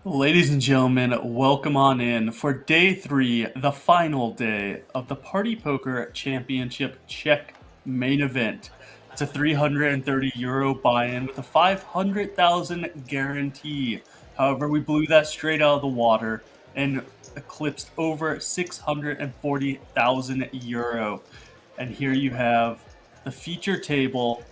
Ladies and gentlemen, welcome on in for day 3, the final day of the Party Poker Championship Czech main event. It's a €330 buy-in with a 500,000 guarantee. However, we blew that straight out of the water and eclipsed over €640,000. And here you have the feature table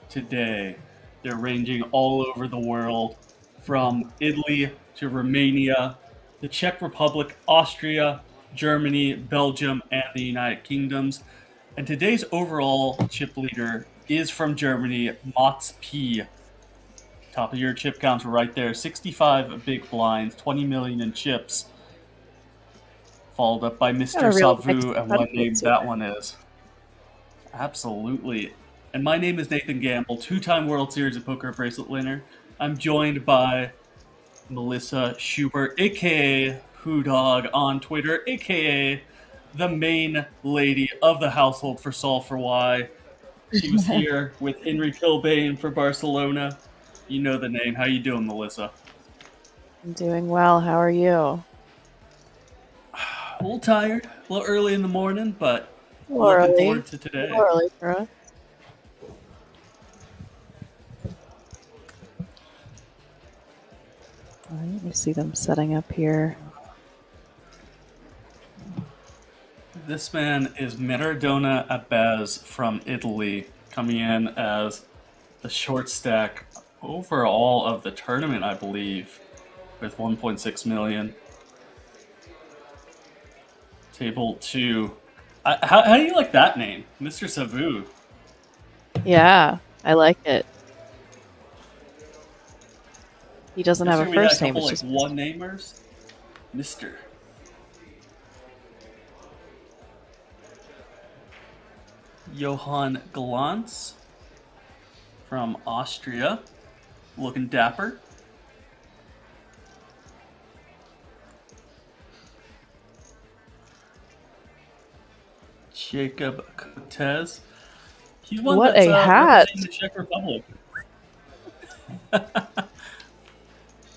today. They're ranging all over the world, from Italy to Romania, the Czech Republic, Austria, Germany, Belgium, and the United Kingdoms. And today's overall chip leader is from Germany, Mats P. Top of your chip counts right there. 65 big blinds, 20 million in chips. Followed up by Mr. Savu, and what name that one is. Absolutely. And my name is Nathan Gamble, 2-time World Series of Poker bracelet winner. I'm joined by Melissa Schubert, aka Poo Dog on Twitter, aka the main lady of the household for Solve for Why. She was here with Henry Kilbane for Barcelona. You know the name. How you doing, Melissa? I'm doing well. How are you? A A little tired, a little early in the morning, but little looking early. forward to A little today. early for us. All right, let me see them setting up here. This man is Maradona Abez from Italy, coming in as the short stack overall of the tournament, I believe, with 1.6 million. Table 2. How do you like that name? Mr. Savu. Yeah, I like it. He doesn't have a Yesterday we had a first name. couple It's like just one-namers. Mr. Johann Glantz from Austria, looking dapper. Jacob Cortez. He's one what that's a hat. representing the Czech Republic.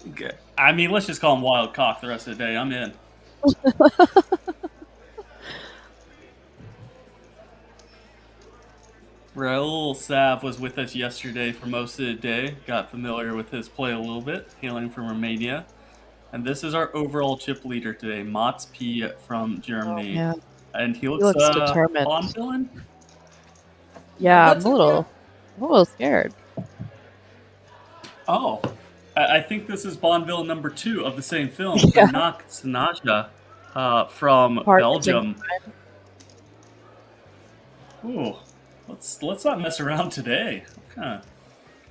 Okay. I mean, let's just call him Wild Cock the rest of the day. I'm in. Raul Sav was with us yesterday for most of the day. Got familiar with his play a little bit, hailing from Romania. And this is our overall chip leader today, Mats P from Oh Germany. man, And he he looks looks determined. Bond villain. Yeah, That's okay. I'm a little scared. Oh, I think this is Bond villain number 2 of the same film, Yeah, Benak Sanaja from partners in Belgium. Ooh, let's not mess around today. I'm kind of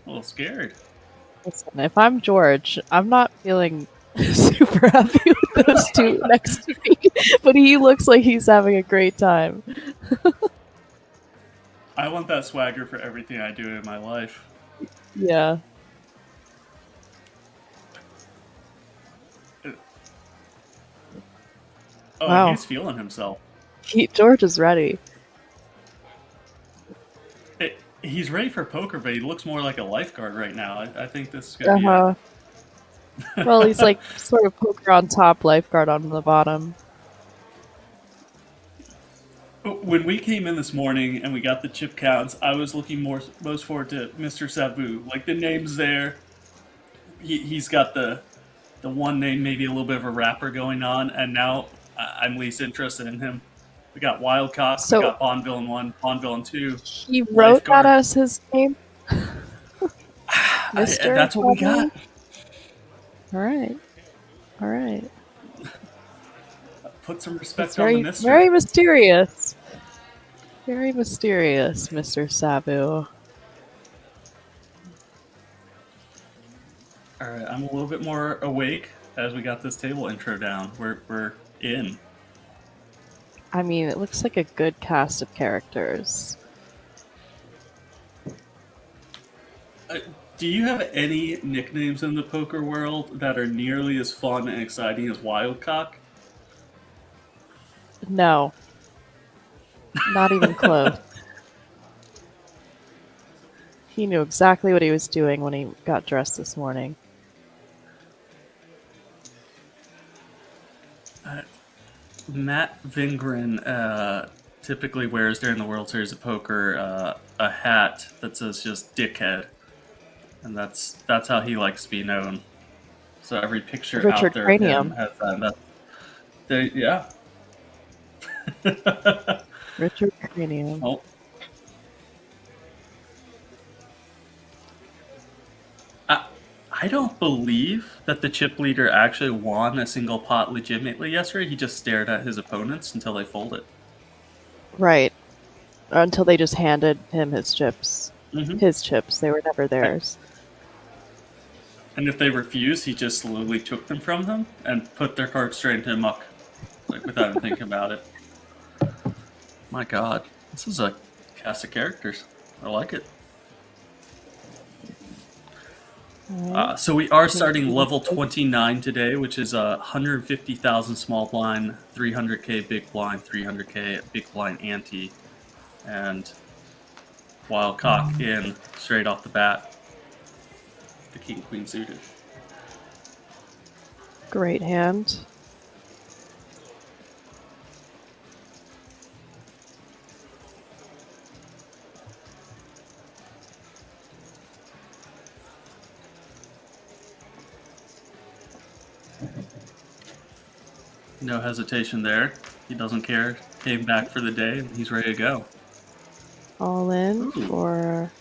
a little scared. listen, if I'm George, I'm not feeling super happy with those two next to me, but he looks like he's having a great time. I want that swagger for everything I do in my life. Yeah. Oh, and Wow. he's feeling himself. George is ready. He's ready for poker, but he looks more like a lifeguard right now. I think this is going to Uh-huh. be Well, he's it. like sort of poker on top, lifeguard on the bottom. When we came in this morning and we got the chip counts, I was looking most forward to Mr. Sabu. Like the name's there. He's got the one name, maybe a little bit of a rapper going on, and now I'm least interested in him. We got Wildcock, we So got Bond Villain 1, Bond Villain 2, he wrote that Lifeguard. as his name, Mr. That's what we got. Probably. All right. All right. Put some It's respect on the very, Mister. very mysterious. Very mysterious, Mr. Sabu. All right, I'm a little bit more awake as we got this table intro down. We're in. I mean, it looks like a good cast of characters. Do you have any nicknames in the poker world that are nearly as fun and exciting as Wildcock? No, not even close. He knew exactly what he was doing when he got dressed this morning. Matt Vingren typically wears during the World Series of Poker a hat that says just "dickhead," and that's how he likes to be known. So every picture out Richard there of him Cranium. has that. Yeah. Richard Cranium. Oh, I don't believe that the chip leader actually won a single pot legitimately yesterday. He just stared at his opponents until they folded. Right. Until they just handed him his chips. Mm-hmm. His chips. They were never theirs. And if they refused, he just slowly took them from them and put their cards straight into a muck, like without even thinking about it. My God, this is a cast of characters. I like it. Right. So we are starting level 29 today, which is 150,000 small blind, 300k big blind, 300k big blind ante, and wild cock in straight off the bat. the king queen suited. Great hand. No hesitation there. He doesn't care. Came back for the day, and he's ready to go. All in Ooh. for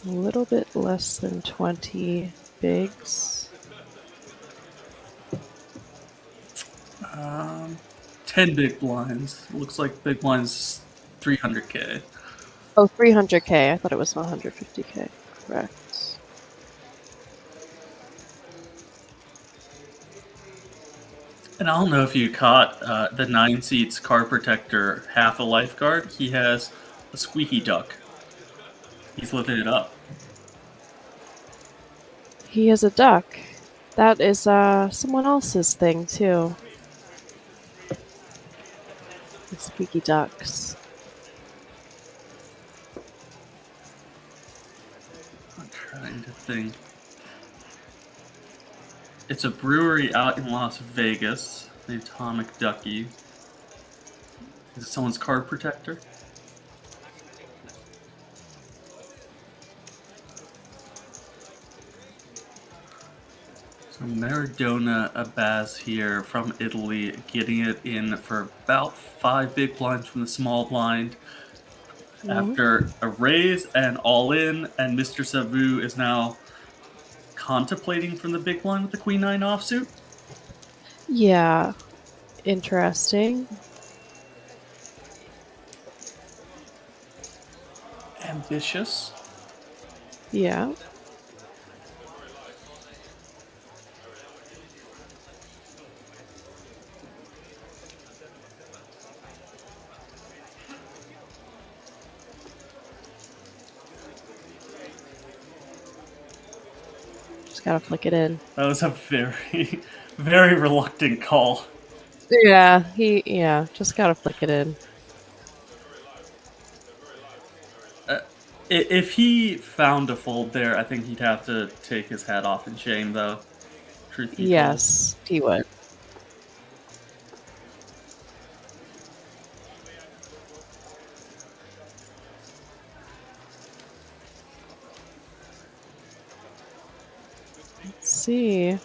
a little bit less than 20 bigs. 10 big blinds. Looks like big blinds 300k. Oh, 300k. I thought it was 150k. Correct. And I don't know if you caught the 9 seats car protector, half a lifeguard. He has a squeaky duck. He's living it up. He has a duck. That is someone else's thing, too. The squeaky ducks. I'm trying to think. It's a brewery out in Las Vegas, the Atomic Ducky. Is it someone's car protector? So Maradona Abbas here from Italy, getting it in for about 5 big blinds from the small blind. After a raise and all in, and Mr. Savu is now contemplating from the big blind with the queen 9 offsuit. Yeah. Interesting. Ambitious. Yeah. Just gotta flick it in. That was a very, very reluctant call. Yeah, just gotta flick it in. If he found a fold there, I think he'd have to take his hat off in shame, though. Truth be Yes, he would. Let's see.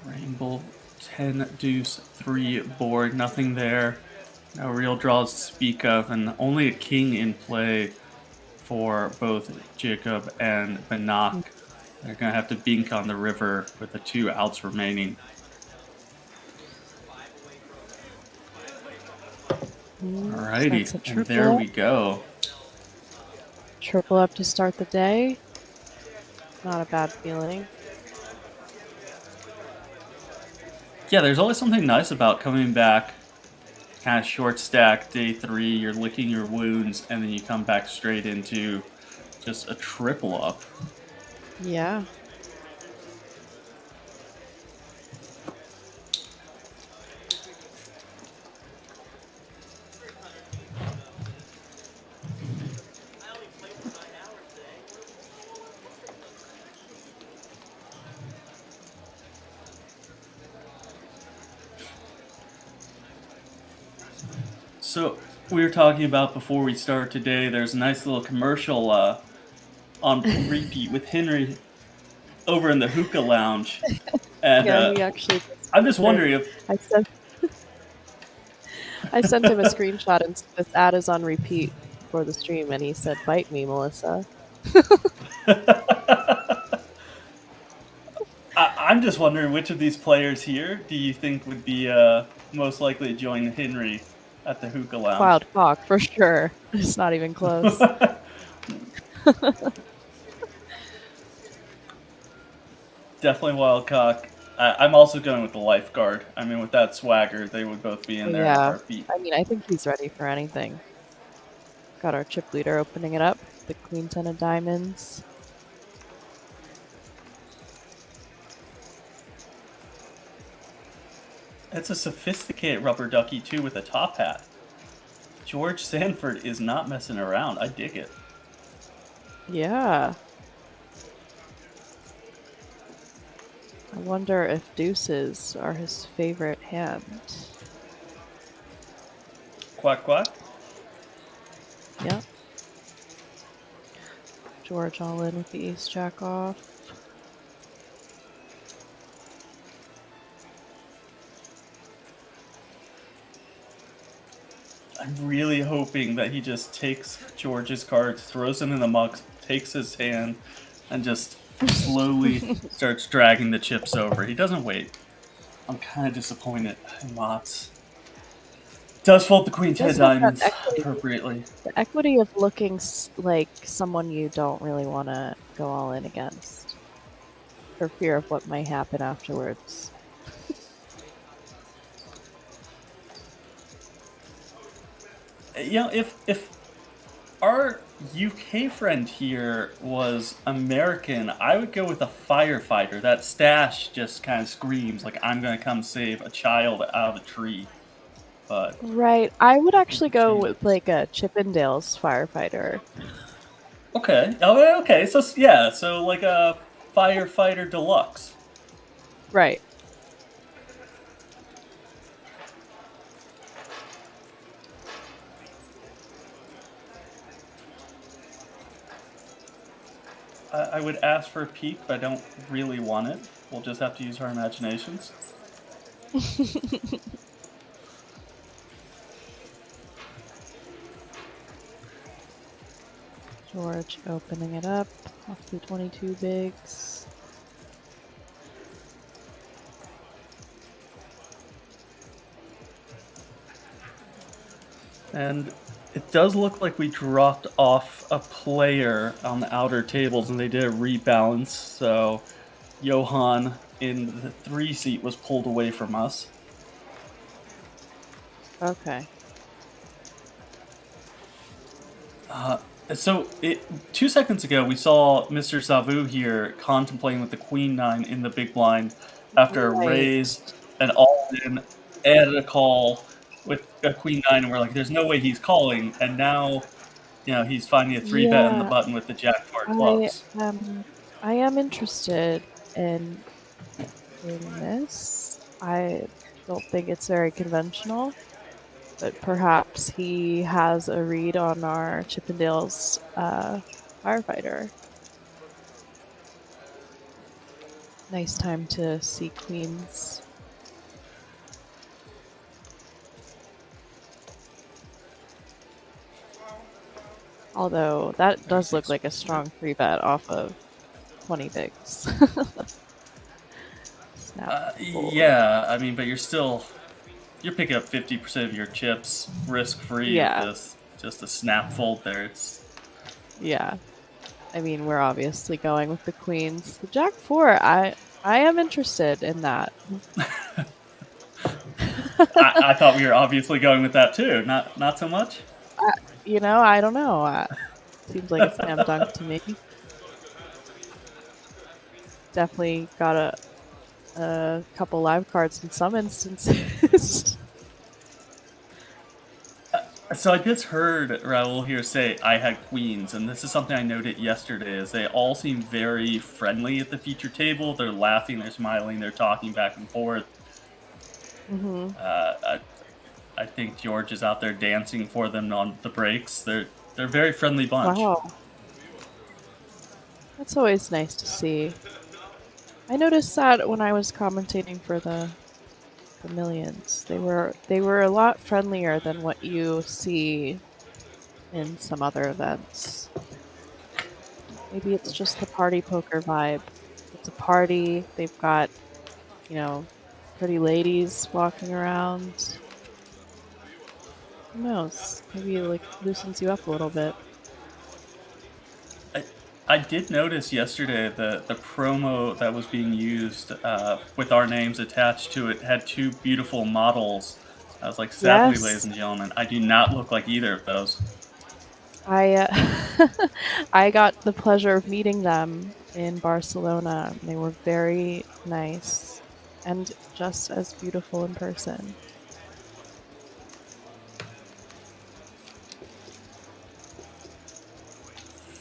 Rainbow 10 deuce 3 board, nothing there. No real draws to speak of, and only a king in play for both Jacob and Benak. They're going to have to bink on the river with the 2 outs remaining. Alrighty, and there we go. Triple up to start the day. Not a bad feeling. Yeah, there's always something nice about coming back kind of short stack, day 3, you're licking your wounds, and then you come back straight into just a triple up. Yeah. So we were talking about before we start today, there's a nice little commercial on repeat with Henry over in the hookah lounge. And Yeah, he actually. I'm just wondering if I sent him a screenshot, and this ad is on repeat for the stream, and he said, "Bite me, Melissa." I'm just wondering which of these players here do you think would be most likely to join Henry at the hookah lounge? Wild cock, for sure. It's not even close. Definitely wild cock. I'm also going with the lifeguard. I mean, with that swagger, they would both be in there at our feet. I mean, I think he's ready for anything. Got our chip leader opening it up. The queen 10 of diamonds. It's a sophisticated rubber ducky, too, with a top hat. George Sanford is not messing around. I dig it. Yeah. I wonder if deuces are his favorite hand. Quack, quack. Yep. George all in with the ace jack off. I'm really hoping that he just takes George's cards, throws them in the muck, takes his hand, and just slowly starts dragging the chips over. He doesn't wait. I'm kind of disappointed in Mott's. Does fold the queen 10 Does have that diamonds equity. appropriately. The equity of looking like someone you don't really want to go all in against, for fear of what might happen afterwards. You know, if our UK friend here was American, I would go with a firefighter. That stash just kind of screams like I'm gonna come save a child out of a tree. But Right. I would actually go changes. with like a Chippendales firefighter. Okay. Oh, okay. So yeah. So like a firefighter deluxe. Right. I would ask for a peek, but I don't really want it. We'll just have to use our imaginations. George opening it up off the 22 bigs. And it does look like we dropped off a player on the outer tables and they did a rebalance. So Johan in the 3 seat was pulled away from us. Okay. So 2 seconds ago, we saw Mr. Savu here contemplating with the queen 9 in the big blind after a Right. raise, an all-in, and a call with a queen 9, and we're like, there's no way he's calling, and now, you know, he's finding a 3-bet in the Yeah. button with the jack 4 clubs. I am interested in this. I don't think it's very conventional, but perhaps he has a read on our Chippendales firefighter. Nice time to see queens. Although that does look like a strong 3-bet off of 20 bigs. Snap. Yeah, I mean, but you're picking up 50% of your chips risk-free Yeah. with this. Just a snap fold there. Yeah. I mean, we're obviously going with the queens. The jack 4, I am interested in that. I thought we were obviously going with that too. Not so much? I don't know. Seems like a slam dunk to me. Definitely got a couple live cards in some instances. So I just heard Raul here say I had queens, and this is something I noted yesterday, is they all seem very friendly at the feature table. They're laughing, they're smiling, they're talking back and forth. Mm-hmm. I think George is out there dancing for them on the breaks. They're a very friendly bunch. Wow. That's always nice to see. I noticed that when I was commentating for the millions. They were a lot friendlier than what you see in some other events. Maybe it's just the party poker vibe. It's a party. They've got, pretty ladies walking around. Who knows? Maybe it loosens you up a little bit. I did notice yesterday the promo that was being used with our names attached to it had 2 beautiful models. I was like, sadly, Yes. ladies and gentlemen, I do not look like either of those. I got the pleasure of meeting them in Barcelona. They were very nice and just as beautiful in person.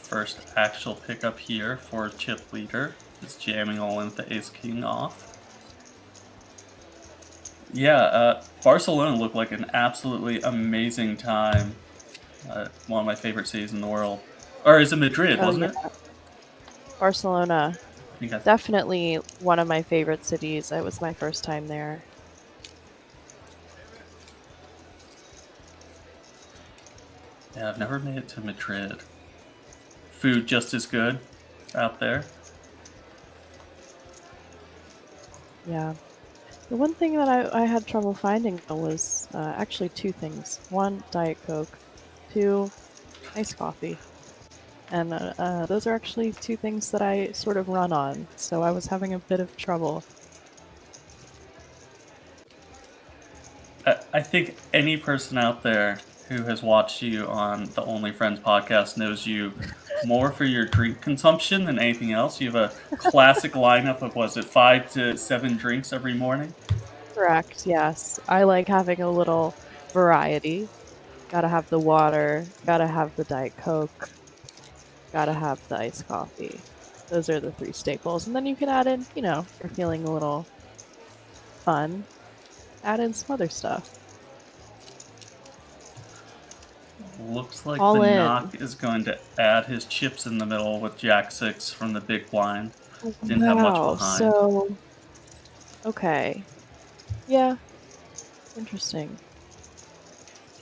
first actual pickup here for chip leader. Just jamming all in with the ace king off. Yeah, Barcelona looked like an absolutely amazing time. One of my favorite cities in the world. Or is it Madrid, wasn't it? Barcelona. I think Definitely one of my favorite cities. It was my first time there. Yeah, I've never made it to Madrid. Food just as good out there. Yeah. The one thing that I had trouble finding was actually two things. One, Diet Coke. Two, iced coffee. And those are actually two things that I sort of run on, so I was having a bit of trouble. I think any person out there who has watched you on the Only Friends podcast knows you more for your drink consumption than anything else. You have a classic lineup of, was it 5 to 7 drinks every morning? Correct, yes. I like having a little variety. Gotta have the water, gotta have the Diet Coke, gotta have the iced coffee. Those are the three staples. And then you can add in, if you're feeling a little fun, add in some other stuff. Looks like All the in. knock is going to add his chips in the middle with Jack 6 from the big blind. Didn't have much behind. So, okay. Yeah. Interesting.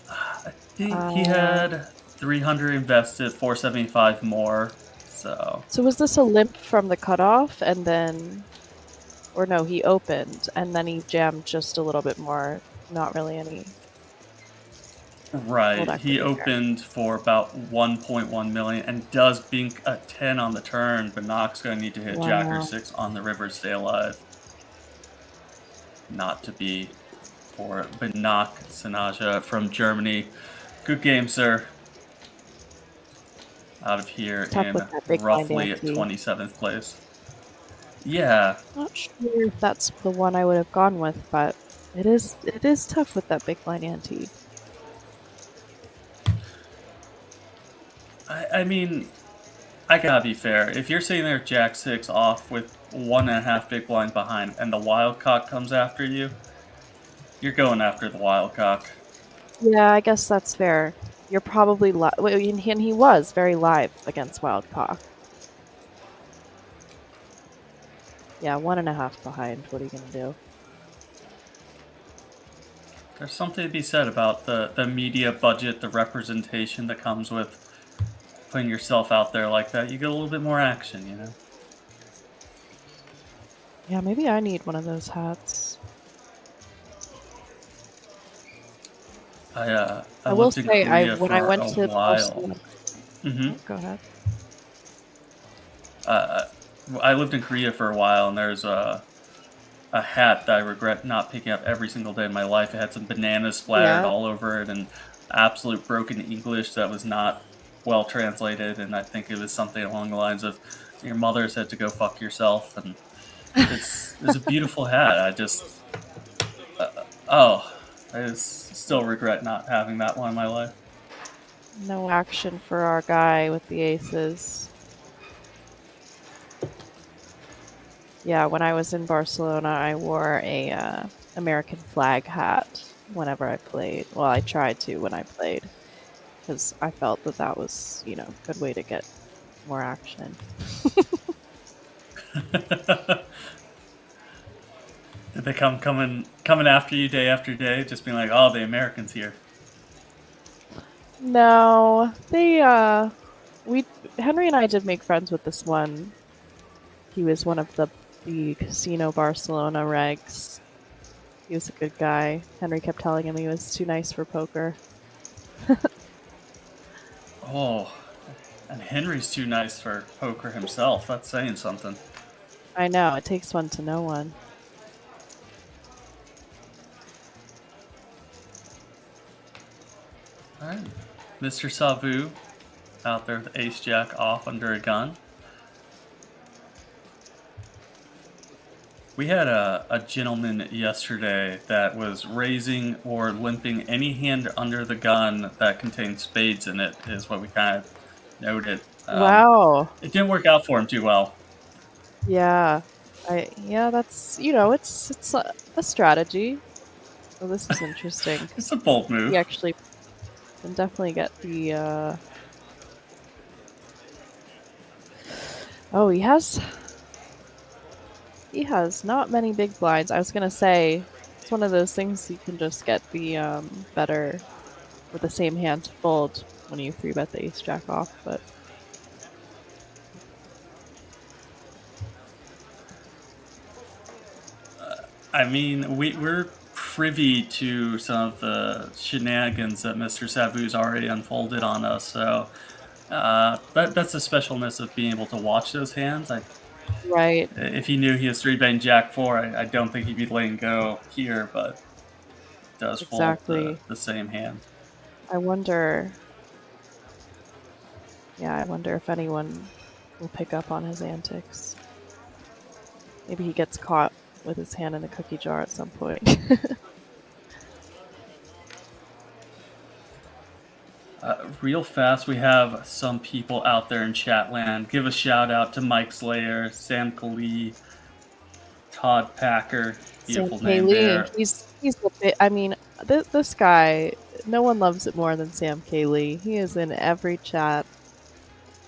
I think he had 300 invested, 475 more. So was this a limp from the cutoff and then, or no, he opened and then he jammed just a little bit more, not really any. Right, he opened for about 1.1 million and does bink a 10 on the turn, but Knock's going to need to hit Jack or 6 on the river to stay alive. Not to be for Benak Sanaja from Germany. Good game, sir. Out of here in roughly 27th place. Yeah. Not sure if that's the one I would have gone with, but it is tough with that big blind ante. I mean, I gotta be fair. If you're sitting there Jack 6 off with 1.5 big blind behind and the wild cock comes after you, you're going after the wild cock. Yeah, I guess that's fair. You're probably and he was very live against wild cock. Yeah, 1.5 behind. What are you gonna do? There's something to be said about the media budget, the representation that comes with putting yourself out there like that. You get a little bit more action, Yeah, maybe I need one of those hats. I will say, when I went to Barcelona. Go ahead. I lived in Korea for a while, and there's a hat that I regret not picking up every single day of my life. It had some bananas splattered all over it, and absolute broken English that was not well translated. And I think it was something along the lines of, "Your mother said to go fuck yourself," and it's a beautiful hat. I just I still regret not having that one in my life. No action for our guy with the aces. Yeah, when I was in Barcelona, I wore a American flag hat whenever I played. Well, I tried to when I played, because I felt that was, a good way to get more action. Did they coming after you day after day, just being like, "Oh, the Americans here"? No, they Henry and I did make friends with this one. He was one of the Casino Barcelona regs. He was a good guy. Henry kept telling him he was too nice for poker. Oh, and Henry's too nice for poker himself. That's saying something. I know, it takes one to know one. Alright. Mr. Savu out there with ace jack off under a gun. We had a gentleman yesterday that was raising or limping any hand under the gun that contained spades in it, is what we kind of Noted. Wow. It didn't work out for him too well. Yeah. That's it's a strategy. So this is interesting It's because a bold move. he actually can definitely get the. Oh, he has not many big blinds. I was gonna say it's one of those things you can just get the better with the same hand to fold when you 3-bet the ace jack off, but. I mean, we're privy to some of the shenanigans that Mr. Savu's already unfolded on us, so that's the specialness of being able to watch those hands. Right. If he knew he was 3-betting Jack 4, I don't think he'd be letting go here, but does fold Exactly. the same hand. I wonder. Yeah, I wonder if anyone will pick up on his antics. Maybe he gets caught with his hand in a cookie jar at some point. Real fast, we have some people out there in Chatland. Give a shout out to Mike Slayer, Sam Kali, Todd Packer. Sam Beautiful name Kaylee, there. he's a bit. I mean, this guy, no one loves it more than Sam Kaylee. He is in every chat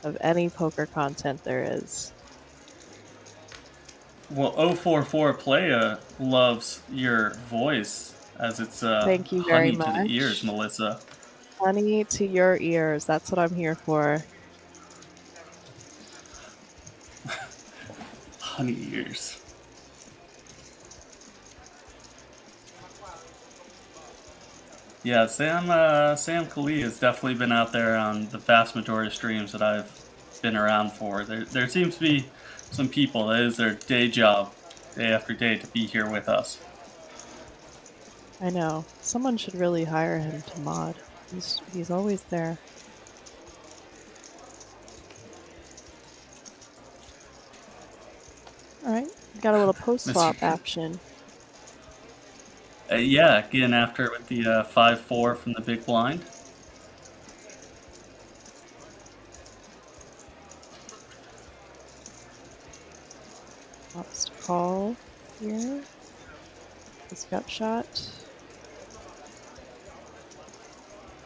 of any poker content there is. Well, 044 Playa loves your voice as it's Thank you very honey to the ears, much. Melissa. Honey to your ears. That's what I'm here for. Honey ears. Yeah, Sam Kali has definitely been out there on the vast majority of streams that I've been around for. There seems to be some people that is their day job, day after day, to be here with us. I know. Someone should really hire him to mod. He's always there. Alright, got a little post-flop action. Yeah, getting after it with the 5-4 from the big blind. Wants to call here. His gut shot.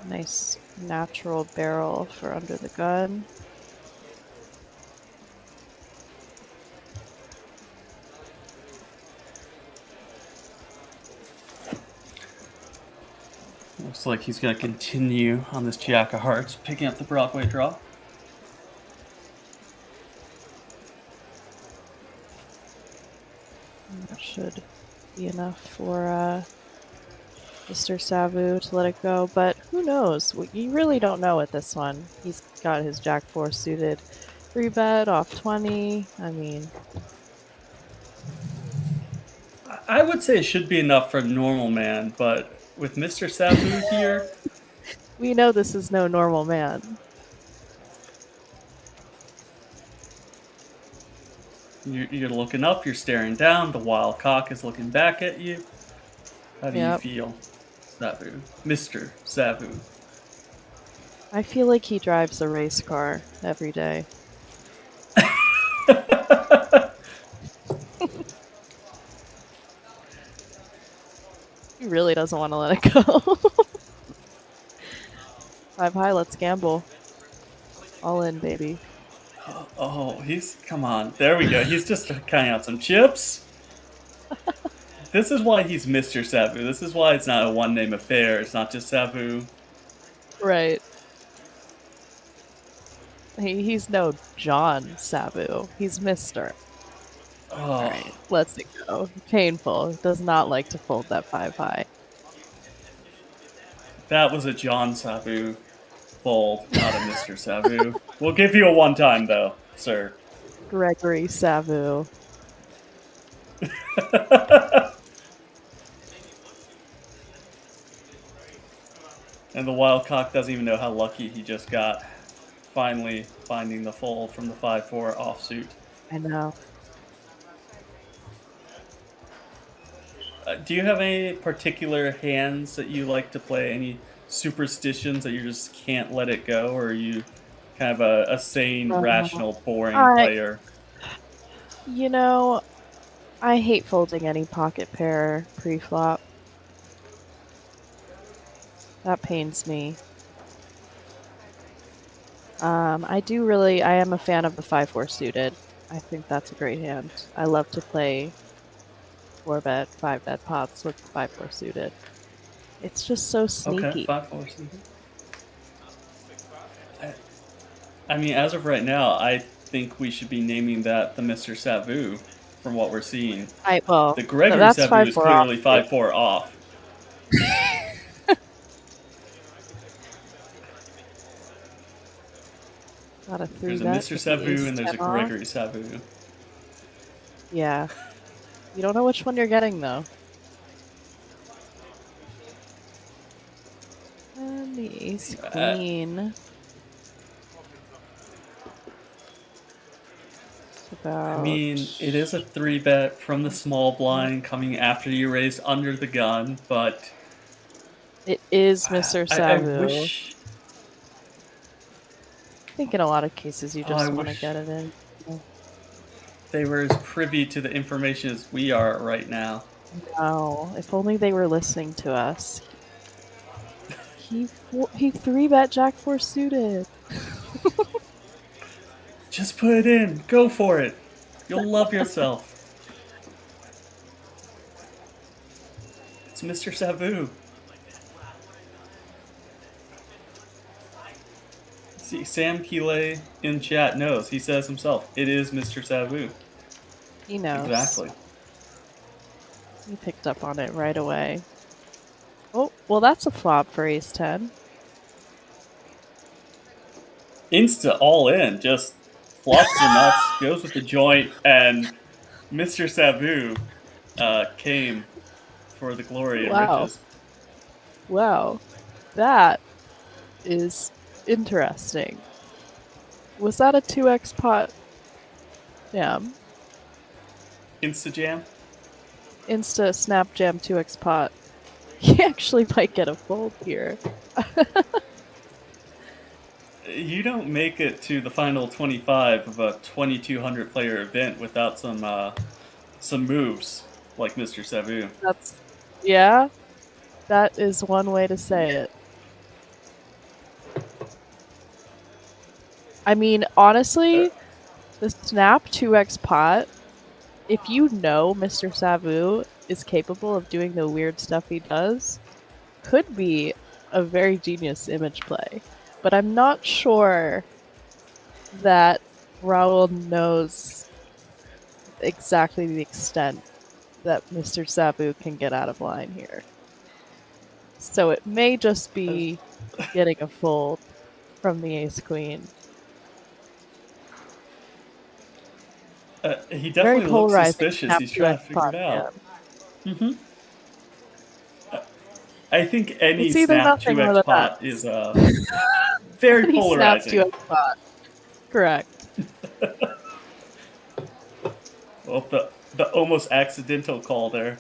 Nice natural barrel for under the gun. Looks like he's going to continue on this Jack of Hearts, picking up the Broadway draw. That should be enough for Mr. Savu to let it go, but who knows? You really don't know with this one. He's got his Jack 4 suited 3-bet off 20. I mean, I would say it should be enough for a normal man, but with Mr. Savu here, we know this is no normal man. you're looking up, you're staring down, the wild cock is looking back at you. How do you feel, Savu? Mr. Savu. I feel like he drives a race car every day. He really doesn't want to let it go. 5 high, let's gamble. All in, baby. Oh, come on. There we go. He's just counting out some chips. This is why he's Mr. Savu. This is why it's not a one-name affair. It's not just Savu. Right. He's no John Savu. He's Mr. Oh. Alright, let's it go. Painful. Does not like to fold that 5 high. That was a John Savu fold, not a Mr. Savu. We'll give you a one-time, though, sir. Gregory Savu. And the wild cock doesn't even know how lucky he just got. Finally finding the fold from the 5-4 offsuit. I know. Do you have any particular hands that you like to play? Any superstitions that you just can't let it go? Or are you kind of a sane, Uh, rational, boring I, player. you know, I hate folding any pocket pair pre-flop. That pains me. I am a fan of the 5-4 suited. I think that's a great hand. I love to play 4-bet, 5-bet pots with 5-4 suited. It's just so Okay, sneaky. 5-4. I mean, as of right now, I think we should be naming that the Mr. Savu from what we're seeing. The Gregory That's Savu is 5-4 off. clearly 5-4 off. Not a There's a 3-bet. Mr. Savu and there's a Gregory Savu. Yeah. You don't know which one you're getting, though. And the ace queen. I mean, it is a 3-bet from the small blind coming after you raised under the gun, but it is Mr. Savu. I wish. I think in a lot of cases you just want to get it in. They were as privy to the information as we are right now. No, if only they were listening to us. He 3-bet Jack 4 suited. Just put it in. Go for it. You'll love yourself. It's Mr. Savu. See, Sam Keeley in chat knows. He says himself, it is Mr. Savu. He knows. Exactly. He picked up on it right away. Oh, well that's a flop for ace 10. Insta all in. Just flops the nuts, goes with the joint, and Mr. Savu came for the glory and riches. Wow. That is interesting. Was that a 2x pot jam? Insta jam? Insta snap jam 2x pot. He actually might get a fold here. You don't make it to the final 25 of a 2,200 player event without some moves like Mr. Savu. Yeah, that is one way to say it. I mean, honestly, the snap 2x pot, if you know Mr. Savu is capable of doing the weird stuff he does, could be a very genius image play. But I'm not sure that Raul knows exactly the extent that Mr. Savu can get out of line here. So it may just be getting a fold from the ace-queen. He definitely looks suspicious. He's trying to figure it out. I think any snap 2x pot is very polarizing. Snap 2x pot. Correct. Well, the almost accidental call there.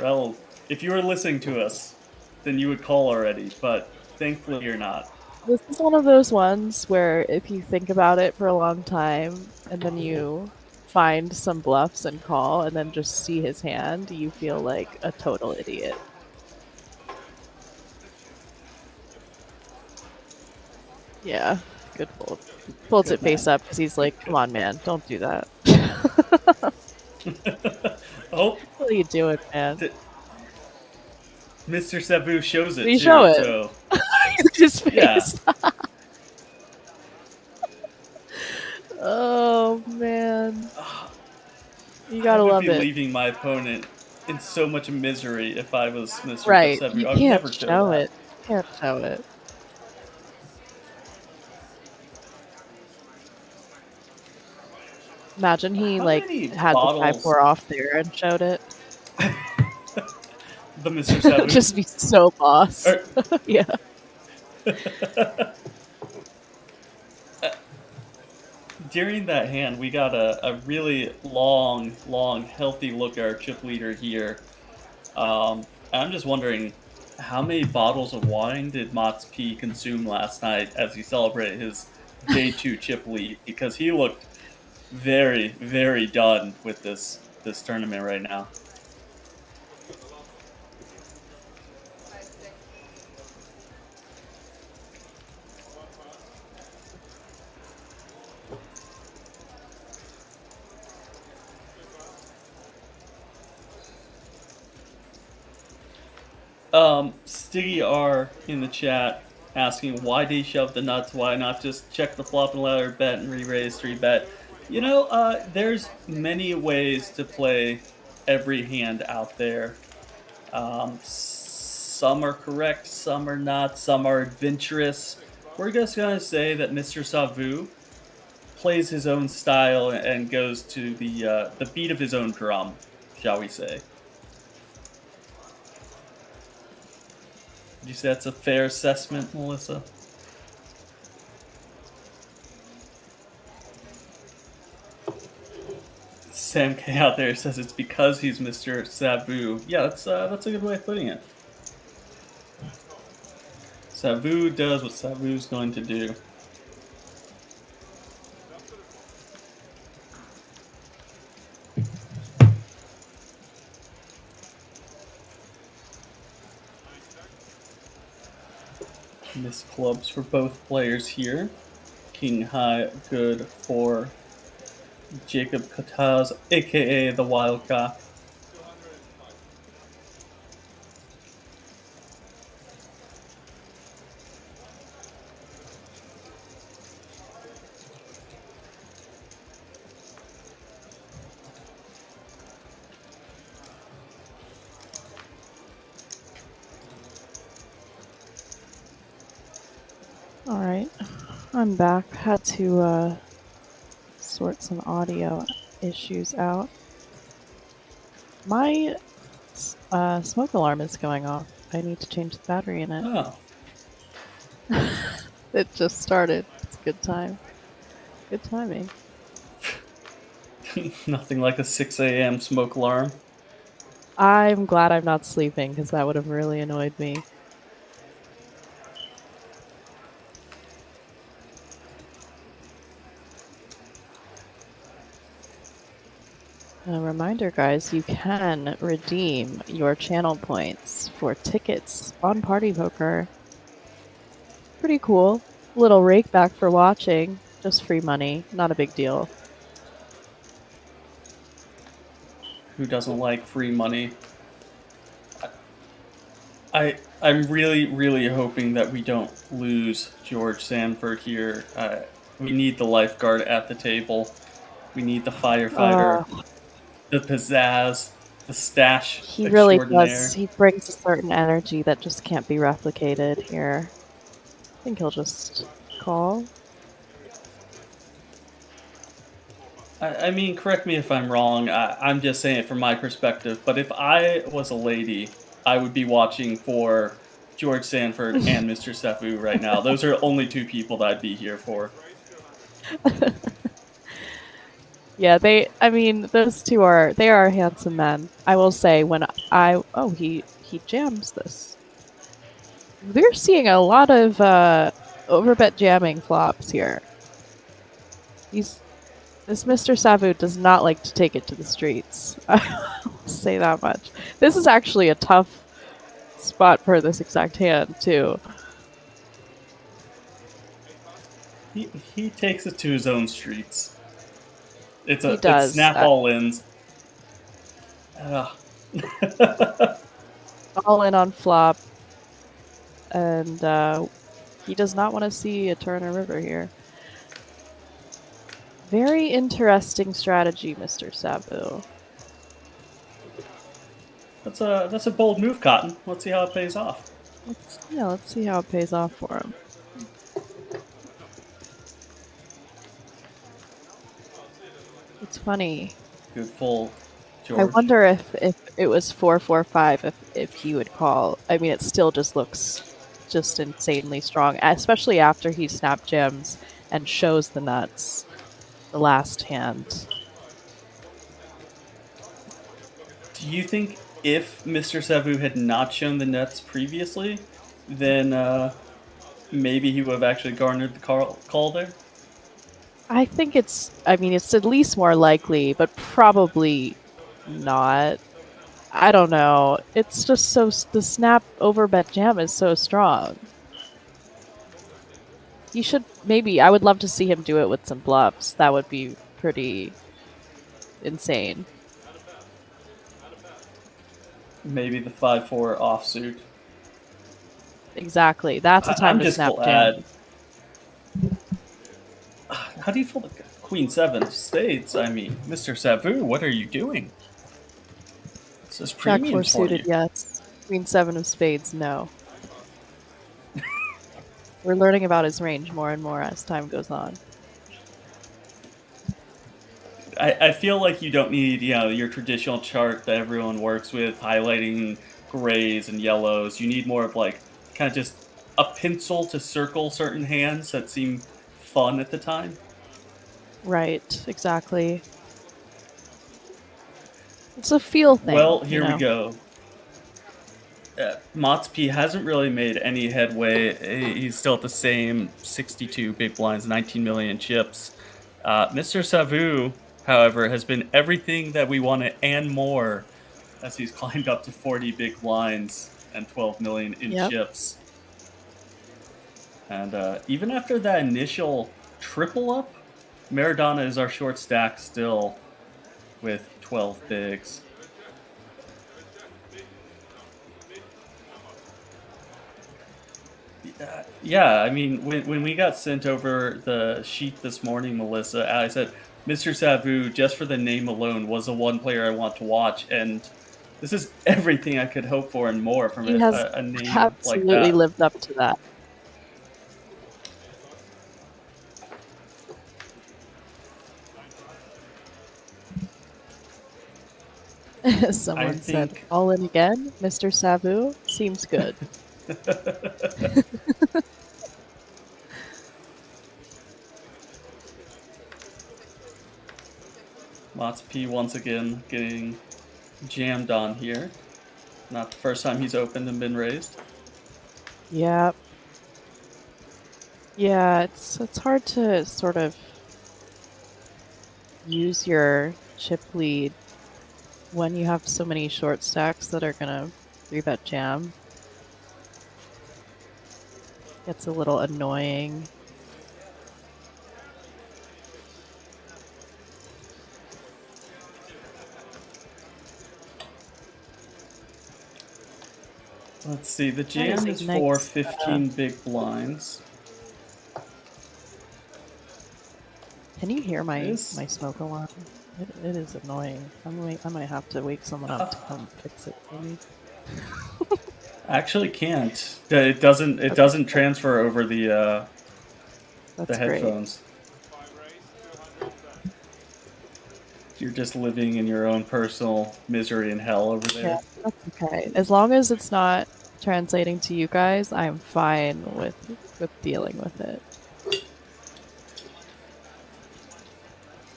Well, if you were listening to us, then you would call already, but thankfully you're not. This is one of those ones where if you think about it for a long time and then you find some bluffs and call and then just see his hand, you feel like a total idiot. Yeah, good fold. Folds it face up because he's like, come on, man, don't do that. Oh. What are you doing, man? Mr. Savu shows it, Did he too. show it? So. His face. Yeah. Oh, man. You gotta love it. I would be leaving my opponent in so much misery if I was Mr. Right, Savu. you I would can't never show it. Can't show it. Imagine he had the 5-4 off there and showed it. The Mr. Savu. Just be so boss. Yeah. During that hand, we got a really long, healthy look at our chip leader here. I'm just wondering, how many bottles of wine did Mox P consume last night as he celebrated his J2 chip lead because he looked very, very done with this tournament right now. Stiggy R in the chat asking why did he shove the nuts? Why not just check the flop and ladder bet and re-raise 3-bet? You know, there's many ways to play every hand out there. Some are correct, some are not, some are adventurous. We're just gonna say that Mr. Savu plays his own style and goes to the beat of his own drum, shall we say. Would you say that's a fair assessment, Melissa? Sam K out there says it's because he's Mr. Savu. Yeah, that's a good way of putting it. Savu does what Savu's going to do. Miss clubs for both players here. King high good for Jacob Kataz, aka the Wildcock. Alright, I'm back. Had to sort some audio issues out. My smoke alarm is going off. I need to change the battery in it. Oh. It just started. It's a good time. Good timing. Nothing like a 6 a.m. smoke alarm. I'm glad I'm not sleeping because that would have really annoyed me. A reminder, guys, you can redeem your channel points for tickets on Party Poker. Pretty cool. Little rake back for watching. Just free money. Not a big deal. Who doesn't like free money? I'm really, really hoping that we don't lose George Sanford here. We need the lifeguard at the table. We need the firefighter. The pizzazz, the stash. He really does. He brings a certain energy that just can't be replicated here. I think he'll just call. I mean, correct me if I'm wrong. I'm just saying it from my perspective. But if I was a lady, I would be watching for George Sanford and Mr. Savu right now. Those are only two people that I'd be here for. Yeah, those two are handsome men. I will say he jams this. We're seeing a lot of overbet jamming flops here. This Mr. Savu does not like to take it to the streets. I'll say that much. This is actually a tough spot for this exact hand too. He takes it to his own streets. It's snap all-ins. All in on flop. And he does not want to see a turn or river here. Very interesting strategy, Mr. Savu. That's a bold move, Cotton. Let's see how it pays off. Let's see how it pays off for him. It's funny. Good full, George. I wonder if it was 4-4-5 if he would call. I mean, it still just looks just insanely strong, especially after he snap jams and shows the nuts the last hand. Do you think if Mr. Savu had not shown the nuts previously, then maybe he would have actually garnered the call there? I think it's at least more likely, but probably not. I don't know. It's just the snap over bet jam is so strong. He should I would love to see him do it with some bluffs. That would be pretty insane. Maybe the 5-4 offsuit. Exactly. That's the time I'm to just snap glad. jam. How do you fold the Queen 7 of spades? I mean, Mr. Savu, what are you doing? This is Jack premium 4 for suited, you. yes. Queen 7 of spades, no. We're learning about his range more and more as time goes on. I feel like you don't need, your traditional chart that everyone works with, highlighting grays and yellows. You need more of like kind of just a pencil to circle certain hands that seem fun at the time. Right, exactly. It's a feel thing. Well, here we go. Motsp hasn't really made any headway. He's still at the same 62 big blinds, 19 million chips. Mr. Savu, however, has been everything that we wanted and more as he's climbed up to 40 big blinds and 12 million in chips. And even after that initial triple up, Maradona is our short stack still with 12 bigs. Yeah, I mean, when we got sent over the sheet this morning, Melissa, I said, Mr. Savu, just for the name alone, was the one player I want to watch, and this is everything I could hope for and more from a name like that. Absolutely lived up to that. Someone said, all in again? Mr. Savu? Seems good. Motsp once again getting jammed on here. Not the first time he's opened and been raised. Yep. Yeah, it's hard to sort of use your chip lead when you have so many short stacks that are gonna 3-bet jam. Gets a little annoying. Let's see, the jam is for 15 big blinds. Can you hear my smoke alarm? It is annoying. I might have to wake someone up to come fix it for me. Actually can't. It doesn't transfer over the headphones. Great. You're just living in your own personal misery and hell over there. Yeah, that's okay. As long as it's not translating to you guys, I'm fine with dealing with it.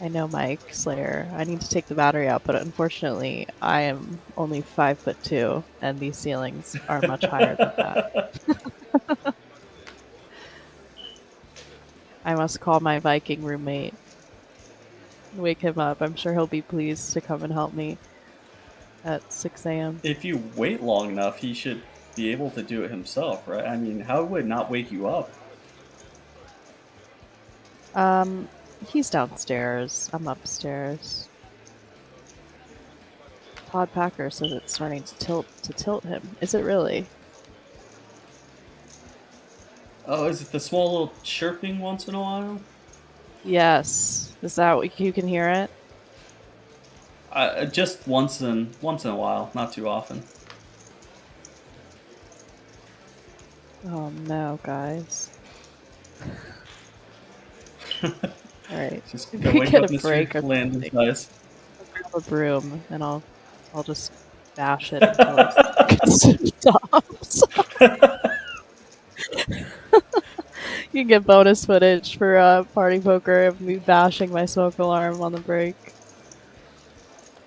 I know, Mike Slayer. I need to take the battery out, but unfortunately, I am only 5'2", and these ceilings are much higher than that. I must call my Viking roommate. Wake him up. I'm sure he'll be pleased to come and help me at 6 a.m. If you wait long enough, he should be able to do it himself, right? I mean, how would it not wake you up? He's downstairs. I'm upstairs. Todd Packer says it's starting to tilt him. Is it really? Oh, is it the small little chirping once in a while? Yes. Is that what you can hear it? Just once in a while, not too often. Oh no, guys. All right. Just we get a break or something. Nice. I'll grab a broom and I'll just bash it until it stops. You can get bonus footage for party poker of me bashing my smoke alarm on the break.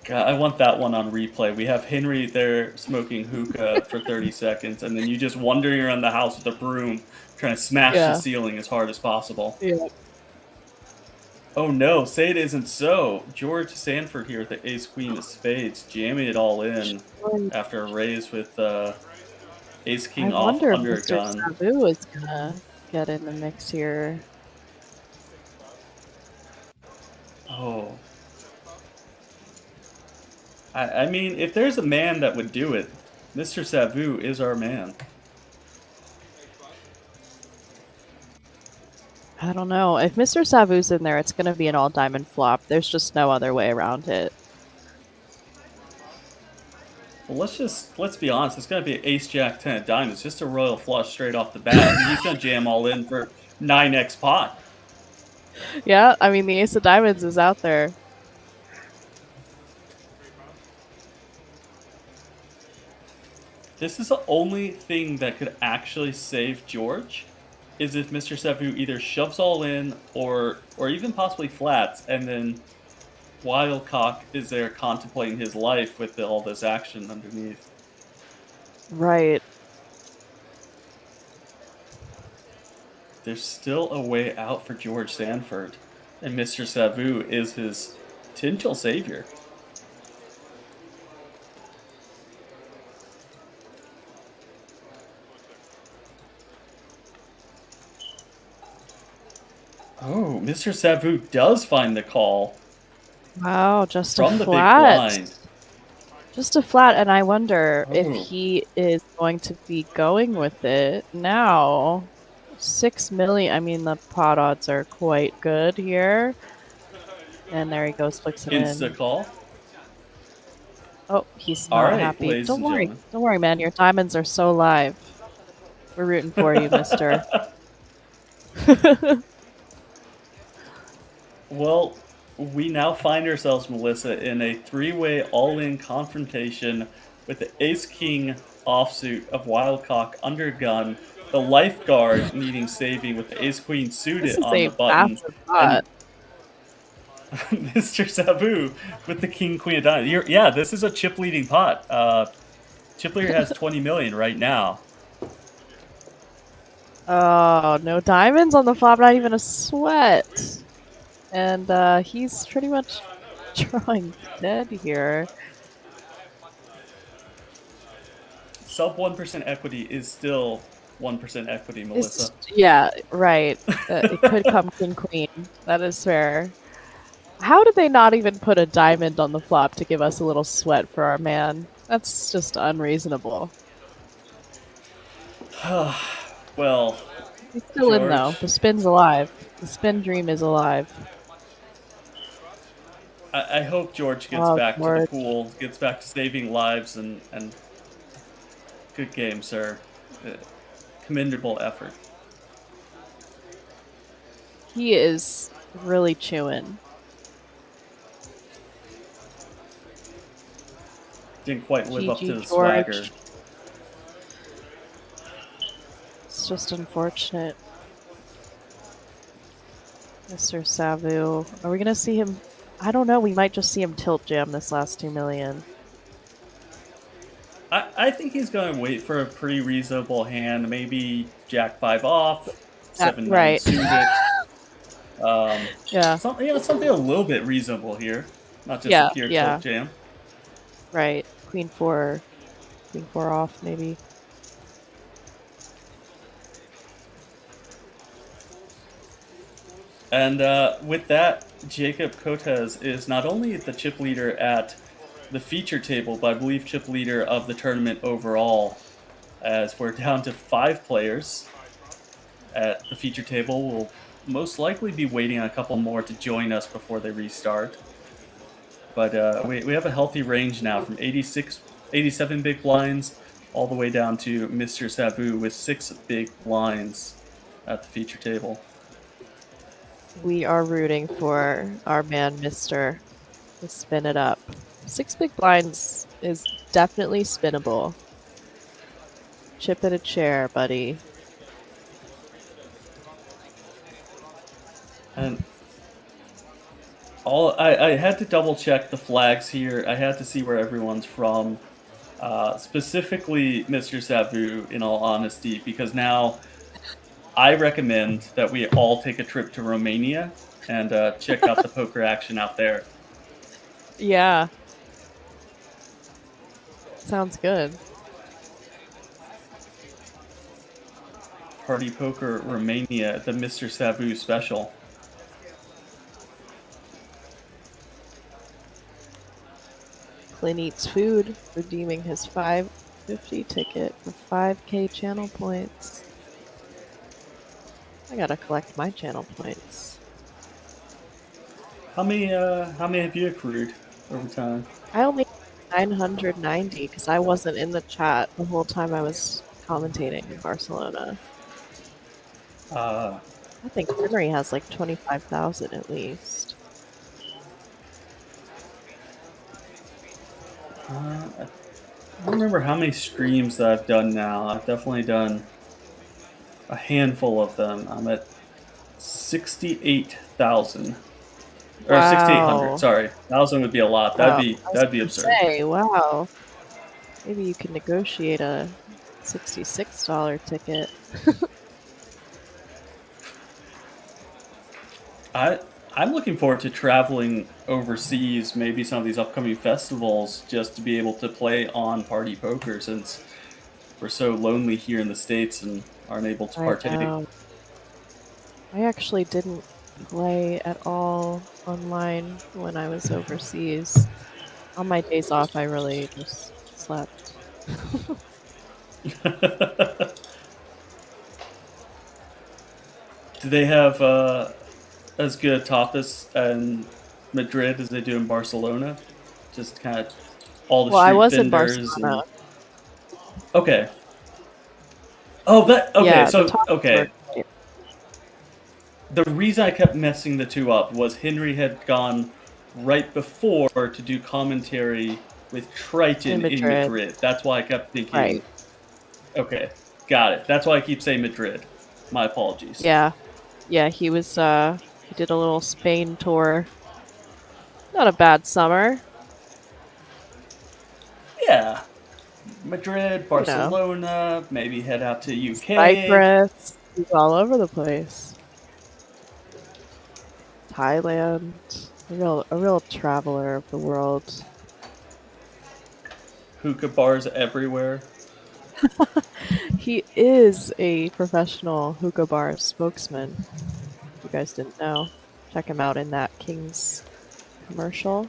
God, I want that one on replay. We have Henry there smoking hookah for 30 seconds, and then you just wandering around the house with a broom trying to smash the ceiling as hard as possible. Yeah. Oh no, say it isn't so. George Sanford here with the ace queen of spades, jamming it all in after a raise with ace I king off wonder if under a Mr. gun. Sabu is gonna get in the mix here. Oh. I mean, if there's a man that would do it, Mr. Savu is our man. I don't know. If Mr. Savu's in there, it's gonna be an all diamond flop. There's just no other way around it. Well, let's be honest. It's gonna be ace jack 10 of diamonds, just a royal flush straight off the bat, and he's gonna jam all in for 9x pot. Yeah, I mean, the ace of diamonds is out there. This is the only thing that could actually save George, is if Mr. Savu either shoves all in or even possibly flats, and then Wildcock is there contemplating his life with all this action underneath. Right. There's still a way out for George Sanford, and Mr. Savu is his potential savior. Oh, Mr. Savu does find the call. Wow, just from a the flat. big blind. Just a flat, and I wonder if Oh. he is going to be going with it now. 6 million. I mean, the pot odds are quite good here. And there he goes, flicks it Insta in. call. Oh, he's All not right, happy. ladies Don't and worry. gentlemen. Don't worry, man. Your diamonds are so live. We're rooting for you, mister. Well, we now find ourselves, Melissa, in a three-way all-in confrontation with the ace-king offsuit of Wildcock under gun, the lifeguard needing saving with the ace-queen This suited is on a the button, massive pot. and Mr. Sabu with the king-queen of diamonds. Yeah, this is a chip-leading pot. Chip leader has 20 million right now. Oh, no diamonds on the flop, not even a sweat. And he's pretty much drawing dead here. Sub 1% equity is still 1% equity, Melissa. Yeah, right. It could come king queen. That is fair. How did they not even put a diamond on the flop to give us a little sweat for our man? That's just unreasonable. Well, He's still in though. George. The spin's alive. The spin dream is alive. I hope George gets Oh, back to George. the pool, gets back to saving lives, and good game, sir. Commendable effort. He is really chewing. Didn't quite live up to GG, the George. swagger. It's just unfortunate. Mr. Savu. Are we gonna see him? I don't know. We might just see him tilt jam this last 2 million. I think he's going to wait for a pretty reasonable hand. Maybe Jack 5 off, 7-9 right. suited. Yeah. Something a little bit reasonable here, not just Yeah, a pure yeah. tilt jam. Right. Queen 4 off, maybe. And with that, Jacob Cotes is not only the chip leader at the feature table, but I believe chip leader of the tournament overall, as we're down to 5 players at the feature table. We'll most likely be waiting on a couple more to join us before they restart. But we have a healthy range now from 87 big blinds all the way down to Mr. Savu with 6 big blinds at the feature table. We are rooting for our man, Mr. to spin it up. 6 big blinds is definitely spinnable. Chip at a chair, buddy. And I had to double check the flags here. I had to see where everyone's from. Specifically Mr. Savu, in all honesty, because now I recommend that we all take a trip to Romania and check out the poker action out there. Yeah. Sounds good. Party Poker Romania, the Mr. Savu special. Clint Eats Food redeeming his $5.50 ticket for 5K channel points. I gotta collect my channel points. How many have you accrued over time? I only 990 because I wasn't in the chat the whole time I was commentating in Barcelona. I think Henry has like 25,000 at least. I don't remember how many streams that I've done now. I've definitely done a handful of them. I'm at 68,000. Or Wow. 6,800. Sorry, 1,000 would be a lot. That'd be absurd. Say, wow. Maybe you can negotiate a $66 ticket. I'm looking forward to traveling overseas, maybe some of these upcoming festivals, just to be able to play on Party Poker, since we're so lonely here in the States and aren't able to partake. I actually didn't play at all online when I was overseas. On my days off, I really just slept. Do they have as good a tapas in Madrid as they do in Barcelona? Just kind of all the street I was vendors. in Barcelona. Okay. Oh, that okay. Yeah, So the okay. The reason I kept messing the two up was Henry had gone right before to do commentary with Triton in Madrid. That's why I kept thinking. Right. Okay, got it. That's why I keep saying Madrid. My apologies. Yeah, he was. He did a little Spain tour. Not a bad summer. Yeah, Madrid, Barcelona. Maybe head out to UK. Cyprus. He's all over the place. Thailand. A real traveler of the world. Hookah bars everywhere. He is a professional hookah bar spokesman. If you guys didn't know, check him out in that King's commercial.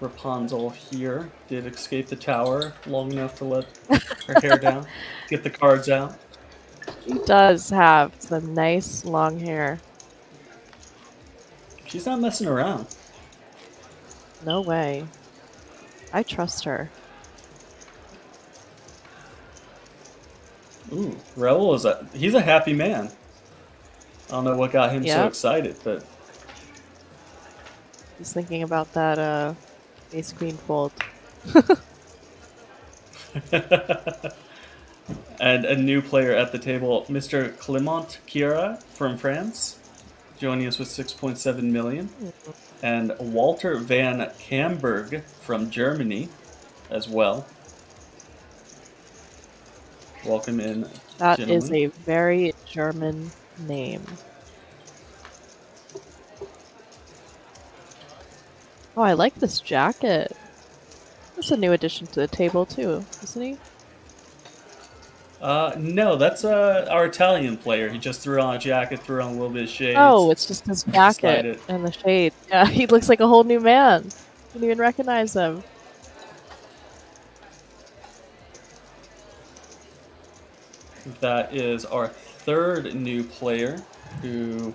Rapunzel here did escape the tower long enough to let her hair down, get the cards out. He does have some nice long hair. She's not messing around. No way. I trust her. Ooh, Raul he's a happy man. I don't know what got him so excited, but he's thinking about that ace queen fold. And a new player at the table, Mr. Clément Kira from France, joining us with 6.7 million. And Walter van Camburg from Germany as well. Welcome in, That gentlemen. is a very German name. Oh, I like this jacket. That's a new addition to the table too, isn't he? No, that's our Italian player. He just threw on a jacket, threw on a little bit of shades. Oh, it's just his jacket and the shades. Yeah, he looks like a whole new man. Didn't even recognize him. That is our third new player, who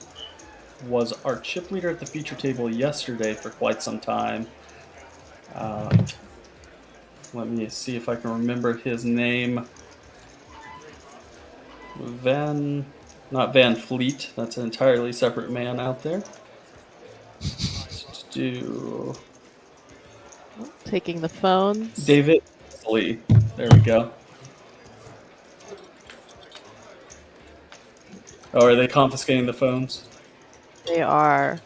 was our chip leader at the feature table yesterday for quite some time. Let me see if I can remember his name. Not Van Fleet. That's an entirely separate man out there. Taking the phones. David Lee. There we go. Oh, are they confiscating the phones? They are.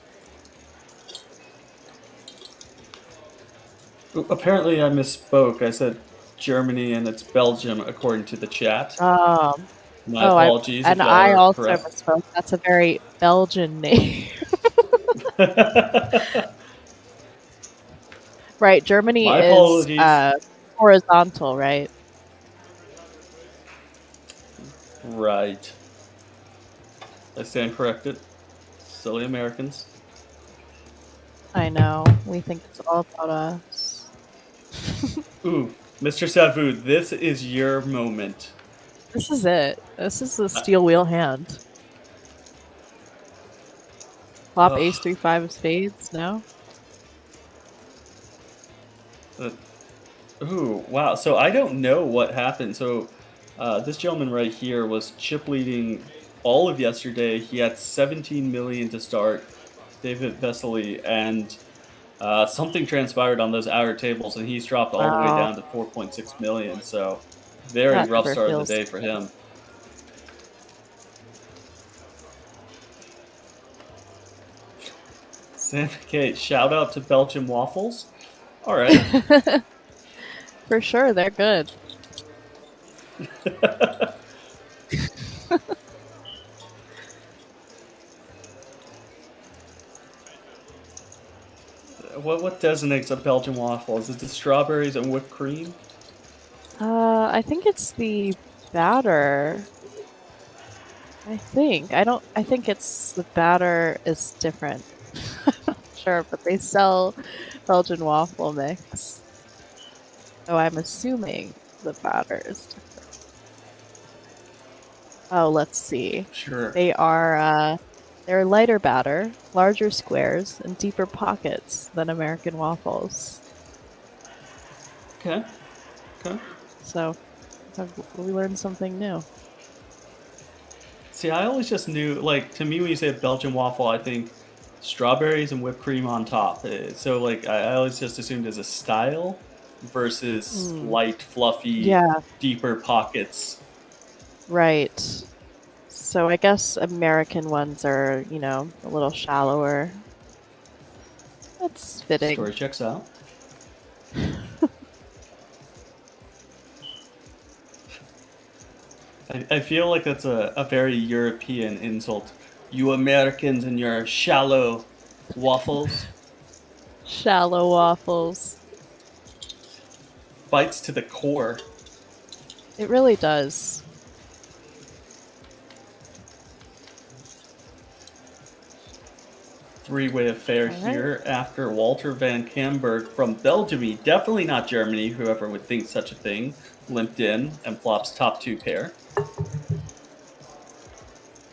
Apparently I misspoke. I said Germany and it's Belgium according to the chat. My Oh, apologies if and y'all I are also correct. misspoke. That's a very Belgian name. Right, Germany My is apologies. horizontal, right? Right. I stand corrected. Silly Americans. I know. We think it's all about us. Ooh, Mr. Savu, this is your moment. This is it. This is the Uh, steel wheel hand. Flop ugh, ace 3 5 of spades, no? uh, ooh, wow. So I don't know what happened. So this gentleman right here was chip leading all of yesterday. He had 17 million to start, David Vesely, and something transpired on those outer tables, and he's dropped all the way Wow. down to 4.6 million. So very That rough never start of the feels day for good. him. Sam Kate, shout out to Belgian waffles. All right. For sure, they're good. What designates a Belgian waffle? Is it the strawberries and whipped cream? I think it's the batter. I think. I think it's the batter is different. I'm not sure, but they sell Belgian waffle mix. So I'm assuming the batter is different. Oh, let's see. Sure. They're lighter batter, larger squares, and deeper pockets than American waffles. Okay. Okay. So we learned something new. See, I always just knew, like, to me, when you say Belgian waffle, I think strawberries and whipped cream on top. So, like, I always just assumed as a style versus Hmm. light, fluffy, Yeah, deeper pockets. right. So I guess American ones are, a little shallower. That's fitting. Story checks out. I feel like that's a very European insult. You Americans and your shallow waffles. Shallow waffles. Bites to the core. It really does. Three-way affair All right. here after Walter van Camburg from Belgium, definitely not Germany, whoever would think such a thing, limped in and flops top two pair.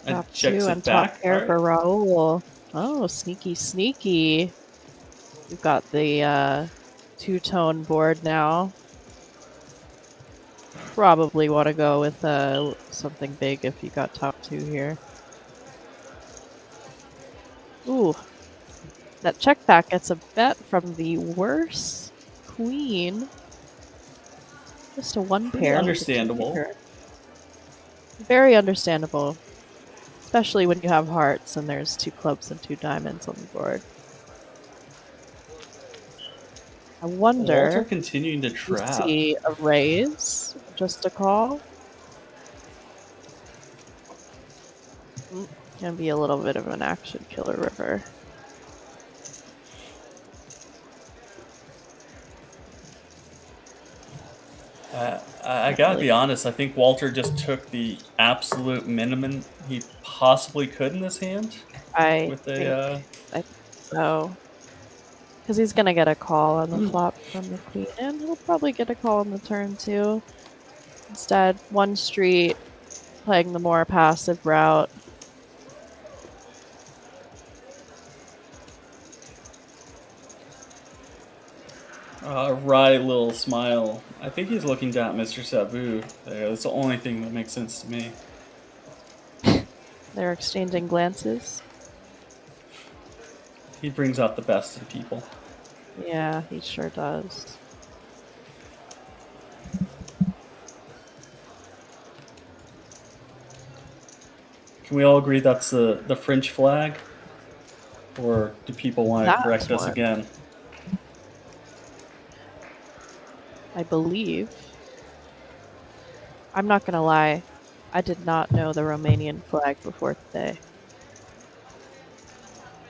And Top checks two it and top back. All pair right. for Raul. Oh, sneaky, sneaky. We've got the two-tone board now. Probably want to go with something big if you got top two here. Ooh, that check back gets a bet from the worst queen. Just a one Pretty pair with a two understandable. pair. Very understandable, especially when you have hearts and there's two clubs and two diamonds on the board. I wonder. Walter continuing to You trap. see a raise, just a call. Can be a little bit of an action killer river. I gotta be honest, I think Walter just took the absolute minimum he possibly could in this hand. I With think so. Because he's gonna get a call on the flop from the queen, and he'll probably get a call on the turn too. Instead, one street, playing the more passive route. wry little smile. I think he's looking down at Mr. Sabu. That's the only thing that makes sense to me. They're exchanging glances. He brings out the best in people. Yeah, he sure does. Can we all agree that's the French flag? Or do people want to That's correct us one. again? I believe. I'm not gonna lie. I did not know the Romanian flag before today.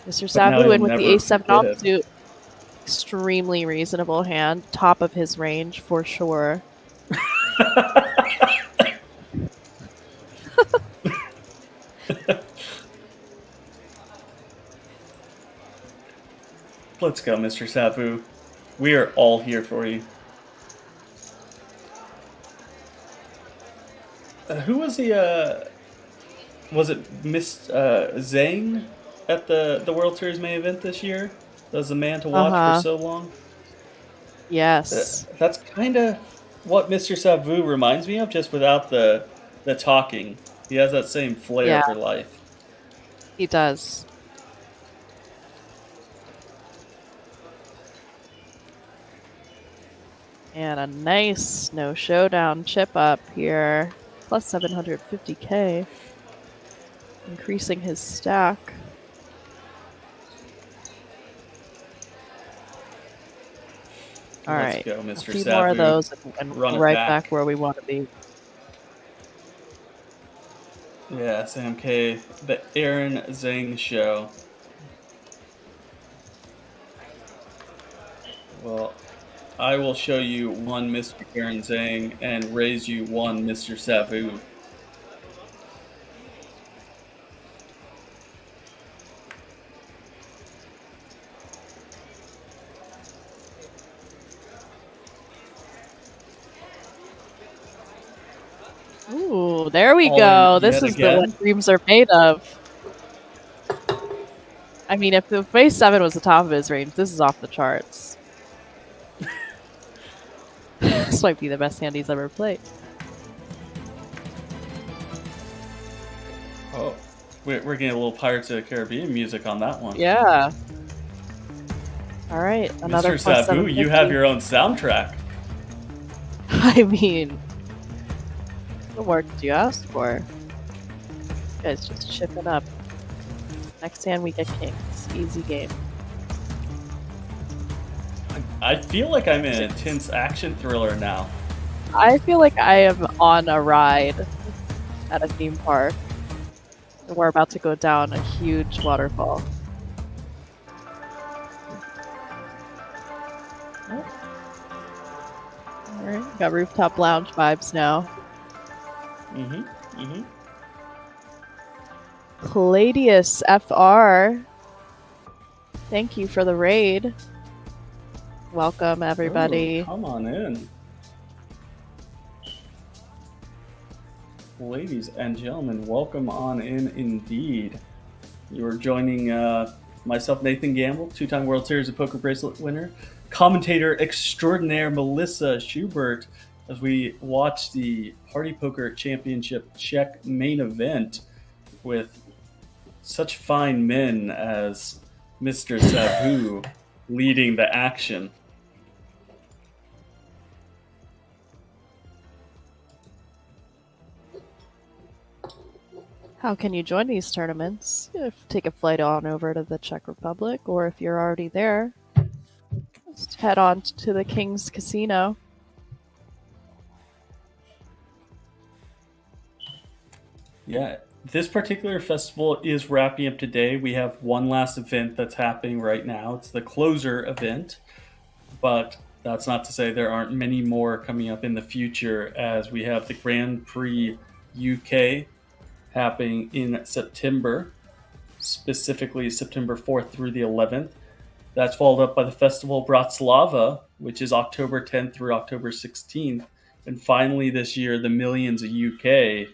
Mr. But now Sabu you'll in with the never A7 forget it. offsuit. Extremely reasonable hand. Top of his range for sure. Let's go, Mr. Sabu. We are all here for you. Who was the, was it Miss Zhang at the World Series main event this year? That was the man to watch for so long? Yes. That's kind of what Mr. Sabu reminds me of, just without the talking. He has that same flair for life. He does. And a nice no showdown chip up here. Plus 750k. Increasing his stack. Alright. Let's go, Mr. A few Sabu. more of those and Run it right back. where we want to be. Yeah, SMK, the Aaron Zhang show. Well, I will show you one Mr. Aaron Zhang and raise you one Mr. Sabu. Ooh, there we All go. in This yet is again. what dreams are made of. I mean, if the base 7 was the top of his range, this is off the charts. This might be the best hand he's ever played. Oh, we're getting a little Pirates of the Caribbean music on that one. Yeah. All right, another Mr. plus Sabu, you 750. have your own soundtrack. I mean, what more could you ask for? You guys just chipping up. Next hand we get kings. Easy game. I feel like I'm in an intense action thriller now. I feel like I am on a ride at a theme park. And we're about to go down a huge waterfall. Alright, got rooftop lounge vibes now. Palladius FR. Thank you for the raid. Welcome, everybody. Ooh, come on in. Ladies and gentlemen, welcome on in indeed. You are joining myself, Nathan Gamble, two-time World Series of Poker bracelet winner, commentator extraordinaire Melissa Schubert, as we watch the Party Poker Championship Czech main event with such fine men as Mr. Sabu leading the action. How can you join these tournaments? Take a flight on over to the Czech Republic, or if you're already there, just head on to the King's Casino. Yeah, this particular festival is wrapping up today. We have one last event that's happening right now. It's the closer event, but that's not to say there aren't many more coming up in the future, as we have the Grand Prix UK happening in September, specifically September 4th through the 11th. That's followed up by the Festival Bratislava, which is October 10th through October 16th. And finally this year, the Millions of UK,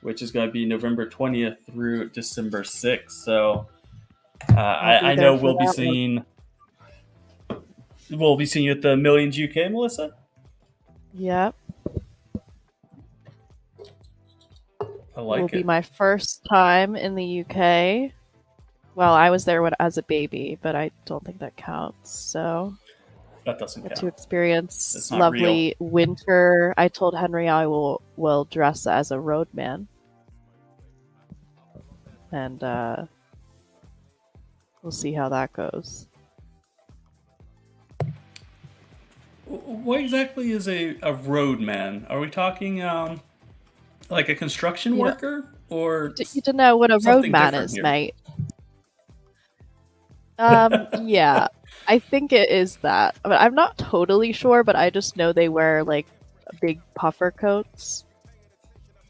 which is going to be November 20th through December 6th. So I know we'll be seeing you at the Millions UK, Melissa? Yep. I like it. Will be my first time in the UK. Well, I was there as a baby, but I don't think that counts. So that doesn't count. To experience lovely winter. I told Henry I will dress as a roadman, and we'll see how that goes. What exactly is a roadman? Are we talking Like a construction You know, worker, or you to know what a something roadman different is, here? mate. Yeah, I think it is that. But I'm not totally sure, but I just know they wear like big puffer coats.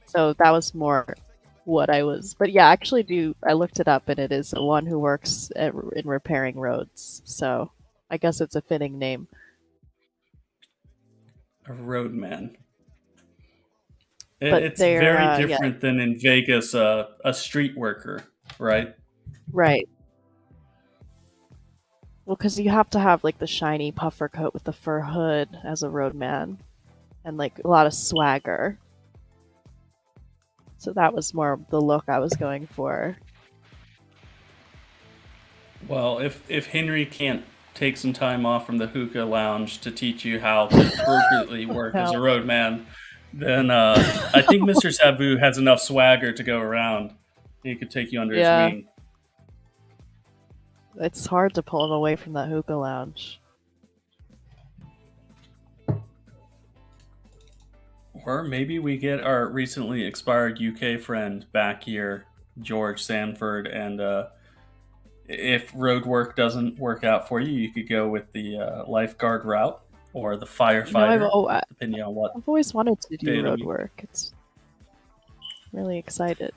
So that was more what I was. But yeah, actually, I looked it up, and it is the one who works in repairing roads. So I guess it's a fitting name. A roadman. But It's they're very yeah, different than in Vegas, a street worker, right? right. Well, because you have to have like the shiny puffer coat with the fur hood as a roadman, and like a lot of swagger. So that was more the look I was going for. Well, if Henry can't take some time off from the hookah lounge to teach you how to appropriately work as No. a roadman, then I think Mr. Savu has enough swagger to go around. He could take you under his Yeah, wing. it's hard to pull him away from that hookah lounge. Or maybe we get our recently expired UK friend back here, George Sanford, and if road work doesn't work out for you, you could go with the lifeguard route or the You know, firefighter, depending on what I've always wanted to day do of the road week. work. It's really excited.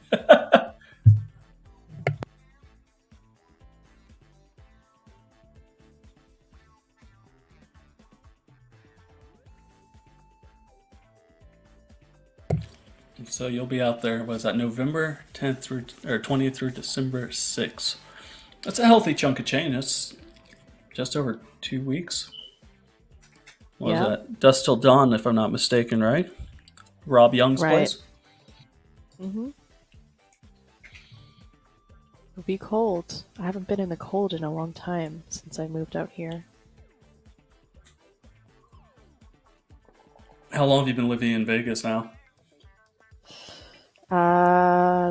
So you'll be out there. Was that November 10th through or 20th through December 6th? That's a healthy chunk of change. That's just over 2 weeks. What was Yeah, that? Dusk Till Dawn, if I'm not mistaken, right? Rob Young's right. place. Mm-hmm. It'll be cold. I haven't been in the cold in a long time since I moved out here. How long have you been living in Vegas now?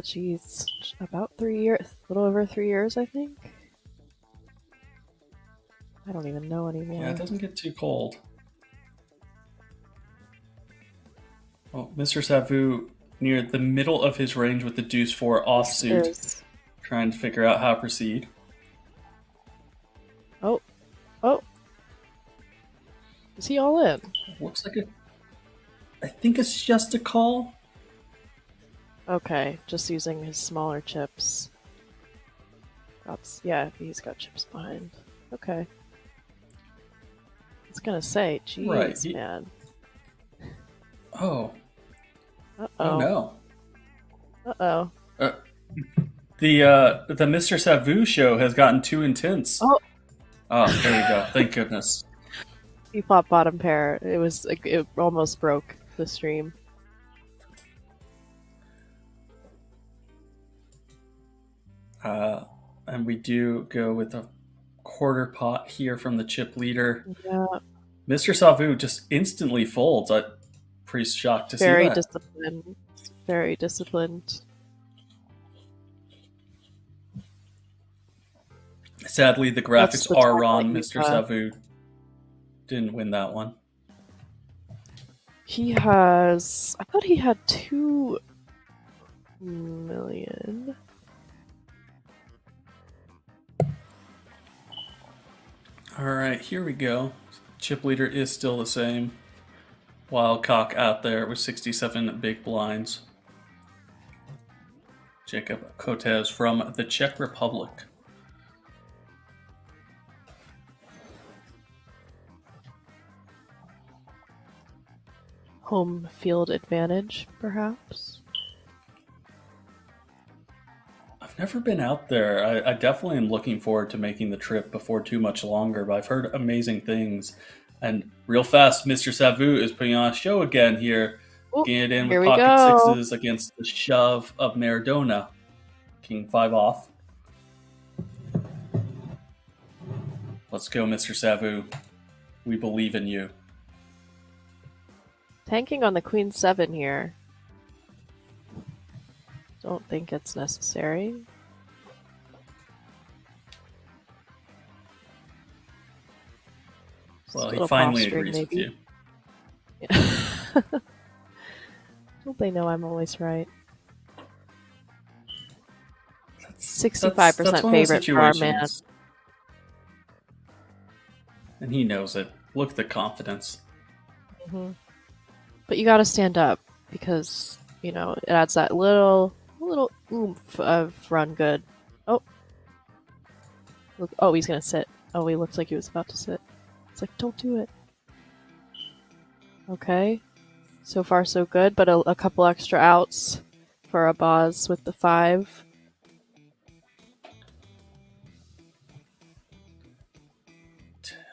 Geez, about 3 years, a little over 3 years, I think. I don't even know anymore. Yeah, it doesn't get too cold. Well, Mr. Savu near the middle of his range with the Deuce 4 offsuit, Is trying to figure out how to proceed. oh, is he all in? Looks like I think it's just a call. Okay, just using his smaller chips. Yeah, he's got chips behind. Okay. I was gonna say, jeez, Right, man. Oh, Uh oh oh. no. Uh oh. The Mr. Savu show has gotten too intense. Oh, Oh, there we go. Thank goodness. he fought bottom pair. It almost broke the stream. And we do go with a quarter pot here from the chip leader. Yeah, Mr. Savu just instantly folds. I'm pretty shocked to see very that. disciplined. Very disciplined. Sadly, the That's graphics the are talk wrong. that you Mr. Savu didn't win that one. He has. I thought he had 2 million. All right, here we go. Chip leader is still the same. Wild cock out there with 67 big blinds. Jacob Kotes from the Czech Republic. Home field advantage, perhaps. I've never been out there. I definitely am looking forward to making the trip before too much longer, but I've heard amazing things. And real fast, Mr. Savu is putting on a show again here. Ooh, Getting it in here with we pocket go. sixes against the shove of Maradona. King 5 off. Let's go, Mr. Savu. We believe in you. Tanking on the Queen 7 here. Don't think it's necessary. Just a Well, he little finally posturing, agrees with maybe. you. Yeah. Don't they know I'm always right? That's 65% one of those favorite for our man. situations. And he knows it. Look at the confidence. Hmm. But you gotta stand up because, you know, it adds that little oomph of run good. Oh. Look, oh, he's gonna sit. Oh, he looks like he was about to sit. It's like, don't do it. Okay. So far, so good, but a couple extra outs for a Boz with the 5.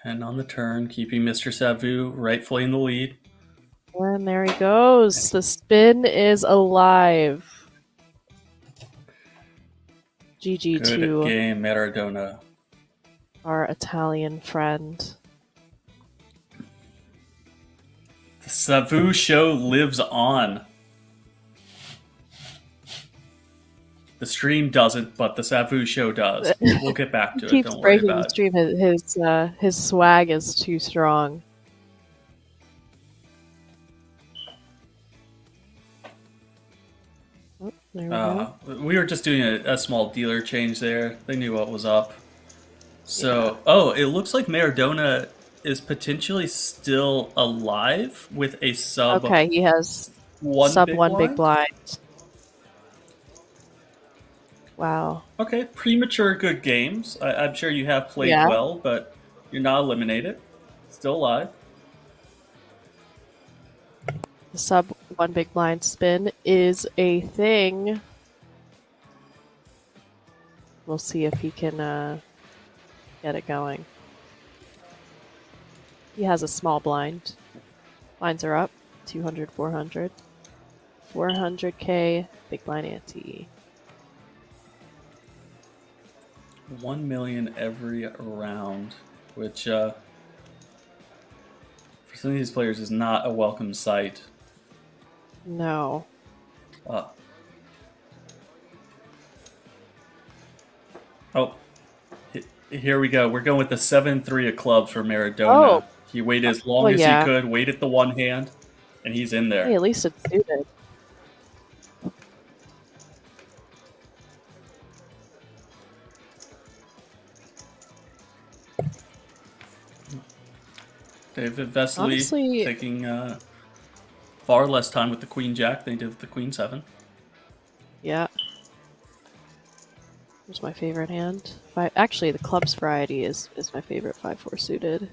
And on the turn, keeping Mr. Savu rightfully in the lead. And there he goes. The spin is alive. GG Good to game, Maradona. our Italian friend. The Savu show lives on. The stream doesn't, but the Savu show does. We'll get back to it. Keeps Don't worry breaking about the stream. His swag is too strong. Oh, there we go. We were just doing a small dealer change there. They knew what was up. So, oh, it looks like Maradona is potentially still alive with a sub. Okay, he has one sub big 1 blind? big blind. Wow. Okay, premature good games. I'm sure you have played Yeah. well, but you're not eliminated. Still alive. The sub 1 big blind spin is a thing. We'll see if he can get it going. He has a small blind. Blinds are up. 200, 400. 400k big blind ante. 1 million every round, which for some of these players is not a welcome sight. No. Oh, here we go. We're going with the 7-3 of clubs for Maradona. Oh. He waited as long as yeah. he could, waited the one hand, and he's in there. Hey, at least it's suited. David Vesely Honestly- taking far less time with the Queen Jack than he did with the Queen 7. Yeah. Here's my favorite hand. Actually, the clubs variety is my favorite 5-4 suited.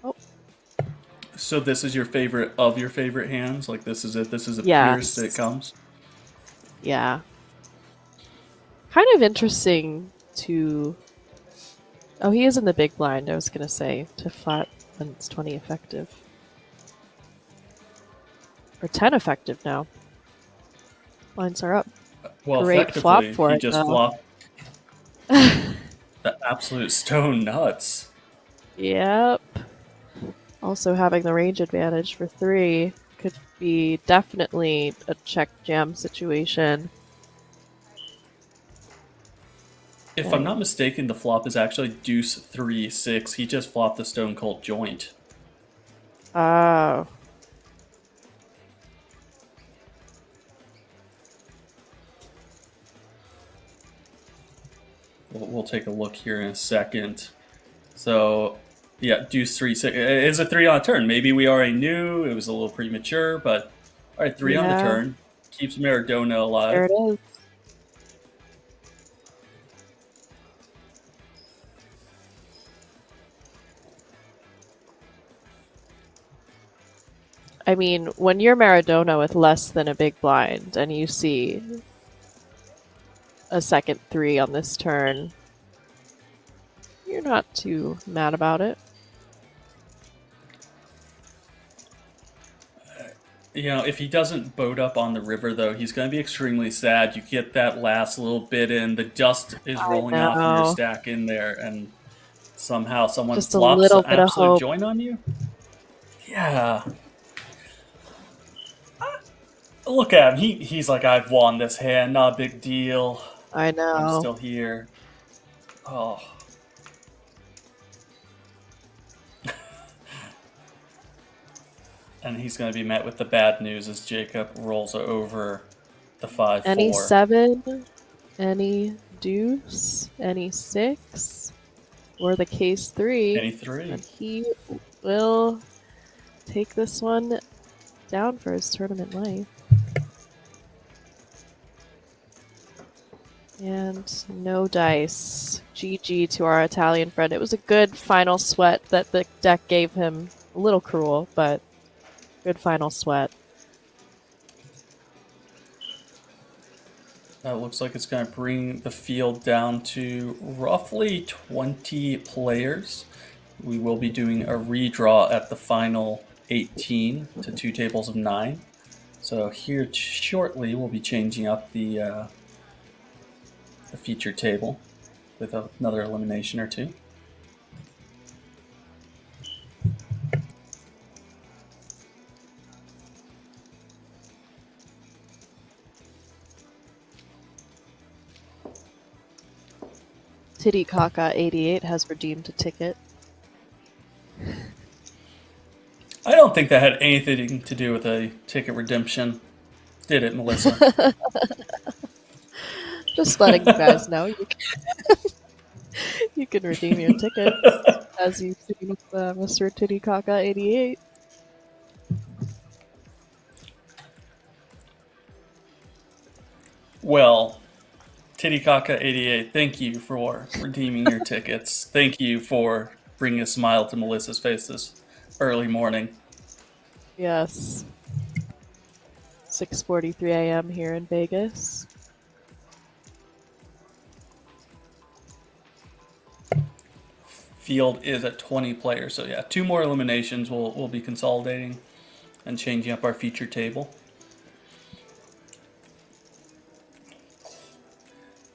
Oh. So this is your favorite of your favorite hands? Like this is it? This is the Yes. purest it comes? Yeah. Kind of interesting to... Oh, he is in the big blind, I was gonna say, to flat when it's 20 effective. Or 10 effective now. Blinds are up. Well, Great flop effectively, for he it, just though. flopped the absolute stone nuts. Yep. Also having the range advantage for 3 could be definitely a check jam situation. If I'm not mistaken, the flop is actually deuce 3-6. He just flopped the stone cold joint. Oh. We'll take a look here in a second. So, yeah, deuce 3-6. It is a 3 on turn. Maybe we already knew it was a little premature, but all right, 3 on the turn keeps Maradona alive. There it is. I mean, when you're Maradona with less than a big blind and you see a second 3 on this turn, you're not too mad about it. You know, if he doesn't boat up on the river, though, he's going to be extremely sad. You get that last little bit in, the dust is rolling off of your stack in there, and somehow someone Just a flops little an bit of absolute hope. joint on you? Yeah. Look at him. He's like, I've won this hand, not a big deal. I know. I'm still here. Oh. And he's going to be met with the bad news as Jacob rolls over the 5-4. Any 7, any deuce, any 6, or the case 3. Any 3. And he will take this one down for his tournament life. And no dice. GG to our Italian friend. It was a good final sweat that the deck gave him. A little cruel, but good final sweat. That looks like it's going to bring the field down to roughly 20 players. We will be doing a redraw at the final 18 to 2 tables of 9. So here shortly we'll be changing up the feature table with another elimination or 2. Titty-Kaka88 has redeemed a ticket. I don't think that had anything to do with a ticket redemption. Did it, Melissa? Just letting you guys know you can redeem your ticket as you've seen with Mr. Titty-Kaka88. Well, Titty-Kaka88, thank you for redeeming your tickets. Thank you for bringing a smile to Melissa's face this early morning. Yes. 6:43 a.m. here in Vegas. Field is at 20 players, so yeah, 2 more eliminations. We'll be consolidating and changing up our feature table.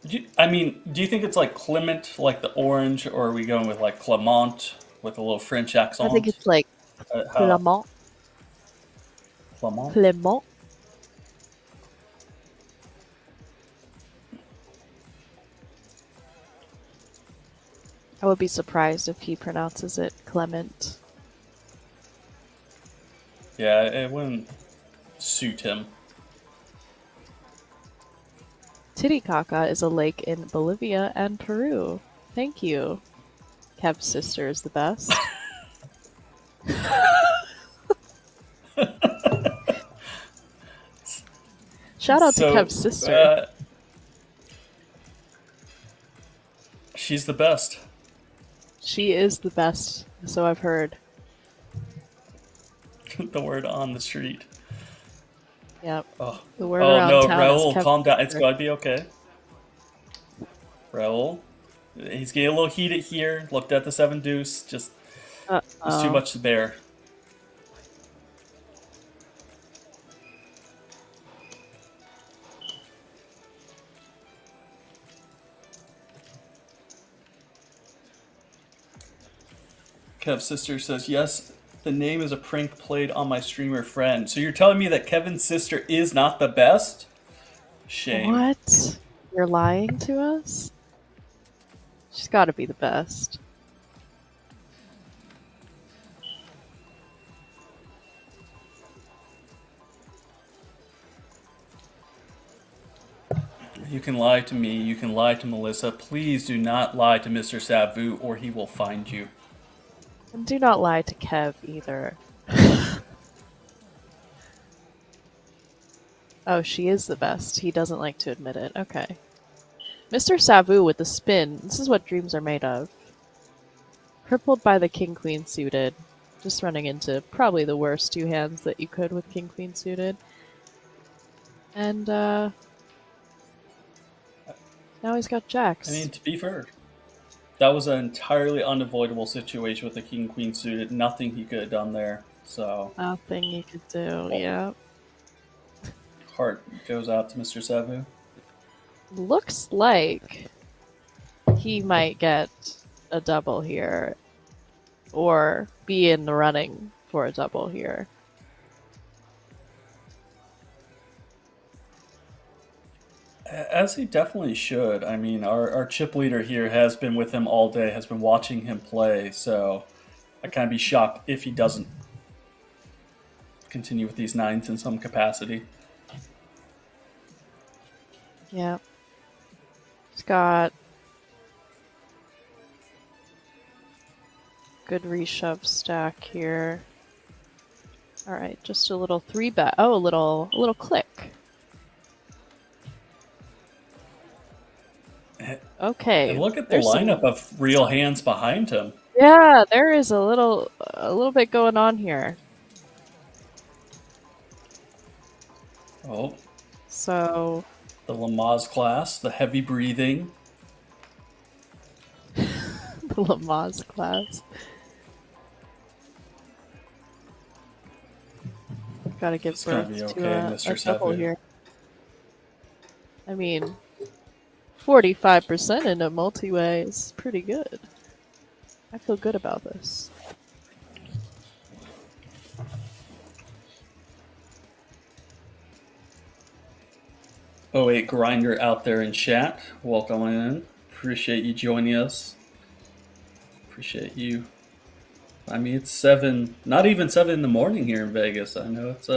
Do you think it's like Clement, like the orange, or are we going with like Clement with a little French accent? I think it's like Clement. Clement? Clement. I would be surprised if he pronounces it Clement. Yeah, it wouldn't suit him. Titicaca is a lake in Bolivia and Peru. Thank you. Kev's sister is the best. Shout out to Kev's sister. She's the best. She is the best, so I've heard. The word on the street. Yep. Oh, the word around no, town Raul, calm down. It's gotta be okay. Raul, he's getting a little heated here. Looked at the 7 deuce. Just it's too much to bear. Kev's sister says, yes, the name is a prank played on my streamer friend. So you're telling me that Kevin's sister is not the best? Shame. What? You're lying to us? She's got to be the best. You can lie to me. You can lie to Melissa. Please do not lie to Mr. Savu or he will find you. And do not lie to Kev either. Oh, she is the best. He doesn't like to admit it. Okay. Mr. Savu with the spin. This is what dreams are made of. Crippled by the king-queen suited. Just running into probably the worst 2 hands that you could with king-queen suited. And, now he's got jacks. I mean, to be fair, that was an entirely unavoidable situation with the king-queen suited. Nothing he could have done there. So Nothing you could do, yeah. Heart goes out to Mr. Savu. Looks like he might get a double here. Or be in the running for a double here. As he definitely should. I mean, our chip leader here has been with him all day, has been watching him play, so I'd kind of be shocked if he doesn't. continue with these 9s in some capacity. Yeah. It's got good reshove stack here. All right, just a little 3-bet. Oh, a little click. Okay. And look at the lineup of real hands behind him. Yeah, there is a little bit going on here. Oh. So The Lamaze class, the heavy breathing. the Lamaze class. Gotta give It's gonna birth be okay, to a Mr. double Savu. here. I mean, 45% in a multi-way is pretty good. I feel good about this. Oh wait, Grinder out there in chat. Welcome in. Appreciate you joining us. Appreciate you. I mean, it's 7, not even 7 in the morning here in Vegas. I know it's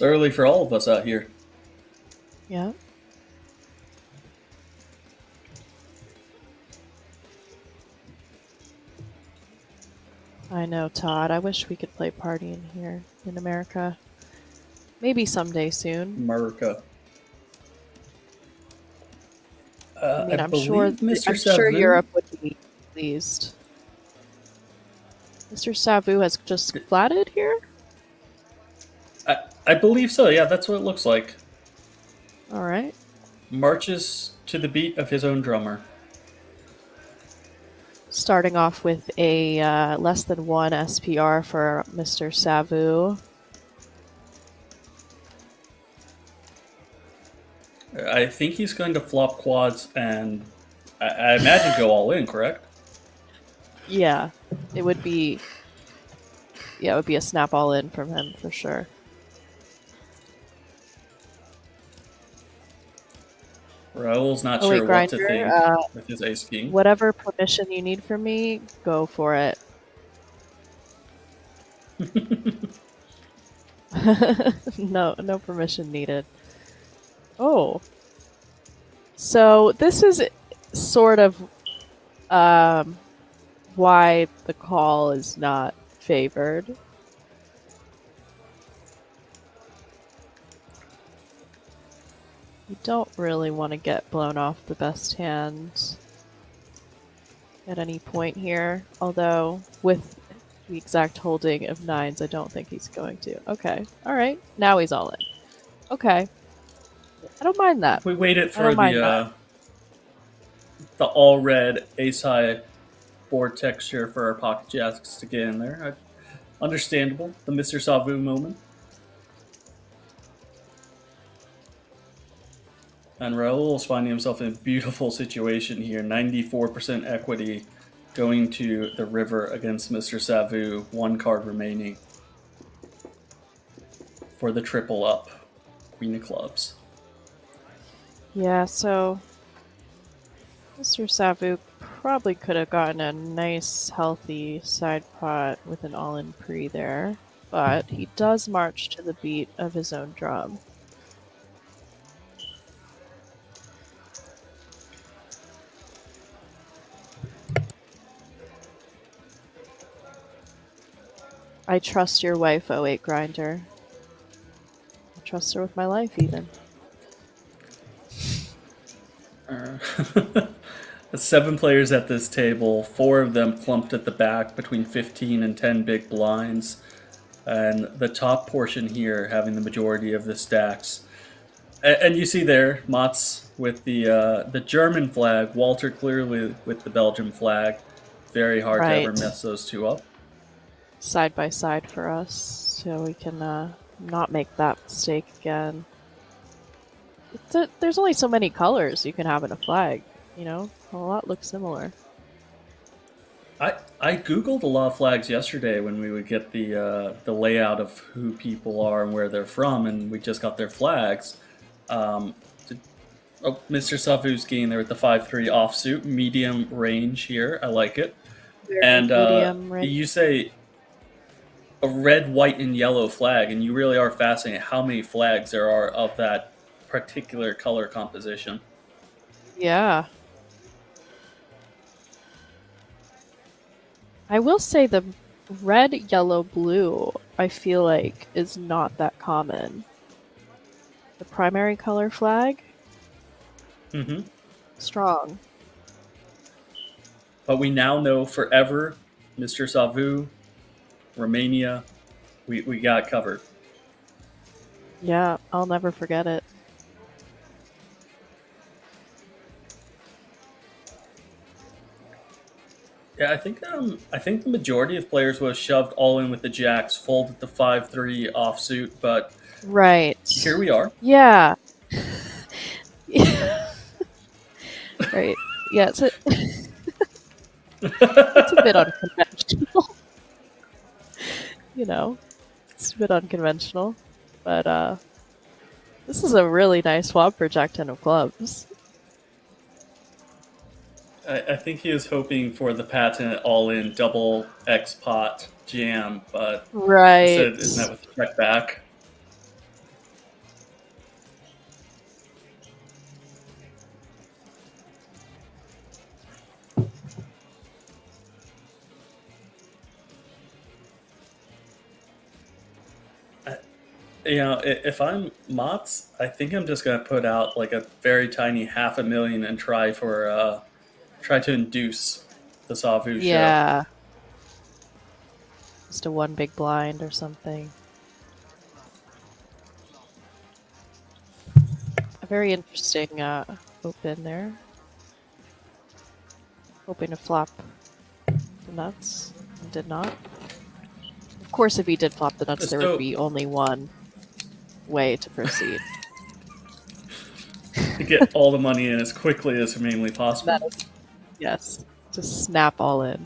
early for all of us out here. Yeah. I know, Todd. I wish we could play party in here in America. Maybe someday soon. America. I mean, I I'm sure Mr. Europe would be pleased. Mr. Savu has just flatted here? I believe so. Yeah, that's what it looks like. All right. Marches to the beat of his own drummer. Starting off with a less than 1 SPR for Mr. Savu. I think he's going to flop quads and I imagine go all in, correct? Yeah, it would be. Yeah, it would be a snap all in from him for sure. Raul's not sure what to think with his ace king. Whatever permission you need from me, go for it. No permission needed. Oh. So this is sort of why the call is not favored. You don't really want to get blown off the best hand at any point here, although with the exact holding of 9s, I don't think he's going to. Okay, alright, now he's all in. Okay. I don't mind that. We waited for the all red ace high board texture for our pocket jacks to get in there. Understandable, the Mr. Savu moment. And Raul's finding himself in a beautiful situation here. 94% equity going to the river against Mr. Savu. 1 card remaining for the triple up. Queen of clubs. Yeah, so Mr. Savu probably could have gotten a nice, healthy side pot with an all-in pre there, but he does march to the beat of his own drum. I trust your wife, 08 Grinder. I trust her with my life, even. 7 players at this table, 4 of them clumped at the back between 15 and 10 big blinds, and the top portion here having the majority of the stacks. And you see there, Mats with the German flag, Walter clearly with the Belgian flag. Very hard to ever mess those two up. Side by side for us, so we can not make that mistake again. There's only so many colors you can have in a flag, you know? A lot look similar. I googled a lot of flags yesterday when we would get the layout of who people are and where they're from, and we just got their flags. Mr. Savu's getting there with the 5-3 offsuit, medium range here. I like it. Very medium range. You say a red, white, and yellow flag, and you really are fascinated how many flags there are of that particular color composition. Yeah. I will say the red, yellow, blue, I feel like is not that common. The primary color flag, Mm-hmm. strong. But we now know forever, Mr. Savu, Romania, we got covered. Yeah, I'll never forget it. Yeah, I think the majority of players would have shoved all in with the jacks, folded the 5-3 offsuit, but Right. here we are. Yeah. Right. Yeah, it's a bit unconventional. You know, it's a bit unconventional. But this is a really nice flop for Jack 10 of clubs. I think he was hoping for the patent all-in double X pot jam, but Right. instead isn't that with the check back? You know, if I'm Mott's, I think I'm just gonna put out like a very tiny $500,000 and try to induce the Savu show. Yeah. Just a one big blind or something. A very interesting open there. Hoping to flop the nuts. And did not. Of course, if he did flop the nuts, there would be only one way to proceed. To get all the money in as quickly as humanly possible. Yes. Just snap all in.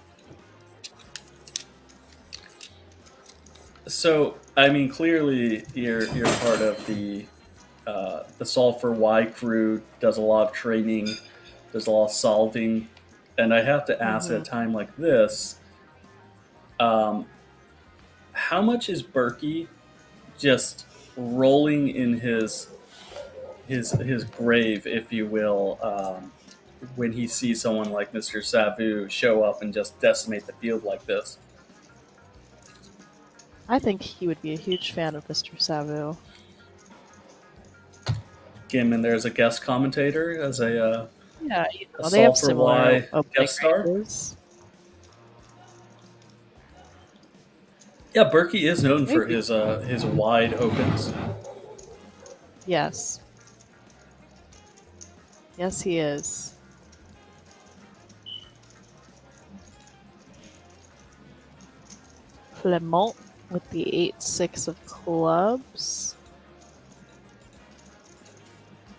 So, I mean, clearly you're part of the Solve for Y crew, does a lot of training, does a lot of solving, and I have to ask at a time like this, how much is Berkey just rolling in his grave, if you will, when he sees someone like Mr. Savu show up and just decimate the field like this? I think he would be a huge fan of Mr. Savu. Get him in there as a guest commentator, as a yeah, they have similar guest star. Ranges. Yeah, Berkey is known for his wide opens. Yes. Yes, he is. Clement with the 8-6 of clubs.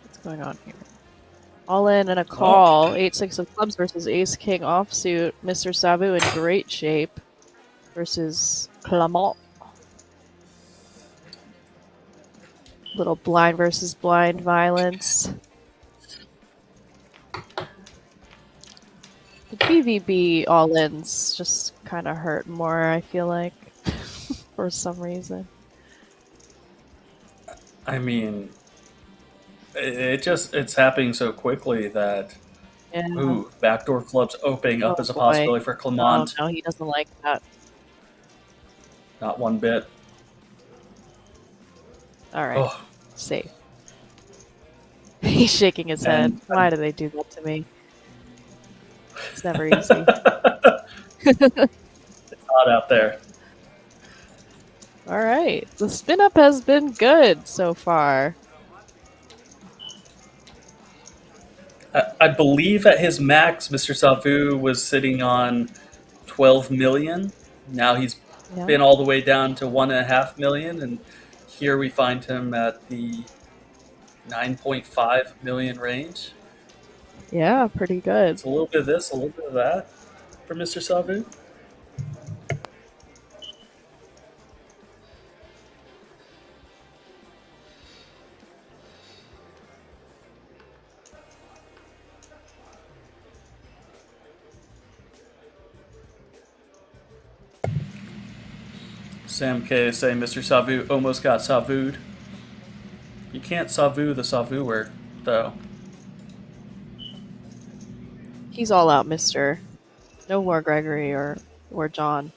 What's going on here? All in and a call. 8-6 of clubs versus Ace-King offsuit. Mr. Savu in great shape versus Clement. Little blind versus blind violence. The BVB all-ins just kind of hurt more, I feel like, for some reason. I mean, it's happening so quickly that backdoor clubs opening up as a possibility for Clement. Oh, no, he doesn't like that. Not one bit. All right, safe. He's shaking his head. Why do they do that to me? It's never easy. It's hot out there. All right, the spin up has been good so far. I believe at his max, Mr. Savu was sitting on 12 million. Now he's been all the way down to 1.5 million, and here we find him at the 9.5 million range. Yeah, pretty good. It's a little bit of this, a little bit of that for Mr. Savu. Sam K saying Mr. Savu almost got savued. You can't savu the savuer, though. He's all out, Mister. No more Gregory or John.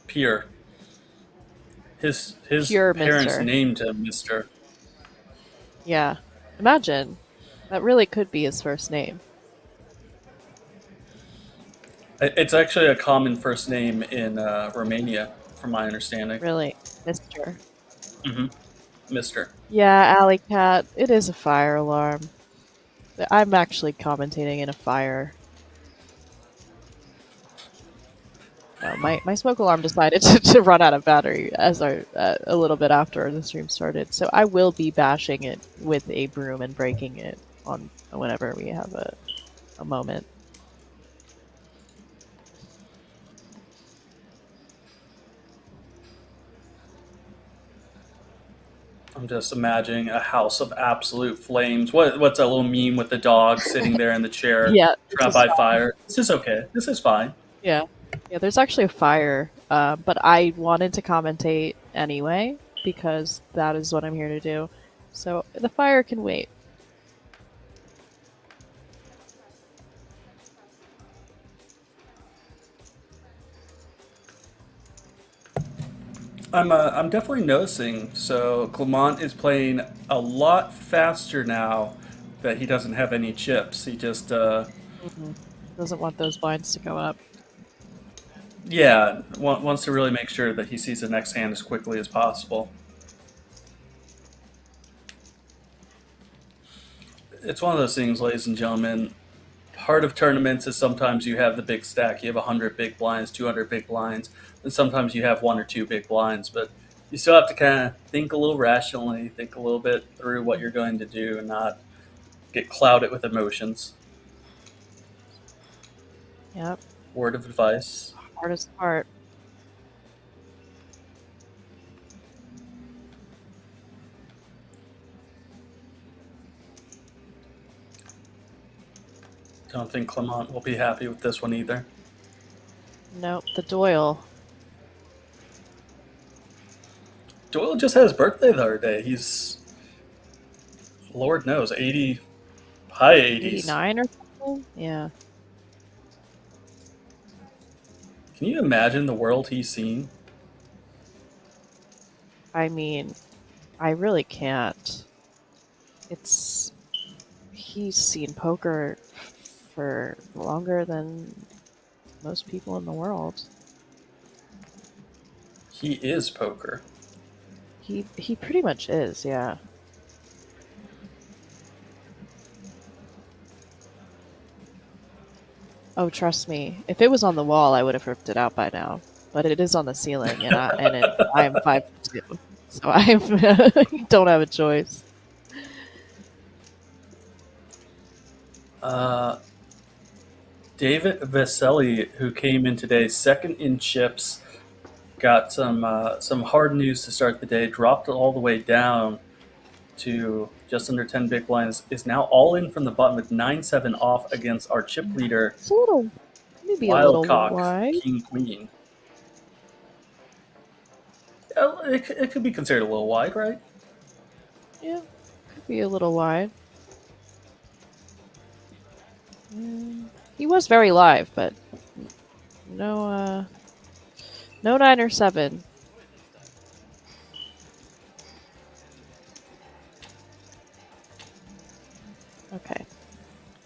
Pierre. His Pure parents Mister. named him Mister. Yeah. Imagine. That really could be his first name. It's actually a common first name in Romania, from my understanding. Really. Mister. Mm-hmm. Mister. Yeah, Alley Cat. It is a fire alarm. I'm actually commentating in a fire. No, my smoke alarm decided to run out of battery a little bit after the stream started, so I will be bashing it with a broom and breaking it on whenever we have a moment. I'm just imagining a house of absolute flames. What's that little meme with the dog sitting there in the chair, Yeah, trapped by fire? This is okay. This is fine. yeah. There's actually a fire, but I wanted to commentate anyway because that is what I'm here to do. So the fire can wait. I'm definitely noticing. So Clement is playing a lot faster now that he doesn't have any chips. He just Doesn't want those blinds to go up. yeah, wants to really make sure that he sees the next hand as quickly as possible. It's one of those things, ladies and gentlemen. Part of tournaments is sometimes you have the big stack. You have 100 big blinds, 200 big blinds, and sometimes you have one or two big blinds. But you still have to kind of think a little rationally, think a little bit through what you're going to do, and not get clouded with emotions. Yep. Word of advice. Hardest part. Don't think Clement will be happy with this one either. Nope, the Doyle. Doyle just had his birthday the other day. He's, Lord knows, 80, high 80s. 89 or something? Yeah. Can you imagine the world he's seen? I mean, I really can't. He's seen poker for longer than most people in the world. He is poker. He pretty much is, yeah. Oh, trust me. If it was on the wall, I would have ripped it out by now. But it is on the ceiling, and I am 5'2", so I don't have a choice. David Vesely, who came in today second in chips, got some hard news to start the day. Dropped all the way down to just under 10 big blinds. Is now all in from the button with 9-7 off against our chip leader. It's maybe a little Wildcock, wide. King Queen. It could be considered a little wide, right? Yeah, could be a little wide. He was very live, but no 9 or 7. Okay.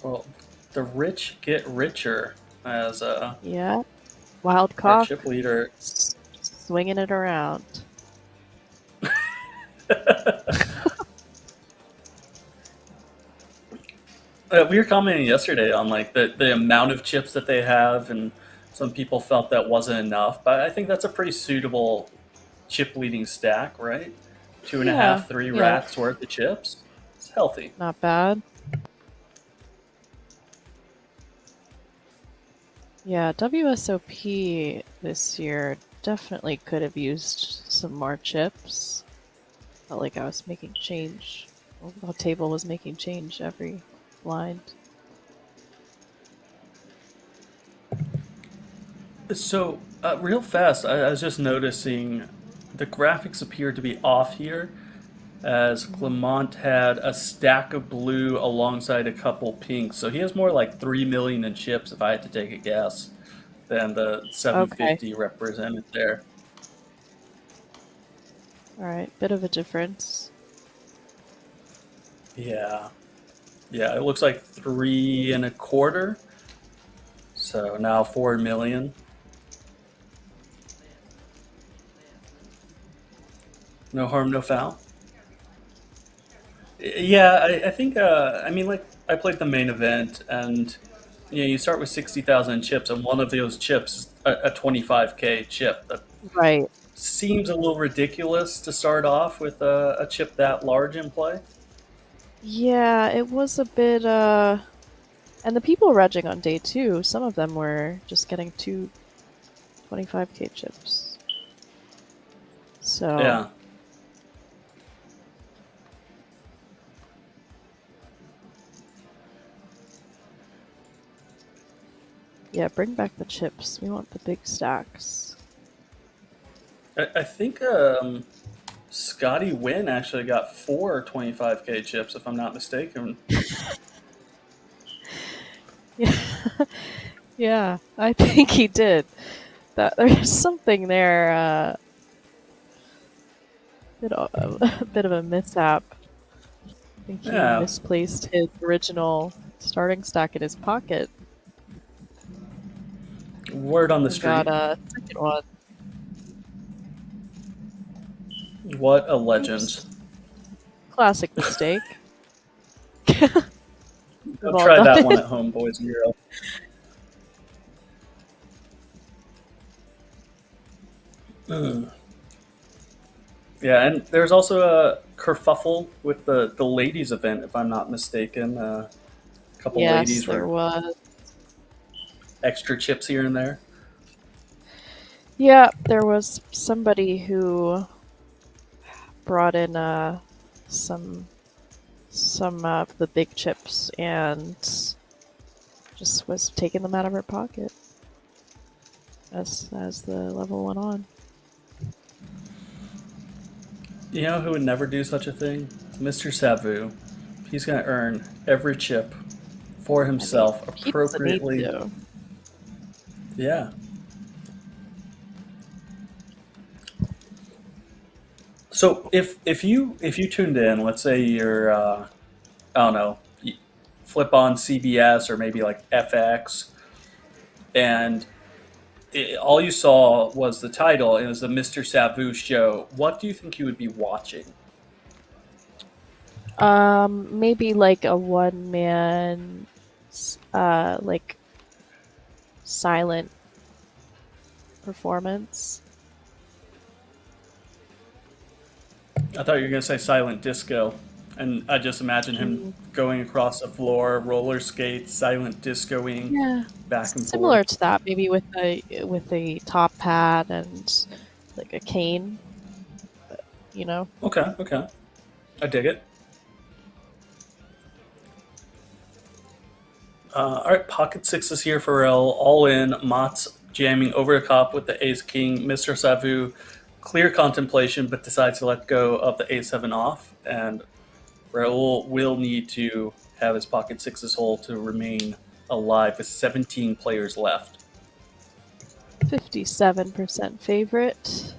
Well, the rich get richer as Yeah. our Wildcock chip leader. swinging it around. We were commenting yesterday on like the amount of chips that they have, and some people felt that wasn't enough. But I think that's a pretty suitable chip leading stack, right? 2.5, 3 racks worth of chips. It's healthy. Not bad. Yeah, WSOP this year definitely could have used some more chips. Felt like I was making change. The table was making change every blind. So Real fast, I was just noticing the graphics appear to be off here, as Mhm. Clement had a stack of blue alongside a couple pinks. So he has more like 3 million in chips, if I had to take a guess, than the Okay. 750 represented there. All right. Bit of a difference. Yeah. Yeah, it looks like 3 1/4. So now 4 million. No harm, no foul. Yeah, I think, I mean, like, I played the main event, and you start with 60,000 chips, and one of those chips is a 25K chip. That Right. seems a little ridiculous to start off with a chip that large in play. Yeah, it was a bit. And the people regging on day two, some of them were just getting two 25K chips. So Yeah. yeah, bring back the chips. We want the big stacks. I think Scotty Wynn actually got 4 25K chips, if I'm not mistaken. Yeah, yeah, I think he did. That there's something there. A bit of a mishap. I think he Yeah. misplaced his original starting stack in his pocket Word on the and got street. a second one. What a legend. Oops. Classic mistake. We've Don't all try done that one it. at home, boys and girls. Mm. Yeah, and there's also a kerfuffle with the ladies event, if I'm not mistaken. A couple Yes, ladies there were was. extra chips here and there. Yeah, there was somebody who brought in some of the big chips and just was taking them out of her pocket as the level went on. You know who would never do such a thing? Mr. Savu. He's going to earn every chip for I mean, himself he doesn't need appropriately. to. Yeah. So if you tuned in, let's say you're I don't know, you flip on CBS or maybe like FX, and all you saw was the title. It was the Mr. Savu show. What do you think you would be watching? Maybe like a one man, like silent performance. I thought you were gonna say silent disco, and I just imagine him Mm, going across the floor, roller skates, silent discoing yeah, back and similar forth. to that. Maybe with a top hat and like a cane. You know. Okay, okay, I dig it. All right, pocket sixes here for L. All in. Mott's jamming over the cop with the ace king. Mr. Savu, clear contemplation, but decides to let go of the a7 off. And Raul will need to have his pocket sixes hole to remain alive with 17 players left. 57% favorite.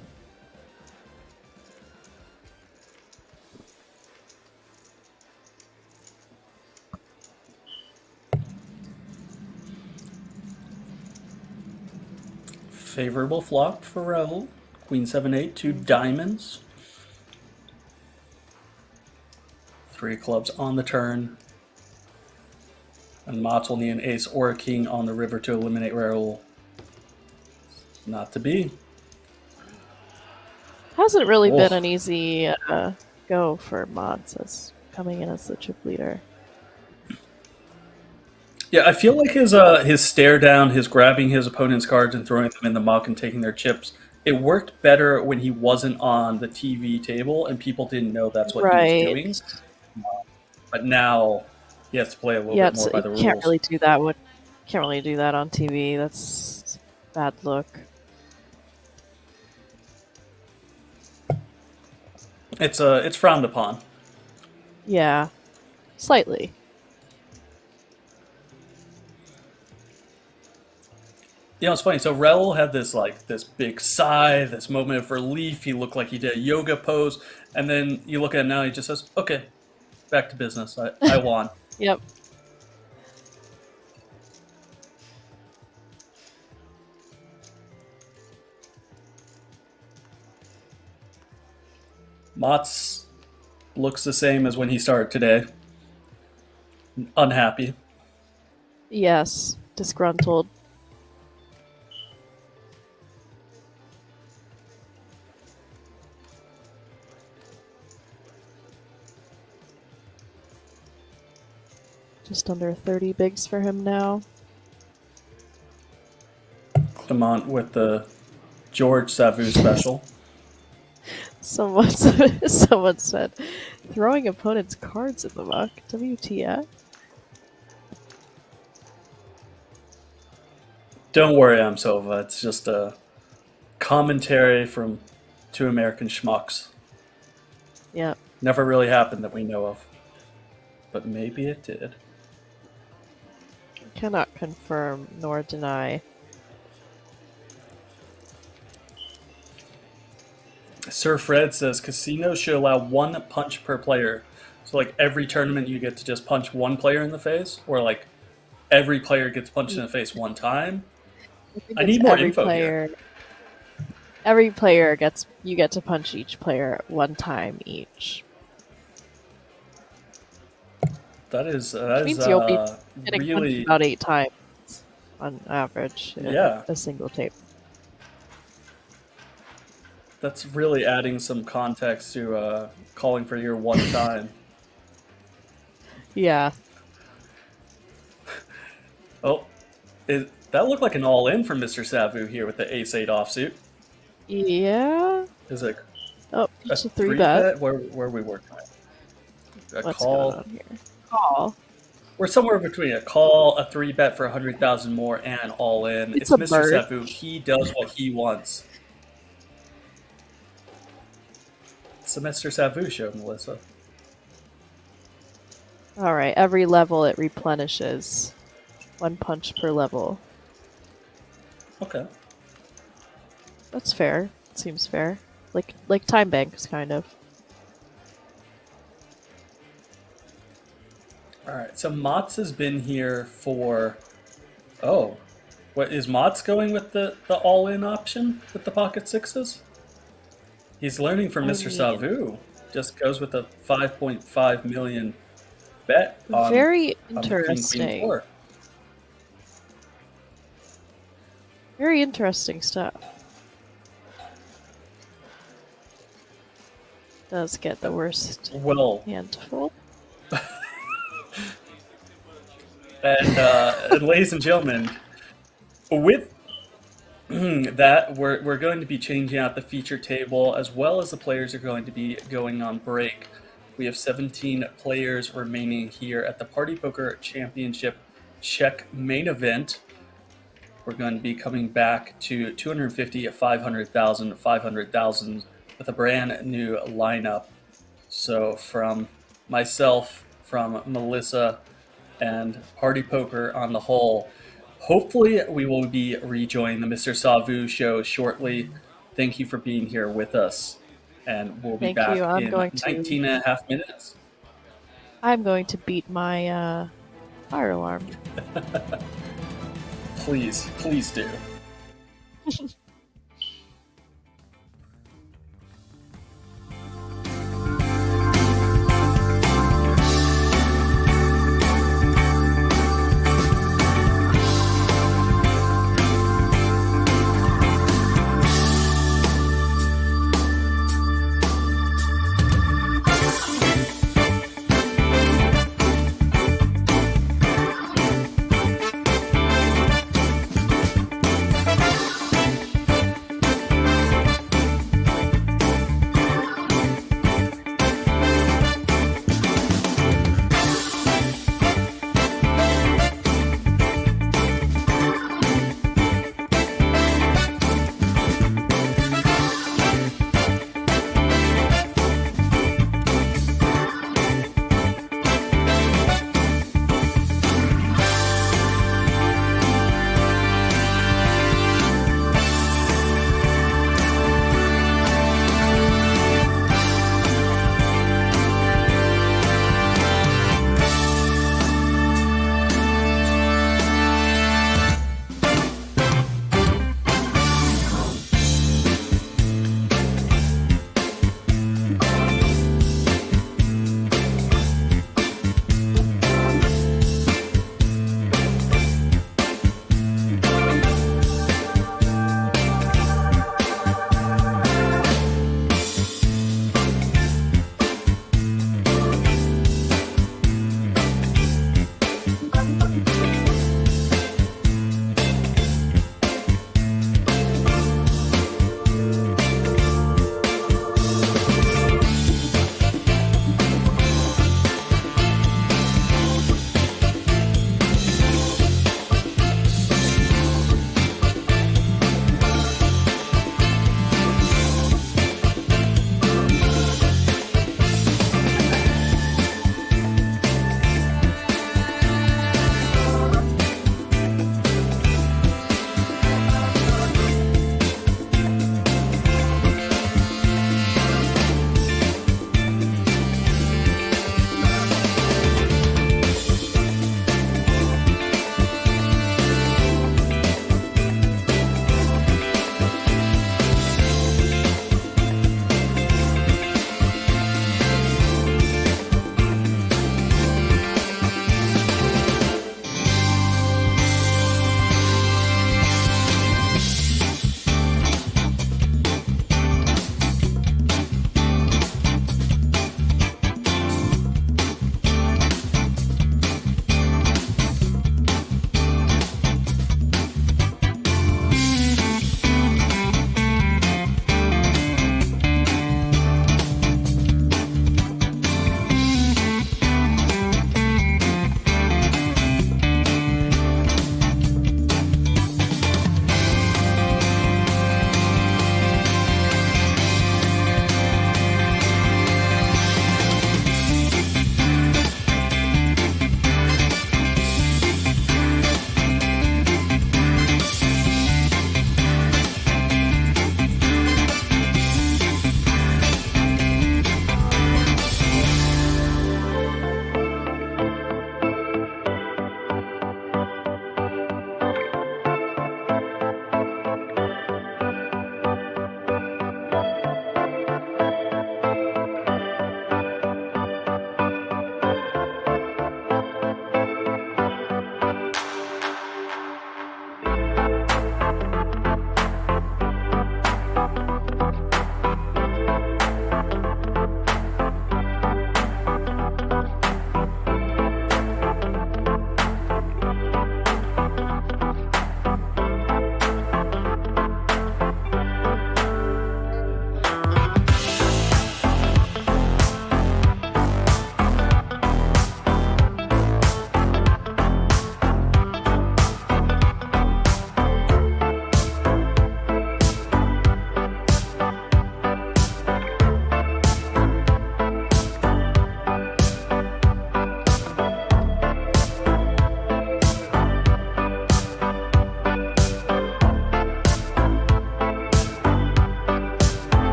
Favorable flop for Raul. Queen 7-8, two diamonds. Three clubs on the turn. And Mott will need an ace or a king on the river to eliminate Raul. Not to be. Hasn't really been Oh. an easy go for Mods as coming in as the chip leader. Yeah, I feel like his stare down, his grabbing his opponent's cards and throwing them in the muck and taking their chips, it worked better when he wasn't on the TV table and people didn't know that's what he was Right. doing. But now he has to play a little Yeah, bit more by you the can't rules. really do that. Can't really do that on TV. That's bad look. It's frowned upon. Yeah, slightly. You know, it's funny. So Raul had this big sigh, this moment of relief. He looked like he did a yoga pose, and then you look at him now. He just says, "Okay, back to business. I won." Yep. Mott's looks the same as when he started today. Unhappy. Yes, disgruntled. Just under 30 bigs for him now. Clement with the George Savu special. Someone said, throwing opponent's cards in the muck. WTF? Don't worry, I'm Sova. It's just a commentary from two American schmucks. Yep. Never really happened that we know of. But maybe it did. Cannot confirm nor deny. Sir Fred says casinos should allow one punch per player. So like every tournament you get to just punch one player in the face, or like every player gets punched in the face one time. I need more info here. Every player you get to punch each player one time each. That is means you'll be getting really punched about 8 times on average. In a single tape. That's really adding some context to calling for your one time. Yeah. Oh, that looked like an all-in from Mr. Savu here with the ace-8 offsuit. Yeah. Is it it's a 3-bet. Where are we working at? What's call. going on here? Call. We're somewhere between a call, a 3-bet for 100,000 more, and all-in. It's a Mr. bird. Savu. He does what he wants. It's the Mr. Savu show, Melissa. Alright, every level it replenishes. 1 punch per level. Okay. That's fair. Seems fair. Like time banks, kind of. Alright, so Motts has been here for... Oh. What, is Motts going with the all-in option with the pocket sixes? He's learning from Mr. Savu. Just goes with a 5.5 million bet on Very on interesting. Queen 4. Very interesting stuff. Does get the worst Well, handful. and ladies and gentlemen, with that, we're going to be changing out the feature table, as well as the players are going to be going on break. We have 17 players remaining here at the Party Poker Championship Czech main event. We're going to be coming back to 250, 500,000, 500,000 with a brand new lineup. So from myself, from Melissa, and Party Poker on the whole, hopefully we will be rejoining the Mr. Savu show shortly. Thank you for being here with us. And we'll be back in 19 and a half minutes. I'm going to beat my fire alarm. Please do.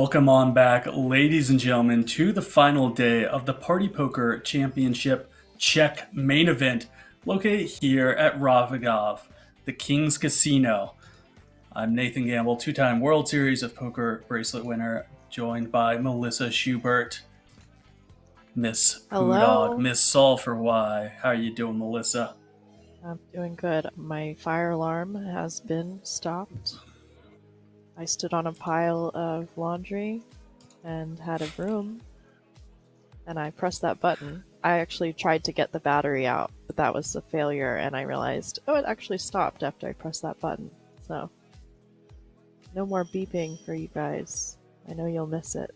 Welcome on back, ladies and gentlemen, to the final day of the Party Poker Championship Czech main event, located here at Rozvadov, the King's Casino. I'm Nathan Gamble, two-time World Series of Poker bracelet winner, joined by Melissa Schubert, Miss Poodog, Miss Saul for Y. How are you doing, Melissa? I'm doing good. My fire alarm has been stopped. I stood on a pile of laundry and had a broom, and I pressed that button. I actually tried to get the battery out, but that was a failure, and I realized, oh, it actually stopped after I pressed that button. So, no more beeping for you guys. I know you'll miss it.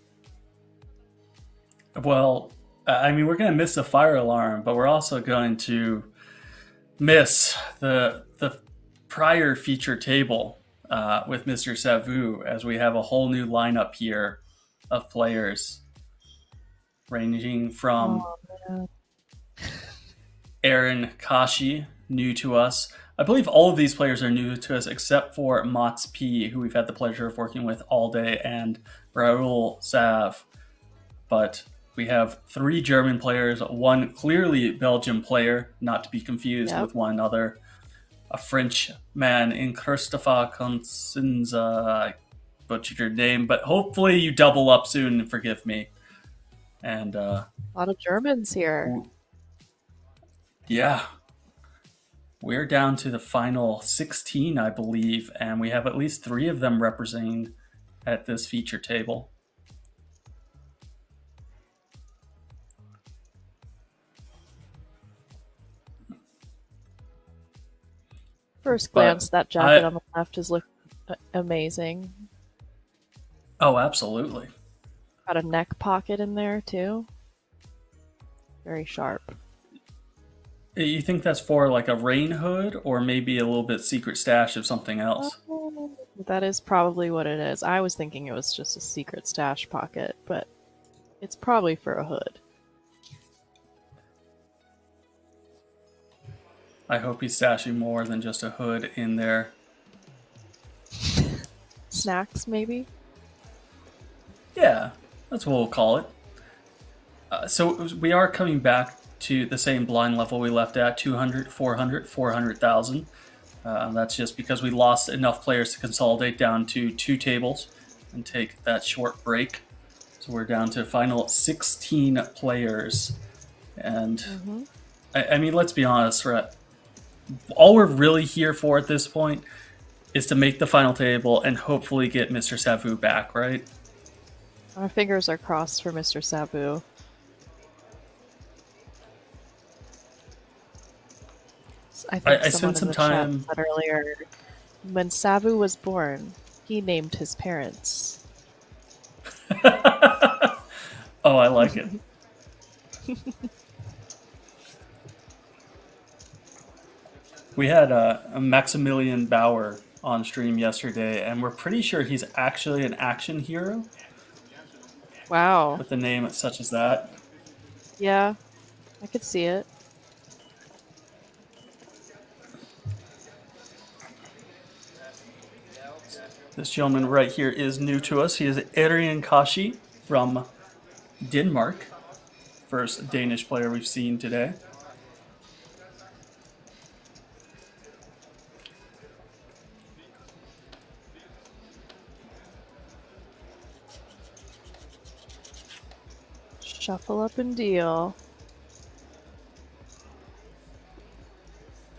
Well, I mean, we're going to miss the fire alarm, but we're also going to miss the prior feature table with Mr. Savu, as we have a whole new lineup here of players ranging from Arian Kashi, new to us. I believe all of these players are new to us except for Mats P, who we've had the pleasure of working with all day, and Raul Sav. But we have 3 German players, one clearly Belgian player, not to be confused with one another, a French man in Christopher Constanza. I butchered your name, but hopefully you double up soon and forgive me. And a lot of Germans here. Yeah. We're down to the final 16, I believe, and we have at least 3 of them representing at this feature table. First glance, that jacket on the left is looking amazing. Oh, absolutely. Got a neck pocket in there, too. Very sharp. You think that's for like a rain hood, or maybe a little bit secret stash of something else? That is probably what it is. I was thinking it was just a secret stash pocket, but it's probably for a hood. I hope he's stashing more than just a hood in there. Snacks, maybe? Yeah, that's what we'll call it. So we are coming back to the same blind level we left at, 200, 400, 400,000. That's just because we lost enough players to consolidate down to 2 tables and take that short break. So we're down to final 16 players. And I mean, let's be honest, all we're really here for at this point is to make the final table and hopefully get Mr. Savu back, right? Our fingers are crossed for Mr. Savu. I think someone in the chat said earlier, when Savu was born, he named his parents. Oh, I like it. We had a Maximilian Bauer on stream yesterday, and we're pretty sure he's actually an action hero. Wow. With a name such as that. Yeah, I could see it. This gentleman right here is new to us. He is Arian Kashi from Denmark. First Danish player we've seen today. Shuffle up and deal.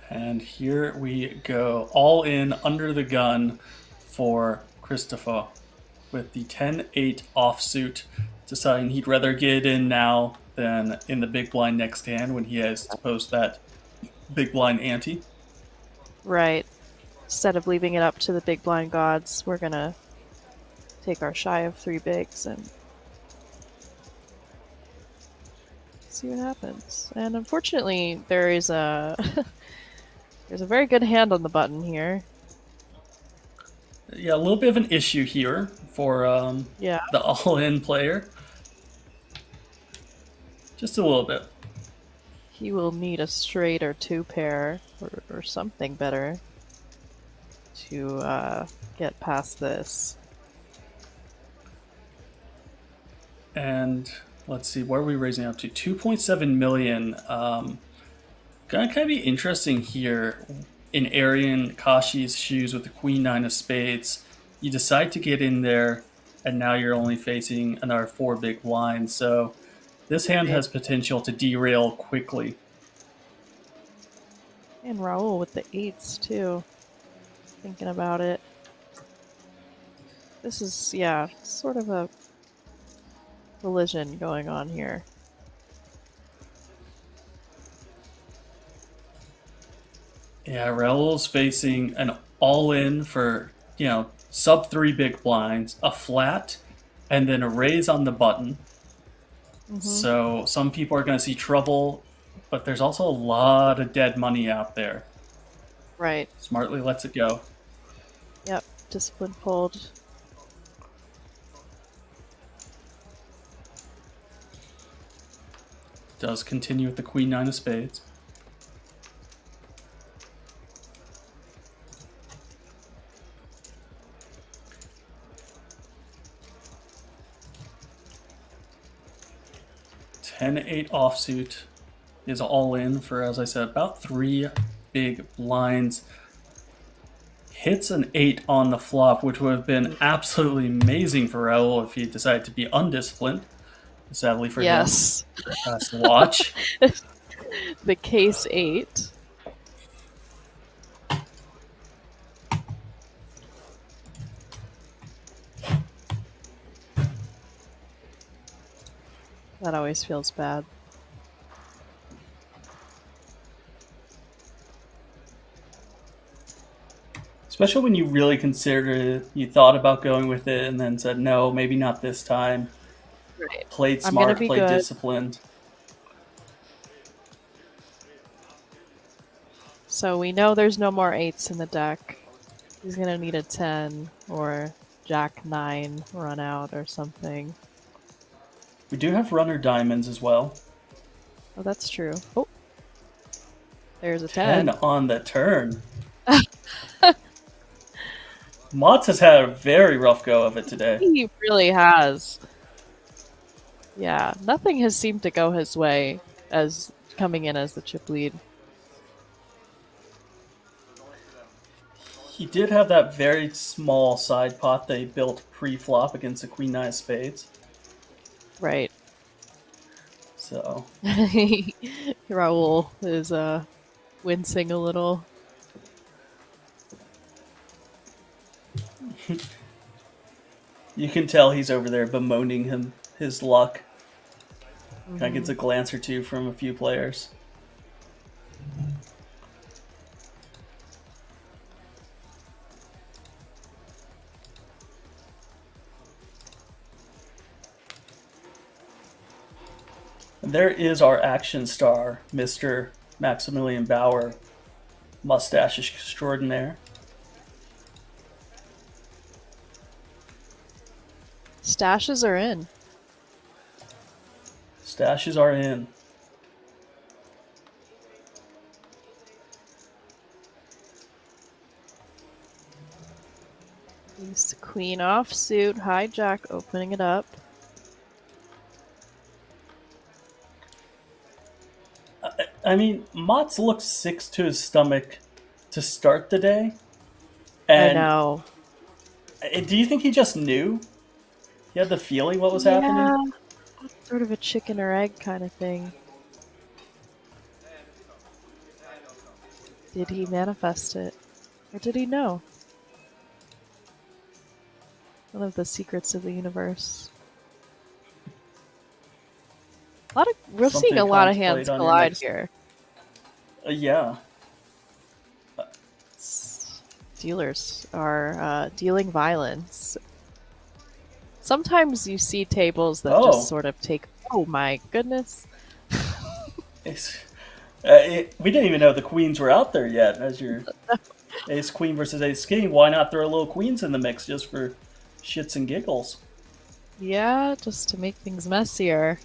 And here we go. All in under the gun for Christopher with the 10-8 offsuit, deciding he'd rather get in now than in the big blind next hand when he has to post that big blind ante. Right. Instead of leaving it up to the big blind gods, we're gonna take our shy of 3 bigs and see what happens. And unfortunately, there is a there's a very good hand on the button here. Yeah, a little bit of an issue here for the all-in player. Just a little bit. He will need a straight or 2 pair or something better to get past this. And let's see, what are we raising up to? 2.7 million. Gonna kind of be interesting here. In Arian Kashi's shoes with the Queen Nine of Spades, you decide to get in there, and now you're only facing another 4 big blinds. So this hand has potential to derail quickly. And Raul with the 8s too. Thinking about it. This is, yeah, sort of a collision going on here. Yeah, Raul's facing an all-in for, sub 3 big blinds, a flat, and then a raise on the button. So some people are going to see trouble, but there's also a lot of dead money out there. Right. Smartly lets it go. Yep, discipline pulled. Does continue with the Queen Nine of Spades. $10-8 offsuit is all in for, as I said, about 3 big blinds. Hits an 8 on the flop, which would have been absolutely amazing for Raul if he decided to be undisciplined. Sadly for him, has to watch. The case 8. That always feels bad. Especially when you really considered it, you thought about going with it, and then said, no, maybe not this time. Right. Played smart, played disciplined. So we know there's no more 8s in the deck. He's gonna need a 10 or Jack 9 run out or something. We do have runner diamonds as well. Oh, that's true. Oh, there's a 10. 10 on the turn. Motz has had a very rough go of it today. He really has. Yeah, nothing has seemed to go his way as coming in as the chip lead. He did have that very small side pot that he built pre-flop against the Queen Nine of Spades. Right. So Raul is wincing a little. You can tell he's over there bemoaning his luck. Kind of gets a glance or two from a few players. There is our action star, Mr. Maximilian Bauer, mustache extraordinaire. Stashes are in. Stashes are in. He's queen offsuit, hijack, opening it up. I mean, Motz looks sick to his stomach to start the day. And I know. Do you think he just knew? He had the feeling what was happening? Sort of a chicken or egg kind of thing. Did he manifest it? Or did he know? One of the secrets of the universe. We're seeing a lot of hands collide here. Yeah. Dealers are dealing violence. Sometimes you see tables that just sort of take. Oh my goodness! We didn't even know the queens were out there yet. As your ace queen versus ace king, why not throw a little queens in the mix just for shits and giggles? Yeah, just to make things messier.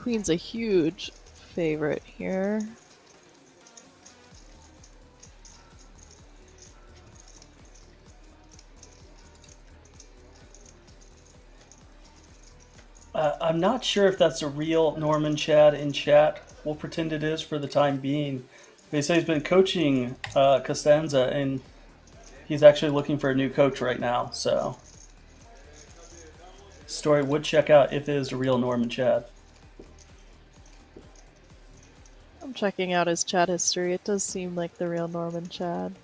Queen's a huge favorite here. I'm not sure if that's a real Norman Chad in chat. We'll pretend it is for the time being. They say he's been coaching Costanza, and he's actually looking for a new coach right now. So, story would check out if it is a real Norman Chad. I'm checking out his chat history. It does seem like the real Norman Chad.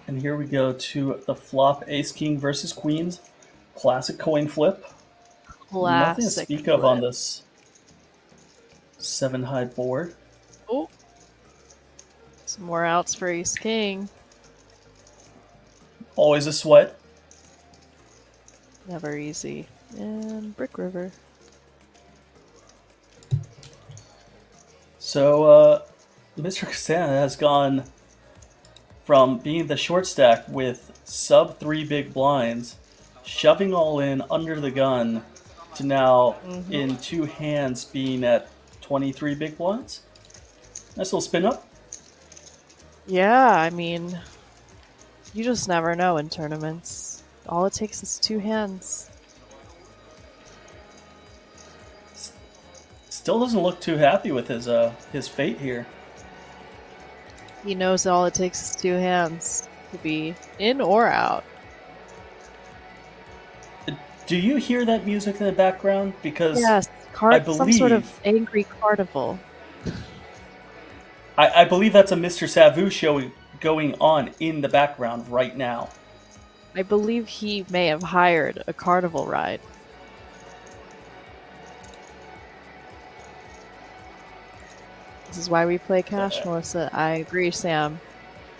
And here we go to the flop Ace King versus Queens. Classic coin flip. Nothing to Classic speak of on flip. this 7-high board. Oh. Some more outs for Ace King. Always a sweat. Never easy. And Brick River. So, Mr. Costanza has gone from being the short stack with sub 3 big blinds, shoving all in under the gun, to now in 2 hands being at 23 big blinds. Nice little spin up. Yeah, I mean, you just never know in tournaments. All it takes is 2 hands. Still doesn't look too happy with his fate here. He knows all it takes is 2 hands to be in or out. Do you hear that music in the background? Because Yes, some sort of angry carnival. I believe that's a Mr. Savu show going on in the background right now. I believe he may have hired a carnival ride. This is why we play cash, Melissa. I agree, Sam.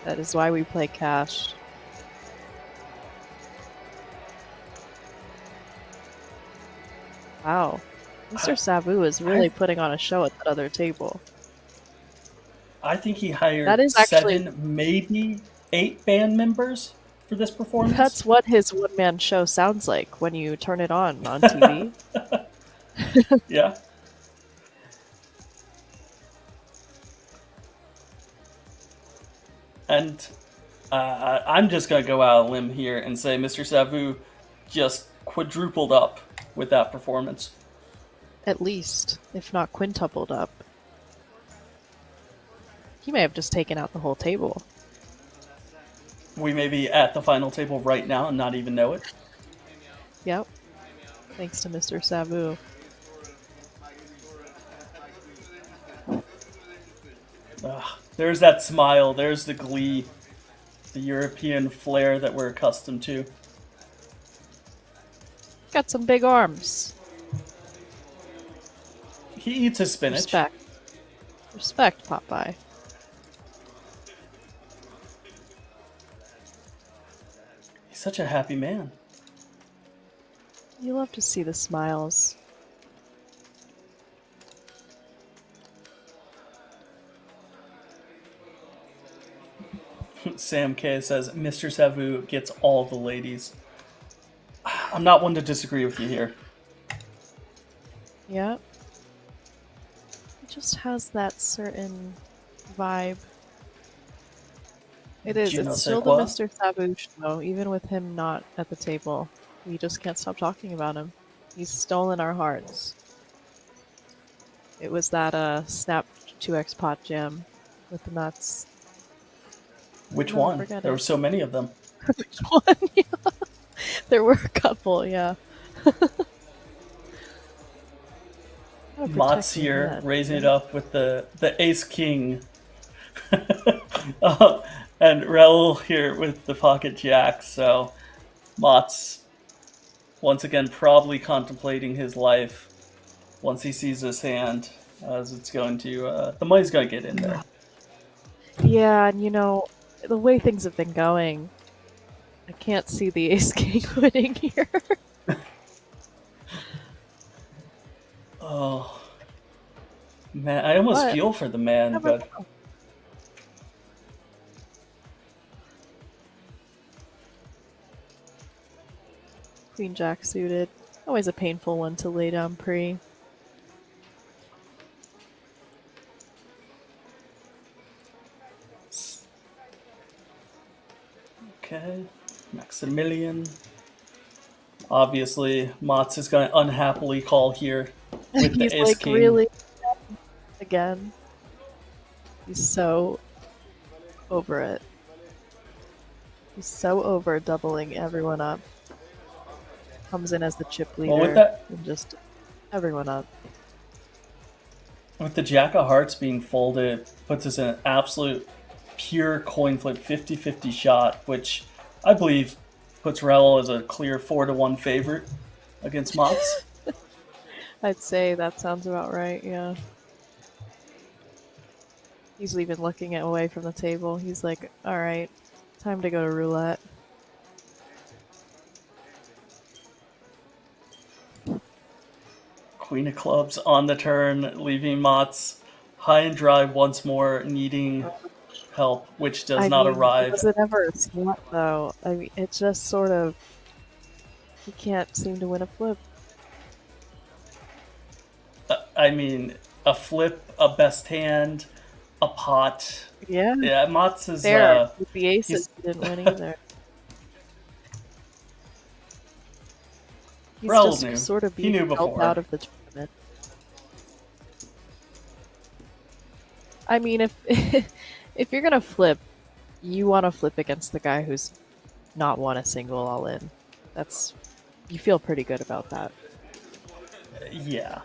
That is why we play cash. Wow. Mr. Savu is really putting on a show at that other table. I think he hired That is actually 7, maybe 8 band members for this performance. That's what his one-man show sounds like when you turn it on TV. Yeah. And I'm just going to go out on a limb here and say Mr. Savu just quadrupled up with that performance. At least, if not quintupled up. He may have just taken out the whole table. We may be at the final table right now and not even know it. Yep. Thanks to Mr. Savu. There's that smile. There's the glee. The European flair that we're accustomed to. Got some big arms. He eats his spinach. Respect. Respect, Popeye. He's such a happy man. You love to see the smiles. Sam K says, Mr. Savu gets all the ladies. I'm not one to disagree with you here. Yep. It just has that certain vibe. It is. It's still the Mr. Savu show, even with him not at the table. We just can't stop talking about him. He's stolen our hearts. It was that Snap 2X pot jam with the nuts. Which one? There were so many of them. Which one? Yeah. There were a couple, yeah. Mott's here, raising it up with the Ace King. And Raul here with the Pocket Jack. So Mott's once again probably contemplating his life once he sees this hand, as it's going to, the money's going to get in there. Yeah, and you know, the way things have been going, I can't see the Ace King winning here. Oh, man, I almost feel for the man, but... Queen Jack suited. Always a painful one to lay down pre. Okay, Maximilian. Obviously, Mats is going to unhappily call here with the He's ace like, king. really? Again. He's so over it. He's so over doubling everyone up. Comes in as the chip leader Well, with that, and just everyone up. with the Jack of Hearts being folded, puts us in an absolute pure coin flip 50-50 shot, which I believe puts Raoul as a clear 4-1 favorite against Mats. I'd say that sounds about right, yeah. He's even looking away from the table. He's like, alright, time to go to roulette. Queen of clubs on the turn, leaving Mats high and dry once more, needing help, which does not arrive. Was it ever a slot, though? I mean, it just sort of... He can't seem to win a flip. I mean, a flip, a best hand, a pot. Yeah. Yeah, Mats is... There, with the aces, he didn't win either. He's Raoul just knew. sort of He knew being helped before. out of the tournament. I mean, if if you're gonna flip, you want to flip against the guy who's not won a single all in. That's you feel pretty good about that. Yeah.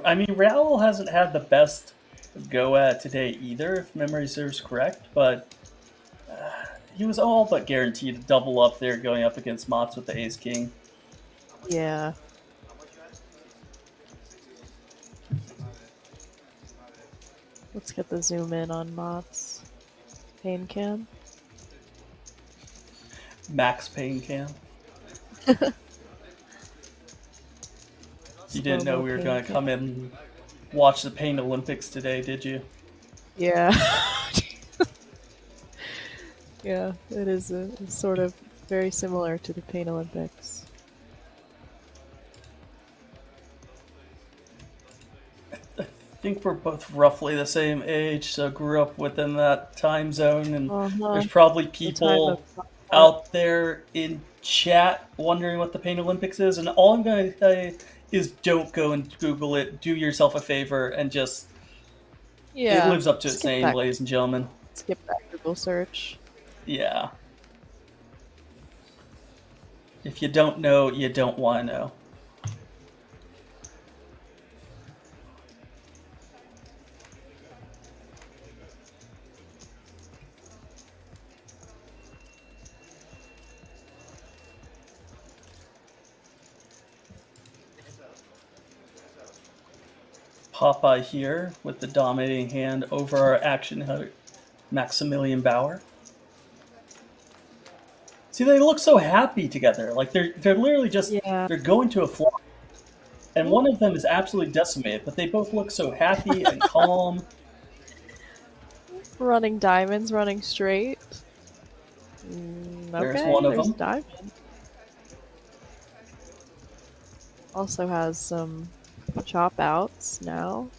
I mean, Raoul hasn't had the best go at today either, if memory serves correct, but he was all but guaranteed to double up there going up against Mats with the ace-king. Yeah. Let's get the zoom in on Mott's pain cam. Max pain cam. You didn't know we were going to come in and watch the Pain Olympics today, did you? Yeah. Yeah, it is it's sort of very similar to the Pain Olympics. I think we're both roughly the same age, so grew up within that time zone, and there's probably people out there in chat wondering what the Pain Olympics is, and all I'm going to say is don't go and Google it. Do yourself a favor and just... Yeah. It lives up to its name, ladies and gentlemen. Skip that Google search. Yeah. If you don't know, you don't want to know. Popeye here with the dominating hand over our action hunter, Maximilian Bauer. See, they look so happy together. Like they're literally just they're going to a flop, and one of them is absolutely decimated, but they both look so happy and calm. Running diamonds, running straight. There's one of them. Diamond. Also has some chop outs now.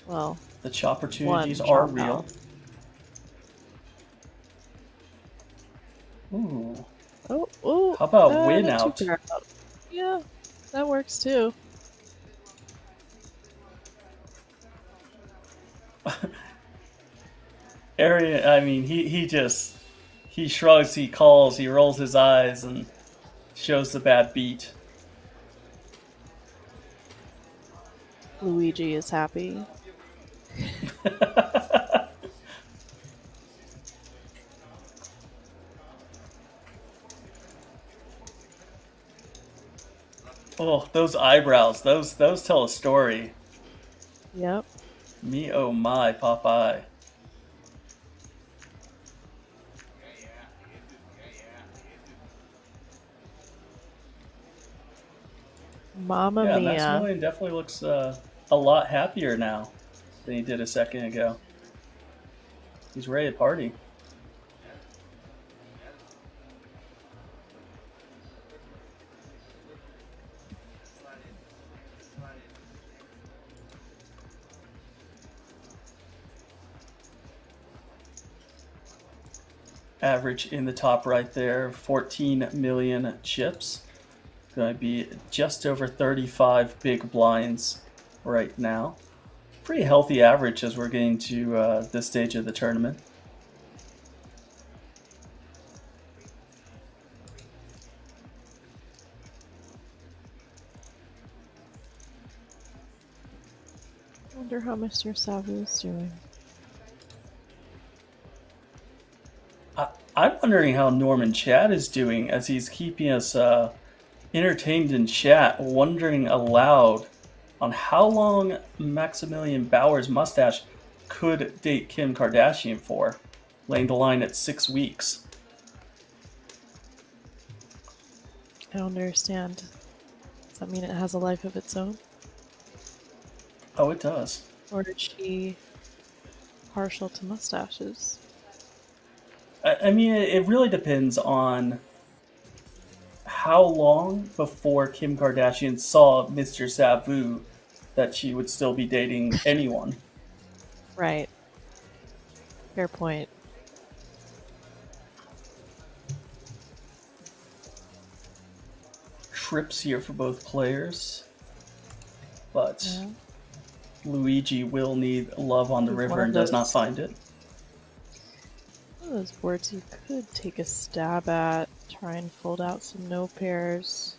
Well, the chop opportunities are real. Ooh. Oh. How about win out? Yeah, that works too. Arian, I mean, he shrugs, he calls, he rolls his eyes, and shows the bad beat. Luigi is happy. Oh, those eyebrows, those tell a story. Yep. Me oh my, Popeye. Mamma mia. Maximilian definitely looks a lot happier now than he did a second ago. He's ready to party. average in the top right there, 14 million chips. Going to be just over 35 big blinds right now. Pretty healthy average as we're getting to this stage of the tournament. I wonder how Mr. Savu is doing. I'm wondering how Norman Chad is doing as he's keeping us entertained in chat, wondering aloud on how long Maximilian Bauer's mustache could date Kim Kardashian for, laying the line at 6 weeks. I don't understand. Does that mean it has a life of its own? Oh, it does. Or is she partial to mustaches? I mean, it really depends on how long before Kim Kardashian saw Mr. Savu that she would still be dating anyone. Right. Fair point. Trips here for both players, but Yeah. Luigi will need love on the One river of and does not those. find it. One of those boards you could take a stab at, try and fold out some no pairs.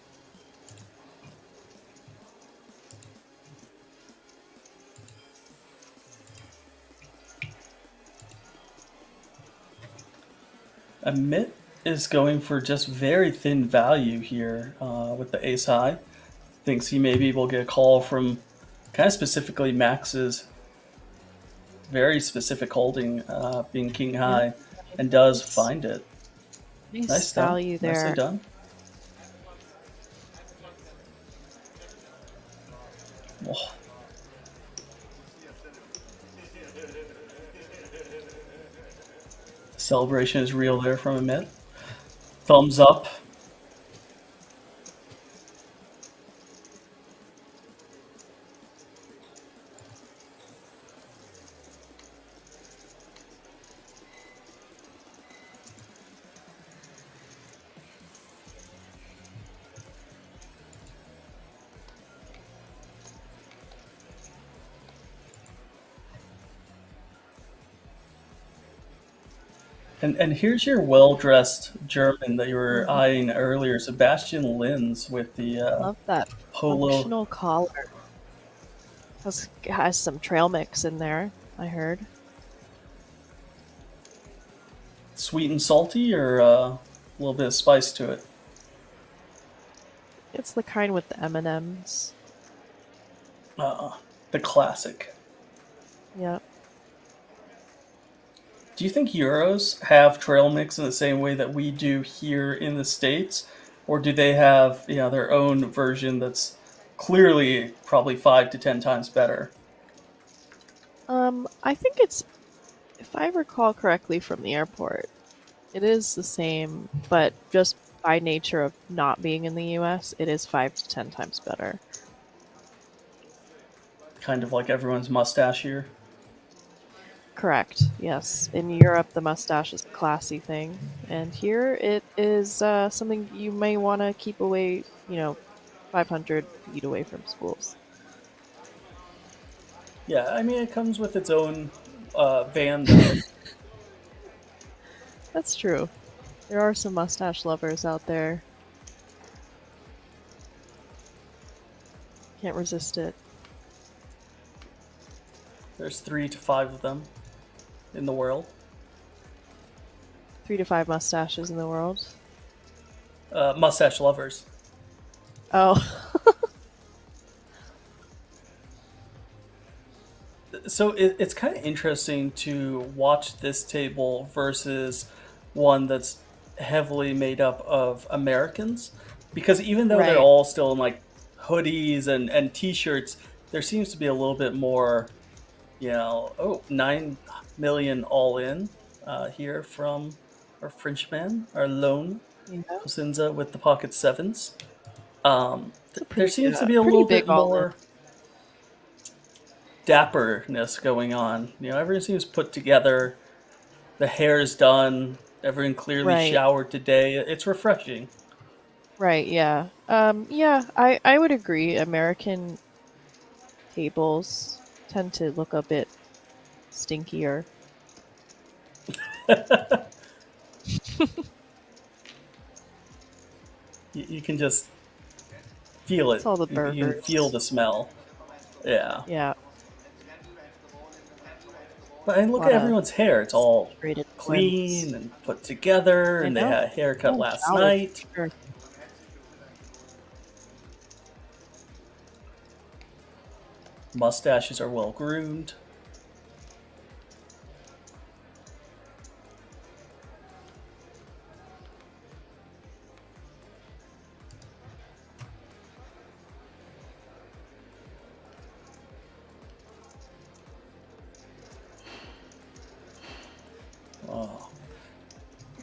Amit is going for just very thin value here with the ace high. Thinks he maybe will get a call from kind of specifically Max's very specific holding, being king high, and does find it. Nice done. value there. Nicely done. Oh. Celebration is real there from Amit. Thumbs up. And here's your well-dressed German that you were eyeing earlier, Sebastian Linz, with the Love that polo. functional collar. Has some trail mix in there, I heard. Sweet and salty, or a little bit of spice to it? It's the kind with the M&Ms. The classic. Yep. Do you think Euros have trail mix in the same way that we do here in the States? Or do they have their own version that's clearly probably 5 to 10 times better? I think it's, if I recall correctly from the airport, it is the same, but just by nature of not being in the US, it is 5 to 10 times better. Kind of like everyone's mustache here. Correct, yes. In Europe, the mustache is a classy thing, and here it is something you may want to keep away, 500 feet away from schools. Yeah, I mean, it comes with its own van, though. That's true. There are some mustache lovers out there. Can't resist it. There's 3 to 5 of them in the world. 3 to 5 mustaches in the world. Mustache lovers. Oh. So it's kind of interesting to watch this table versus one that's heavily made up of Americans, because even though they're Right. all still in like hoodies and t-shirts, there seems to be a little bit more, 9 million all in here from our Frenchman, our lone Cosenza with the pocket sevens. There seems to be a pretty little big bit all-in. more dapperness going on. Everything seems put together. The hair is done. Everyone clearly Right. showered today. It's refreshing. Right, yeah. Yeah, I would agree. American tables tend to look a bit stinkier. You can just feel It's it. all the You can feel burgers. the smell. Yeah. Yeah, But I a look at lot of everyone's hair. It's all saturated blends. clean and put together, I and they know. had a haircut Yeah, last showered night. for sure. Mustaches are well groomed. Oh.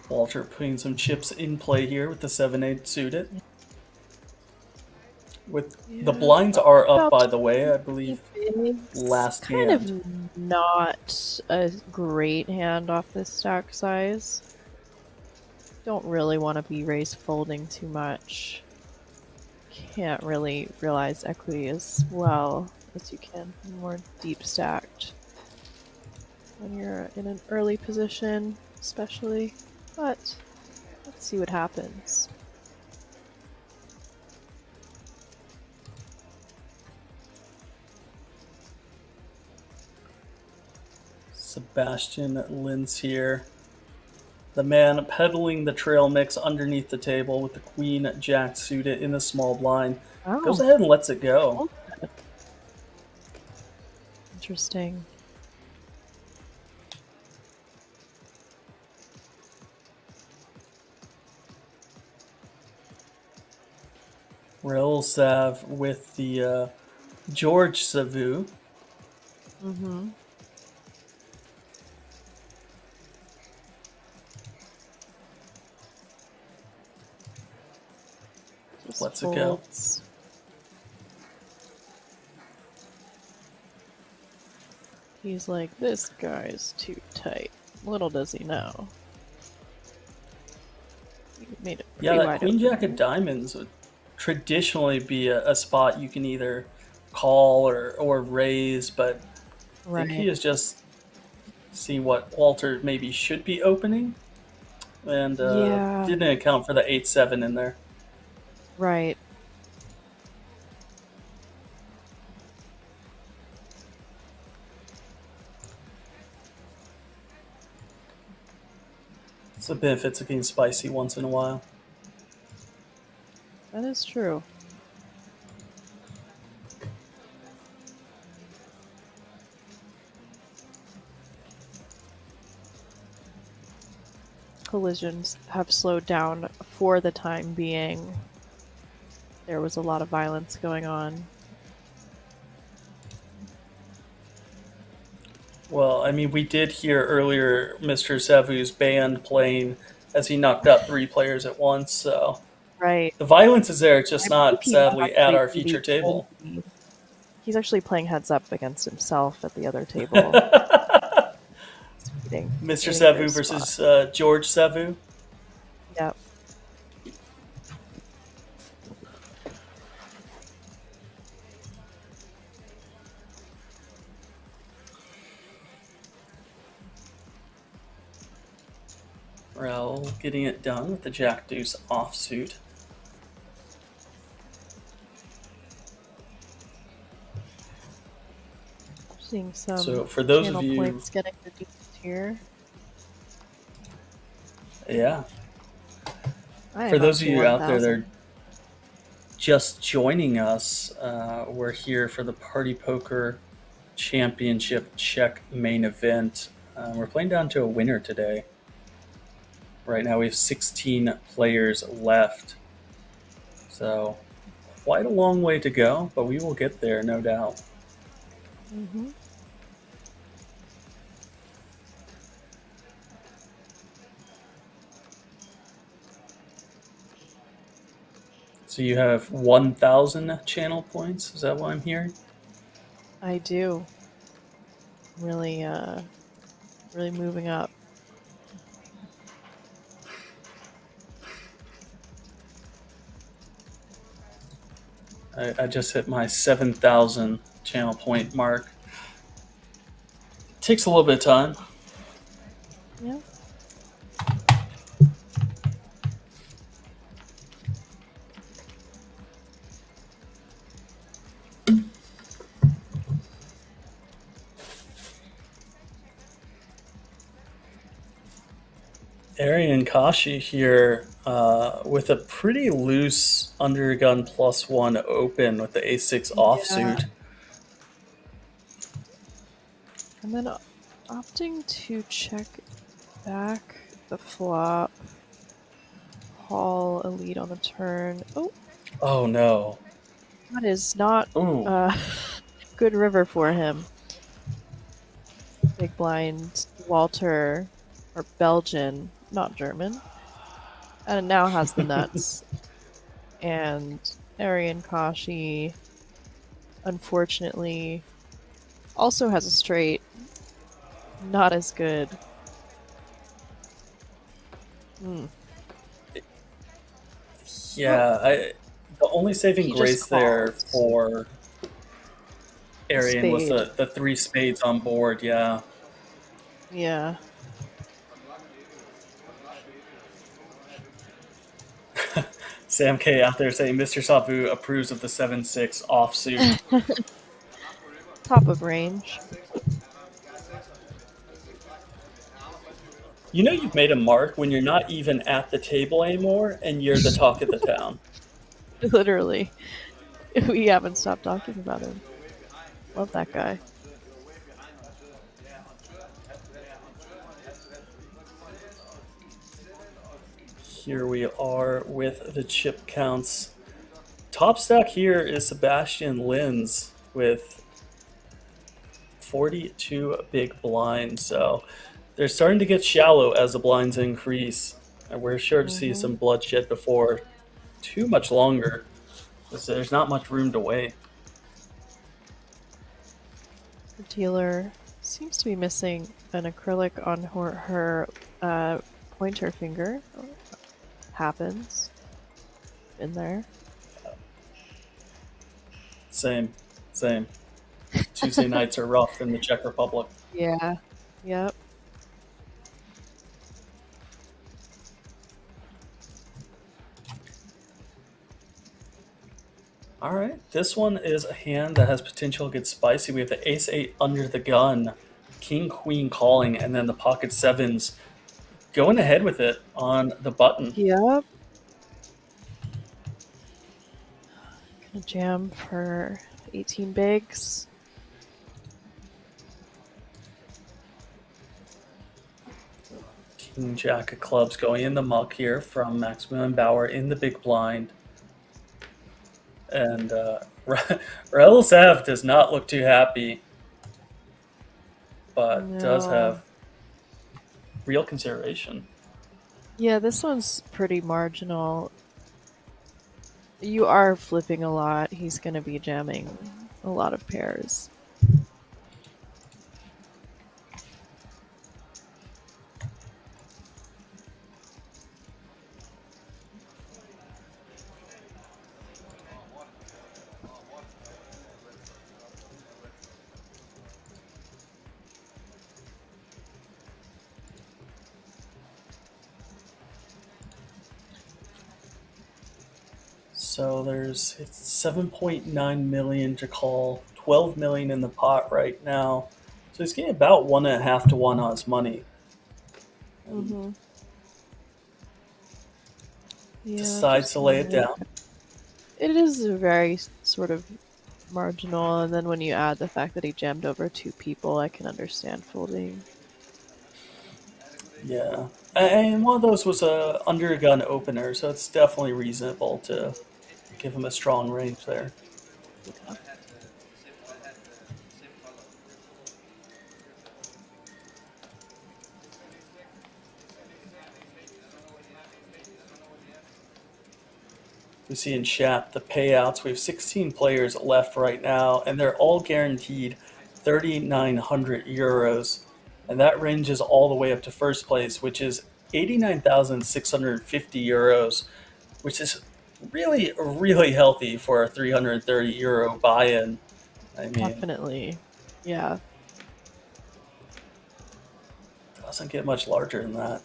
Walter putting some chips in play here with the 7-8 suited. With the Yeah, blinds are up, about by the way, I believe. 20 bigs. Last Kind hand. of not a great hand off this stack size. Don't really want to be raise folding too much. Can't really realize equity as well as you can more deep stacked when you're in an early position, especially. But let's see what happens. Sebastian Linz here. The man peddling the trail mix underneath the table with the queen jack suited in the small blind. Goes Oh, ahead and lets it go. interesting. Rozvadov with the George Savu. Mm-hmm. Just Lets it go. folds. He's like, this guy's too tight. Little does he know. He made it Yeah, pretty that wide queen open jack there. of diamonds would traditionally be a spot you can either call or raise, but I think he Right. is just seeing what Walter maybe should be opening, and Yeah, didn't account for the 8-7 in there. right. It's the benefits of being spicy once in a while. That is true. Collisions have slowed down for the time being. There was a lot of violence going on. Well, I mean, we did hear earlier Mr. Savu's band playing as he knocked out 3 players at once, so Right. the violence is there, it's just I believe not, he might sadly, at actually our be feature table. He's actually playing heads up against himself at the other table. Waiting Mr. for Savu his spot. versus George Savu. Yep. Raul getting it done with the Jack Deuce offsuit. Seeing some So for those channel of you, points getting reduced here. yeah, I for am those up of to you out there that 1,000. are just joining us, we're here for the Party Poker Championship Czech main event. We're playing down to a winner today. Right now we have 16 players left. So quite a long way to go, but we will get there, no doubt. Mm-hmm. So you have 1,000 channel points? Is that what I'm hearing? I do. Really, really moving up. I just hit my 7,000 channel point mark. Takes a little bit of time. Yeah. Arian Kashi here with a pretty loose undergun +1 open with the a6 offsuit. And then opting to check back the flop. Call a lead on the turn. Oh, Oh no. that is not Ooh. good river for him. Big blind Walter, or Belgian, not German, and now has the nuts. And Arian Kashi, unfortunately, also has a straight. Not as good. Yeah, the only saving He grace just there calls. for Arian was Spade. the 3 spades on board, yeah. Yeah. Sam K out there saying Mr. Savu approves of the 7-6 offsuit. Top of range. You know you've made a mark when you're not even at the table anymore and you're the talk of the town. Literally. We haven't stopped talking about him. Love that guy. Here we are with the chip counts. Top stack here is Sebastian Linz with 42 big blinds. So they're starting to get shallow as the blinds increase. And we're sure to see some bloodshed before too much longer, because there's not much room to wait. The dealer seems to be missing an acrylic on her pointer finger. Happens. In there. Same. Tuesday nights are rough in the Czech Republic. Yeah. Yep. All right, this one is a hand that has potential to get spicy. We have the ace-8 under the gun, king-queen calling, and then the pocket sevens going ahead with it on the button. Yep. Gonna jam for 18 bigs. King Jack of clubs going in the muck here from Maximilian Bauer in the big blind. And Raul Sav does not look too happy, but does have real consideration. Yeah, this one's pretty marginal. You are flipping a lot. He's going to be jamming a lot of pairs. So there's 7.9 million to call, 12 million in the pot right now. So he's getting about 1.5 to 1 on his money. Yeah, Decides to lay it down. It is very sort of marginal, and then when you add the fact that he jammed over 2 people, I can understand folding. Yeah, and one of those was a undergun opener, so it's definitely reasonable to give him a strong range there. Yeah. We see in chat the payouts. We have 16 players left right now, and they're all guaranteed 3,900 euros. And that ranges all the way up to first place, which is 89,650 euros, which is really, really healthy for a €330 buy-in. I mean, Definitely. Yeah. doesn't get much larger than that.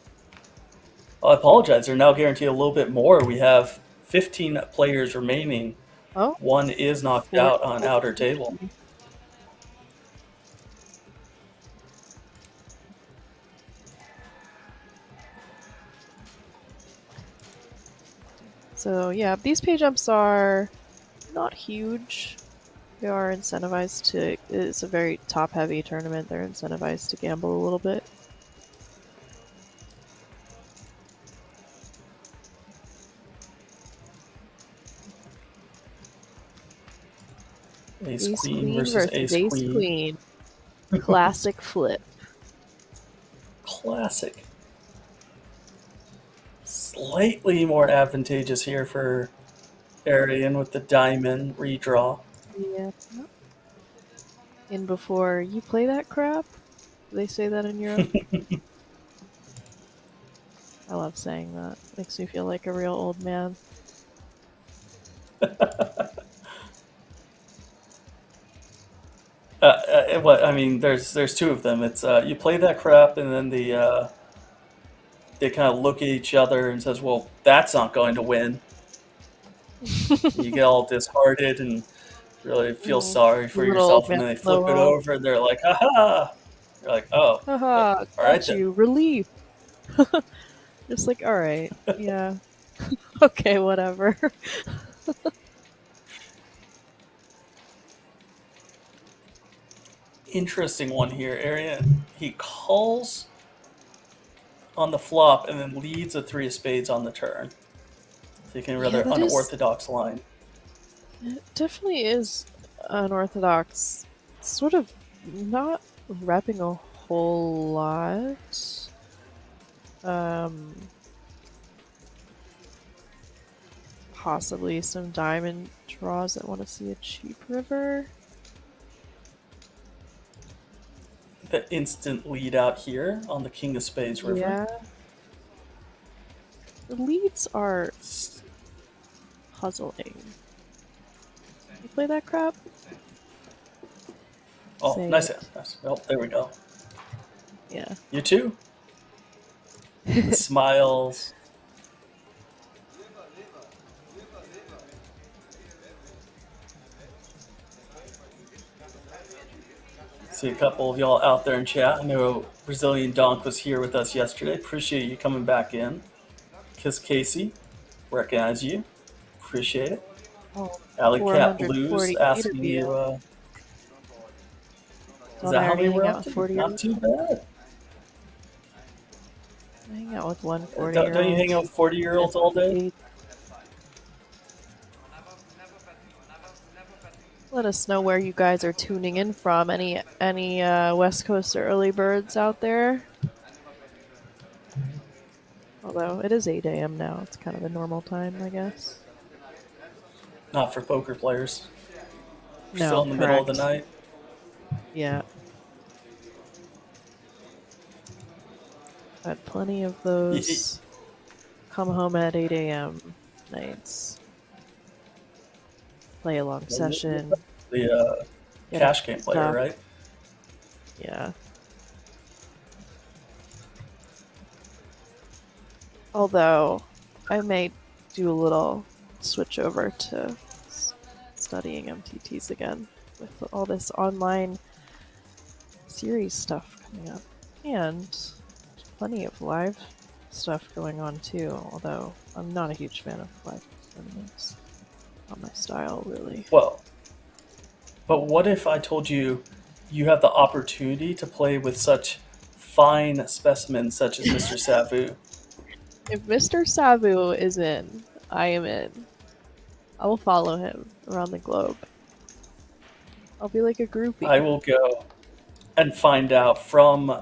Oh, I apologize. They're now guaranteed a little bit more. We have 15 players remaining. Oh, One is knocked four. out on outer table. So yeah, these pay jumps are not huge. They are incentivized to. It's a very top-heavy tournament. They're incentivized to gamble a little bit. Ace Ace Queen Queen versus versus Ace Ace Queen. Classic flip. Classic. Slightly more advantageous here for Arian with the diamond redraw. Yeah. In before you play that crap. Do they say that in Europe? I love saying that. Makes me feel like a real old man. What I mean, there's two of them. It's you play that crap, and then they kind of look at each other and says, "Well, that's not going to win." You get all disheartened and really feel sorry for Little old yourself, and man then they in the flip it world. over, and they're like, "Ha ha!" You're like, "Oh, Haha, all right got then." you. Relief. Just like, alright. Yeah. Okay, whatever. Interesting one here, Arian. He calls on the flop and then leads a three of spades on the turn. Taking a Yeah, rather that is. unorthodox line. It definitely is unorthodox. Sort of not repping a whole lot. Possibly some diamond draws that want to see a cheap river. The instant lead out here on the King of Spades river. Yeah. The leads are puzzling. You play that crap? Oh, Say nice it. hit. Nice. Well, there we go. Yeah. You too? The smiles. See a couple of y'all out there in chat. I know Brazilian Donk was here with us yesterday. Appreciate you coming back in. Kiss Casey. Recognize you. Appreciate it. Oh, Alley Cat 440 Blues meter asking view. you, is Don't that how already many we're hang out up with to? 40 year Not olds. too bad. I hang out with 140-year-old. Don't you hang out with 40-year-olds all day? Let us know where you guys are tuning in from. Any West Coast early birds out there? Although it is 8 a.m. now, it's kind of a normal time, I guess. Not for poker players. We're No, still in the middle of the correct. night. Yeah. Had plenty of those come home at 8 a.m. nights. Play a long session. The cash game player, right? Yeah. Although, I may do a little switch over to studying MTTs again with all this online series stuff coming up. And plenty of live stuff going on too, although I'm not a huge fan of live tournaments. Not my style, really. Well, but what if I told you you have the opportunity to play with such fine specimens such as Mr. Savu? If Mr. Savu is in, I am in. I will follow him around the globe. I'll be like a groupie. I will go and find out from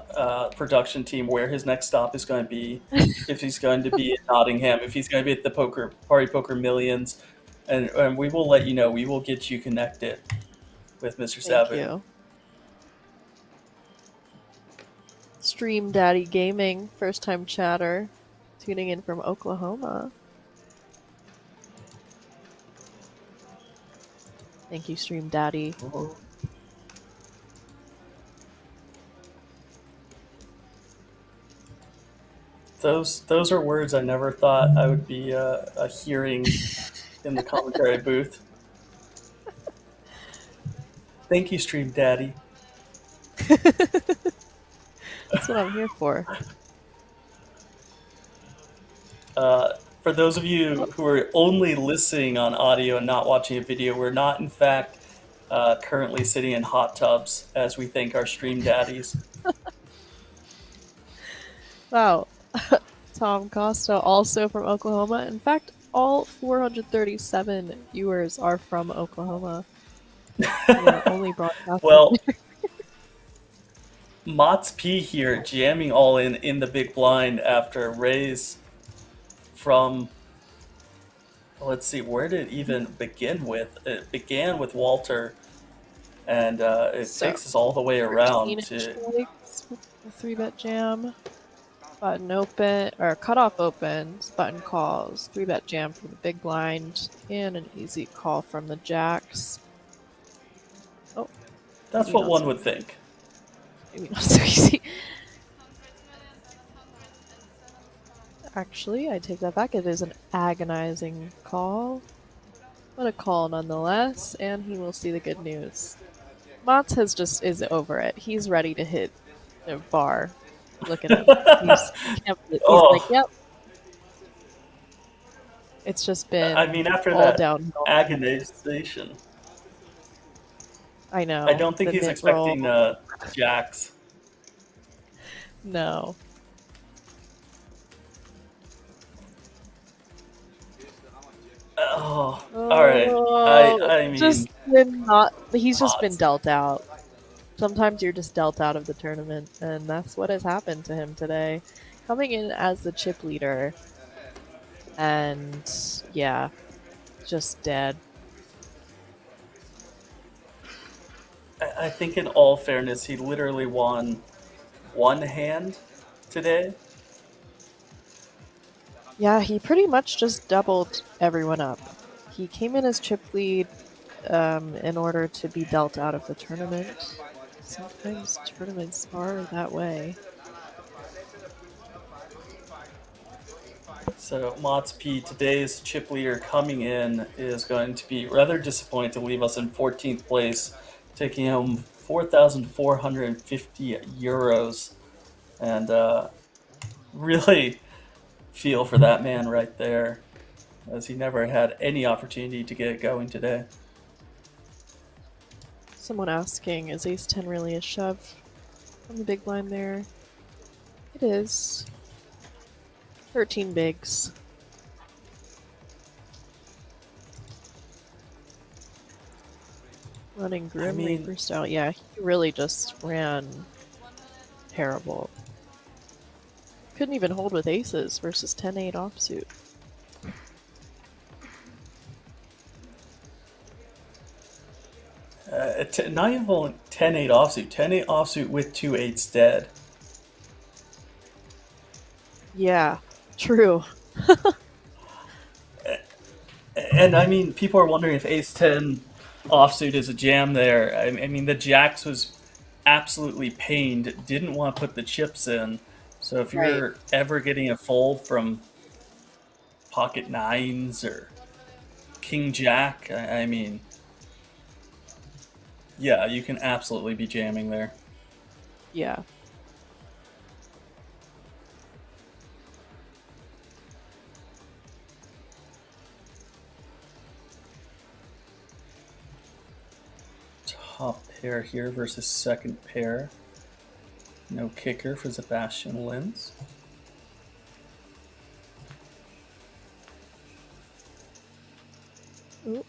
production team where his next stop is going to be, if he's going to be at Nottingham, if he's going to be at the Party Poker Millions, and we will let you know. We will get you connected with Mr. Thank Savu. you. Stream Daddy Gaming, first time chatter, tuning in from Oklahoma. Thank you, Stream Daddy. Those are words I never thought I would be hearing in the commentary booth. Thank you, Stream Daddy. That's what I'm here for. For those of you who are only listening on audio and not watching a video, we're not, in fact, currently sitting in hot tubs as we thank our Stream Daddies. Wow. Tom Costa, also from Oklahoma. In fact, all 437 viewers are from Oklahoma. We're only broadcasting. Well, Mott's P here jamming all in the big blind after raise from, let's see, where did it even begin with? It began with Walter, and it takes us all the way around to... 3-bet jam. Button open, or cutoff opens, button calls, 3-bet jam from the big blind, and an easy call from the jacks. Oh. That's what one would think. Maybe not so easy. Actually, I take that back. It is an agonizing call. But a call nonetheless, and he will see the good news. Mats is over it. He's ready to hit a bar. Look at him. He's like, yep. It's just been after all that downhill. Agonization. I know. I don't think he's expecting jacks. No. Oh, alright. I mean... He's just been dealt out. Sometimes you're just dealt out of the tournament, and that's what has happened to him today. Coming in as the chip leader, and yeah, just dead. I think in all fairness, he literally won one hand today. Yeah, he pretty much just doubled everyone up. He came in as chip lead in order to be dealt out of the tournament. Sometimes tournaments are that way. So Mott's P, today's chip leader coming in, is going to be rather disappointed to leave us in 14th place, taking home 4,450 euros. And really feel for that man right there, as he never had any opportunity to get it going today. Someone asking, is ace-10 really a shove on the big blind there? It is. 13 bigs. Running Grim Reaper style. Yeah, he really just ran terrible. Couldn't even hold with aces versus 10-8 offsuit. Not even 10-8 offsuit. 10-8 offsuit with 2 8s dead. Yeah, true. And I mean, people are wondering if ace-10 offsuit is a jam there. I mean, the jacks was absolutely pained, didn't want to put the chips in. So if you're ever getting a fold from pocket nines or king jack, I mean, yeah, you can absolutely be jamming there. Yeah. Top pair here versus second pair. No kicker for Sebastian Linz. Ooh.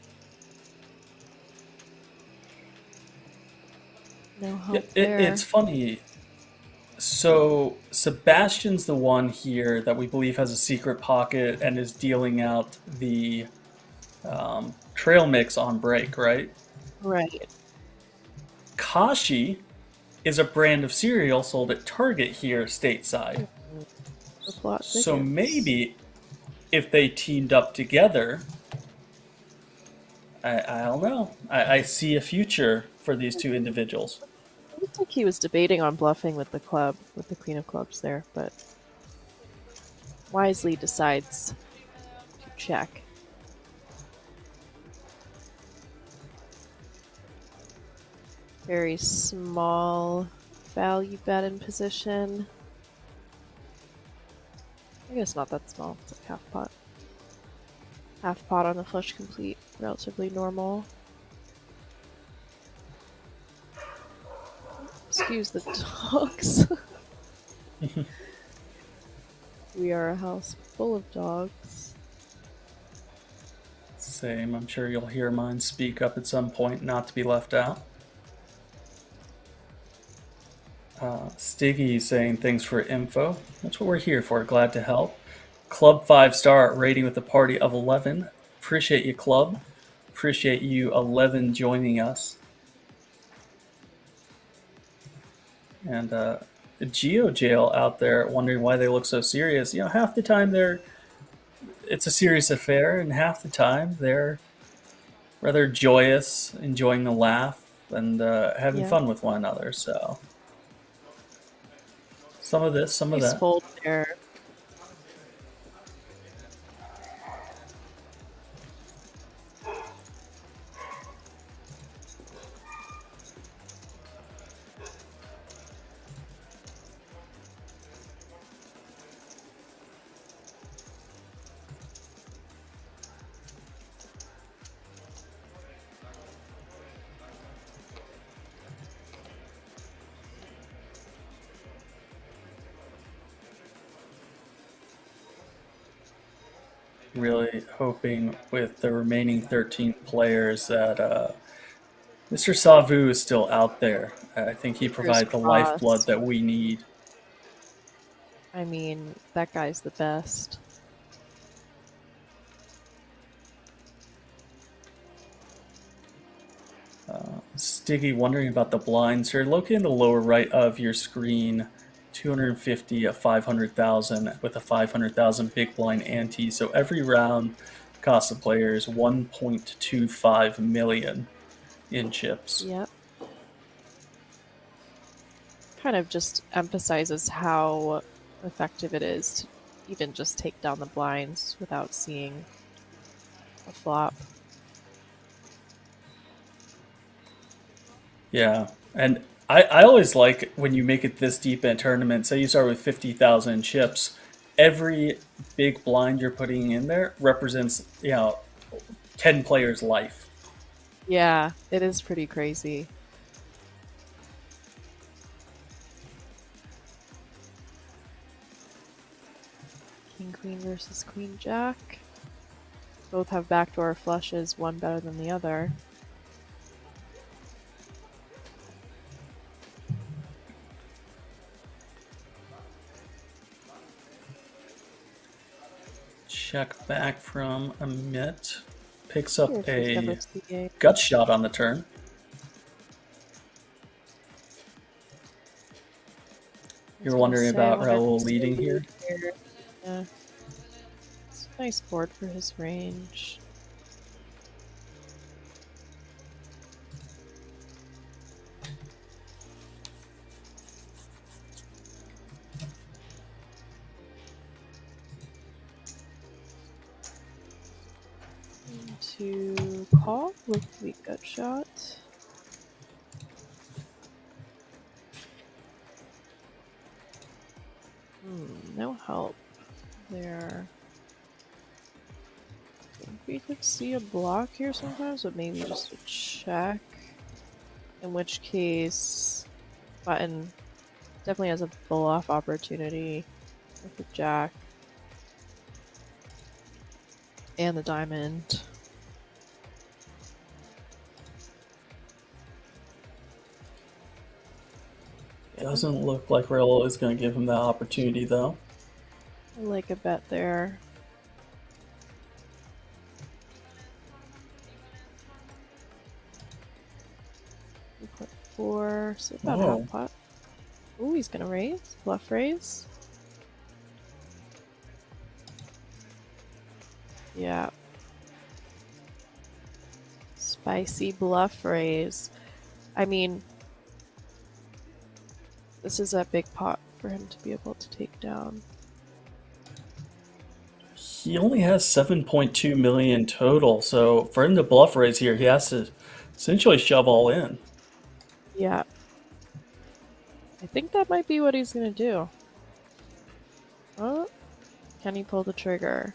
No help there. It's funny. So Sebastian's the one here that we believe has a secret pocket and is dealing out the trail mix on break, right? Right. Kashi is a brand of cereal sold at Target here stateside. So maybe if they teamed up together, I don't know. I see a future for these two individuals. It looked like he was debating on bluffing with the club, with the queen of clubs there, but wisely decides to check. Very small value bet in position. I guess not that small. It's like half pot. Half pot on the flush complete. Relatively normal. Excuse the dogs. We are a house full of dogs. Same. I'm sure you'll hear mine speak up at some point, not to be left out. Stiggy saying thanks for info. That's what we're here for. Glad to help. Club 5-star rating with a party of 11. Appreciate you, Club. Appreciate you, 11, joining us. And Geo Jail out there wondering why they look so serious. You know, half the time it's a serious affair, and half the time they're rather joyous, enjoying the laugh, and having fun with one another. So some of this, some of that. Fold there. Really hoping with the remaining 13 players that Mr. Savu is still out there. I think he provides the lifeblood that we need. I mean, that guy's the best. Stiggy wondering about the blinds here. Located in the lower right of your screen, 250 of 500,000 with a 500,000 big blind ante. So every round costs the players 1.25 million in chips. Yep. Kind of just emphasizes how effective it is to even just take down the blinds without seeing a flop. Yeah, and I always like when you make it this deep in a tournament, say you start with 50,000 chips, every big blind you're putting in there represents, 10 players' life. Yeah, it is pretty crazy. King Queen versus Queen Jack. Both have backdoor flushes, one better than the other. Check back from Amit. Picks up a a gut shot on the turn. You're wondering about Raul leading here? Yeah. It's a nice board for his range. To call with the gut shot. No help there. I think we could see a block here sometimes, but maybe just a check. In which case, button definitely has a bluff opportunity with the jack and the diamond. Doesn't look like Raul is going to give him that opportunity, though. I like a bet there. We put 4, so about half pot. Ooh, he's gonna raise. Bluff raise. Yeah. Spicy bluff raise. I mean, this is a big pot for him to be able to take down. He only has 7.2 million total, so for him to bluff raise here, he has to essentially shove all in. Yeah. I think that might be what he's gonna do. Oh, can he pull the trigger?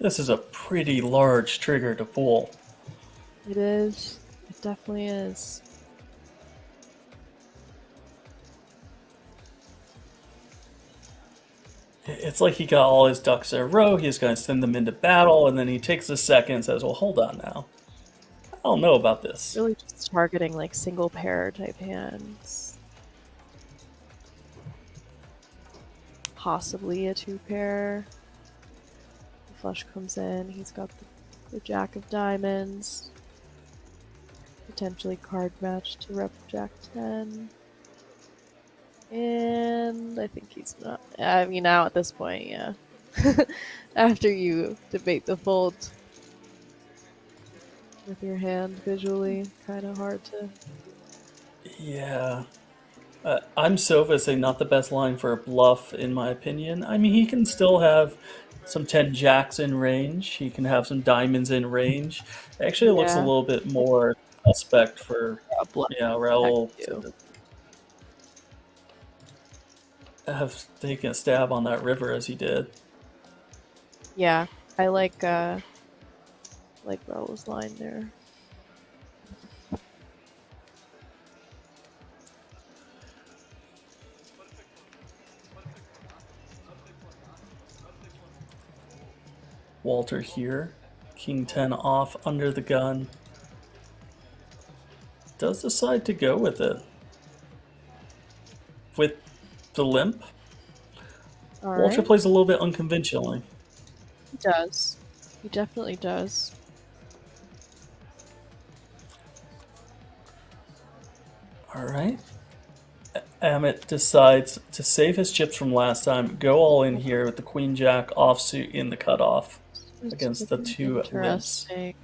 This is a pretty large trigger to pull. It is. It definitely is. It's like he got all his ducks in a row, he's going to send them into battle, and then he takes a second and says, well, hold on now. I don't know about this. Really just targeting like single pair type hands. Possibly a two pair. The flush comes in, he's got the jack of diamonds. Potentially card match to rep jack 10. And I think he's not. I mean, now at this point, yeah. After you debate the fold with your hand visually, kind of hard to. Yeah. I'm Sova saying not the best line for a bluff, in my opinion. I mean, he can still have some 10 jacks in range. He can have some diamonds in range. Actually, it looks a Yeah. little bit more suspect for Bluff Raul too. to have taken a stab on that river as he did. Yeah, I like Raul's line there. Walter here, King 10 off under the gun. Does decide to go with it. With the limp, All Walter right. plays a little bit unconventionally. He does. He definitely does. Alright. Amit decides to save his chips from last time, go all in here with the Queen Jack offsuit in the cutoff against the two limps. Interesting.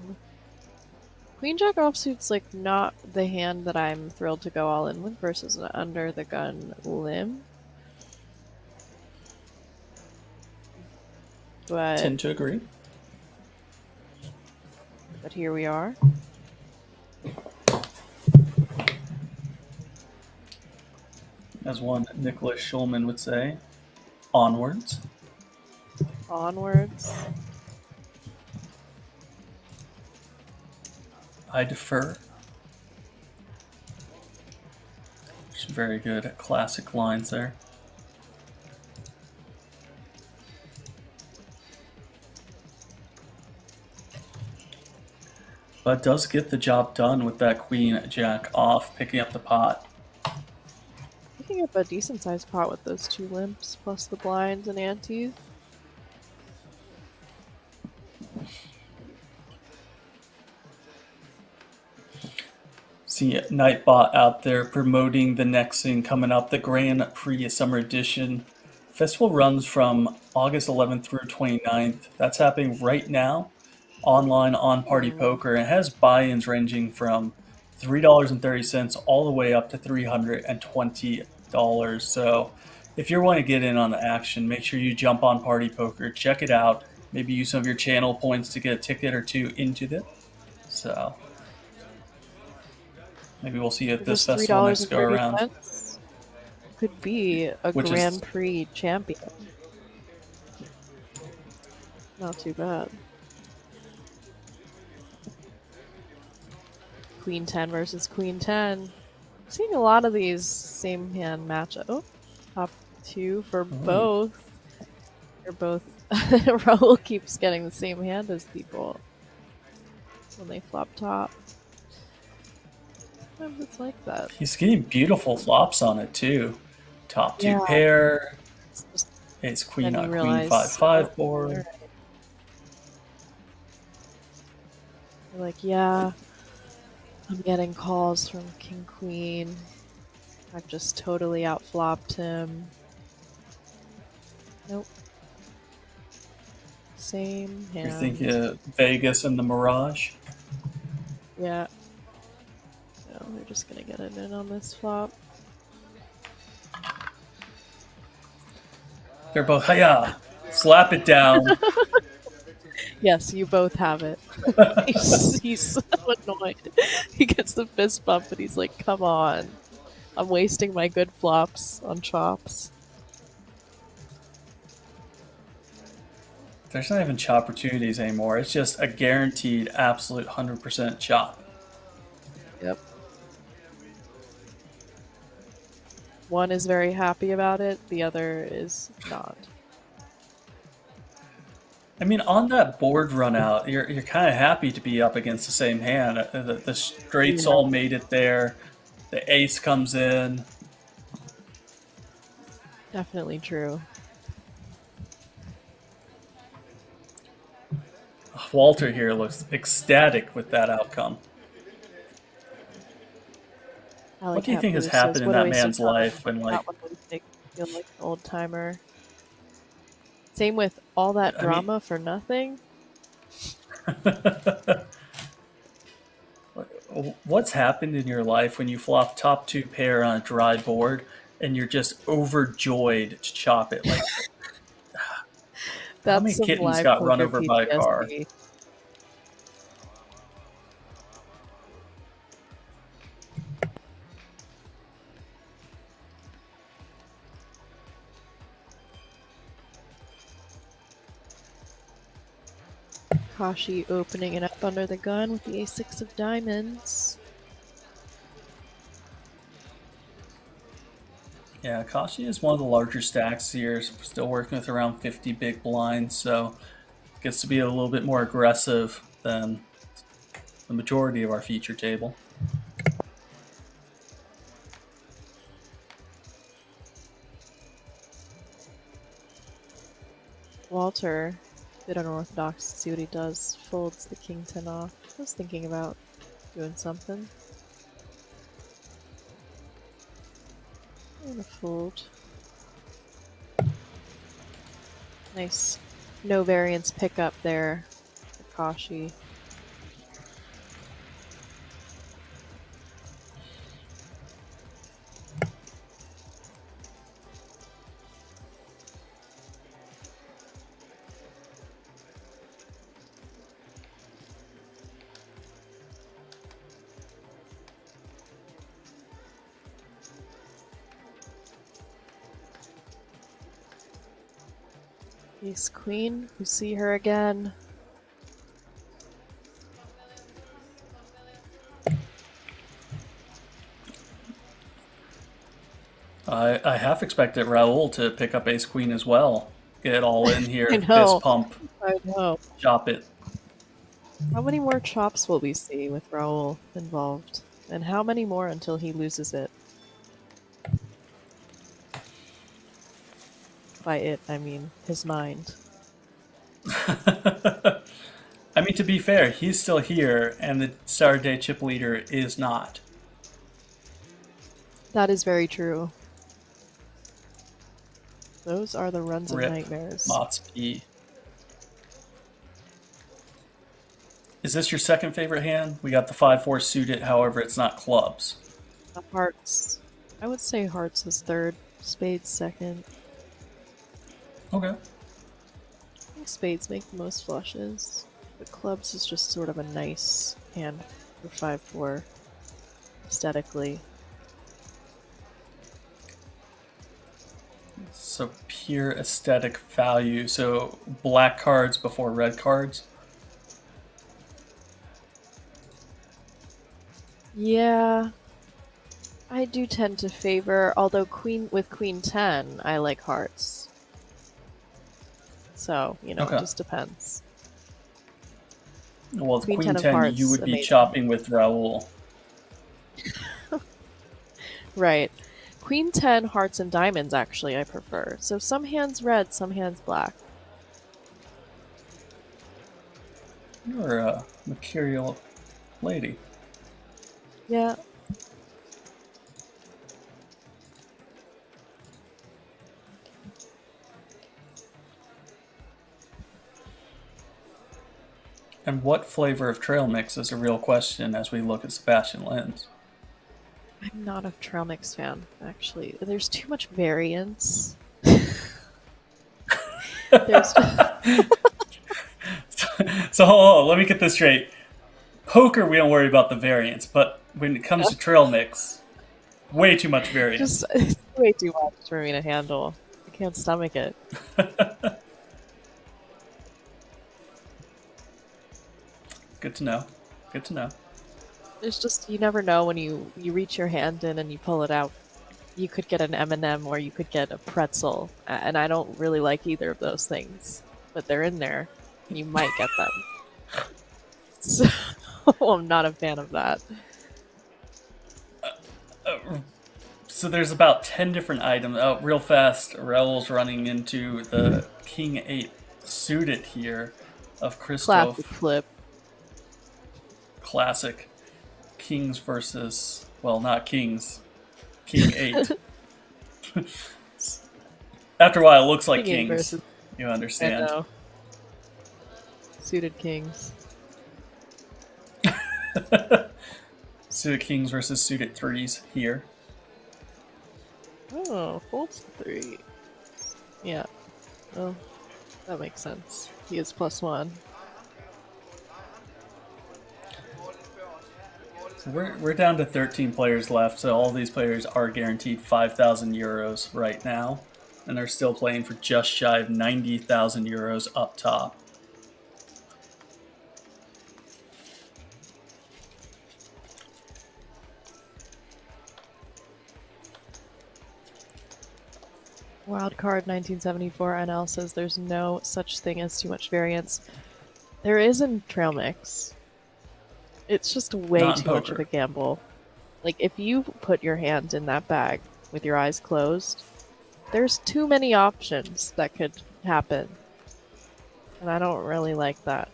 Queen Jack offsuit's like not the hand that I'm thrilled to go all in with versus an under the gun limp. But Tend to agree. here we are. As one Nicholas Schulman would say, onwards. Onwards. I defer. Some very good classic lines there. But does get the job done with that Queen Jack off, picking up the pot. Picking up a decent sized pot with those two limps plus the blinds and antes. See Nightbot out there promoting the next thing coming up, the Grand Prix Summer Edition. Festival runs from August 11th through 29th. That's happening right now, online on Party Poker. It has buy-ins ranging from $3.30 all the way up to $320. So if you're wanting to get in on the action, make sure you jump on Party Poker, check it out, maybe use some of your channel points to get a ticket or two into it. So maybe we'll see you at this festival next go around. Could be a Grand Prix champion. Not too bad. Queen 10 versus Queen 10. I'm seeing a lot of these same hand matchup. Oh, top two for both. They're both. Raul keeps getting the same hand as people when they flop top. Sometimes it's like that. He's getting beautiful flops on it too. Top two pair. It's Queen on Queen 5-5 board. Right. You're like, yeah, I'm getting calls from King Queen. I've just totally outflopped him. Nope. Same hand. You're thinking Vegas and the Mirage? Yeah. No, they're just gonna get it in on this flop. They're both, hiya! Slap it down. Yes, you both have it. He's so annoyed. He gets the fist bump and he's like, come on. I'm wasting my good flops on chops. There's not even chop opportunities anymore. It's just a guaranteed absolute 100% chop. Yep. One is very happy about it, the other is not. I mean, on that board run out, you're kind of happy to be up against the same hand. The straights Yeah. all made it there. The ace comes in. Definitely true. Walter here looks ecstatic with that outcome. Alec What do you think has Hatboo happened says, in what a that waste of man's time. life when, like, That one would make me feel like an old timer. Same with all that I mean- drama for nothing. What's happened in your life when you flop top two pair on a dry board and you're just overjoyed to chop it? Like, how many That's some kittens live got run poker over by a car? PTSD. Kashi opening it up under the gun with the A6 of diamonds. Yeah, Kashi is one of the larger stacks here. Still working with around 50 big blinds, so gets to be a little bit more aggressive than the majority of our feature table. Walter, bit unorthodox, see what he does. Folds the king 10 off. I was thinking about doing something. I'm gonna fold. Nice. No variance pickup there for Kashi. Ace Queen, we see her again. I half expected Raul to pick up Ace Queen as well. Get it all in here, I know. fist pump, I know. chop it. How many more chops will we see with Raul involved? And how many more until he loses it? By it, I mean his mind. I mean, to be fair, he's still here, and the Saturday chip leader is not. That is very true. Those are the runs of Rip nightmares. Motsky. Is this your second favorite hand? We got the 5-4 suited, however, it's not clubs. Hearts. I would say hearts is third, spades second. Okay. I think spades make the most flushes, but clubs is just sort of a nice hand for 5-4 aesthetically. So pure aesthetic value. So black cards before red cards. Yeah, I do tend to favor, although with queen 10, I like hearts. So, you know, Okay. it just depends. Well, with Queen Queen 10 of 10, hearts, you would be amazing. chopping with Raul. Right. Queen 10, hearts and diamonds, actually, I prefer. So some hands red, some hands black. You're a mercurial lady. Yeah. And what flavor of trail mix is a real question as we look at Sebastian Lenz. I'm not a trail mix fan, actually. There's too much variance. There's So hold on, let me get this straight. Poker, we don't worry about the variance, but when it comes to trail mix, way too much variance. just it's way too much for me to handle. I can't stomach it. Good to know. Good to know. It's just you never know when you reach your hand in and you pull it out. You could get an M&M or you could get a pretzel, and I don't really like either of those things, but they're in there. And you might get them. So I'm not a fan of that. So there's about 10 different items. Oh, real fast, Raul's running into the King 8 suited here of Christoph. Classic flip. Classic. Kings versus, well, not kings. King 8. After a while, it looks like King kings. versus- You I understand. know. Suited kings. Suited kings versus suited threes here. Oh, folds 3. Yeah. Well, that makes sense. He is +1. So we're down to 13 players left, so all these players are guaranteed 5,000 euros right now, and they're still playing for just shy of 90,000 euros up top. Wildcard 1974 NL says there's no such thing as too much variance. There is in trail mix. It's just way Not in too much of poker. a gamble. Like, if you put your hand in that bag with your eyes closed, there's too many options that could happen. And I don't really like that.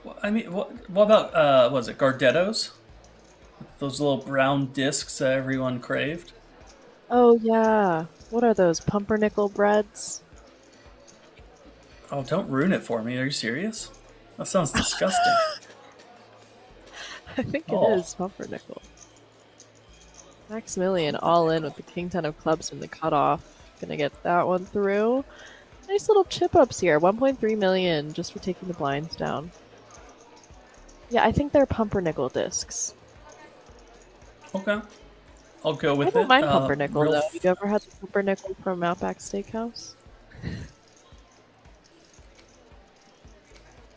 Well, I mean, what about, was it Gardettos? Those little brown discs that everyone craved? Oh, yeah. What are those? Pumpernickel breads? Oh, don't ruin it for me. Are you serious? That sounds disgusting. I think Oh. it is pumpernickel. Maximilian all in with the king 10 of clubs in the cutoff. Gonna get that one through. Nice little chip ups here. 1.3 million just for taking the blinds down. Yeah, I think they're pumpernickel discs. Okay. I'll go with I it. don't mind pumpernickel real though. You ever had the pumpernickel from Outback Steakhouse?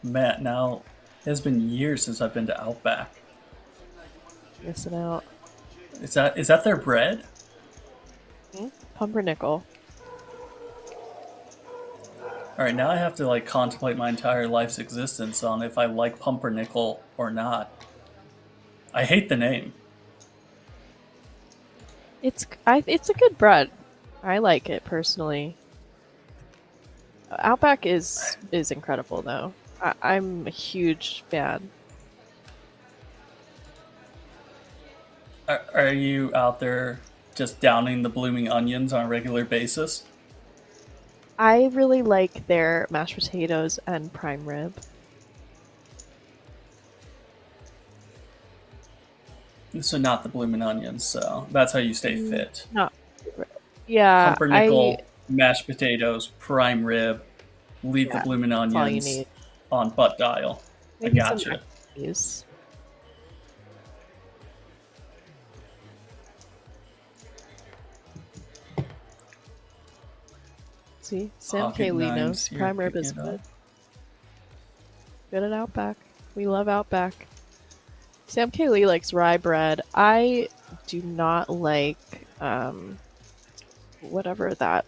Matt, now it has been years since I've been to Outback. Missing out. Is that their bread? Pumpernickel. All right, now I have to like contemplate my entire life's existence on if I like pumpernickel or not. I hate the name. It's a good bread. I like it personally. Outback is incredible though. I'm a huge fan. Are you out there just downing the blooming onions on a regular basis? I really like their mashed potatoes and prime rib. So not the blooming onions. So that's how you stay fit. Not yeah, Pumpernickel, mashed potatoes, prime rib. Leave Yeah, the blooming that's all you onions need. on butt dial. Maybe I some gotcha. mac and cheese. See, Sam Pocket K. Lee knives knows here, prime rib picking is it up. good. Good at Outback. We love Outback. Sam K. Lee likes rye bread. I do not like whatever that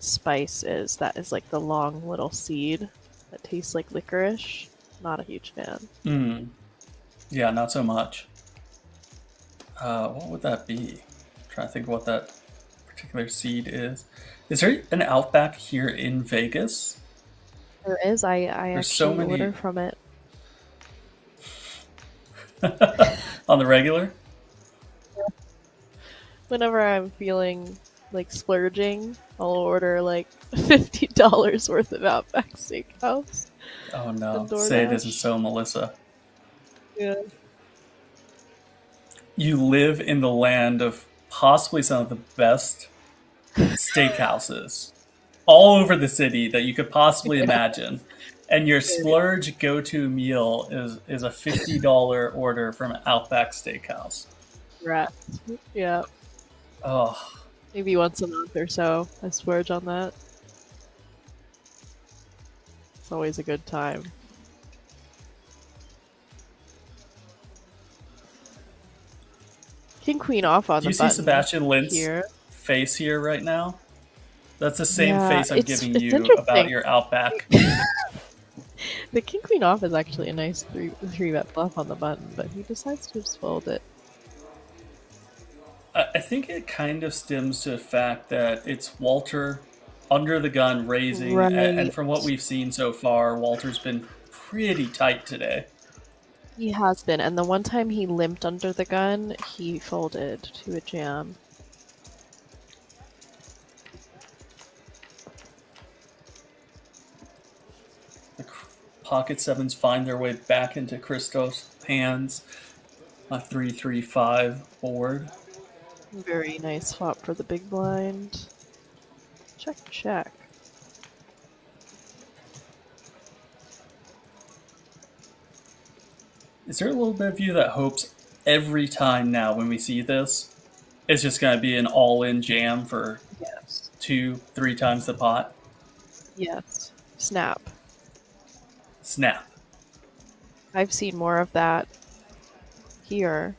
spice is. That is like the long little seed that tastes like licorice. Not a huge fan. Yeah, not so much. What would that be? I'm trying to think of what that particular seed is. Is there an Outback here in Vegas? There is. I There's so actually many- order from it. On the regular? Whenever I'm feeling like splurging, I'll order like $50 worth of Outback Steakhouse. Oh no! And Say it DoorDash. isn't so, Melissa. Yeah. You live in the land of possibly some of the best steakhouses all over the city that you could possibly imagine. And your splurge go-to meal is a $50 order from Outback Steakhouse. Right. Yeah. Oh, Maybe once a month or so, I splurge on that. It's always a good time. King Queen off on do the you see button Sebastian Lind's here. face here right now? That's the same Yeah, face I'm it's giving you interesting. about your Outback. The King Queen off is actually a nice three bet bluff on the button, but he decides to just fold it. I think it kind of stems to the fact that it's Walter under the gun raising, Right. and from what we've seen so far, Walter's been pretty tight today. He has been, and the one time he limped under the gun, he folded to a jam. The pocket sevens find their way back into Christos' hands. A 3-3-5 board. Very nice flop for the big blind. Check, check. Is there a little bit of you that hopes every time now when we see this, it's just going to be an all-in jam for Yes. 2-3 times the pot? Yes. Snap. Snap. I've seen more of that here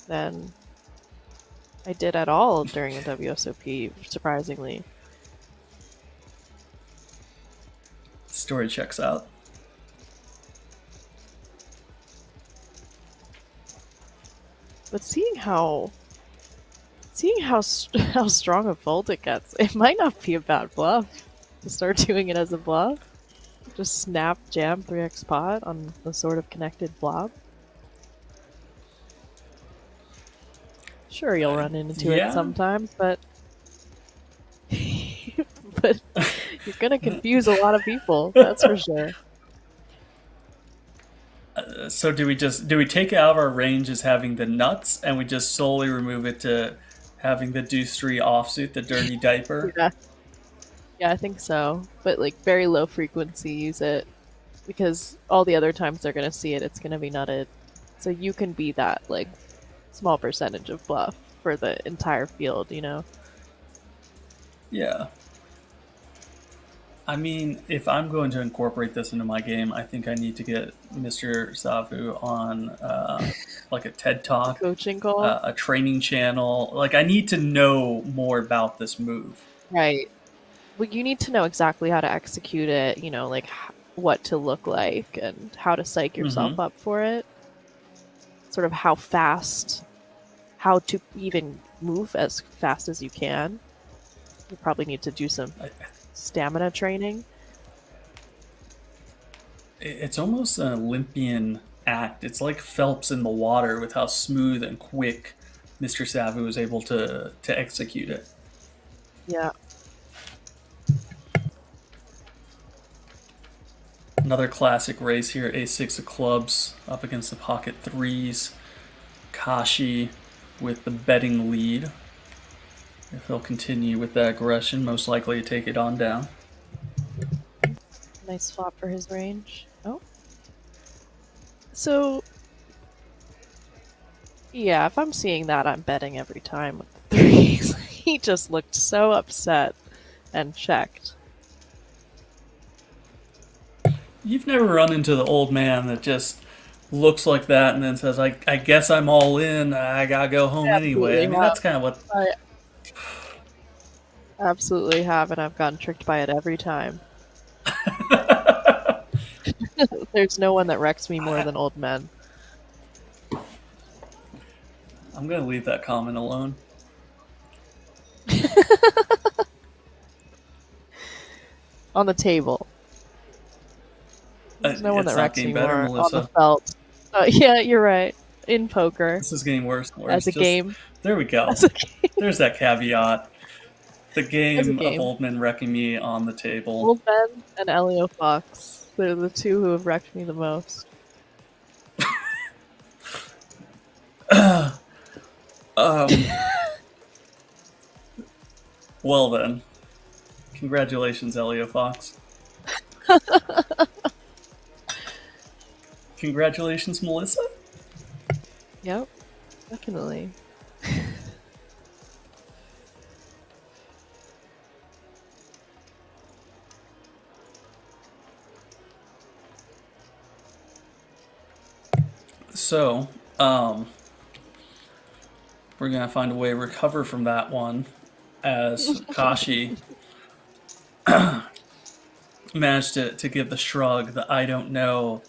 than I did at all during the WSOP, surprisingly. Story checks out. But seeing how how strong a fold it gets, it might not be a bad bluff to start doing it as a bluff. Just snap jam 3x pot on the sort of connected flop. Sure, you'll run into Yeah. it sometimes, but but you're gonna confuse a lot of people. That's for sure. So do we take it out of our range as having the nuts, and we just solely remove it to having the deuce 3 offsuit, the dirty diaper? Yeah, I think so. But like very low frequency, use it because all the other times they're gonna see it, it's gonna be nutted. So you can be that like small percentage of bluff for the entire field, you know? Yeah. I mean, if I'm going to incorporate this into my game, I think I need to get Mr. Savu on like a TED Talk, Coaching call. a training channel. Like, I need to know more about this move. Right. Well, you need to know exactly how to execute it, you know, like what to look like and how to psych yourself up for it. Sort of how to even move as fast as you can. You probably need to do some stamina training. It's almost an Olympian act. It's like Phelps in the water with how smooth and quick Mr. Savu was able to execute it. Yeah. Another classic race here, ace-6 of clubs up against the pocket threes. Kashi with the betting lead. If he'll continue with that aggression, most likely to take it on down. Nice flop for his range. Oh. So, yeah, if I'm seeing that, I'm betting every time with the threes. He just looked so upset and checked. You've never run into the old man that just looks like that and then says, I guess I'm all in, I gotta go home anyway. I mean, that's kind of what... I absolutely have, and I've gotten tricked by it every time. There's no one that wrecks me more than old men. I'm going to leave that comment alone. On the table. There's no one that wrecks me better, more Melissa. on the felt. Yeah, you're right. In poker. This is getting worse and worse. As a game. There we go. There's that caveat. the As a game of game. Old Men Wrecking Me on the table. Old Ben and Elio Fox. They're the two who have wrecked me the most. Well then, congratulations, Elio Fox. Congratulations, Melissa. Yep, definitely. So, we're gonna find a way to recover from that one, as Kashi managed to give the shrug, the I don't know,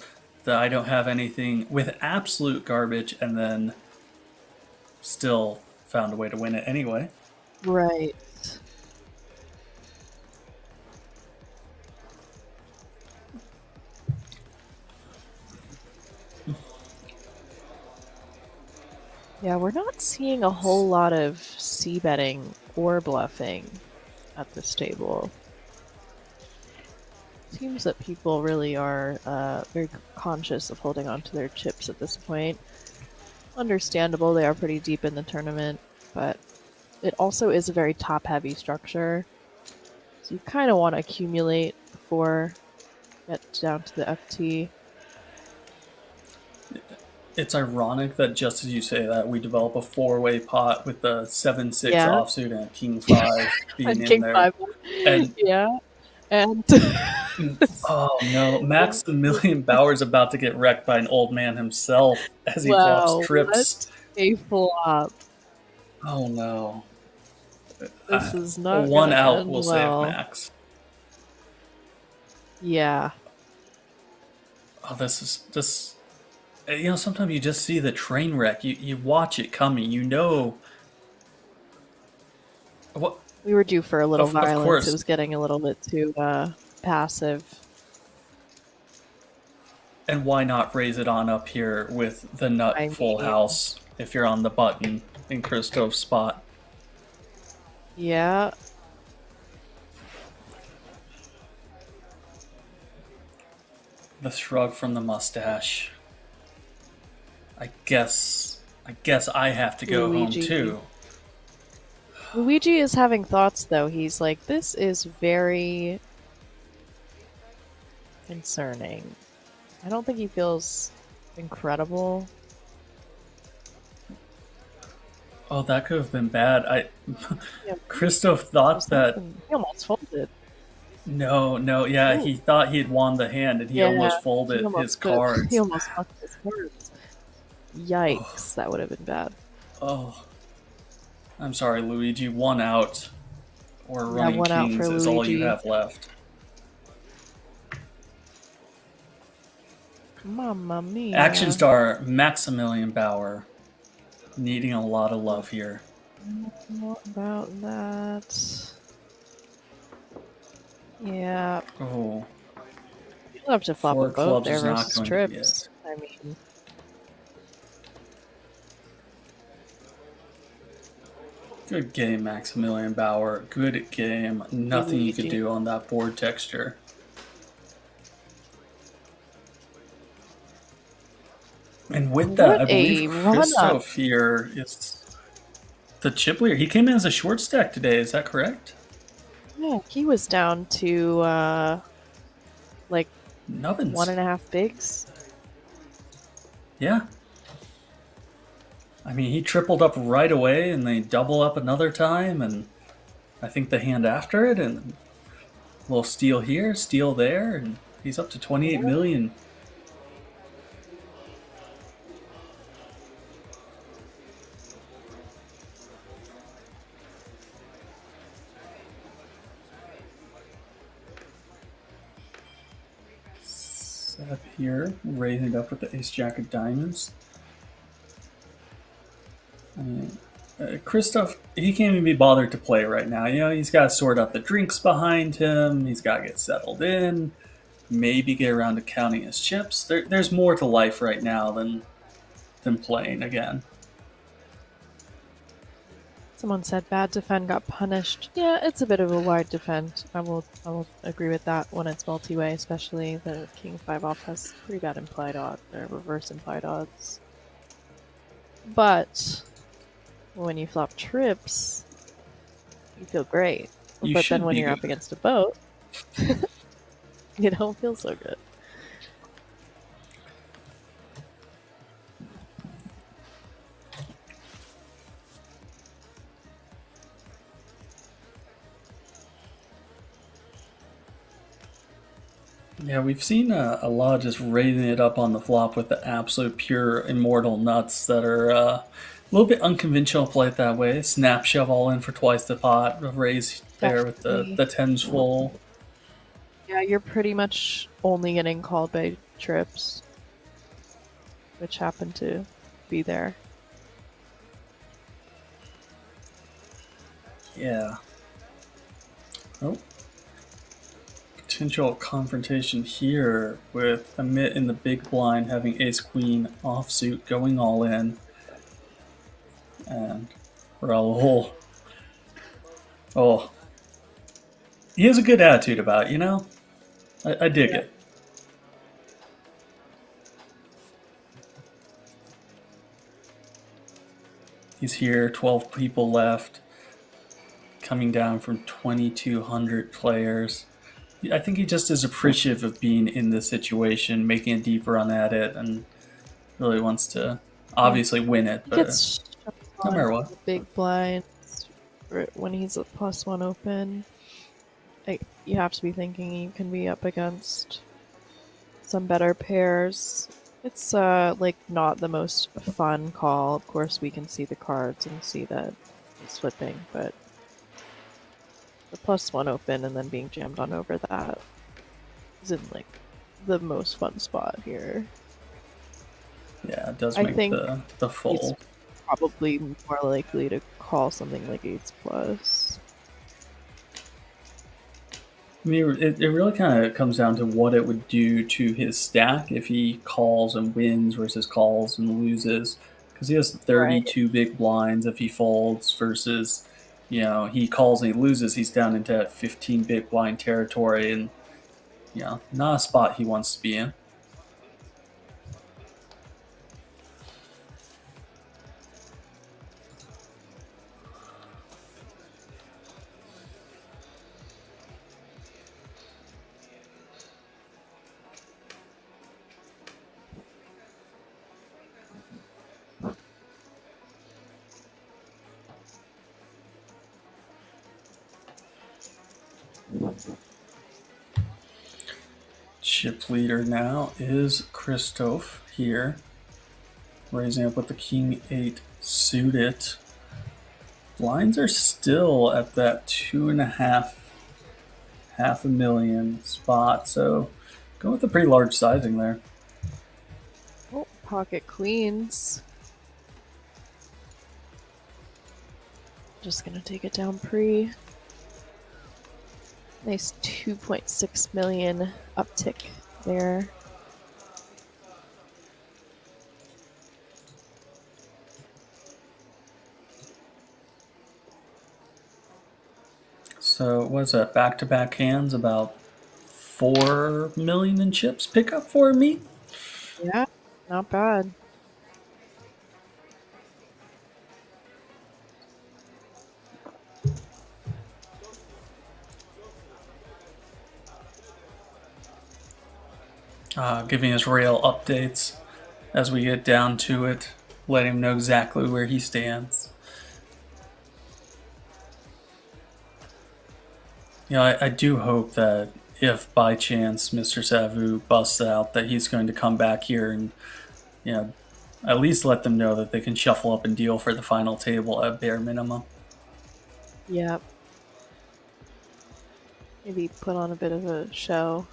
the I don't have anything, with absolute garbage, and then still found a way to win it anyway. Right. Yeah, we're not seeing a whole lot of c-betting or bluffing at this table. Seems that people really are very conscious of holding on to their chips at this point. Understandable, they are pretty deep in the tournament, but it also is a very top-heavy structure. So you kind of want to accumulate before you get down to the FT. It's ironic that just as you say that, we develop a four-way pot with the 7-6 Yeah. offsuit and a King 5 being And in King there. 5. And yeah. And oh no, Maximilian Bauer's about to get wrecked by an old man himself as he wow, flops trips. what a flop. Oh no. This is not one gonna out end will well. save Max. Yeah. Oh, this. You know, sometimes you just see the train wreck. You watch it coming. You know. What? We were due for a little Of violence. course. It was getting a little bit too passive. And why not raise it on up here with the nut I full mean- house if you're on the button in Christoph's spot? Yeah. The shrug from the mustache. I guess I have to go Luigi. home too. Luigi is having thoughts, though. He's like, this is very concerning. I don't think he feels incredible. Oh, that could have been bad. Yeah. Christoph thought that He almost folded. no, yeah, Ooh. he thought he'd won the hand and he almost folded He almost his could- cards. He almost fucked his cards. Yikes, that would have been bad. Oh, I'm sorry, Luigi. One out or running one out kings for is all you Luigi. have left. Mamma mia. Action star Maximilian Bauer needing a lot of love here. What about that? Yeah, Oh, you'll have to flop four a boat clubs there is not versus going to be trips. it. I mean, Good game, Maximilian Bauer. Good game. Nothing you could Luigi. do on that board texture. And with that, What I believe a run-up. Christoph here is the chip leader. He came in as a short stack today, is that correct? yeah, he was down to like Nubbins. 1.5 bigs. Yeah. I mean, he tripled up right away, and they double up another time, and I think the hand after it, and a little steal here, steal there, and he's up to 28 million. Up here, raising it up with the ace jack of diamonds. Christoph, he can't even be bothered to play right now. You know, he's got to sort out the drinks behind him. He's got to get settled in. Maybe get around to counting his chips. There's more to life right now than playing again. Someone said bad defend got punished. Yeah, it's a bit of a wide defend. I will agree with that when it's multi-way, especially the king 5 off has pretty bad implied odds, or reverse implied odds. But when you flop trips, you feel great. But then when you're up against a boat, you don't feel so good. Yeah, we've seen a lot of just raising it up on the flop with the absolute pure immortal nuts that are a little bit unconventional play it that way. Snap shove all in for twice the pot, raise there with the tens full. Yeah, you're pretty much only getting called by trips, which happen to be there. Yeah. Oh. Potential confrontation here with Amit in the big blind having ace queen offsuit going all in. And Raul. Oh. He has a good attitude about it, you know? I dig it. He's here, 12 people left, coming down from 2,200 players. I think he just is appreciative of being in this situation, making a deep run at it, and really wants to obviously win it. But no matter what, big blinds when he's a +1 open, you have to be thinking you can be up against some better pairs. It's like not the most fun call. Of course, we can see the cards and see that he's flipping, but the +1 open and then being jammed on over that isn't like the most fun spot here. Yeah, it does make the full. He's probably more likely to call something like 8s plus. I mean, it really kind of comes down to what it would do to his stack if he calls and wins versus calls and loses. Because he has 32 big blinds if he folds versus, you know, he calls and he loses, he's down into 15 big blind territory and, you know, not a spot he wants to be in. Chip leader now is Christoph here, raising up with the king 8 suited. Blinds are still at that 2.5, $500,000 spot, so go with a pretty large sizing there. Oh, pocket queens. Just gonna take it down pre. Nice 2.6 million uptick there. So what's that, back-to-back hands, about 4 million in chips pick up for me? Yeah, not bad. Giving us real updates as we get down to it, letting him know exactly where he stands. You know, I do hope that if by chance Mr. Savu busts out, that he's going to come back here and, you know, at least let them know that they can shuffle up and deal for the final table at bare minimum. Yep. Maybe put on a bit of a show.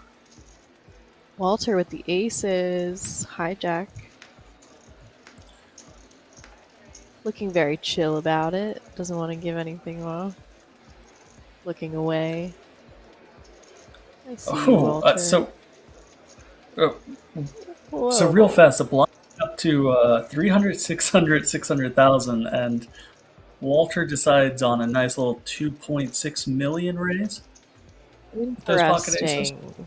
Walter with the aces. Hijack. Looking very chill about it. Doesn't want to give anything off. Looking away. I see you, Walter. So real fast, the blind up to 300, 600, 600,000, and Walter decides on a nice little 2.6 million raise. Those pocket aces. Interesting.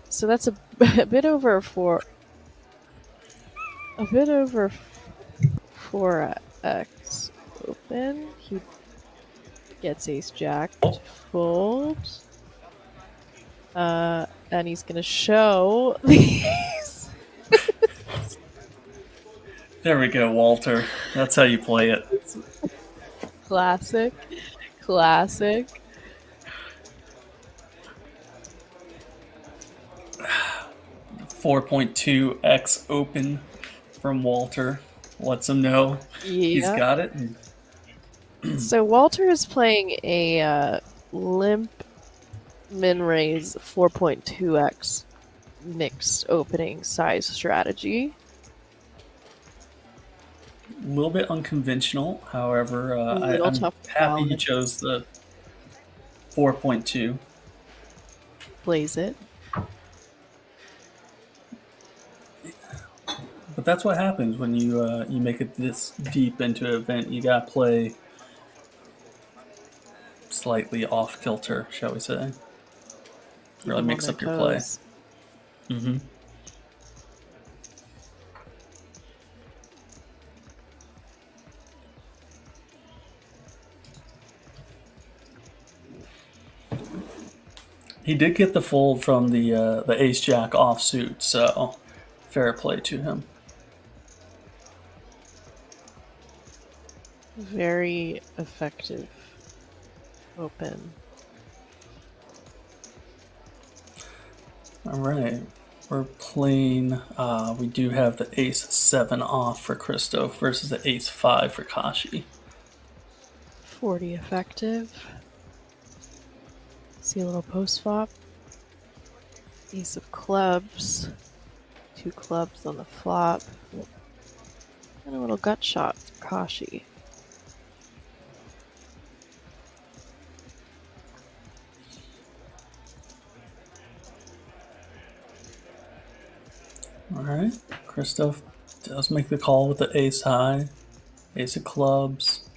So that's a bit over a bit over 4x open. He gets ace jack to fold. And he's gonna show these. There we go, Walter. That's how you play it. Classic. Classic. $4.2x open from Walter. Lets him know he's got it. So Walter is playing a limp min raise 4.2x mixed opening size strategy. A little bit unconventional, however, I'm happy you chose the 4.2. Blaze it. But that's what happens when you make it this deep into an event. You gotta play slightly off kilter, shall we say? Really mix up your play. Mm-hmm. He did get the fold from the ace jack offsuit, so fair play to him. Very effective open. All right, we're playing. We do have the ace 7 off for Christoph versus the ace 5 for Kashi. 40 effective. See a little post flop. Ace of clubs. 2 clubs on the flop. And a little gut shot for Kashi. All right, Christoph does make the call with the ace high, ace of clubs.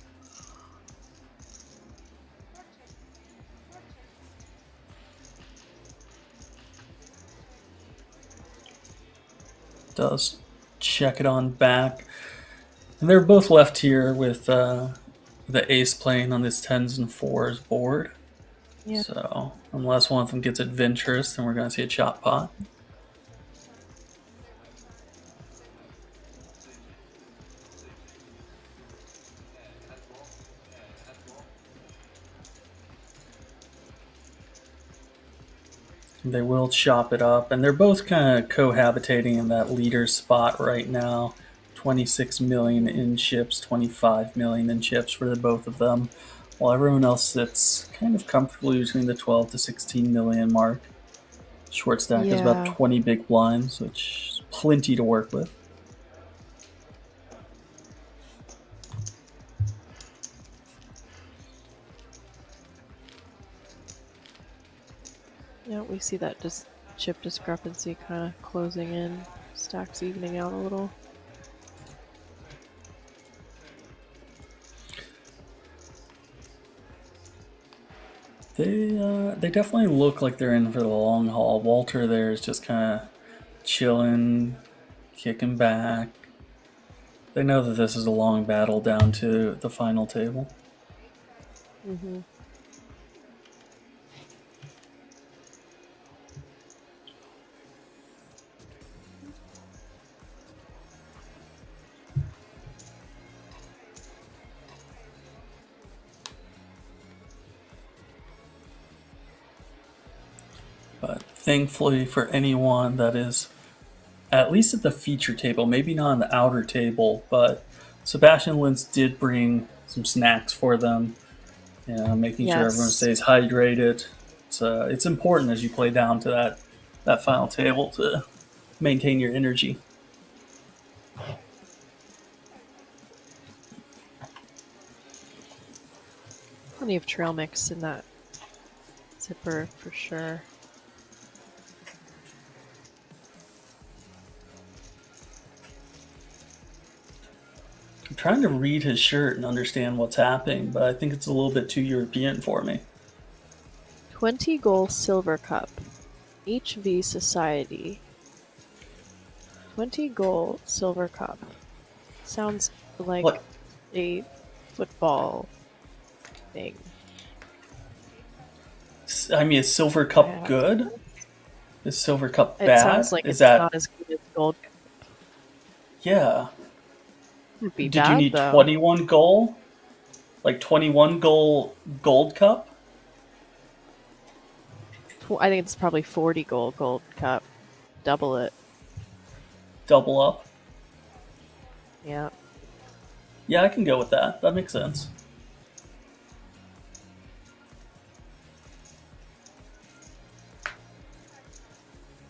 Does check it on back. And they're both left here with the ace playing on this 10s and 4s board. Yeah. So unless one of them gets adventurous, then we're going to see a chop pot. They will chop it up, and they're both kind of cohabitating in that leader spot right now. 26 million in chips, 25 million in chips for the both of them, while everyone else sits kind of comfortably between the 12 to 16 million mark. Short stack is about 20 big blinds, which is plenty to work with. Yeah, we see that chip discrepancy kind of closing in, stacks evening out a little. They definitely look like they're in for the long haul. Walter there is just kind of chilling, kicking back. They know that this is a long battle down to the final table. Mm-hmm. But thankfully for anyone that is at least at the feature table, maybe not on the outer table, but Sebastian Lintz did bring some snacks for them, making sure everyone stays hydrated. It's important as you play down to that final table to maintain your energy. Plenty of trail mix in that zipper for sure. I'm trying to read his shirt and understand what's happening, but I think it's a little bit too European for me. 20-goal silver cup. HV Society. 20-goal silver cup. Sounds like What? a football thing. I mean, is Silver Cup Yeah. good? Is Silver Cup It bad? sounds like is it's that not as good as gold. yeah? Would be Did bad, you need though. 21 goal? Like 21 goal gold cup? I think it's probably 40 gold cup. Double it. Double up? Yeah. Yeah, I can go with that. That makes sense.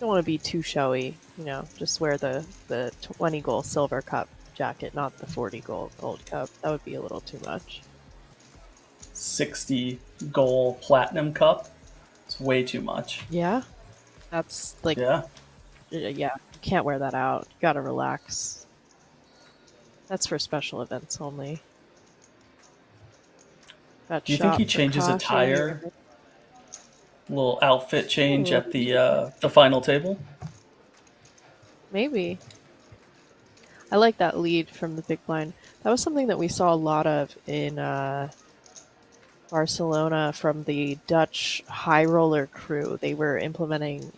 Don't want to be too showy, just wear the 20-goal silver cup jacket, not the 40-goal gold cup. That would be a little too much. 60 goal platinum cup? It's way too much. Yeah. That's like, Yeah. you can't wear that out. You gotta relax. That's for special events only. Do you think he changes attire? Little outfit change at the final table? Maybe. I like that lead from the big blind. That was something that we saw a lot of in Barcelona from the Dutch high roller crew. They were implementing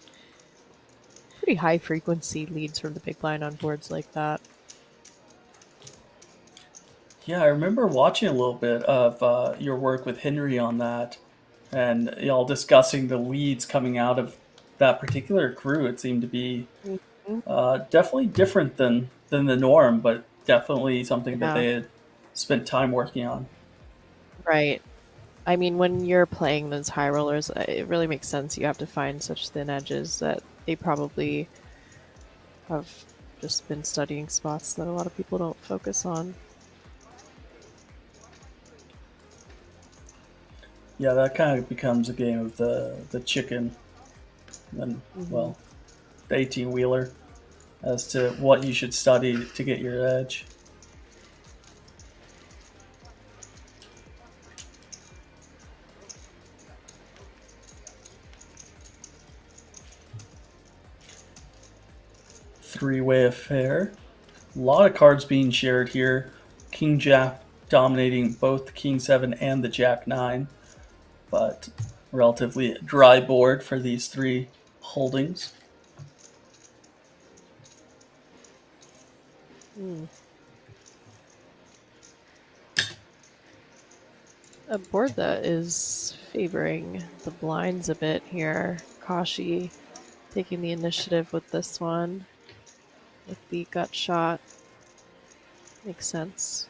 pretty high frequency leads from the big blind on boards like that. Yeah, I remember watching a little bit of your work with Henry on that, and y'all discussing the leads coming out of that particular crew. It seemed to be definitely different than the norm, but definitely something that they had spent time working on. Right. I mean, when you're playing those high rollers, it really makes sense. You have to find such thin edges that they probably have just been studying spots that a lot of people don't focus on. Yeah, that kind of becomes a game of the chicken, and well, the 18-wheeler, as to what you should study to get your edge. Three-way affair. A lot of cards being shared here. King Jack dominating both the King 7 and the Jack 9, but relatively dry board for these three holdings. A board that is favoring the blinds a bit here. Kashi taking the initiative with this one. With the gut shot. Makes sense.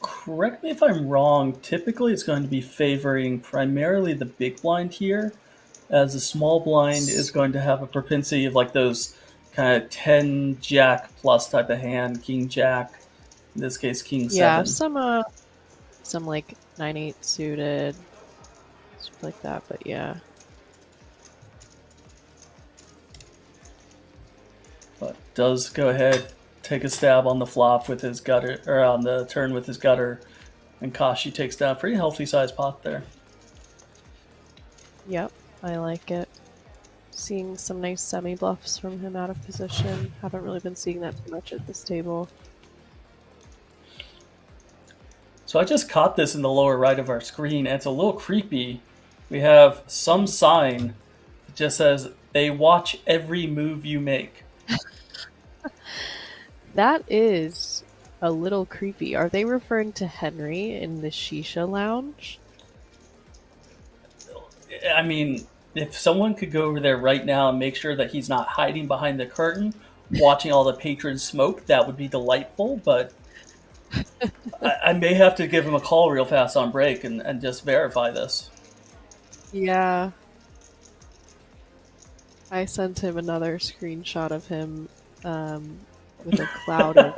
Correct me if I'm wrong, typically it's going to be favoring primarily the big blind here, as the small blind is going to have a propensity of like those kind of 10 Jack plus type of hand, King Jack, in this case King 7. Yeah, some like 9-8 suited, stuff like that, but yeah. But does go ahead, take a stab on the flop with his gutter, or on the turn with his gutter, and Kashi takes down a pretty healthy sized pot there. Yep, I like it. Seeing some nice semi-bluffs from him out of position. Haven't really been seeing that too much at this table. So I just caught this in the lower right of our screen, and it's a little creepy. We have some sign that just says, "They watch every move you make." That is a little creepy. Are they referring to Henry in the Shisha Lounge? I mean, if someone could go over there right now and make sure that he's not hiding behind the curtain, watching all the patrons smoke, that would be delightful, but I may have to give him a call real fast on break and just verify this. Yeah. I sent him another screenshot of him with a cloud of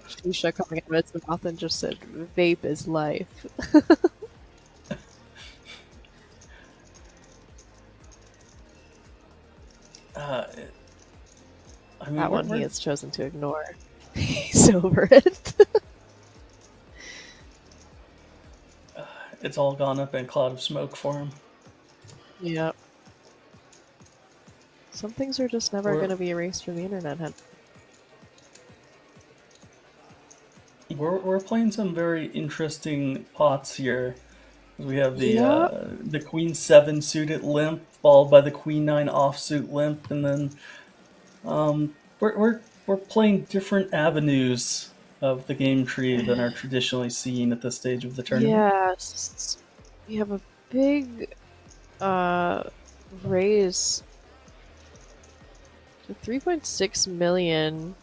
shisha coming out of his mouth and just said, "Vape is life." I mean, That one he has chosen to ignore. He's over it. It's all gone up in a cloud of smoke for him. Yep. Some things are just never We're- going to be erased from the internet. We're playing some very interesting pots here. We have the Yep. the Queen 7 suited limp, followed by the Queen 9 offsuit limp, and then we're playing different avenues of the game tree than are traditionally seen at this stage of the tournament. Yes. We have a big raise to 3.6 million.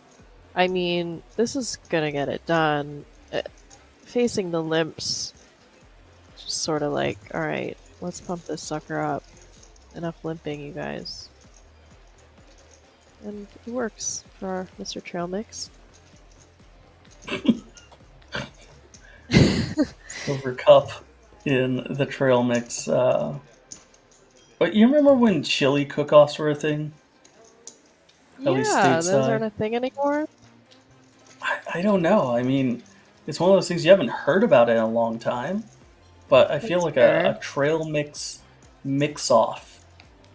I mean, this is gonna get it done. Facing the limps, just sort of like, alright, let's pump this sucker up. Enough limping, you guys. And it works for our Mr. Trail Mix. Over cup in the trail mix. But you remember when chili cook-offs were a thing? At least Yeah, those stateside. aren't a thing anymore. I don't know. I mean, it's one of those things you haven't heard about it in a long time, but I feel That's like a fair. trail mix-off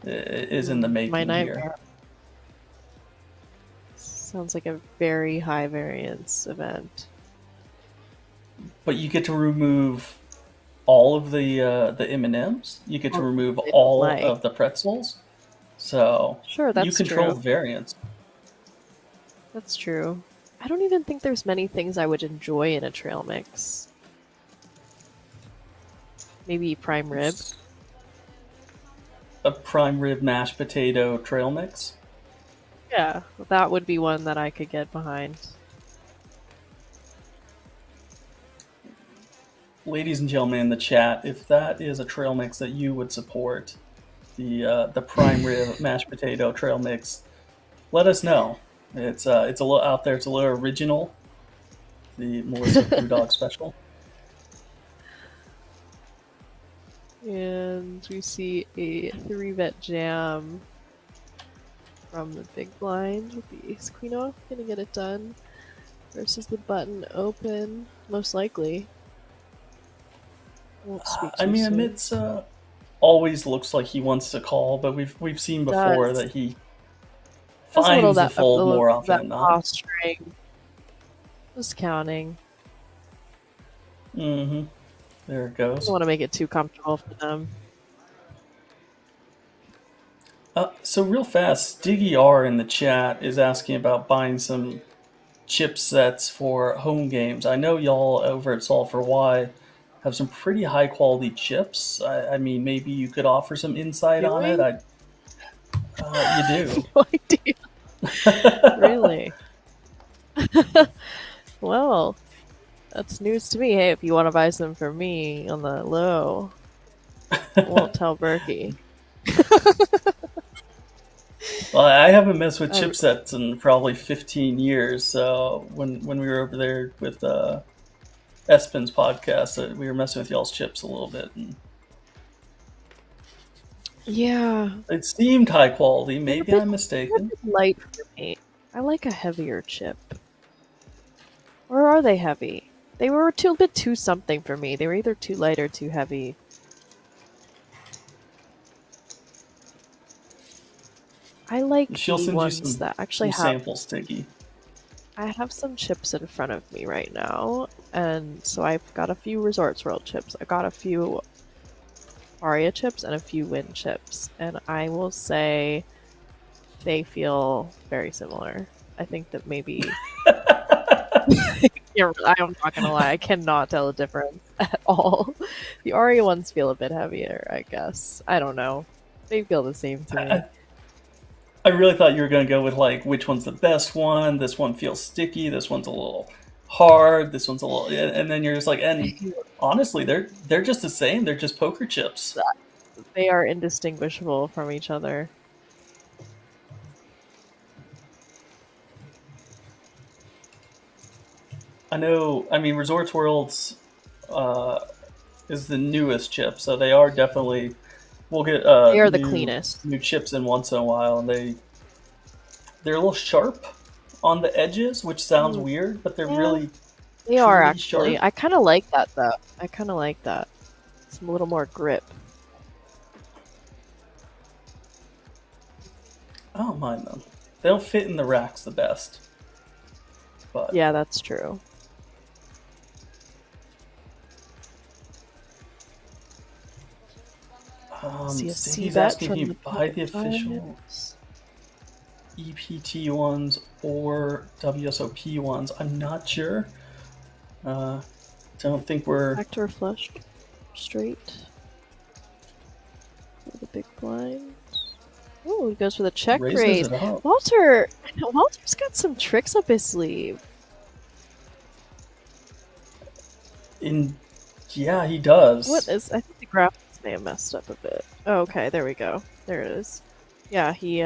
is in the making My here. nightmare. Sounds like a very high variance event. But you get to remove all of the M&Ms. You get to remove all of the pretzels. So Sure, that's you control true. the variance. That's true. I don't even think there's many things I would enjoy in a trail mix. Maybe prime rib. A prime rib mashed potato trail mix. Yeah, that would be one that I could get behind. Ladies and gentlemen in the chat, if that is a trail mix that you would support, the prime rib mashed potato trail mix, let us know. It's a little out there. It's a little original. The Melissa Brewdog special. And we see a 3-bet jam from the big blind with the ace queen off. Gonna get it done. Versus the button open, most likely. Won't speak I too mean, soon. Amit's always looks like he wants to call, but we've seen before that he finds the fold more often than not. String. Just counting. Mm-hmm. There it I goes. don't want to make it too comfortable for them. So real fast, Diggy R in the chat is asking about buying some chipsets for home games. I know y'all over at Solve for Y have some pretty high quality chips. I mean, maybe you could offer some insight on it. You do. No idea. Really? Well, that's news to me. Hey, if you want to buy some for me on the low, I won't tell Berkey. Well, I haven't messed with chipsets in probably 15 years. So when we were over there with Espen's podcast, we were messing with y'all's chips a little bit. And yeah. it seemed high quality. Maybe I'm mistaken. Light for me. I like a heavier chip. Or are they heavy? They were a bit too something for me. They were either too light or too heavy. I like the ones that actually have samples, Stiggy. I have some chips in front of me right now, and so I've got a few Resorts World chips. I got a few Aria chips and a few Win chips, and I will say they feel very similar. I think that maybe I'm not gonna lie, I cannot tell a difference at all. The Aria ones feel a bit heavier, I guess. I don't know. They feel the same to me. I really thought you were going to go with like which one's the best one. This one feels sticky. This one's a little hard. This one's a little, and then you're just like, and honestly, they're just the same. They're just poker chips. They are indistinguishable from each other. I know. I mean, Resorts Worlds is the newest chip, so they are definitely. We'll get they are the cleanest. New chips in once in a while, and they're a little sharp. on the edges, which sounds Mm, weird, but they're yeah, really they are truly actually. sharp. I kind of like that though. I kind of like that. It's a little more grip. I don't mind them. They don't fit in the racks the best, but Yeah, that's true. See a C Stiggy's bet asking, can from you the buy top the official times. EPT ones or WSOP ones? I'm not sure. Don't think we're Backdoor flush, straight. For the big blind. Oh, he goes for the check raises raise. it up. Walter's got some tricks up his sleeve. Yeah, he What does. is? I think the graphics may have messed up a bit. Oh, okay, there we go. There it is. Yeah, he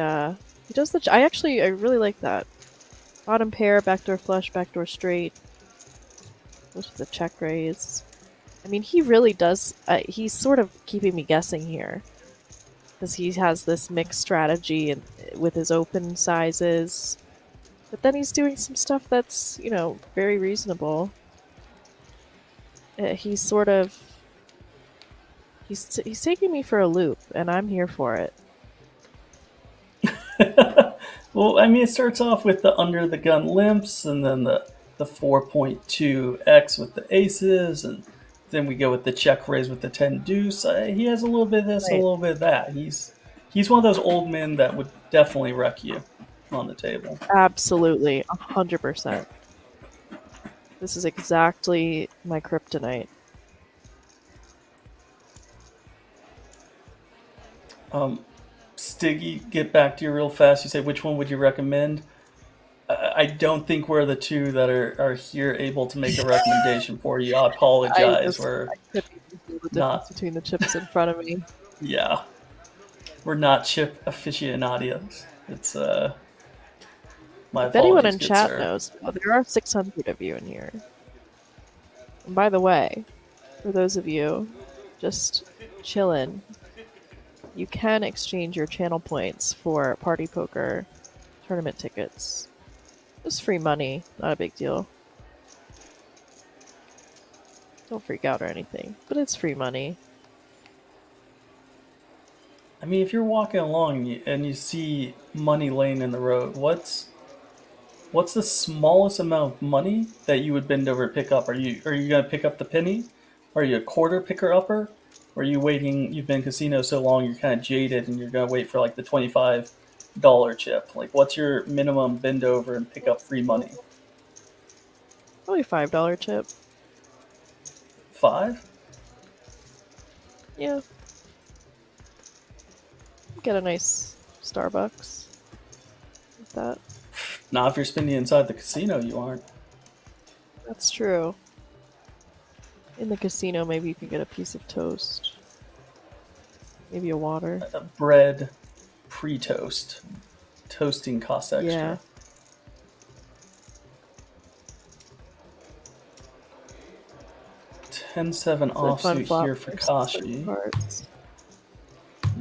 does the. I really like that. Bottom pair, backdoor flush, backdoor straight. Goes for the check raise. I mean, he really does. He's sort of keeping me guessing here because he has this mixed strategy and with his open sizes. But then he's doing some stuff that's, very reasonable. He's sort of he's taking me for a loop, and I'm here for it. Well, I mean, it starts off with the under the gun limps, and then the 4.2x with the aces, and then we go with the check raise with the 10 deuce. He has a little bit of this, a Right. little bit of that. He's one of those old men that would definitely wreck you on the table. Absolutely, 100%. This is exactly my kryptonite. Stiggy, get back to you real fast. You say, which one would you recommend? I don't think we're the two that are here able to make a recommendation for you. I apologize. We're I couldn't even feel the difference not, between the chips in front of me. yeah, we're not chip aficionados. It's my If anyone apologies, in good chat sir. knows, there are 600 of you in here. And by the way, for those of you just chillin', you can exchange your channel points for party poker tournament tickets. Just free money, not a big deal. Don't freak out or anything, but it's free money. I mean, if you're walking along and you see money laying in the road, what's the smallest amount of money that you would bend over to pick up? Are you gonna pick up the penny? Are you a quarter picker upper? Or are you waiting? You've been in casino so long, you're kind of jaded, and you're gonna wait for like the $25 chip. Like, what's your minimum bend over and pick up free money? Probably $5 chip. Five? Yeah. Get a nice Starbucks with that. Not if you're spending inside the casino, you aren't. That's true. In the casino, maybe you can get a piece of toast. Maybe a water. Bread pre-toast. Toasting costs extra. Yeah. 10-7 It's a fun offsuit flop here for for Kashi. cards.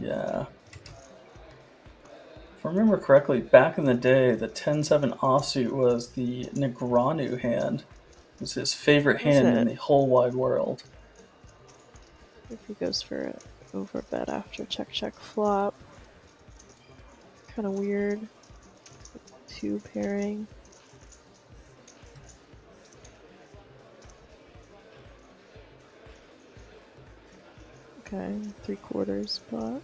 Yeah. If I remember correctly, back in the day, the 10-7 offsuit was the Negreanu hand. It was his favorite Was hand in it? the whole wide world. If he goes for an overbet after check flop. Kind of weird. Two pairing. Okay, 3/4 spot.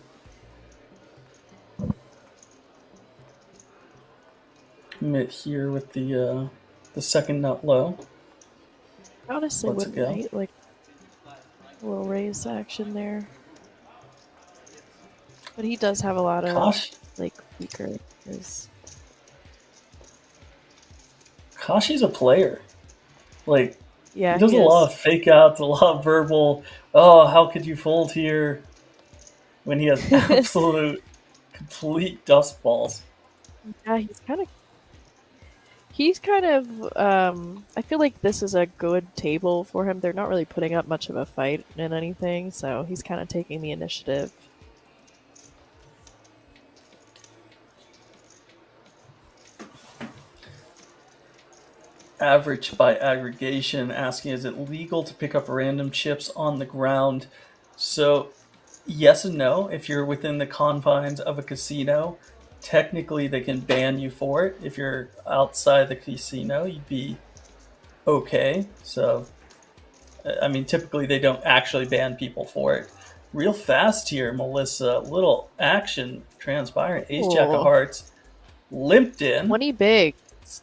Commit here with the second nut low. Honestly, Let's wouldn't go. hate like a little raise action there. But he does have a lot of Kashi, like weaker is Kashi's a player. Like, yeah, he does he a lot is. of fake outs, a lot of verbal, oh, how could you fold here? When he has absolute, complete dust balls. Yeah, he's kind of I feel like this is a good table for him. They're not really putting up much of a fight in anything, so he's kind of taking the initiative. average by aggregation, asking is it legal to pick up random chips on the ground? So yes and no. If you're within the confines of a casino, technically they can ban you for it. If you're outside the casino, you'd be okay. So I mean, typically they don't actually ban people for it. Real fast here, Melissa. Little action transpiring. Ace Jack of Ooh. Hearts limped in. 20 bigs.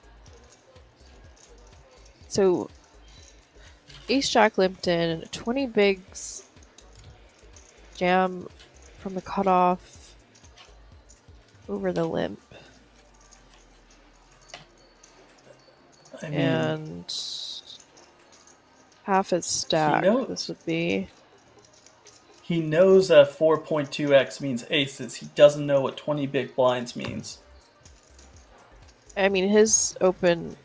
So, Ace Jack limped in, 20 bigs, jam from the cutoff over the limp. I mean, And half his stack, this would be. He knows that 4.2x means aces. He doesn't know what 20 big blinds means. I mean, his open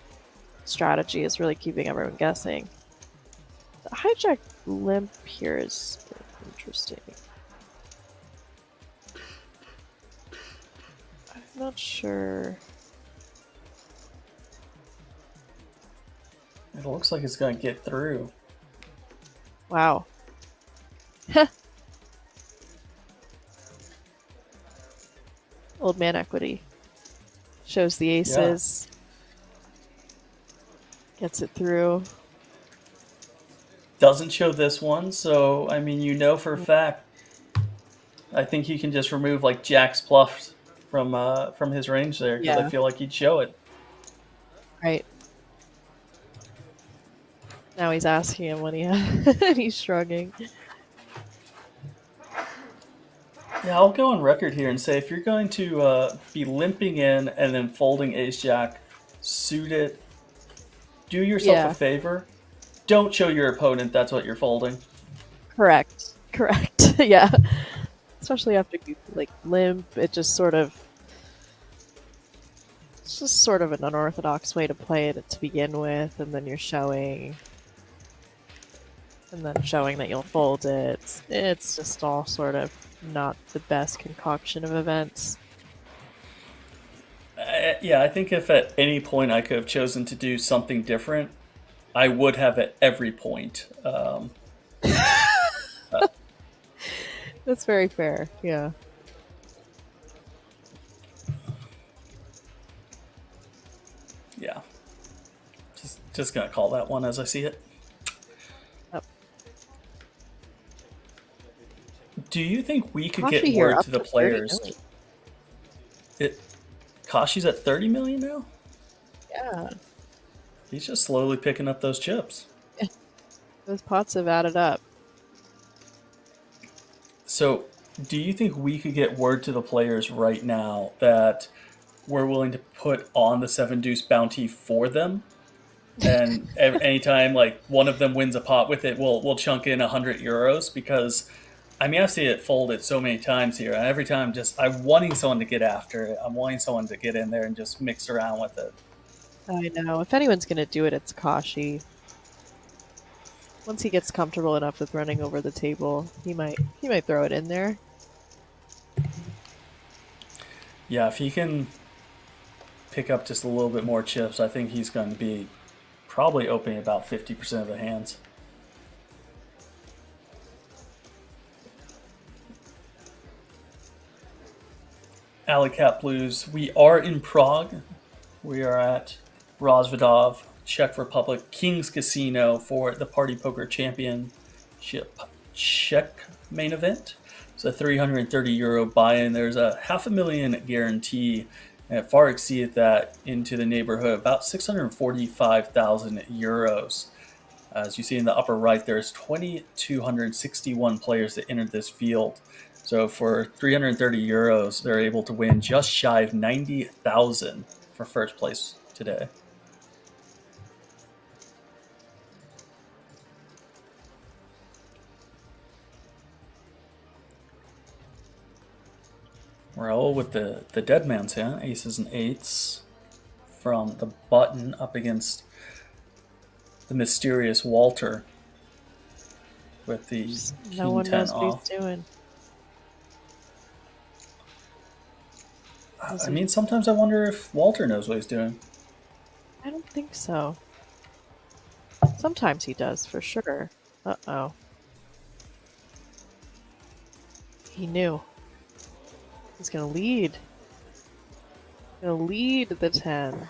strategy is really keeping everyone guessing. The hijack limp here is interesting. I'm not sure. It looks like it's going to get through. Wow. Old man equity. Shows the aces. Yeah. Gets it through. Doesn't show this one, so I mean, you know for a fact. I think he can just remove like Jack's bluffs from his range there, because I feel like he'd show it. Right. Now he's asking him when he and he's shrugging. Yeah, I'll go on record here and say if you're going to be limping in and then folding Ace Jack suited, do yourself a favor. Don't show your opponent that's what you're folding. Correct. Yeah. Especially after you like limp, it's just sort of an unorthodox way to play it to begin with, and then you're showing, and then showing that you'll fold it. It's just all sort of not the best concoction of events. Yeah, I think if at any point I could have chosen to do something different, I would have at every point. That's very fair, yeah. Yeah. Just gonna call that one as I see it. Yep. Do you think we could Kashi get word to the players? Kashi's at 30 million now? Yeah. He's just slowly picking up those chips. Those pots have added up. So, do you think we could get word to the players right now that we're willing to put on the 7 deuce bounty for them? And anytime like one of them wins a pot with it, we'll chunk in €100 because I mean, I've seen it folded so many times here. And every time I'm wanting someone to get after it. I'm wanting someone to get in there and just mix around with it. I know. If anyone's going to do it, it's Kashi. Once he gets comfortable enough with running over the table, he might throw it in there. Yeah, if he can pick up just a little bit more chips, I think he's going to be probably opening about 50% of the hands. Alley Cat Blues, we are in Prague. We are at Rozvadov, Czech Republic, King's Casino for the Party Poker Championship Czech main event. It's a €330 buy-in. There's a $500,000 guarantee, and it far exceeded that into the neighborhood, about €645,000. As you see in the upper right, there's 2,261 players that entered this field. So for €330, they're able to win just shy of 90,000 for first place today. Roll with the dead man's hand, aces and eights from the button up against the mysterious Walter with the no one 10 knows off. what he's doing. I mean, sometimes I wonder if Walter knows what he's doing. I don't think so. Sometimes he does, for sure. Uh-oh. He knew. He's gonna lead. Gonna lead the 10.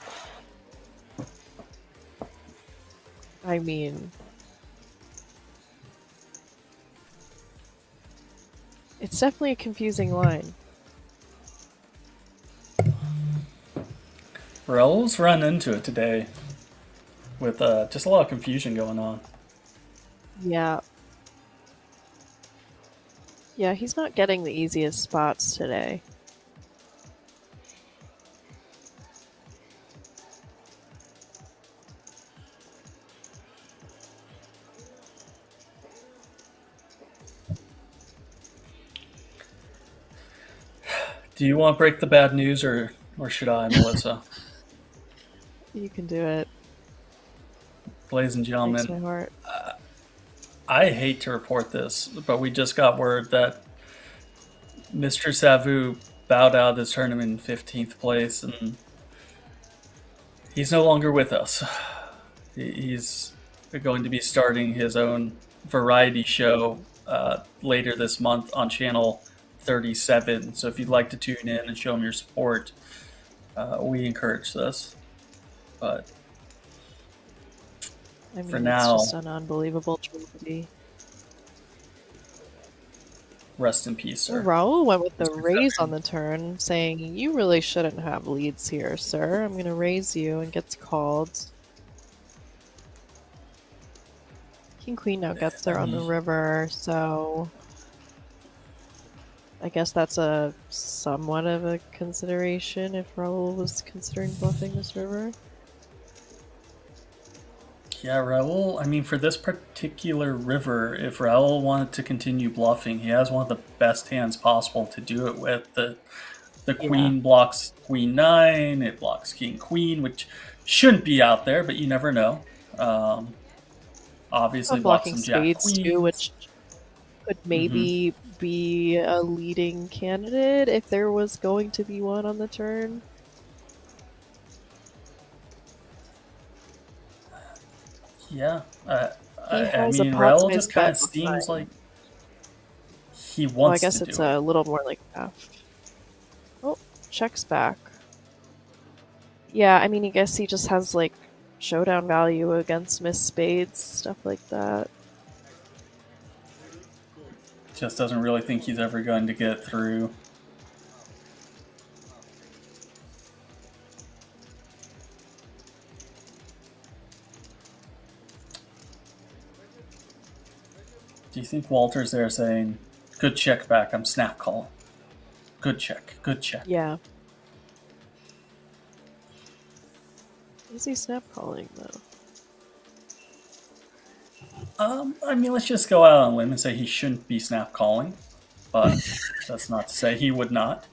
I mean... It's definitely a confusing line. Raul's run into it today with just a lot of confusion going on. Yeah. Yeah, he's not getting the easiest spots today. Do you want to break the bad news, or should I, Melissa? You can do it. Ladies and Breaks gentlemen, my heart. I hate to report this, but we just got word that Mr. Savu bowed out of this tournament in 15th place, and he's no longer with us. He's going to be starting his own variety show later this month on channel 37. So if you'd like to tune in and show him your support, we encourage this. But I mean, for it's now, just an unbelievable tragedy. rest in peace, sir. Raul went with the Mr. raise Savu. on the turn, saying, "You really shouldn't have leads here, sir. I'm gonna raise you," and gets called. King Queen now gets there on the river, so I guess that's a somewhat of a consideration if Raul was considering bluffing this river. Yeah, Raul, I mean, for this particular river, if Raul wanted to continue bluffing, he has one of the best hands possible to do it with. The queen blocks queen 9, it blocks king queen, which shouldn't be out there, but you never know. Obviously blocks Blocking some jack spades too, queens. which could maybe be a leading candidate if there was going to be one on the turn. Yeah, I has a mean, pot Raul size just kind bet of seems behind. like he Well, I wants guess to it's do it. a little more like half. Oh, checks back. Yeah, I mean, I guess he just has like showdown value against Miss Spades, stuff like that. Just doesn't really think he's ever going to get through. Do you think Walter's there saying, "Good check back, I'm snap calling. Good check, good check." Yeah. Is he snap calling though? I mean, let's just go out on a limb and say he shouldn't be snap calling, but that's not to say he would not.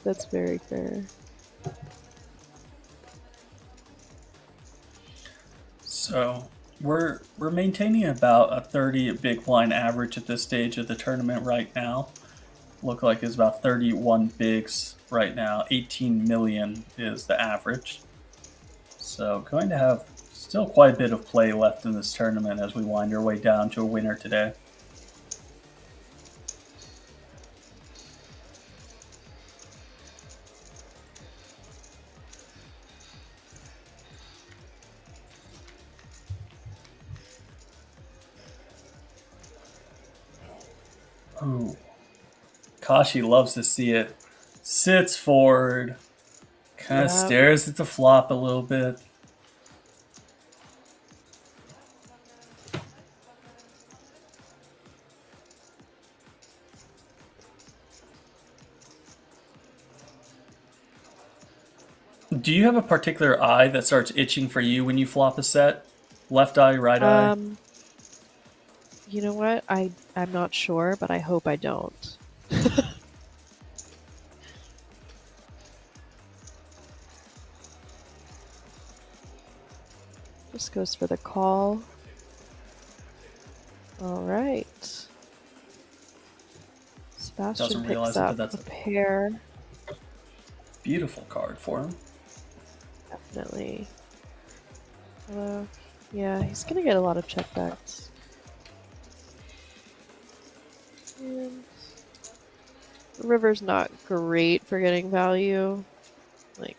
That's very fair. So we're maintaining about a 30 big blind average at this stage of the tournament right now. Look like it's about 31 bigs right now. 18 million is the average. So going to have still quite a bit of play left in this tournament as we wind our way down to a winner today. Ooh. Kashi loves to see it. Sits forward. Kind of stares at the flop a little bit. Do you have a particular eye that starts itching for you when you flop a set? Left eye, right eye? You know what? I'm not sure, but I hope I don't. Just goes for the call. All right. Sebastian picks up a pair. Beautiful card for him. Definitely. Yeah, he's gonna get a lot of checkbacks. And the river's not great for getting value. Like,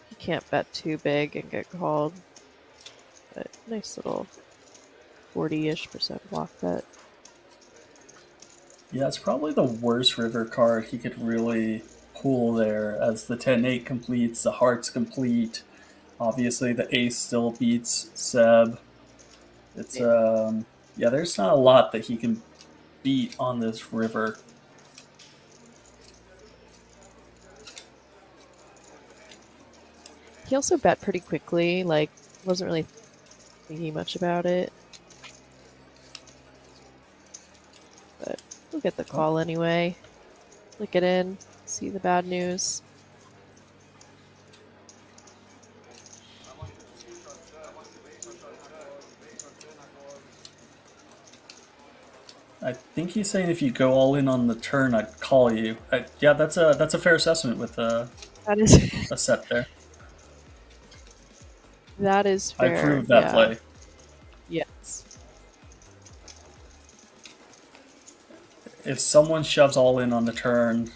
you can't bet too big and get called. But nice little 40-ish% block bet. Yeah, it's probably the worst river card he could really pull there, as the 10-8 completes, the hearts complete. Obviously, the ace still beats Seb. It's yeah, there's not a lot that he can beat on this river. He also bet pretty quickly, like, wasn't really thinking much about it. But we'll get the call anyway. Click it in, see the bad news. I think he's saying if you go all in on the turn, I'd call you. Yeah, that's a fair assessment with That is a set there. that is I fair. approve that yeah. play. Yes. If someone shoves all in on the turn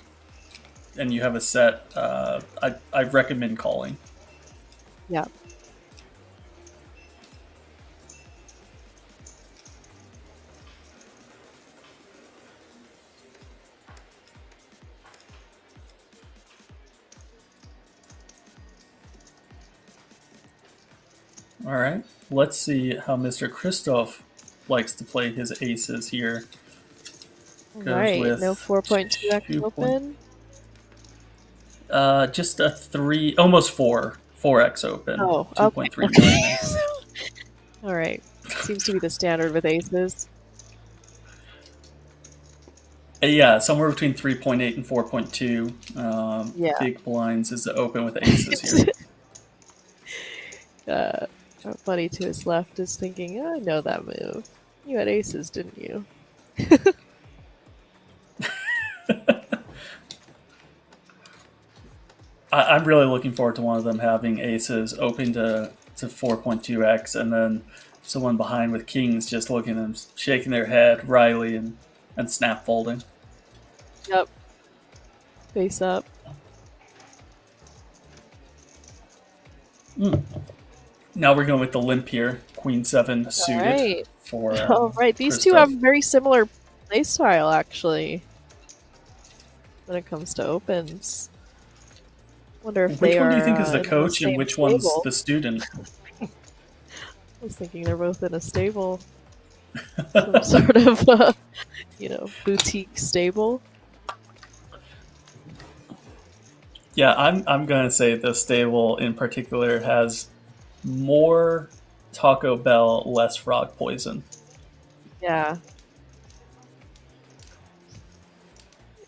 and you have a set, I recommend calling. Yeah. All right, let's see how Mr. Christoph likes to play his aces here. Right. with No 4.2x 2 open. Just a 3, almost 4x open. Oh, 2.3 okay. million. All right. Seems to be the standard with aces. Yeah, somewhere between 3.8 and 4.2. Yeah. Big blinds is the open with aces here. Our buddy to his left is thinking, I know that move. You had aces, didn't you? I'm really looking forward to one of them having aces open to 4.2x, and then someone behind with kings just looking at them, shaking their head, Riley, and snap folding. Yep. Face up. Now we're going with the limp here, Queen 7 suited. Right. For All right. These two Christoph. have very similar play style, actually, when it comes to opens. Wonder if Which they one are do you think is the in coach and same which one's stable. the student? I was thinking they're both in a stable. Some sort of, boutique stable. Yeah, I'm gonna say the stable in particular has more Taco Bell, less frog poison. Yeah.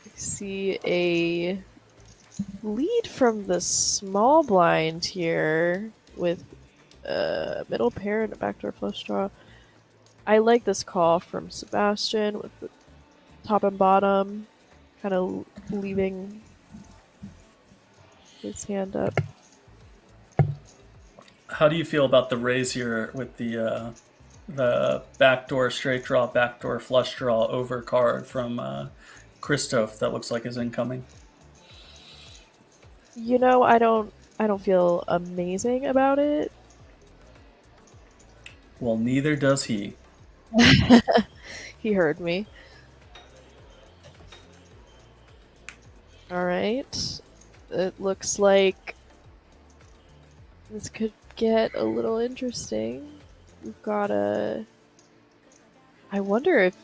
I see a lead from the small blind here with a middle pair and a backdoor flush draw. I like this call from Sebastian with the top and bottom, kind of leaving his hand up. How do you feel about the raise here with the backdoor straight draw, backdoor flush draw over card from Christoph that looks like is incoming? I don't feel amazing about it. Well, neither does he. He heard me. All right. It looks like this could get a little interesting. We've got a... I wonder if...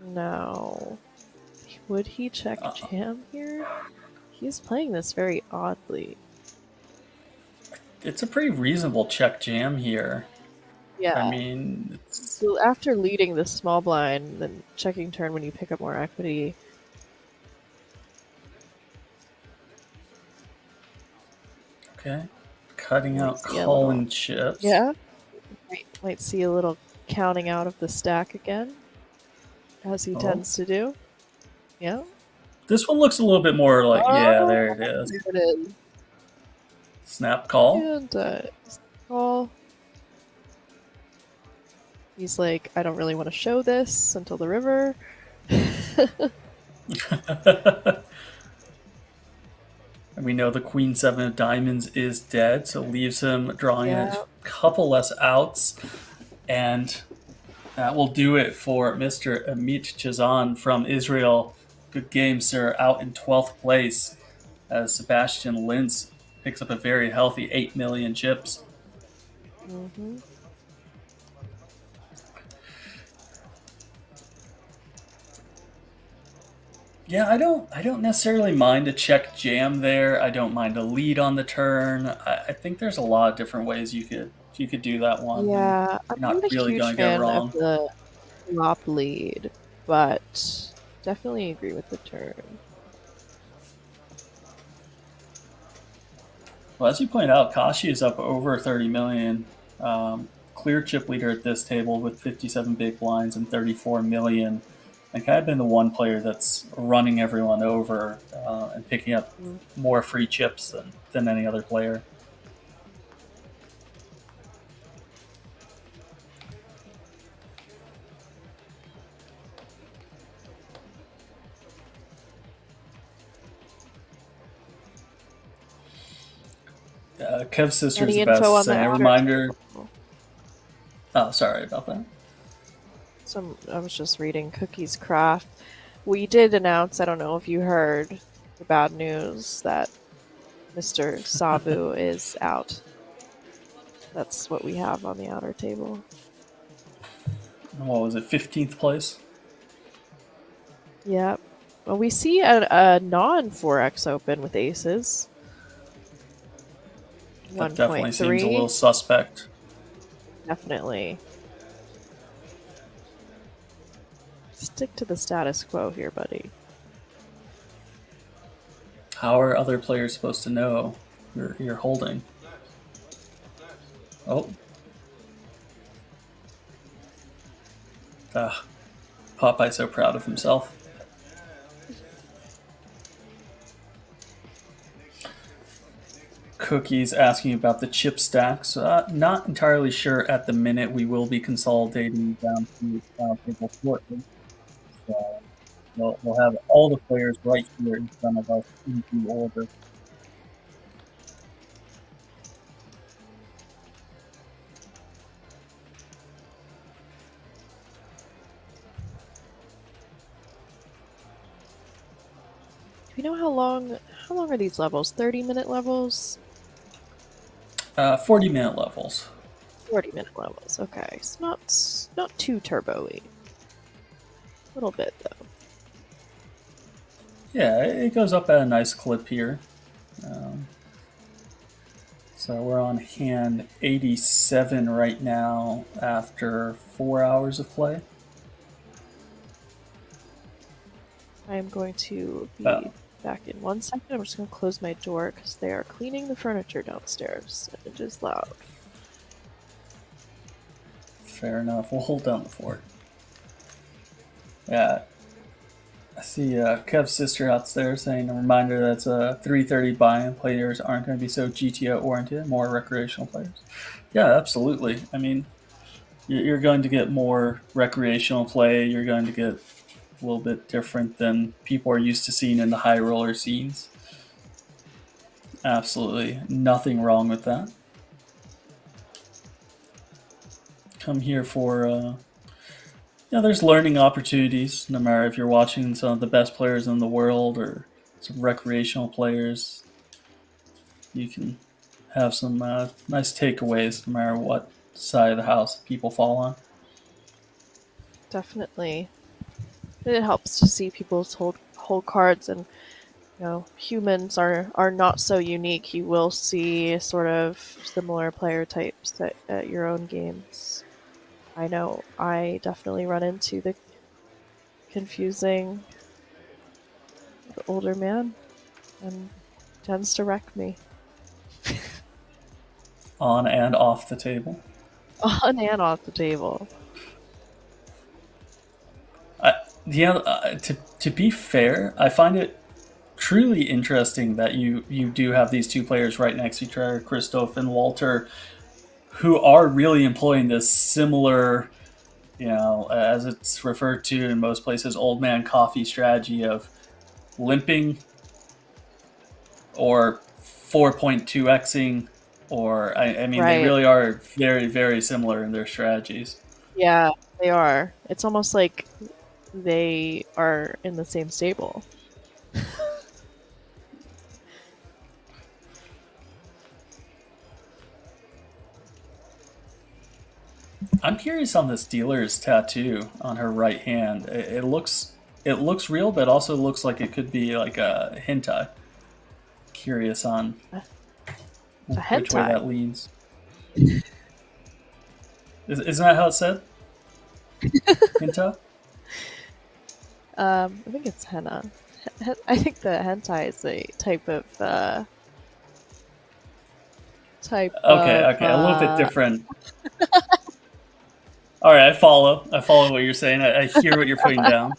No. Would he check jam here? He's playing this very oddly. It's a pretty reasonable check jam here. Yeah. I mean, So after leading the small blind, then checking turn when you pick up more equity. okay. Cutting out see a calling little- chips. Yeah. Might see a little counting out of the stack again, as he tends to do. Yeah. This one looks a little bit more like, yeah, there it is. There it is. Snap call. And call. He's like, I don't really want to show this until the river. And we know the Queen 7 of Diamonds is dead, so leaves him drawing Yeah. a couple less outs. And that will do it for Mr. Amit Chazan from Israel. Good game, sir. Out in 12th place as Sebastian Lintz picks up a very healthy 8 million chips. Mm-hmm. Yeah, I don't necessarily mind a check jam there. I don't mind a lead on the turn. I think there's a lot of different ways you could do that one. Yeah, I'm not not a really huge gonna get fan wrong. of the flop lead, but definitely agree with the turn. Well, as you point out, Kashi is up over 30 million. Clear chip leader at this table with 57 big blinds and 34 million. And kind of been the one player that's running everyone over and picking up more free chips than any other player. Kev's sister's Any the best. info on the Saying a outer reminder. table? Oh, sorry about that. I was just reading Cookie's Craft. We did announce, I don't know if you heard the bad news, that Mr. Sabu is out. That's what we have on the outer table. What was it? 15th place. Yep. Well, we see a non-4x open with aces. That definitely seems a 1.3. little suspect. Definitely. Stick to the status quo here, buddy. How are other players supposed to know you're holding? Oh. Popeye's so proud of himself. Cookie's asking about the chip stacks. Not entirely sure at the minute. We will be consolidating down to table shortly. So we'll have all the players right here in front of us in due order. Do we know how long are these levels? 30-minute levels? 40-minute levels. 40-minute levels. Okay, so not too turbo-y. A little bit though. Yeah, it goes up at a nice clip here. So we're on hand 87 right now after 4 hours of play. I am going to be back in 1 second. I'm just going to close my door because they are cleaning the furniture downstairs. It is loud. Fair enough. We'll hold down the fort. Yeah. I see Kev's sister out there saying a reminder that's a 3:30 buy-in. Players aren't going to be so GTO oriented, more recreational players. Yeah, absolutely. I mean, you're going to get more recreational play. You're going to get a little bit different than people are used to seeing in the high roller scenes. Absolutely nothing wrong with that. Come here for there's learning opportunities, no matter if you're watching some of the best players in the world or some recreational players. You can have some nice takeaways no matter what side of the house people fall on. Definitely. It helps to see people's hold cards, and humans are not so unique. You will see sort of similar player types at your own games. I know I definitely run into the confusing older man and tends to wreck me. On and off the table. On and off the table. To be fair, I find it truly interesting that you do have these two players right next to each other, Christoph and Walter, who are really employing this similar, as it's referred to in most places, old man coffee strategy of limping or 4.2xing, or I mean, they Right. really are very, very similar in their strategies. Yeah, they are. It's almost like they are in the same stable. I'm curious on this dealer's tattoo on her right hand. It looks real, but also looks like it could be like a hentai. Curious on A which way hentai. that leans. Isn't that how it's said? Hentai? I think it's henna. I think the hentai is a type of Okay, a little bit different. All right, I follow what you're saying. I hear what you're putting down.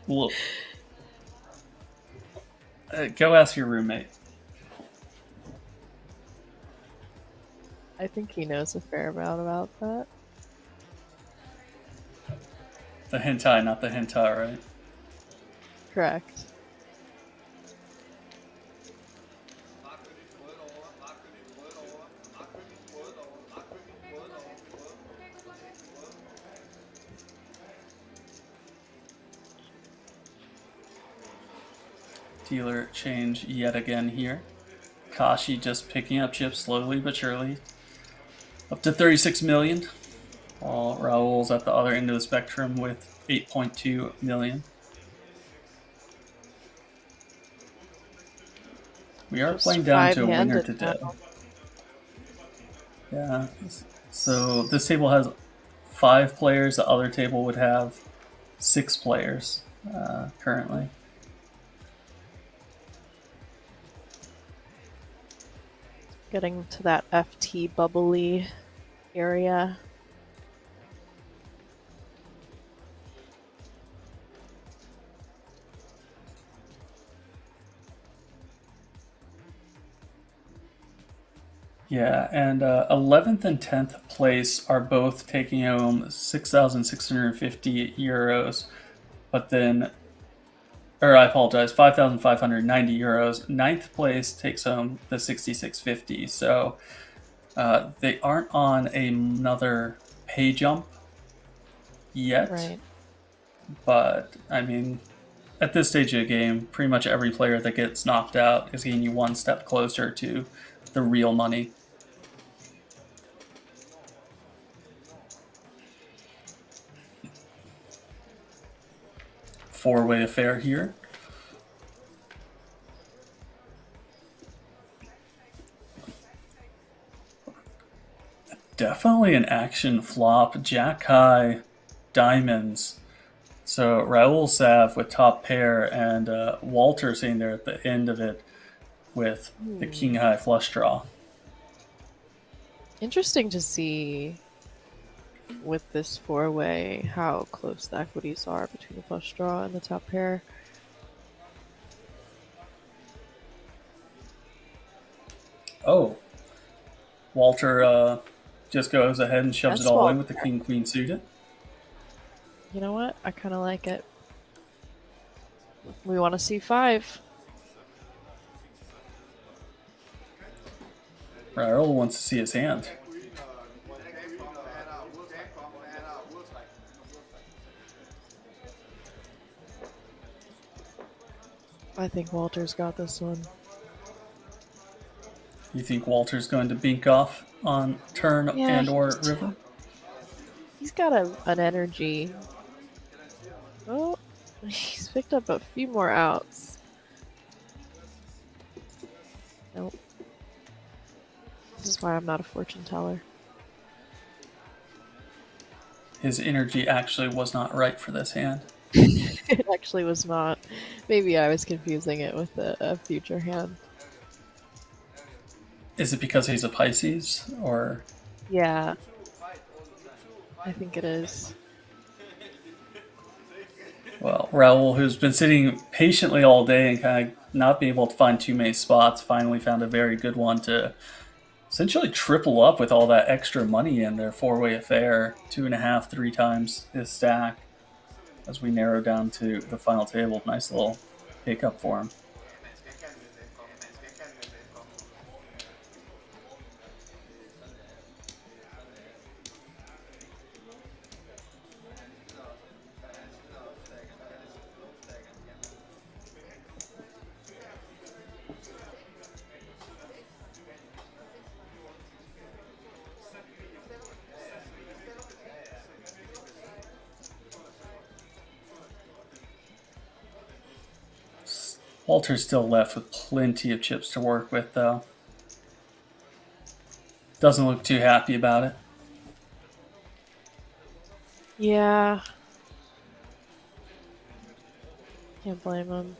Well, go ask your roommate. I think he knows a fair amount about that. The hentai, not the hentai, right? Correct. Dealer change yet again here. Kashi just picking up chips slowly but surely. Up to 36 million. While Raul's at the other end of the spectrum with 8.2 million. We are Just playing down to a winner five-handed today. now. Yeah. So this table has 5 players. The other table would have 6 players currently. Getting to that FT bubbly area. Yeah, and 11th and 10th place are both taking home 6,650 euros, but then, or I apologize, 5,590 euros. 9th place takes home the 6,650. So they aren't on another pay jump yet, Right. but I mean, at this stage of the game, pretty much every player that gets knocked out is getting you one step closer to the real money. Four-way affair here. Definitely an action flop. Jack high, diamonds. So Raul Sav with top pair, and Walter sitting there at the end of it with the king high flush draw. Interesting to see with this 4-way how close the equities are between the flush draw and the top pair. Oh, Walter just goes ahead and shoves That's it all in Walter. with the king queen suited. You know what? I kind of like it. We want to see 5. Raul wants to see his hand. I think Walter's got this one. You think Walter's going to bink off on turn Yeah, and or he's- river? He's got an energy. Oh, he's picked up a few more outs. Nope. This is why I'm not a fortune teller. His energy actually was not right for this hand. It actually was not. Maybe I was confusing it with a future hand. Is it because he's a Pisces, or Yeah. I think it is. Well, Raul, who's been sitting patiently all day and kind of not being able to find too many spots, finally found a very good one to essentially triple up with all that extra money in their four-way affair, 2.5, 3 times his stack as we narrow down to the final table. Nice little pickup for him. Walter's still left with plenty of chips to work with, though. Doesn't look too happy about it. Yeah. Can't blame him.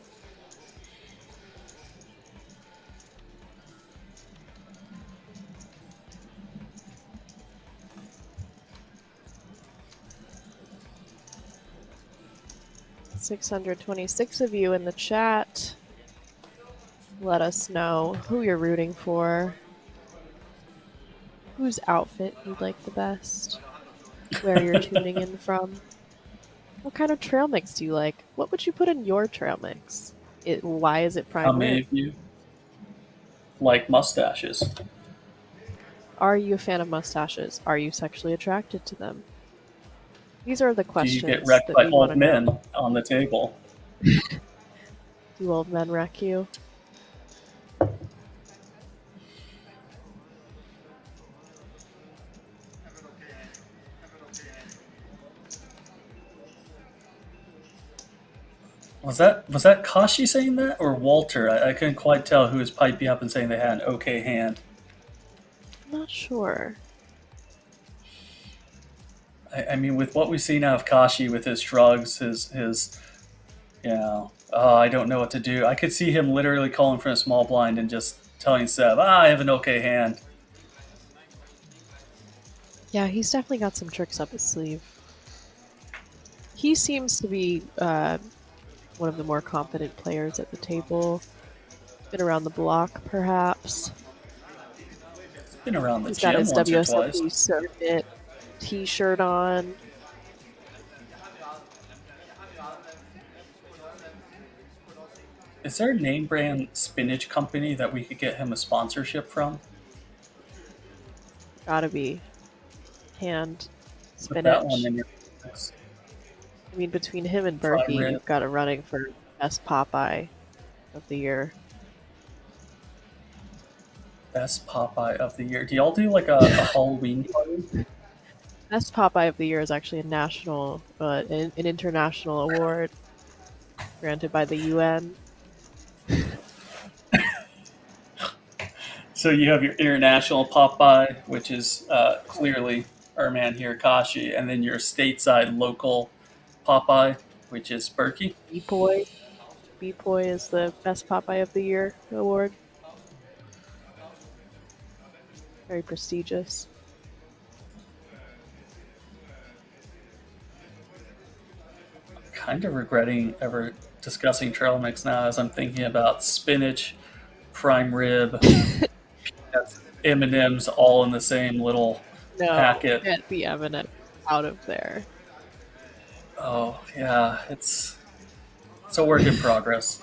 $626 of you in the chat. Let us know who you're rooting for, whose outfit you like the best, where you're tuning in from. What kind of trail mix do you like? What would you put in your trail mix? Why is it prime How many rib? of you like mustaches? Are you a fan of mustaches? Are you sexually attracted to them? These are the Do questions you get wrecked that by we want old to men know. on the table? Do old men wreck you? Was that Kashi saying that or Walter? I couldn't quite tell who was piping up and saying they had an okay hand. I'm not sure. I mean, with what we see now of Kashi with his drugs, his I don't know what to do. I could see him literally calling from a small blind and just telling Seb, I have an okay hand. Yeah, he's definitely got some tricks up his sleeve. He seems to be one of the more confident players at the table. Been around the block, perhaps. He's been around the He's got gym his once or WSOP twice. circuit t-shirt on. Is there a name brand spinach company that we could get him a sponsorship from? Gotta be. Canned Put that one spinach. in your mix. I mean, between him and Prime Berkey, rib. you've got a running for best Popeye of the year. Best Popeye of the year. Do y'all do like a Halloween party? Best Popeye of the year is actually a national, an international award granted by the UN. So you have your international Popeye, which is clearly our man here, Kashi, and then your stateside local Popeye, which is Berkey. Beepoy. Beepoy is the best Popeye of the year award. Very prestigious. Kind of regretting ever discussing trail mix now as I'm thinking about spinach, prime rib, peanuts, M&Ms all in the same little No, packet. get the M&M out of there. Oh, yeah, it's a work in progress.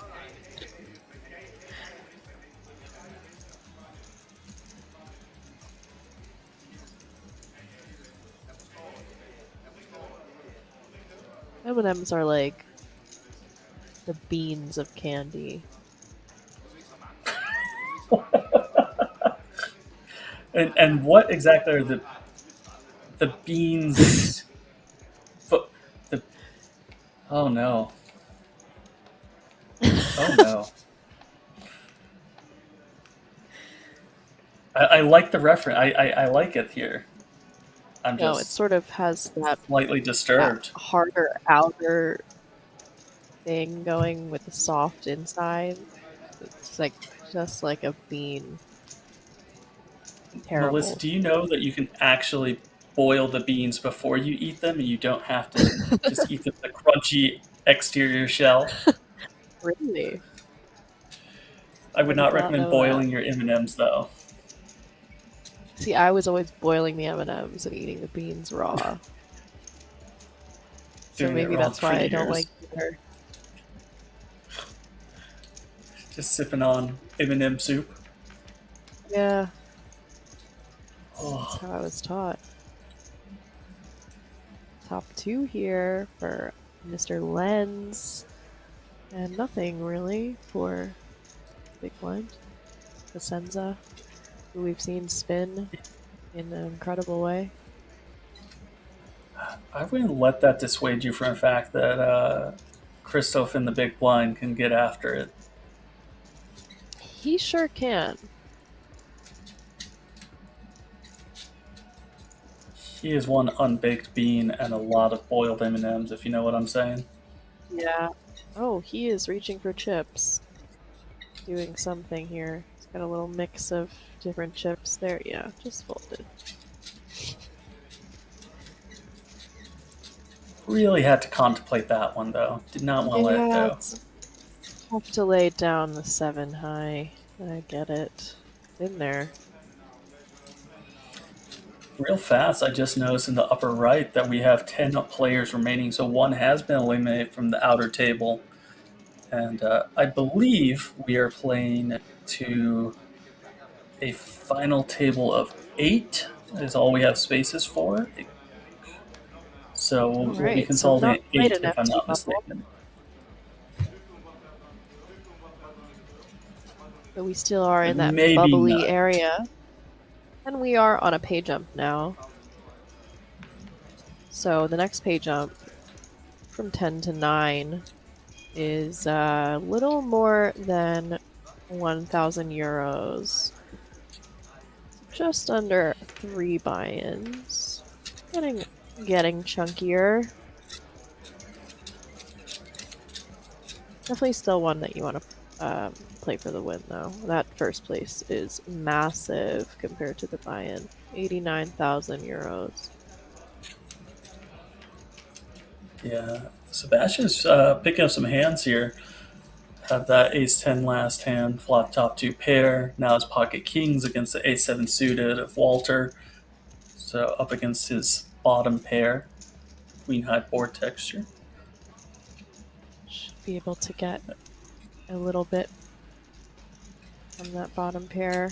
M&Ms are like the beans of candy. And what exactly are the beans? The oh no! Oh no! I like the reference. I like it here. I'm No, it just sort of has that slightly disturbed. harder outer thing going with the soft inside. It's like just like a bean. Terrible. Melissa, do you know that you can actually boil the beans before you eat them, and you don't have to just eat the crunchy exterior shell. Really? I would not Did not recommend know boiling your M&Ms though. See, I was always boiling the M&Ms and eating the beans raw. So Doing it maybe wrong that's for why I don't years. like either. Just sipping on M&M soup. Yeah, that's Oh, how I was taught. Top 2 here for Mr. Lenz. And nothing really for Big Blind. Cosenza, who we've seen spin in an incredible way. I wouldn't let that dissuade you from the fact that Christoph in the big blind can get after it. He sure can. He is one unbaked bean and a lot of boiled M&Ms, if you know what I'm saying. Yeah. Oh, he is reaching for chips. Doing something here. He's got a little mix of different chips there. Yeah, just folded. Really had to contemplate that one though. Did not want to let it Yeah, go. it's tough to lay down the 7 high. I get it. In there. Real fast, I just noticed in the upper right that we have 10 players remaining, so one has been eliminated from the outer table. And I believe we are playing to a final table of 8 is all we have spaces for. So we'll be Alright, so not consolidating quite 8 an if I'm empty not bubble, mistaken. but we still are in that Maybe bubbly 9. area. And we are on a pay jump now. So the next pay jump from 10 to 9 is a little more than 1,000 euros. Just under 3 buy-ins. Getting chunkier. Definitely still one that you want to play for the win, though. That first place is massive compared to the buy-in. 89,000 euros. Yeah, Sebastian's picking up some hands here. Have that ace 10 last hand, flop top 2 pair. Now his pocket kings against the ace 7 suited of Walter. So up against his bottom pair, queen high board texture. Should be able to get a little bit from that bottom pair.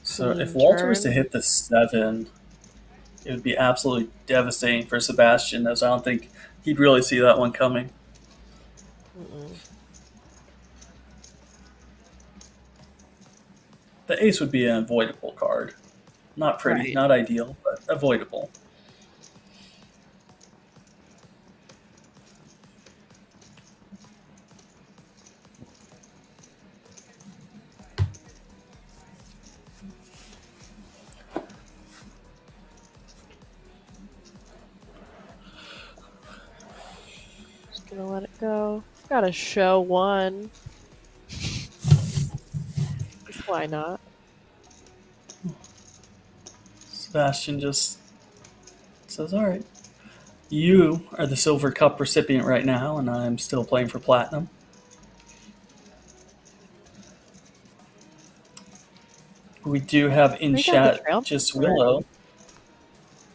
So if Clean Walter was to turn. hit the 7, it would be absolutely devastating for Sebastian, as I don't think he'd really see that one coming. Mm-mm. The ace would be an avoidable card. Not pretty, Right. not ideal, but avoidable. Just gonna let it go. Gotta show one. Why not? Sebastian just says, all right, you are the silver cup recipient right now, and I'm still playing for platinum. We do have in We got the chat trail just already. Willow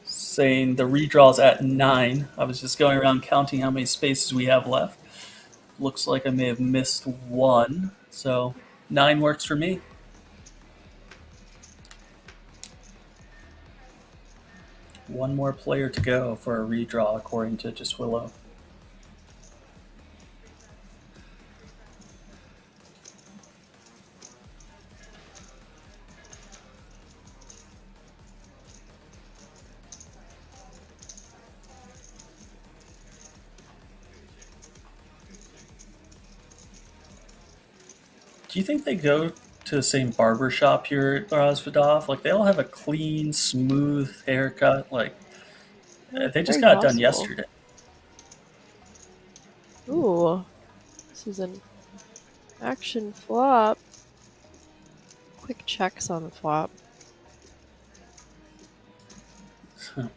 saying the redraw's at 9. I was just going around counting how many spaces we have left. Looks like I may have missed one, so 9 works for me. One more player to go for a redraw, according to just Willow. Do you think they go to the same barber shop here at Rozvadov? Like, they all have a clean, smooth haircut. Like, they just Very got it done possible. yesterday. Ooh. This is an action flop. Quick checks on the flop.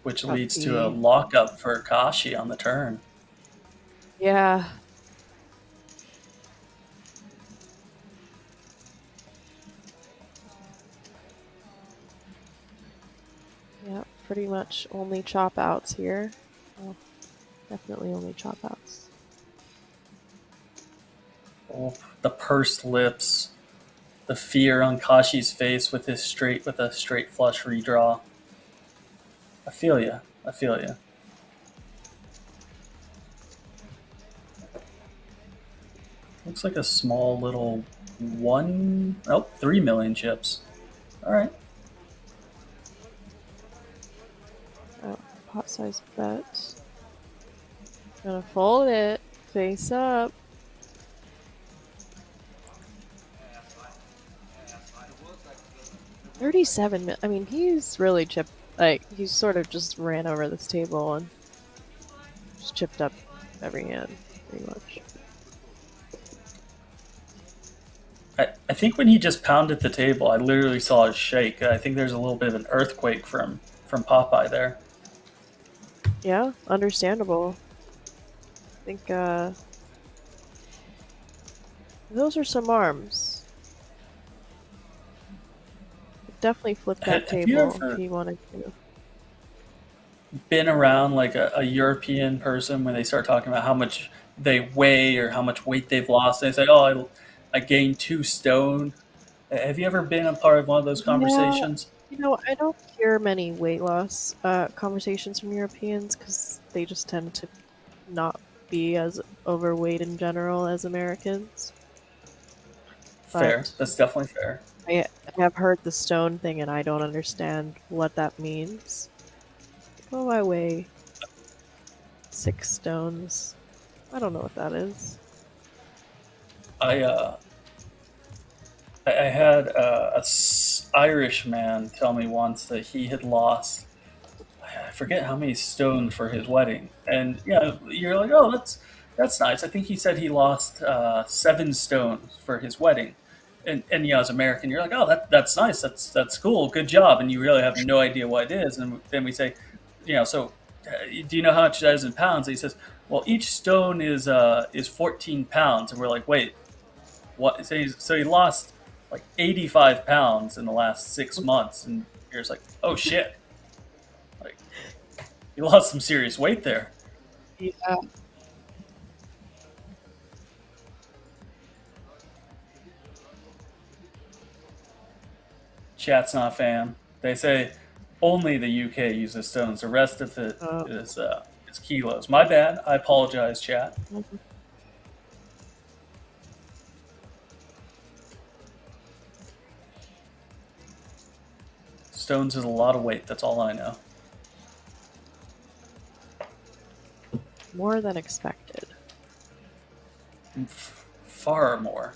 which Got leads to a the lockup for Kashi on the turn. yeah. Yeah, pretty much only chop outs here. Well, definitely only chop outs. Oh, the pursed lips, the fear on Kashi's face with a straight flush redraw. I feel you. I feel you. Looks like a small little 3 million chips. All right. Oh, pot size bet. Gonna fold it. Face up. $37 I mean, he's really chipped. Like, he sort of just ran over this table and just chipped up every hand, pretty much. I think when he just pounded the table, I literally saw it shake. I think there's a little bit of an earthquake from Popeye there. Yeah, understandable. I think, those are some arms. Definitely flip that Have you table ever if you wanted to. been around like a European person when they start talking about how much they weigh or how much weight they've lost? They say, "Oh, I gained 2 stone." Have you ever been a part of one of those Yeah, conversations? I don't hear many weight loss conversations from Europeans because they just tend to not be as overweight in general as Americans. Fair. But That's definitely fair. I have heard the stone thing and I don't understand what that means. Oh, I weigh 6 stones. I don't know what that is. I I had Irish man tell me once that he had lost, I forget how many stone for his wedding, and yeah, you're like, oh, that's nice. I think he said he lost 7 stones for his wedding, and as American, you're like, oh, that's nice. That's cool. Good job. And you really have no idea what it is. And then we say, so do you know how much that is in pounds? And he says, well, each stone is 14 pounds, and we're like, wait, what? So he lost like 85 pounds in the last 6 months, and you're just like, oh shit, like he lost some serious weight there. Yeah. Chat's not a fan. They say only the UK uses stones. The rest of it Uh, is kilos. My bad. I apologize, chat. Stones is a lot of weight. That's all I know. More than expected. Far more.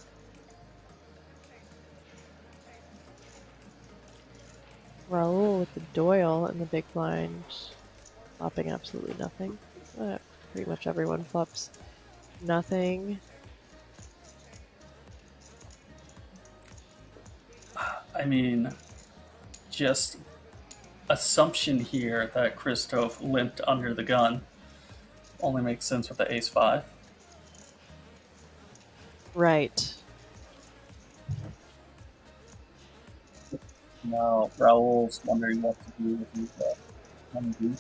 Raoul with the Doyle in the big blind, flopping absolutely nothing. Pretty much everyone flops nothing. I mean, just assumption here that Christoph limped under the gun only makes sense with the ace-5. Right. Now Raoul's wondering what to do with his money.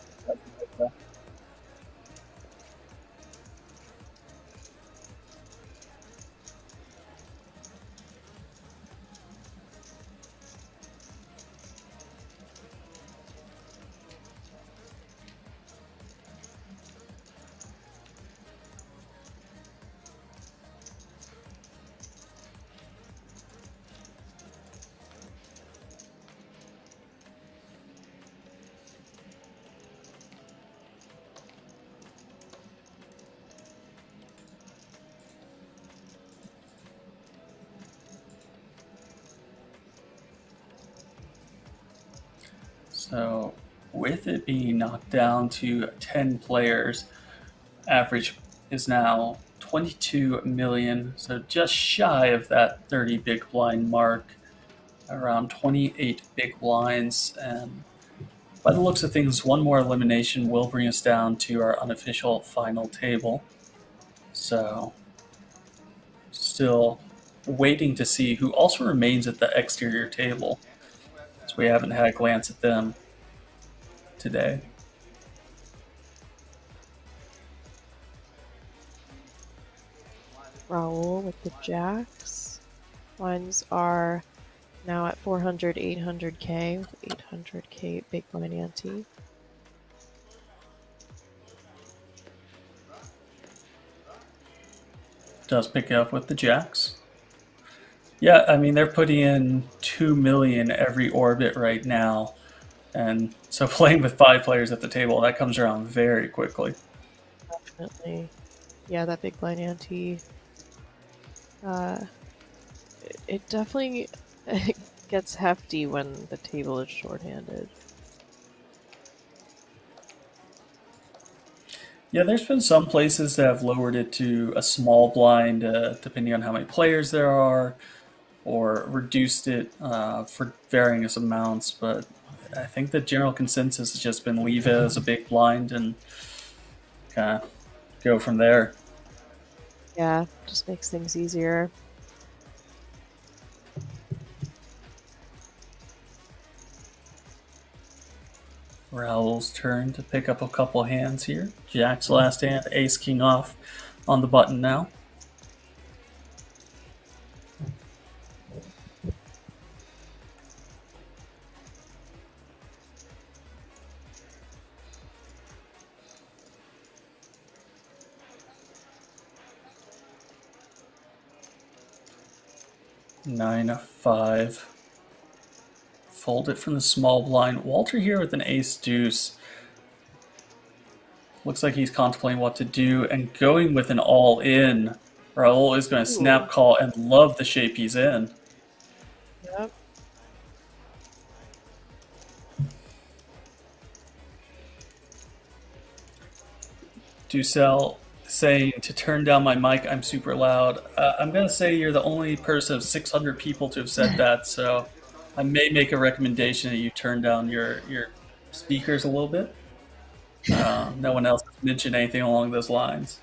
So, with it being knocked down to 10 players, average is now 22 million, so just shy of that 30 big blind mark, around 28 big blinds. And By the looks of things, one more elimination will bring us down to our unofficial final table. So, still waiting to see who also remains at the exterior table, as we haven't had a glance at them today. Raul with the jacks. Lines are now at 400, 800k with 800k big blind ante. Does pick up with the jacks. Yeah, I mean, they're putting in 2 million every orbit right now. And so playing with 5 players at the table, that comes around very quickly. Definitely. Yeah, that big blind ante. It definitely gets hefty when the table is shorthanded. Yeah, there's been some places that have lowered it to a small blind, depending on how many players there are, or reduced it for various amounts. But I think the general consensus has just been leave it as a big blind and kind of go from there. Yeah, just makes things easier. Raoul's turn to pick up a couple hands here. Jack's last hand, ace king off on the button now. Nine of 5. Fold it from the small blind. Walter here with an ace deuce. Looks like he's contemplating what to do and going with an all in. Raul is going to snap call and love the shape he's in. Yep. Ducel saying to turn down my mic, I'm super loud. I'm going to say you're the only person of 600 people to have said that, so I may make a recommendation that you turn down your speakers a little bit. No one else has mentioned anything along those lines.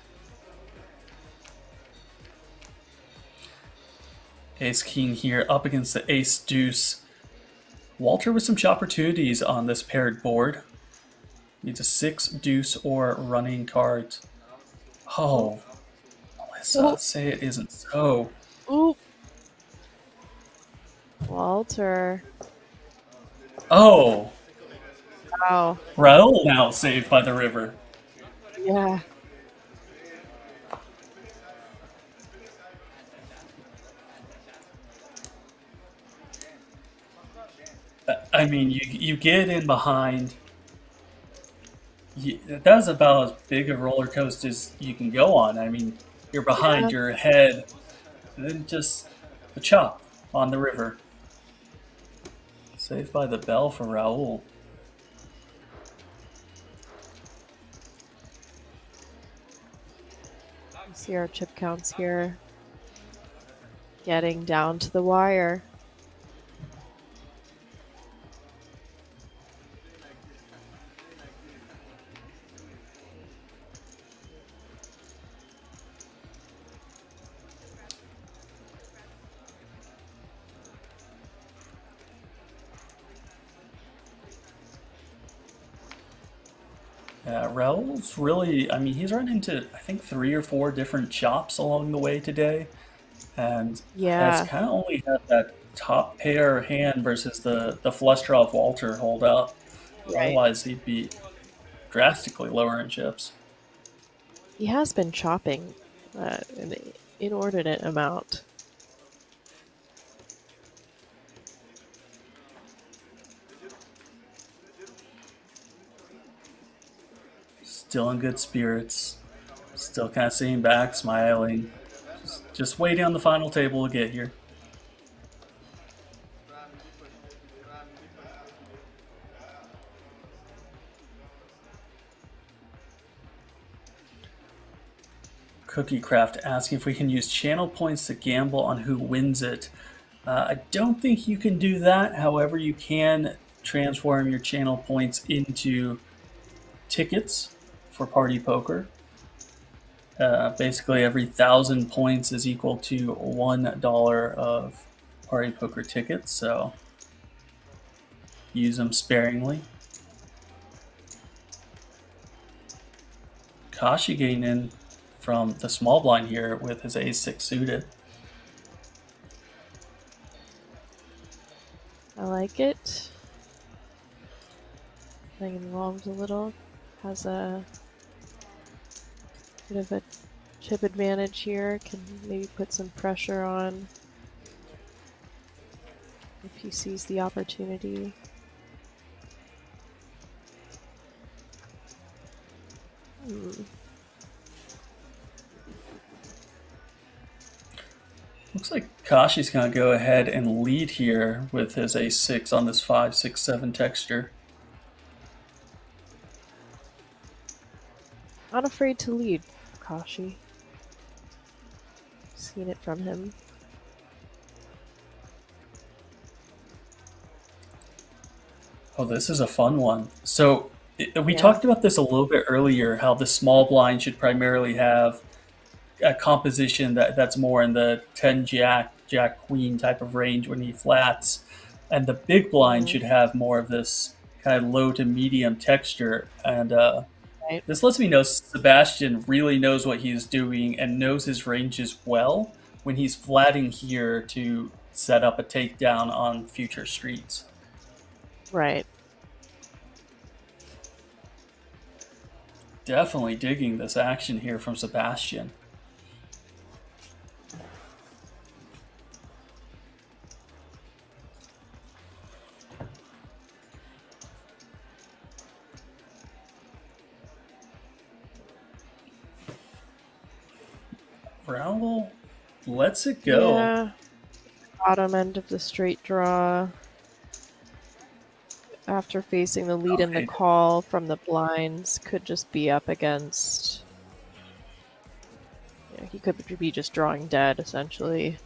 Ace king here up against the ace deuce. Walter with some opportunities on this paired board. Needs a 6 deuce or running cards. Oh, Melissa, say it isn't so. Ooh. Walter. Oh, Wow. Raul now saved by the river. Yeah. I mean, you get in behind. That's about as big a roller coaster as you can go on. I mean, you're behind, Yeah. you're ahead, and then just a chop on the river. Saved by the bell for Raul. You see our chip counts here. Getting down to the wire. Raul's really, I mean, he's run into, I think, 3 or 4 different chops along the way today. And Yeah. has kind of only had that top pair hand versus the flush draw of Walter hold up. Right. Otherwise, he'd be drastically lower in chips. He has been chopping an inordinate amount. Still in good spirits. Still kind of sitting back, smiling. Just waiting on the final table to get here. Cookie Craft asking if we can use channel points to gamble on who wins it. I don't think you can do that. However, you can transform your channel points into tickets for party poker. Basically, every 1,000 points is equal to $1 of party poker tickets, so use them sparingly. Kashi getting in from the small blind here with his ace-6 suited. I like it. Playing involved a little. Has a bit of a chip advantage here. Can maybe put some pressure on if he sees the opportunity. Looks like Kashi's going to go ahead and lead here with his ace-6 on this 5, 6, 7 texture. Not afraid to lead, Kashi. Seen it from him. Oh, this is a fun one. So we Yeah. talked about this a little bit earlier, how the small blind should primarily have a composition that's more in the 10 jack, jack queen type of range when he flats. And the big blind should have more of this kind of low to medium texture. And Right. this lets me know Sebastian really knows what he's doing and knows his ranges well when he's flatting here to set up a takedown on future streets. Right. Definitely digging this action here from Sebastian. Raoul lets it go. Yeah. Bottom end of the straight draw. After facing the lead in the Okay. call from the blinds, could just be up against. Yeah, he could be just drawing dead, essentially.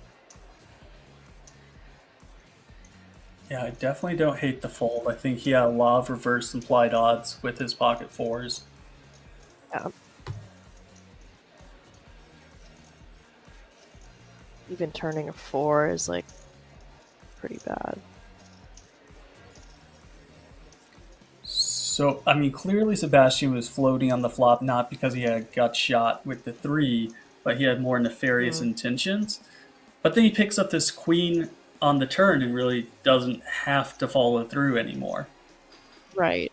Yeah, I definitely don't hate the fold. I think he had a lot of reverse implied odds with his pocket fours. Yeah. Even turning a 4 is like pretty bad. So, I mean, clearly Sebastian was floating on the flop not because he had gut shot with the 3, but he had more nefarious intentions. But then he picks up this queen on the turn and really doesn't have to follow through anymore. Right.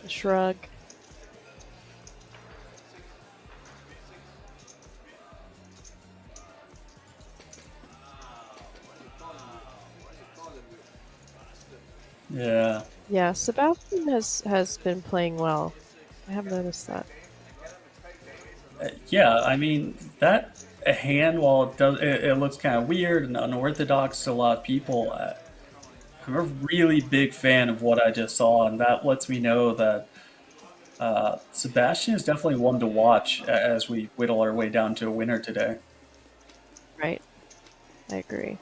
Shrug. Yeah. Yeah, Sebastian has been playing well. I have noticed that. Yeah, I mean, that a hand, while it looks kind of weird and unorthodox to a lot of people, I'm a really big fan of what I just saw, and that lets me know that Sebastian is definitely one to watch as we whittle our way down to a winner today. Right. I agree.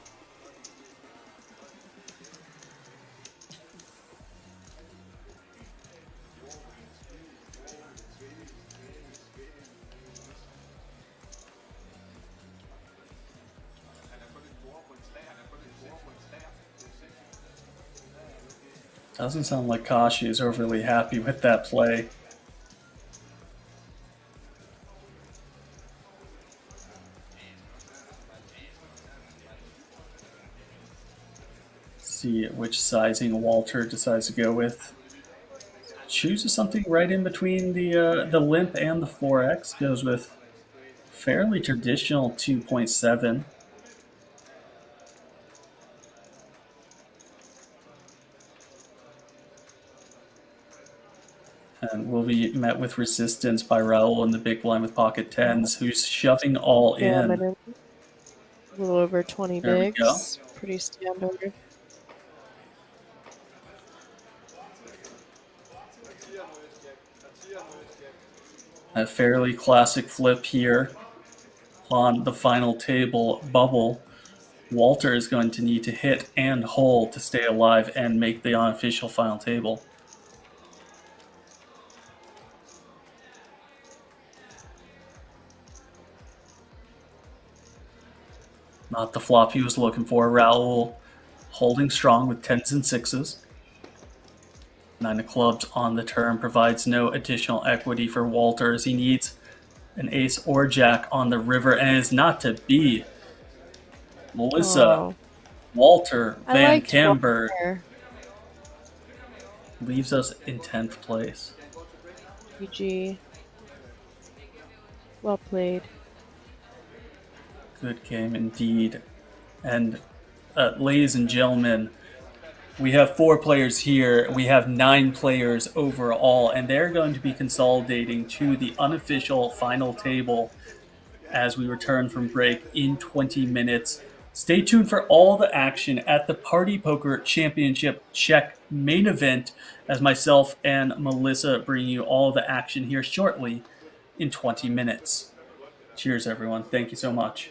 Doesn't sound like Kashi is overly happy with that play. See which sizing Walter decides to go with. Chooses something right in between the limp and the 4x. Goes with fairly traditional 2.7. And will be met with resistance by Raoul in the big blind with pocket tens, who's shoving all Yeah, I'm in. in a little over 20 There we go. bigs. Pretty standard. A fairly classic flip here on the final table bubble. Walter is going to need to hit and hold to stay alive and make the unofficial final table. Not the flop he was looking for. Raul holding strong with 10s and 6s. 9 of clubs on the turn provides no additional equity for Walter as he needs an ace or jack on the river, and it is not to be. Melissa, Oh, Walter I Van liked Camburg Walter. leaves us in 10th place. GG. Well played. Good game indeed. And ladies and gentlemen, we have 4 players here. We have 9 players overall, and they're going to be consolidating to the unofficial final table as we return from break in 20 minutes. Stay tuned for all the action at the Party Poker Championship Czech main event as myself and Melissa bring you all the action here shortly in 20 minutes. Cheers, everyone. Thank you so much.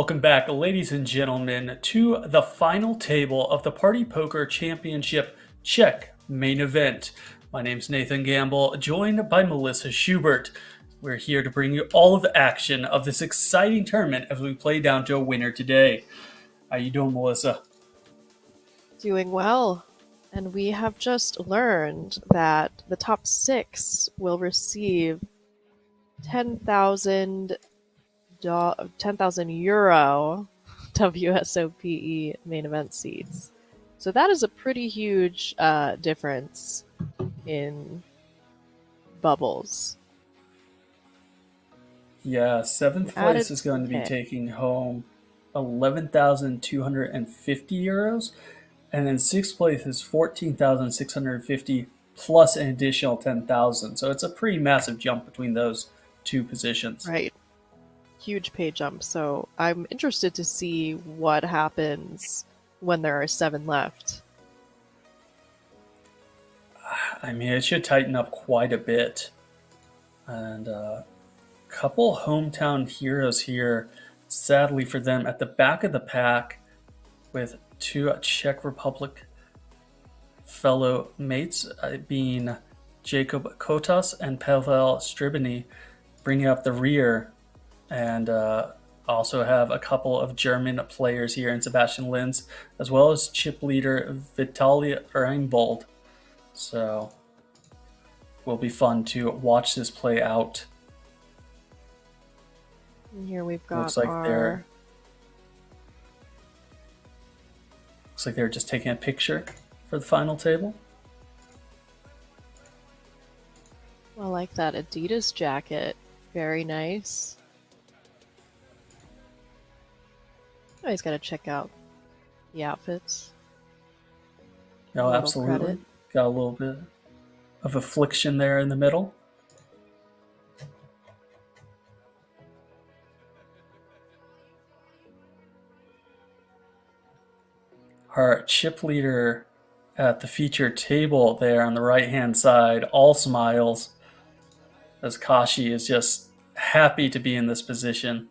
Welcome back, ladies and gentlemen, to the final table of the Party Poker Championship Czech main event. My name's Nathan Gamble, joined by Melissa Schubert. We're here to bring you all of the action of this exciting tournament as we play down to a winner today. How you doing, Melissa? Doing well. And we have just learned that the top 6 will receive 10,000 euro WSOP main event seats. So that is a pretty huge difference in bubbles. Yeah, 7th Added place is going to be pay. taking home 11,250 euros, and then 6th place is 14,650 plus an additional 10,000. So it's a pretty massive jump between those two positions. Right. Huge pay jump. So I'm interested to see what happens when there are 7 left. I mean, it should tighten up quite a bit. And a couple hometown heroes here, sadly for them, at the back of the pack with 2 Czech Republic fellow mates, being Jakob Kotas and Pavel Stribany, bringing up the rear. And also have a couple of German players here in Sebastian Linz, as well as chip leader Vitaly Reinbold. So will be fun to watch this play out. And here we've got Looks like our... they're just taking a picture for the final table. I like that Adidas jacket. Very nice. Always got to check out the outfits. No, Little absolutely. credit. Got a little bit of affliction there in the middle. Our chip leader at the feature table there on the right-hand side, all smiles, as Kashi is just happy to be in this position.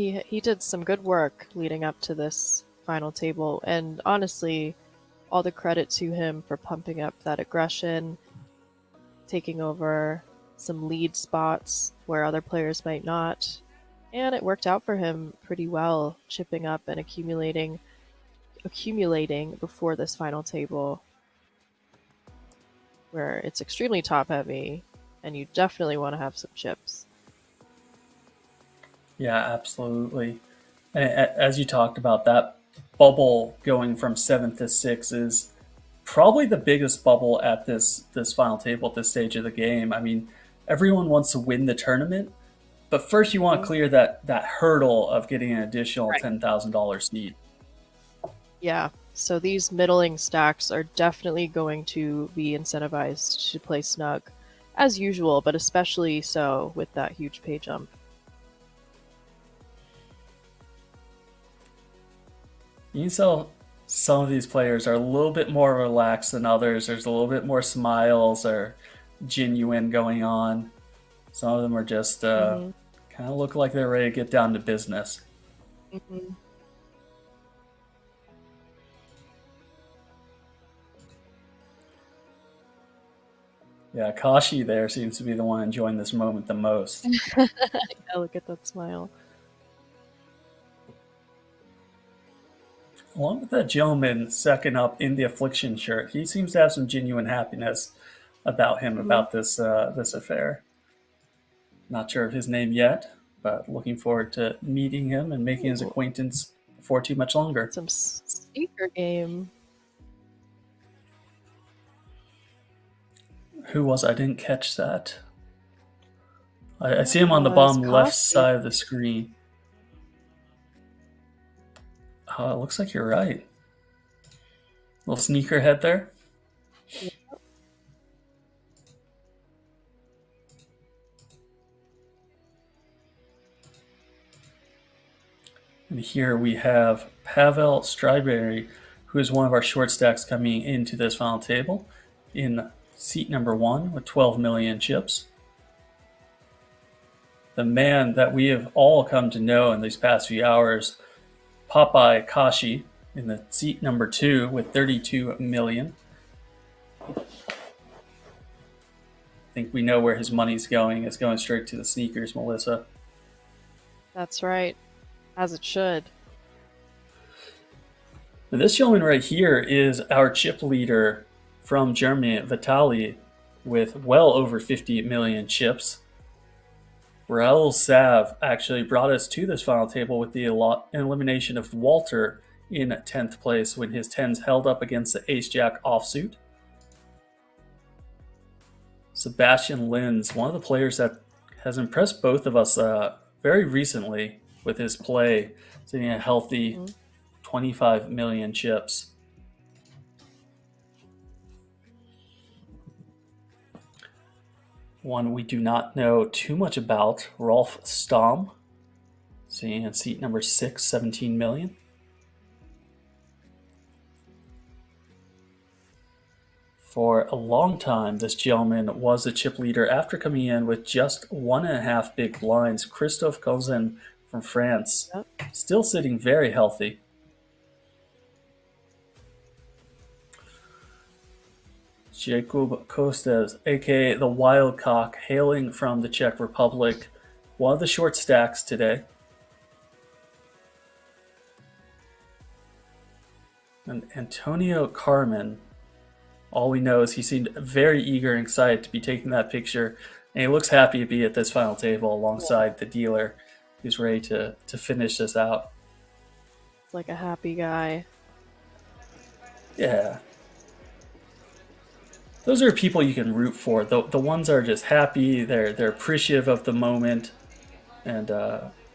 He did some good work leading up to this final table, and honestly, all the credit to him for pumping up that aggression, taking over some lead spots where other players might not, and it worked out for him pretty well, chipping up and accumulating before this final table, where it's extremely top heavy, and you definitely want to have some chips. Yeah, absolutely. And as you talked about, that bubble going from 7th to 6th is probably the biggest bubble at this final table at this stage of the game. I mean, everyone wants to win the tournament, but first you want to clear that hurdle of getting an additional $10,000 seed. Yeah, so these middling stacks are definitely going to be incentivized to play snug, as usual, but especially so with that huge pay jump. You can tell some of these players are a little bit more relaxed than others. There's a little bit more smiles or genuine going on. Some of them are just kind of look like they're ready to get down to business. Mm-hmm. Yeah, Kashi there seems to be the one enjoying this moment the most. Yeah, look at that smile. Along with that gentleman second up in the affliction shirt, he seems to have some genuine happiness about him, about this affair. Not sure of his name yet, but looking forward to meeting him and making his acquaintance before too much longer. Some sneaker game. Who was I didn't catch that. I see him on the bottom left side of the screen. Oh, it looks like you're right. Little sneakerhead there. Yep. And here we have Pavel Stryberry, who is one of our short stacks coming into this final table in seat number 1 with 12 million chips. the man that we have all come to know in these past few hours, Arian Kashi, in the seat number 2 with 32 million. I think we know where his money's going. It's going straight to the sneakers, Melissa. That's right. As it should. Now, this gentleman right here is our chip leader from Germany, Vitaly, with well over 50 million chips. Raul Sav actually brought us to this final table with the elimination of Walter in 10th place when his 10s held up against the Ace-Jack offsuit. Sebastian Linz, one of the players that has impressed both of us very recently with his play, sitting a healthy 25 million chips. One we do not know too much about, Rolf Stam, sitting in seat number 6, 17 million. For a long time, this gentleman was a chip leader after coming in with just 1.5 big blinds. Christophe Cousin from France, still sitting very healthy. Jakub Kostes, aka the Wildcock, hailing from the Czech Republic, one of the short stacks today. And Antonio Carmen, all we know is he seemed very eager and excited to be taking that picture, and he looks happy to be at this final table alongside the dealer who's ready to finish this out. It's like a happy guy. Yeah. Those are people you can root for. The ones that are just happy, they're appreciative of the moment, and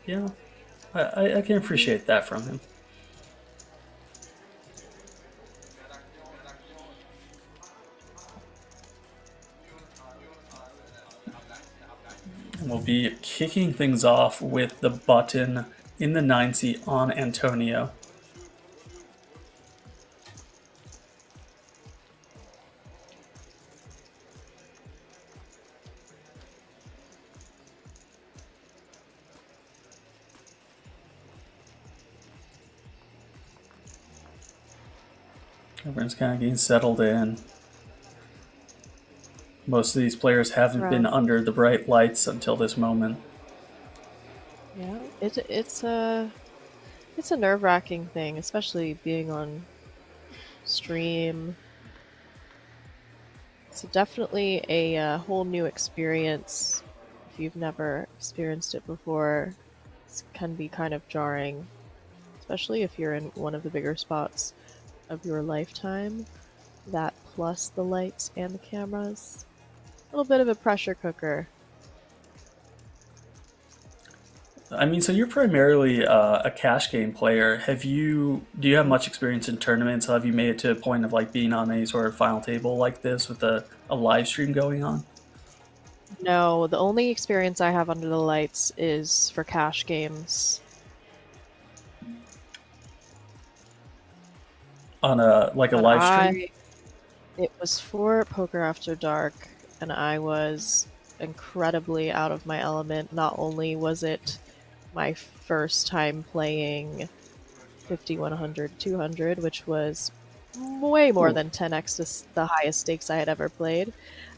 yeah, I can appreciate that from him. And we'll be kicking things off with the button in the 9 seat on Antonio. Everyone's kind of getting settled in. Most of these players haven't been under the bright lights until this moment. Yeah, it's a nerve-wracking thing, especially being on stream. It's definitely a whole new experience. If you've never experienced it before, it can be kind of jarring, especially if you're in one of the bigger spots of your lifetime. That plus the lights and the cameras. A little bit of a pressure cooker. I mean, so you're primarily a cash game player. Do you have much experience in tournaments? Have you made it to a point of like being on any sort of final table like this with a live stream going on? No, the only experience I have under the lights is for cash games. On a live stream? It was for Poker After Dark, and I was incredibly out of my element. Not only was it my first time playing 50, 100, 200, which was way more than 10x the highest stakes I had ever played,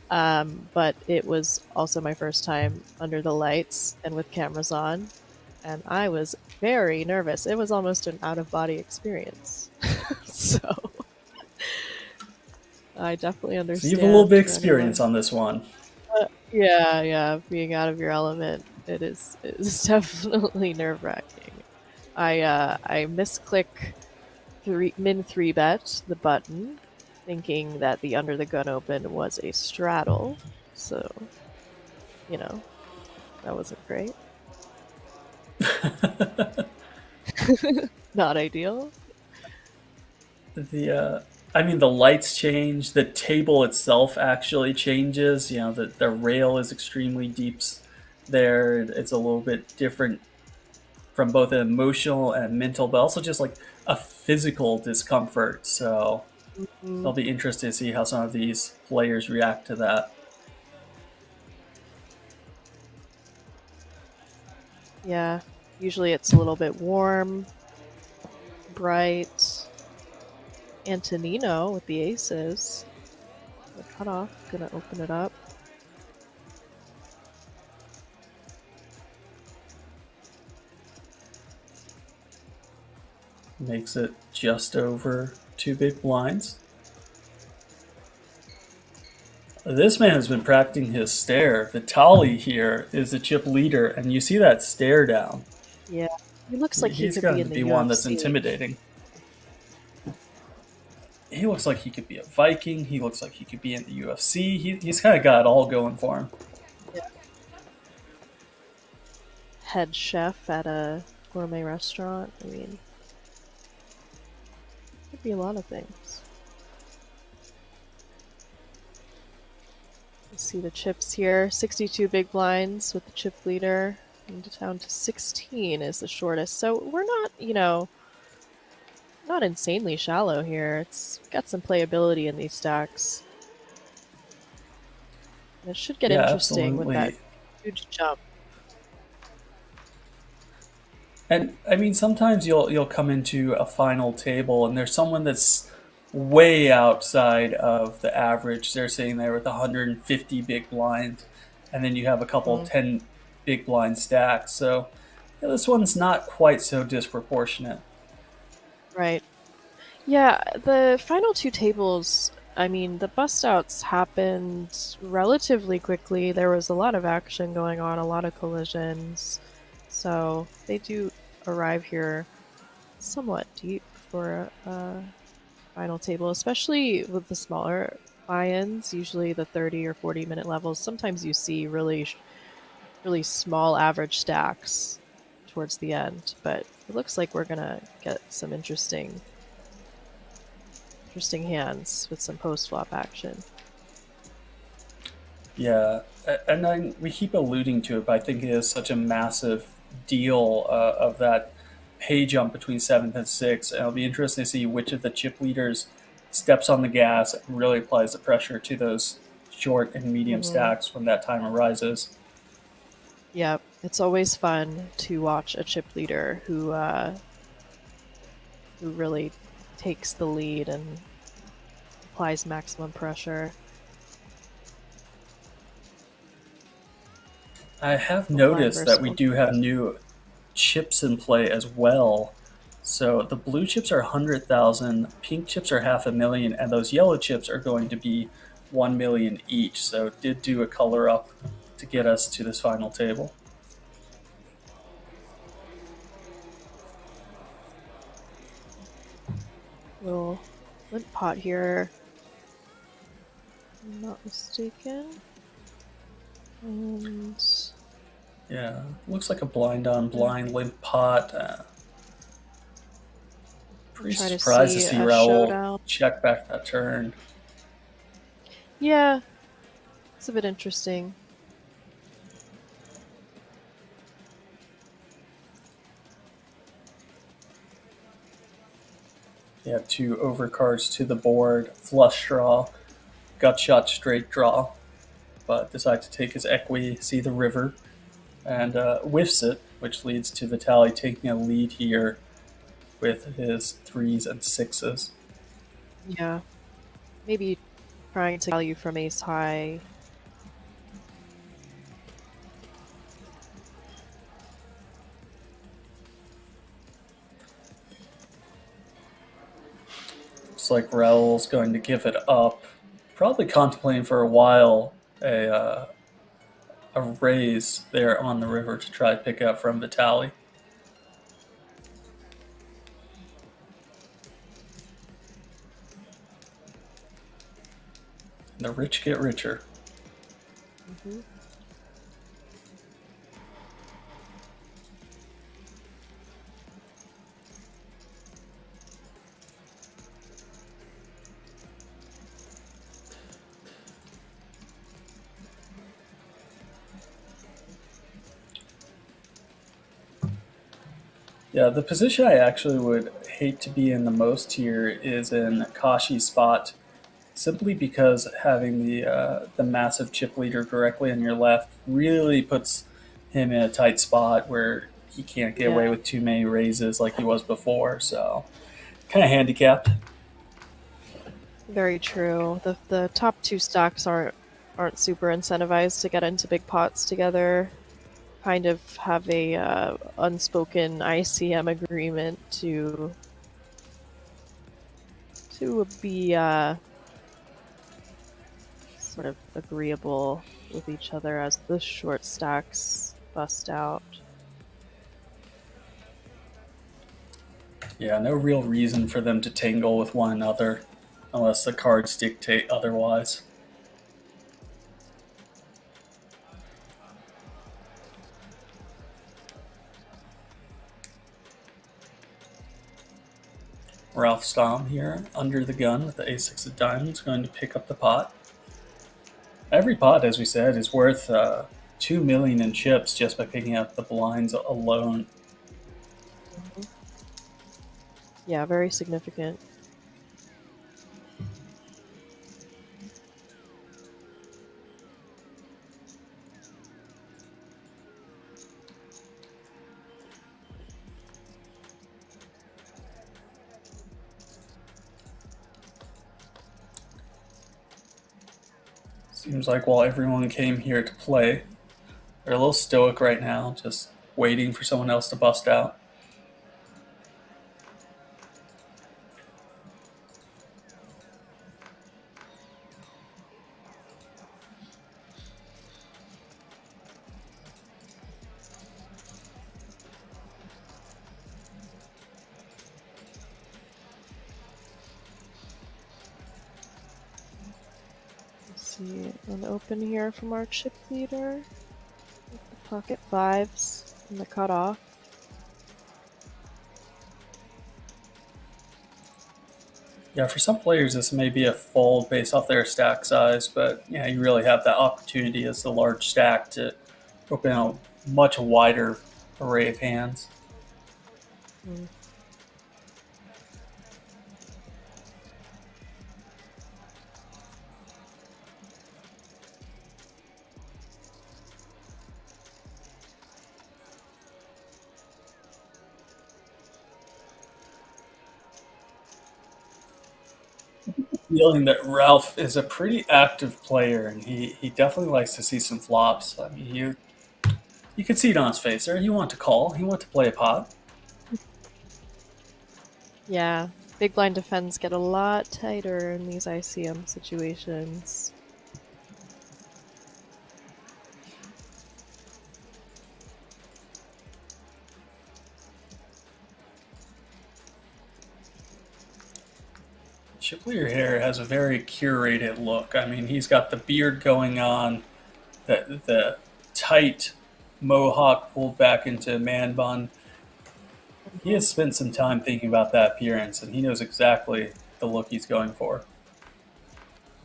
but it was also my first time under the lights and with cameras on, and I was very nervous. It was almost an out-of-body experience. So I definitely understand. So you have a little bit of experience on this one. Yeah, being out of your element, it's definitely nerve-wracking. I misclick min 3-bet the button, thinking that the under the gun open was a straddle, so that wasn't great. Not ideal. The lights change. The table itself actually changes. The rail is extremely deep there. It's a little bit different from both an emotional and mental, but also just like a physical discomfort. So I'll be interested to see how some of these players react to that. Yeah, usually it's a little bit warm, bright. Antonino with the aces. The cutoff, gonna open it up. Makes it just over 2 big blinds. This man has been practicing his stare. Vitaly here is the chip leader, and you see that stare down. Yeah, he looks like he He's could going be to in the be UFC. one that's intimidating. He looks like he could be a Viking. He looks like he could be in the UFC. He's kind of got it all going for him. Yeah. Head chef at a gourmet restaurant. I mean, could be a lot of things. You see the chips here. 62 big blinds with the chip leader. And down to 16 is the shortest. So we're not, not insanely shallow here. It's got some playability in these stacks. And it should get interesting with that huge jump. And I mean, sometimes you'll come into a final table and there's someone that's way outside of the average. They're sitting there with 150 big blinds, and then you have a couple of 10 big blind stacks. So yeah, this one's not quite so disproportionate. Right. Yeah, the final two tables, I mean, the bust outs happened relatively quickly. There was a lot of action going on, a lot of collisions. So they do arrive here somewhat deep for a final table, especially with the smaller buy-ins, usually the 30 or 40-minute levels. Sometimes you see really small average stacks towards the end, but it looks like we're gonna get some interesting hands with some post-flop action. Yeah, and we keep alluding to it, but I think it is such a massive deal of that pay jump between 7th and 6th. And it'll be interesting to see which of the chip leaders steps on the gas and really applies the pressure to those short and medium stacks when that time arises. Yeah, it's always fun to watch a chip leader who really takes the lead and applies maximum pressure. I have noticed that we do have new chips in play as well. So the blue chips are 100,000, pink chips are 500,000, and those yellow chips are going to be 1 million each. So it did do a color up to get us to this final table. Little limp pot here, if I'm not mistaken. And yeah, looks like a blind on blind limp pot. Pretty surprised to see Raul check back that turn. Yeah, it's a bit interesting. You have 2 overcards to the board, flush draw, gut shot straight draw, but decides to take his equity, see the river, and whiffs it, which leads to Vitaly taking a lead here with his 3s and 6s. Yeah, maybe trying to value from ace high. Looks like Raul's going to give it up. Probably contemplating for a while a raise there on the river to try to pick up from Vitaly. And the rich get richer. Mm-hmm. Yeah, the position I actually would hate to be in the most here is in Kashi's spot, simply because having the massive chip leader directly on your left really puts him in a tight spot where he can't get away with too many raises like he was before, so kind of handicapped. Very true. The top two stacks aren't super incentivized to get into big pots together. Kind of have a unspoken ICM agreement to be sort of agreeable with each other as the short stacks bust out. Yeah, no real reason for them to tangle with one another unless the cards dictate otherwise. Ralph Stamm here, under the gun with the A6 of diamonds, going to pick up the pot. Every pot, as we said, is worth 2 million in chips just by picking up the blinds alone. Yeah, very significant. Seems like while everyone came here to play, they're a little stoic right now, just waiting for someone else to bust out. See an open here from our chip leader with the pocket fives and the cutoff. Yeah, for some players, this may be a fold based off their stack size, but yeah, you really have that opportunity as the large stack to open a much wider array of hands. Mm. Feeling that Ralph is a pretty active player, and he definitely likes to see some flops. I mean, you could see it on his face there. He wanted to call. He wanted to play a pot. Yeah, big blind defends get a lot tighter in these ICM situations. Chiplear here has a very curated look. I mean, he's got the beard going on, the tight mohawk pulled back into a man bun. He has spent some time thinking about that appearance, and he knows exactly the look he's going for.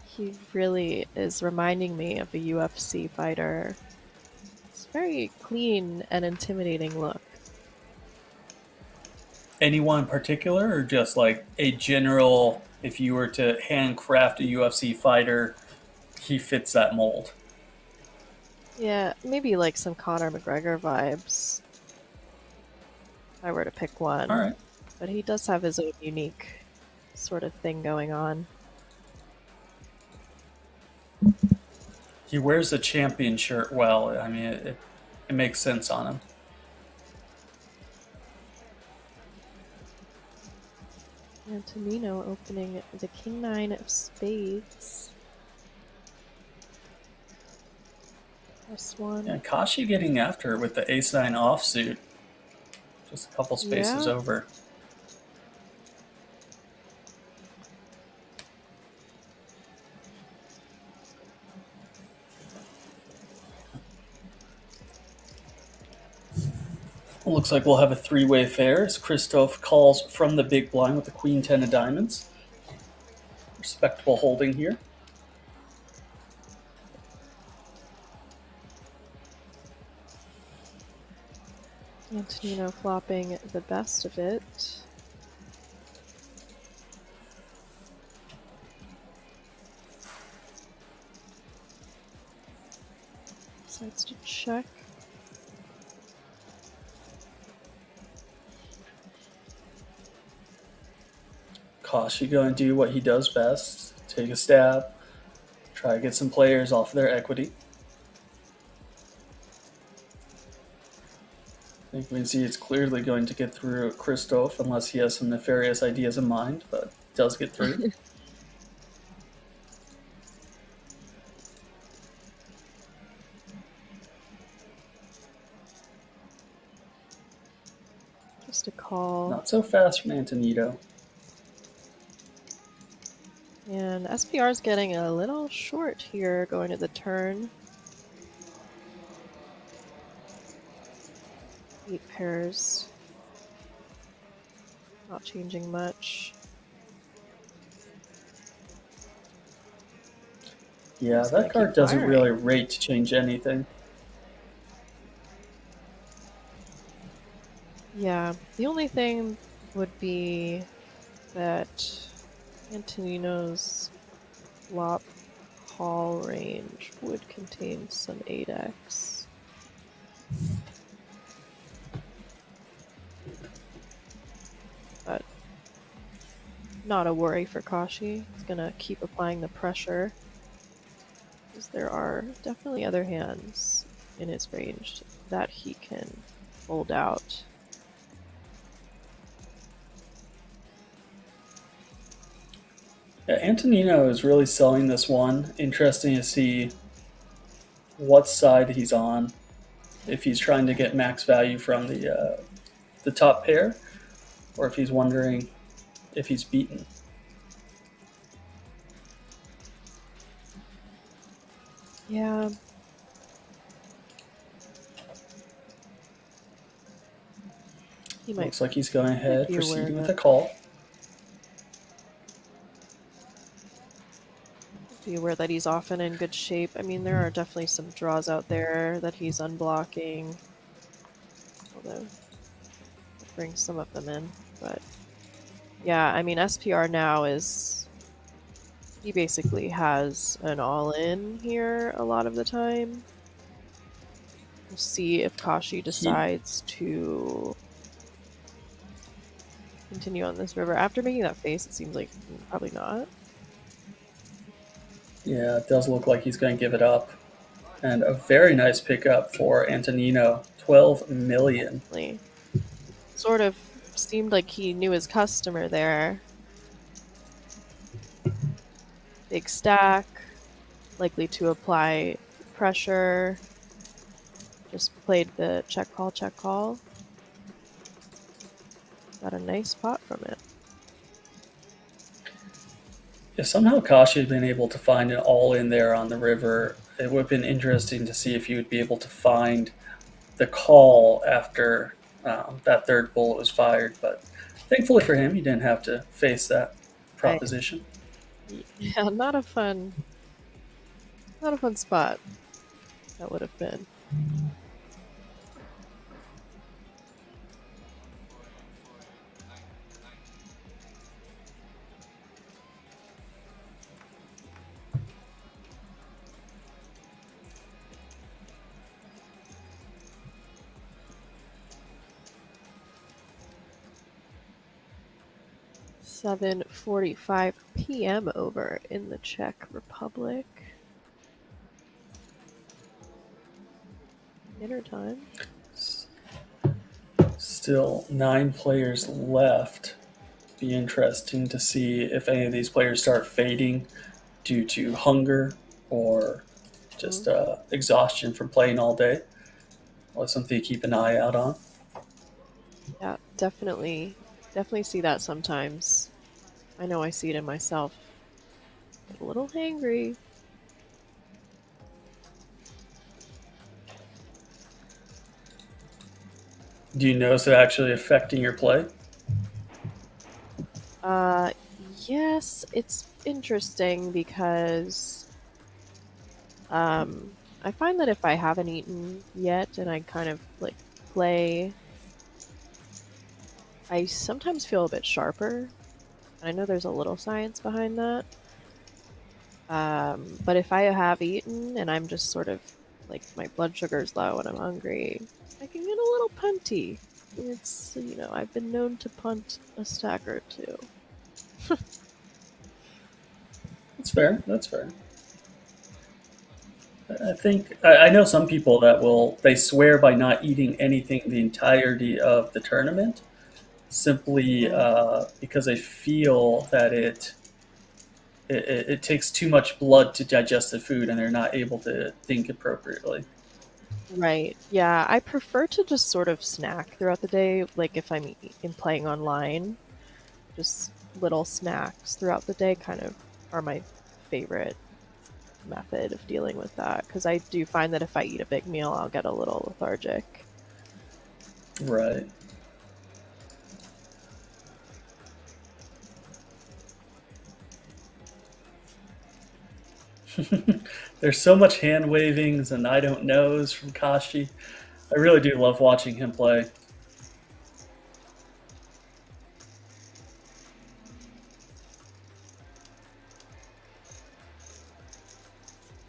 He really is reminding me of a UFC fighter. It's a very clean and intimidating look. Anyone in particular, or just like a general, if you were to handcraft a UFC fighter, he fits that mold? Yeah, maybe like some Conor McGregor vibes. If I were to pick one. All right. But he does have his own unique sort of thing going on. He wears the champion shirt well. I mean, it makes sense on him. Antonino opening the King-9 of spades. +1. And Kashi getting after it with the ace-9 offsuit. Just a couple spaces Yeah. over. Looks like we'll have a three-way fair as Christoph calls from the big blind with the queen-10 of diamonds. Respectable holding here. Antonino flopping the best of it. Decides to check. Kashi going to do what he does best, take a stab, try to get some players off their equity. I think we can see it's clearly going to get through Christoph unless he has some nefarious ideas in mind, but it does get through. Just a call. Not so fast from Antonito. And SPR's getting a little short here going to the turn. 8 pairs. Not changing much. Yeah, Just gonna that card keep doesn't firing. really rate to change anything. Yeah, the only thing would be that Antonino's flop call range would contain some 8x. But not a worry for Kashi. He's gonna keep applying the pressure, because there are definitely other hands in his range that he can fold out. Yeah, Antonino is really selling this one. Interesting to see what side he's on. If he's trying to get max value from the top pair, or if he's wondering if he's beaten. Yeah. He might Looks like he's going ahead, be aware proceeding of with it. a call. be aware that he's often in good shape. I mean, there are definitely some draws out there that he's unblocking. Although, it brings some of them in. But, yeah, I mean, SPR now is... He basically has an all-in here a lot of the time. We'll see if Kashi decides to continue on this river. After making that face, it seems like probably not. Yeah, it does look like he's going to give it up. And a very nice pickup for Antonino. 12 million. Sort of seemed like he knew his customer there. Big stack, likely to apply pressure. Just played the check call. Got a nice pot from it. If somehow Kashi had been able to find an all-in there on the river, it would have been interesting to see if he would be able to find the call after that third bullet was fired. But thankfully for him, he didn't have to face that proposition. Yeah, not a fun spot. That would have been. $7:45 p.m. over in the Czech Republic. Dinner time. Still 9 players left. Be interesting to see if any of these players start fading due to hunger or just exhaustion from playing all day. Well, something to keep an eye out on. Yeah, definitely see that sometimes. I know I see it in myself. Get a little hangry. Do you notice it actually affecting your play? Yes, it's interesting because I find that if I haven't eaten yet and I kind of like play, I sometimes feel a bit sharper. I know there's a little science behind that. But if I have eaten and I'm just sort of like my blood sugar's low and I'm hungry, I can get a little punty. It's, I've been known to punt a stack or two. That's fair. That's fair. I think I know some people that they swear by not eating anything the entirety of the tournament, simply Mm. because they feel that it takes too much blood to digest the food, and they're not able to think appropriately. Right. Yeah, I prefer to just sort of snack throughout the day, like if I'm playing online, just little snacks throughout the day kind of are my favorite method of dealing with that because I do find that if I eat a big meal, I'll get a little lethargic. Right. There's so much hand wavings and I don't knows from Kashi. I really do love watching him play.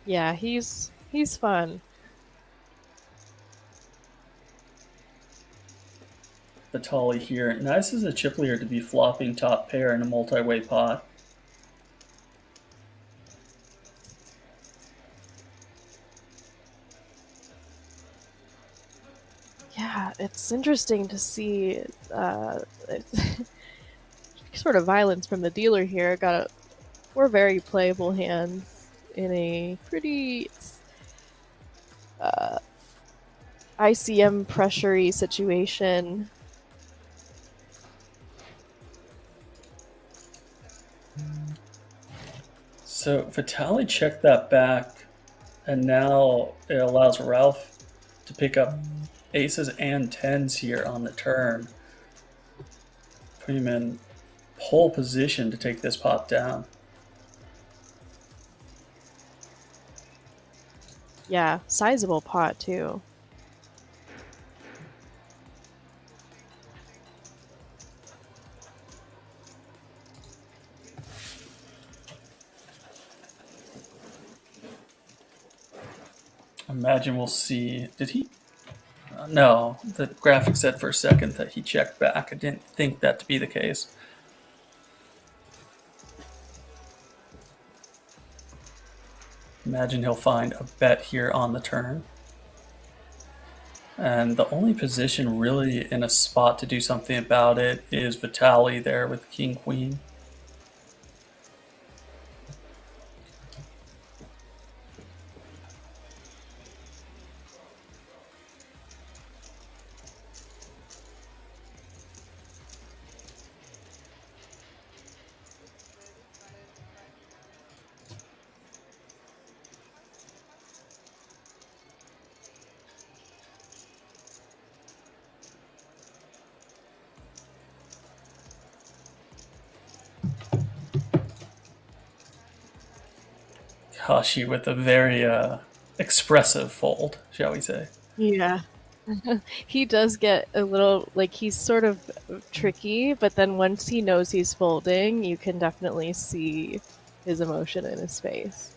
Yeah, he's fun. Vitali here. Nice as a chip leader to be flopping top pair in a multi-way pot. Yeah, it's interesting to see sort of violence from the dealer here. Four very playable hands in a pretty uh, ICM pressure-y situation. So Vitali checked that back, and now it allows Ralph to pick up aces and tens here on the turn, putting him in pole position to take this pot down. Yeah, sizable pot too. Imagine we'll see. Did he? No, the graphic said for a second that he checked back. I didn't think that to be the case. Imagine he'll find a bet here on the turn. And the only position really in a spot to do something about it is Vitali there with King Queen. Kashi with a very expressive fold, shall we say. Yeah. He does get a little like he's sort of tricky, but then once he knows he's folding, you can definitely see his emotion in his face.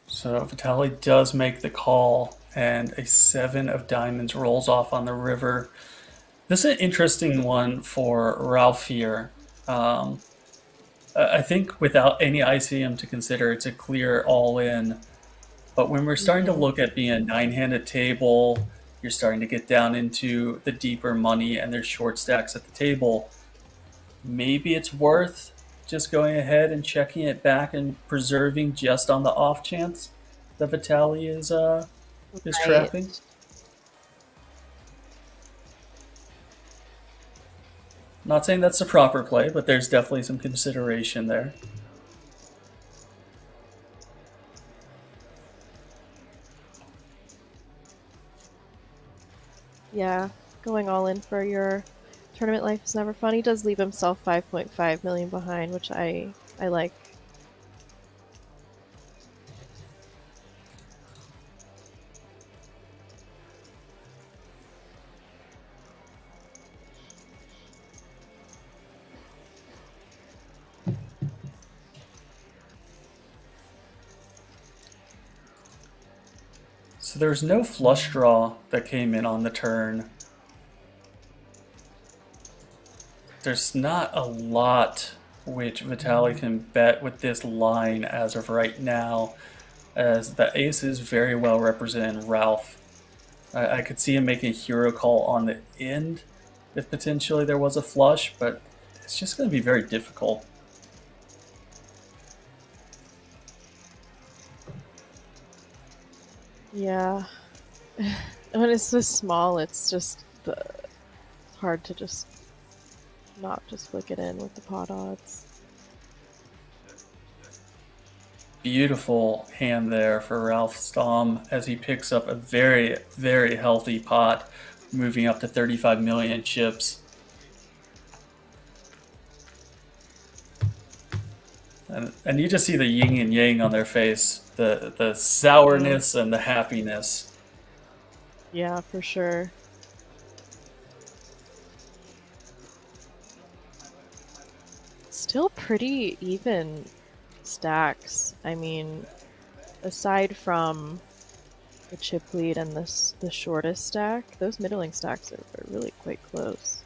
So Vitali does make the call, and a seven of diamonds rolls off on the river. This is an interesting one for Ralph here. I think without any ICM to consider, it's a clear all-in. But when we're starting to look at being a nine-handed table, you're starting to get down into the deeper money, and there's short stacks at the table. Maybe it's worth just going ahead and checking it back and preserving just on the off chance that Vitali is Right. trapping. Not saying that's the proper play, but there's definitely some consideration there. Yeah, going all in for your tournament life is never fun. He does leave himself 5.5 million behind, which I like. So there's no flush draw that came in on the turn. There's not a lot which Vitaly can bet with this line as of right now, as the ace is very well represented in Ralph. I could see him making a hero call on the end if potentially there was a flush, but it's just going to be very difficult. Yeah. When it's this small, it's just hard to just not just flick it in with the pot odds. Beautiful hand there for Ralph Stom as he picks up a very, very healthy pot, moving up to 35 million chips. And you just see the yin and yang on their face, the sourness and the happiness. Yeah, for sure. Still pretty even stacks. I mean, aside from the chip lead and the shortest stack, those middling stacks are really quite close.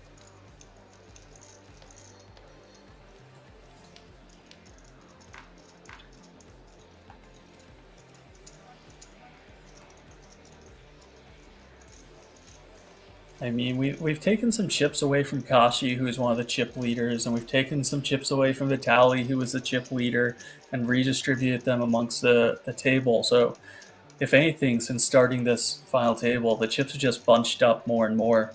I mean, we've taken some chips away from Kashi, who is one of the chip leaders, and we've taken some chips away from Vitaly, who was the chip leader, and redistributed them amongst the table. So, if anything, since starting this final table, the chips have just bunched up more and more.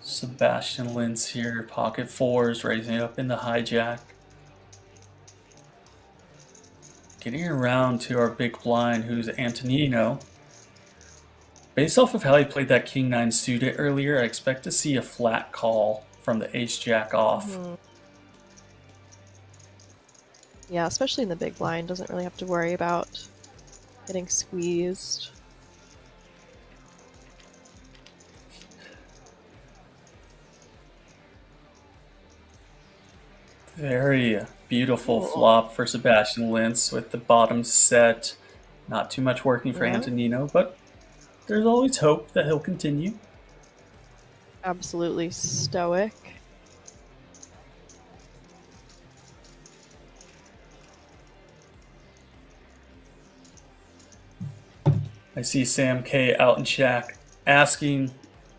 Sebastian Lintz here, pocket fours, raising it up in the hijack. Getting around to our big blind, who's Antonino. Based off of how he played that King-9 suited earlier, I expect to see a flat call from the ace-jack off. Mm-hmm. Yeah, especially in the big blind, doesn't really have to worry about getting squeezed. Very beautiful flop for Sebastian Lintz with the bottom set. Not too much working for Antonino, but there's always hope that he'll continue. Absolutely stoic. I see Sam K out in chat asking,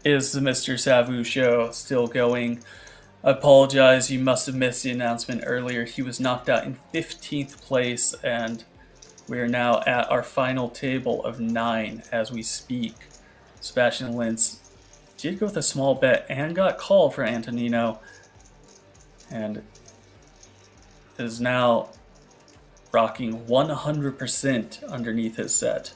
is the Mr. Savu show still going? I apologize, you must have missed the announcement earlier. He was knocked out in 15th place, and we are now at our final table of 9 as we speak. Sebastian Lintz did go with a small bet and got called for Antonino, and is now rocking 100% underneath his set.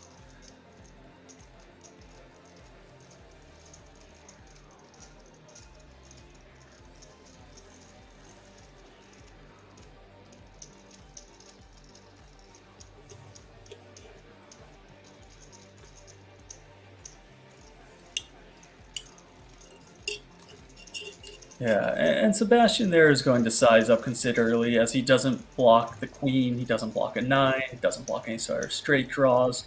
Yeah, and Sebastian there is going to size up considerably as he doesn't block the queen, he doesn't block a 9, he doesn't block any sort of straight draws.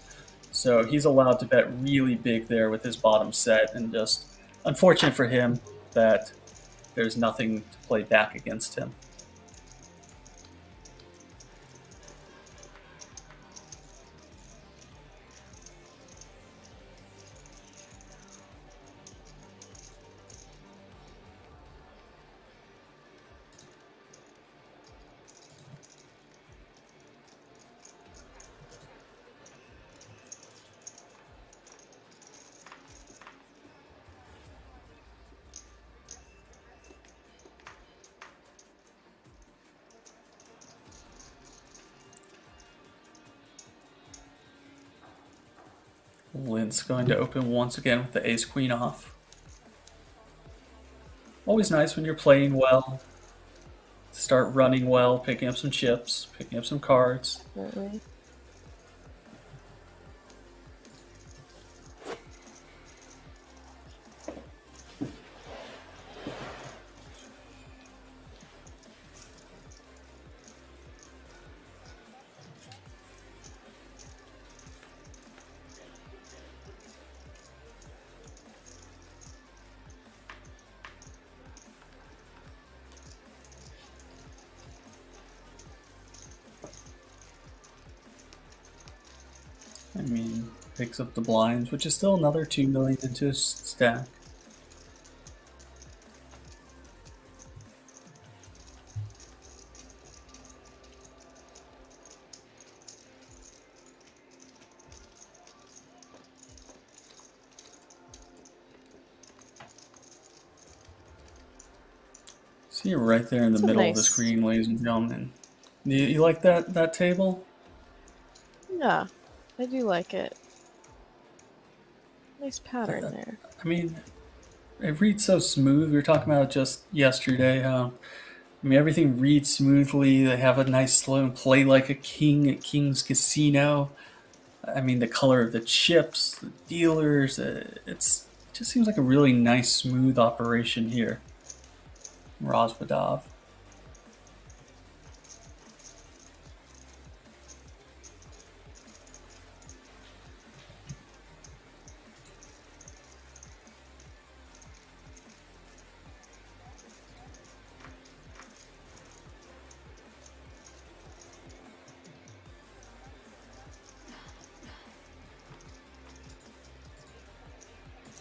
So he's allowed to bet really big there with his bottom set, and just unfortunate for him that there's nothing to play back against him. Lintz going to open once again with the ace-queen off. always nice when you're playing well. Start running well, picking up some chips, picking up some cards. Definitely. I mean, picks up the blinds, which is still another 2 million into his stack. See you right there in the It's a middle of the nice- screen, ladies and gentlemen. You like that table? Yeah, I do like it. Nice pattern there. I mean, it reads so smooth. We were talking about it just yesterday. I mean, everything reads smoothly. They have a nice slow and play like a king at King's Casino. I mean, the color of the chips, the dealers, it just seems like a really nice, smooth operation here. Rozvadov.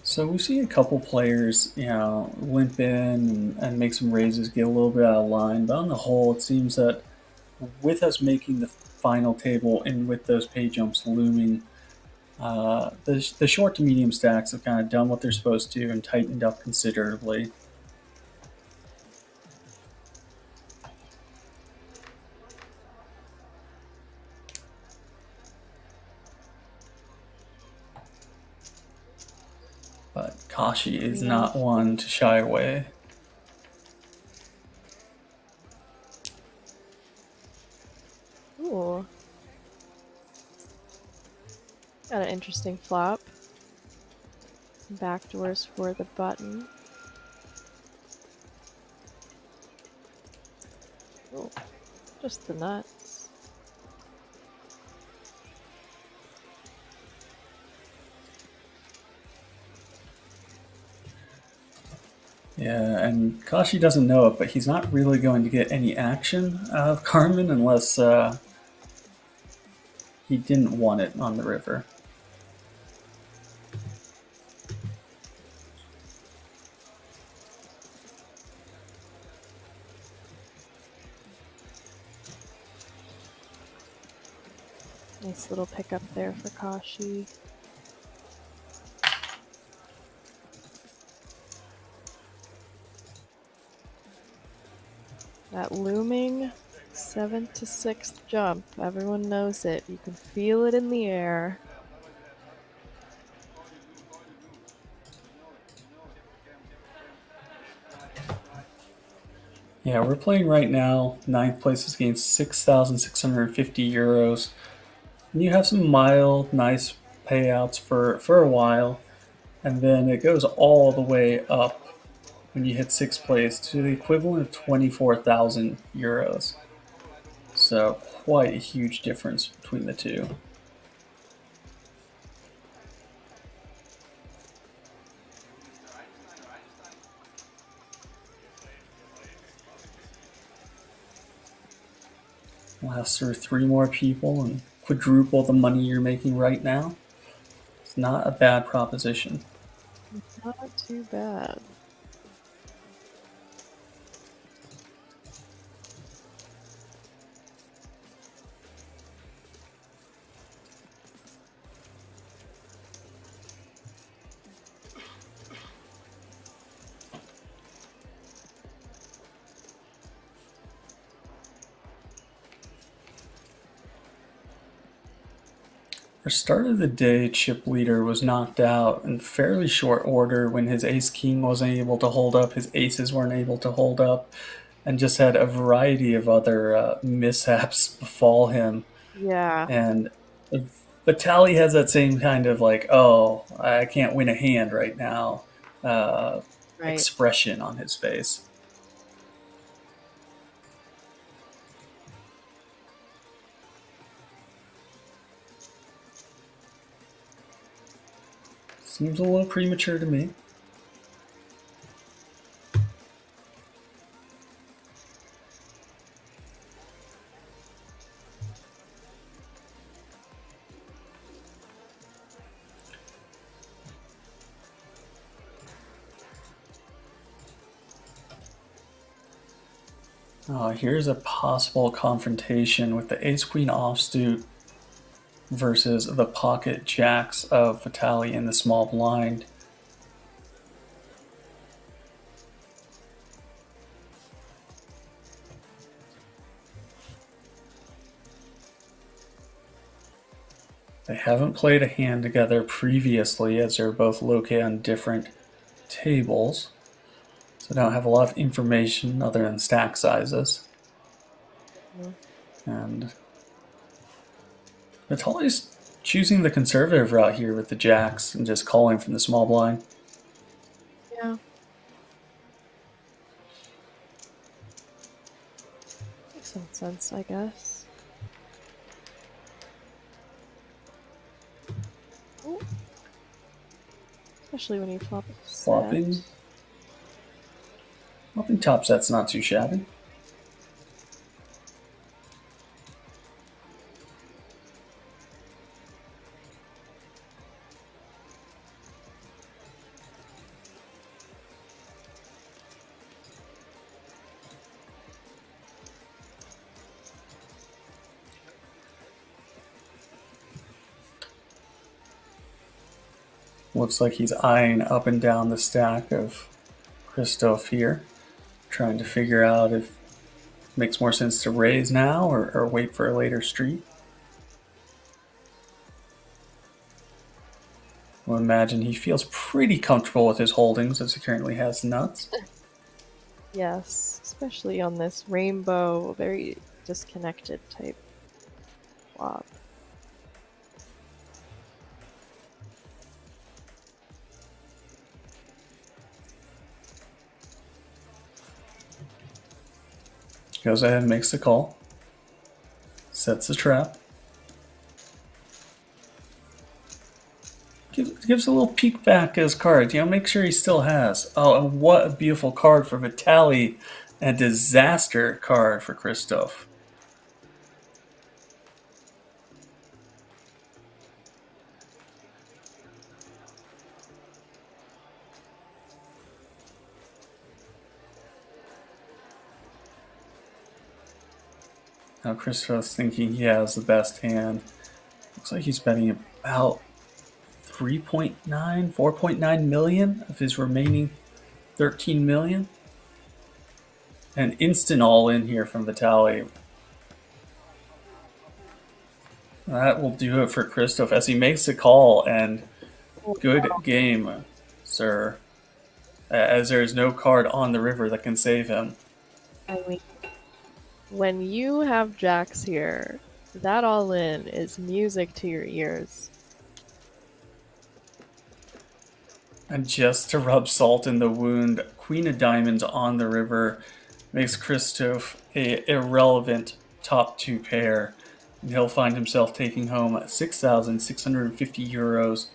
So we see a couple players, limp in and make some raises, get a little bit out of line. But on the whole, it seems that with us making the final table and with those pay jumps looming, the short to medium stacks have kind of done what they're supposed to and tightened up considerably. But Kashi is not one to shy away. Ooh. Got an interesting flop. Some backdoors for the button. Oh, just the nuts. Yeah, and Kashi doesn't know it, but he's not really going to get any action out of Carmen unless he didn't want it on the river. Nice little pickup there for Kashi. That looming 7th to 6th jump, everyone knows it. You can feel it in the air. Yeah, we're playing right now. 9th place is gained 6,650 euros. And you have some mild, nice payouts for a while, and then it goes all the way up when you hit 6th place to the equivalent of 24,000 euros. So quite a huge difference between the two. Last through 3 more people and quadruple the money you're making right now. It's not a bad proposition. Not too bad. Our start of the day chip leader was knocked out in fairly short order when his ace-king wasn't able to hold up, his aces weren't able to hold up, and just had a variety of other mishaps befall him. Yeah. And Vitaly has that same kind of like, oh, I can't win a hand right now Right. expression on his face. Seems a little premature to me. Here's a possible confrontation with the ace-queen offsuit versus the pocket jacks of Vitaly in the small blind. They haven't played a hand together previously as they're both located on different tables. So don't have a lot of information other than stack sizes. And Vitaly's choosing the conservative route here with the jacks and just calling from the small blind. Yeah. Makes some sense, I guess. Ooh. Especially when you flop a set. Flopping top set's not too shabby. Looks like he's eyeing up and down the stack of Christoph here, trying to figure out if it makes more sense to raise now or wait for a later street. I would imagine he feels pretty comfortable with his holdings as he currently has nuts. Yes, especially on this rainbow, very disconnected type flop. Goes ahead and makes the call. Sets the trap. Gives a little peek back at his card. Make sure he still has. Oh, and what a beautiful card for Vitaly. A disaster card for Christoph. Now Christoph's thinking he has the best hand. Looks like he's betting about 4.9 million of his remaining 13 million. An instant all in here from Vitaly. That will do it for Christoph as he makes a call, and good game, sir. As there is no card on the river that can save him. I mean, when you have jacks here, that all in is music to your ears. And just to rub salt in the wound, Queen of Diamonds on the river makes Christoph a irrelevant top two pair. And he'll find himself taking home 6,650 euros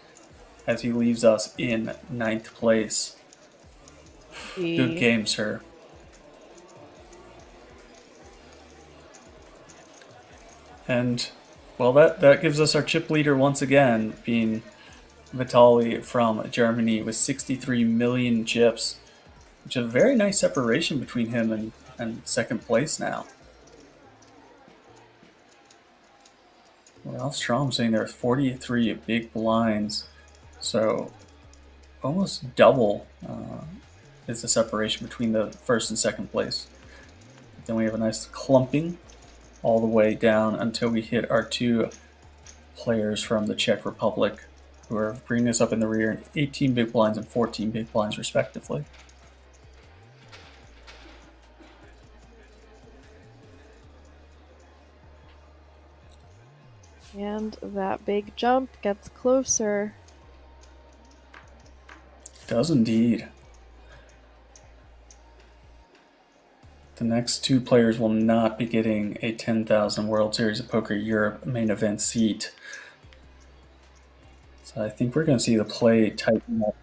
as he leaves us in 9th place. Good game, sir. And, well, that gives us our chip leader once again, being Vitaly from Germany with 63 million chips, which is a very nice separation between him and second place now. Ralph Strom saying there are 43 big blinds, so almost double is the separation between the first and second place. Then we have a nice clumping all the way down until we hit our two players from the Czech Republic who are bringing us up in the rear in 18 big blinds and 14 big blinds, respectively. And that big jump gets closer. Does indeed. The next two players will not be getting a 10,000 World Series of Poker Europe main event seat. So I think we're going to see the play tighten up.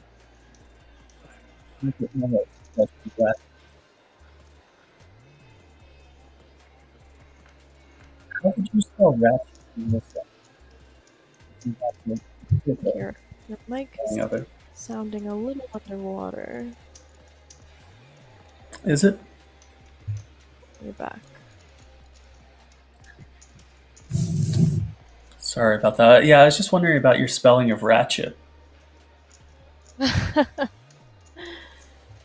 How would you spell ratchet in this Your mic is sounding a little underwater. Is it? You're back. Sorry about that. Yeah, I was just wondering about your spelling of ratchet.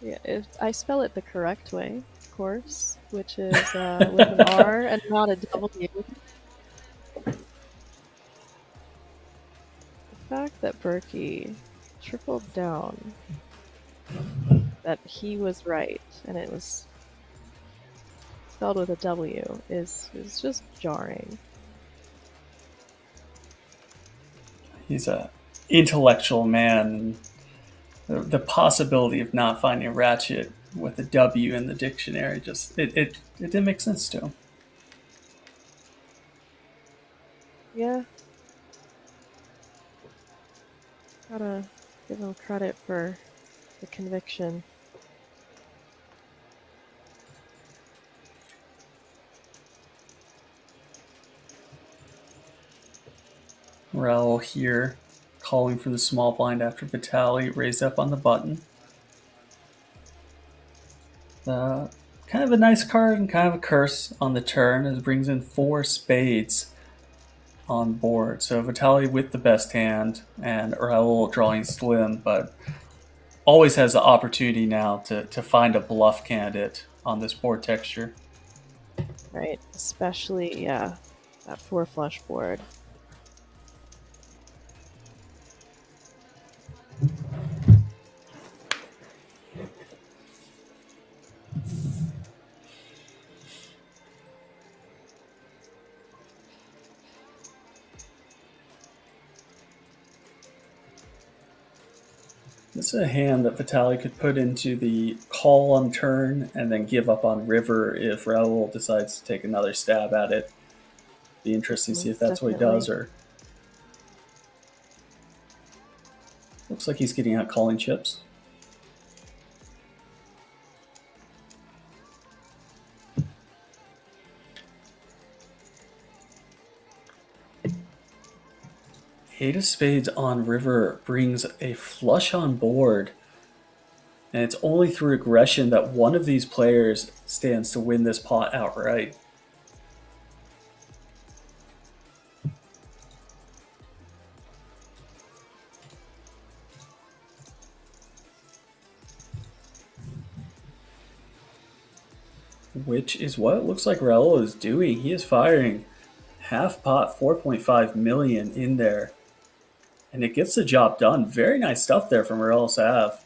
Yeah, I spell it the correct way, of course, which is with an R and not a W. The fact that Berkey tripled down that he was right and it was spelled with a W is just jarring. He's a intellectual man. The possibility of not finding ratchet with a W in the dictionary just it didn't make sense to him. Yeah. Gotta give him credit for the conviction. Raul here calling for the small blind after Vitaly raised up on the button. Kind of a nice card and kind of a curse on the turn as it brings in 4 spades on board. So Vitaly with the best hand and Raul drawing slim, but always has the opportunity now to find a bluff candidate on this board texture. Right, especially, yeah, that 4 flush board. This is a hand that Vitaly could put into the call on turn and then give up on river if Raul decides to take another stab at it. Be interesting to see if that's what he does. Or looks like he's getting out calling chips. Eight of spades on river brings a flush on board, and it's only through aggression that one of these players stands to win this pot outright. Which is what it looks like Raul is doing. He is firing half pot 4.5 million in there. And it gets the job done. Very nice stuff there from Raul Sav.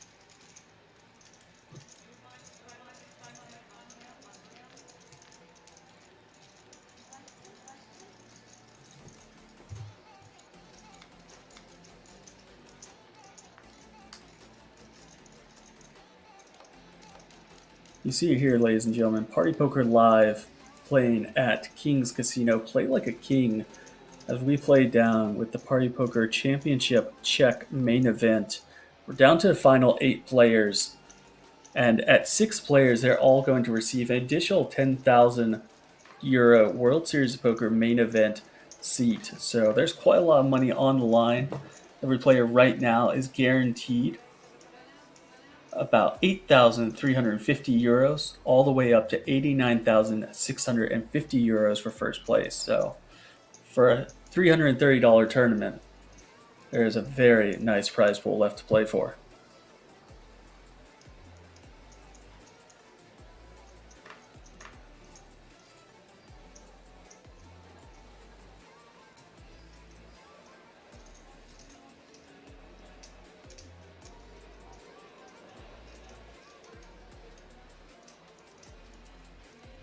You see it here, ladies and gentlemen. Party Poker Live playing at King's Casino. Play like a king as we play down with the Party Poker Championship Czech main event. We're down to the final 8 players. And at 6 players, they're all going to receive an additional 10,000 euro World Series of Poker main event seat. So there's quite a lot of money on the line. Every player right now is guaranteed about 8,350 euros, all the way up to 89,650 euros for first place. So for a $330 tournament, there is a very nice prize pool left to play for.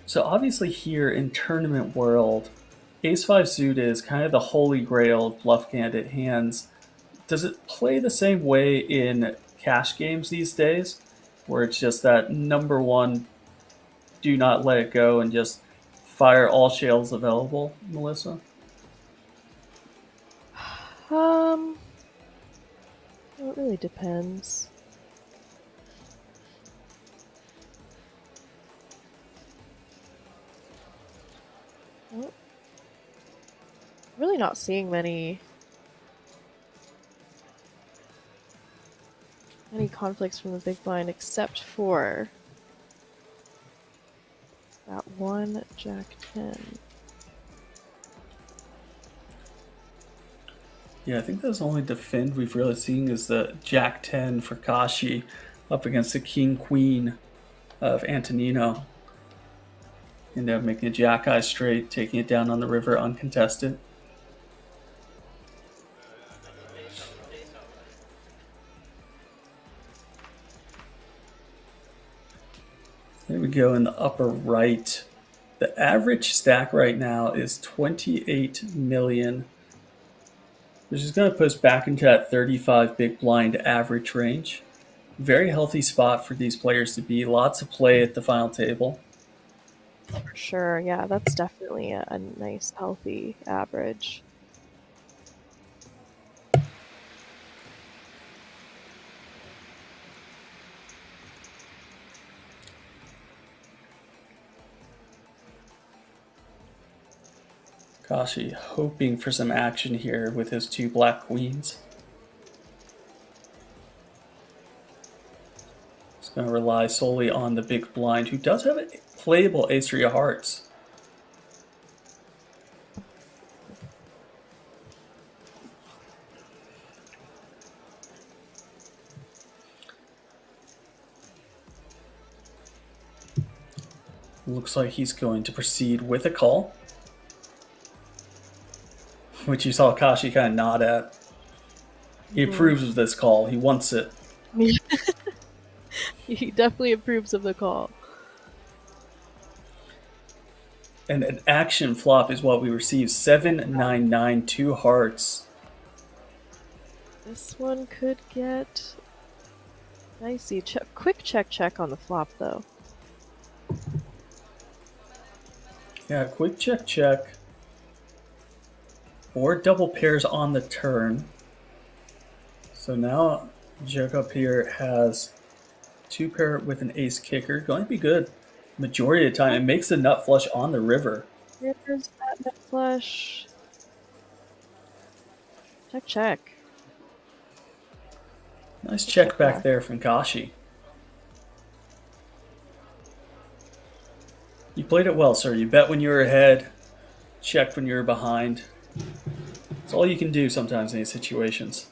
So obviously here in tournament world, Ace-5 suited is kind of the holy grail of bluff candidate hands. Does it play the same way in cash games these days, where it's just that number one, do not let it go and just fire all shells available, Melissa? Um, well, it really depends. Well, really not seeing many conflicts from the big blind except for that one Jack 10. Yeah, I think that's the only defend we've really seen is the Jack 10 for Kashi up against the King Queen of Antonino. Ended up making a Jack Eye straight, taking it down on the river uncontested. There we go in the upper right. The average stack right now is 28 million, which is going to put us back into that 35 big blind average range. Very healthy spot for these players to be. Lots of play at the final table. For sure, yeah, that's definitely a nice, healthy average. Kashi hoping for some action here with his two black queens. He's going to rely solely on the big blind, who does have a playable ace-3 of hearts. Looks like he's going to proceed with a call, which you saw Kashi kind of nod at. He approves of this call. He wants it. He definitely approves of the call. And an action flop is what we received. 7-9-9, 2 hearts. This one could get dicey. Quick check on the flop, though. Yeah, quick check. Or double pairs on the turn. So now Jack up here has 2 pair with an ace kicker. Going to be good majority of the time. It makes the nut flush on the river. Here's that nut flush. Check. Nice check back there from Kashi. You played it well, sir. You bet when you were ahead, checked when you were behind. It's all you can do sometimes in these situations.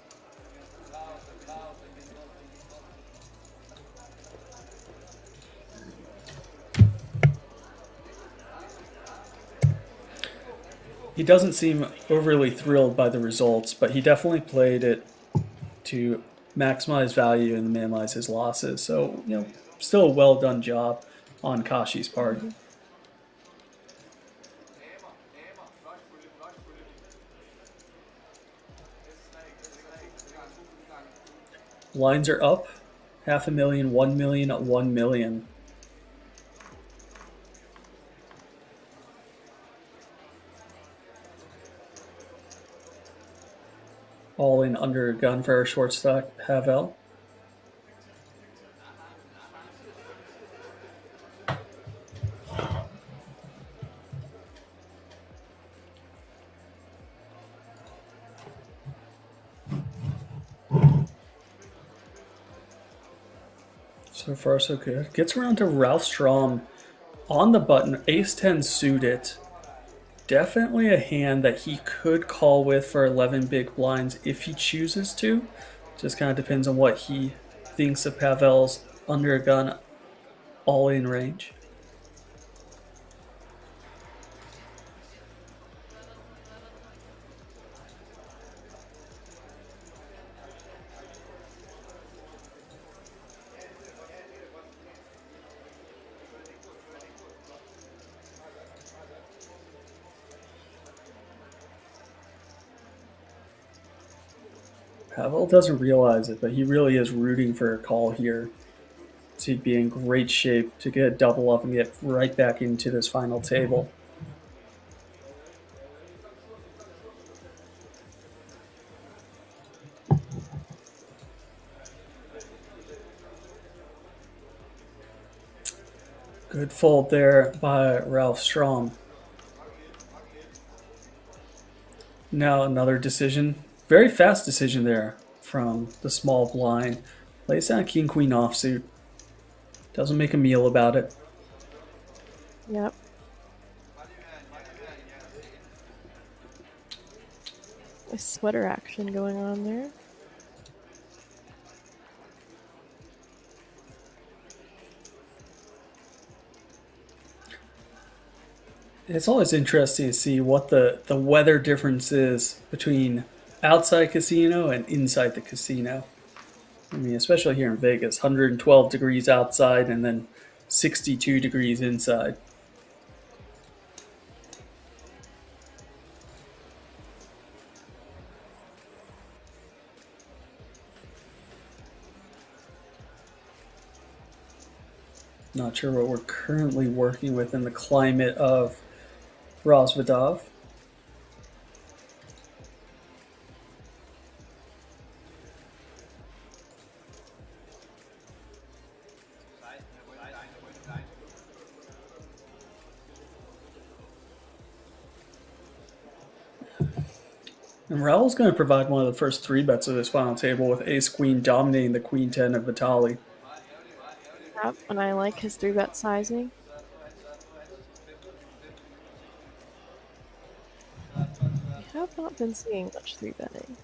He doesn't seem overly thrilled by the results, but he definitely played it to maximize value and minimize his losses. So, still a well done job on Kashi's part. Lines are up. 500,000, 1 million, 1 million. All in under a gun for our short stack, Havel. So far, so good. Gets around to Ralph Strom on the button. Ace-10 suited. Definitely a hand that he could call with for 11 big blinds if he chooses to. Just kind of depends on what he thinks of Pavel's under a gun all-in range. Pavel doesn't realize it, but he really is rooting for a call here to be in great shape to get a double up and get right back into this final table. Good fold there by Ralph Strom. Now another decision. Very fast decision there from the small blind. Lays down king queen offsuit. Doesn't make a meal about it. Yep. A sweater action going on there. It's always interesting to see what the weather difference is between outside casino and inside the casino. I mean, especially here in Vegas, 112 degrees outside and then 62 degrees inside. Not sure what we're currently working with in the climate of Rozvadov. And Raul's going to provide one of the first 3 bets of this final table with ace-queen dominating the queen-10 of Vitali. Yep, and I like his 3-bet sizing. I have not been seeing much 3-betting.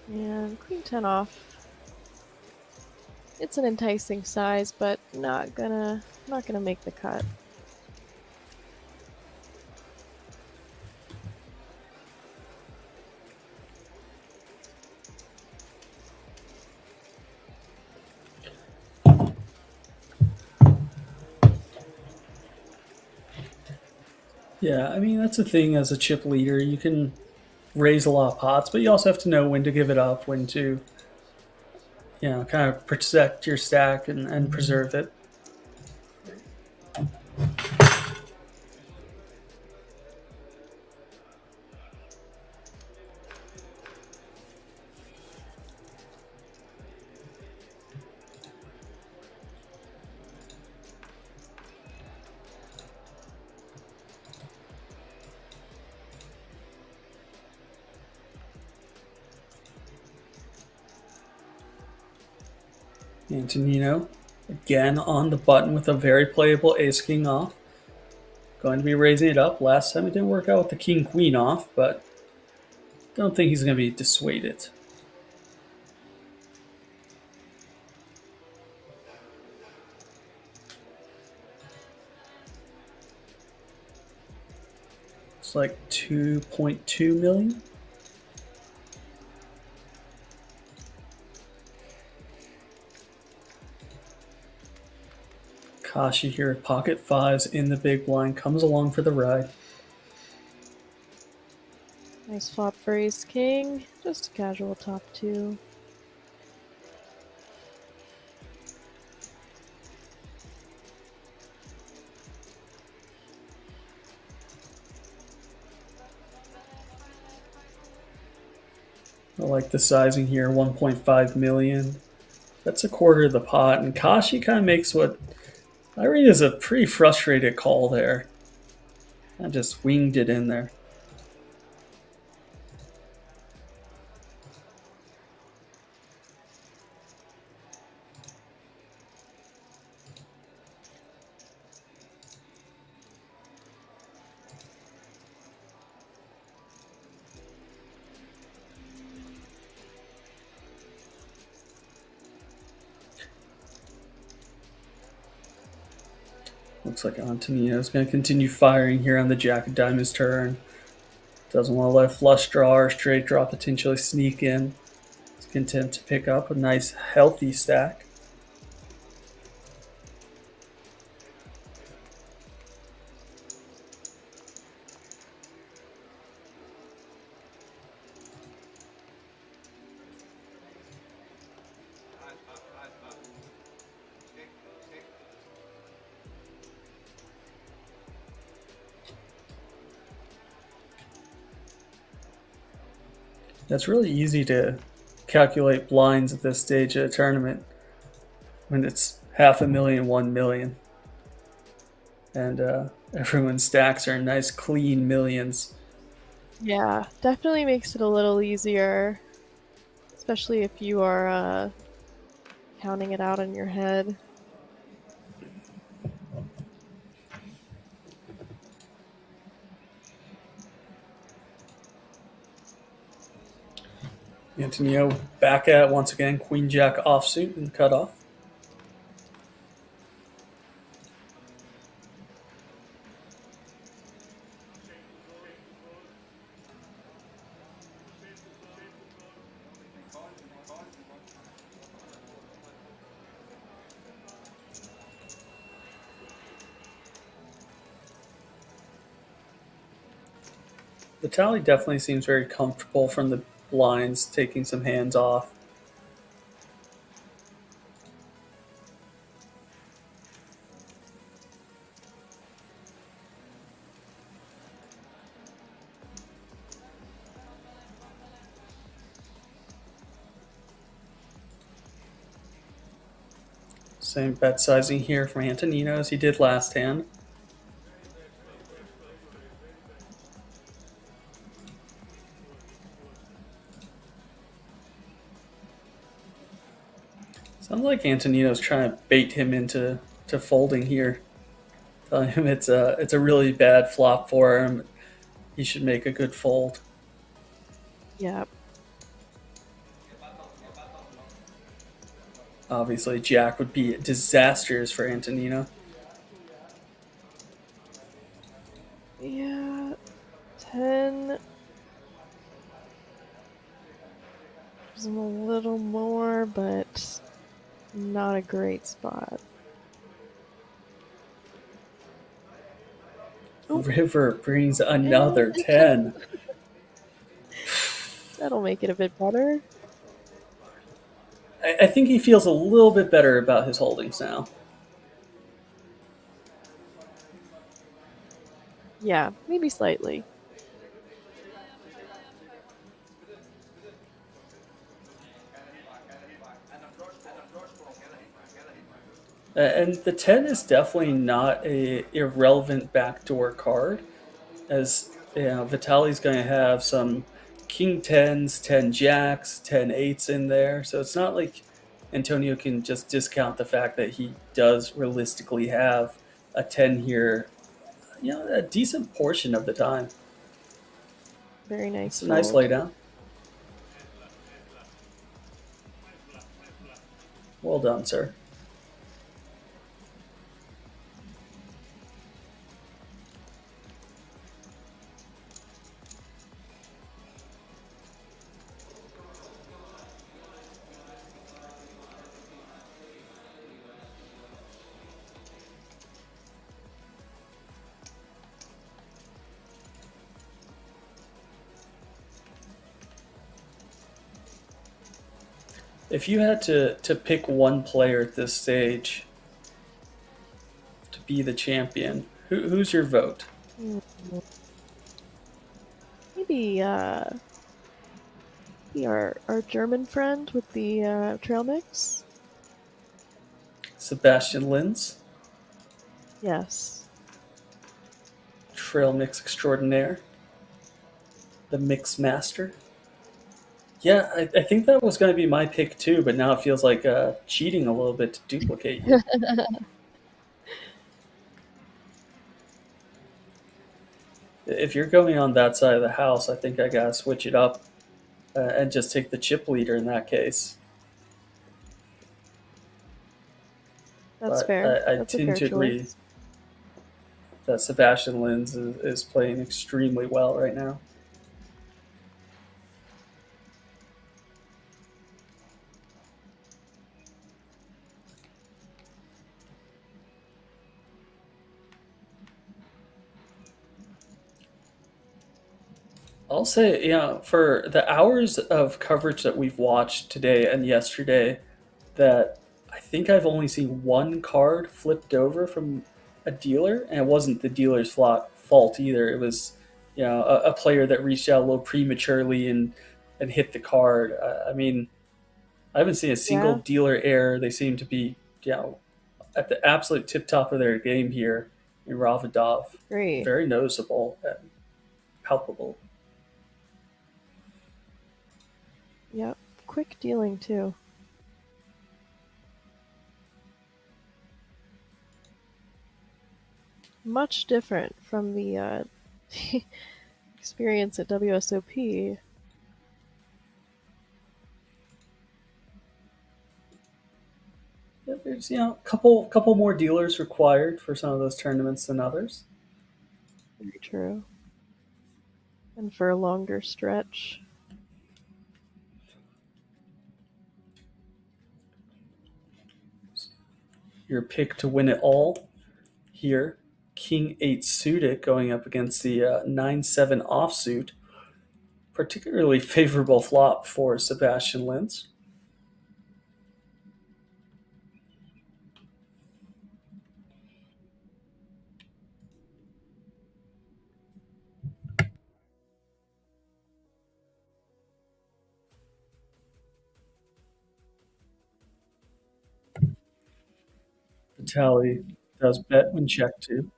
And queen 10 off. It's an enticing size, but not gonna make the cut. Yeah, I mean, that's the thing as a chip leader. You can raise a lot of pots, but you also have to know when to give it up, when to, kind of protect your stack and preserve it. Antonino, again on the button with a very playable ace-king off. Going to be raising it up. Last time it didn't work out with the king-queen off, but don't think he's going to be dissuaded. It's like 2.2 million. Kashi here at pocket 5s in the big blind comes along for the ride. Nice flop for ace king. Just a casual top 2. I like the sizing here, 1.5 million. That's a quarter of the pot, and Kashi kind of makes what I read as a pretty frustrated call there. I just winged it in there. Looks like Antonino's going to continue firing here on the Jack of Diamonds turn. Doesn't want to let a flush draw or straight draw potentially sneak in. He's content to pick up a nice, healthy stack. It's really easy to calculate blinds at this stage of a tournament when it's 500,000, 1 million. And everyone's stacks are nice, clean millions. Yeah, definitely makes it a little easier, especially if you are counting it out in your head. Antonio back at once again, Queen Jack offsuit and cut off. Vitali definitely seems very comfortable from the blinds, taking some hands off. Same bet sizing here from Antonino as he did last hand. Sounds like Antonino's trying to bait him into folding here. Telling him it's a really bad flop for him. He should make a good fold. Yeah. Obviously, Jack would be disastrous for Antonino. Yeah. 10. Gives him a little more, but not a great spot. Ooh. River brings another 10. That'll make it a bit better. I think he feels a little bit better about his holdings now. Yeah, maybe slightly. And the 10 is definitely not a irrelevant backdoor card, as Vitali's going to have some king 10s, 10 jacks, 10 8s in there. So it's not like Antonio can just discount the fact that he does realistically have a 10 here, a decent portion of the time. Very nice. It's a nice laydown. Well done, sir. If you had to pick one player at this stage to be the champion, who's your vote? Maybe our German friend with the trail mix. Sebastian Linz, Yes. trail mix extraordinaire, the mix master. Yeah, I think that was going to be my pick too, but now it feels like cheating a little bit to duplicate you. If you're going on that side of the house, I think I got to switch it up and just take the chip leader in that case. That's But fair. I That's a tend fair to agree choice. that Sebastian Linz is playing extremely well right now. I'll say, for the hours of coverage that we've watched today and yesterday, that I think I've only seen one card flipped over from a dealer, and it wasn't the dealer's fault either. It was, a player that reached out a little prematurely and hit the card. I mean, I haven't seen a single Yeah, dealer error. They seem to be, at the absolute tip top of their game here in Rozvadov. great. Very noticeable and palpable. Yep. Quick dealing too. Much different from the experience at WSOP. Yeah, there's a couple more dealers required for some of those tournaments than others. Very true. And for a longer stretch. Your pick to win it all here, King 8 suited going up against the 9-7 offsuit. Particularly favorable flop for Sebastian Linz. Vitaly does bet when check two.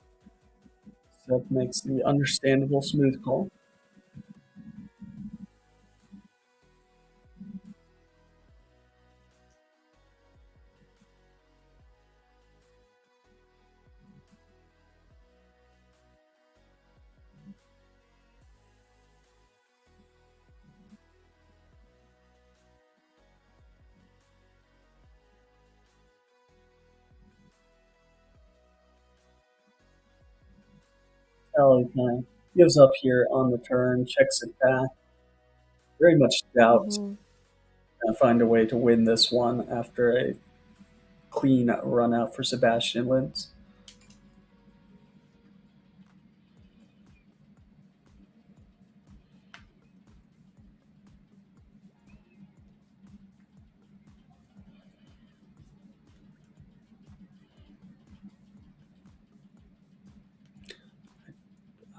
Seb makes the understandable smooth call. Vitaly kind of gives up here on the turn, checks it back. Very much doubts. Hmm. Find a way to win this one after a clean run out for Sebastian Linz.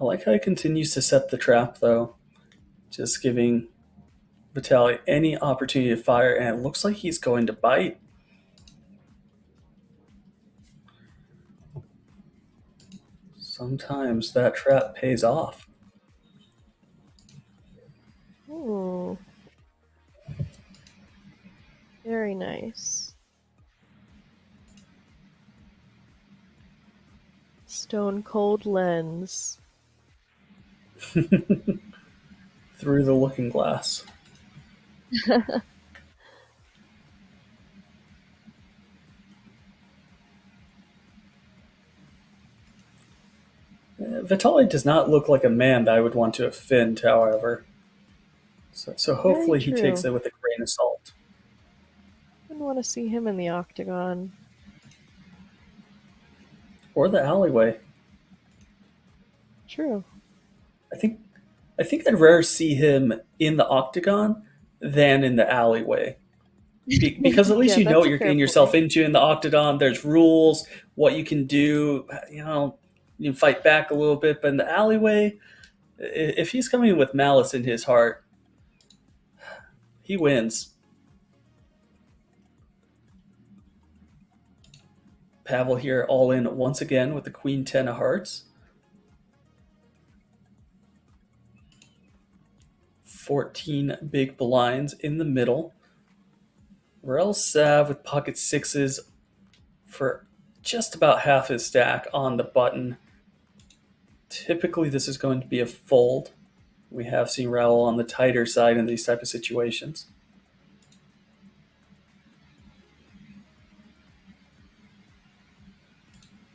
I like how he continues to set the trap, though, just giving Vitaly any opportunity to fire, and it looks like he's going to bite. Sometimes that trap pays off. Ooh. Very nice. Stone cold lens. Through the looking glass. Vitaly does not look like a man that I would want to offend, however. So Very hopefully he takes true. it with a grain of salt. Wouldn't want to see him in the octagon. Or the alleyway. True. I think I'd rather see him in the octagon than in the alleyway. Because at least Yeah, you know that's what a you're fair getting yourself point. into in the octagon. There's rules, what you can do. You can fight back a little bit. But in the alleyway, if he's coming with malice in his heart, he wins. Pavel here all in once again with the Queen 10 of hearts. 14 big blinds in the middle. Rel Sav with pocket sixes for just about half his stack on the button. Typically, this is going to be a fold. We have seen Raul on the tighter side in these type of situations.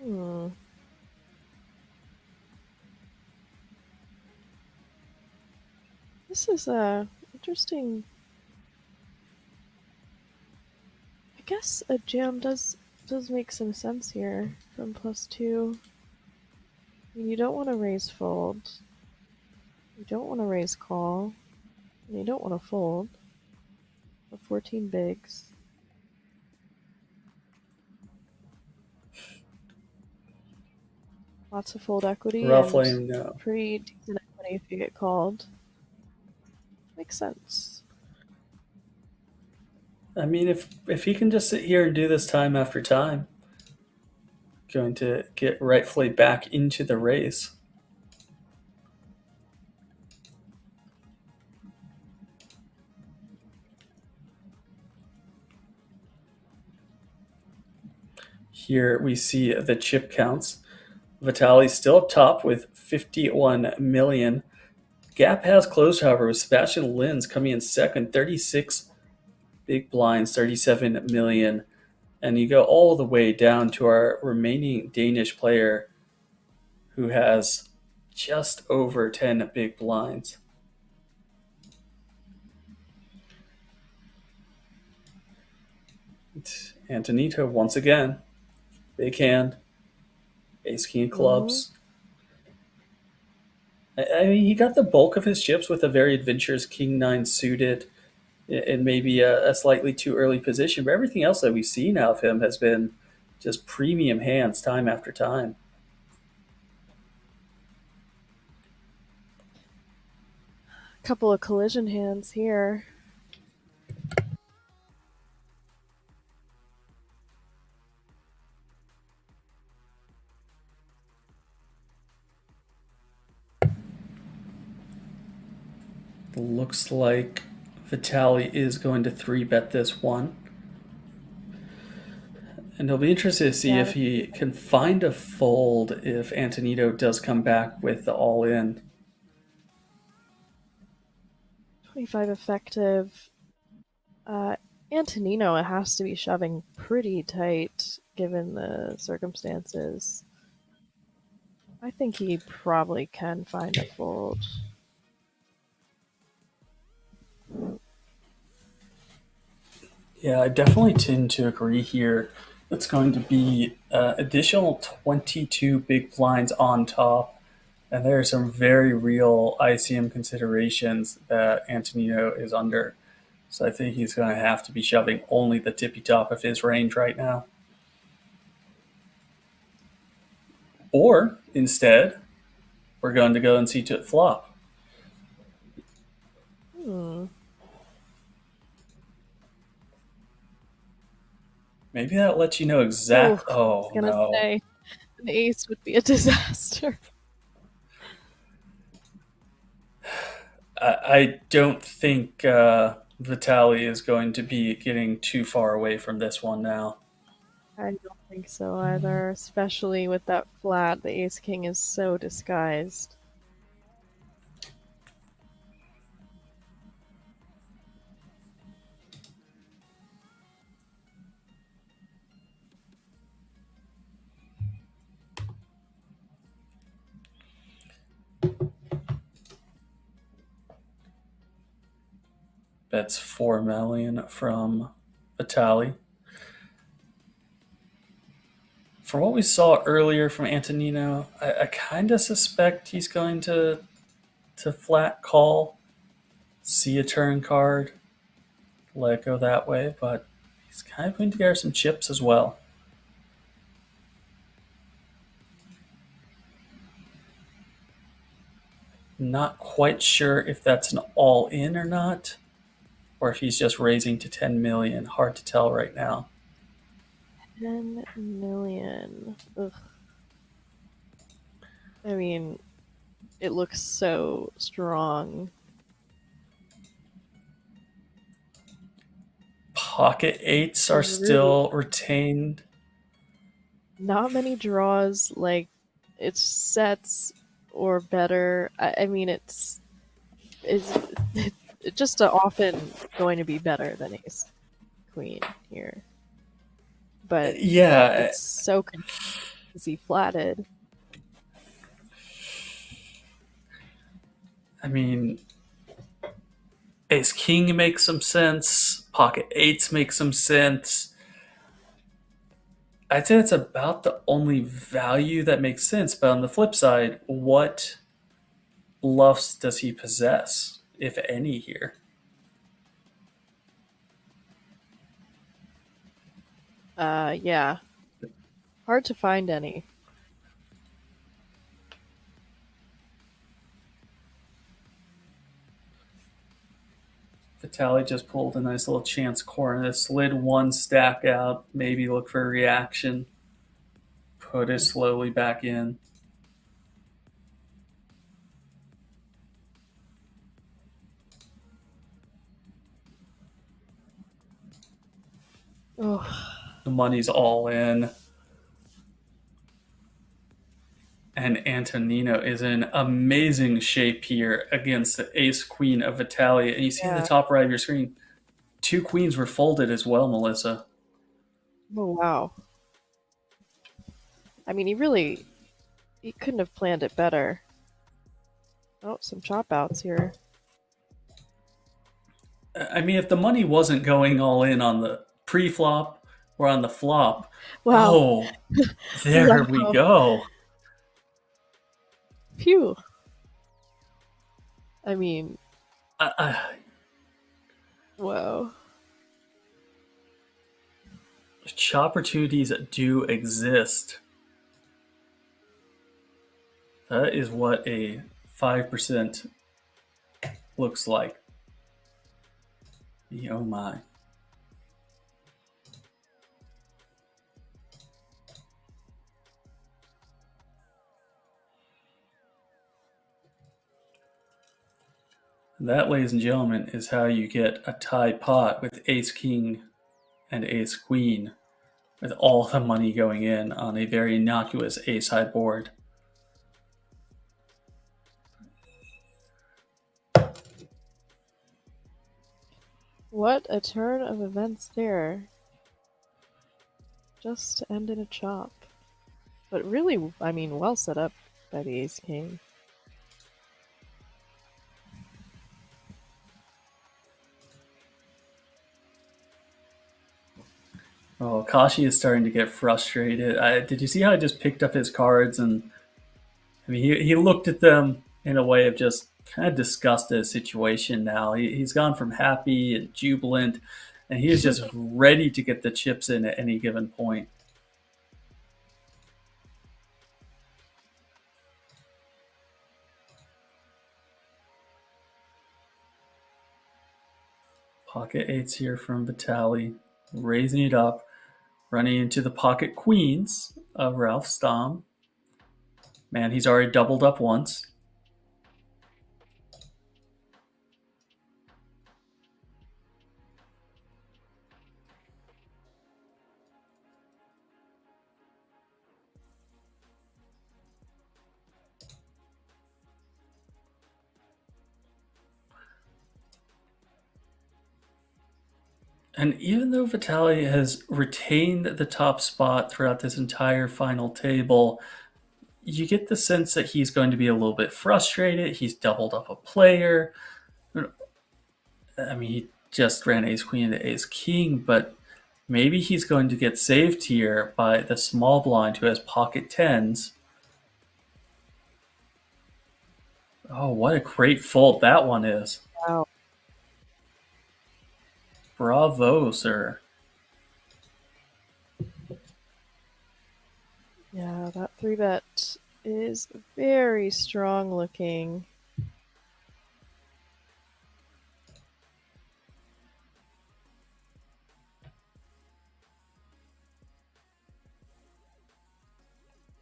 Hmm. This is a interesting. I guess a jam does make some sense here from +2. I mean, you don't want to raise fold. You don't want to raise call. And you don't want to fold. The 14 bigs. Lots of fold equity Roughly, and no. pretty decent equity if you get called. Makes sense. I mean, if he can just sit here and do this time after time, going to get rightfully back into the race. Here we see the chip counts. Vitali's still up top with 51 million. Gap has closed, however, with Sebastian Linz coming in second, 36 big blinds, 37 million. And you go all the way down to our remaining Danish player who has just over 10 big blinds. Antonito once again. Big hand. Ace king of clubs. I mean, he got the bulk of his chips with a very adventurous king nine suited and maybe a slightly too early position. But everything else that we've seen out of him has been just premium hands time after time. A couple of collision hands here. Looks like Vitali is going to 3-bet this one. And he'll be interested to see if he can find a fold if Antonito does come back with the all-in. 25 effective. Antonino has to be shoving pretty tight given the circumstances. I think he probably can find a fold. Yeah, I definitely tend to agree here. It's going to be additional 22 big blinds on top. And there are some very real ICM considerations that Antonino is under. So I think he's going to have to be shoving only the tippy top of his range right now. Or instead, we're going to go and see to it flop. Maybe that lets you know exactly. I was gonna say an ace would be a disaster. I don't think Vitali is going to be getting too far away from this one now. I don't think so either, especially with that flat. The ace king is so disguised. Bets 4 million from Vitali. From what we saw earlier from Antonino, I kind of suspect he's going to flat call, see a turn card, let it go that way, but he's kind of putting together some chips as well. Not quite sure if that's an all-in or not, or if he's just raising to 10 million. Hard to tell right now. 10 million. Ugh. I mean, it looks so strong. Pocket eights are still retained. Not many draws, like, it's sets or better. I mean, it's just often going to be better than ace queen here. But yeah, it's so easy flatted. I mean, ace king makes some sense. Pocket eights make some sense. I'd say it's about the only value that makes sense. But on the flip side, what bluffs does he possess, if any, here? Yeah. Hard to find any. Vitaly just pulled a nice little chance corner, slid one stack out, maybe look for a reaction, put it slowly back in. Oh, The money's all in. And Antonino is in amazing shape here against the ace-queen of Vitaly. And you see in the yeah. top right of your screen, 2 queens were folded as well, Melissa. Oh, wow. I mean, he couldn't have planned it better. Oh, some chop outs here. I mean, if the money wasn't going all in on the pre-flop or on the flop, Wow. oh, there we Wow. go. Phew. I mean, wow. Opportunities do exist. That is what a 5% looks like. Oh my. That, ladies and gentlemen, is how you get a tie pot with ace-king and ace-queen, with all the money going in on a very innocuous ace-high board. What a turn of events there. Just to end in a chop. But really, I mean, well set up by the ace-king. Oh, Kashi is starting to get frustrated. Did you see how I just picked up his cards? And I mean, he looked at them in a way of just kind of disgusted at the situation now. He's gone from happy and jubilant, and he is just ready to get the chips in at any given point. Pocket eights here from Vitaly, raising it up, running into the pocket queens of Ralph Stamm. Man, he's already doubled up once. And even though Vitaly has retained the top spot throughout this entire final table, you get the sense that he's going to be a little bit frustrated. He's doubled up a player. I mean, he just ran ace queen into ace king, but maybe he's going to get saved here by the small blind who has pocket tens. Oh, what a great fold that one is. Wow. Bravo, sir. Yeah, that 3-bet is very strong looking.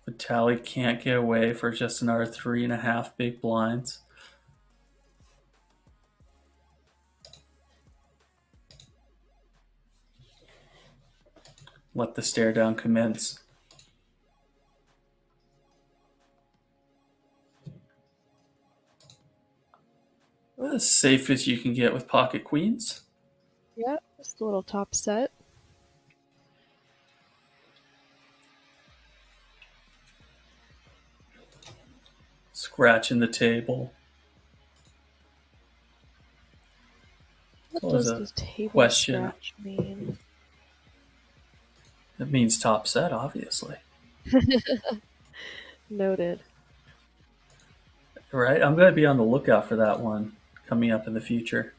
Vitaly can't get away for just another 3.5 big blinds. Let the stare down commence. As safe as you can get with pocket queens. Yeah, just a little top set. Scratching the table. What What does was a the table question? scratch mean? That means top set, obviously. Noted. Right? I'm going to be on the lookout for that one coming up in the future.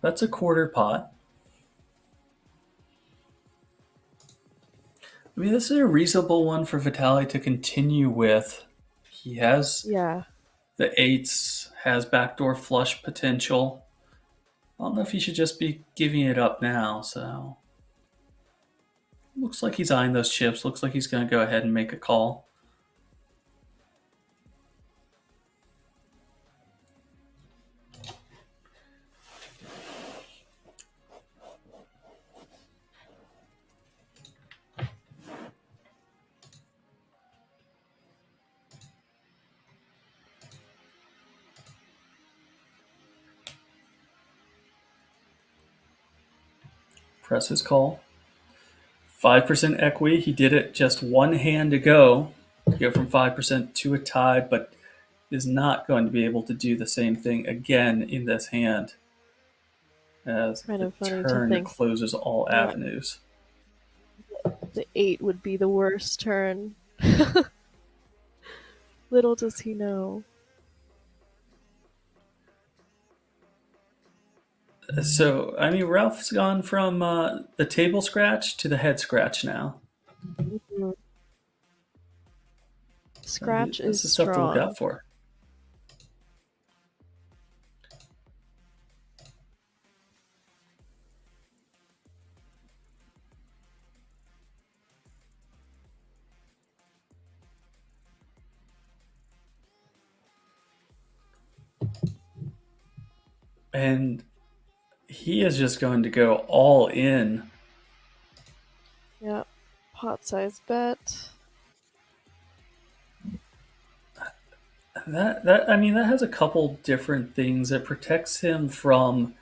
That's a quarter pot. I mean, this is a reasonable one for Vitaly to continue with. He has Yeah. the eights, has backdoor flush potential. I don't know if he should just be giving it up now, so. Looks like he's eyeing those chips. Looks like he's going to go ahead and make a call. Press his call. 5% equity. He did it just one hand to go from 5% to a tie, but is not going to be able to do the same thing again in this hand as Kind the of funny to turn think. closes all Yeah. avenues. The 8 would be the worst turn. Little does he know. So, I mean, Ralph's gone from the table scratch to the head scratch now. Mhm. Scratch This is is stuff to look strong. out for. And he is just going to go all in. Yep. Pot size bet. That has a couple different things. It protects him from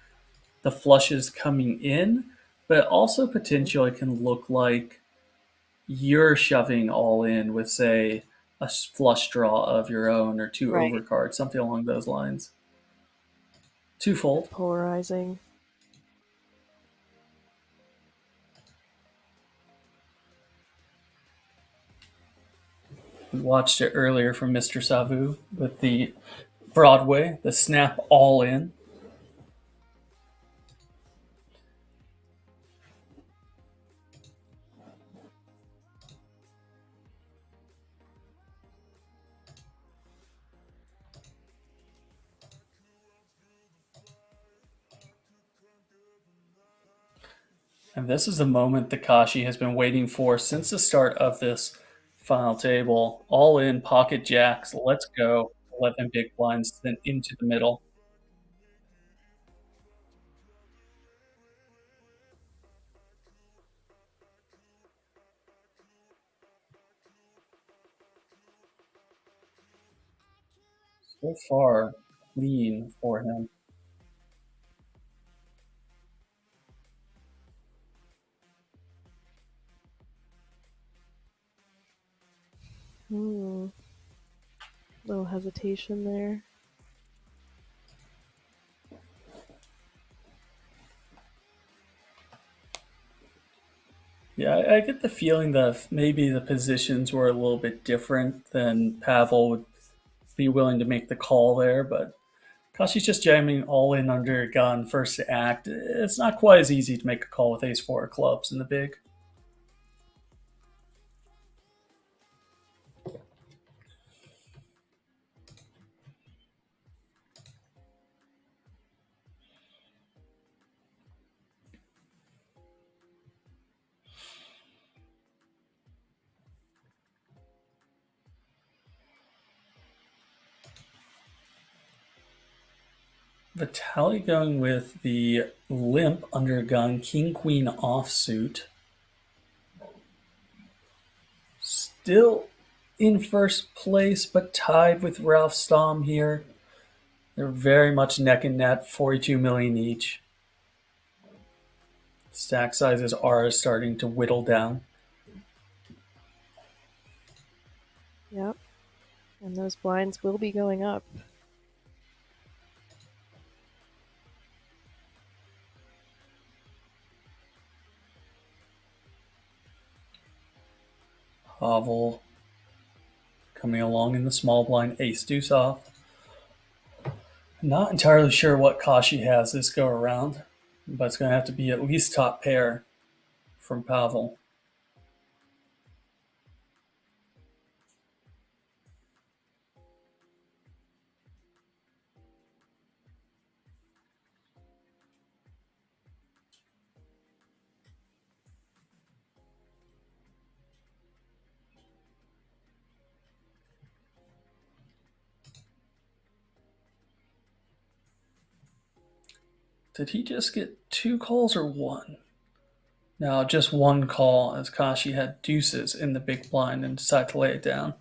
the flushes coming in, but also potentially can look like you're shoving all in with, say, a flush draw of your own or two Right. overcards, something along those lines. Twofold. Polarizing. We watched it earlier from Mr. Savu with the Broadway, the snap all in. And this is the moment that Kashi has been waiting for since the start of this final table. All in, pocket jacks, let's go. 11 big blinds, then into the middle. So far, clean for him. Little hesitation there. Yeah, I get the feeling that maybe the positions were a little bit different than Pavel would be willing to make the call there, but Kashi's just jamming all in under a gun first to act. It's not quite as easy to make a call with ace four of clubs in the big. Vitaly going with the limp under a gun, king queen offsuit. Still in first place, but tied with Ralph Stamm here. They're very much neck and neck, 42 million each. Stack sizes are starting to whittle down. Yep. And those blinds will be going up. Pavel coming along in the small blind, ace deuce off. Not entirely sure what Kashi has this go around, but it's going to have to be at least top pair from Pavel. Did he just get 2 calls or 1? No, just 1 call as Kashi had deuces in the big blind and decided to lay it down.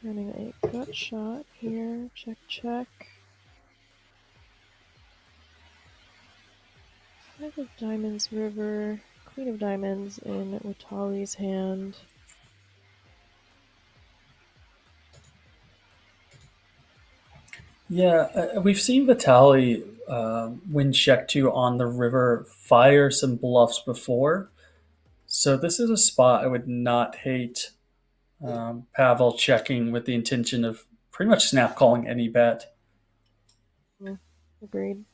Running a gut shot here. Check, check. 5 of diamonds river. Queen of diamonds in Watali's hand. Yeah, we've seen Vitali win check 2 on the river, fire some bluffs before. So this is a spot I would not hate Pavel checking with the intention of pretty much snap calling any bet. Yeah, agreed.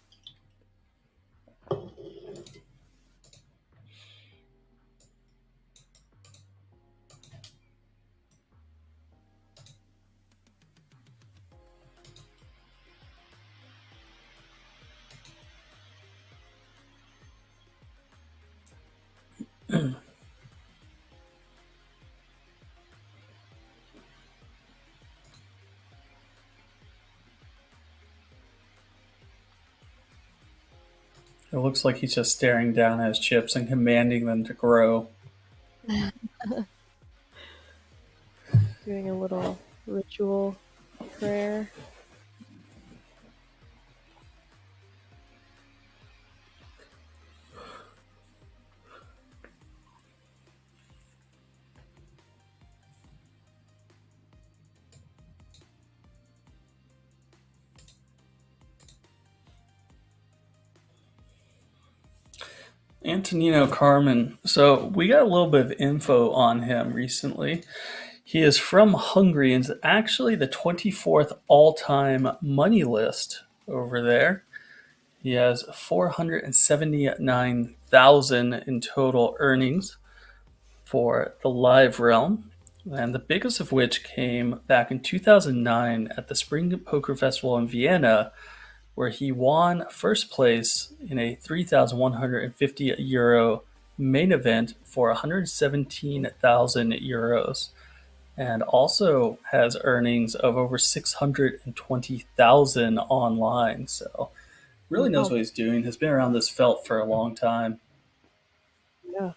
It looks like he's just staring down at his chips and commanding them to grow. Doing a little ritual prayer. Antonino Carmen. So we got a little bit of info on him recently. He is from Hungary and is actually the 24th all-time money list over there. He has 479,000 in total earnings for the live realm, and the biggest of which came back in 2009 at the Spring Poker Festival in Vienna, where he won first place in a 3,150 euro main event for 117,000 euros, and also has earnings of over 620,000 online. So really knows what he's doing. Has been around this felt for a long time. Yeah.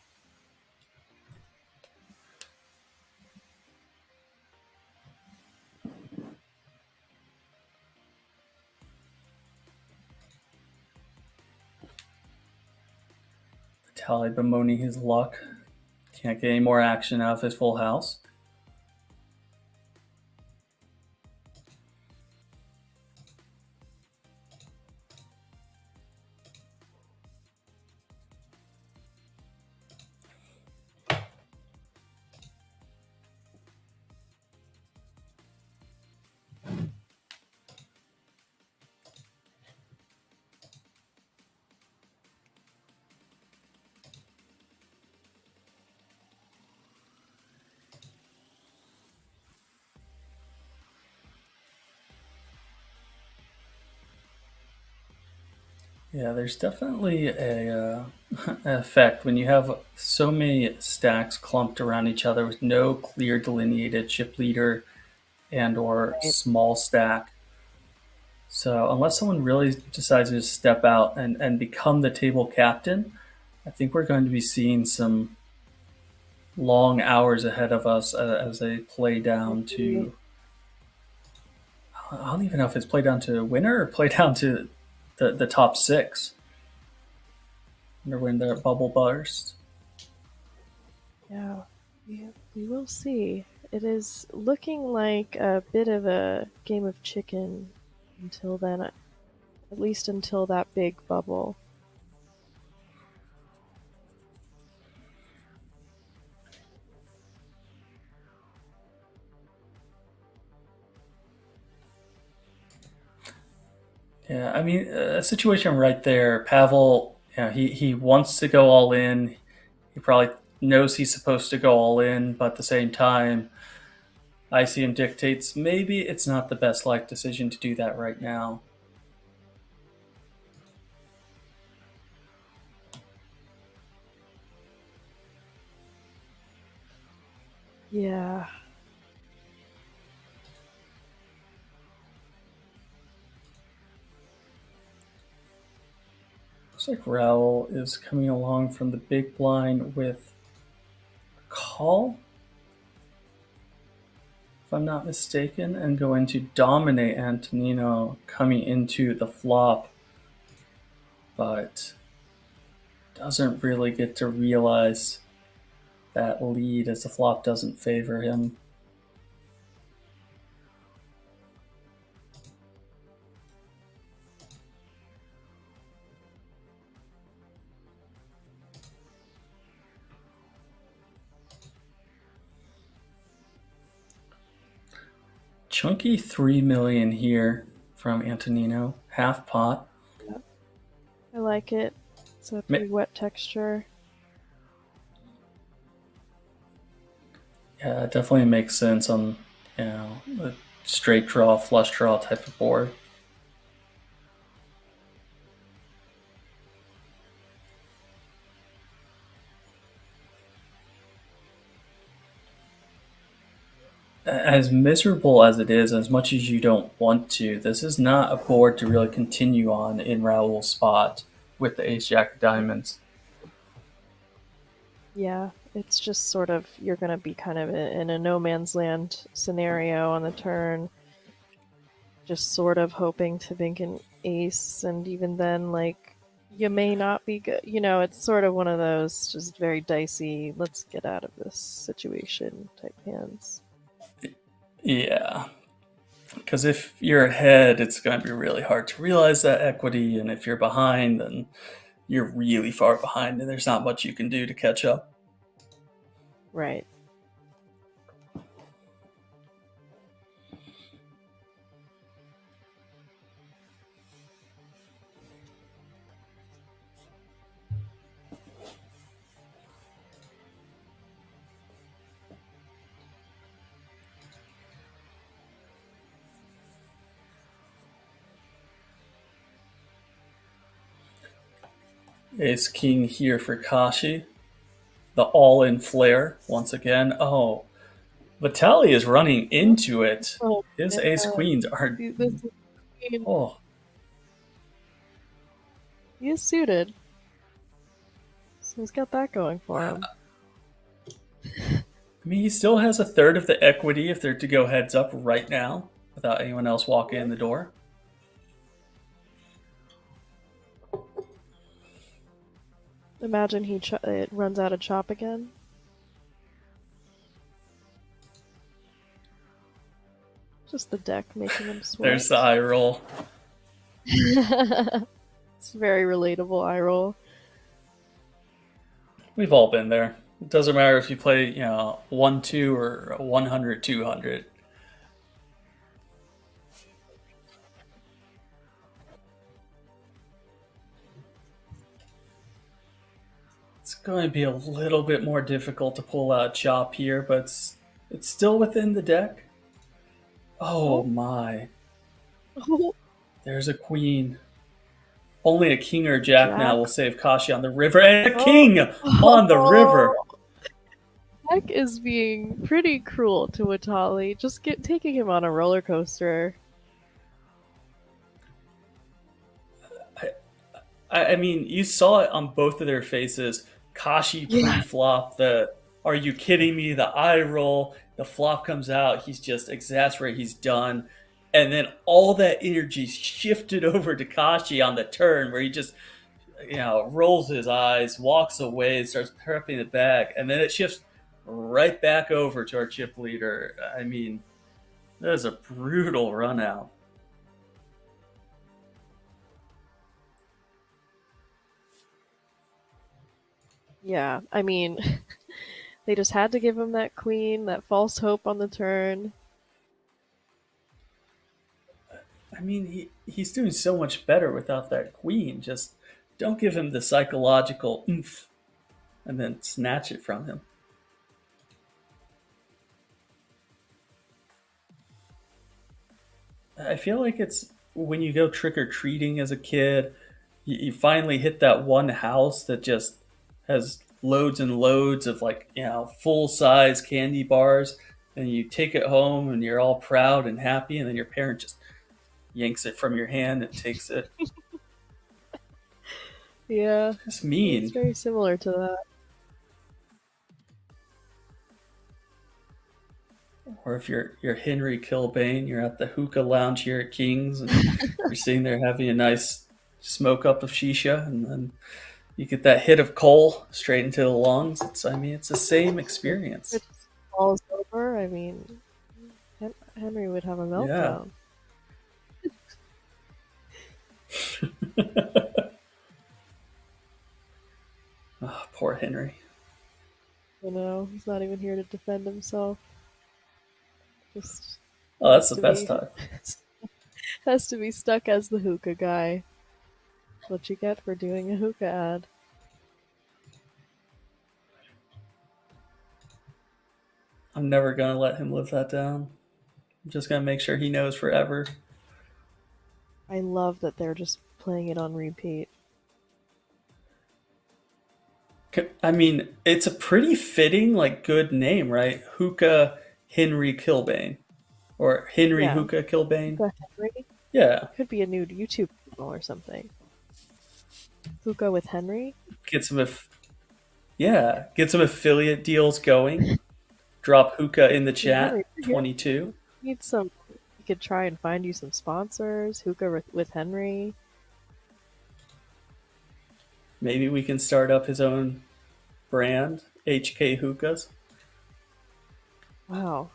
Tally bemoaning his luck. Can't get any more action out of his full house. Yeah, there's definitely a an effect when you have so many stacks clumped around each other with no clear delineated chip leader and or Right. small stack. So unless someone really decides to step out and become the table captain, I think we're going to be seeing some long hours ahead of us as they play down to. I don't even know if it's play down to winner or play down to the top 6. Wonder when their bubble burst. Yeah, we will see. It is looking like a bit of a game of chicken until then. At least until that big bubble. Yeah, I mean, a situation right there. Pavel, he wants to go all in. He probably knows he's supposed to go all in, but at the same time, ICM dictates maybe it's not the best life decision to do that right now. Yeah. Looks like Raoul is coming along from the big blind with a call, if I'm not mistaken, and going to dominate Antonino coming into the flop, but doesn't really get to realize that lead as the flop doesn't favor him. Chunky 3 million here from Antonino, half pot. I like it. It's a pretty wet texture. Yeah, it definitely makes sense on, a straight draw, flush draw type of board. As miserable as it is, as much as you don't want to, this is not a board to really continue on in Raoul's spot with the ace jack of diamonds. Yeah, it's just sort of, you're going to be kind of in a no man's land scenario on the turn. Just sort of hoping to think an ace, and even then, like, you may not be good. It's sort of one of those just very dicey, let's get out of this situation type hands. Yeah. Because if you're ahead, it's going to be really hard to realize that equity, and if you're behind, then you're really far behind, and there's not much you can do to catch up. Right. Ace king here for Kashi. The all-in flare once again. Oh, Vitaly is running into it. Oh, His yeah. ace queens are. This is, Oh, he is suited. So he's got that going for him. I mean, he still has a third of the equity if they're to go heads up right now without anyone else walking in the door. Imagine it runs out of chop again. Just the deck making him sweat. There's the eye roll. It's a very relatable eye roll. We've all been there. It doesn't matter if you play, 1-2 or 100-200. It's going to be a little bit more difficult to pull out chop here, but it's still within the deck. Oh my. There's a queen. Only a king or jack now will save Kashi on the river, and a king on the river. Jack is being pretty cruel to Vitaly, just taking him on a roller coaster. I mean, you saw it on both of their faces. Kashi pre-flop, are you kidding me? The eye roll, the flop comes out, he's just exasperated, he's done. And then all that energy shifted over to Kashi on the turn, where he just, rolls his eyes, walks away, starts prepping the bag, and then it shifts right back over to our chip leader. I mean, that is a brutal run out. Yeah, I mean, they just had to give him that queen, that false hope on the turn. I mean, he's doing so much better without that queen. Just don't give him the psychological oomph and then snatch it from him. I feel like it's when you go trick or treating as a kid, you finally hit that one house that just has loads and loads of like, full size candy bars, and you take it home and you're all proud and happy, and then your parent just yanks it from your hand and takes it. Yeah, It's it's mean. very similar to that. Or if you're Henry Kilbane, you're at the hookah lounge here at King's, and you're sitting there having a nice smoke up of shisha, and then you get that hit of coal straight into the lungs. It's the same experience. It just falls over. I mean, Henry would have a Yeah. meltdown. Oh, poor Henry. You know, he's not even here to defend himself. Just Oh, that's has the to best be time. has to be stuck as the hookah guy. That's what you get for doing a hookah ad. I'm never gonna let him live that down. I'm just gonna make sure he knows forever. I love that they're just playing it on repeat. I mean, it's a pretty fitting, like, good name, right? Hookah Henry Kilbane. Or Henry Yeah, Hookah Kilbane. Hookah Henry Yeah. could be a new YouTube channel or something. Hookah with Henry. Get some get some affiliate deals going. Drop hookah in the Hey, Henry, chat. you're here. 22. Need some. We could try and find you some sponsors. Hookah with Henry. Maybe we can start up his own brand, HK Hookahs. Wow,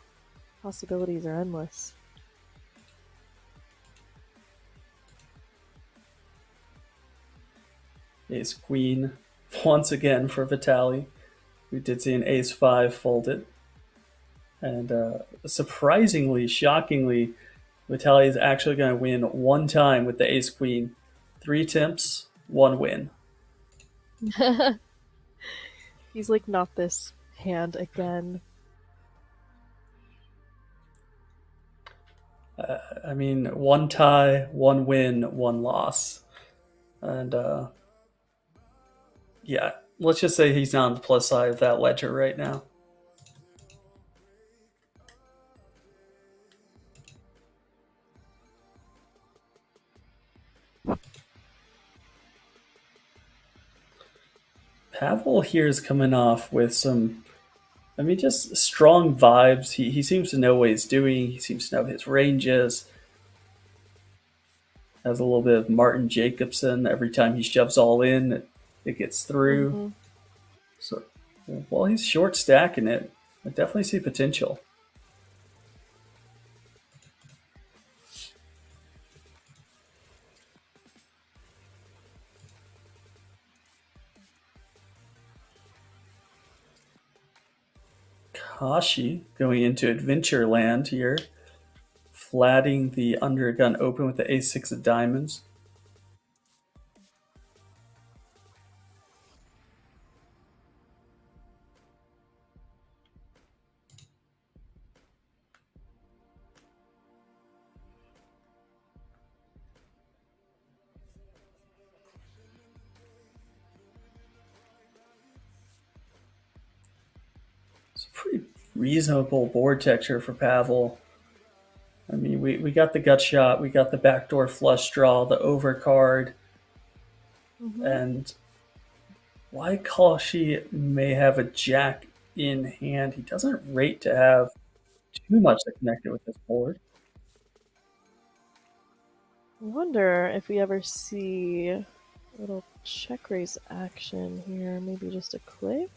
possibilities are endless. Ace Queen once again for Vitali. We did see an Ace 5 folded. And surprisingly, shockingly, Vitali is actually going to win one time with the Ace Queen. 3 attempts, 1 win. He's like, not this hand again. I mean, 1 tie, 1 win, 1 loss. And yeah, let's just say he's not on the plus side of that ledger right now. Pavel here is coming off with some, just strong vibes. He seems to know what he's doing. He seems to know his ranges. Has a little bit of Martin Jacobson. Every time he shoves all in, it gets through. Mm-hmm. So while he's short stacking it, I definitely see potential. Kashi going into Adventureland here, flatting the undergun open with the ace-6 of diamonds. It's a pretty reasonable board texture for Pavel. I mean, we got the gut shot, we got the backdoor flush draw, the overcard, Mm-hmm. and why Kashi may have a jack in hand, he doesn't rate to have too much that connected with this board. I wonder if we ever see a little check raise action here. Maybe just a click?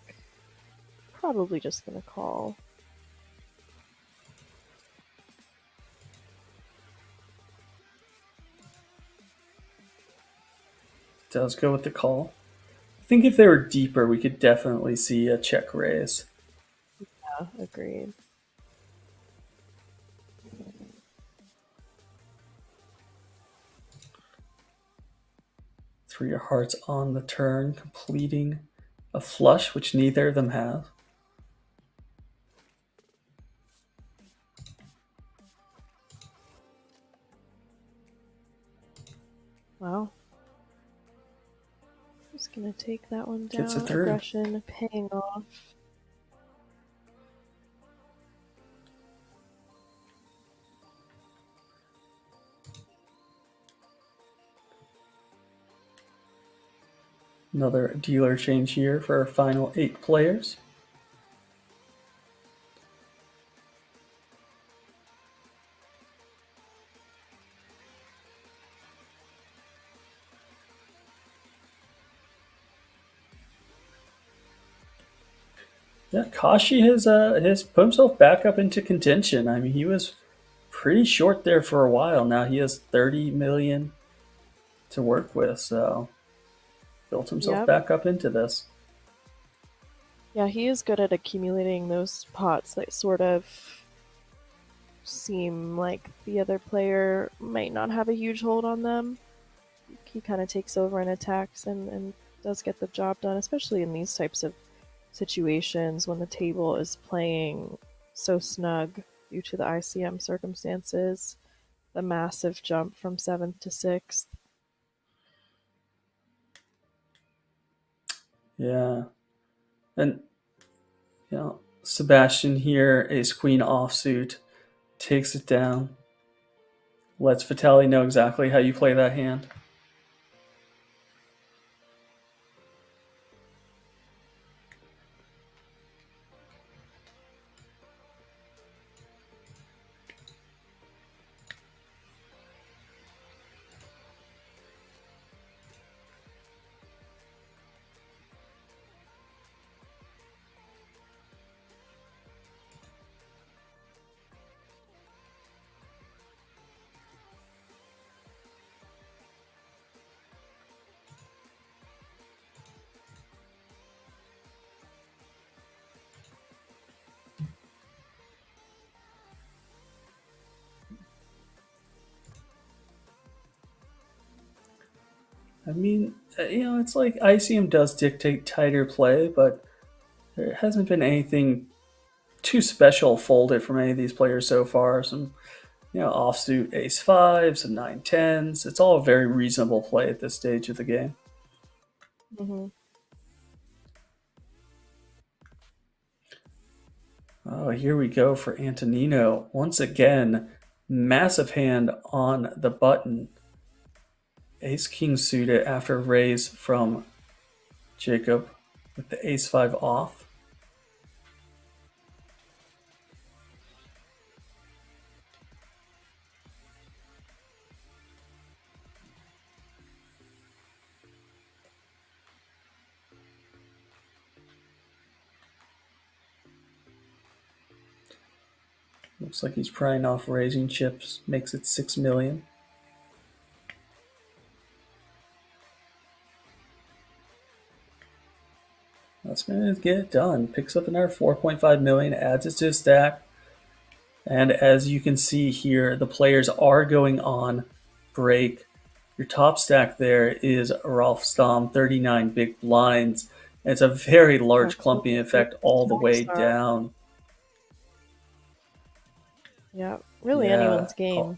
Probably just gonna call. Does go with the call. think if they were deeper, we could definitely see a check raise. Yeah, agreed. Three of hearts on the turn, completing a flush, which neither of them have. Wow. Just gonna take that one down. Gets it through. Aggression paying off. Another dealer change here for our final 8 players. Yeah, Kashi has put himself back up into contention. I mean, he was pretty short there for a while. Now he has 30 million to work with, so built himself Yep. back up into this. Yeah, he is good at accumulating those pots that sort of seem like the other player might not have a huge hold on them. He kind of takes over and attacks and does get the job done, especially in these types of situations when the table is playing so snug due to the ICM circumstances. The massive jump from 7th to 6th. Yeah. And, you know, Sebastian here, ace queen offsuit, takes it down. Lets Vitali know exactly how you play that hand. I mean, it's like ICM does dictate tighter play, but there hasn't been anything too special folded from any of these players so far. Some, offsuit ace 5, some 9-10s. It's all a very reasonable play at this stage of the game. Mm-hmm. Oh, here we go for Antonino. Once again, massive hand on the button. Ace-king suited after raise from Jacob with the ace-5 off. Looks like he's prying off raising chips, makes it 6 million. That's going to get it done. Picks up another 4.5 million, adds it to his stack. And as you can see here, the players are going on break. Your top stack there is Rolf Stom, 39 big blinds. And it's a very large clumping effect all the way down. Yeah, really anyone's game.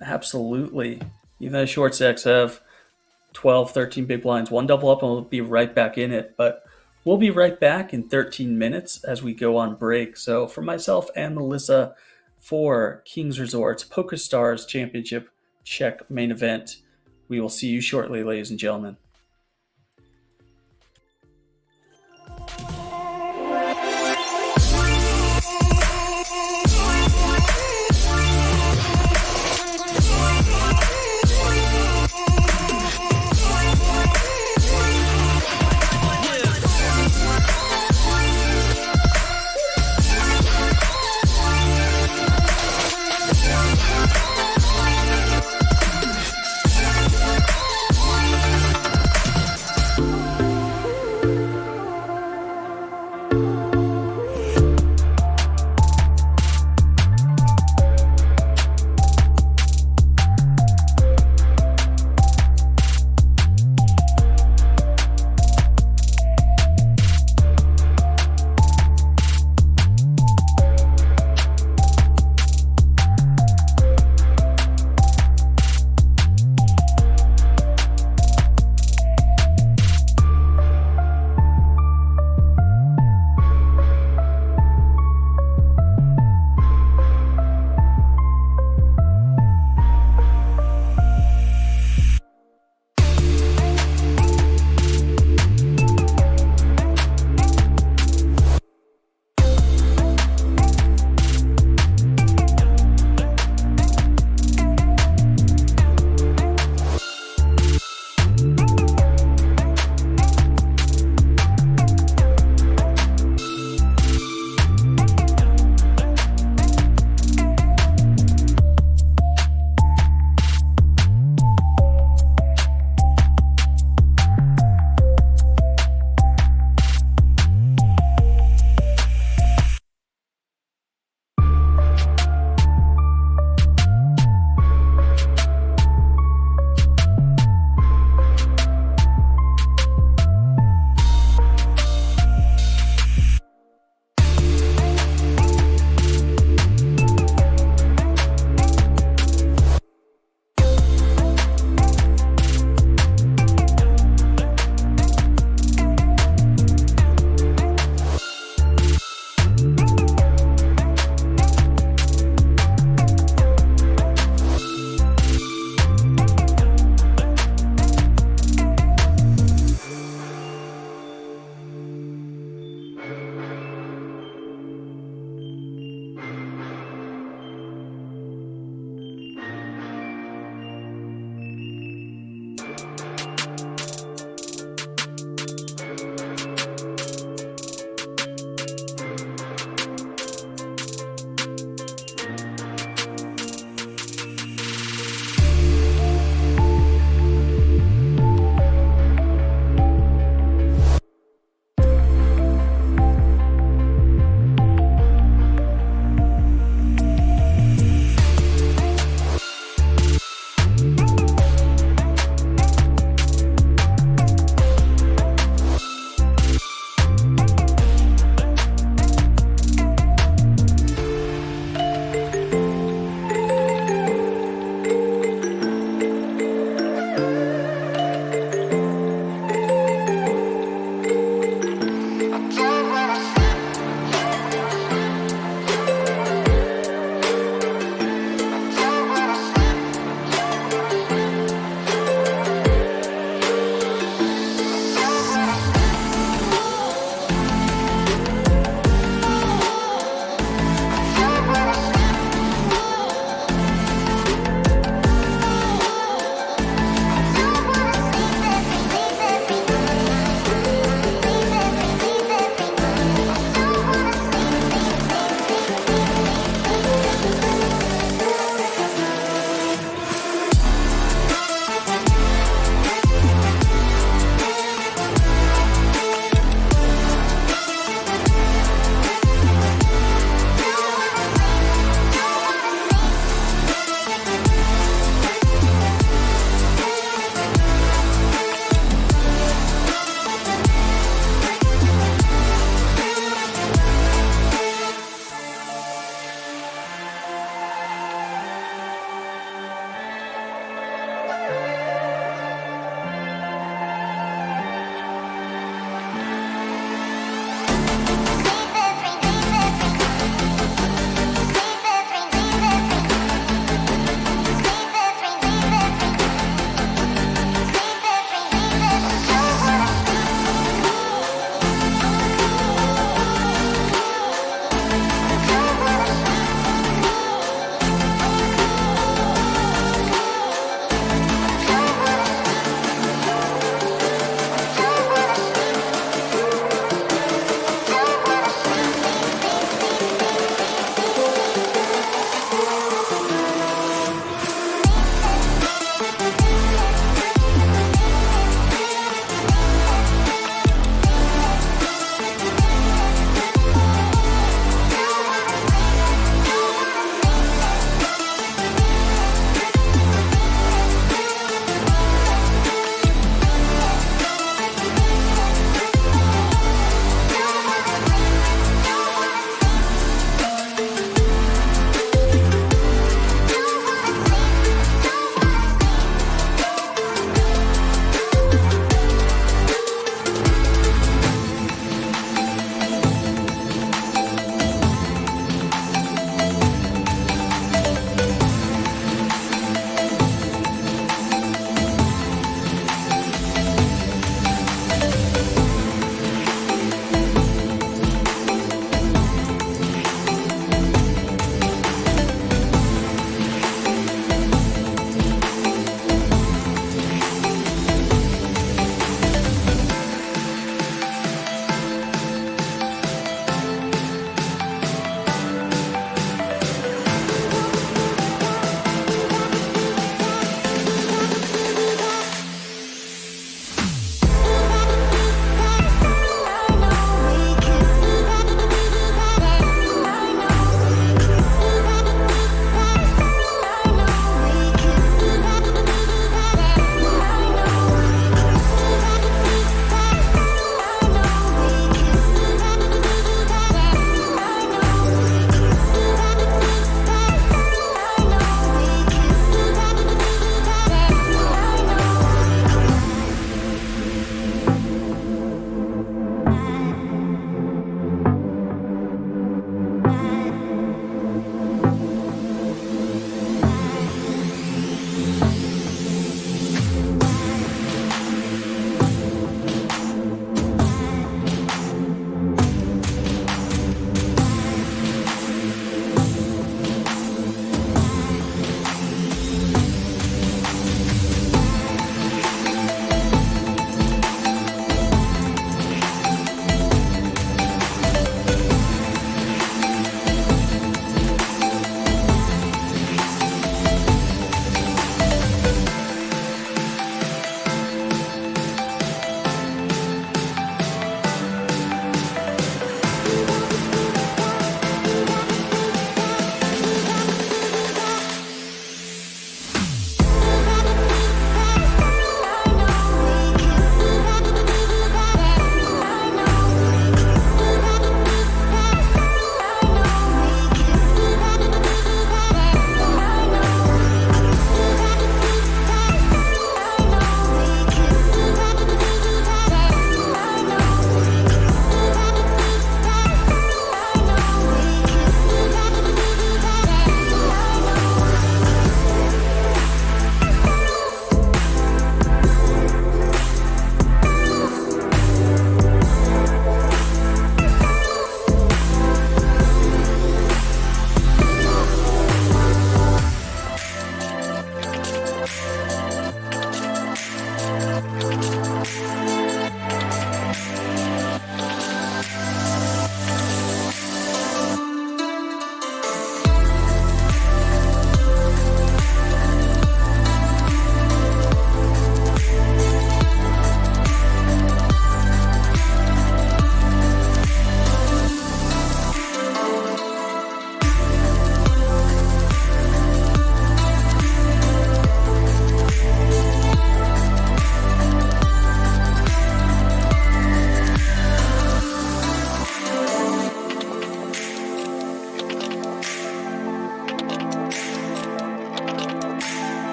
Absolutely. Even the short stacks have 12, 13 big blinds. One double up and we'll be right back in it. But we'll be right back in 13 minutes as we go on break. So for myself and Melissa, for Kings Resorts Poker Stars Championship Czech main event, we will see you shortly, ladies and gentlemen.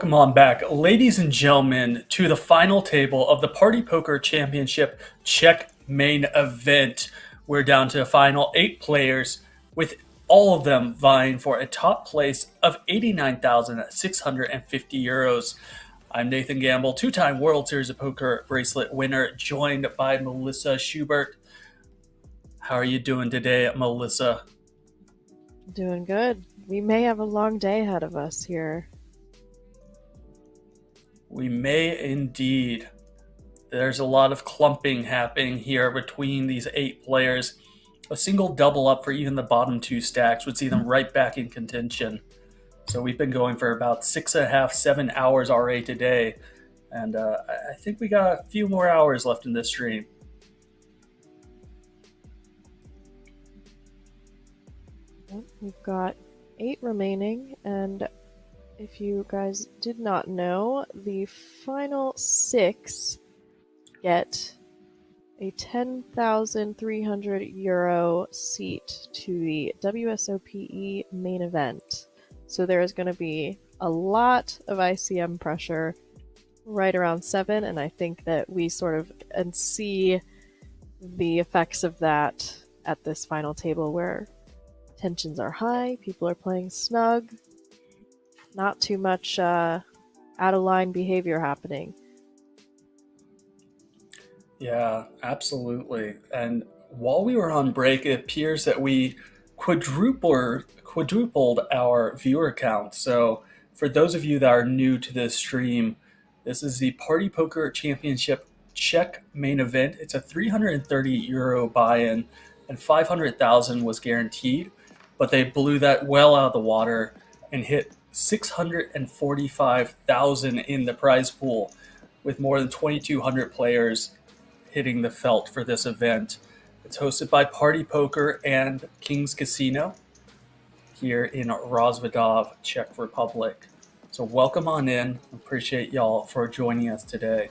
welcome on back, ladies and gentlemen, to the final table of the Party Poker Championship Czech main event. We're down to the final 8 players, with all of them vying for a top place of 89,650 euros. I'm Nathan Gamble, 2-time World Series of Poker bracelet winner, joined by Melissa Schubert. How are you doing today, Melissa? Doing good. We may have a long day ahead of us here. We may indeed. There's a lot of clumping happening here between these 8 players. A single double up for even the bottom 2 stacks would see them right back in contention. So we've been going for about 6.5, 7 hours already today. And I think we got a few more hours left in this stream. We've got 8 remaining, and if you guys did not know, the final 6 get a 10,300 euro seat to the WSOP main event. So there is going to be a lot of ICM pressure right around 7, and I think that we sort of see the effects of that at this final table where tensions are high, people are playing snug, not too much out-of-line behavior happening. Yeah, absolutely. And while we were on break, it appears that we quadrupled our viewer count. So for those of you that are new to this stream, this is the Party Poker Championship Czech main event. It's a 330 euro buy-in, and 500,000 was guaranteed, but they blew that well out of the water and hit 645,000 in the prize pool, with more than 2,200 players hitting the felt for this event. It's hosted by Party Poker and King's Casino here in Rozvadov, Czech Republic. So welcome on in. Appreciate y'all for joining us today.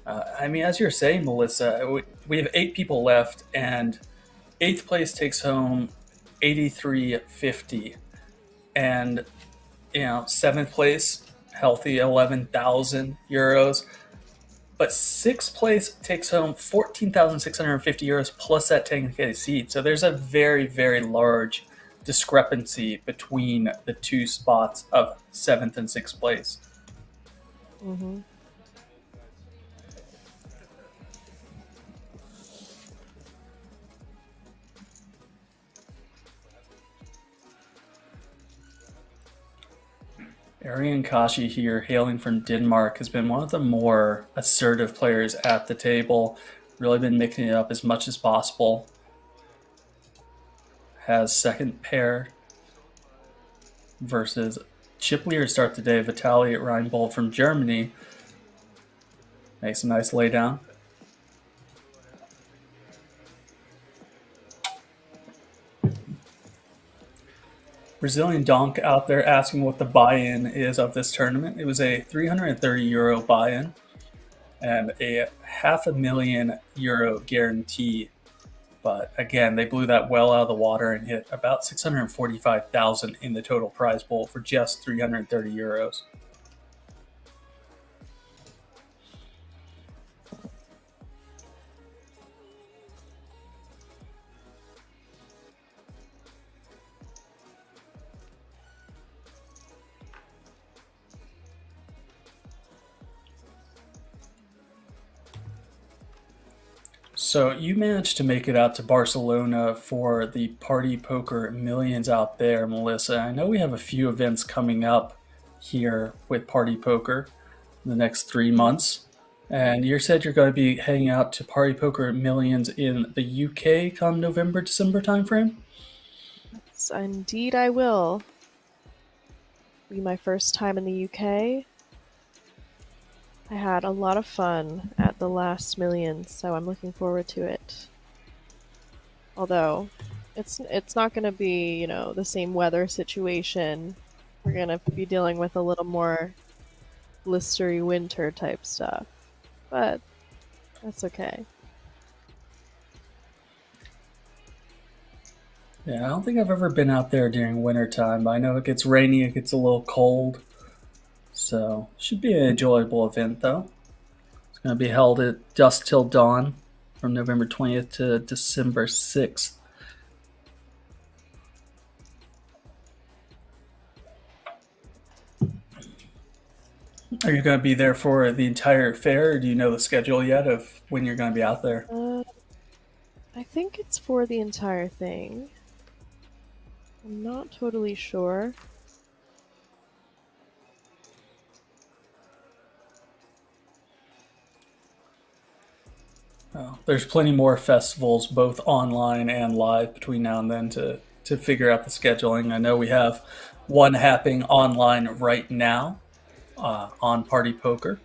As you're saying, Melissa, we have 8 people left, and 8th place takes home 83.50, and 7th place, healthy 11,000 euros. But 6th place takes home 14,650 euros plus that 10K seat. So there's a very, very large discrepancy between the 2 spots of 7th and 6th place. Mm-hmm. Arian Kashi here, hailing from Denmark, has been one of the more assertive players at the table. Really been mixing it up as much as possible. Has second pair versus chip leader start today, Vitaly Reinbold from Germany. Makes a nice laydown. Brazilian Donk out there asking what the buy-in is of this tournament. It was a 330 euro buy-in and a €500,000 guarantee. But again, they blew that well out of the water and hit about 645,000 in the total prize pool for just 330 euros. So you managed to make it out to Barcelona for the Party Poker Millions out there, Melissa. I know we have a few events coming up here with Party Poker in the next 3 months. And you said you're going to be heading out to Party Poker Millions in the UK come November, December timeframe? So indeed I will. Be my first time in the UK. I had a lot of fun at the last Millions, so I'm looking forward to it. Although, it's not going to be, the same weather situation. We're going to be dealing with a little more blistery winter type stuff. But that's okay. Yeah, I don't think I've ever been out there during winter time. I know it gets rainy, it gets a little cold. So should be an enjoyable event though. It's going to be held at Dusk Till Dawn from November 20th to December 6th. Are you going to be there for the entire fair, or do you know the schedule yet of when you're going to be out there? I think it's for the entire thing. I'm not totally sure. Oh, there's plenty more festivals, both online and live, between now and then to figure out the scheduling. I know we have one happening online right now on Party Poker,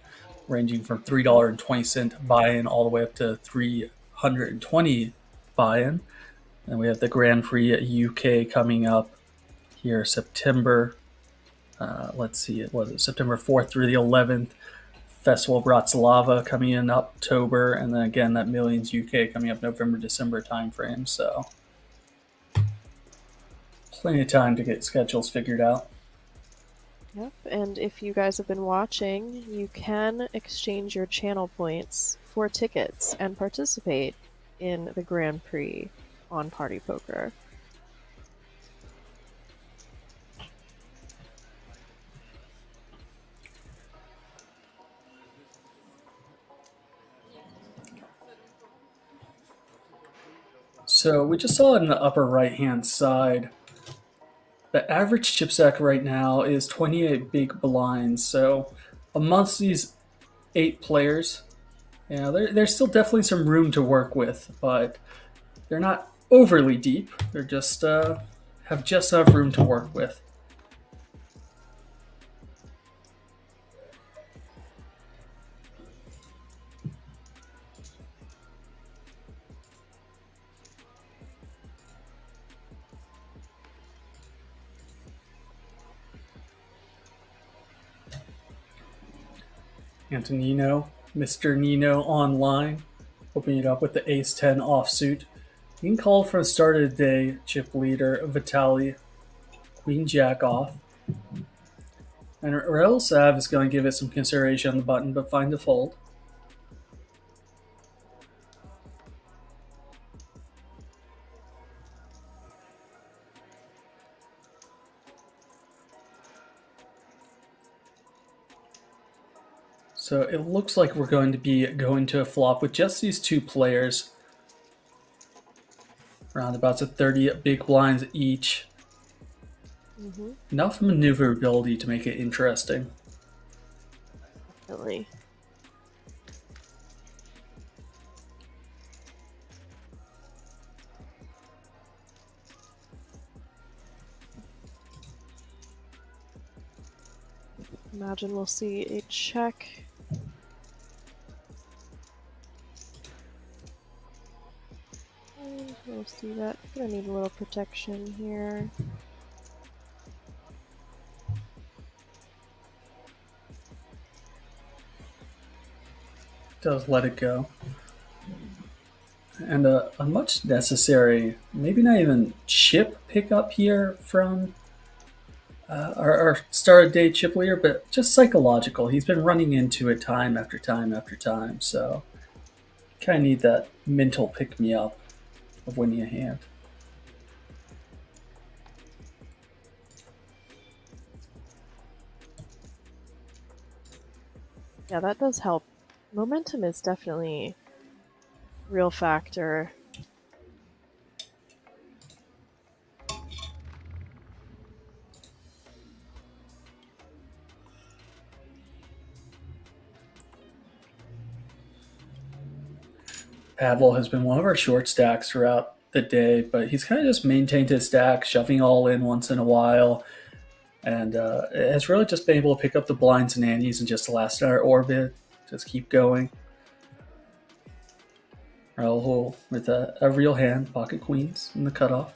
ranging from $3.20 buy-in all the way up to $320 buy-in. And we have the Grand Prix UK coming up here September. Let's see, it was September 4th through the 11th. Festival of Bratislava coming in October, and then again that Millions UK coming up November, December timeframe. So plenty of time to get schedules figured out. Yep, and if you guys have been watching, you can exchange your channel points for tickets and participate in the Grand Prix on Party Poker. So we just saw it in the upper right-hand side. The average chip stack right now is 28 big blinds. So amongst these 8 players, there's still definitely some room to work with, but they're not overly deep. They're just have just enough room to work with. Antonino, Mr. Nino online, opening it up with the Ace-10 offsuit. Being called from the start of the day, chip leader Vitaly, Queen-Jack off. And Raul Sav is going to give it some consideration on the button, but find a fold. So it looks like we're going to be going to a flop with just these 2 players. Around about 30 big blinds each. Mm-hmm. Enough maneuverability to make it interesting. Definitely. Imagine we'll see a check. We'll see that. Gonna need a little protection here. Does let it go. And a much necessary, maybe not even chip pickup here from our start of day chip leader, but just psychological. He's been running into it time after time after time, so kind of need that mental pick-me-up of winning a hand. Yeah, that does help. Momentum is definitely a real factor. Pavel has been one of our short stacks throughout the day, but he's kind of just maintained his stack, shoving all in once in a while, and has really just been able to pick up the blinds and antes in just the last hour orbit, just keep going. Raul with a real hand, pocket queens in the cutoff.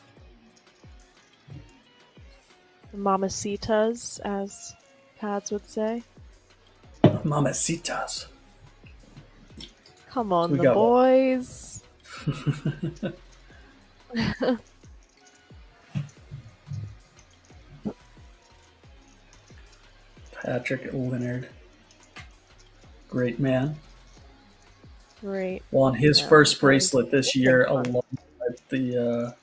Mamacitas, as Pads would say. Mamacitas. Come on, We the got boys. Patrick Leonard. Great man. Great. Won his Yeah, first that was bracelet this year alongside the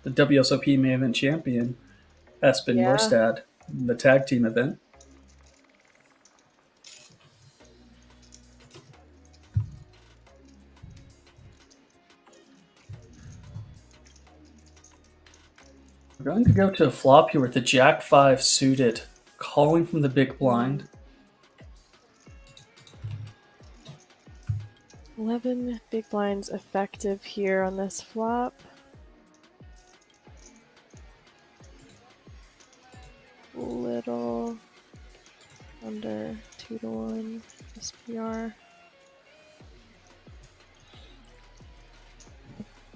WSOP main event champion, Espen Yeah. Jorstad, in the tag team event. We're going to go to a flop here with the Jack 5 suited, calling from the big blind. 11 big blinds effective here on this flop. Little under 2-1 SPR.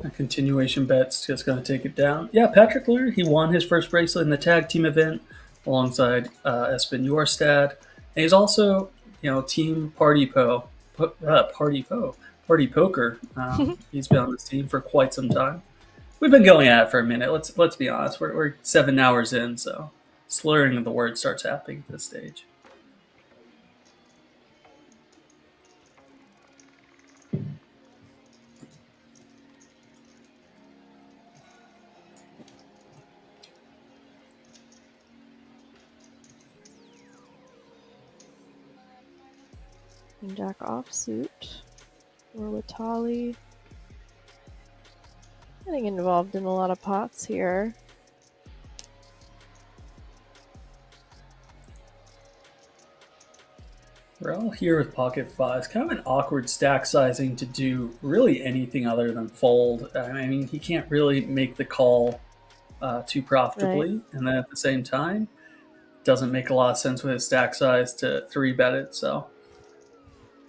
A continuation bet's just going to take it down. Yeah, Patrick Leonard, he won his first bracelet in the tag team event alongside Espen Jorstad. And he's also, team Party Poker. He's been on this team for quite some time. We've been going at it for a minute. Let's be honest. We're 7 hours in, so slurring of the word starts happening at this stage. Jack offsuit. Or Watali. Getting involved in a lot of pots here. We're all here with pocket fives. Kind of an awkward stack sizing to do really anything other than fold. I mean, he can't really make the call too profitably. Right. And then at the same time, doesn't make a lot of sense with his stack size to 3-bet it. So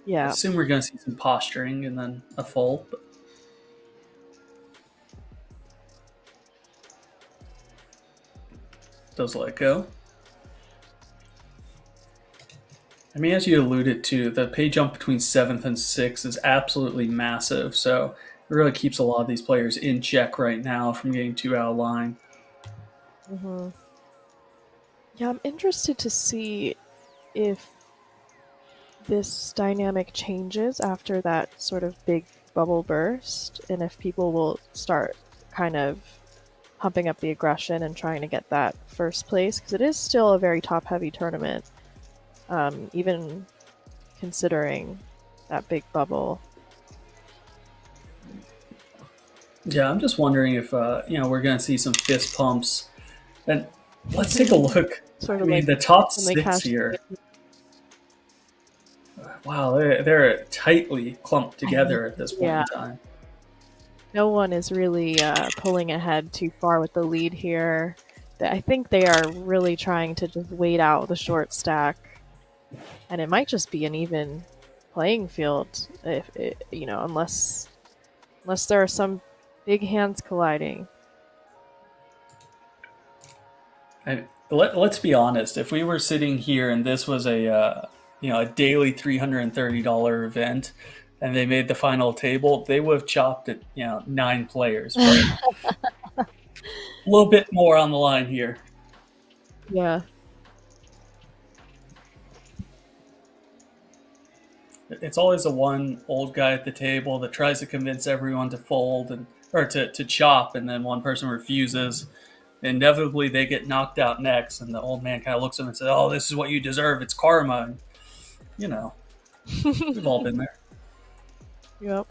yeah, I assume we're going to see some posturing and then a fold. But does let go. I mean, as you alluded to, the pay jump between 7th and 6th is absolutely massive. So it really keeps a lot of these players in check right now from getting too out of line. Mm-hmm. Yeah, I'm interested to see if this dynamic changes after that sort of big bubble burst, and if people will start kind of pumping up the aggression and trying to get that first place, because it is still a very top-heavy tournament. Even considering that big bubble. Yeah, I'm just wondering if we're going to see some fist pumps. And let's take a look. Sort I of mean, like the top 6 here. Wow, they're tightly clumped together at this point in time. No one is really pulling ahead too far with the lead here. I think they are really trying to just wait out the short stack. And it might just be an even playing field, unless there are some big hands colliding. Let's be honest. If we were sitting here and this was a daily $330 event, and they made the final table, they would have chopped it 9 players. But a little bit more on the line here. Yeah. It's always the one old guy at the table that tries to convince everyone to fold or to chop, and then one person refuses. Inevitably, they get knocked out next, and the old man kind of looks at him and says, "Oh, this is what you deserve. It's karma." And, we've all been there. Yep.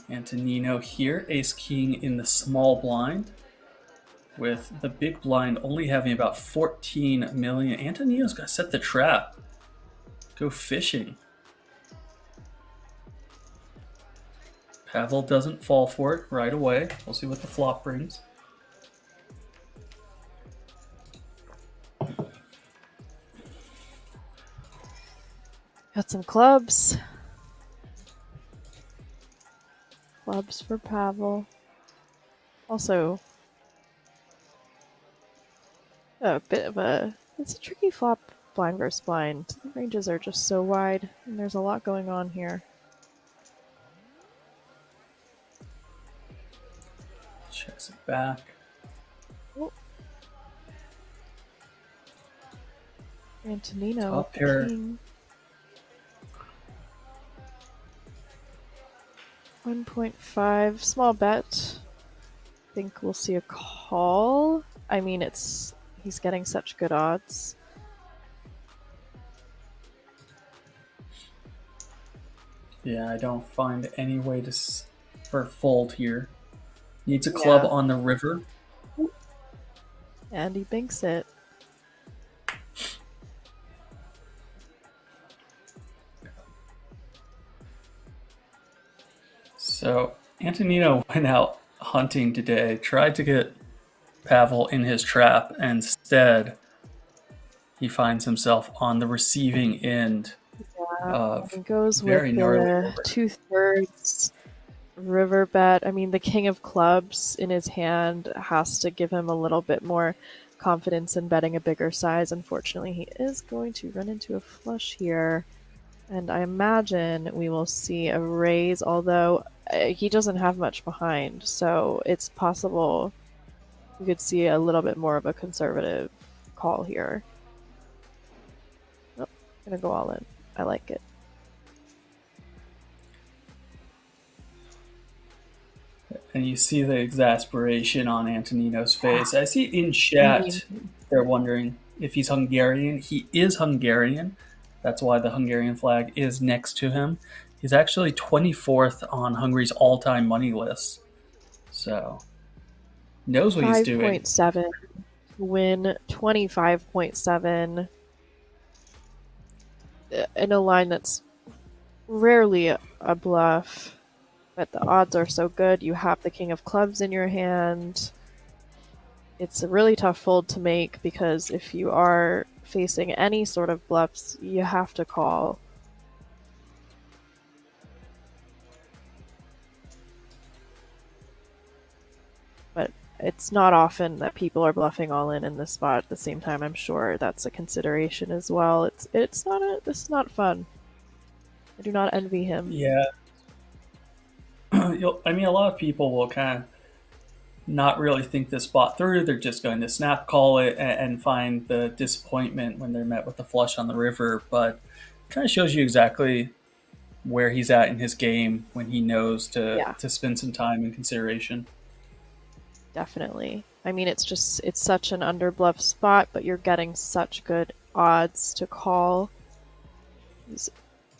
Antonino here, ace-king in the small blind, with the big blind only having about 14 million. Antonino's got to set the trap. Go fishing. Pavel doesn't fall for it right away. We'll see what the flop brings. Got some clubs. Clubs for Pavel. Also, a bit of it's a tricky flop, blind versus blind. The ranges are just so wide, and there's a lot going on here. Checks it back. Oh. Antonino Top with the pair. king. 1.5 small bet. Think we'll see a call. I mean, he's getting such good odds. Yeah, I don't find any way for fold here. Needs a club Yeah. on the river. And he banks it. So Antonino went out hunting today, tried to get Pavel in his trap, and instead he finds himself on the receiving end of He goes with very gnarly the river. 2/3 river bet. I mean, the king of clubs in his hand has to give him a little bit more confidence in betting a bigger size. Unfortunately, he is going to run into a flush here. And I imagine we will see a raise, although he doesn't have much behind. So it's possible we could see a little bit more of a conservative call here. Nope, gonna go all in. I like it. And you see the exasperation on Antonino's face. I see in chat they're wondering if he's Hungarian. He is Hungarian. That's why the Hungarian flag is next to him. He's actually 24th on Hungary's all-time money list. So, knows what he's doing. 5.7 win, 25.7 in a line that's rarely a bluff, but the odds are so good. You have the king of clubs in your hand. It's a really tough fold to make because if you are facing any sort of bluffs, you have to call. But it's not often that people are bluffing all in this spot at the same time. I'm sure that's a consideration as well. This is not fun. I do not envy him. Yeah. I mean, a lot of people will kind of not really think this spot through. They're just going to snap call it and find the disappointment when they're met with the flush on the river. But it kind of shows you exactly where he's at in his game when he knows to spend some time in consideration. Definitely. I mean, it's such an underbluff spot, but you're getting such good odds to call. He's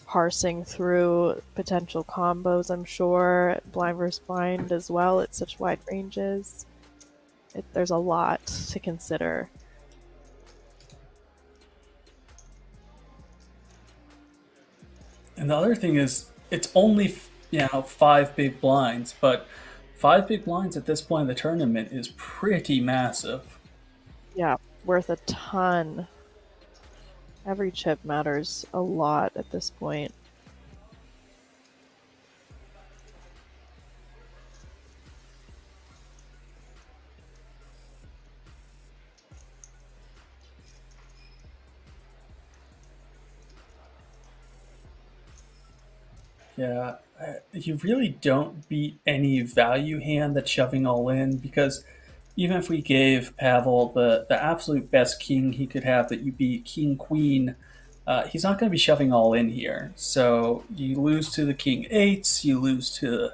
parsing through potential combos, I'm sure. Blind versus blind as well. It's such wide ranges. There's a lot to consider. And the other thing is, it's only 5 big blinds, but 5 big blinds at this point in the tournament is pretty massive. Yeah, worth a ton. Every chip matters a lot at this point. Yeah, you really don't beat any value hand that's shoving all in, because even if we gave Pavel the absolute best king he could have that you beat, king queen, he's not going to be shoving all in here. So you lose to the king eights, you lose to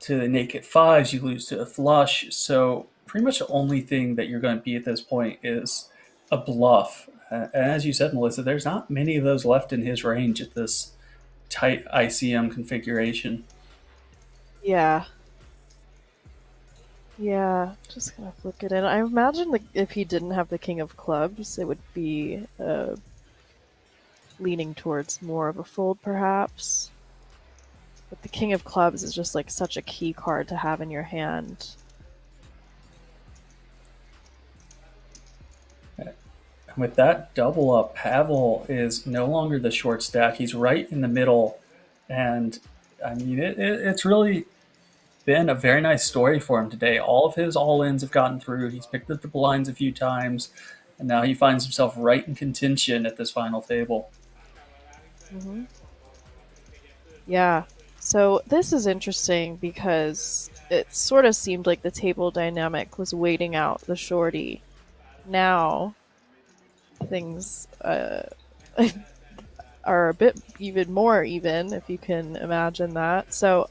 the naked fives, you lose to a flush. So pretty much the only thing that you're going to beat at this point is a bluff. And as you said, Melissa, there's not many of those left in his range at this tight ICM configuration. Yeah. Yeah, just gonna flick it in. I imagine if he didn't have the king of clubs, it would be leaning towards more of a fold, perhaps. But the king of clubs is just like such a key card to have in your hand. With that double up, Pavel is no longer the short stack. He's right in the middle. And I mean, it's really been a very nice story for him today. All of his all-ins have gotten through. He's picked up the blinds a few times. And now he finds himself right in contention at this final table. Mm-hmm. Yeah. So this is interesting because it sort of seemed like the table dynamic was waiting out the shorty. Now things are a bit even more even, if you can imagine that. So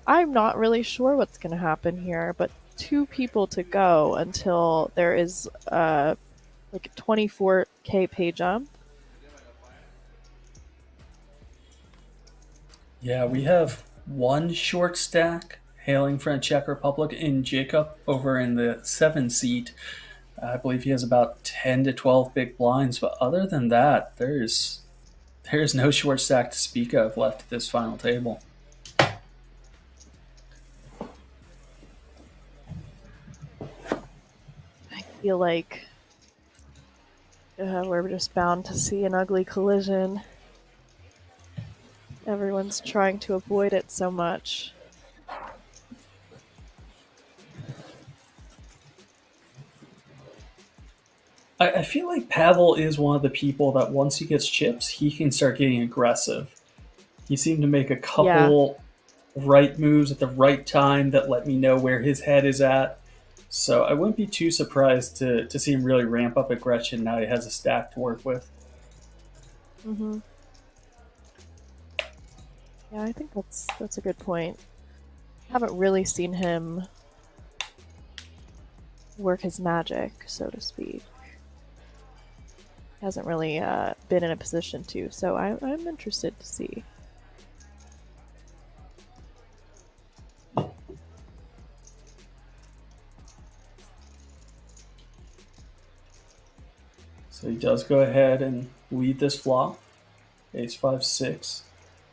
I'm not really sure what's going to happen here, but 2 people to go until there is like a 24k pay jump. Yeah, we have one short stack hailing from the Czech Republic in Jacob over in the 7 seat. I believe he has about 10 to 12 big blinds, but other than that, there's no short stack to speak of left at this final table. I feel like we're just bound to see an ugly collision. Everyone's trying to avoid it so much. I feel like Pavel is one of the people that once he gets chips, he can start getting aggressive. He seemed to make a couple right moves at the right time that let me know where his head is at. So I wouldn't be too surprised to see him really ramp up aggression now he has a stack to work with. Mm-hmm. Yeah, I think that's a good point. Haven't really seen him work his magic, so to speak. Hasn't really been in a position to, so I'm interested to see. So he does go ahead and lead this flop. Ace 5 6.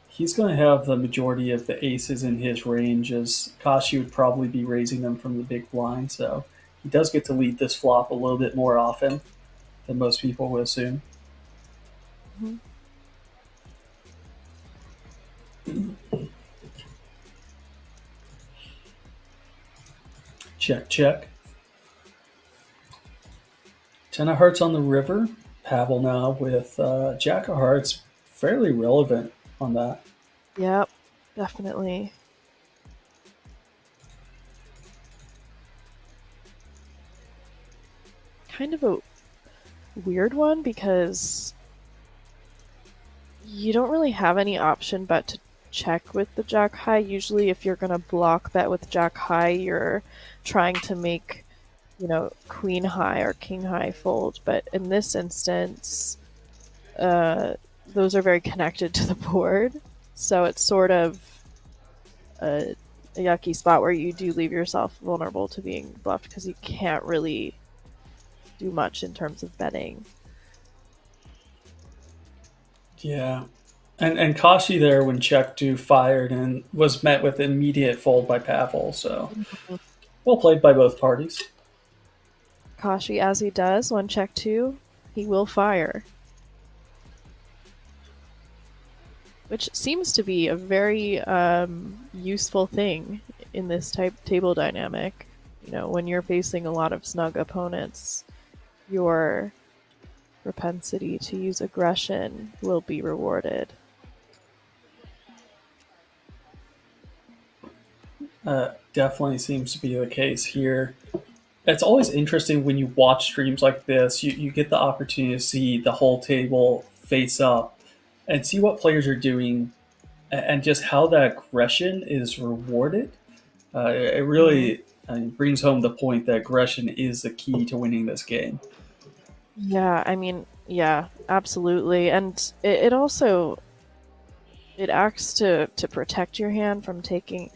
He's going to have the majority of the aces in his range, as Kashi would probably be raising them from the big blind. So he does get to lead this flop a little bit more often than most people would assume. Mm-hmm. Check, check. 10 of hearts on the river. Pavel now with Jack of hearts. Fairly relevant on that. Yep, definitely. Kind of a weird one because you don't really have any option but to check with the Jack high. Usually if you're going to block bet with Jack high, you're trying to make, Queen high or King high fold. But in this instance, those are very connected to the board. So it's sort of a yucky spot where you do leave yourself vulnerable to being bluffed because you can't really do much in terms of betting. Yeah. And Kashi there when check 2 fired and was met with immediate fold by Pavel. So well played by both parties. Kashi, as he does when check 2, he will fire. Which seems to be a very useful thing in this type table dynamic. When you're facing a lot of snug opponents, your propensity to use aggression will be rewarded. Definitely seems to be the case here. It's always interesting when you watch streams like this. You get the opportunity to see the whole table face up and see what players are doing and just how that aggression is rewarded. It really brings home the point that aggression is the key to winning this game. Yeah, absolutely. And it also acts to protect your hand from taking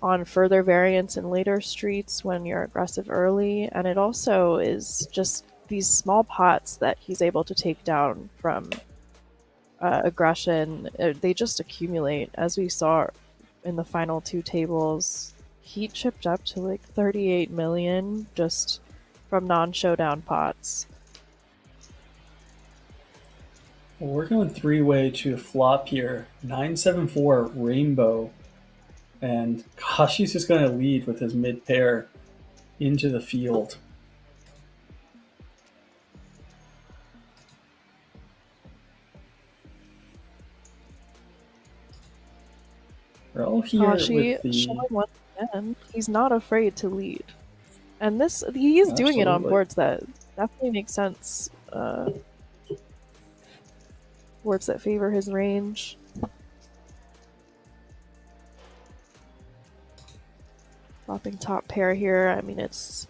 on further variance in later streets when you're aggressive early. And it also is just these small pots that he's able to take down from aggression. They just accumulate. As we saw in the final 2 tables, he chipped up to like 38 million just from non-showdown pots. Well, we're going 3-way to a flop here. 9-7-4 rainbow. And Kashi's just going to lead with his mid pair into the field. We're all here Kashi with the... showing once again, he's not afraid to lead. And he is doing it on Absolutely. boards that definitely make sense boards that favor his range. Flopping top pair here. I mean, it's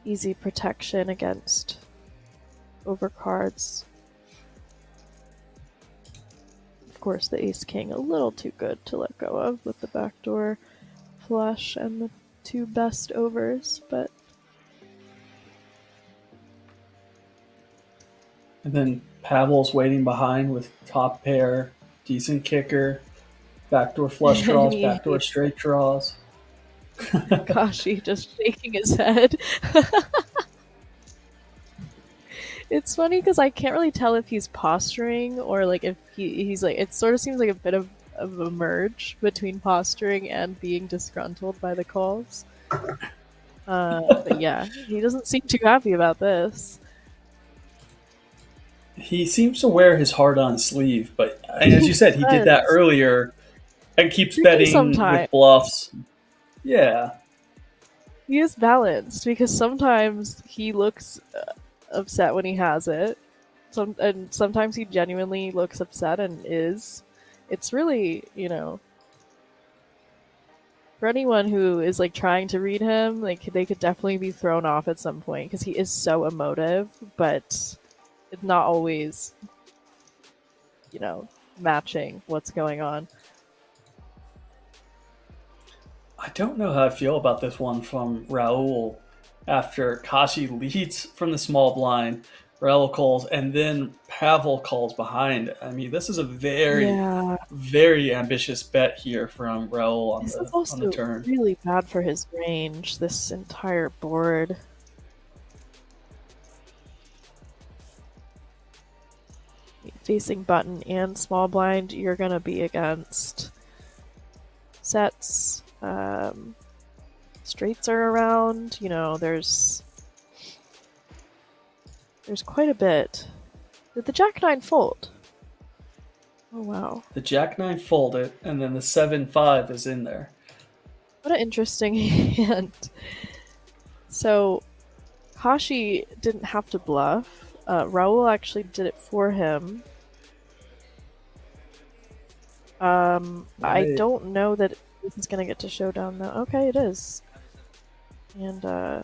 easy protection against overcards. Of course, the ace king a little too good to let go of with the backdoor flush and the two best overs, but And then Pavel's waiting behind with top pair, decent kicker, backdoor flush draws, Yeah. backdoor straight draws. Kashi just shaking his head. It's funny because I can't really tell if he's posturing or like if he's like, it sort of seems like a bit of a merge between posturing and being disgruntled by the calls. But yeah, he doesn't seem too happy about this. He seems to wear his heart on his sleeve, but as you said, he did that earlier and keeps betting with bluffs. Yeah. He is balanced because sometimes he looks upset when he has it. And sometimes he genuinely looks upset and is. It's really, you know, for anyone who is like trying to read him, like they could definitely be thrown off at some point because he is so emotive, but it's not always, you know, matching what's going on. I don't know how I feel about this one from Raul. After Kashi leads from the small blind, Raul calls, and then Pavel calls behind. I mean, this is a very, very ambitious bet here from Raul on the turn. Really bad for his range, this entire board. Facing button and small blind, you're going to be against sets. Straights are around, you know, there's quite a bit. Did the Jack-9 fold? Oh, wow. The Jack-9 folded, and then the 7-5 is in there. What an interesting hand. So, Kashi didn't have to bluff. Raul actually did it for him. I don't know that this is going to get to showdown, though. Okay, it is. And,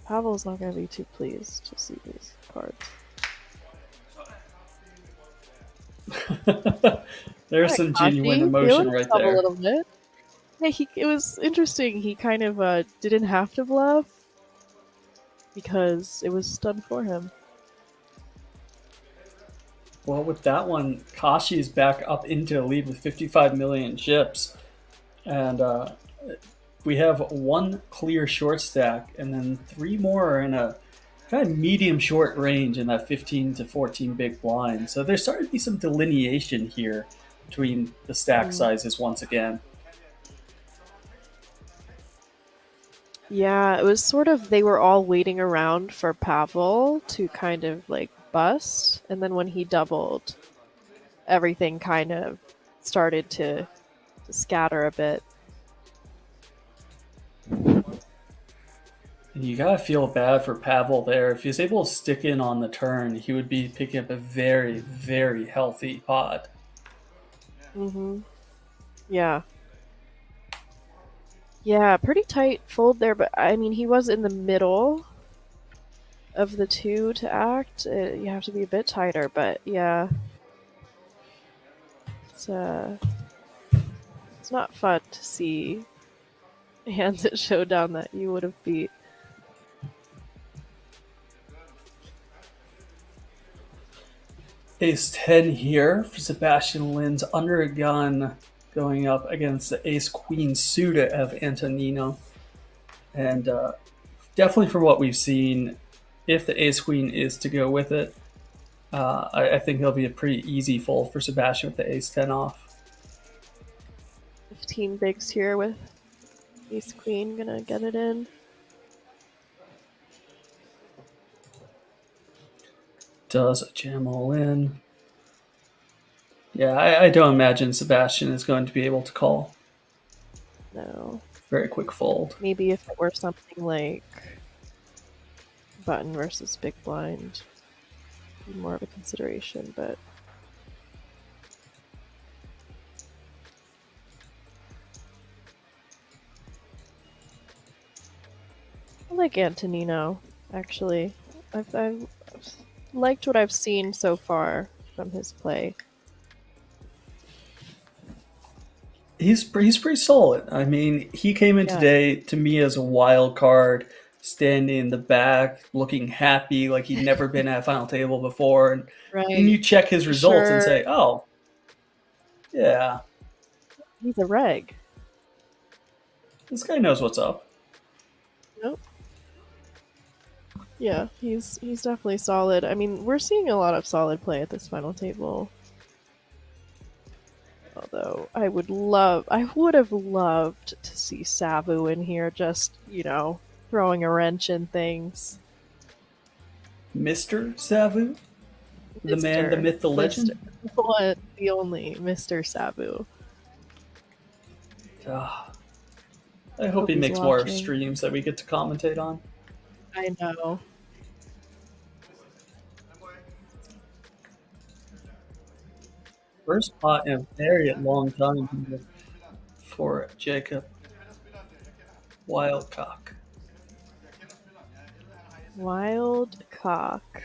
Pavel's not going to be too pleased to see these cards. There's some genuine emotion right there. A little bit. Yeah, it was interesting. He kind of didn't have to bluff because it was done for him. Well, with that one, Kashi is back up into the lead with 55 million chips. And we have one clear short stack, and then three more are in a kind of medium short range in that 15 to 14 big blind. So there's starting to be some delineation here between the stack sizes once again. Yeah, it was sort of, they were all waiting around for Pavel to kind of like bust, and then when he doubled, everything kind of started to scatter a bit. And you gotta feel bad for Pavel there. If he was able to stick in on the turn, he would be picking up a very, very healthy pot. Yeah. Yeah, pretty tight fold there, but I mean, he was in the middle of the two to act. You have to be a bit tighter, but yeah. It's not fun to see hands at showdown that you would have beat. Ace 10 here for Sebastian Lin's under a gun going up against the Ace Queen suited of Antonino. And definitely from what we've seen, if the Ace Queen is to go with it, I think it'll be a pretty easy fold for Sebastian with the Ace 10 off. 15 bigs here with Ace Queen, gonna get it in. Does a jam all in. Yeah, I don't imagine Sebastian is going to be able to call. No. Very quick fold. Maybe if it were something like button versus big blind. be more of a consideration, but I like Antonino, actually. I've liked what I've seen so far from his play. He's pretty solid. I mean, he came in Yeah. today to me as a wild card, standing in the back, looking happy, like he'd never been at a final table before. And Right. then you check his results and Sure. say, "Oh, yeah, He's a reg. this guy knows what's up." Nope. Yeah, he's definitely solid. I mean, we're seeing a lot of solid play at this final table. Although I would have loved to see Savu in here, just, throwing a wrench in things. Mr. Savu, the man, the myth, the legend. The only Mr. Savu. I hope he he's makes more watching. streams that we get to commentate on. I know. First pot in a very long time for Jacob. Wildcock. Wild cock.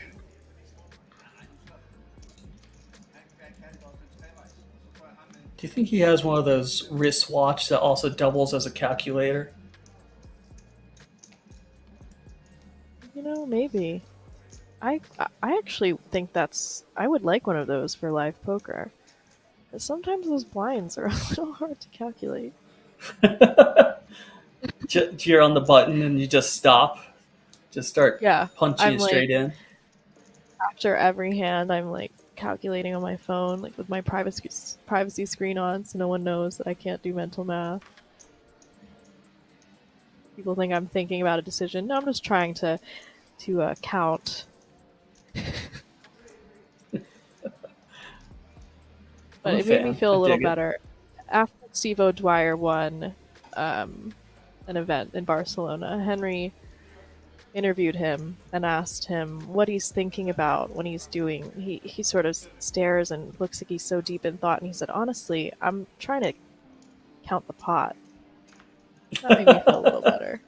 Do you think he has one of those wristwatch that also doubles as a calculator? Maybe. I actually think I would like one of those for live poker. But sometimes those blinds are a little hard to calculate. You're on the button and you just stop. Just start punching I'm it straight in. After every hand, I'm calculating on my phone, with my privacy screen on, so no one knows that I can't do mental math. People think I'm thinking about a decision. No, I'm just trying to count. But it made me feel a little better. After Steve O'Dwyer won an event in Barcelona, Henry interviewed him and asked him what he's thinking about when he's doing. He sort of stares and looks like he's so deep in thought, and he said, "Honestly, I'm trying to count the pot." That made me feel a little better.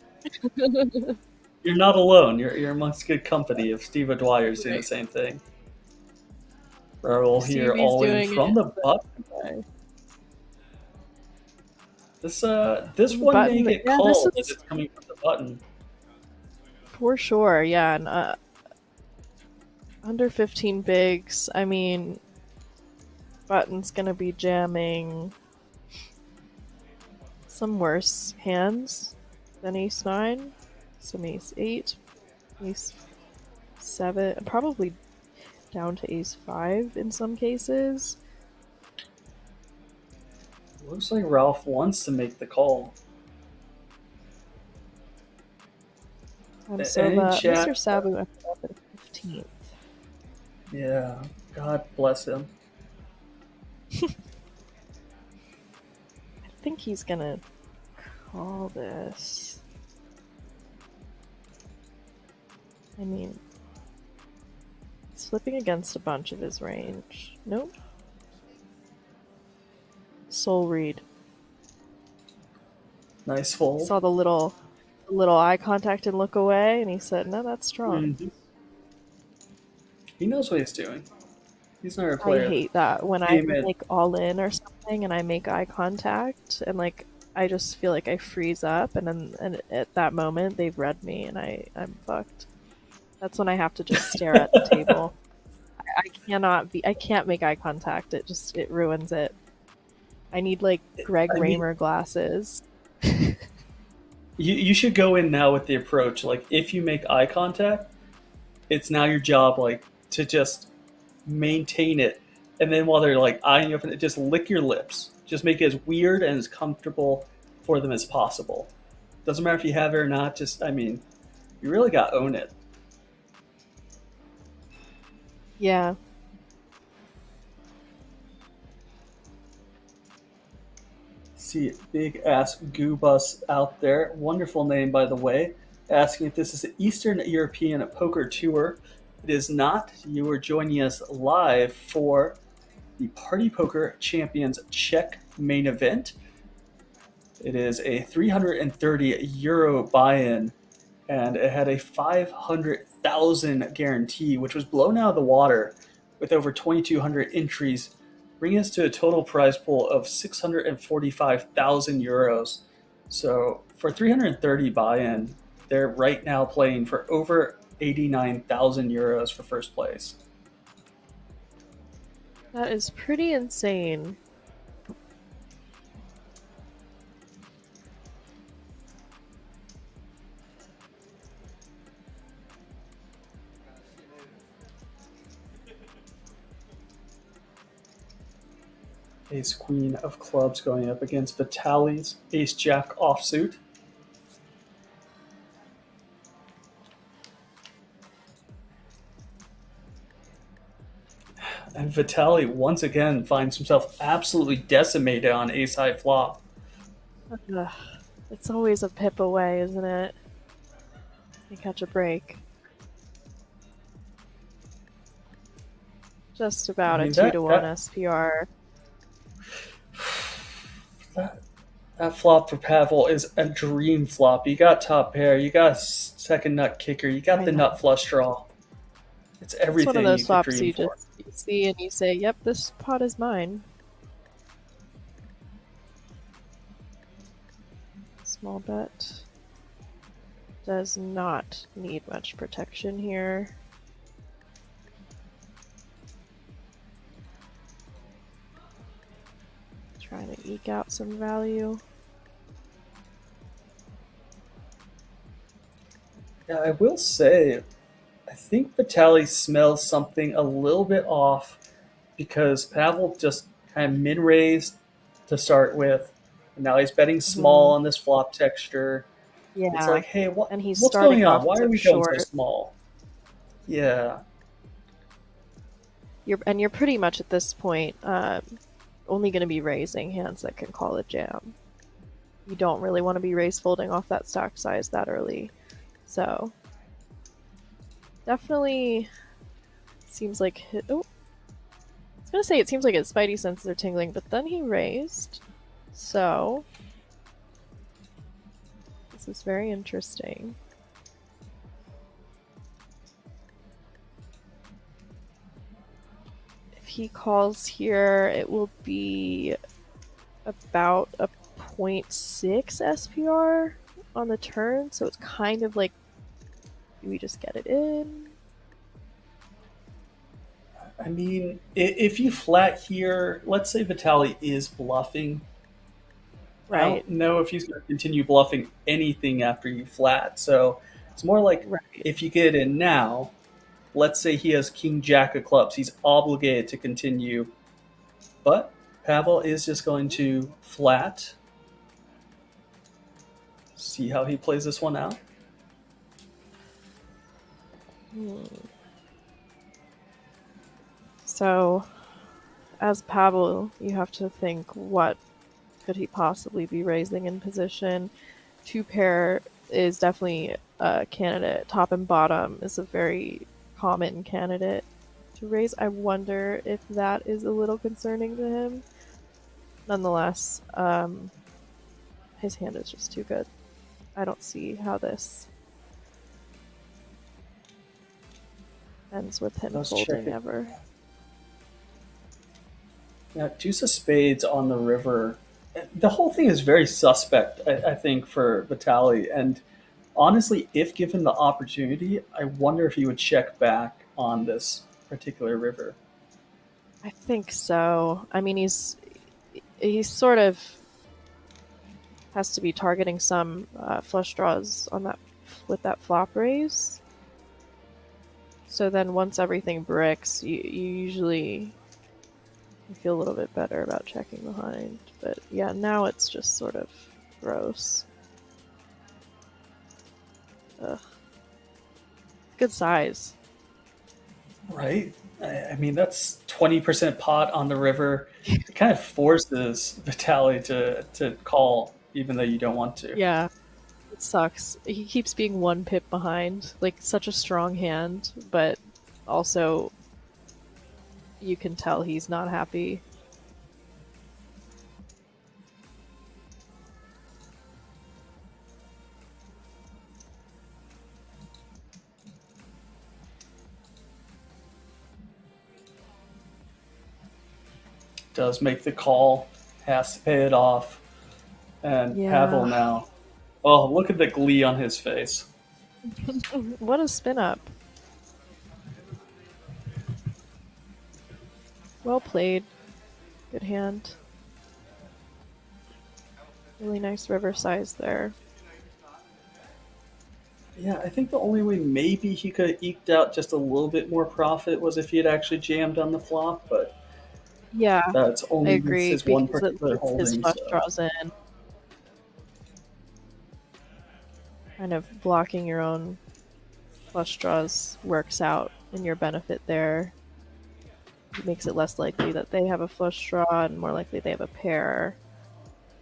You're not alone. You're amongst good company if Steve O'Dwyer's doing the same thing. Raoul here, all in from the button. This one may get called as it's coming from the button. For sure, yeah. And under 15 bigs, I mean, button's gonna be jamming some worse hands than ace 9, some ace 8, ace 7, and probably down to ace 5 in some cases. Looks like Ralph wants to make the call. And so Mr. Sabu ended up at 15th. Yeah, God bless him. I think he's gonna call this. I mean, he's flipping against a bunch of his range. Nope. Soul read. Nice fold. Saw the little eye contact and look away, and he said, "No, that's strong." Mm-hmm. He knows what he's doing. He's not a player. I hate that when I all in or something, and I make eye contact, and I just feel like I freeze up, and at that moment they've read me, and I'm fucked. That's when I have to just stare at the table. I can't make eye contact. It ruins it. I need Greg Raymer glasses. You should go in now with the approach, if you make eye contact, it's now your job, to just maintain it. And then while they're, eyeing you up, just lick your lips. Just make it as weird and as comfortable for them as possible. Doesn't matter if you have it or not, you really got to own it. Yeah. See, big ass Goobus out there. Wonderful name, by the way. Asking if this is the Eastern European Poker Tour. It is not. You are joining us live for the Party Poker Champions Czech main event. It is a 330 euro buy-in, and it had a 500,000 guarantee, which was blown out of the water with over 2,200 entries, bringing us to a total prize pool of 645,000 euros. So for 330 buy-in, they're right now playing for over 89,000 euros for first place. That is pretty insane. Ace Queen of Clubs going up against Vitaly's Ace Jack offsuit. And Vitaly once again finds himself absolutely decimated on ace high flop. Ugh, it's always a pip away, isn't it? You catch a break. Just about I mean, a 2-to-1 SPR. That flop for Pavel is a dream flop. You got top pair, you got second nut kicker, you got the nut flush draw. It's everything. It's one of those you flops could dream you for. just see and you say, "Yep, this pot is mine." Small bet. Does not need much protection here. Trying to eke out some value. Yeah, I will say, I think Vitaly smells something a little bit off because Pavel just kind of min-raised to start with, and now he's betting small on this flop texture. Yeah. It's like, hey, And he's what's starting going on? off Why are we short. going so small? Yeah. You're pretty much at this point only going to be raising hands that can call a jam. You don't really want to be raise folding off that stack size that early. So definitely seems like I was gonna say it seems like his spidey senses are tingling, but then he raised. So this is very interesting. If he calls here, it will be about a 0.6 SPR on the turn, so it's kind of like, do we just get it in? I mean, if you flat here, let's say Vitaly is bluffing. Right. I don't know if he's going to continue bluffing anything after you flat. So it's more like if you get it in now, let's say he has King Jack of clubs, he's obligated to continue. But Pavel is just going to flat. See how he plays this one out. So, as Pavel, you have to think, what could he possibly be raising in position? Two pair is definitely a candidate. Top and bottom is a very common candidate to raise. I wonder if that is a little concerning to him. Nonetheless, his hand is just too good. I don't see how this ends with him folding ever. Yeah, deuce of spades on the river. The whole thing is very suspect, I think, for Vitaly. And honestly, if given the opportunity, I wonder if he would check back on this particular river. I think so. I mean, he's sort of has to be targeting some flush draws on that with that flop raise. So then once everything bricks, you usually feel a little bit better about checking behind. But yeah, now it's just sort of gross. Ugh. Good size. Right? I mean, that's 20% pot on the river. It kind of forces Vitaly to call, even though you don't want to. Yeah. It sucks. He keeps being one pip behind. Like, such a strong hand, but also you can tell he's not happy. Does make the call, has to pay it off, and Yeah. Pavel now. Oh, look at the glee on his face. What a spin up. Well played. Good hand. Really nice river size there. Yeah, I think the only way maybe he could have eked out just a little bit more profit was if he had actually jammed on the flop, but Yeah, that's I only with agree, his one because it particular lets his holding. flush So. draws in. Kind of blocking your own flush draws works out in your benefit there. It makes it less likely that they have a flush draw and more likely they have a pair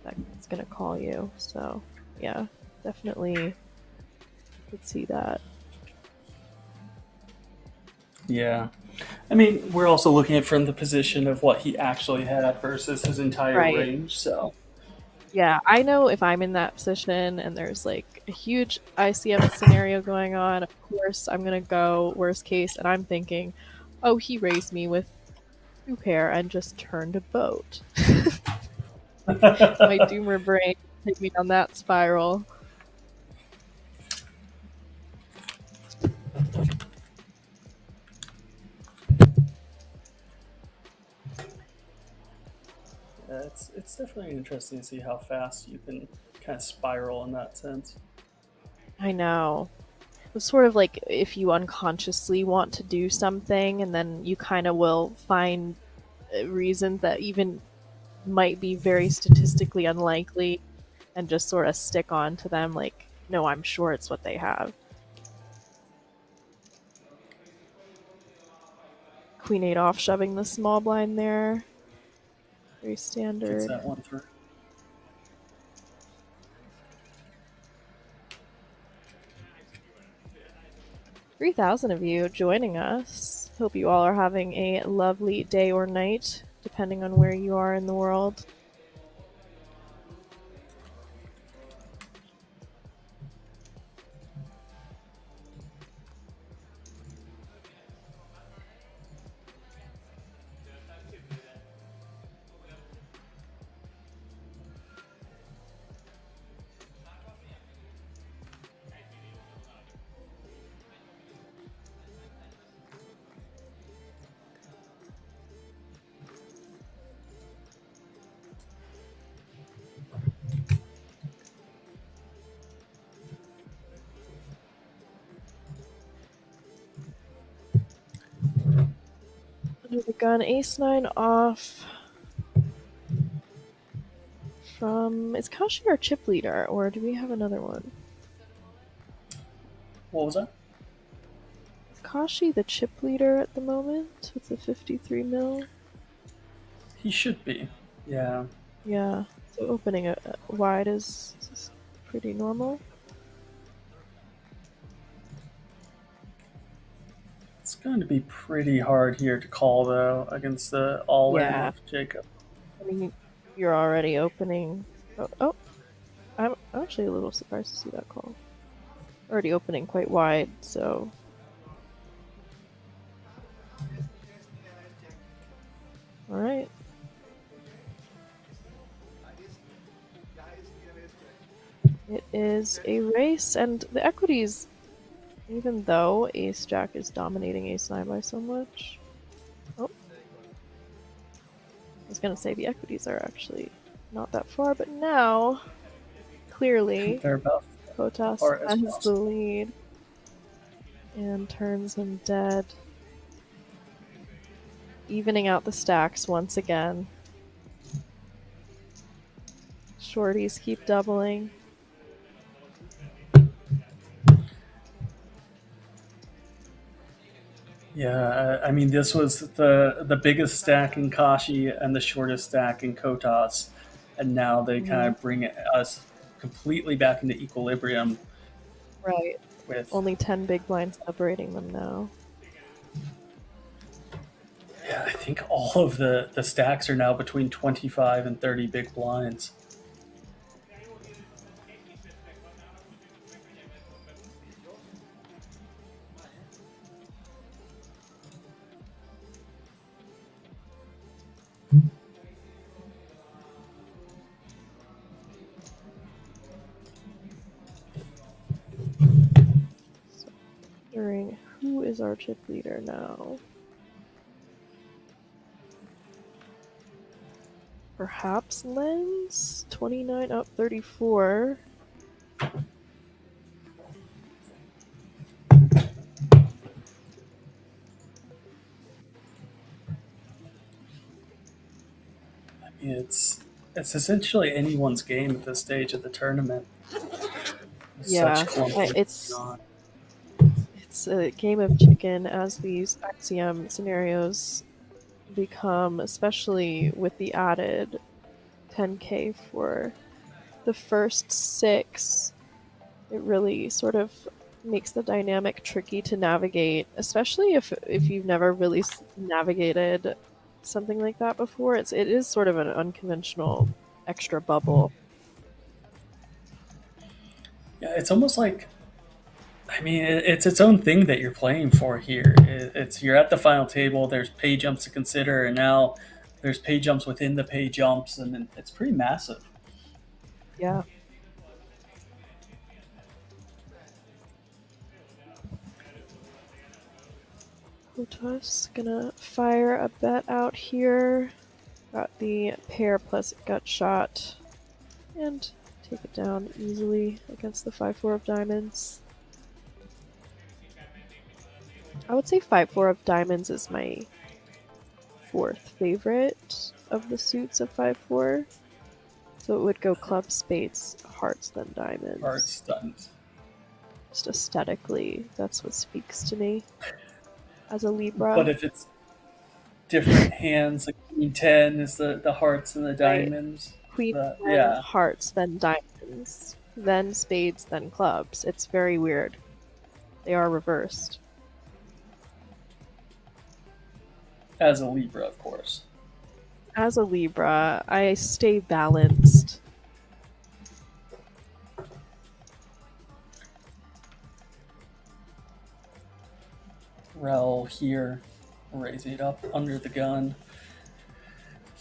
that's going to call you. So, yeah, definitely could see that. Yeah. I mean, we're also looking at from the position of what he actually had versus his entire Right. range, so. Yeah, I know if I'm in that position and there's like a huge ICM scenario going on, of course I'm gonna go worst case, and I'm thinking, oh, he raised me with 2 pair and just turned a boat. My doomer brain take me on that spiral. Yeah, it's definitely interesting to see how fast you can kind of spiral in that sense. I know. It's sort of like if you unconsciously want to do something and then you kind of will find reasons that even might be very statistically unlikely and just sort of stick on to them like, no, I'm sure it's what they have. Queen 8 off shoving the small blind there. Very Gets standard. that one through. $3,000 of you joining us. Hope you all are having a lovely day or night, depending on where you are in the world. Under the gun, ace-9 off from... Is Kashi our chip leader, or do we have another one? What was that? Is Kashi the chip leader at the moment with the 53 mil? He should be. Yeah. Yeah, so opening it wide is pretty normal. It's going to be pretty hard here to call, though, against the all-in Yeah. of Jacob. I mean, you're already opening... Oh, I'm actually a little surprised to see that call. Already opening quite wide, so... Alright. It is a race, and the equities, even though ace-jack is dominating ace-9 by so much... Oh. I was gonna say the equities are actually not that far, but now, clearly, They're about Kotas far as has the possible. lead and turns him dead. Evening out the stacks once again. Shorties keep doubling. Yeah, I mean, this was the biggest stack in Kashi and the shortest stack in Kotas, and now they kind of bring us completely back into equilibrium Right. with. Only 10 big blinds separating them now. think all of the stacks are now between 25 and 30 big blinds. Wondering who is our chip leader now? Perhaps Lens? 29 up 34. It's essentially anyone's game at this stage of the tournament. Yeah, Such clunky it's going on. it's a game of chicken as these Axiom scenarios become, especially with the added 10k for the first 6. It really sort of makes the dynamic tricky to navigate, especially if you've never really navigated something like that before. It is sort of an unconventional extra bubble. Yeah, it's almost like, I mean, it's its own thing that you're playing for here. It's you're at the final table. There's pay jumps to consider, and now there's pay jumps within the pay jumps, and it's pretty massive. Yeah. Hotas gonna fire a bet out here. Got the pair plus gut shot. And take it down easily against the 5-4 of diamonds. I would say 5-4 of diamonds is my 4th favorite of the suits of 5-4. So it would go club, spades, hearts, then diamonds. Hearts, diamonds. Just aesthetically, that's what speaks to me as a Libra. But if it's different hands, like Queen 10 is the hearts and the diamonds. Queen, Yeah. hearts, then diamonds, then spades, then clubs. It's very weird. They are reversed. As a Libra, of course. As a Libra, I stay balanced. Rel here, raising it up under the gun.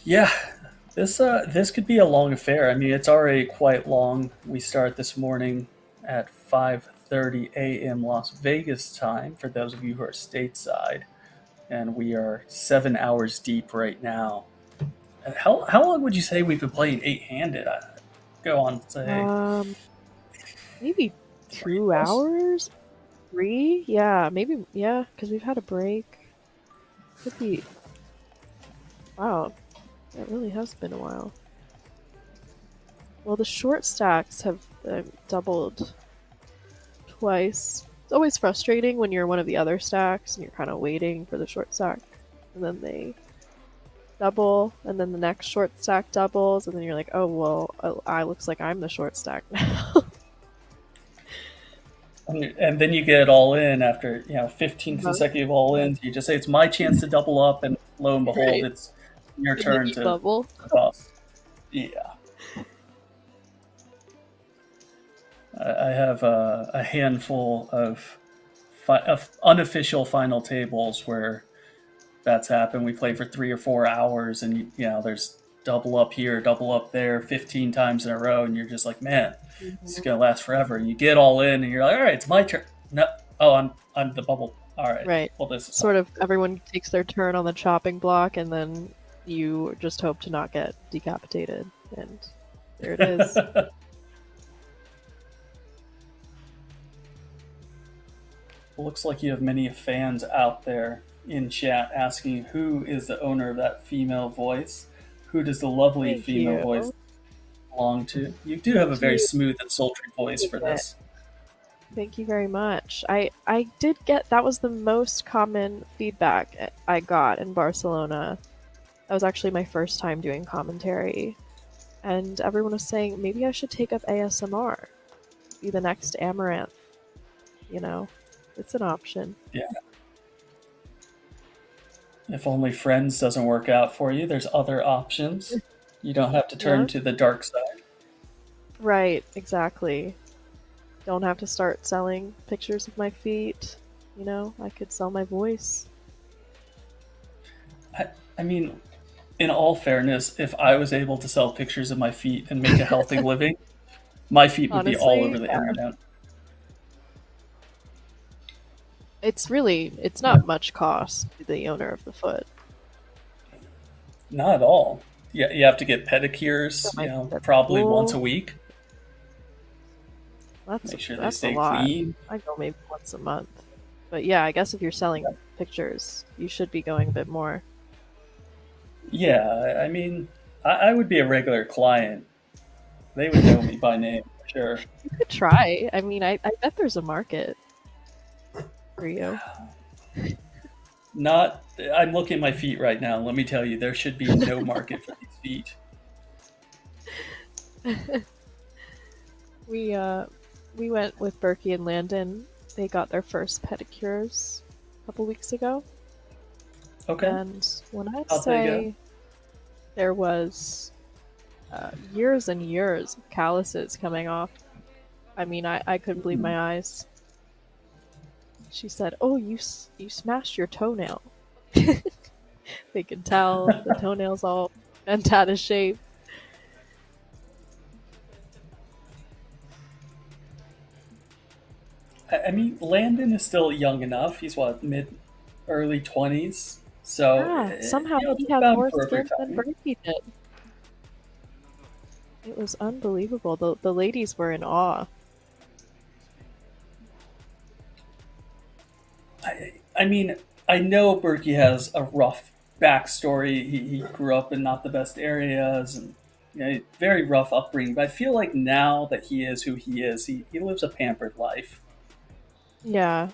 Yeah, this could be a long affair. I mean, it's already quite long. We start this morning at 5:30 a.m. Las Vegas time for those of you who are stateside, and we are 7 hours deep right now. How long would you say we've been playing 8-handed? Go on to say Maybe 2 hours? 3? Yeah, maybe, yeah, because we've had a break. Could be. Wow, it really has been a while. Well, the short stacks have doubled twice. It's always frustrating when you're one of the other stacks and you're kind of waiting for the short stack, and then they double, and then the next short stack doubles, and then you're like, oh, well, I looks like I'm the short stack now. And then you get it all in after 15 Uh-huh. consecutive all-ins. You just say, it's my chance to double up, and lo and behold, Right. it's your turn to bubble. bust. Yeah. I have a handful of unofficial final tables where that's happened. We play for 3 or 4 hours, and there's double up here, double up there, 15 times in a row, and you're just like, man, this is gonna last forever. And you get all in, and you're like, all right, it's my turn. No, oh, I'm the bubble. All right. Right. Well, this is Sort of everyone takes their turn on the chopping block, and then you just hope to not get decapitated. And there it is. Looks like you have many fans out there in chat asking who is the owner of that female voice. Who does the lovely Thank female you. voice belong to? You do have a very you. smooth and sultry voice for this. Thank you very much. I did get, that was the most common feedback I got in Barcelona. That was actually my first time doing commentary. And everyone was saying, maybe I should take up ASMR. Be the next Amaranth. It's an option. Yeah. If only Friends doesn't work out for you, there's other options. You don't have to turn Yeah. to the dark side. Right, exactly. Don't have to start selling pictures of my feet. I could sell my voice. I mean, in all fairness, if I was able to sell pictures of my feet and make a healthy living, my feet would be all over Honestly, the yeah. internet. It's not much cost to the owner of the foot. Not at all. Yeah, you have to get Got pedicures, my feet at the probably once a pool. week. That's Make sure they that's a stay lot. clean. I go maybe once a month. But yeah, I guess if you're selling pictures, you should be going a bit more. Yeah, I mean, I would be a regular client. They would know me by name, for sure. You could try. I mean, I bet there's a market for you. Not. I'm looking at my feet right now. Let me tell you, there should be no market for these feet. We went with Berkey and Landon. They got their first pedicures a couple weeks ago. Okay. And when I How'd they go? say there was years and years of calluses coming off, I mean, I couldn't believe my eyes. She said, "Oh, you smashed your toenail." They could tell the toenail's all bent out of shape. I mean, Landon is still young enough. He's what, early 20s. So, Yeah, somehow it's he has about more skin perfect than timing. Berkey did. It was unbelievable. The ladies were in awe. I mean, I know Berkey has a rough backstory. He grew up in not the best areas and very rough upbringing. But I feel like now that he is who he is, he lives a pampered life. Yeah,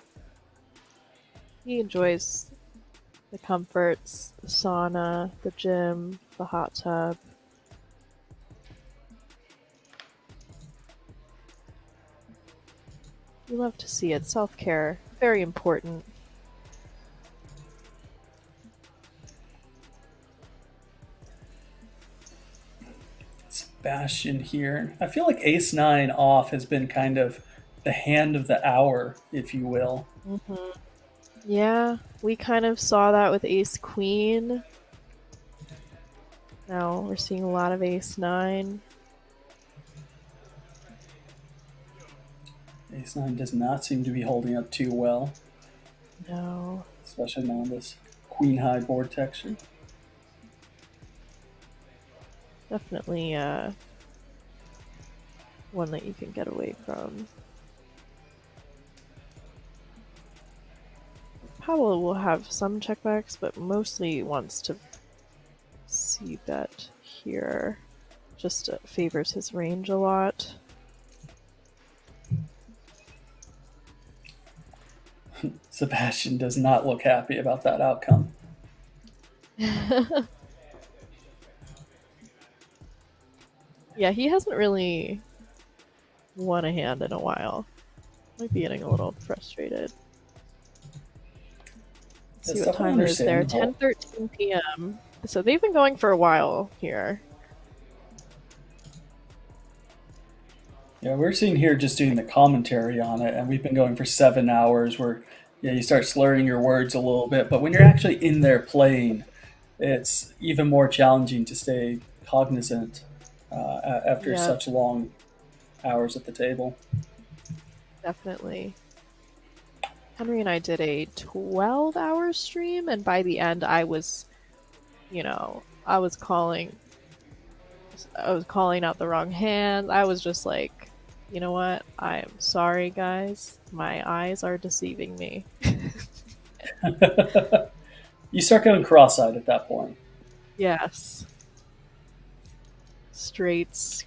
he enjoys the comforts, the sauna, the gym, the hot tub. You love to see it. Self-care, very important. Sebastian here. I feel like Ace 9 off has been kind of the hand of the hour, if you will. Yeah, we kind of saw that with Ace Queen. Now we're seeing a lot of Ace 9. Ace 9 does not seem to be holding up too well, No. especially now in this Queen High board texture. Definitely one that you can get away from. Pablo will have some checkbacks, but mostly wants to see bet here. Just favors his range a lot. Sebastian does not look happy about that outcome. Yeah, he hasn't really won a hand in a while. Might be getting a little frustrated. Let's see It's what time definitely it is there. understandable. 10:13 p.m. So they've been going for a while here. Yeah, we're seeing here just doing the commentary on it, and we've been going for 7 hours where you start slurring your words a little bit, but when you're actually in there playing, it's even more challenging to stay cognizant after Yeah, such long hours at the table. definitely. Henry and I did a 12-hour stream, and by the end, I was, I was calling out the wrong hand. I was just like, you know what? I am sorry, guys. My eyes are deceiving me. You start going cross-eyed at that point. Yes. Straights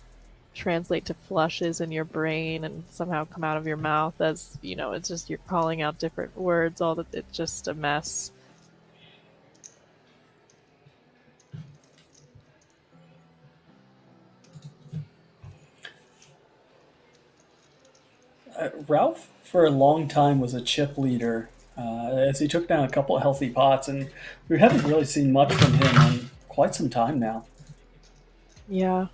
translate to flushes in your brain and somehow come out of your mouth as, it's just you're calling out different words, all that it's just a mess. Ralph, for a long time, was a chip leader as he took down a couple of healthy pots, and we haven't really seen much from him in quite some time now. Yeah.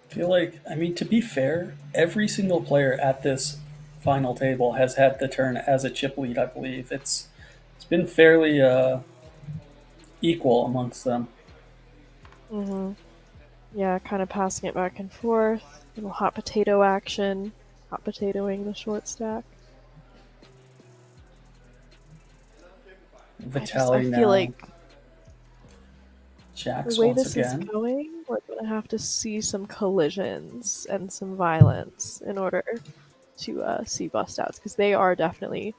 I feel like, I mean, to be fair, every single player at this final table has had the turn as a chip lead. I believe it's been fairly equal amongst them. Mm-hmm. Yeah, kind of passing it back and forth. Little hot potato action. Hot potatoing the short stack. I Vitali feel now like the jacks way once this is again. going, we're gonna have to see some collisions and some violence in order to see bust outs, because they are definitely,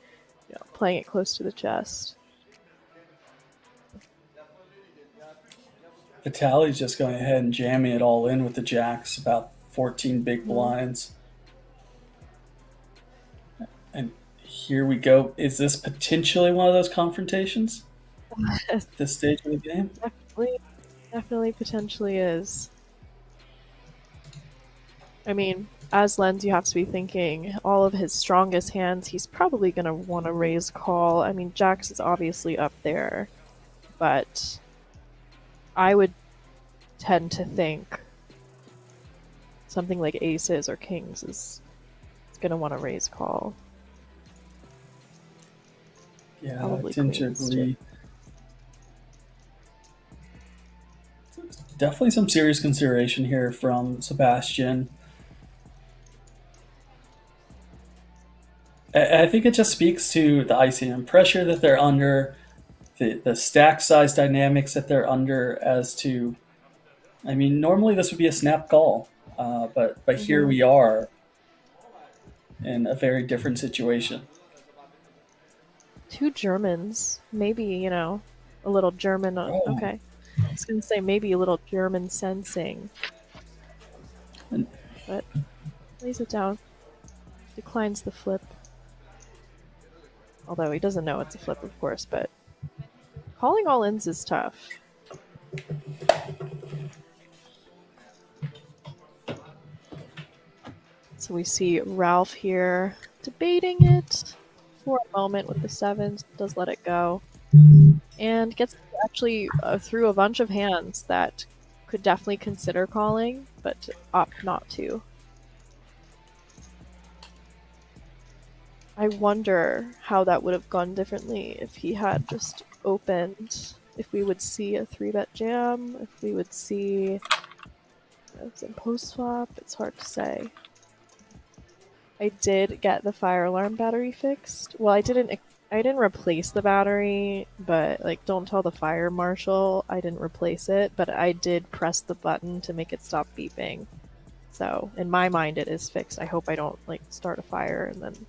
playing it close to the chest. Vitali's just going ahead and jamming it all in with the jacks, about 14 big blinds. And here we go. Is this potentially one of those confrontations at this stage of the game? Definitely, potentially is. I mean, as Lens, you have to be thinking all of his strongest hands, he's probably going to want to raise call. I mean, Jax is obviously up there, but I would tend to think something like aces or kings is going to want to raise call. Yeah, Probably I tend to queens, agree. Definitely some serious consideration here from Sebastian. I think it just speaks to the ICM pressure that they're under, the stack size dynamics that they're under. As to, I mean, normally this would be a snap call, but here we are in a very different situation. Two Germans, maybe, a little German. Oh. Okay. I was going to say maybe a little German sensing. But lays it down. Declines the flip. Although he doesn't know it's a flip, of course, but calling all ins is tough. So we see Ralph here debating it for a moment with the sevens, does let it go, and gets actually through a bunch of hands that could definitely consider calling, but opt not to. I wonder how that would have gone differently if he had just opened. If we would see a 3-bet jam, if we would see some post swap, it's hard to say. I did get the fire alarm battery fixed. Well, I didn't replace the battery, but like, don't tell the fire marshal I didn't replace it, but I did press the button to make it stop beeping. So in my mind, it is fixed. I hope I don't like start a fire and then,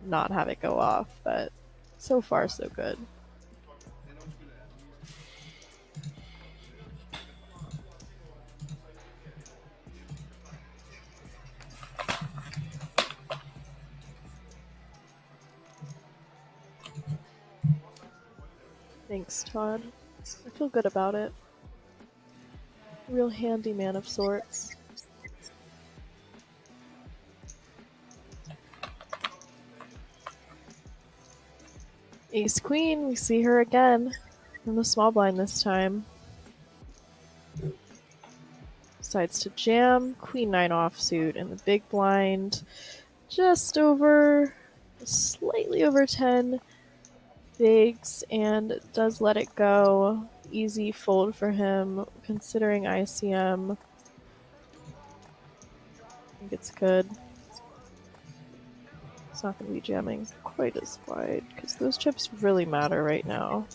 not have it go off. But so far, so good. Thanks, Todd. I feel good about it. Real handyman of sorts. Ace Queen, we see her again. In the small blind this time. Decides to jam. Queen 9 offsuit in the big blind. Just over, slightly over 10 bigs, and does let it go. Easy fold for him, considering ICM. I think it's good. It's not going to be jamming quite as wide, because those chips really matter right now.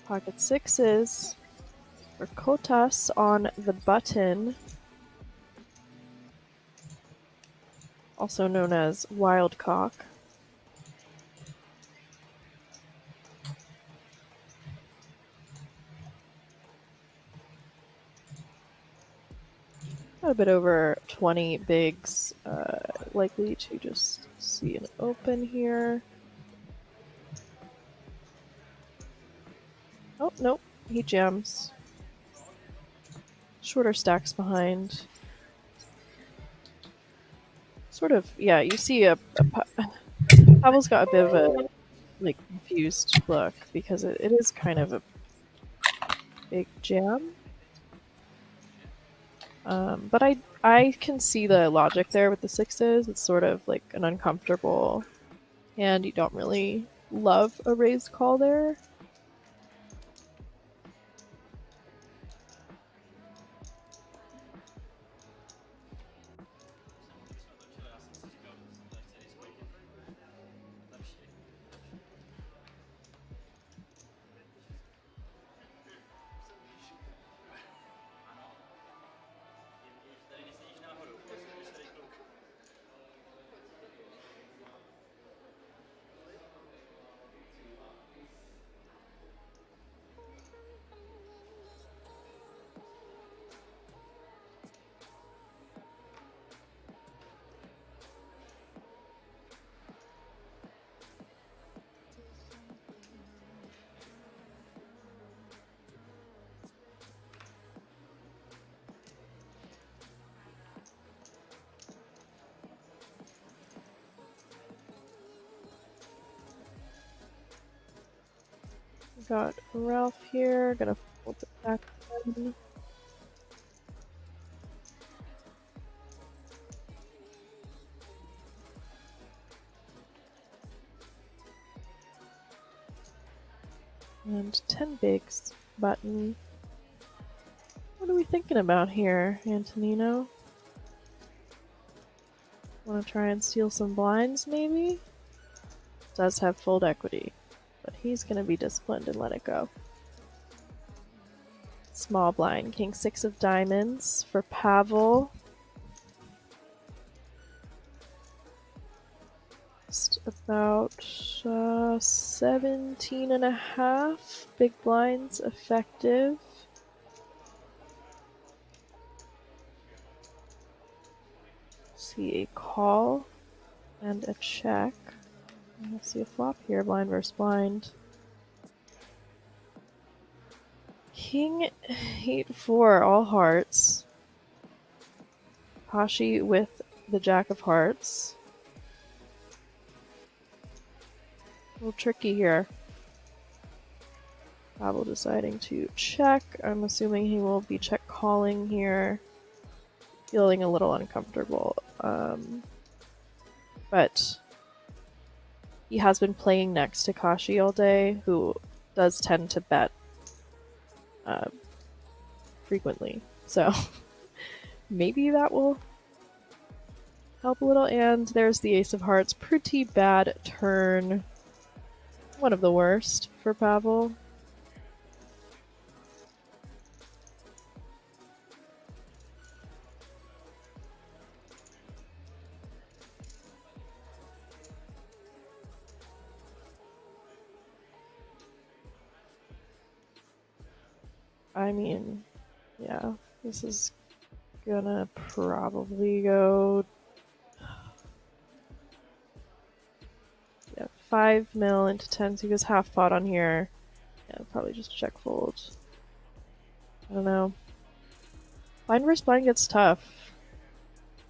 Pocket sixes for Kotas on the button, also known as wild cock. Got a bit over 20 bigs, likely to just see an open here. Oh, nope, he jams. Shorter stacks behind. Sort of, yeah, you see Pavel's got a bit of a, like, confused look, because it is kind of a big jam. But I can see the logic there with the sixes. It's sort of like an uncomfortable hand. You don't really love a raised call there. Got Ralph here, gonna fold it back in. And 10 bigs button. What are we thinking about here, Antonino? Want to try and steal some blinds, maybe? Does have fold equity, but he's gonna be disciplined and let it go. Small blind, king six of diamonds for Pavel. Just about 17 and a half big blinds effective. See a call and a check. We'll see a flop here, blind versus blind. King 8-4, all hearts. Kashi with the jack of hearts. A little tricky here. Pavel deciding to check. I'm assuming he will be check calling here. Feeling a little uncomfortable. But he has been playing next to Kashi all day, who does tend to bet frequently. So maybe that will help a little. And there's the ace of hearts. Pretty bad turn. One of the worst for Pavel. I mean, yeah, this is gonna probably go 5 mil into 10, so he goes half pot on here. Yeah, probably just check fold. I don't know. Blind versus blind gets tough.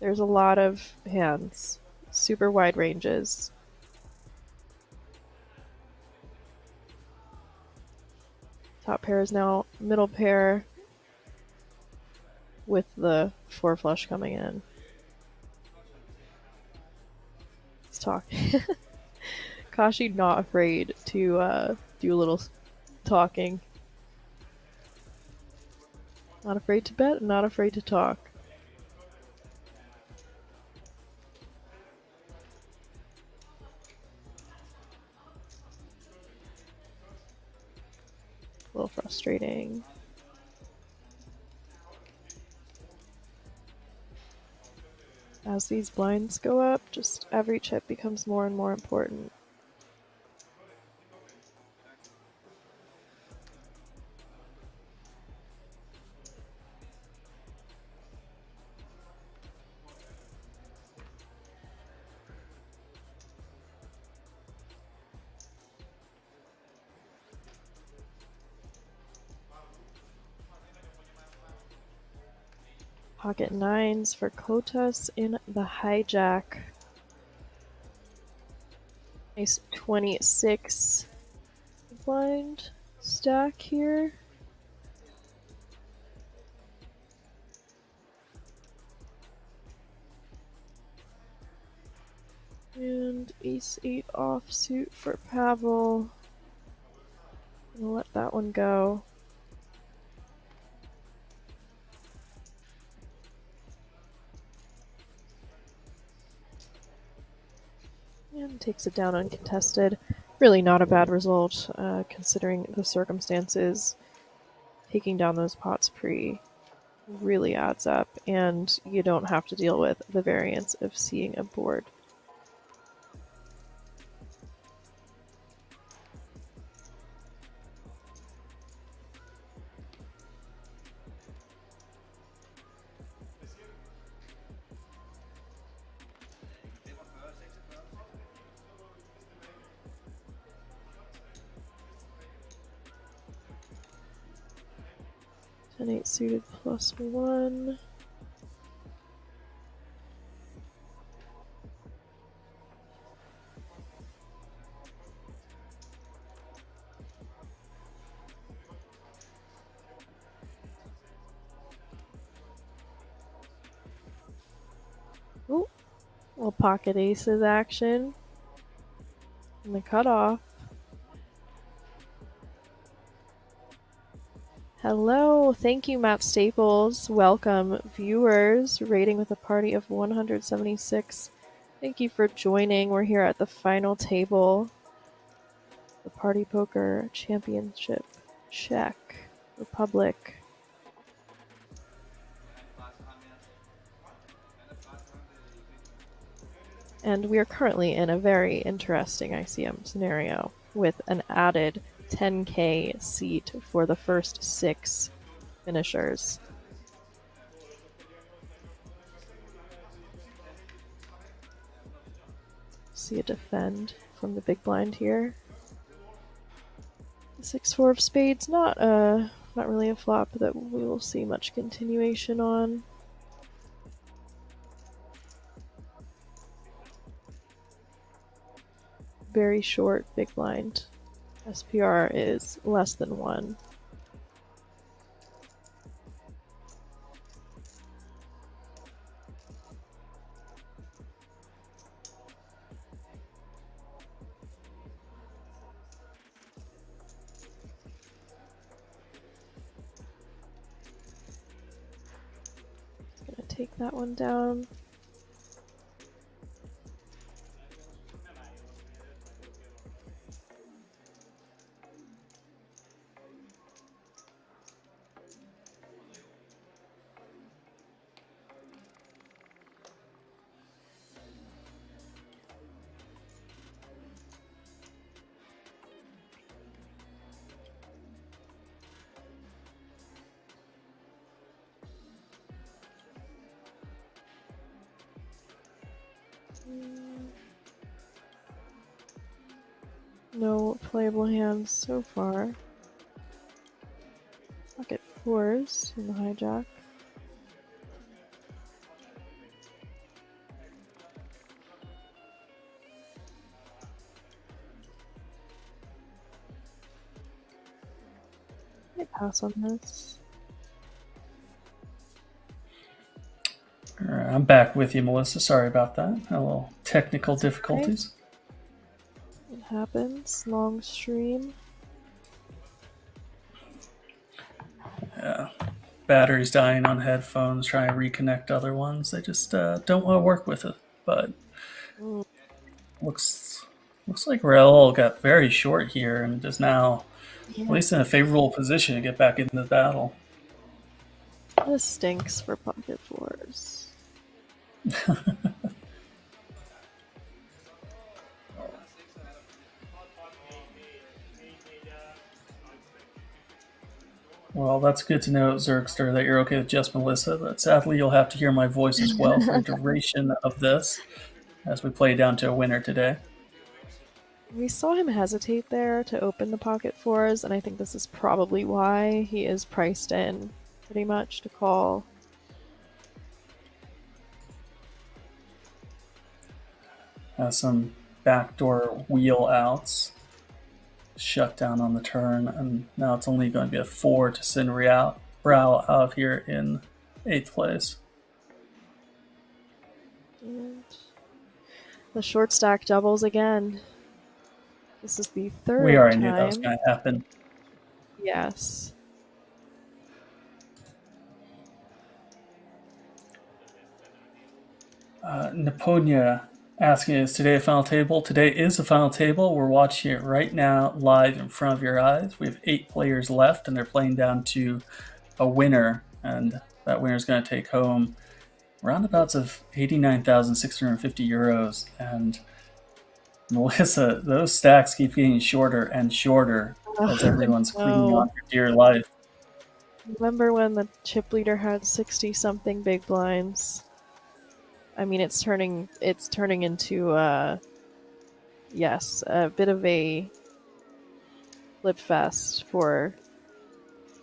There's a lot of hands. Super wide ranges. Top pair is now middle pair with the 4 flush coming in. Let's talk. Kashi not afraid to do a little talking. Not afraid to bet, not afraid to talk. A little frustrating. As these blinds go up, just every chip becomes more and more important. Pocket nines for Kotas in the hijack. Nice 26 blind stack here. And ace 8 offsuit for Pavel. Gonna let that one go. And takes it down uncontested. Really not a bad result, considering the circumstances. Taking down those pots pre really adds up, and you don't have to deal with the variance of seeing a board. Ten 8 suited +1. Ooh, little pocket aces action. And the cutoff. Hello, thank you, Matt Staples. Welcome, viewers. Rating with a party of 176. Thank you for joining. We're here at the final table. The Party Poker Championship. Czech Republic. And we are currently in a very interesting ICM scenario with an added 10K seat for the first 6 finishers. See a defend from the big blind here. 6-4 of spades, not really a flop that we will see much continuation on. Very short big blind. SPR is less than 1. Gonna take that one down. No playable hands so far. Pocket 4s in the hijack. I pass on this. I'm back with you, Melissa. Sorry about that. A little technical difficulties. It happens. Long stream. Yeah. Batteries dying on headphones, trying to reconnect other ones. They just don't want to work with it. But looks Looks like Raul got very short here and is now Yeah. at least in a favorable position to get back into the battle. This stinks for pocket fours. Well, that's good to know, Zergster, that you're okay with just Melissa, but sadly you'll have to hear my voice as well for the duration of this as we play down to a winner today. We saw him hesitate there to open the pocket fours, and I think this is probably why he is priced in pretty much to call. Has some backdoor wheel outs. Shut down on the turn, and now it's only going to be a 4 to send Rao out here in 8th place. And the short stack doubles again. This is the third We already time. knew that was going to happen. Yes. Naponia asking, is today a final table? Today is a final table. We're watching it right now live in front of your eyes. We have 8 players left, and they're playing down to a winner, and that winner is going to take home roundabouts of 89,650 euros. And Melissa, those stacks keep getting shorter and shorter as everyone's clinging on for dear life. Remember when the chip leader had 60-something big blinds? I mean, it's turning into yes, a bit of a flip fest for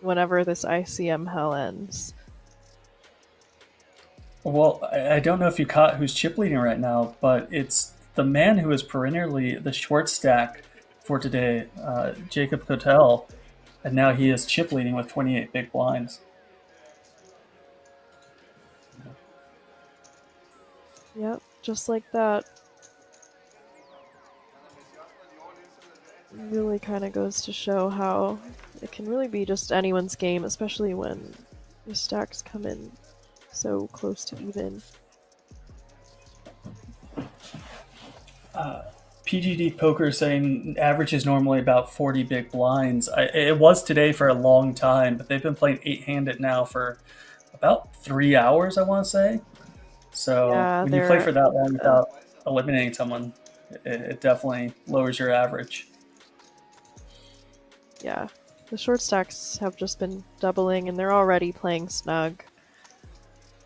whenever this ICM hell ends. Well, I don't know if you caught who's chip leading right now, but it's the man who is perennially the short stack for today, Jacob Cotel, and now he is chip leading with 28 big blinds. Yep, just like that. Really kind of goes to show how it can really be just anyone's game, especially when the stacks come in so close to even. PGD Poker saying average is normally about 40 big blinds. It was today for a long time, but they've been playing 8-handed now for about 3 hours, I want to say. So Yeah, when you play for that long without eliminating someone, it definitely lowers your average. Yeah, the short stacks have just been doubling, and they're already playing snug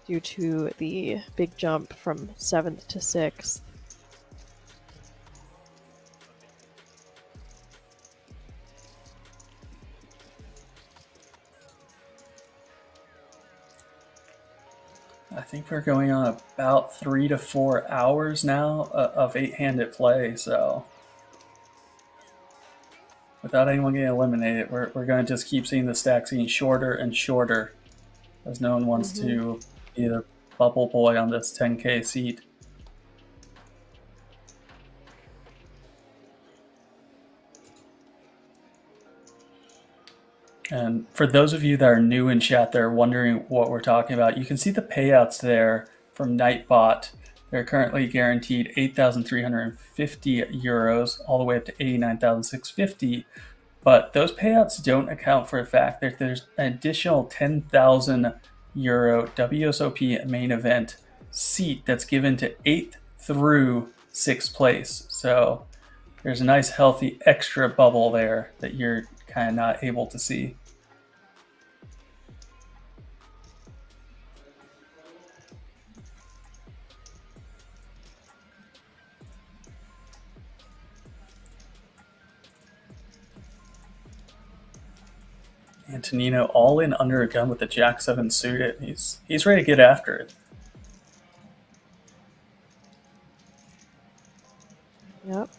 due to the big jump from 7th to 6th. I think we're going on about 3 to 4 hours now of 8-handed play, so without anyone getting eliminated, we're going to just keep seeing the stacks getting shorter and shorter as no one wants to be the bubble boy on this 10K seat. And for those of you that are new in chat that are wondering what we're talking about, you can see the payouts there from Nightbot. They're currently guaranteed 8,350 euros all the way up to 89,650. But those payouts don't account for the fact that there's an additional 10,000 euro WSOP main event seat that's given to 8th through 6th place. So there's a nice healthy extra bubble there that you're kind of not able to see. Antonino all in under a gun with the Jack 7 suited. He's ready to get after it. Yep.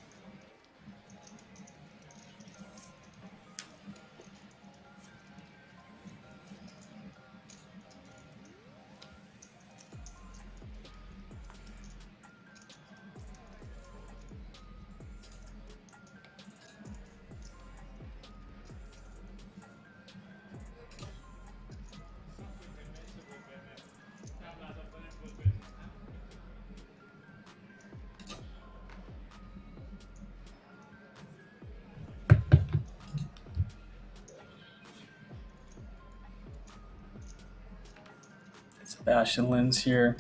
Sebastian Linz here.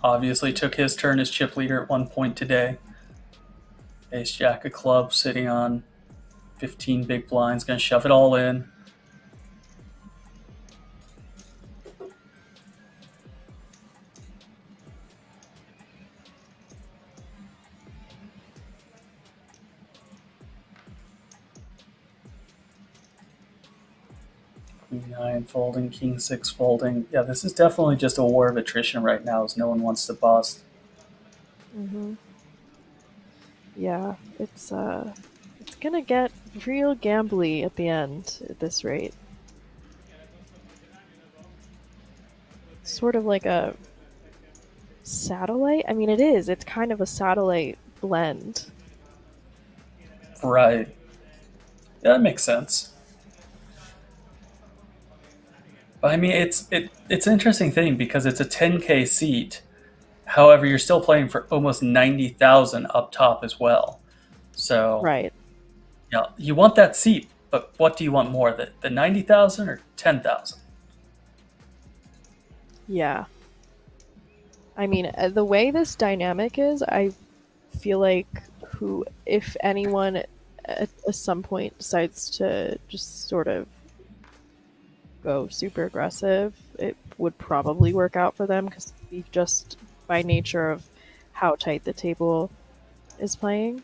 Obviously took his turn as chip leader at one point today. Ace Jack of clubs sitting on 15 big blinds, going to shove it all in. Queen 9 folding, King 6 folding. Yeah, this is definitely just a war of attrition right now as no one wants to bust. Yeah, it's gonna get real gambly at the end at this rate. Sort of like a satellite? I mean, it is. It's kind of a satellite blend. Right. Yeah, that makes sense. But I mean, it's an interesting thing because it's a 10K seat. However, you're still playing for almost 90,000 up top as well. So, Right. yeah, you want that seat, but what do you want more, the 90,000 or 10,000? Yeah. I mean, the way this dynamic is, I feel like if anyone at some point decides to just sort of go super aggressive, it would probably work out for them because just by nature of how tight the table is playing.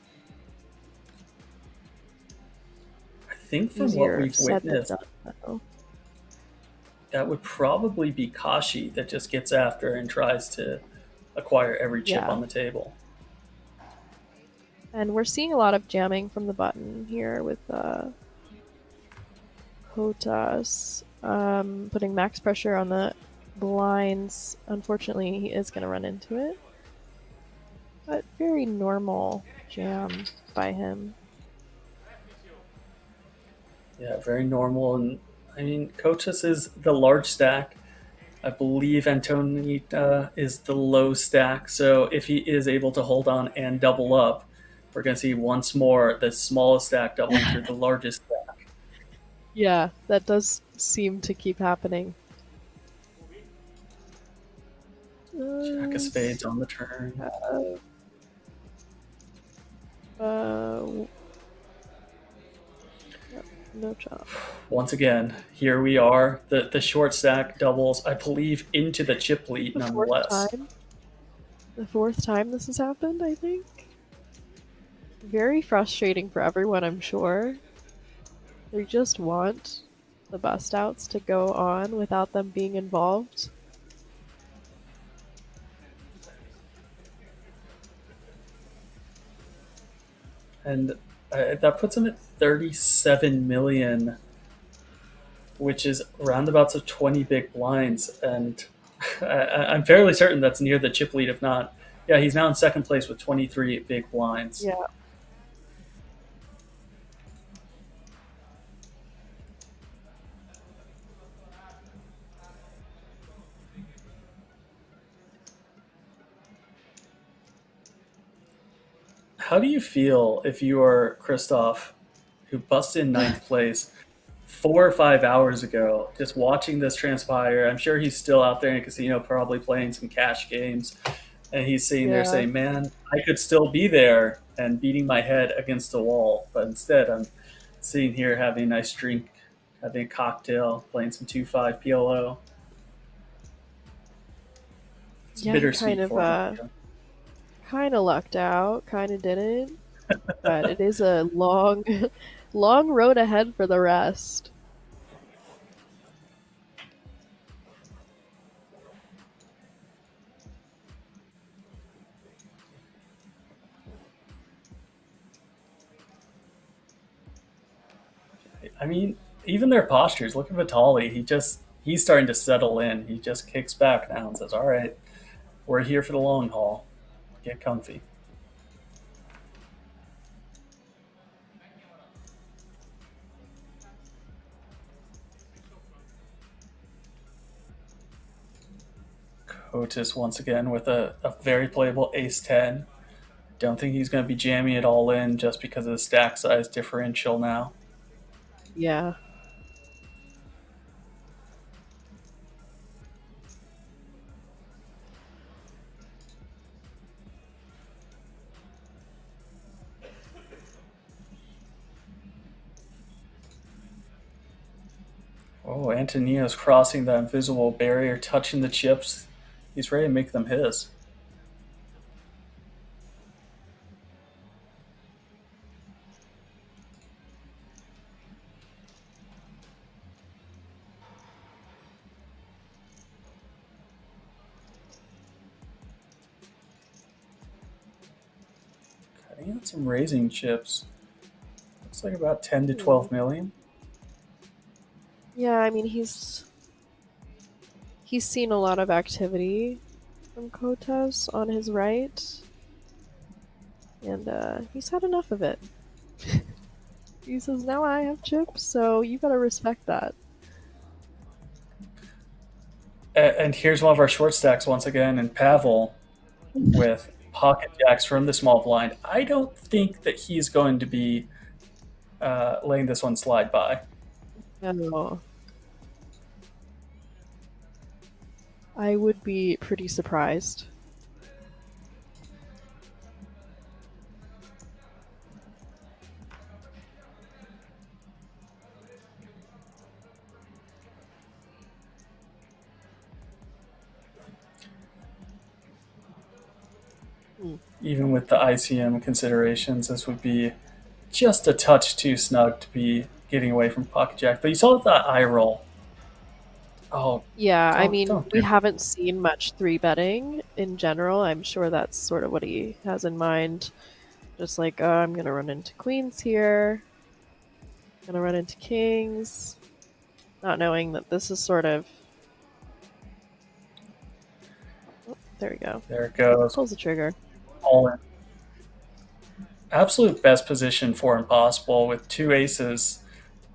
I think from Easier what we've said than witnessed, done, though. that would probably be Kashi that just gets after and tries to acquire every chip Yeah. on the table. And we're seeing a lot of jamming from the button here with Kotas putting max pressure on the blinds. Unfortunately, he is going to run into it. But very normal jam by him. Yeah, very normal. And I mean, Kotas is the large stack. I believe Antonita is the low stack. So if he is able to hold on and double up, we're going to see once more the smallest stack doubling through the largest stack. Yeah, that does seem to keep happening. Jack of spades on the turn. Yep, no chop. Once again, here we are. The short stack doubles, I believe, into the chip lead nonetheless. The fourth time this has happened, I think. Very frustrating for everyone, I'm sure. They just want the bust outs to go on without them being involved. And that puts him at 37 million, which is roundabouts of 20 big blinds. And I'm fairly certain that's near the chip lead, if not. Yeah, he's now in second place with 23 big blinds. Yeah. How do you feel if you are Christoph, who busted in ninth place 4 or 5 hours ago, just watching this transpire? I'm sure he's still out there in a casino, probably playing some cash games, and he's sitting there saying, "Man, I could still be there," and beating my head against the wall. But instead, I'm sitting here having a nice drink, having a cocktail, playing some 2-5 PLO. It's bittersweet for him. Kind of lucked out, kind of didn't, but it is a long, long road ahead for the rest. I mean, even their postures. Look at Vitali. He's starting to settle in. He just kicks back now and says, "All right, we're here for the long haul. Get comfy." Kotis once again with a very playable ace-10. Don't think he's going to be jamming it all in just because of the stack size differential now. Oh, Antonino's crossing the invisible barrier, touching the chips. He's ready to make them his. Cutting out some raising chips. Looks like about 10 to 12 million. Yeah, I mean he's seen a lot of activity from Kotas on his right, and he's had enough of it. He says, "Now I have chips, so you better respect that." And here's one of our short stacks once again, and Pavel with pocket jacks from the small blind. I don't think that he's going to be letting this one slide by. No. I would be pretty surprised. Even with the ICM considerations, this would be just a touch too snug to be getting away from pocket jack. But you saw that eye roll. Oh, Yeah, I Don't- mean, don't we do- haven't seen much three betting in general. I'm sure that's sort of what he has in mind. Just like, oh, I'm gonna run into queens here, gonna run into kings, not knowing that this is sort of. Oh, there we go. there it goes. Pulls the trigger. All in. Absolute best position for impossible with two aces,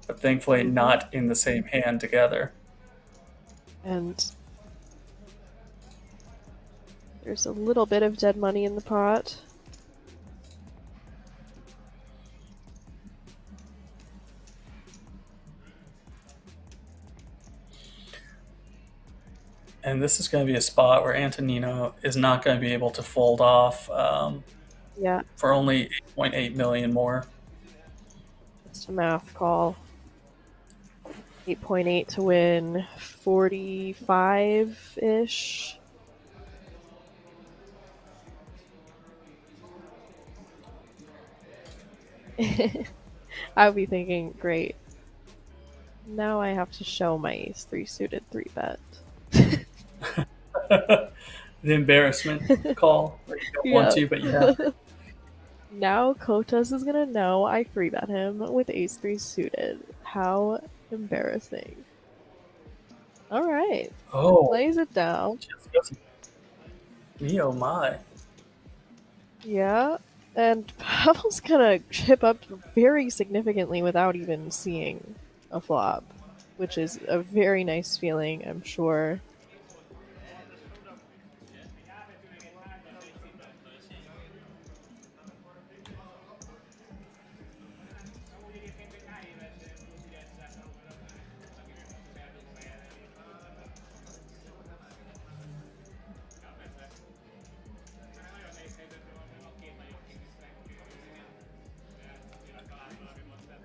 but thankfully not in the same hand together. And there's a little bit of dead money in the pot. And this is going to be a spot where Antonino is not going to be able to fold off Yeah, for only 8.8 million more. just a math call. 8.8 to win 45-ish. I would be thinking, great. Now I have to show my ace-3 suited 3-bet. The embarrassment call. Where you don't want to, but you have to. Now Kotas is gonna know I 3-bet him with ace-3 suited. How embarrassing. Alright, Oh, lays it down. just doesn't. Me, oh my. Yeah, and Pavel's gonna chip up very significantly without even seeing a flop, which is a very nice feeling, I'm sure.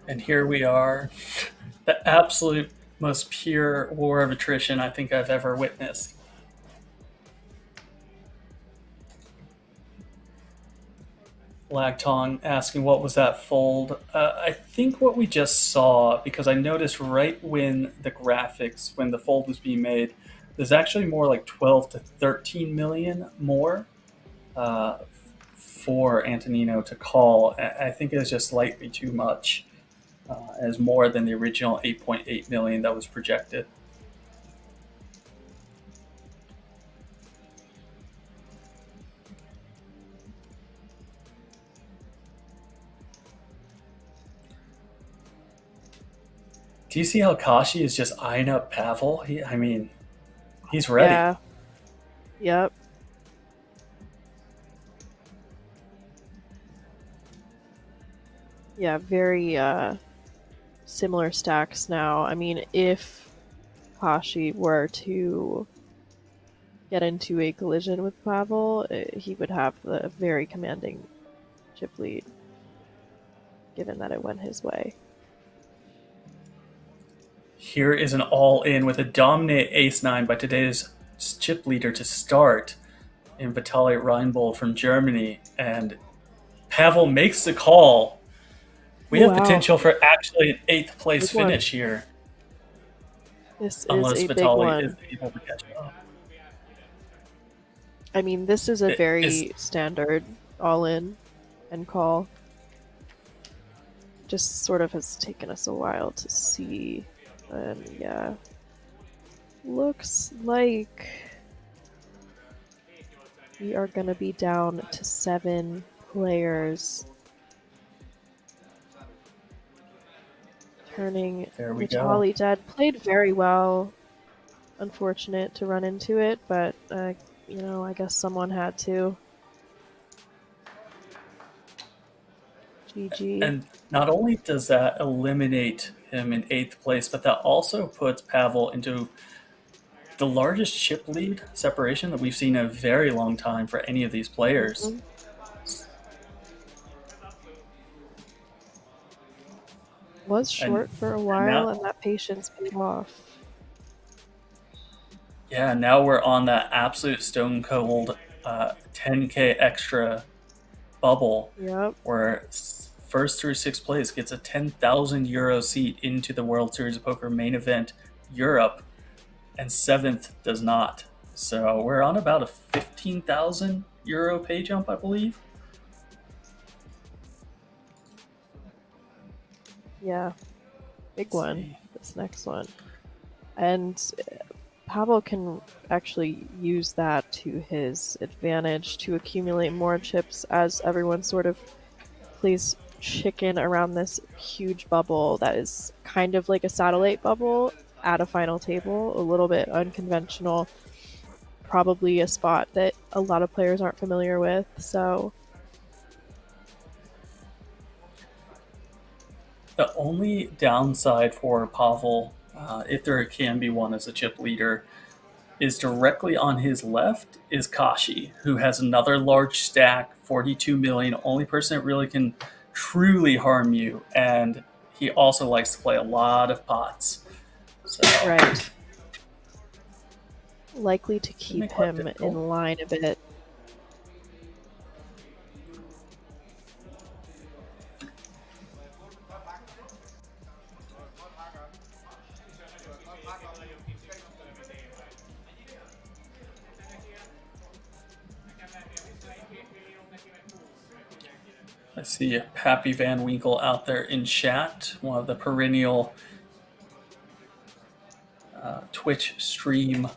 And here we are. The absolute most pure war of attrition I think I've ever witnessed. Lagtong asking what was that fold. I think what we just saw, because I noticed right when the graphics, when the fold was being made, there's actually more like 12 to 13 million more for Antonino to call. I think it was just slightly too much, as more than the original 8.8 million that was projected. Do you see how Kashi is just eyeing up Pavel? He's ready. Yeah. Yep. Yeah, very similar stacks now. I mean, if Kashi were to get into a collision with Pavel, he would have the very commanding chip lead, given that it went his way. Here is an all-in with a dominant ace-9 by today's chip leader to start in Vitaly Reinbold from Germany. And Pavel makes the call. We have Wow. potential for actually an 8th place Big one. finish here. This Unless is a big Vitaly one. is able to catch up. I mean, this is a It very is- standard all-in and call. Just sort of has taken us a while to see. And yeah. Looks like we are going to be down to 7 players. Turning There we go. Vitaly dead. Played very well. Unfortunate to run into it, but you know, I guess someone had to. GG. And not only does that eliminate him in 8th place, but that also puts Pavel into the largest chip lead separation that we've seen in a very long time for any of these players. Was short for a while, and that patience paid off. Yeah, now we're on that absolute stone cold 10K extra bubble. Yep. Where first through 6th place gets a 10,000 euro seat into the World Series of Poker main event Europe, and 7th does not. So we're on about a 15,000 euro pay jump, I believe. Yeah, big one. This next one, and Pavel can actually use that to his advantage to accumulate more chips as everyone sort of plays chicken around this huge bubble that is kind of like a satellite bubble at a final table, a little bit unconventional, probably a spot that a lot of players aren't familiar with, so... The only downside for Pavel, if there can be one as a chip leader, is directly on his left is Kashi, who has another large stack, 42 million, only person that really can truly harm you, and he also likes to play a lot of pots. So, right. Likely to keep him in line a bit. I see Pappy Van Winkle out there in chat, one of the perennial Twitch stream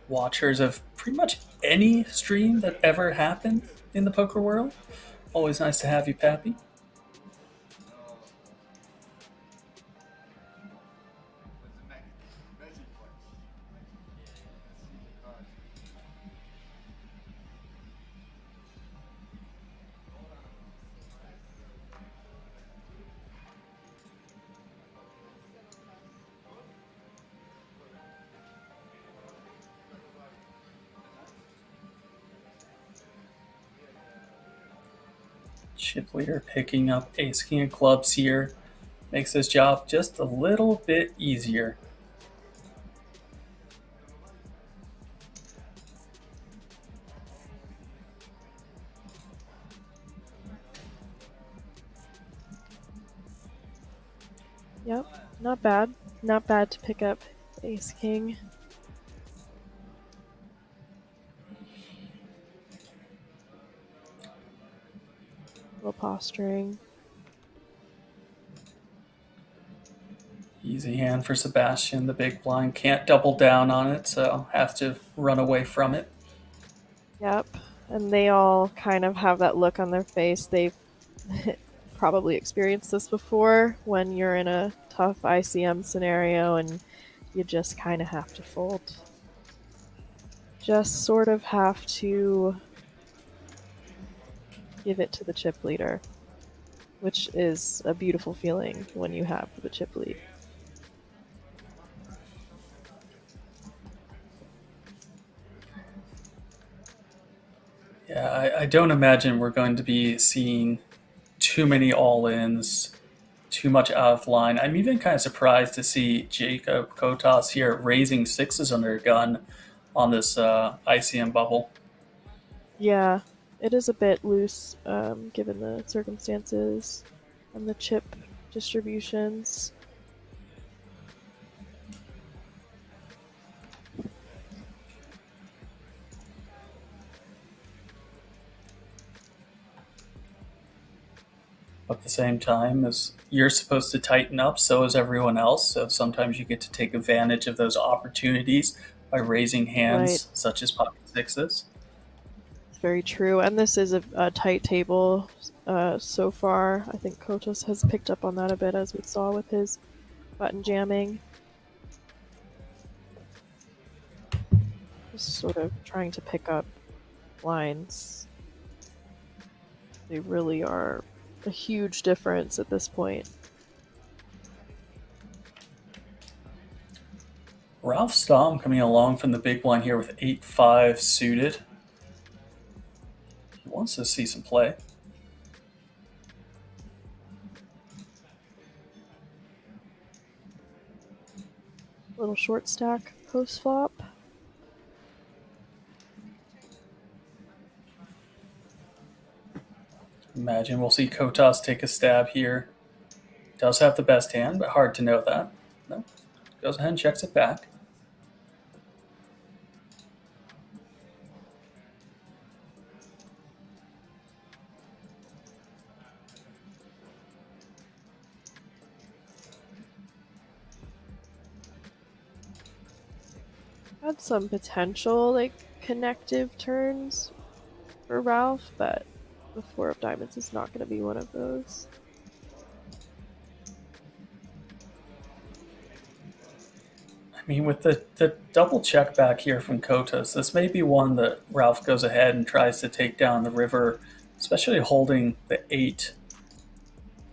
watchers of pretty much any stream that ever happened in the poker world. Always nice to have you, Pappy. Chip leader picking up ace king of clubs here. Makes his job just a little bit easier. Yep, not bad. Not bad to pick up ace king. Little posturing. Easy hand for Sebastian. The big blind can't double down on it, so have to run away from it. Yep, and they all kind of have that look on their face. They've probably experienced this before when you're in a tough ICM scenario and you just kind of have to fold. Just sort of have to give it to the chip leader, which is a beautiful feeling when you have the chip lead. Yeah, I don't imagine we're going to be seeing too many all-ins too much out of line. I'm even kind of surprised to see Jacob Kotas here raising sixes under a gun on this ICM bubble. Yeah, it is a bit loose given the circumstances and the chip distributions. But at the same time, as you're supposed to tighten up, so is everyone else. So sometimes you get to take advantage of those opportunities by raising hands, Right. such as pocket sixes. It's very true. And this is a tight table so far. I think Kotos has picked up on that a bit, as we saw with his button jamming. Just sort of trying to pick up lines. They really are a huge difference at this point. Ralph Stamm coming along from the big blind here with 8-5 suited. He wants to see some play. Little short stack post flop. Imagine we'll see Kotas take a stab here. Does have the best hand, but hard to know that. No, goes ahead and checks it back. Had some potential like connective turns for Ralph, but the four of diamonds is not going to be one of those. I mean, with the double check back here from Kotas, this may be one that Ralph goes ahead and tries to take down the river, especially holding the 8.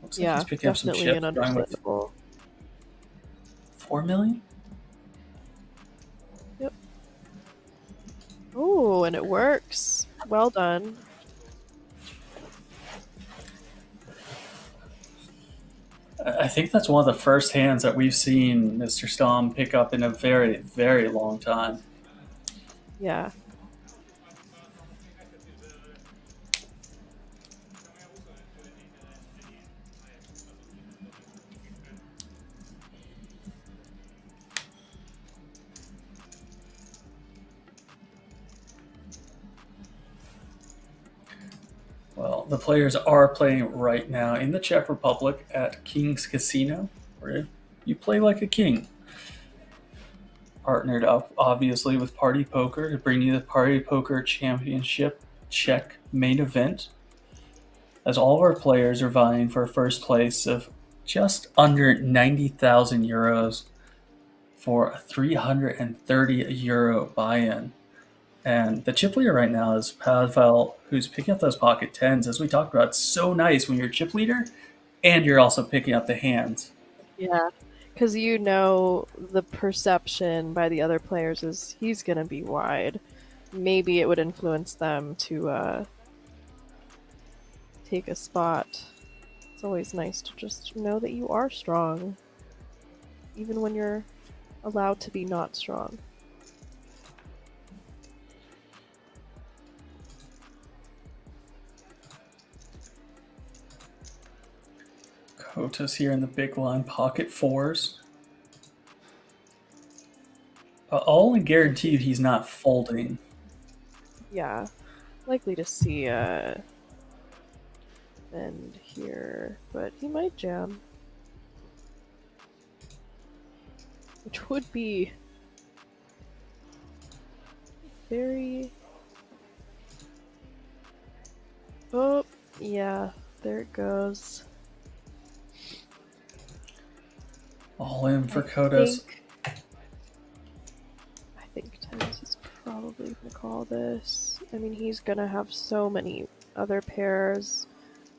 Looks like Yeah, he's picking up some definitely chips, an going with understandable. 4 million. Yep. Oh, and it works. Well done. I think that's one of the first hands that we've seen Mr. Stamm pick up in a very, very long time. Yeah. Well, the players are playing right now in the Czech Republic at King's Casino, where you play like a king. Partnered up, obviously, with Party Poker to bring you the Party Poker Championship Czech main event. As all of our players are vying for a first place of just under 90,000 euros for a 330 euro buy-in. And the chip leader right now is Pavel, who's picking up those pocket tens. As we talked about, it's so nice when you're a chip leader and you're also picking up the hands. Yeah. Because you know the perception by the other players is he's going to be wide. Maybe it would influence them to take a spot. It's always nice to just know that you are strong, even when you're allowed to be not strong. Kotas here in the big line, pocket fours. I'll only guarantee you he's not folding. Yeah. Likely to see a bend here, but he might jam. Which would be very... Oh, yeah, there it goes. All in for Kotas. I think tens is probably gonna call this. I mean, he's gonna have so many other pairs,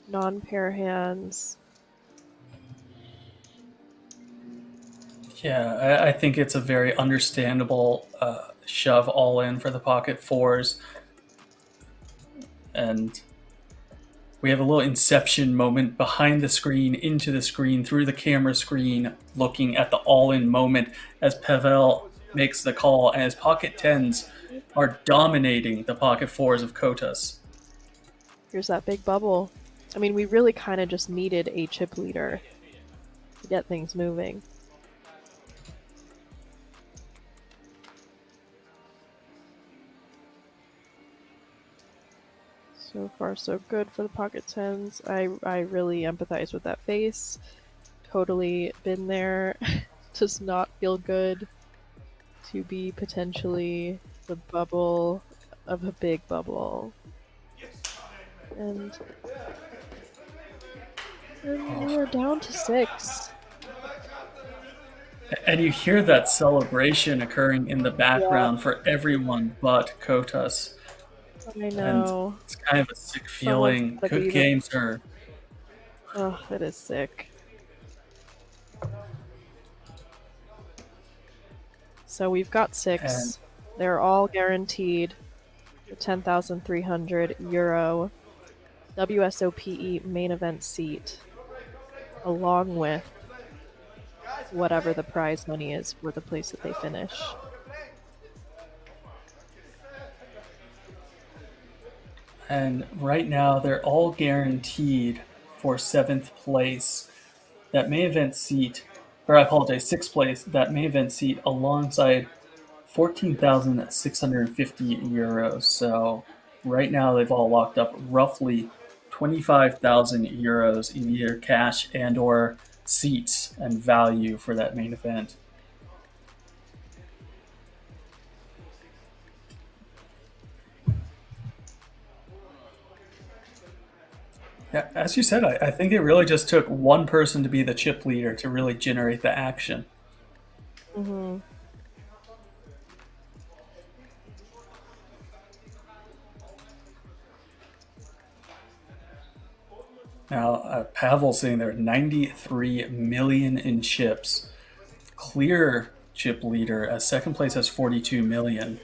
non-pair hands. Yeah, I think it's a very understandable shove all in for the pocket fours. And We have a little inception moment behind the screen, into the screen, through the camera screen, looking at the all-in moment as Pavel makes the call and his pocket tens are dominating the pocket fours of Kotas. Here's that big bubble. I mean, we really kind of just needed a chip leader to get things moving. So far, so good for the pocket tens. I really empathize with that face. Totally been there. Does not feel good to be potentially the bubble of a big bubble. And we're down to 6. And you hear that celebration occurring in the background for everyone but Kotas. I know. And it's kind of a sick feeling. Good game, sir. Oh, it is sick. So we've got 6. And they're all guaranteed the 10,300 euro WSOP main event seat, along with whatever the prize money is for the place that they finish. And right now, they're all guaranteed for 7th place. That main event seat, or I apologize, 6th place, that main event seat alongside 14,650 euros. So right now, they've all locked up roughly 25,000 euros in either cash and or seats and value for that main event. Yeah, as you said, I think it really just took one person to be the chip leader to really generate the action. Mm-hmm. Now, Pavel's saying there are 93 million in chips. Clear chip leader, as second place has 42 million.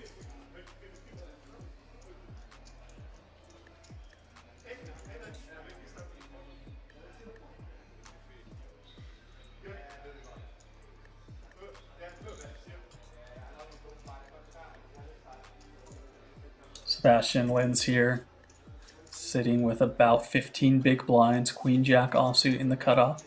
Sebastian Lin's here, sitting with about 15 big blinds, Queen Jack offsuit in the cutoff.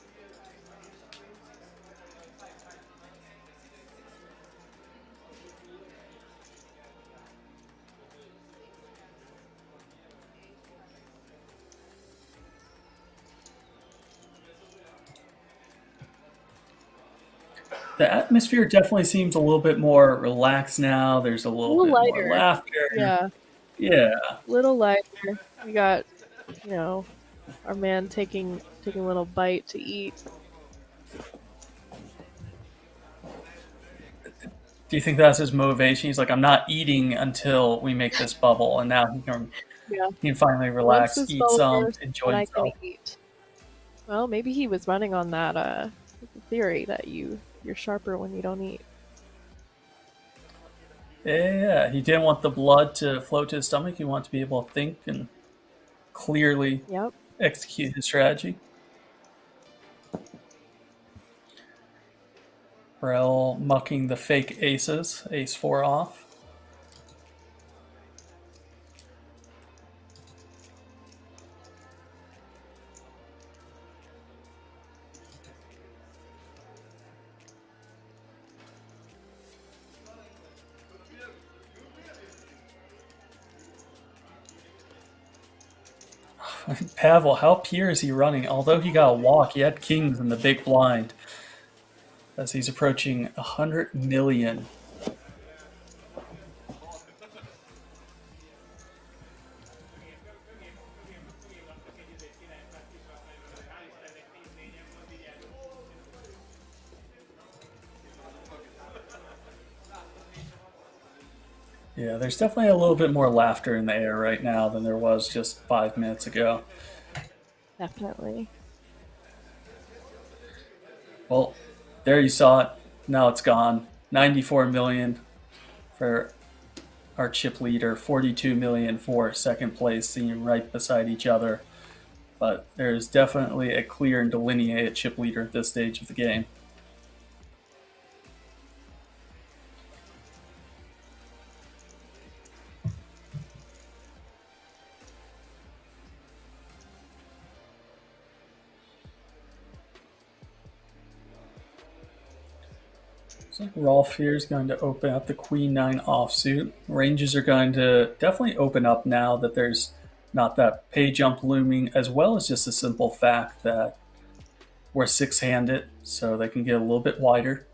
The atmosphere definitely seems a little bit more relaxed now. There's a little bit lighter. more laughter. Yeah. Yeah. Little lighter. We got, our man taking a little bite to eat. Do you think that's his motivation? He's like, I'm not eating until we make this bubble, and now he can finally relax, Once this eat bubble some, bursts, enjoy then I can himself. eat. Well, maybe he was running on that theory that you're sharper when you don't eat. Yeah, he didn't want the blood to flow to his stomach. He wanted to be able to think and clearly execute his strategy. Rel mucking the fake aces, ace 4 off. Pavel, how pure is he running? Although he got a walk, he had kings in the big blind as he's approaching 100 million. Yeah, there's definitely a little bit more laughter in the air right now than there was just 5 minutes ago. Definitely. Well, there you saw it. Now it's gone. 94 million for our chip leader, 42 million for second place, sitting right beside each other. but there's definitely a clear and delineated chip leader at this stage of the game. Looks like Rolf here is going to open up the Queen 9 offsuit. Ranges are going to definitely open up now that there's not that pay jump looming, as well as just the simple fact that we're six-handed, so they can get a little bit wider.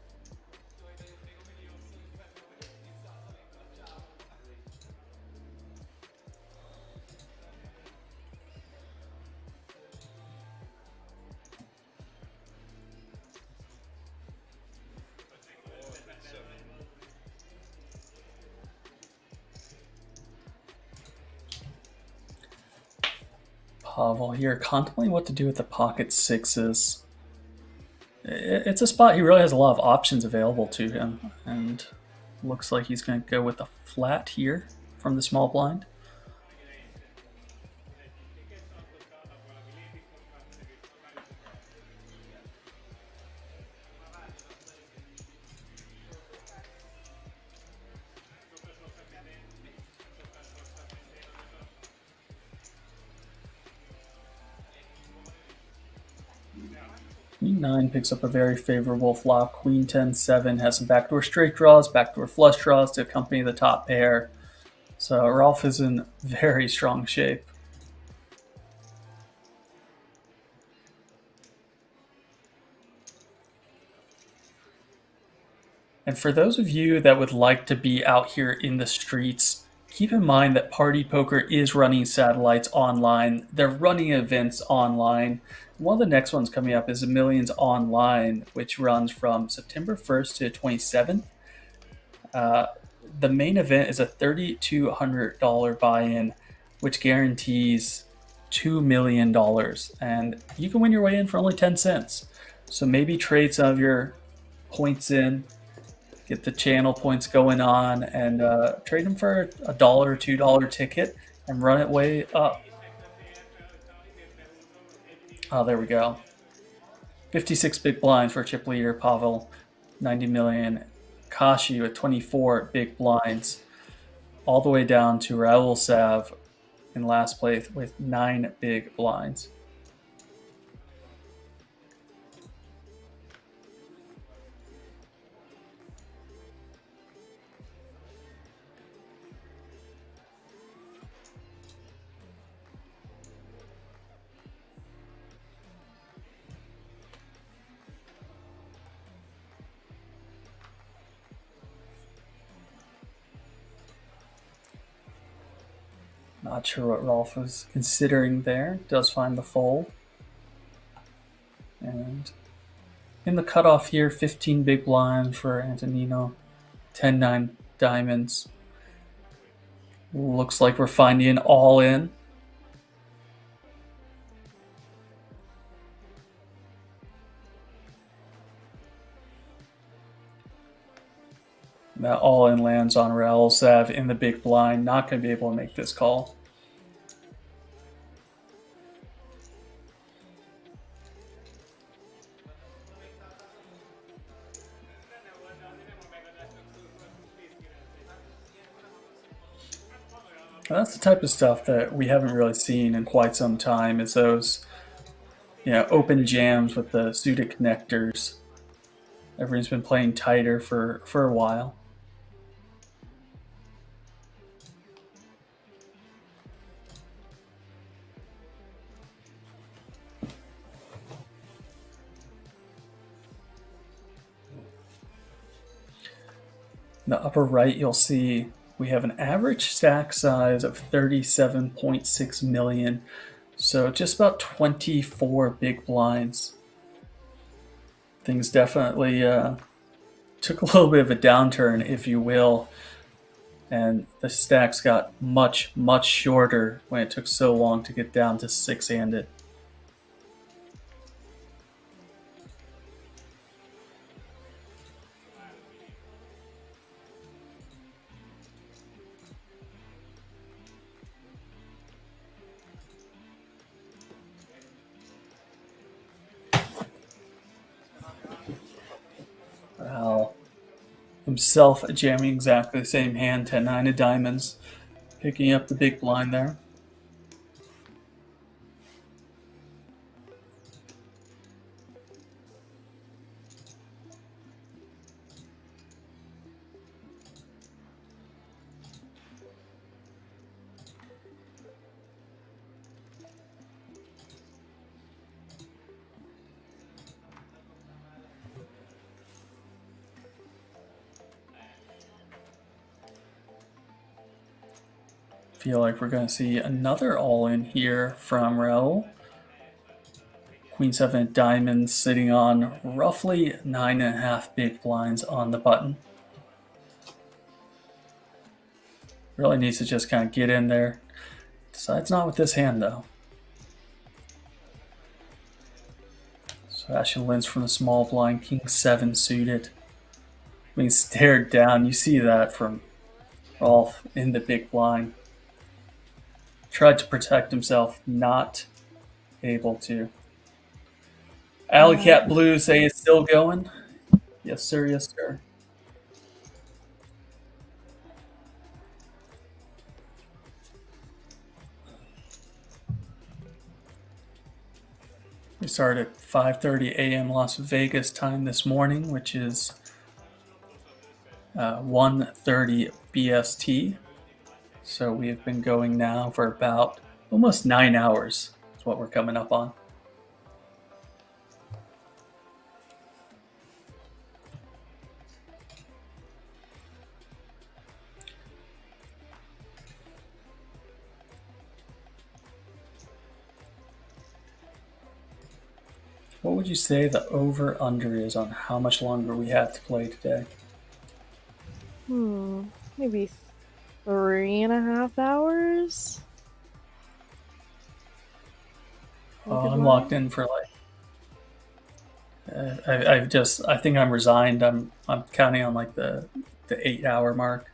Pavel here contemplating what to do with the pocket sixes. It's a spot he really has a lot of options available to him, and looks like he's going to go with a flat here from the small blind. Queen 9 picks up a very favorable flop. Queen 10-7 has some backdoor straight draws, backdoor flush draws to accompany the top pair. So Rolf is in very strong shape. And for those of you that would like to be out here in the streets, keep in mind that Party Poker is running satellites online. They're running events online. One of the next ones coming up is Millions Online, which runs from September 1st to 27th. The main event is a $3,200 buy-in, which guarantees $2 million. And you can win your way in for only 10 cents. So maybe trade some of your points in, get the channel points going on, and trade them for a $1 or $2 ticket and run it way up. Oh, there we go. 56 big blinds for chip leader Pavel, 90 million. Kashi with 24 big blinds, all the way down to Raul Sav in last place with 9 big blinds. Not sure what Rolf was considering there. Does find the fold. And in the cutoff here, 15 big blinds for Antonino, 10-9 diamonds. Looks like we're finding an all-in. That all-in lands on Raul Sav in the big blind. Not going to be able to make this call. That's the type of stuff that we haven't really seen in quite some time, is those, open jams with the suited connectors. Everyone's been playing tighter for a while. In the upper right, you'll see we have an average stack size of 37.6 million, so just about 24 big blinds. Things definitely took a little bit of a downturn, if you will, and the stacks got much, much shorter when it took so long to get down to six-handed. himself jamming exactly the same hand, 10-9 of diamonds, picking up the big blind there. Feel like we're going to see another all-in here from Raul. Queen 7 of diamonds sitting on roughly 9.5 big blinds on the button. Really needs to just kind of get in there. Decides not with this hand though. Sebastian Lins from the small blind, King 7 suited. Being stared down, you see that from Rolf in the big blind. Tried to protect himself, not able to. Alley Cat Blue say it's still going. Yes, sir. Yes, sir. We started at 5:30 a.m. Las Vegas time this morning, which is 1:30 BST. So we have been going now for about almost 9 hours. Is what we're coming up on. What would you say the over-under is on how much longer we have to play today? Maybe 3.5 hours. I'm locked in for like. I think I'm resigned. I'm counting on like the 8-hour mark.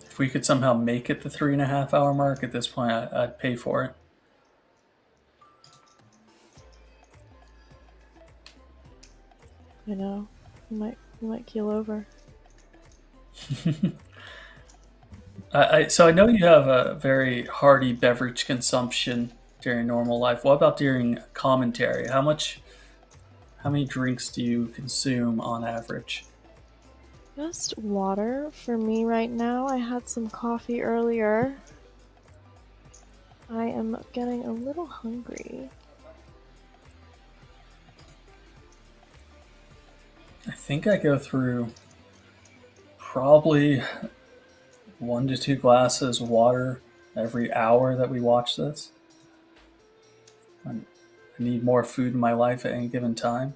If we could somehow make it the 3.5-hour mark at this point, I'd pay for it. I know. You might keel over. So I know you have a very hearty beverage consumption during normal life. What about during commentary? How many drinks do you consume on average? Just water for me right now. I had some coffee earlier. I am getting a little hungry. I think I go through probably 1 to 2 glasses of water every hour that we watch this. I need more food in my life at any given time.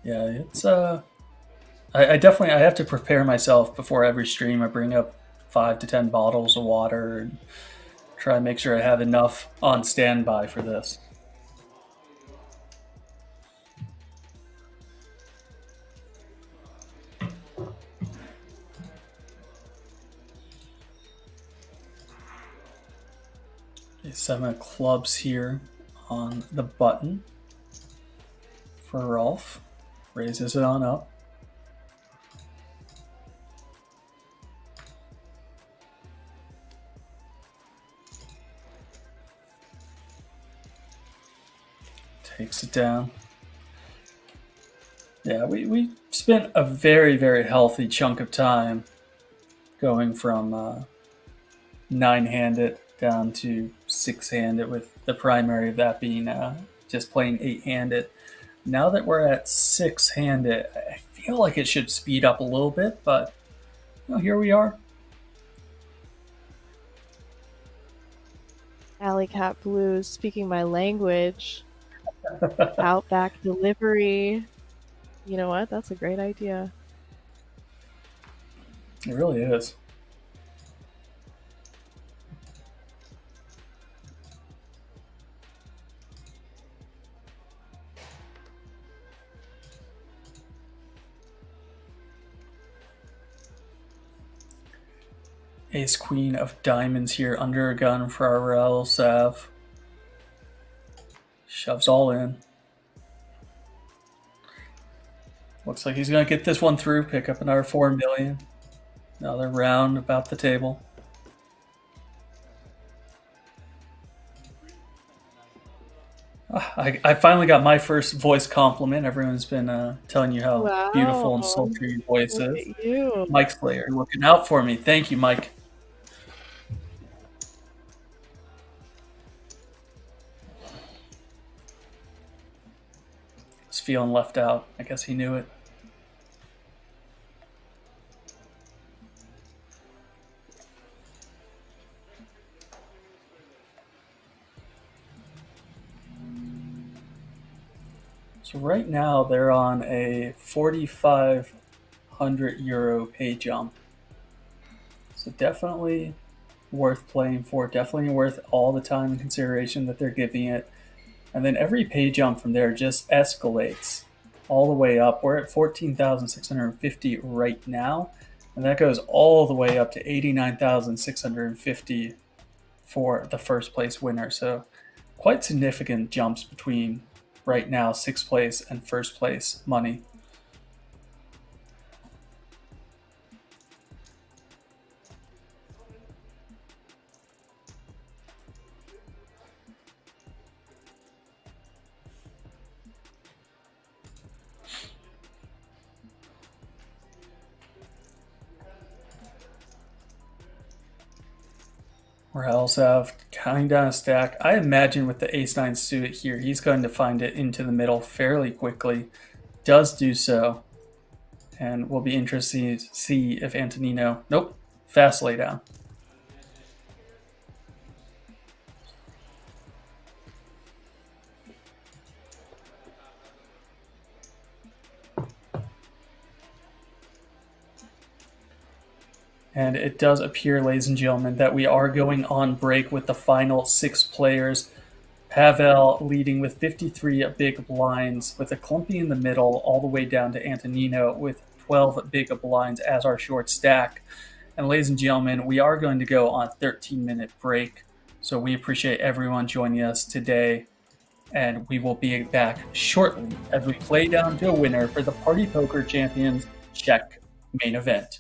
Yeah, it's I definitely have to prepare myself before every stream. I bring up 5 to 10 bottles of water and try to make sure I have enough on standby for this. Okay, 7 of clubs here on the button for Rolf. Raises it on up. Takes it down. Yeah, we spent a very, very healthy chunk of time going from 9-handed down to 6-handed, with the primary of that being just playing 8-handed. Now that we're at 6-handed, I feel like it should speed up a little bit, but here we are. Alley Cat Blues, speaking my language. Outback delivery. You know what? That's a great idea. It really is. Ace Queen of Diamonds here under a gun for our Rozvadov. Shoves all in. Looks like he's going to get this one through, pick up another 4 million. Another round about the table. I finally got my first voice compliment. Everyone's been telling you how beautiful and sultry your voice Look is. at you. Mike Slayer looking out for me. Thank you, Mike. He's feeling left out. I guess he knew it. So right now they're on a 4,500 euro pay jump. So definitely worth playing for, definitely worth all the time and consideration that they're giving it. And then every pay jump from there just escalates all the way up. We're at 14,650 right now, and that goes all the way up to 89,650 for the first place winner. So quite significant jumps between right now 6th place and 1st place money. Rozvadov counting down a stack. I imagine with the ace-9 suit here, he's going to find it into the middle fairly quickly. Does do so. And we'll be interested to see if Antonino... Nope. Fast laydown. And it does appear, ladies and gentlemen, that we are going on break with the final 6 players. Pavel leading with 53 big blinds, with a clumpy in the middle, all the way down to Antonino with 12 big blinds as our short stack. And ladies and gentlemen, we are going to go on a 13-minute break. So we appreciate everyone joining us today. And we will be back shortly as we play down to a winner for the Party Poker Champions Czech main event.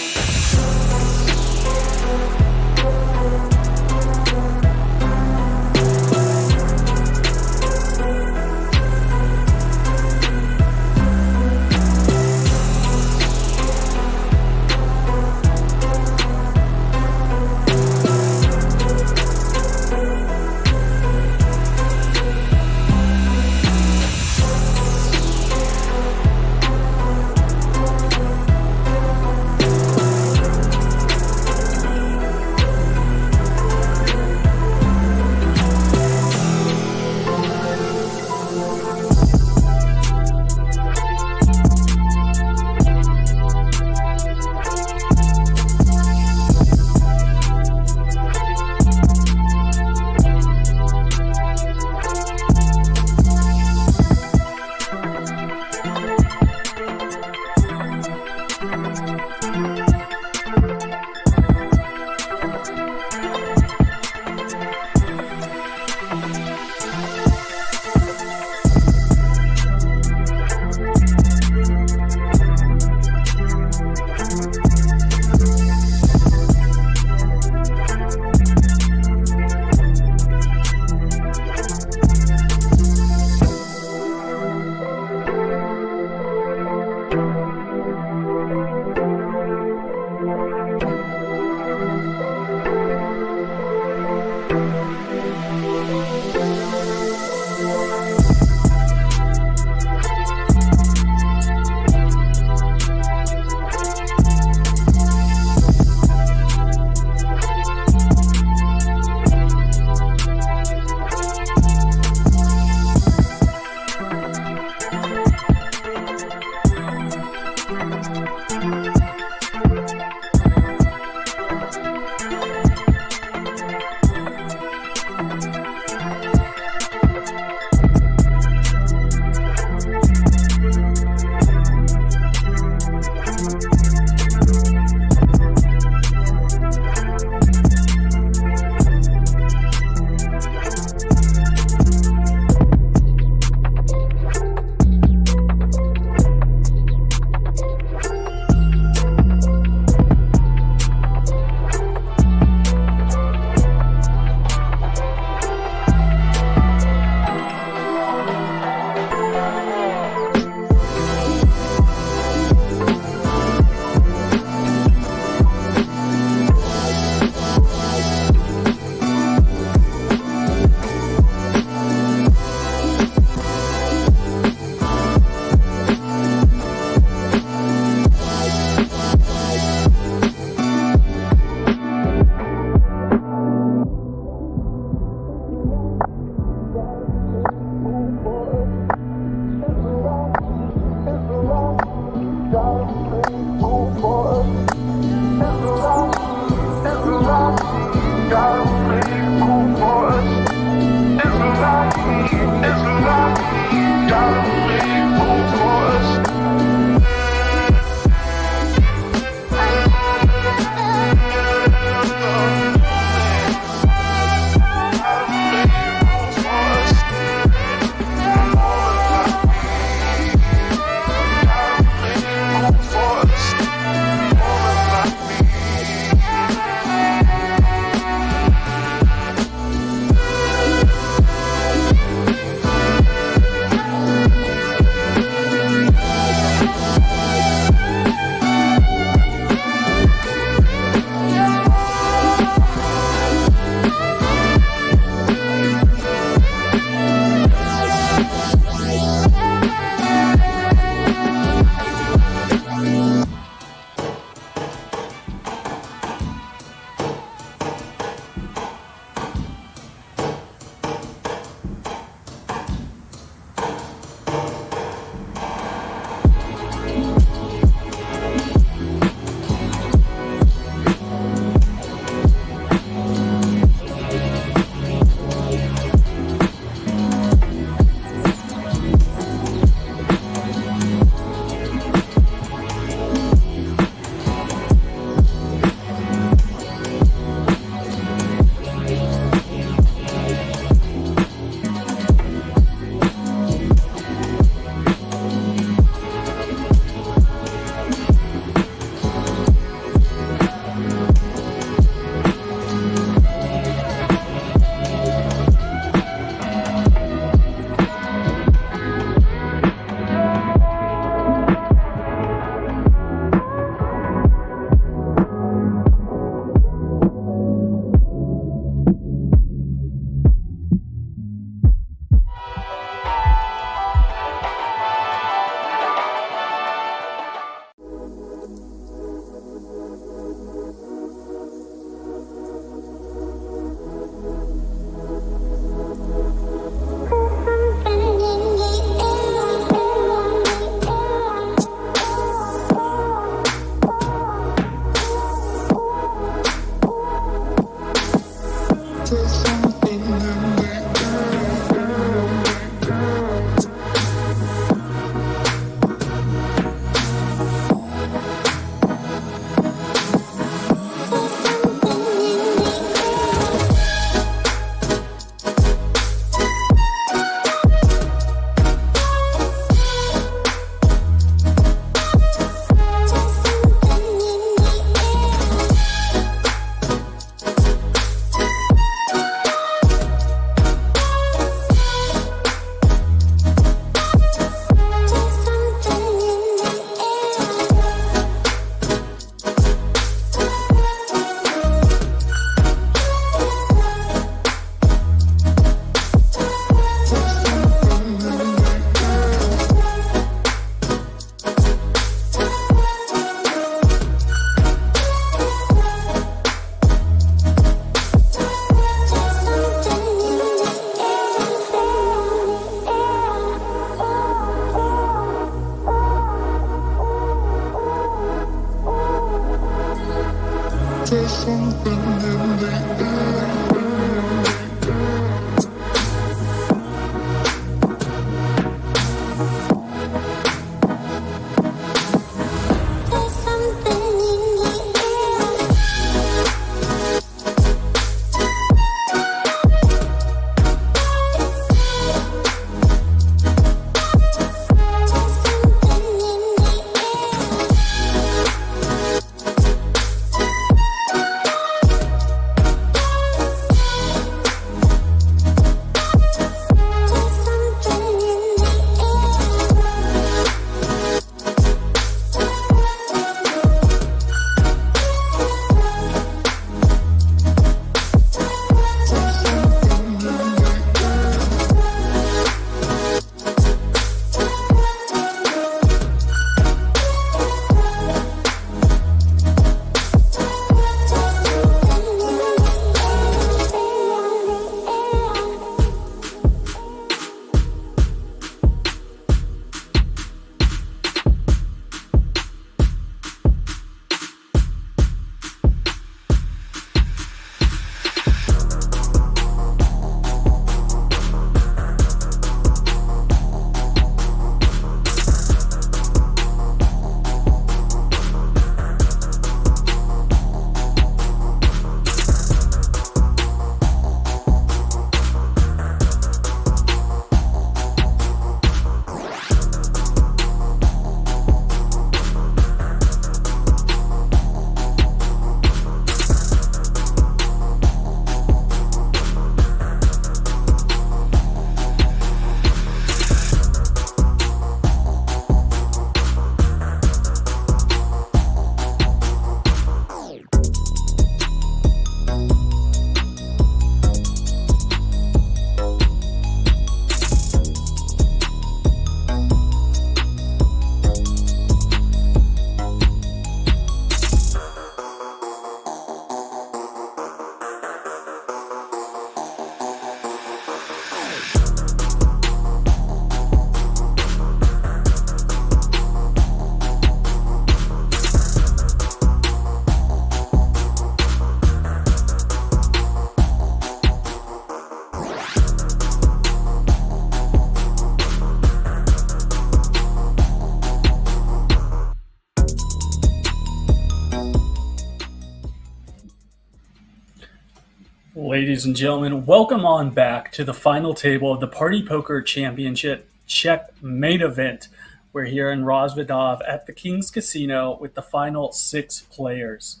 Ladies and gentlemen, welcome on back to the final table of the Party Poker Championship Czech main event. We're here in Rozvadov at the King's Casino with the final 6 players.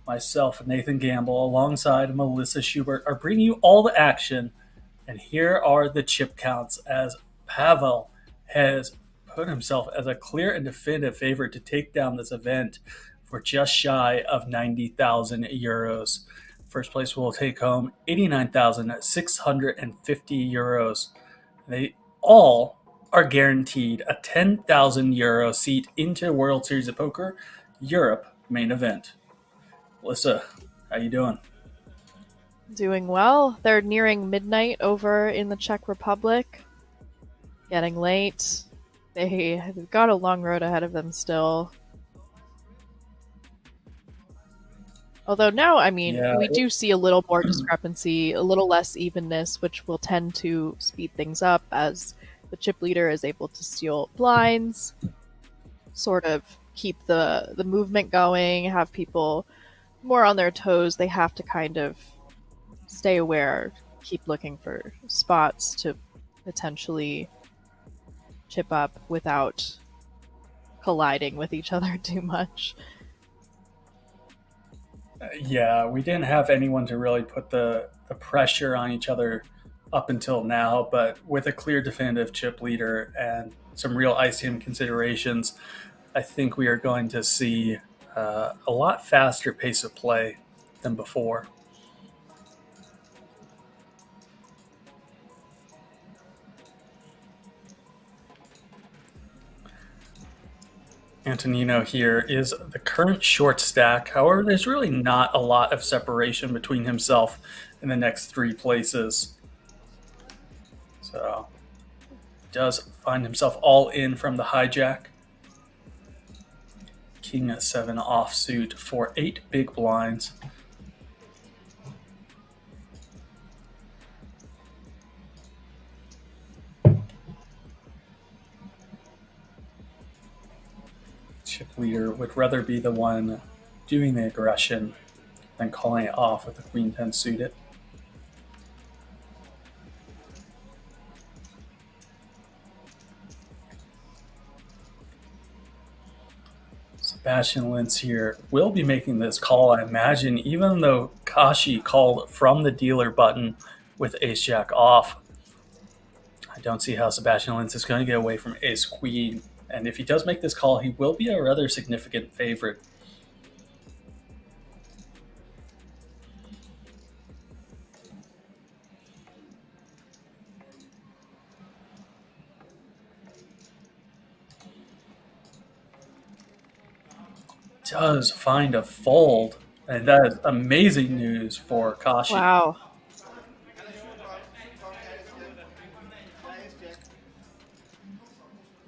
Myself, Nathan Gamble, alongside Melissa Schubert, are bringing you all the action. And here are the chip counts as Pavel has put himself as a clear and definitive favorite to take down this event for just shy of 90,000 euros. First place will take home 89,650 euros. They all are guaranteed a 10,000 euro seat into World Series of Poker Europe main event. Melissa, how you doing? Doing well. They're nearing midnight over in the Czech Republic. Getting late. They've got a long road ahead of them still. Although now, we do see a little more discrepancy, a little less evenness, which will tend to speed things up as the chip leader is able to steal blinds, sort of keep the movement going, have people more on their toes. They have to kind of stay aware, keep looking for spots to potentially chip up without colliding with each other too much. Yeah, we didn't have anyone to really put the pressure on each other up until now, but with a clear definitive chip leader and some real ICM considerations, I think we are going to see a lot faster pace of play than before. Antonino here is the current short stack. However, there's really not a lot of separation between himself and the next 3 places. So, does find himself all in from the hijack. King 7 offsuit for 8 big blinds. Chip leader would rather be the one doing the aggression than calling it off with the Queen 10 suited. Sebastian Lintz here will be making this call, I imagine, even though Kashi called from the dealer button with ace-jack off. I don't see how Sebastian Lintz is going to get away from ace-queen. And if he does make this call, he will be a rather significant favorite. Does find a fold, and that is amazing news for Kashi. Wow.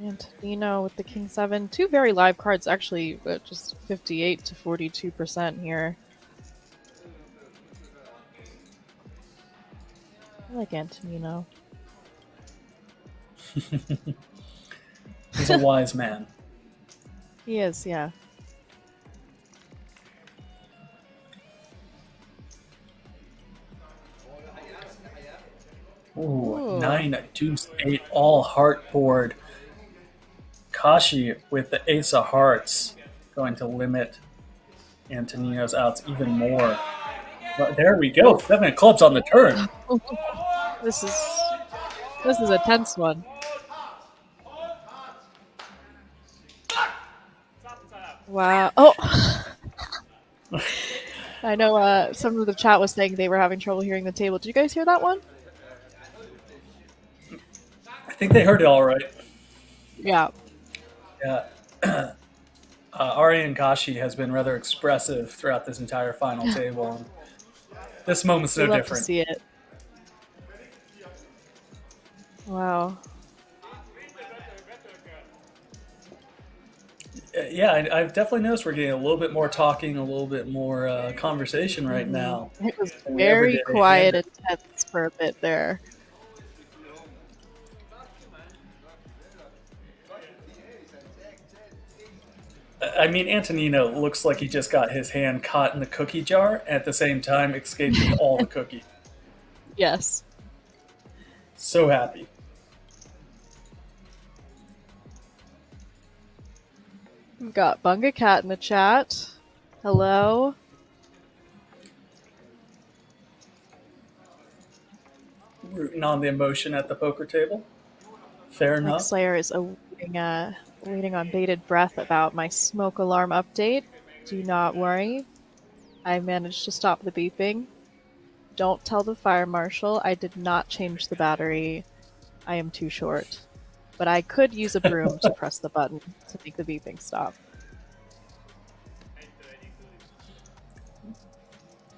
Antonino with the King 7. 2 very live cards, actually, just 58 to 42% here. I like Antonino. He's a wise man. He is, yeah. Ooh, 9, deuce, 8, all heart board. Kashi with the ace of hearts going to limit Antonino's outs even more. But there we go, 7 of clubs on the turn. This is a tense one. Wow. Oh! I know some of the chat was saying they were having trouble hearing the table. Did you guys hear that one? I think they heard it all right. Yeah. Yeah. Arian Kashi has been rather expressive throughout this entire final table. And this moment's no We'd love different. to see it. Wow. Yeah, I've definitely noticed we're getting a little bit more talking, a little bit more conversation right now. It was than we ever very did. quiet and tense for a bit there. I mean, Antonino looks like he just got his hand caught in the cookie jar, and at the same time escaped with all the cookie. Yes. So happy. We've got Bunga Cat in the chat. Hello. Rooting on the emotion at the poker table. Fair enough. Slayer is waiting on bated breath about my smoke alarm update. Do not worry. I managed to stop the beeping. Don't tell the fire marshal. I did not change the battery. I am too short. But I could use a broom to press the button to make the beeping stop.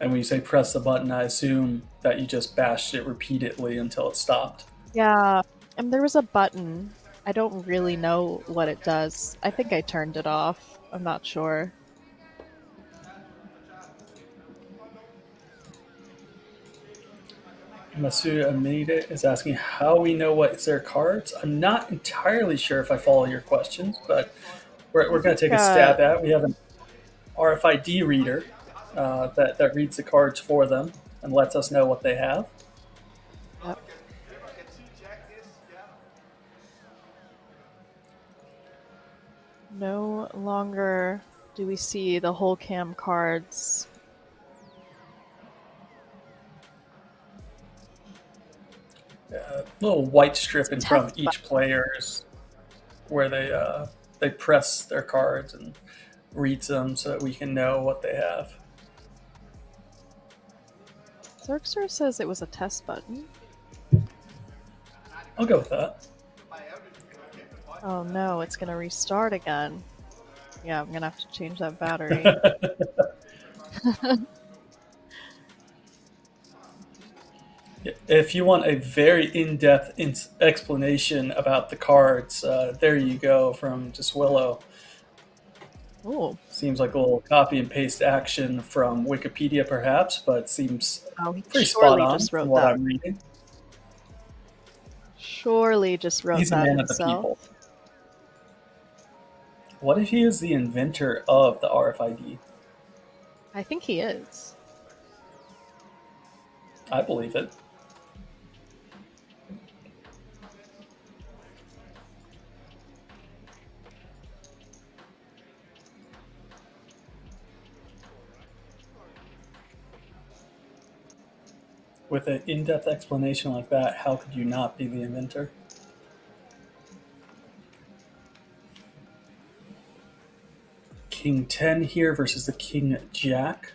And when you say press the button, I assume that you just bashed it repeatedly until it stopped. Yeah, and there was a button. I don't really know what it does. I think I turned it off. I'm not sure. Masu Amida is asking how we know what's their cards. I'm not entirely sure if I follow your questions, but we're going to take a stab at it. We have an RFID reader that reads the cards for them and lets us know what they have. Yep. No longer do we see the whole cam cards. Little white strip in front of each player's where they press their cards and reads them so that we can know what they have. Zerxer says it was a test button. I'll go with that. Oh no, it's gonna restart again. Yeah, I'm gonna have to change that battery. If you want a very in-depth explanation about the cards, there you go from just Willow. Oh, Seems like a little copy and paste action from Wikipedia, perhaps, but seems he pretty spot surely on just wrote from what that. I'm reading. Surely just wrote He's a that man of the himself. people. What if he is the inventor of the RFID? I think he is. I believe it. With an in-depth explanation like that, how could you not be the inventor? King 10 here versus the King Jack.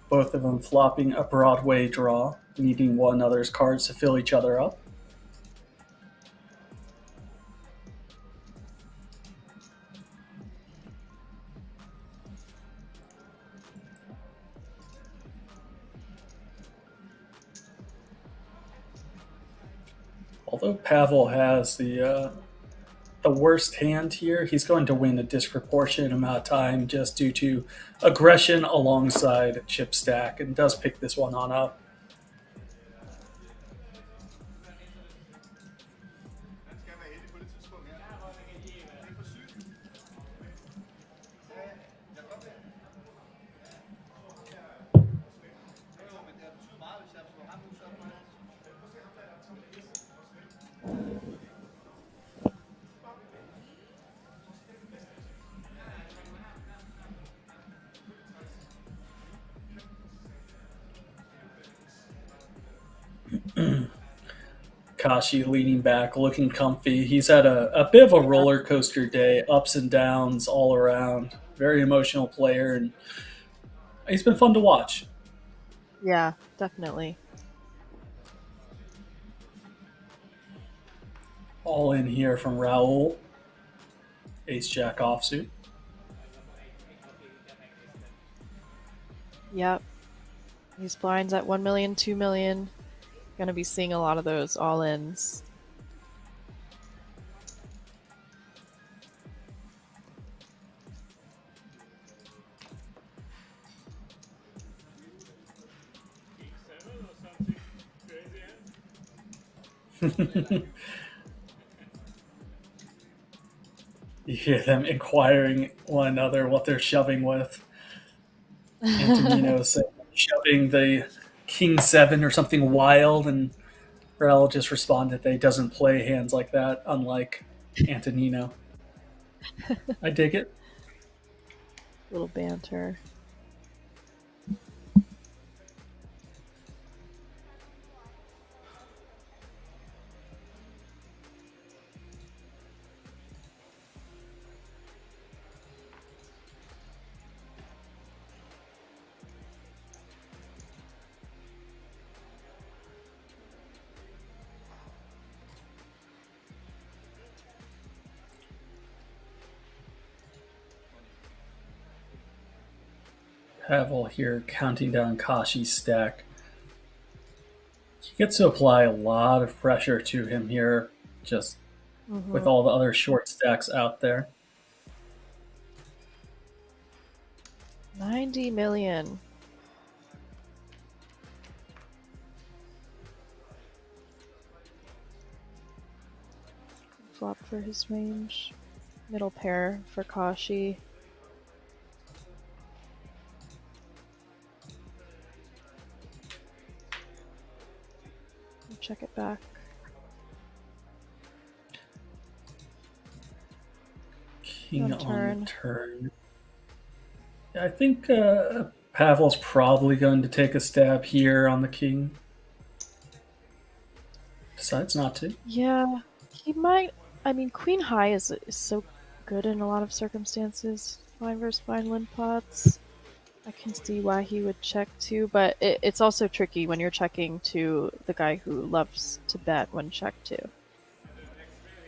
Both of them flopping a Broadway draw, needing one another's cards to fill each other up. Although Pavel has the worst hand here, he's going to win a disproportionate amount of time just due to aggression alongside chip stack, and does pick this one on up. Kashi leaning back, looking comfy. He's had a bit of a roller coaster day, ups and downs all around. Very emotional player, and he's been fun to watch. Yeah, definitely. All in here from Raul. Ace-Jack offsuit. Yep. These blinds at 1 million, 2 million. Gonna be seeing a lot of those all-ins. You hear them inquiring one another what they're shoving with. Antonino saying shoving the king seven or something wild, and Raoul just responded that he doesn't play hands like that, unlike Antonino. I dig it. Little banter. Pavel here counting down Kashi's stack. He gets to apply a lot of pressure to him here, just with all the other short stacks out there. 90 million. Flop for his range. Middle pair for Kashi. Check it back. King On on the turn. I think Pavel's probably going to take a stab here on the king. Decides not to. Yeah, he might. I mean, Queen High is so good in a lot of circumstances. Fine versus Vineland pots. I can see why he would check too, but it's also tricky when you're checking to the guy who loves to bet when checked to.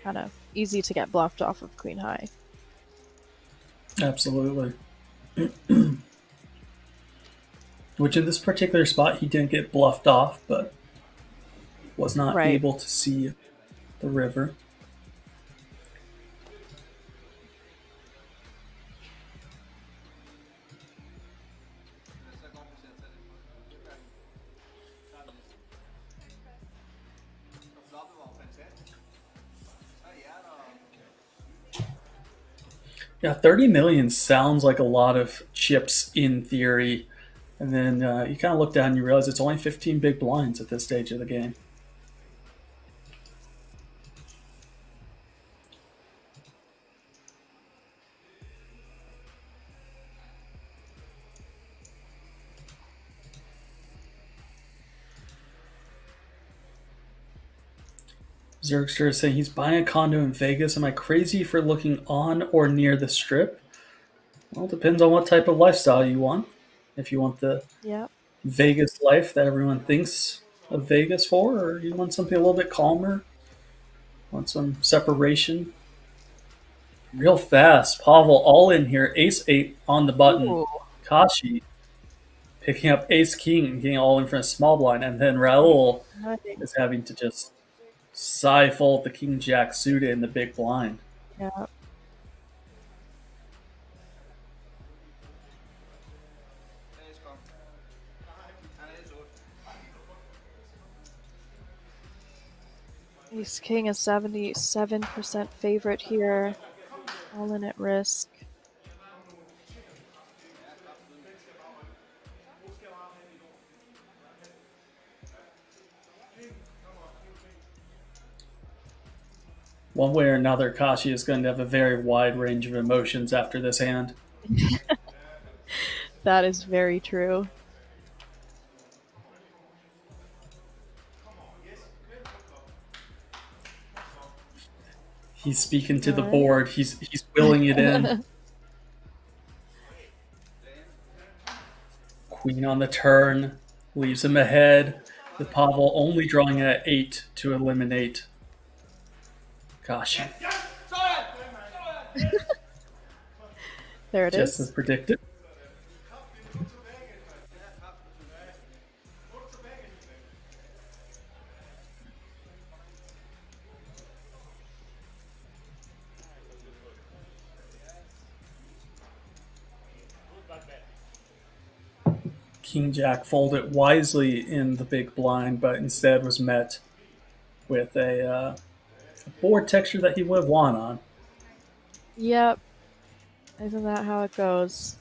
Kind of easy to get bluffed off of Queen High. Absolutely. Which in this particular spot he didn't get bluffed off, but was not able to see the river. Yeah, 30 million sounds like a lot of chips in theory. And then you kind of look down and you realize it's only 15 big blinds at this stage of the game. Zergster is saying he's buying a condo in Vegas. Am I crazy for looking on or near the strip? Well, it depends on what type of lifestyle you want. If you want the Vegas life that everyone thinks of Vegas for, or you want something a little bit calmer, want some separation. Real fast. Pavel all in here. Ace-8 on the button. Ooh. Kashi picking up Ace-King and getting all in front of small blind. And then Raoul is having to just fold the King-Jack suited in the big blind. Yeah. Ace King is 77% favorite here. All in at risk. One way or another, Kashi is going to have a very wide range of emotions after this hand. That is very true. He's speaking to the board. He's willing it in. Queen on the turn leaves him ahead, with Pavel only drawing at 8 to eliminate Kashi. There it Just is. as predicted. King Jack folded wisely in the big blind, but instead was met with a board texture that he would have won on. Yep. Isn't that how it goes?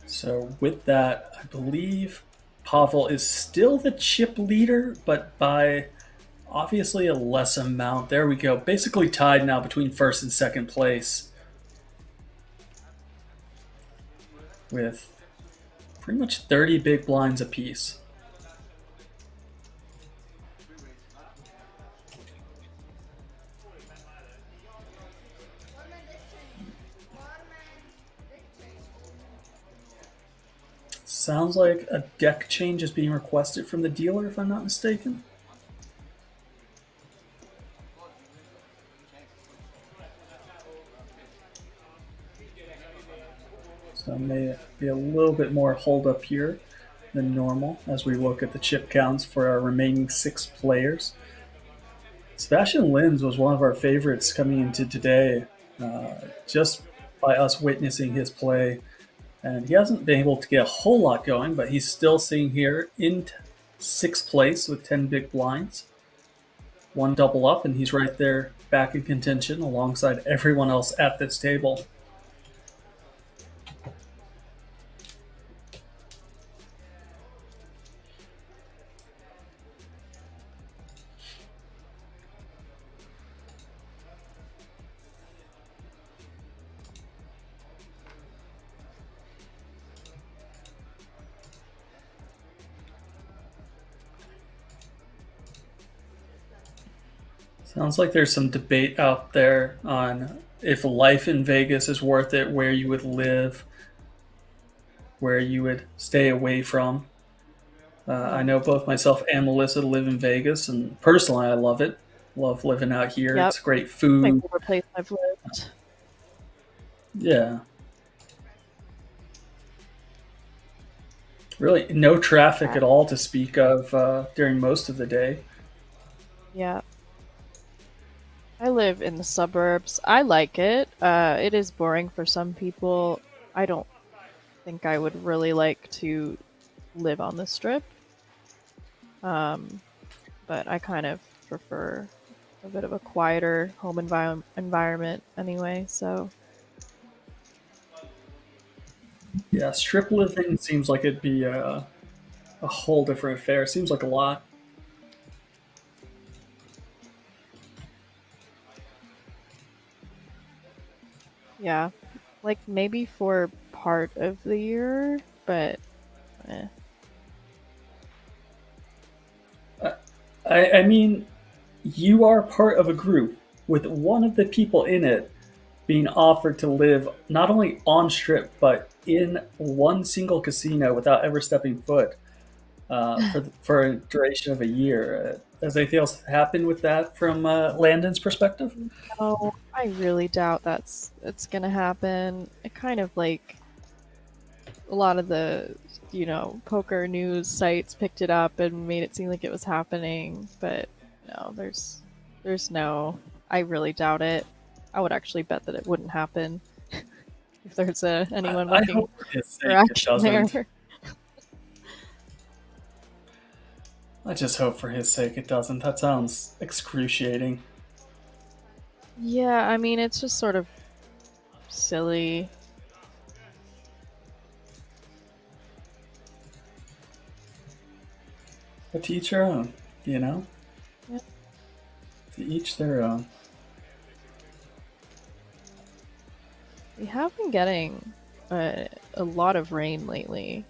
So with that, I believe Pavel is still the chip leader, but by obviously a less amount. There we go. Basically tied now between first and second place with pretty much 30 big blinds apiece. Sounds like a deck change is being requested from the dealer, if I'm not mistaken. So may be a little bit more hold up here than normal as we look at the chip counts for our remaining 6 players. Sebastian Linz was one of our favorites coming into today, just by us witnessing his play. And he hasn't been able to get a whole lot going, but he's still sitting here in 6th place with 10 big blinds. 1 double up, and he's right there back in contention alongside everyone else at this table. Sounds like there's some debate out there on if life in Vegas is worth it, where you would live, where you would stay away from. I know both myself and Melissa live in Vegas, and personally, I love it. Love living out here. Yep. It's great My food. favorite place I've lived. Yeah. Really, no traffic at all to speak of during most of the day. Yeah. I live in the suburbs. I like it. It is boring for some people. I don't think I would really like to live on the strip. But I kind of prefer a bit of a quieter home environment anyway, so Yeah, strip living seems like it'd be a whole different affair. Seems like a lot. yeah. Like maybe for part of the year, but eh. I mean, you are part of a group with one of the people in it being offered to live not only on strip but in one single casino without ever stepping foot for a duration of a year. Has anything else happened with that from Landon's perspective? Oh, I really doubt it's gonna happen. It kind of like a lot of the, poker news sites picked it up and made it seem like it was happening, but no, there's no. I really doubt it. I would actually bet that it wouldn't happen if there's anyone I looking hope for his sake for it action doesn't. there. I just hope for his sake it doesn't. That sounds excruciating. Yeah, I mean it's just sort of silly. But to each their own, you know? Yep. To each their own. We have been getting a lot of rain lately.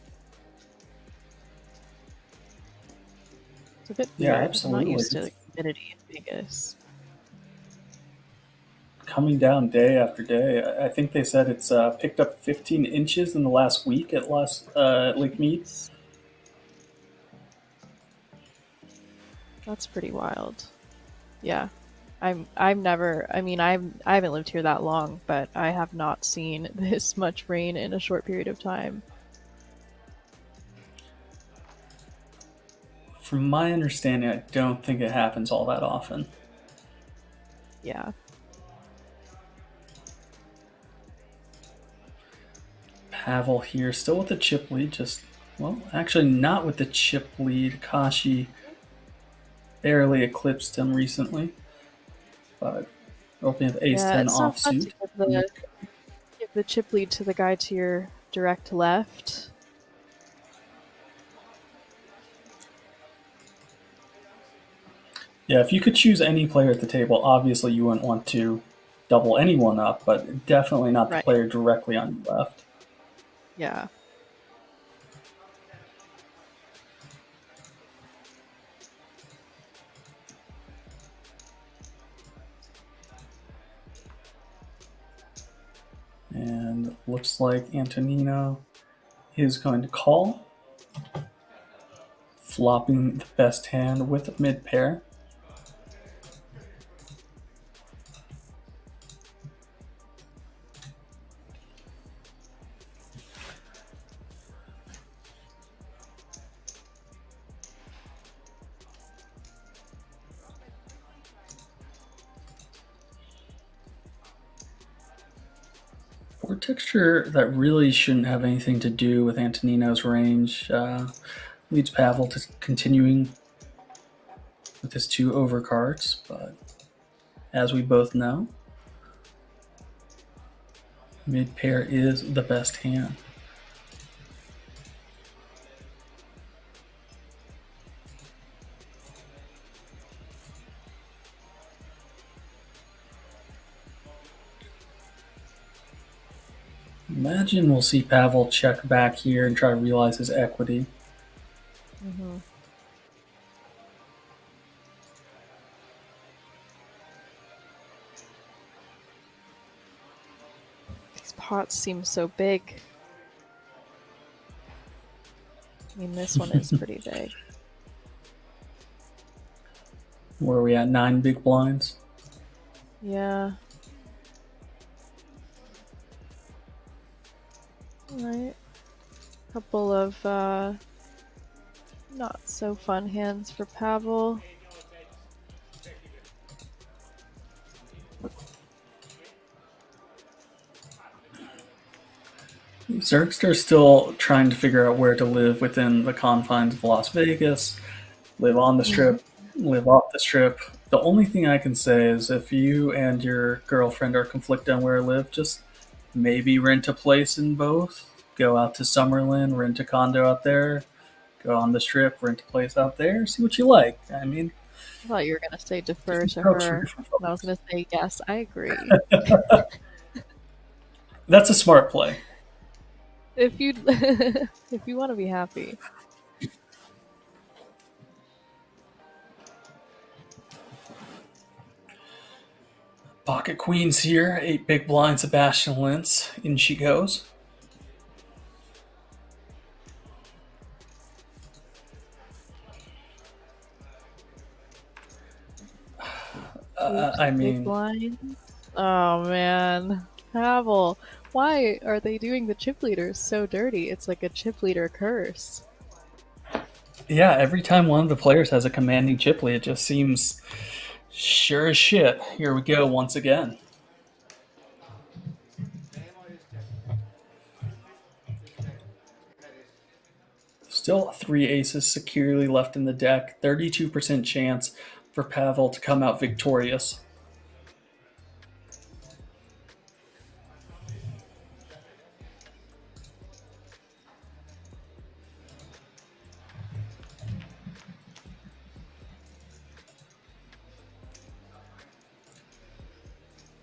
It's a bit Yeah, weird. absolutely. I'm not used to the humidity in Vegas. Coming down day after day. I think they said it's picked up 15 inches in the last week at Lake Mead. That's pretty wild. Yeah. I've never, I mean, I haven't lived here that long, but I have not seen this much rain in a short period of time. from my understanding, I don't think it happens all that often. Yeah. Pavel here, still with the chip lead, actually not with the chip lead. Kashi barely eclipsed him recently, but opening with Yeah, ace-10 it's not fun to offsuit. give the chip lead to the guy to your direct left. Yeah, if you could choose any player at the table, obviously you wouldn't want to double anyone up, but definitely not the Right. player directly on your left. Yeah. And looks like Antonino is going to call, flopping the best hand with mid pair. Board texture that really shouldn't have anything to do with Antonino's range leads Pavel to continuing with his 2 overcards, but as we both know, mid pair is the best hand. Imagine we'll see Pavel check back here and try to realize his equity. Mm-hmm. These pots seem so big. I mean, this one is pretty big. Where are we at? 9 big blinds? Yeah. Alright. Couple of not so fun hands for Pavel. Zergster's still trying to figure out where to live within the confines of Las Vegas, live on the strip, live off the strip. The only thing I can say is if you and your girlfriend are conflicted on where to live, just maybe rent a place in both. Go out to Summerlin, rent a condo out there, go on the strip, rent a place out there, see what you like. I mean, I thought you were gonna say defer to approach for her. different And I was folks. gonna say yes, I agree. That's a smart play. If you if you want to be happy. Pocket queens here, 8 big blind, Sebastian Lintz. In she goes. I Big mean, blind. Oh man, Pavel. Why are they doing the chip leaders so dirty? It's like a chip leader curse. yeah, every time one of the players has a commanding chip lead, it just seems sure as shit. Here we go once again. Still 3 aces securely left in the deck. 32% chance for Pavel to come out victorious.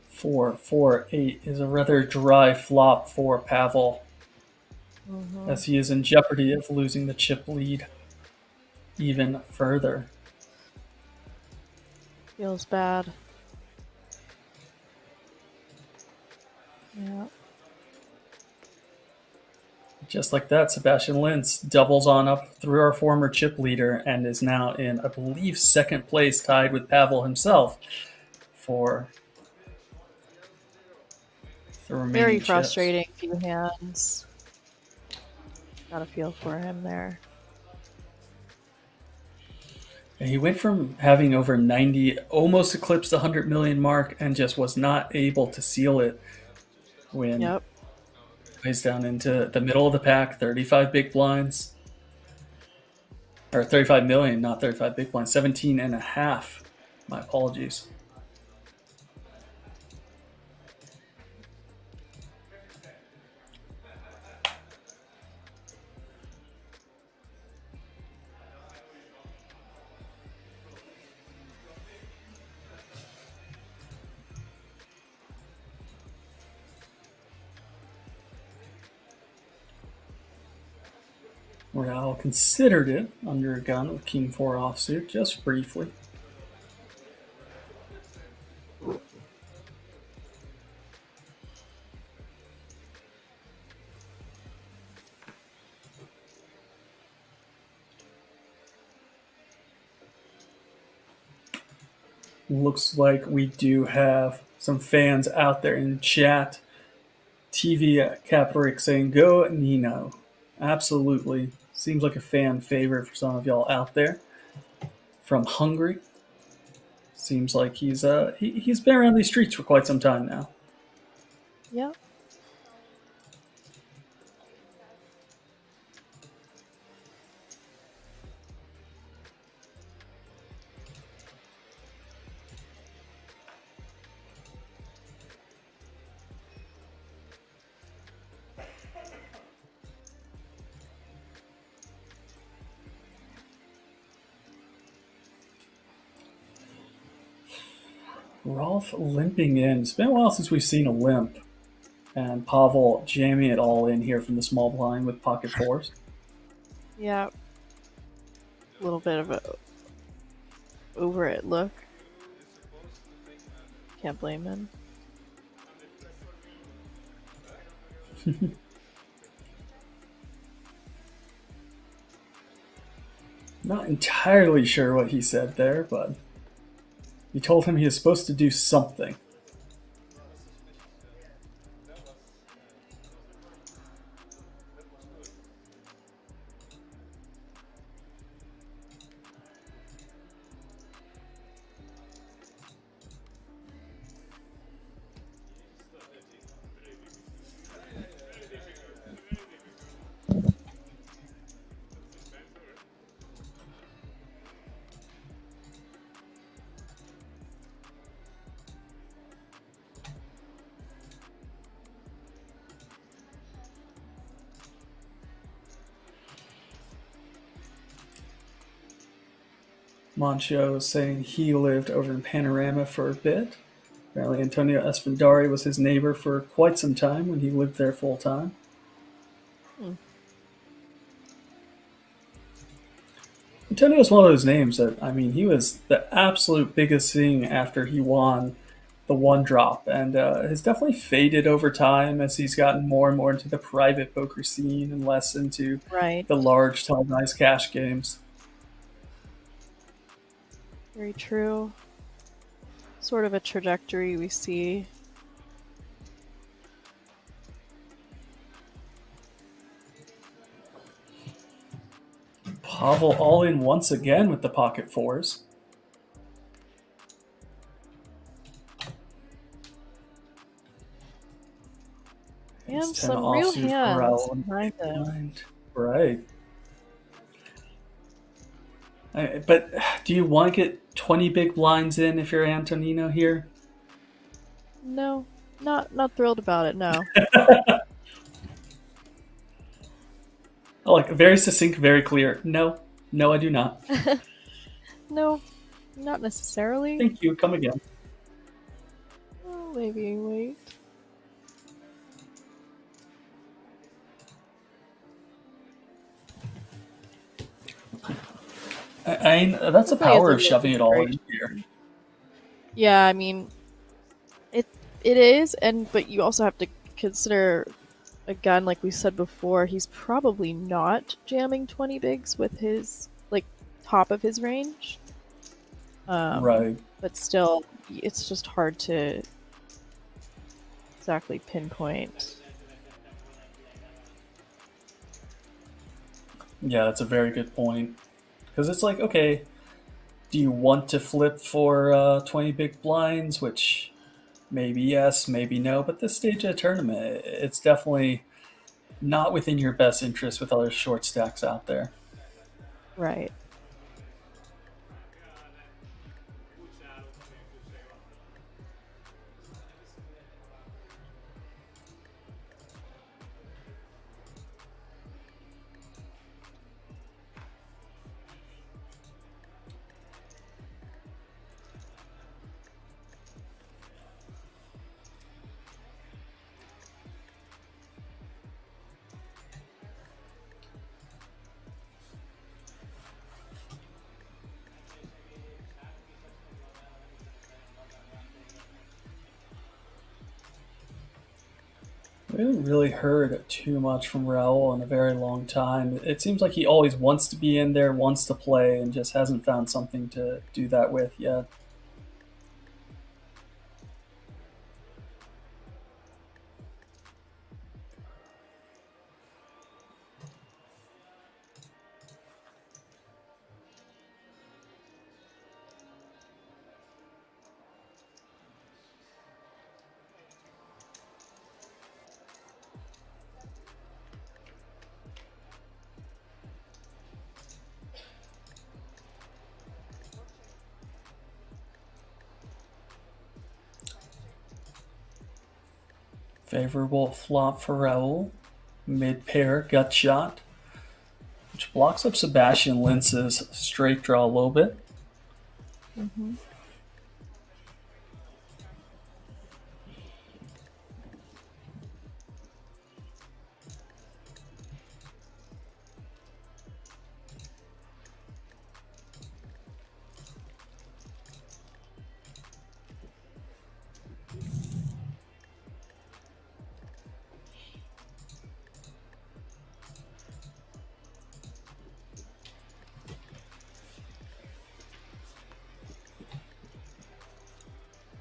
Four, 4, 8 is a rather dry flop for Pavel, as he is in jeopardy of losing the chip lead even further. Feels bad. Yeah. Just like that, Sebastian Lintz doubles on up through our former chip leader and is now in, I believe, second place, tied with Pavel himself for the remaining Very chips. frustrating few hands. Got a feel for him there. He went from having over 90, almost eclipsed the 100 million mark, and just was not able to seal it when Yep. he's down into the middle of the pack, 35 big blinds. Or 35 million, not 35 big blinds, 17 and a half. My apologies. Real considered it under a gun with King 4 offsuit, just briefly. Looks like we do have some fans out there in chat. TV Capric saying, go Nino. Absolutely. Seems like a fan favorite for some of y'all out there. From Hungary. Seems like he's been around these streets for quite some time now. Yep. Rolf limping in. It's been a while since we've seen a limp. And Pavel jamming it all in here from the small blind with pocket fours. Yep. A little bit of a over it look. Can't blame him. Not entirely sure what he said there, but he told him he is supposed to do something. Moncho is saying he lived over in Panorama for a bit. Apparently Antonio Esfandari was his neighbor for quite some time when he lived there full time. Antonio is one of those names that, I mean, he was the absolute biggest thing after he won the one drop, and has definitely faded over time as he's gotten more and more into the private poker scene and less into Right. the large televised cash games. Very true. Sort of a trajectory we see. Pavel all in once again with the pocket fours. And It's 10 some real offsuit hands corral and behind them. blind. Right. But do you want to get 20 big blinds in if you're Antonino here? No, not thrilled about it. No. Oh, like very succinct, very clear. No, I do not. No, not necessarily. Thank you. Come again. Oh, maybe wait. I mean, that's the Hopefully power of it's a shoving it all in inspiration. here. Yeah, I mean, it is, but you also have to consider, again, like we said before, he's probably not jamming 20 bigs with his top of his range. Right. But still, it's just hard to exactly pinpoint. Yeah, that's a very good point. Because it's like, okay, Do you want to flip for 20 big blinds, which maybe yes, maybe no, but this stage of the tournament, it's definitely not within your best interest with other short stacks out there. Right. We haven't really heard too much from Raul in a very long time. It seems like he always wants to be in there, wants to play, and just hasn't found something to do that with yet. Favorable flop for Raul. Mid pair gut shot, which blocks up Sebastian Lintz's straight draw a little bit. Mm-hmm.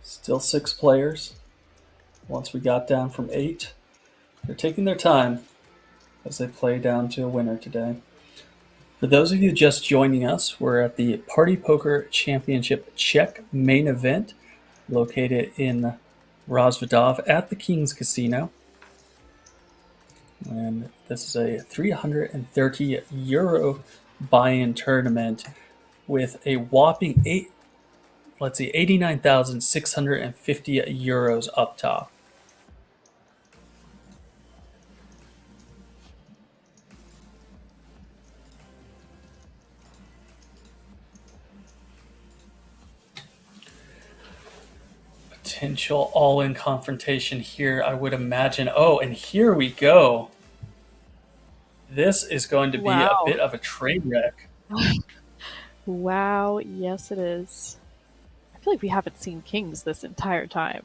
Still 6 players. Once we got down from 8, they're taking their time as they play down to a winner today. For those of you just joining us, we're at the Party Poker Championship Czech main event located in Rozvadov at the King's Casino. And this is a 330 euro buy-in tournament with a whopping 89,650 euros up top. Potential all-in confrontation here, I would imagine. Oh, and here we go. This is going to be a bit of a train wreck. Wow, yes it is. I feel like we haven't seen kings this entire time.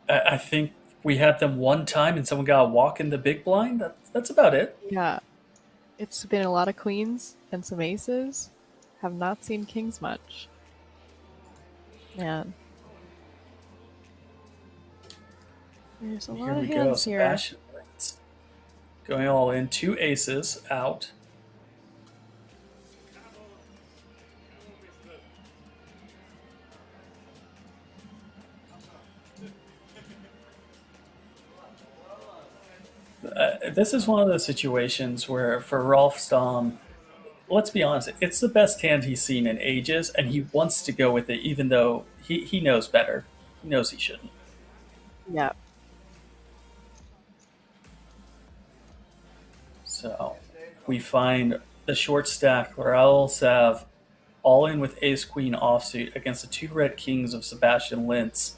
I think we had them one time and someone got a walk in the big blind. That's about it. Yeah. It's been a lot of queens and some aces. Have not seen kings much. Man. There's a lot Here of we go. hands here. Sebastian Lintz going all in. 2 aces out. This is one of those situations where for Rolf Stamm, let's be honest, it's the best hand he's seen in ages, and he wants to go with it even though he knows better. He knows he shouldn't. Yeah. So we find the short stack where Raul Sav all in with ace queen offsuit against the 2 red kings of Sebastian Lintz.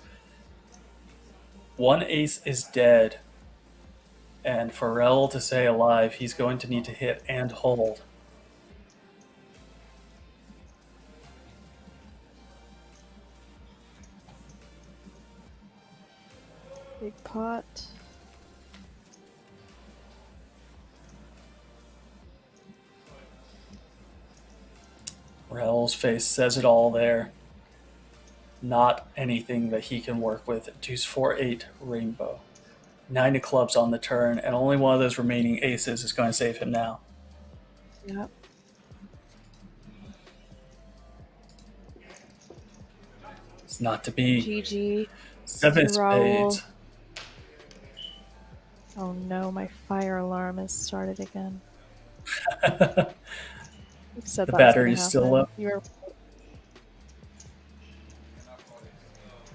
1 ace is dead. And for Raul to stay alive, he's going to need to hit and hold. Big pot. Raul's face says it all there. Not anything that he can work with. Deuce 4-8 rainbow. 9 of clubs on the turn, and only one of those remaining aces is going to save him now. Yep. It's not to be. GG. 7 to Raul. spades. Oh no, my fire alarm has started again. The You said that was battery gonna is still happen. low. You're I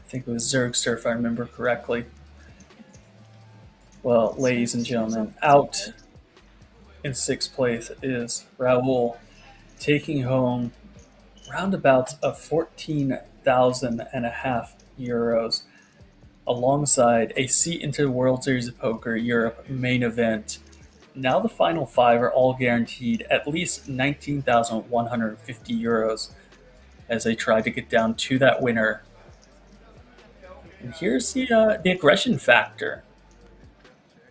think it was Zergster, if I remember correctly. Well, ladies and gentlemen, out in 6th place is Raul, taking home roundabouts of 14,500 euros, alongside a seat into the World Series of Poker Europe main event. Now the final 5 are all guaranteed at least 19,150 euros as they try to get down to that winner. And here's the aggression factor.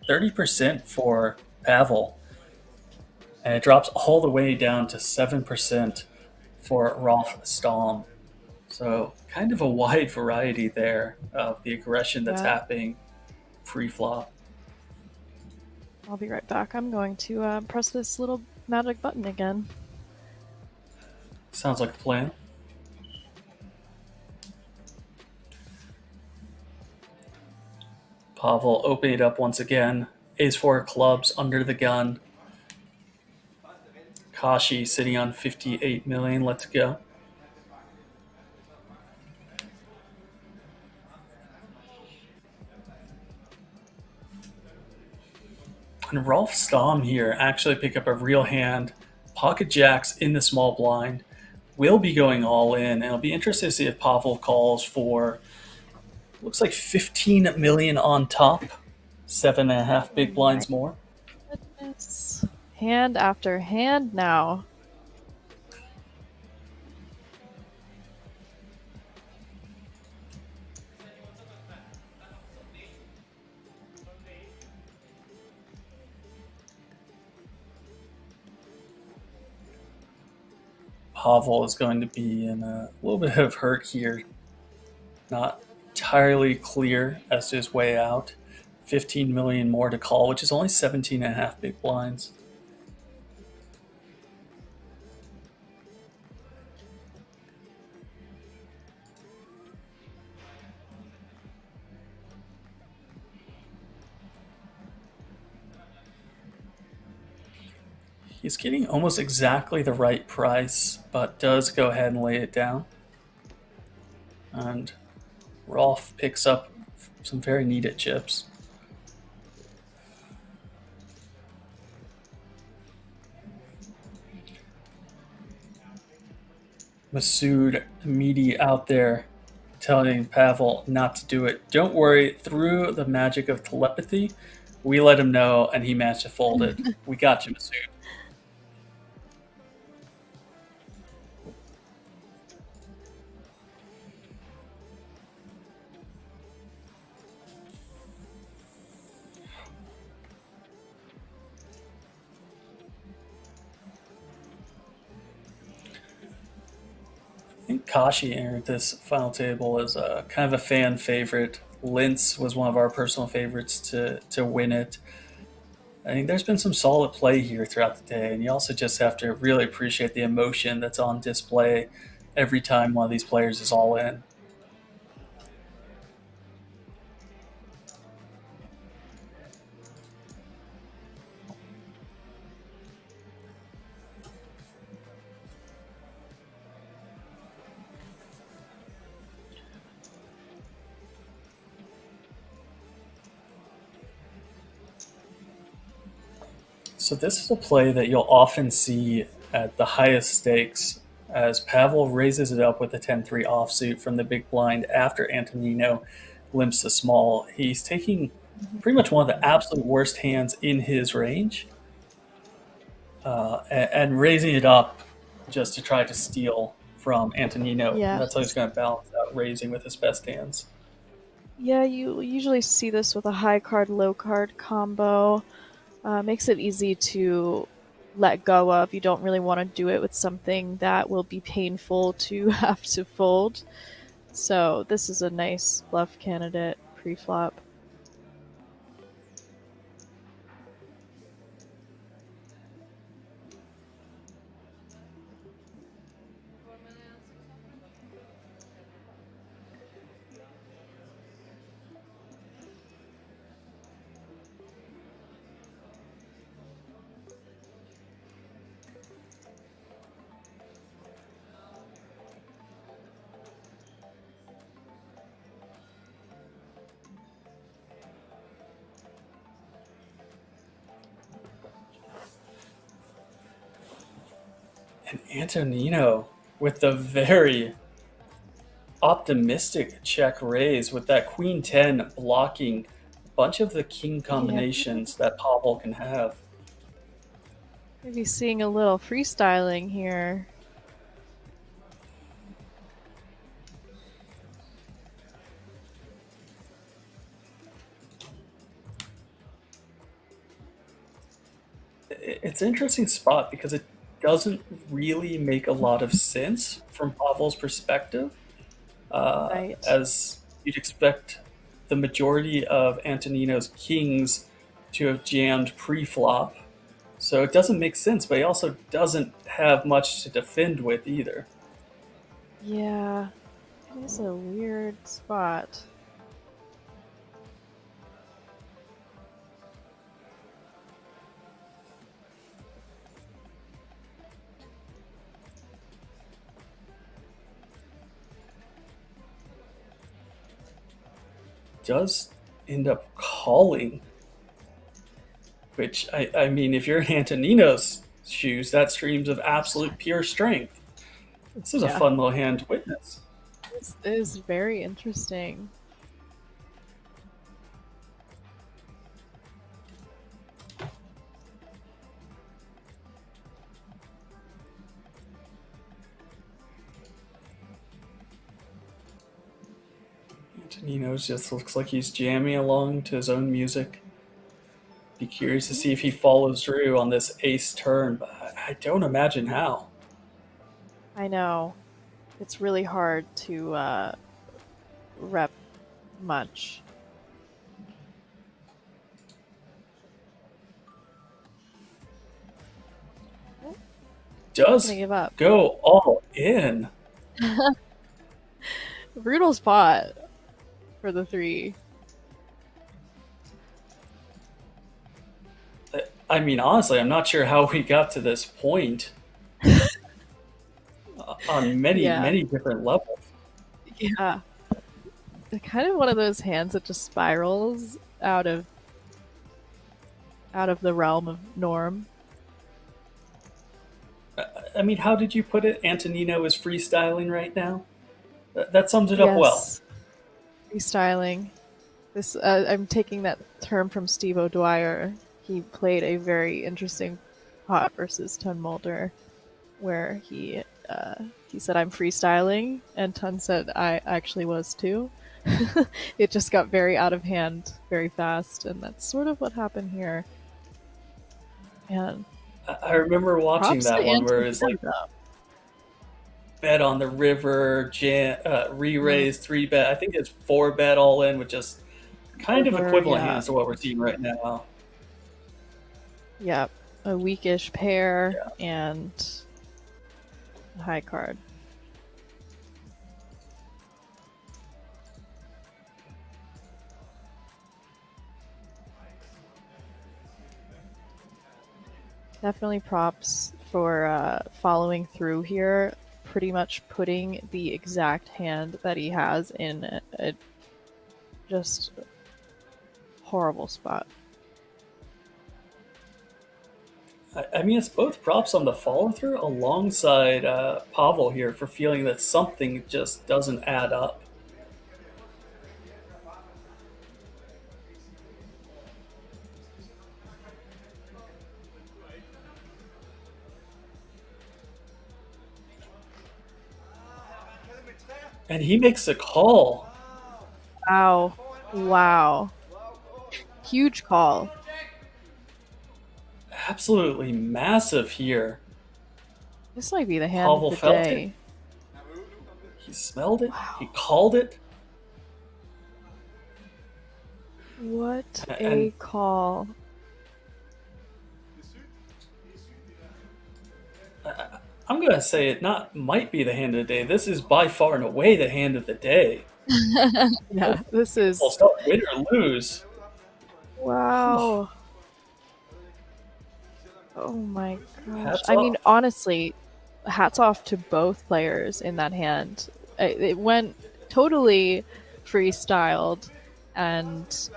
30% for Pavel. And it drops all the way down to 7% for Rolf Stalm. So kind of a wide variety there of the aggression that's happening pre-flop. I'll be right back. I'm going to press this little magic button again. Sounds like a plan. Pavel opening it up once again. Ace-4 of clubs under the gun. Kashi sitting on 58 million. Let's go. And Rolf Stam here actually pick up a real hand. Pocket jacks in the small blind. Will be going all in. And it'll be interesting to see if Pavel calls for, looks like 15 million on top. 7.5 big blinds more. Goodness. Hand after hand now. Pavel is going to be in a little bit of hurt here. Not entirely clear as to his way out. 15 million more to call, which is only 17.5 big blinds. He's getting almost exactly the right price, but does go ahead and lay it down. And Rolf picks up some very needed chips. Masood Meaty out there telling Pavel not to do it. Don't worry, through the magic of telepathy, we let him know and he managed to fold it. We got you, Masood. I think Kashi entered this final table as a kind of a fan favorite. Lintz was one of our personal favorites to win it. I think there's been some solid play here throughout the day, and you also just have to really appreciate the emotion that's on display every time one of these players is all in. So this is a play that you'll often see at the highest stakes as Pavel raises it up with a 10-3 offsuit from the big blind after Antonino limps the small. He's taking pretty much one of the absolute worst hands in his range and raising it up just to try to steal from Antonino. Yeah. That's how he's going to balance out raising with his best hands. Yeah, you usually see this with a high card, low card combo. Makes it easy to let go of. You don't really want to do it with something that will be painful to have to fold. So this is a nice bluff candidate pre-flop. And Antonino with the very optimistic check raise with that queen 10 blocking a bunch of the king combinations that Pavel can have. Maybe seeing a little freestyling here. It's an interesting spot because it doesn't really make a lot of sense from Pavel's perspective. Right. As you'd expect the majority of Antonino's kings to have jammed pre-flop. So it doesn't make sense, but he also doesn't have much to defend with either. Yeah, it is a weird spot. Does end up calling, which I mean, if you're in Antonino's shoes, that screams of absolute pure strength. This is a Yeah. fun little hand to witness. This is very interesting. Antonino's just looks like he's jamming along to his own music. Be curious to see if he follows through on this ace turn, but I don't imagine how. I know. It's really hard to rep much. Does Gonna give up. go all in. Brutal spot for the 3. I mean, honestly, I'm not sure how we got to this point on many, Yeah. many different levels. Yeah. It's kind of one of those hands that just spirals out of the realm of norm. I mean, how did you put it? Antonino is freestyling right now? That sums it up well. Yes. Freestyling. This I'm taking that term from Steve O'Dwyer. He played a very interesting pot versus Tun Mulder, where he said, "I'm freestyling," and Tun said, "I actually was too." It just got very out of hand very fast, and that's sort of what happened here. And I remember watching props that to one where it's like Antonino, though. bet on the river, re-raise, 3-bet. I think it's 4-bet all in with just kind of Over, equivalent yeah. hands to what we're seeing right now. Yep, a weakish pair Yeah. and a high card. Definitely props for following through here, pretty much putting the exact hand that he has in a just horrible spot. I mean, it's both props on the follow through alongside Pavel here for feeling that something just doesn't add up. And he makes a call. Wow. Wow. Huge call. Absolutely massive here. This might be the hand Pavel of the felt day. He smelled it. Wow. He called it. What a And- call. I'm going to say it might be the hand of the day. This is by far and away the hand of the day. Yeah, this is Well, so win or lose. wow. Oh my gosh. Hats I mean, off. honestly, hats off to both players in that hand. It went totally freestyled, and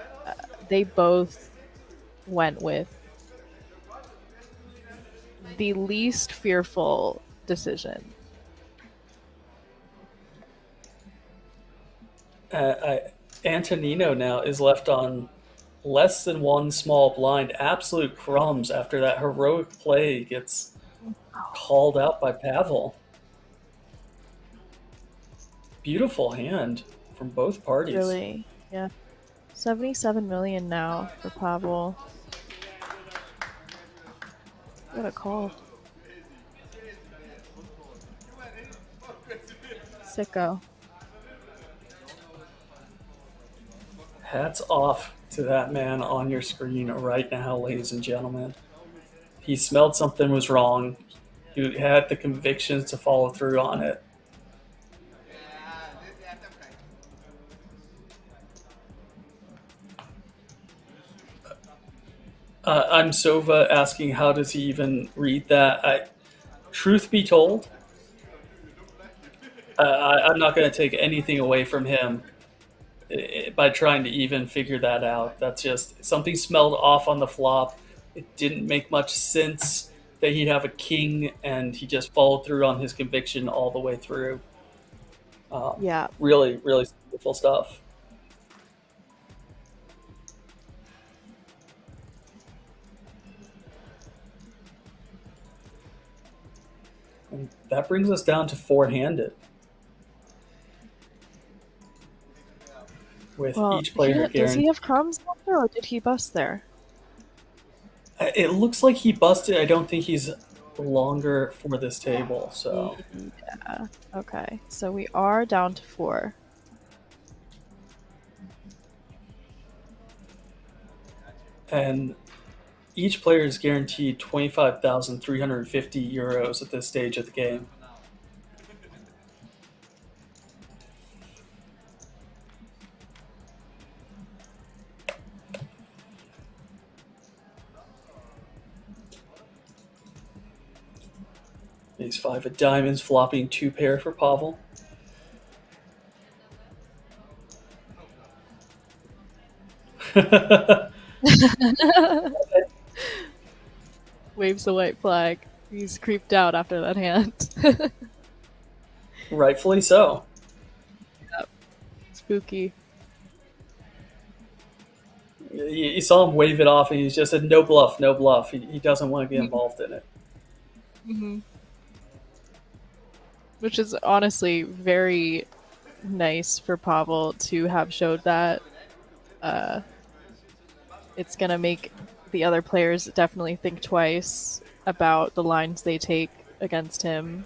they both went with the least fearful decision. Antonino now is left on less than one small blind. Absolute crumbs after that heroic play gets called out by Pavel. Beautiful hand from both parties. Really, yeah. 77 million now for Pavel. What a call. Sicko. Hats off to that man on your screen right now, ladies and gentlemen. He smelled something was wrong. He had the convictions to follow through on it. I'm Sova asking how does he even read that. Truth be told, I'm not going to take anything away from him by trying to even figure that out. That's just something smelled off on the flop. It didn't make much sense that he'd have a king, and he just followed through on his conviction all the way through. Yeah. Really, really beautiful stuff. And that brings us down to four-handed. With each player does he have crumbs left there, or did he bust there? It looks like he busted. I don't think he's longer for this table. So yeah. Okay, so we are down to 4. And each player is guaranteed 25,350 euros at this stage of the game. Ace 5 of diamonds, flopping 2 pair for Pavel. Waves the white flag. He's creeped out after that hand. Rightfully so. Yep. Spooky. You saw him wave it off, and he just said, no bluff, no bluff. He doesn't want to get involved in it. Mm-hmm. Which is honestly very nice for Pavel to have showed that. It's going to make the other players definitely think twice about the lines they take against him,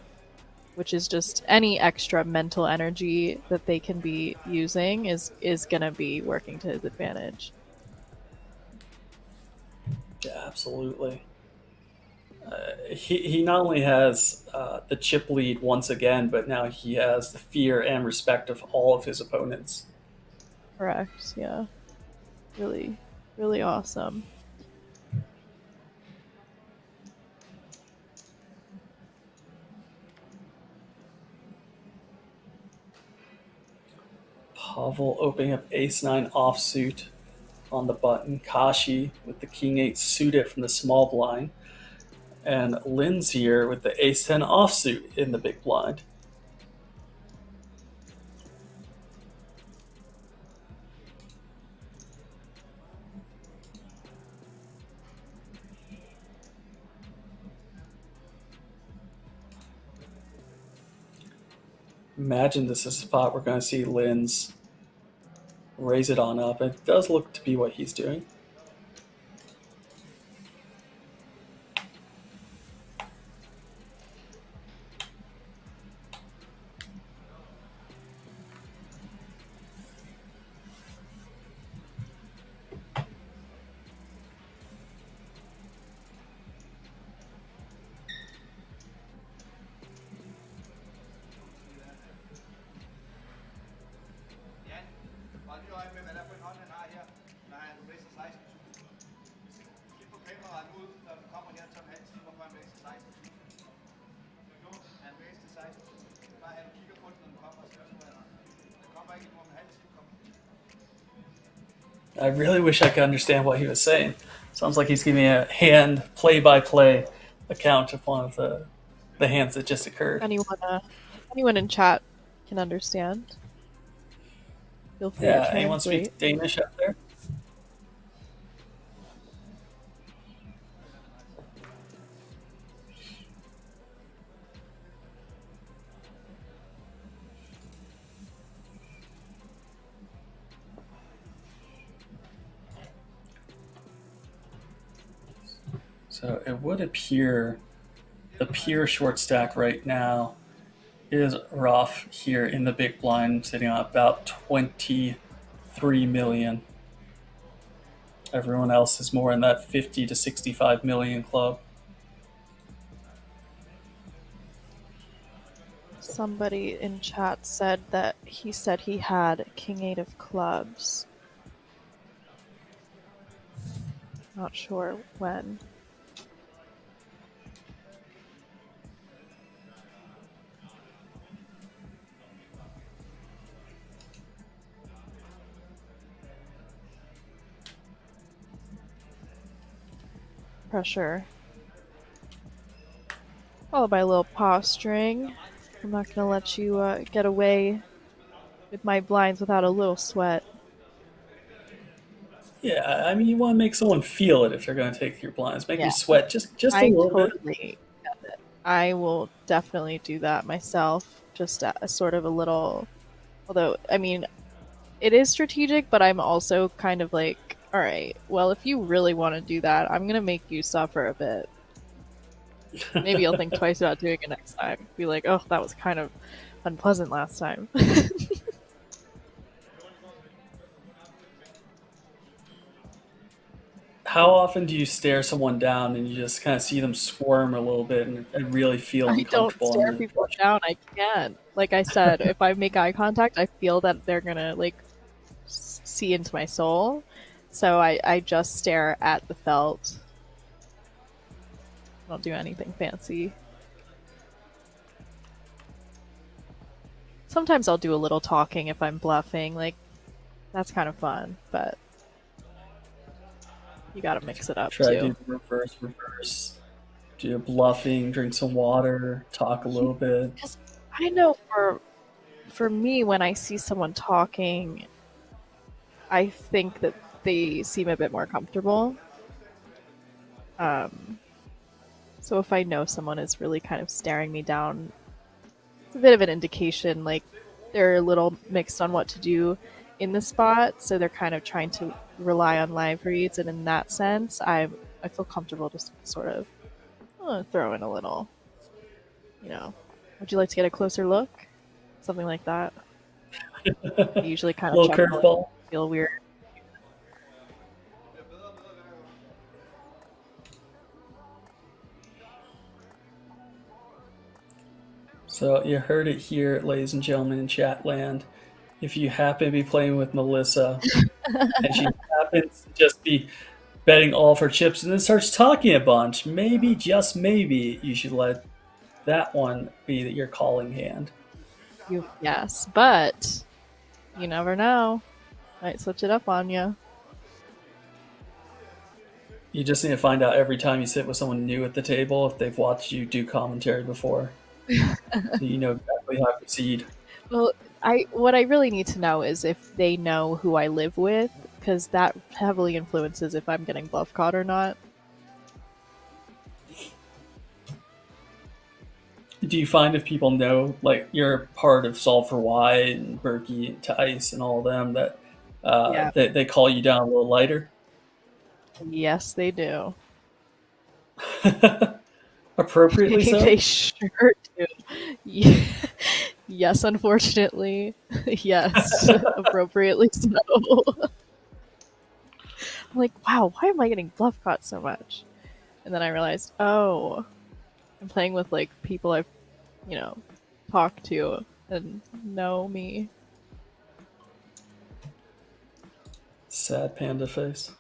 which is just any extra mental energy that they can be using is going to be working to his advantage. Yeah, absolutely. He not only has the chip lead once again, but now he has the fear and respect of all of his opponents. Correct, yeah. Really, really awesome. Pavel opening up ace-9 offsuit on the button. Kashi with the king-8 suited from the small blind. And Lynn's here with the ace-10 offsuit in the big blind. Imagine this is a spot we're going to see Lynn's raise it on up. It does look to be what he's doing. I really wish I could understand what he was saying. Sounds like he's giving me a hand play-by-play account of one of the the hands that just occurred. Anyone in chat can understand. Feel free to Yeah, anyone translate. speak Danish up there? So it would appear the pure short stack right now is rough here in the big blind, sitting on about 23 million. Everyone else is more in that 50 to 65 million club. Somebody in chat said that he said he had King 8 of clubs. Not sure when. Pressure. Followed by a little posturing. I'm not gonna let you get away with my blinds without a little sweat. Yeah, I mean, you want to make someone feel it if they're going to take your blinds. Make Yeah. me sweat just a I little bit. totally get it. I will definitely do that myself. Just a sort of a little. Although, I mean, it is strategic, but I'm also kind of like, all right, well, if you really want to do that, I'm gonna make you suffer a bit. Maybe you'll think twice about doing it next time. Be like, oh, that was kind of unpleasant last time. How often do you stare someone down and you just kind of see them squirm a little bit and really feel I don't uncomfortable? stare people down. I can't. Like I said, if I make eye contact, I feel that they're gonna like see into my soul. So I just stare at the felt. I don't do anything fancy. Sometimes I'll do a little talking if I'm bluffing. Like, that's kind of fun, but you gotta mix it up Try to too. do the reverse. Do bluffing, drink some water, talk a little bit. Because I know for me, when I see someone talking, I think that they seem a bit more comfortable. So if I know someone is really kind of staring me down, it's a bit of an indication, like they're a little mixed on what to do in the spot, so they're kind of trying to rely on live reads, and in that sense, I feel comfortable just sort of throw in a little, would you like to get a closer look? Something like that. I usually kind of Little curveball. Feel weird. So you heard it here, ladies and gentlemen in chat land. If you happen to be playing with Melissa and she happens to just be betting all of her chips and then starts talking a bunch, maybe, just maybe, you should let that one be your calling hand. Yes, but you never know. Might switch it up on you. You just need to find out every time you sit with someone new at the table if they've watched you do commentary before. So you know exactly how to proceed. Well, what I really need to know is if they know who I live with, because that heavily influences if I'm getting bluff caught or not. Do you find if people know, like, you're part of Solve for Why and Berkey and Tice and all of them, that they call you down a little lighter? Yes, they do. Appropriately so? They sure do. Yes, unfortunately. Yes, appropriately so. I'm like, wow, why am I getting bluff caught so much? And then I realized, oh, I'm playing with like people I've, talked to and know me. Sad panda face.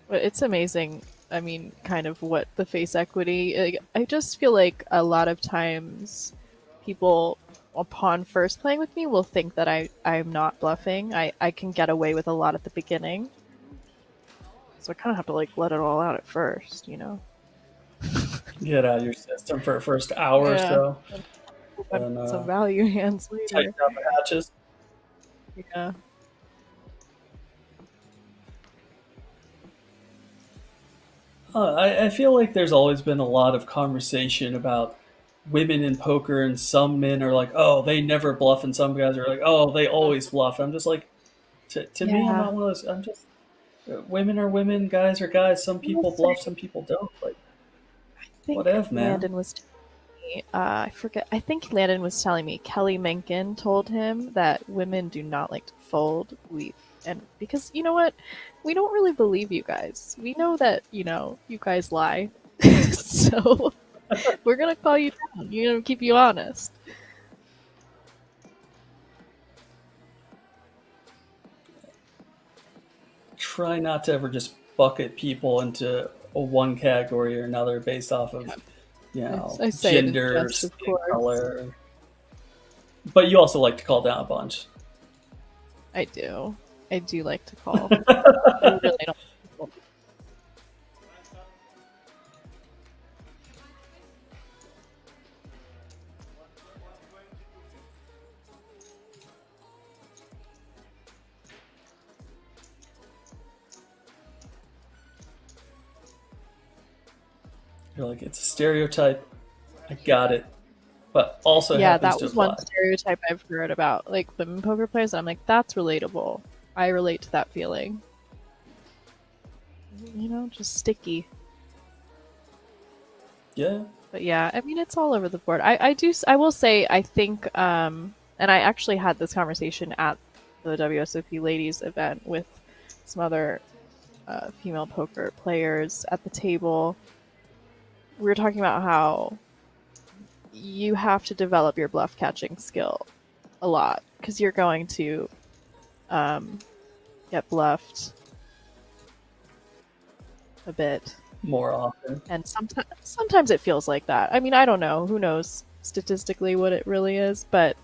But it's amazing. I mean, kind of what the face equity. I just feel like a lot of times people, upon first playing with me, will think that I'm not bluffing. I can get away with a lot at the beginning. So I kind of have to like let it all out at first, get out of your system for a first hour or Yeah. so, But and some value hands tighten later. down the hatches. Yeah. I feel like there's always been a lot of conversation about women in poker, and some men are like, oh, they never bluff, and some guys are like, oh, they always bluff. I'm just like, to me, I'm Yeah. not one of those. I'm just women are women, guys are guys. Some I will people bluff, say, some people don't. Like, I think whatever, man. Landon was telling me, I forget, I think Landon was telling me Kelly Mencken told him that women do not like to fold. And because you know what? We don't really believe you guys. We know that, you guys lie. So we're gonna call you down. You're gonna keep you honest. Try not to ever just bucket people into a one category or another based off of, I say it in gender, jest, of skin course. color. But you also like to call down a bunch. I do. I do like to call. I really don't. You're like, it's a stereotype. I got it. But also Yeah, happens that to was apply. one stereotype I've heard about like women poker players. And I'm like, that's relatable. I relate to that feeling. Just sticky. Yeah. But yeah, I mean, it's all over the board. I will say, I think, and I actually had this conversation at the WSOP ladies event with some other female poker players at the table. We were talking about how you have to develop your bluff catching skill a lot because you're going to get bluffed a bit More often. and sometimes it feels like that. I mean, I don't know, who knows statistically what it really is, but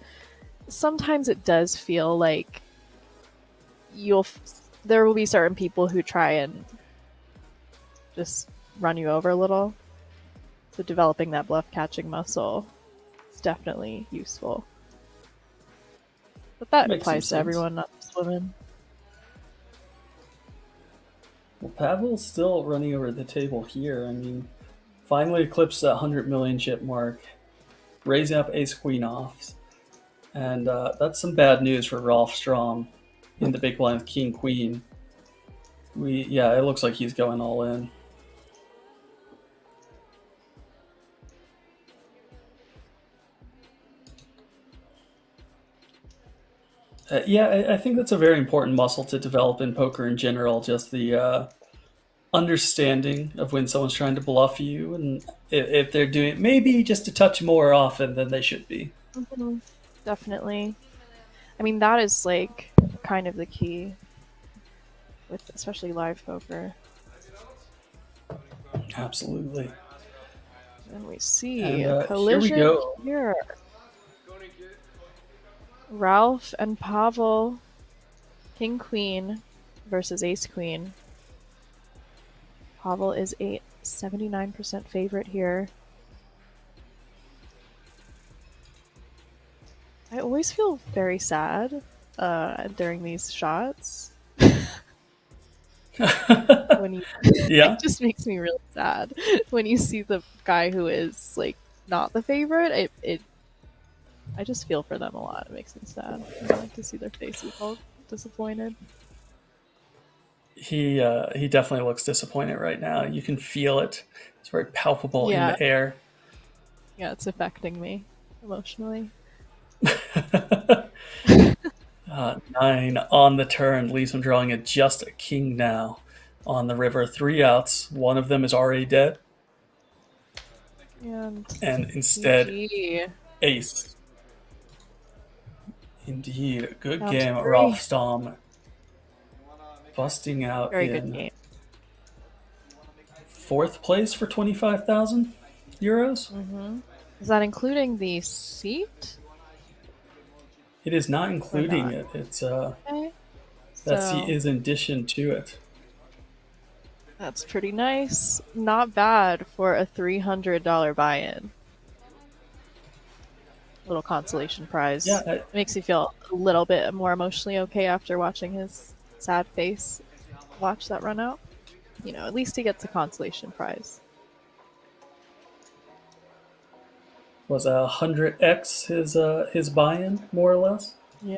sometimes it does feel like there will be certain people who try and just run you over a little. So developing that bluff catching muscle is definitely useful. But that Makes some applies to sense. everyone, not just women. Well, Pavel's still running over the table here. I mean, finally eclipsed that 100 million chip mark, raising up ace queen offs. And that's some bad news for Rolf Strom in the big blind with king queen. It looks like he's going all in. I think that's a very important muscle to develop in poker in general. Just the understanding of when someone's trying to bluff you, and if they're doing it maybe just a touch more often than they should be. Mm-hmm. Definitely. I mean, that is like kind of the key with especially live poker. Absolutely. And we see And a here we collision go. here. Ralph and Pavel, King Queen versus Ace Queen. Pavel is a 79% favorite here. I always feel very sad during these shots. When you, Yeah. it just makes me really sad when you see the guy who is like not the favorite. I just feel for them a lot. It makes me sad. I like to see their faces all disappointed. He definitely looks disappointed right now. You can feel it. It's very palpable in the air. Yeah, it's affecting me emotionally. 9 on the turn leaves him drawing at just a king now. On the river, 3 outs. One of them is already dead. And instead, GG. ace. Indeed, a good Down to game. 3. Rolf Stom busting out Very in good game. 4th place for 25,000 euros. Mm-hmm. Is that including the seat? It is not including not? it. It's Okay. that So, seat is in addition to it. That's pretty nice. Not bad for a $300 buy-in. Little consolation prize. Yeah, It makes you feel a little bit more emotionally okay after watching his sad face watch that run out. You know, at least he gets a consolation prize. was 100x his buy-in, more or less. Yeah.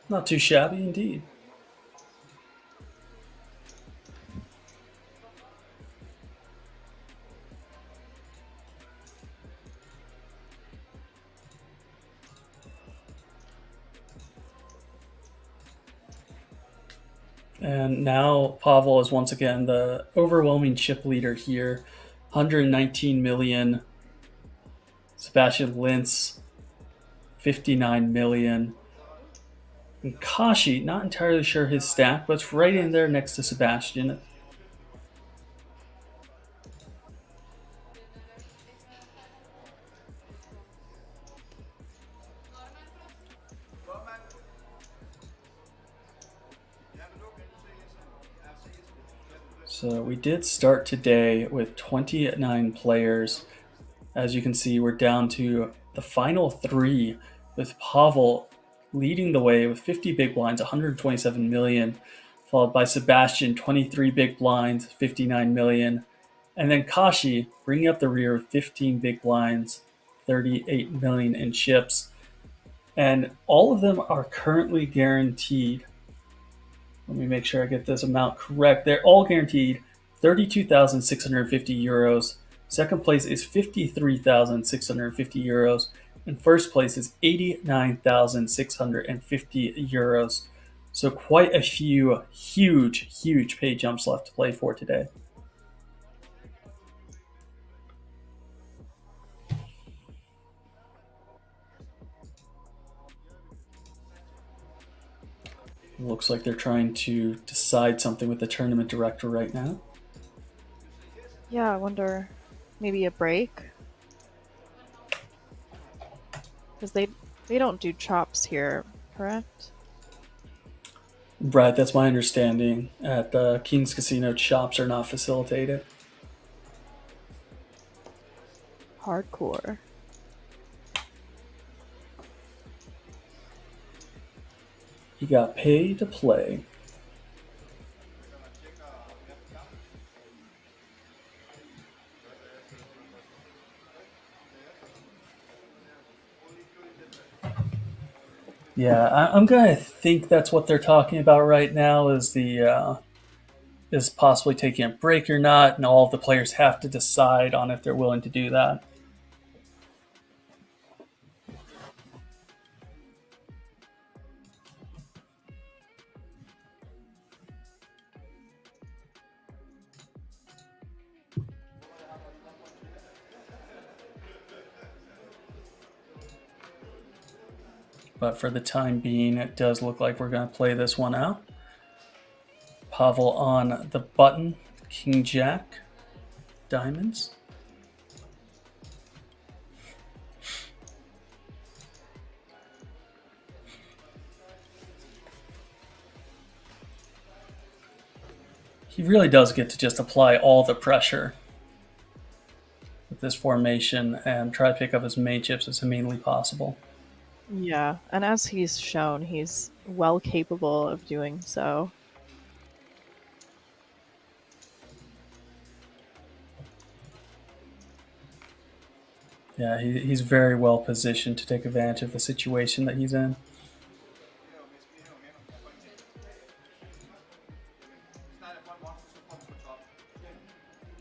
Not too shabby indeed. And now Pavel is once again the overwhelming chip leader here. 119 million. Sebastian Lintz, 59 million. And Kashi, not entirely sure his stack, but it's right in there next to Sebastian. So we did start today with 29 players. As you can see, we're down to the final three, with Pavel leading the way with 50 big blinds, 127 million, followed by Sebastian, 23 big blinds, 59 million, and then Kashi bringing up the rear with 15 big blinds, 38 million in chips. And all of them are currently guaranteed. Let me make sure I get this amount correct. They're all guaranteed 32,650 euros. Second place is 53,650 euros. And first place is 89,650 euros. So quite a few huge pay jumps left to play for today. Looks like they're trying to decide something with the tournament director right now. Yeah, I wonder, maybe a break? Because they don't do chops here, correct? Right, that's my understanding. At the King's Casino, chops are not facilitated. Hardcore. You got pay to play. Yeah, I'm gonna think that's what they're talking about right now. Is possibly taking a break or not, and all of the players have to decide on if they're willing to do that. But for the time being, it does look like we're going to play this one out. Pavel on the button, King Jack, diamonds. He really does get to just apply all the pressure with this formation and try to pick up as many chips as humanly possible. Yeah, and as he's shown, he's well capable of doing so. Yeah, he's very well positioned to take advantage of the situation that he's in.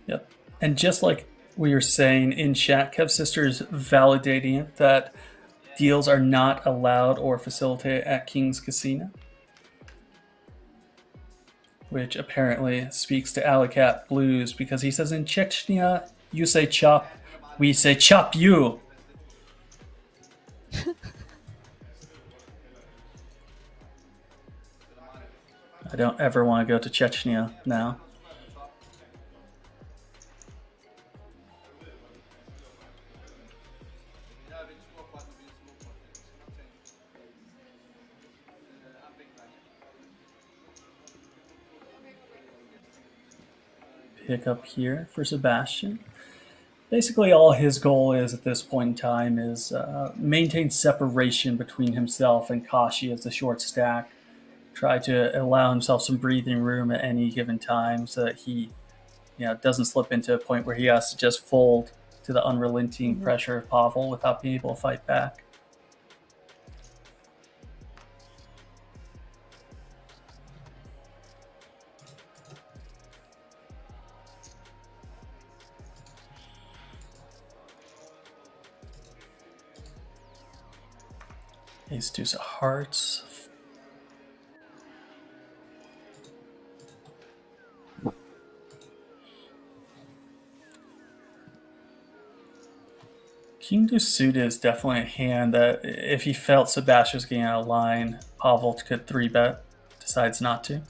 Yep. And just like we were saying in chat, Kev Sisters validating it that deals are not allowed or facilitated at King's Casino, which apparently speaks to Alicat Blues, because he says in Chechnya, you say chop, we say chop you. I don't ever want to go to Chechnya now. pick up here for Sebastian. Basically, all his goal is at this point in time is maintain separation between himself and Kashi as the short stack. Try to allow himself some breathing room at any given time so that he doesn't slip into a point where he has to just fold to the unrelenting pressure of Pavel without being able to fight back. Ace deuce of hearts. King deuce suited is definitely a hand that if he felt Sebastian was getting out of line, Pavel could 3-bet, decides not to.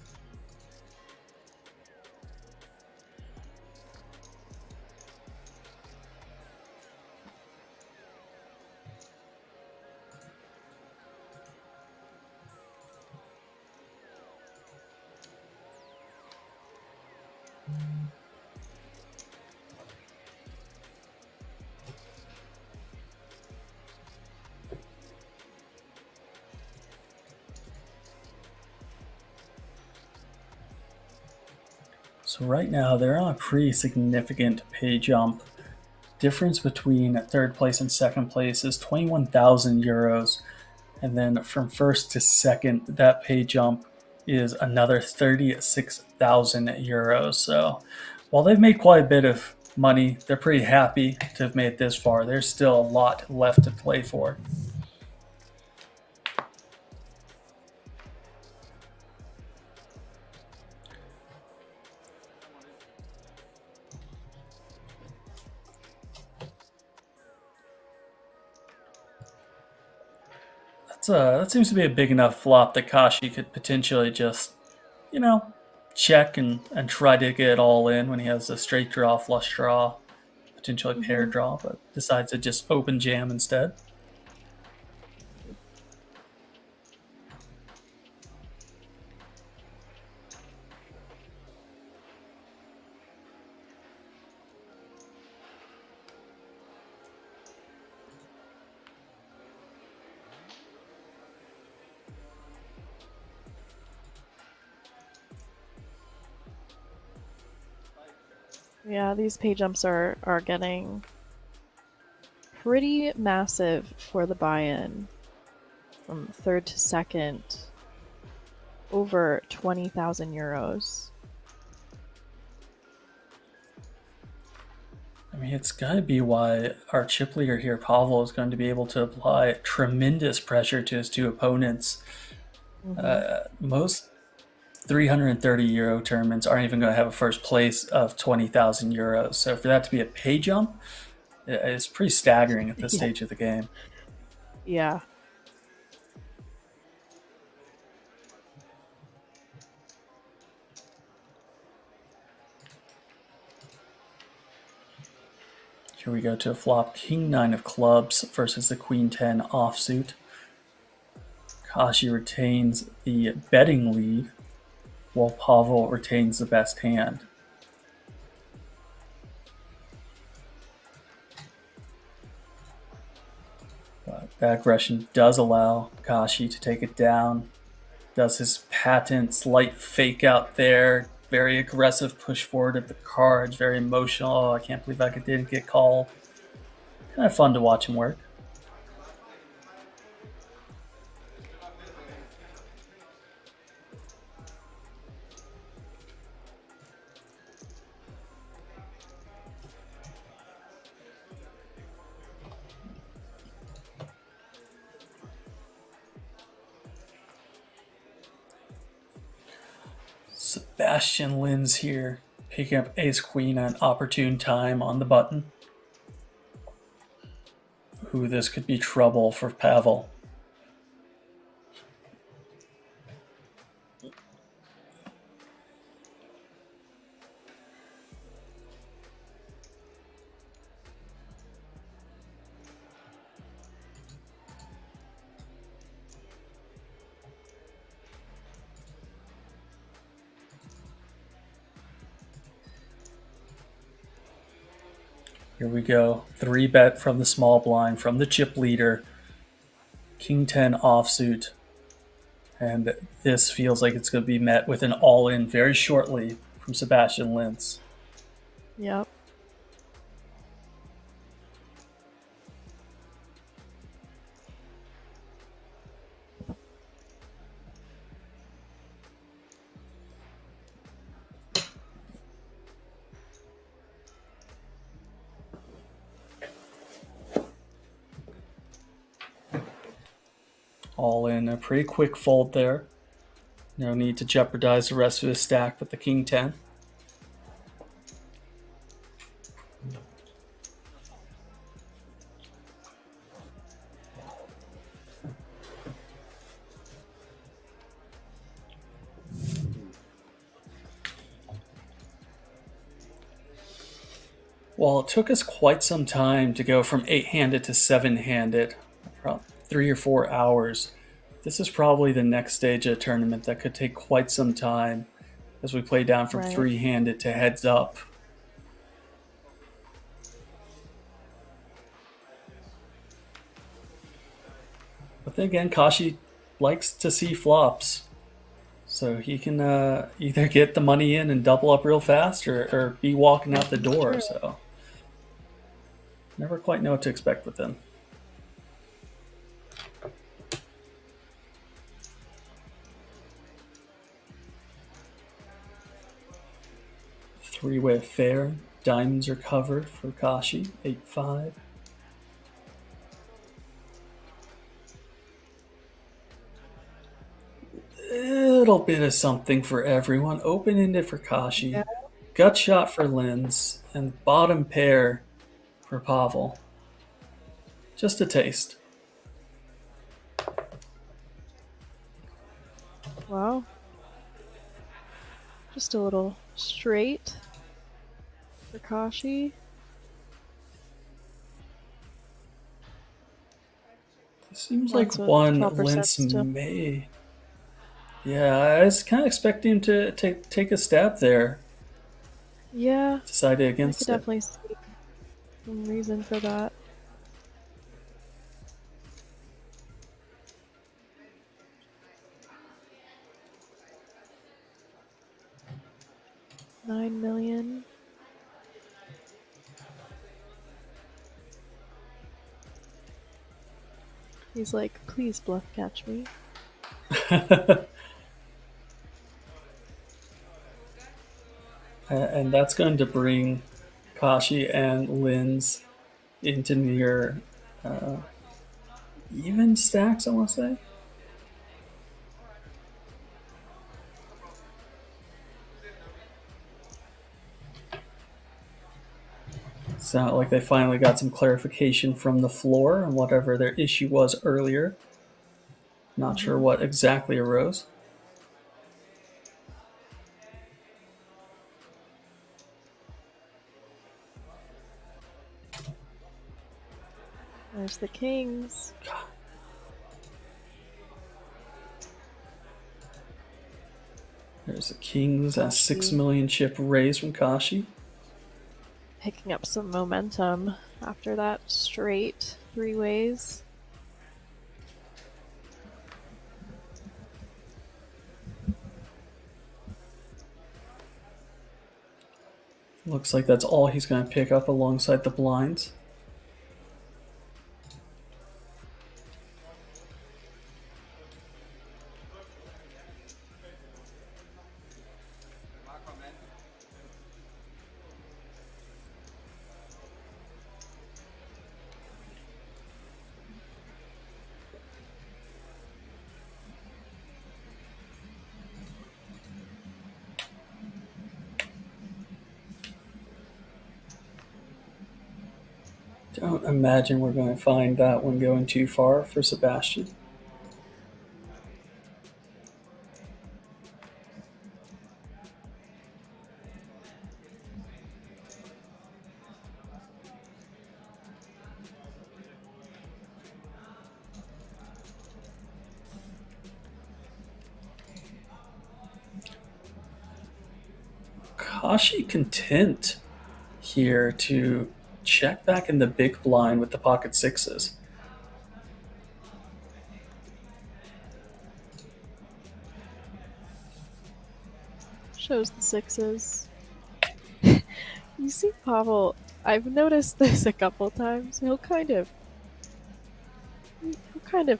So right now they're on a pretty significant pay jump. Difference between third place and second place is 21,000 euros. And then from first to second, that pay jump is another 36,000 euros. So while they've made quite a bit of money, they're pretty happy to have made it this far. There's still a lot left to play for. That seems to be a big enough flop that Kashi could potentially just, check and try to get it all in when he has a straight draw, flush draw, potentially pair draw, but decides to just open jam instead. Yeah, these pay jumps are getting pretty massive for the buy-in. From third to second, over 20,000 euros. I mean, it's got to be why our chip leader here, Pavel, is going to be able to apply tremendous pressure to his two opponents. Most 330 euro tournaments aren't even going to have a first place of 20,000 euros. So for that to be a pay jump, it's pretty staggering at this stage of the game. Yeah. Here we go to a flop. King 9 of clubs versus the Queen 10 offsuit. Kashi retains the betting lead, while Pavel retains the best hand. But that aggression does allow Kashi to take it down. Does his patent slight fake out there. Very aggressive push forward of the cards. Very emotional. Oh, I can't believe I didn't get called. Kind of fun to watch him work. Sebastian Linz here, picking up ace-queen at an opportune time on the button. Ooh, this could be trouble for Pavel. Here we go. 3-bet from the small blind, from the chip leader. King 10 offsuit. And this feels like it's going to be met with an all-in very shortly from Sebastian Lintz. Yep. All in, a pretty quick fold there. No need to jeopardize the rest of his stack with the King 10. Well, it took us quite some time to go from 8-handed to 7-handed, about 3 or 4 hours. This is probably the next stage of a tournament that could take quite some time as we play down from Right. 3-handed to heads up. But then again, Kashi likes to see flops. So he can either get the money in and double up real fast or be walking out the door. True. So never quite know what to expect with him. Three-way affair. Diamonds are covered for Kashi. 8-5. Little bit of something for everyone. Open-ended for Kashi. Yeah. Gut shot for Linz. And bottom pair for Pavel. Just a taste. Wow. Just a little straight for Kashi. It seems Lots like of one 12% Linz still. may. Yeah, I was kind of expecting him to take a stab there. Yeah, Decided I against could it. definitely see some reason for that. $9 million. He's like, please bluff catch me. And that's going to bring Kashi and Linz into near even stacks, I want to say. Sound like they finally got some clarification from the floor on whatever their issue was earlier. Not sure what exactly arose. There's the kings. There's the Kings, a 6 million chip raise from Kashi. Picking up some momentum after that straight 3 ways. Looks like that's all he's going to pick up alongside the blinds. Don't imagine we're going to find that one going too far for Sebastian. Kashi content here to check back in the big blind with the pocket sixes. Shows the sixes. You see Pavel, I've noticed this a couple times. He'll kind of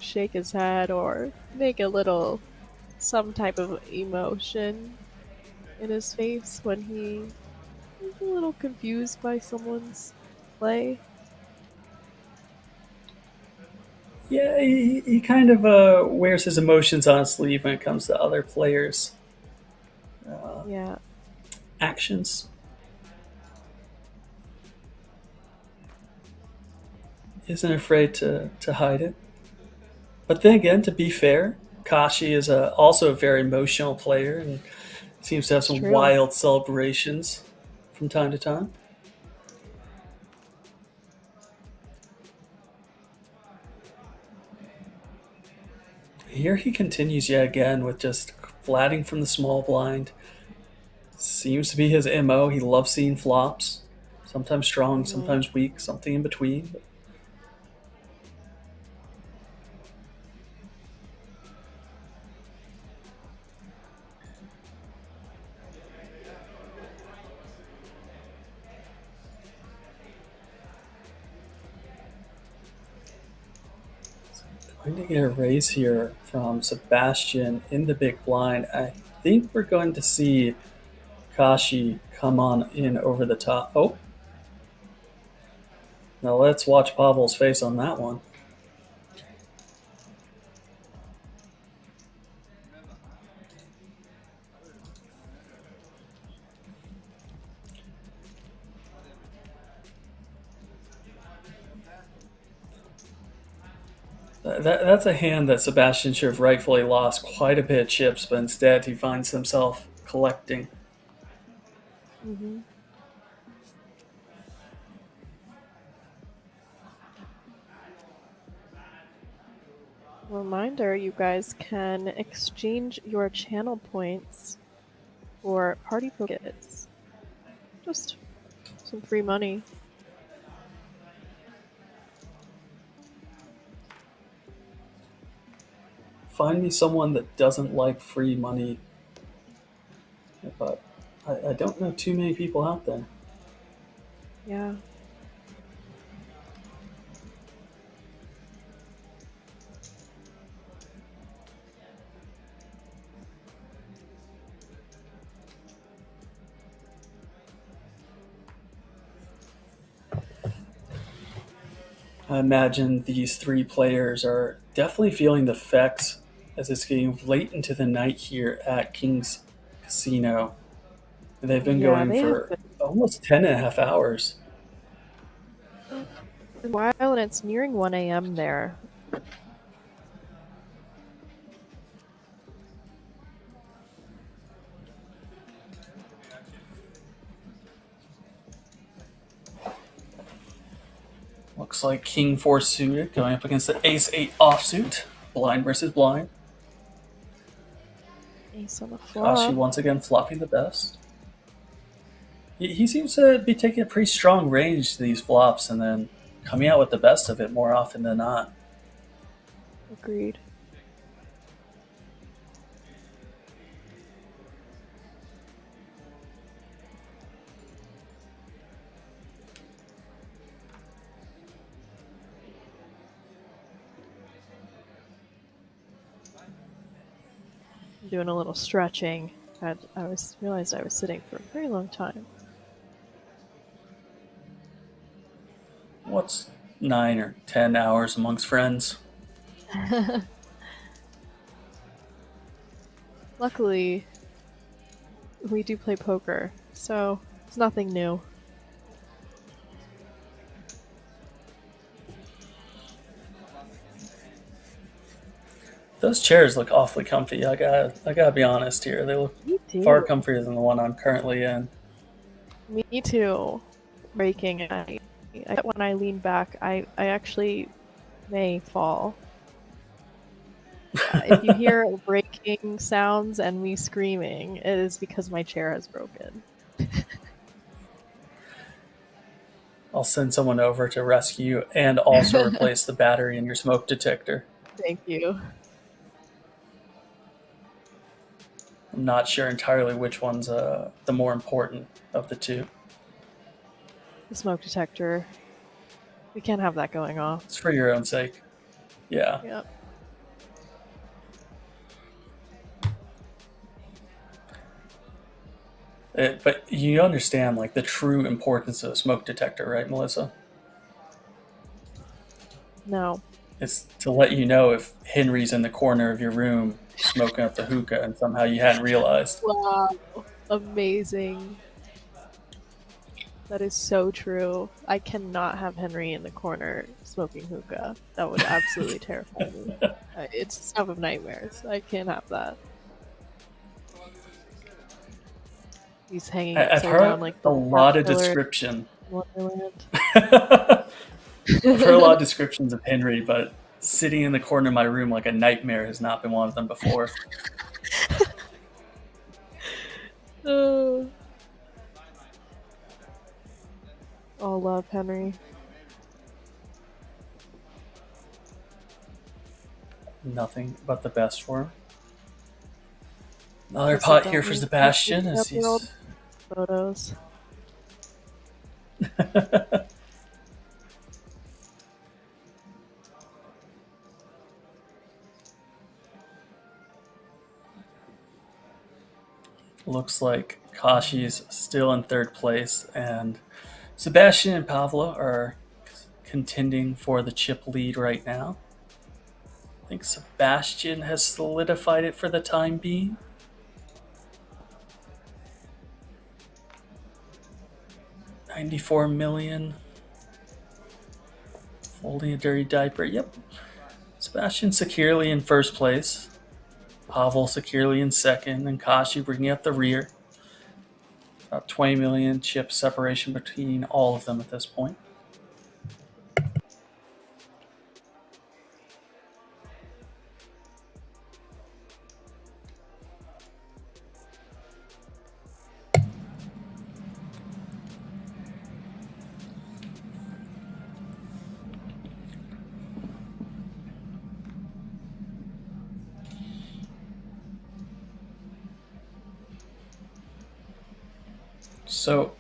shake his head or make some type of emotion in his face when he's a little confused by someone's play. Yeah, he kind of wears his emotions on his sleeve when it comes to other players' Yeah. actions. Isn't afraid to hide it. But then again, to be fair, Kashi is also a very emotional player and seems to have some True. wild celebrations from time to time. Here he continues yet again with just flatting from the small blind. Seems to be his MO. He loves seeing flops. Sometimes strong, sometimes weak, something in between. Going to get a raise here from Sebastian in the big blind. I think we're going to see Kashi come on in over the top. Oh. Now let's watch Pavel's face on that one. That's a hand that Sebastian should have rightfully lost quite a bit of chips, but instead he finds himself collecting. Mm-hmm. Reminder, you guys can exchange your channel points for party tickets. Just some free money. Find me someone that doesn't like free money, but I don't know too many people out there. Yeah. I imagine these three players are definitely feeling the effects as it's getting late into the night here at King's Casino. They've been going for almost 10 and a half hours. A while, and it's nearing 1 a.m. there. Looks like King 4 suited going up against the Ace 8 offsuit. Blind versus blind. Ace on the flop. Kashi once again flopping the best. He seems to be taking a pretty strong range to these flops and then coming out with the best of it more often than not. Agreed. Doing a little stretching. I realized I was sitting for a very long time. What's 9 or 10 hours amongst friends? Luckily, we do play poker, so it's nothing new. Those chairs look awfully comfy. I gotta be honest here. They look far comfier than the one I'm currently in. Me too. Breaking. When I lean back, I actually may fall. If you hear breaking sounds and me screaming, it is because my chair has broken. I'll send someone over to rescue you and also replace the battery in your smoke detector. Thank you. I'm not sure entirely which one's the more important of the two. The smoke detector. We can't have that going off. It's for your own sake. Yeah. Yep. But you understand, like, the true importance of a smoke detector, right, Melissa? No. It's to let you know if Henry's in the corner of your room smoking up the hookah and somehow you hadn't realized. Wow. Amazing. That is so true. I cannot have Henry in the corner smoking hookah. That would absolutely terrify me. It's stuff of nightmares. I can't have that. He's hanging I've upside heard down like a the lot of caterpillar description. in Wonderland. I've heard a lot of descriptions of Henry, but sitting in the corner of my room like a nightmare has not been one of them before. Oh, love Henry. Nothing but the best for him. Another Also, pot don't here for need Sebastian as 15-year-old he's photos. looks like Kashi's still in third place, and Sebastian and Pavla are contending for the chip lead right now. I think Sebastian has solidified it for the time being. $94 million. Folding a dirty diaper. Yep. Sebastian securely in first place. Pavel securely in second, and Kashi bringing up the rear. About 20 million chip separation between all of them at this point. So,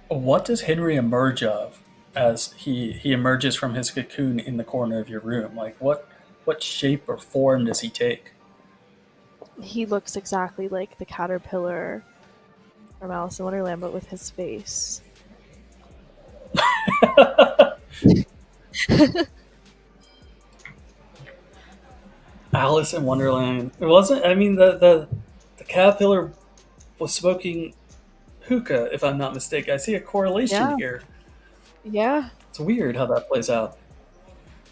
what does Henry emerge of as he emerges from his cocoon in the corner of your room? Like, what shape or form does he take? He looks exactly like the caterpillar from Alice in Wonderland, but with his face. Alice in Wonderland. It wasn't. I mean, the caterpillar was smoking hookah, if I'm not mistaken. I see a correlation Yeah. here. Yeah. It's weird how that plays out.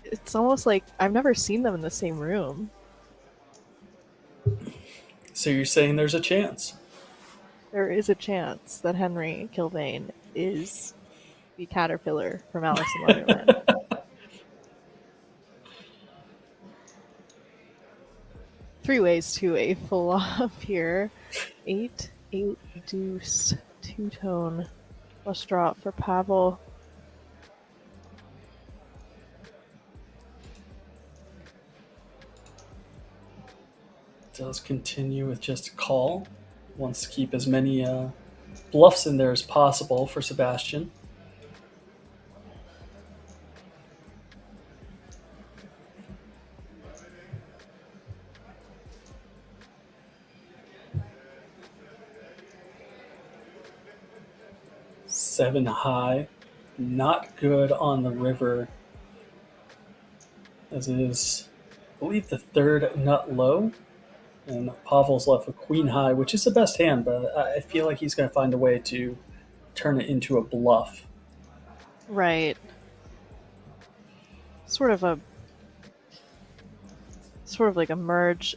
It's almost like I've never seen them in the same room. So you're saying there's a chance? There is a chance that Henry Kilbane is the caterpillar from Alice in Wonderland. Three ways to a flop here. 8, deuce, two-tone. Flush drop for Pavel. Does continue with just a call. Wants to keep as many bluffs in there as possible for Sebastian. Seven high. Not good on the river, as it is, I believe, the third nut low. And Pavel's left with queen high, which is the best hand, but I feel like he's going to find a way to turn it into a bluff. Right. Sort of like a merge.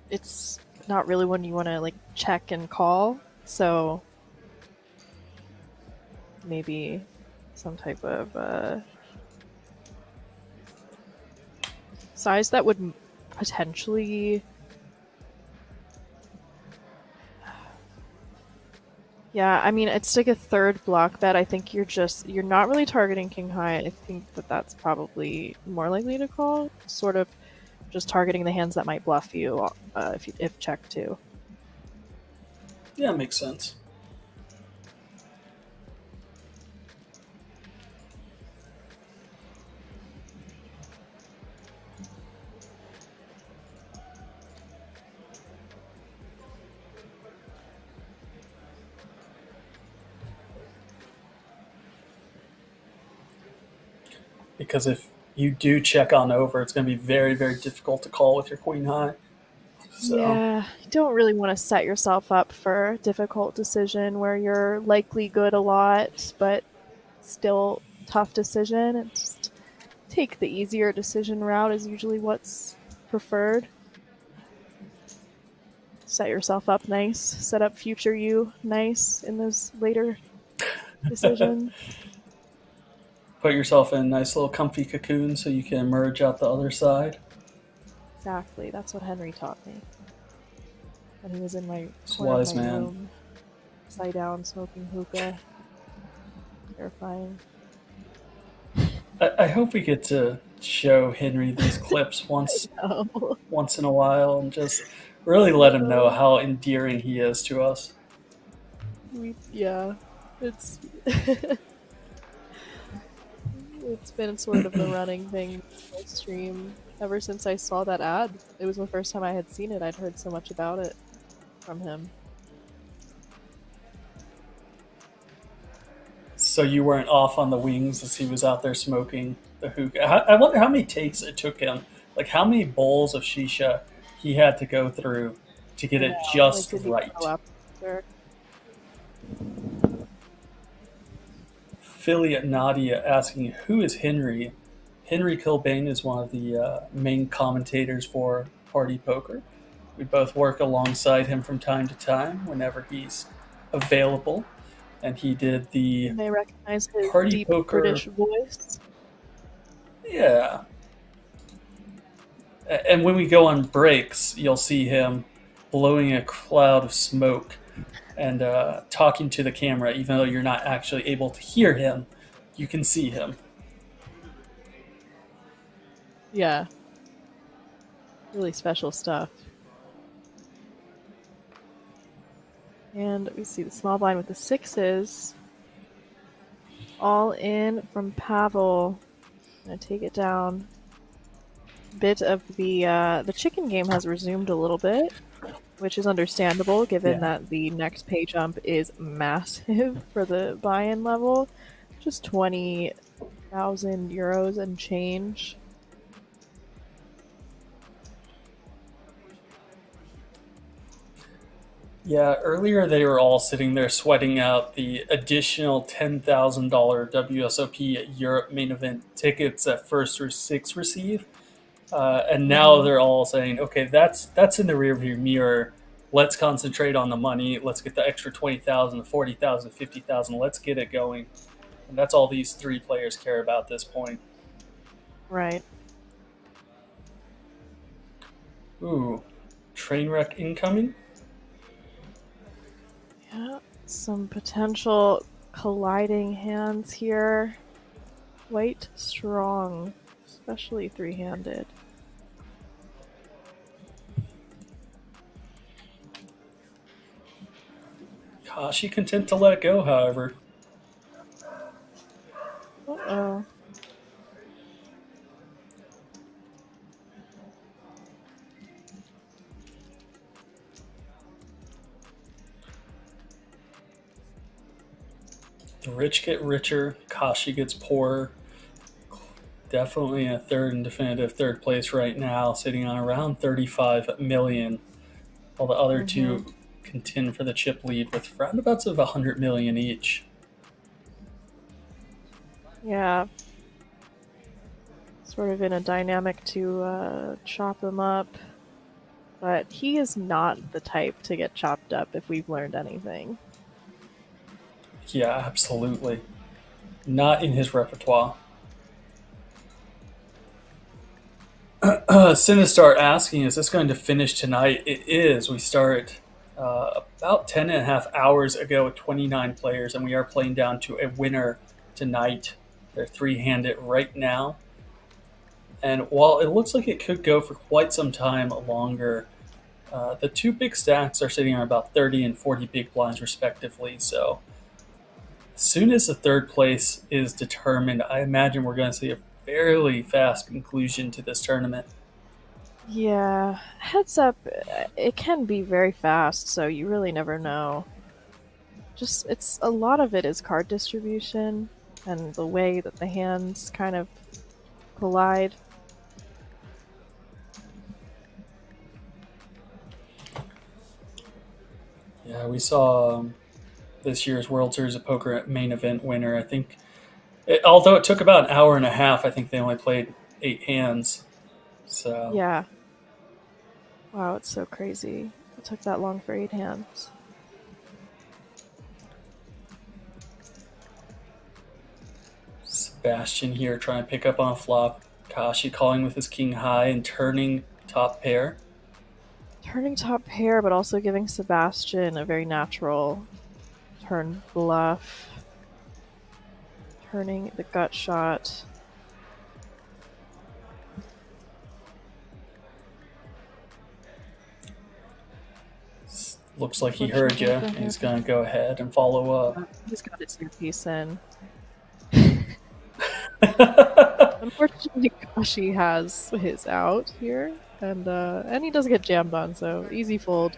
It's not really one you want to like check and call, so maybe some type of size that would potentially Yeah, I mean, it's like a third block bet. I think you're not really targeting king high. I think that that's probably more likely to call. Sort of just targeting the hands that might bluff you if check too. Yeah, makes sense. Because if you do check on over, it's going to be very, very difficult to call with your queen high. So Yeah, you don't really want to set yourself up for a difficult decision where you're likely good a lot, but still tough decision. And just take the easier decision route is usually what's preferred. Set yourself up nice, set up future you nice in those later decisions. put yourself in a nice little comfy cocoon so you can emerge out the other side. Exactly, that's what Henry taught me. When he was in my It's a corner of wise my man. room, upside down, smoking hookah. Terrifying. I hope we get to show Henry these clips Oh, once in a while and just really let him know how endearing he is to us. yeah, it's it's been sort of the running thing in my stream ever since I saw that ad. It was the first time I had seen it. I'd heard so much about it from him. So you weren't off on the wings as he was out there smoking the hookah. I wonder how many takes it took him. Like how many bowls of shisha he had to go through to get it just Like, did he right. go up there? Philly Nadia asking, who is Henry? Henry Kilbane is one of the main commentators for Party Poker. We both work alongside him from time to time whenever he's available. And he did the You may recognize his Party deep Poker. British voice. Yeah. And when we go on breaks, you'll see him blowing a cloud of smoke and talking to the camera, even though you're not actually able to hear him, you can see him. Yeah. Really special stuff. And we see the small blind with the sixes. All in from Pavel. Gonna take it down. Bit of the chicken game has resumed a little bit, which is understandable given that the next pay jump is massive for the buy-in level. Just 20,000 euros and change. Yeah, earlier they were all sitting there sweating out the additional $10,000 WSOP Europe main event tickets that first or six receive. And now they're all saying, okay, that's in the rearview mirror. Let's concentrate on the money. Let's get the extra 20,000, 40,000, 50,000. Let's get it going. And that's all these three players care about at this point. Right. Ooh, train wreck incoming. Yeah, some potential colliding hands here. Quite strong, especially three-handed. Kashi content to let go, however. Uh-oh. The rich get richer, Kashi gets poorer. Definitely a third and definitive third place right now, sitting on around 35 million, while the other two contend for the chip lead with roundabouts of 100 million each. Yeah. Sort of in a dynamic to chop him up. But he is not the type to get chopped up if we've learned anything. Yeah, absolutely. Not in his repertoire. Sinistar asking, is this going to finish tonight? It is. We start about 10 and a half hours ago with 29 players, and we are playing down to a winner tonight. They're three-handed right now. And while it looks like it could go for quite some time longer, the two big stacks are sitting on about 30 and 40 big blinds respectively. So as soon as the third place is determined, I imagine we're going to see a fairly fast conclusion to this tournament. Yeah, heads up, it can be very fast, so you really never know. Just, it's a lot of it is card distribution and the way that the hands kind of collide. Yeah, we saw this year's World Series of Poker main event winner. I think, although it took about an hour and a half, I think they only played 8 hands. So Yeah. Wow, it's so crazy. It took that long for 8 hands. Sebastian here trying to pick up on a flop. Kashi calling with his king high and turning top pair. Turning top pair, but also giving Sebastian a very natural turn bluff. Turning the gut shot. Looks like he heard you. He's going to go ahead and follow up. He's got his earpiece in. Unfortunately, Kashi has his out here, and he does get jammed on, so easy fold.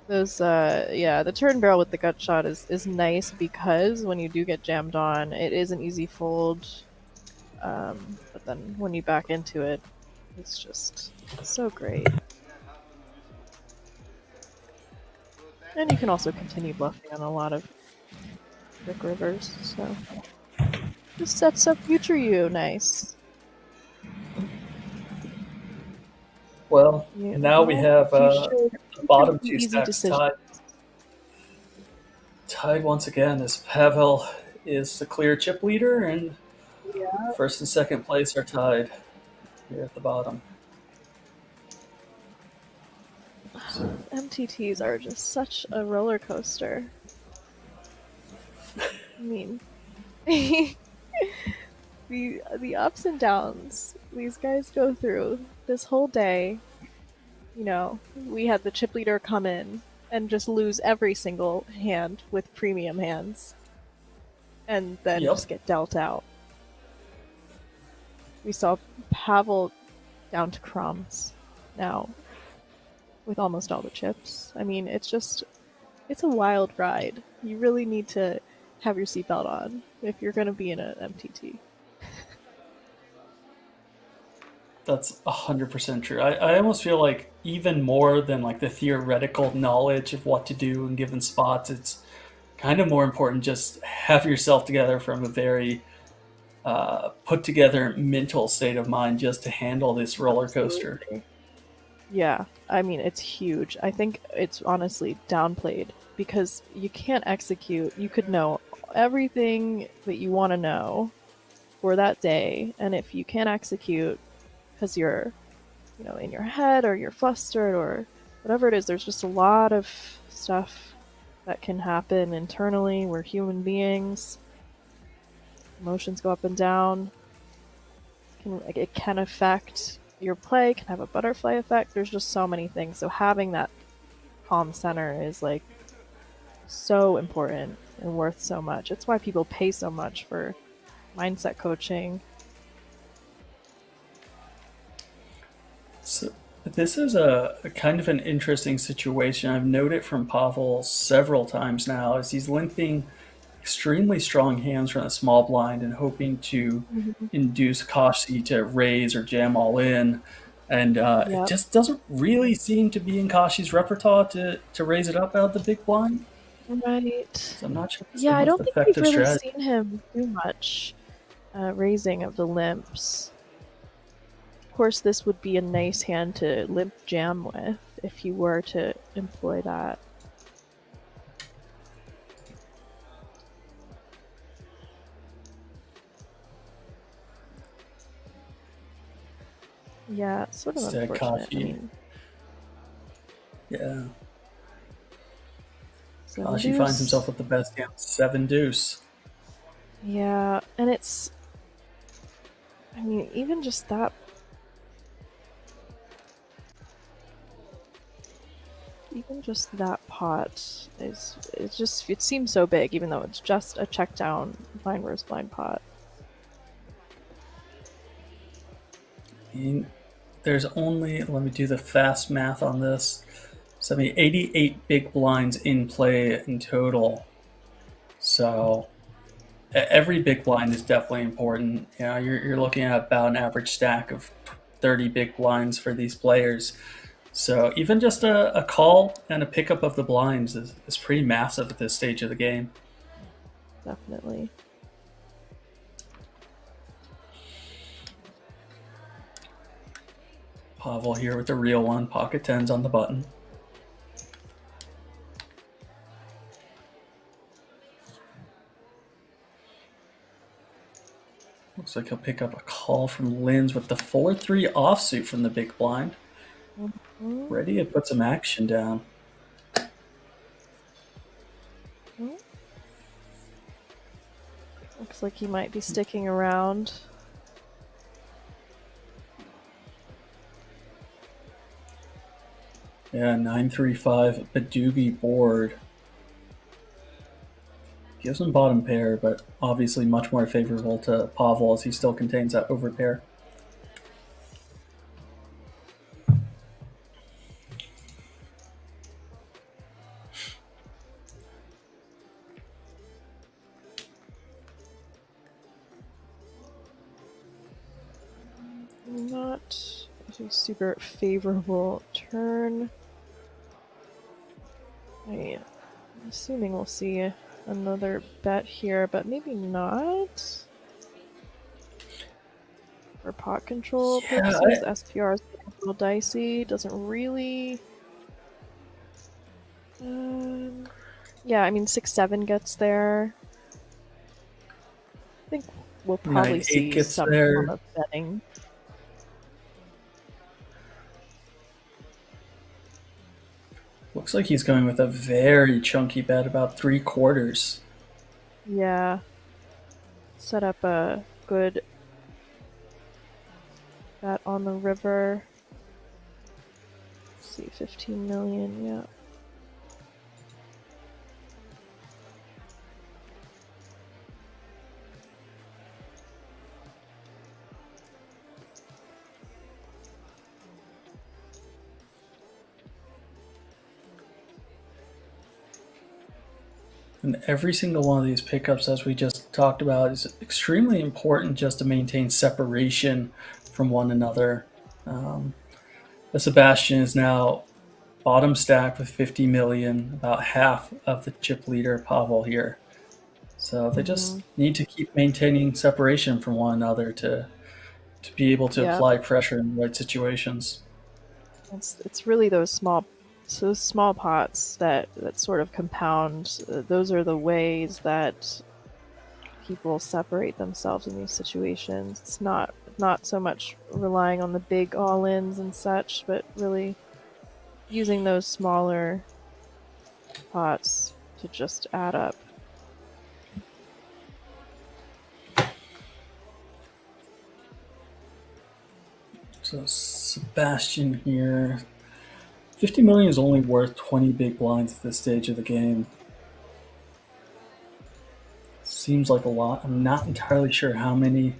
Those, yeah, the turn barrel with the gut shot is nice because when you do get jammed on, it is an easy fold. But then when you back into it, it's just so great. And you can also continue bluffing on a lot of Rick Rivers, so this sets up future you nice. Well, Yeah, now we have future the bottom two easy stacks decision. tied once again as Pavel is the clear chip leader and first and second place are tied here at the bottom. MTTs are just such a roller coaster. I mean, the ups and downs these guys go through this whole day. You know, we had the chip leader come in and just lose every single hand with premium hands, and then just get dealt out. We saw Pavel down to crumbs now with almost all the chips. I mean, it's a wild ride. You really need to have your seatbelt on if you're going to be in an MTT. That's 100% true. I almost feel like even more than like the theoretical knowledge of what to do in given spots, it's kind of more important just have yourself together from a very put together mental state of mind just to handle this roller coaster. Absolutely. Yeah, I mean, it's huge. I think it's honestly downplayed because you can't execute. You could know everything that you want to know for that day, and if you can't execute because you're, you know, in your head or you're flustered or whatever it is, there's just a lot of stuff that can happen internally. We're human beings. Emotions go up and down. It can affect your play, can have a butterfly effect. There's just so many things. So having that calm center is like so important and worth so much. It's why people pay so much for mindset coaching. So this is a kind of an interesting situation. I've noted from Pavel several times now as he's limping extremely strong hands from the small blind and hoping to induce Kashi to raise or jam all in. And it just doesn't really seem to be in Kashi's repertoire to raise it up out of the big blind. Right. So I'm not sure. Yeah, I don't think we've really seen him do much raising of the limps. Of course, this would be a nice hand to limp jam with if you were to employ that. Yeah, it's sort of unfortunate. I mean, yeah. Kashi finds himself with the best hand, 7 deuce. Yeah, and it's... I mean, even just that... Even just that pot is... It seems so big, even though it's just a check down blind versus blind pot. I mean, there's only, let me do the fast math on this, 88 big blinds in play in total. So every big blind is definitely important. You know, you're looking at about an average stack of 30 big blinds for these players. So even just a call and a pickup of the blinds is pretty massive at this stage of the game. Definitely. Pavel here with the real one, pocket tens on the button. Looks like he'll pick up a call from Linz with the 4-3 offsuit from the big blind. Ready to put some action down. Looks like he might be sticking around. Yeah, 9-3-5 Badubi board. Gives him bottom pair, but obviously much more favorable to Pavel as he still contains that overpair. Not a super favorable turn. I'm assuming we'll see another bet here, but maybe not. For pot control purposes, SPR is a little dicey. Doesn't really. Yeah, I mean 6-7 gets there. I think we'll probably 9-8 see gets some there. form of betting. Looks like he's going with a very chunky bet, about 3/4. Yeah. Set up a good bet on the river. Let's see, 15 million, yeah. And every single one of these pickups, as we just talked about, is extremely important just to maintain separation from one another. The Sebastian is now bottom stack with 50 million, about half of the chip leader Pavel here. So they just need to keep maintaining separation from one another to be able to apply pressure in the right situations. It's really those small pots that sort of compound. Those are the ways that people separate themselves in these situations. It's not so much relying on the big all-ins and such, but really using those smaller pots to just add up. So Sebastian here, 50 million is only worth 20 big blinds at this stage of the game. Seems like a lot. I'm not entirely sure how many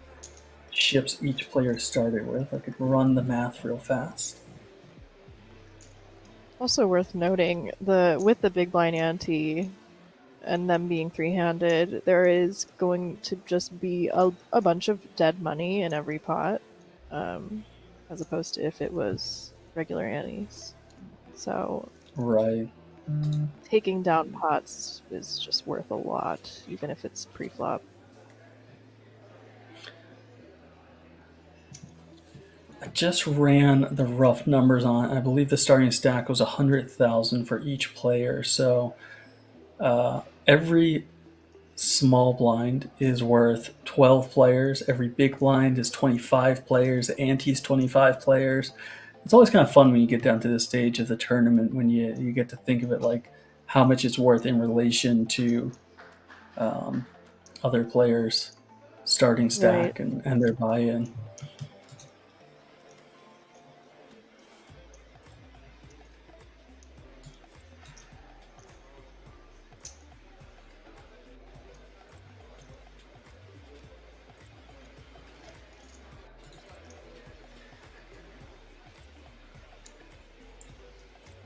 ships each player started with. I could run the math real fast. Also worth noting, with the big blind ante and them being three-handed, there is going to just be a bunch of dead money in every pot, as opposed to if it was regular antes. So right, taking down pots is just worth a lot, even if it's pre-flop. I just ran the rough numbers on it. I believe the starting stack was 100,000 for each player. So every small blind is worth 12 players. Every big blind is 25 players. Ante's 25 players. It's always kind of fun when you get down to this stage of the tournament when you get to think of it like, how much it's worth in relation to other players' starting stack and their buy-in.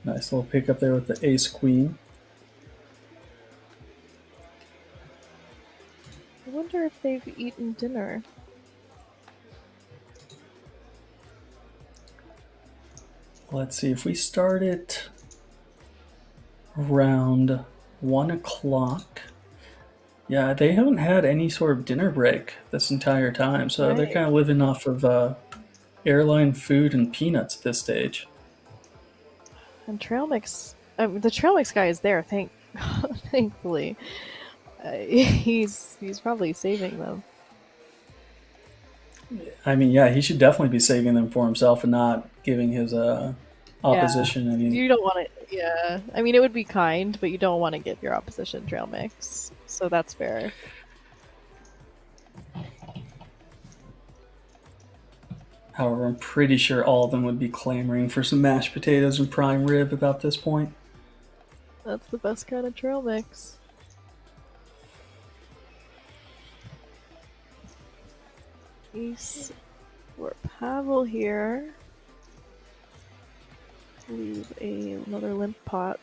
Nice little pick up there with the ace queen. I wonder if they've eaten dinner. Let's see, if we start it around 1 o'clock. Yeah, they haven't had any sort of dinner break this entire time, so they're kind of living off of airline food and peanuts at this stage. And trail mix, the trail mix guy is there. Thankfully, he's probably saving them. I mean, yeah, he should definitely be saving them for himself and not giving his opposition any. You don't want to. Yeah, I mean, it would be kind, but you don't want to give your opposition trail mix, so that's fair. However, I'm pretty sure all of them would be clamoring for some mashed potatoes and prime rib about this point. That's the best kind of trail mix. Ace for Pavel here. Leave another limp pot.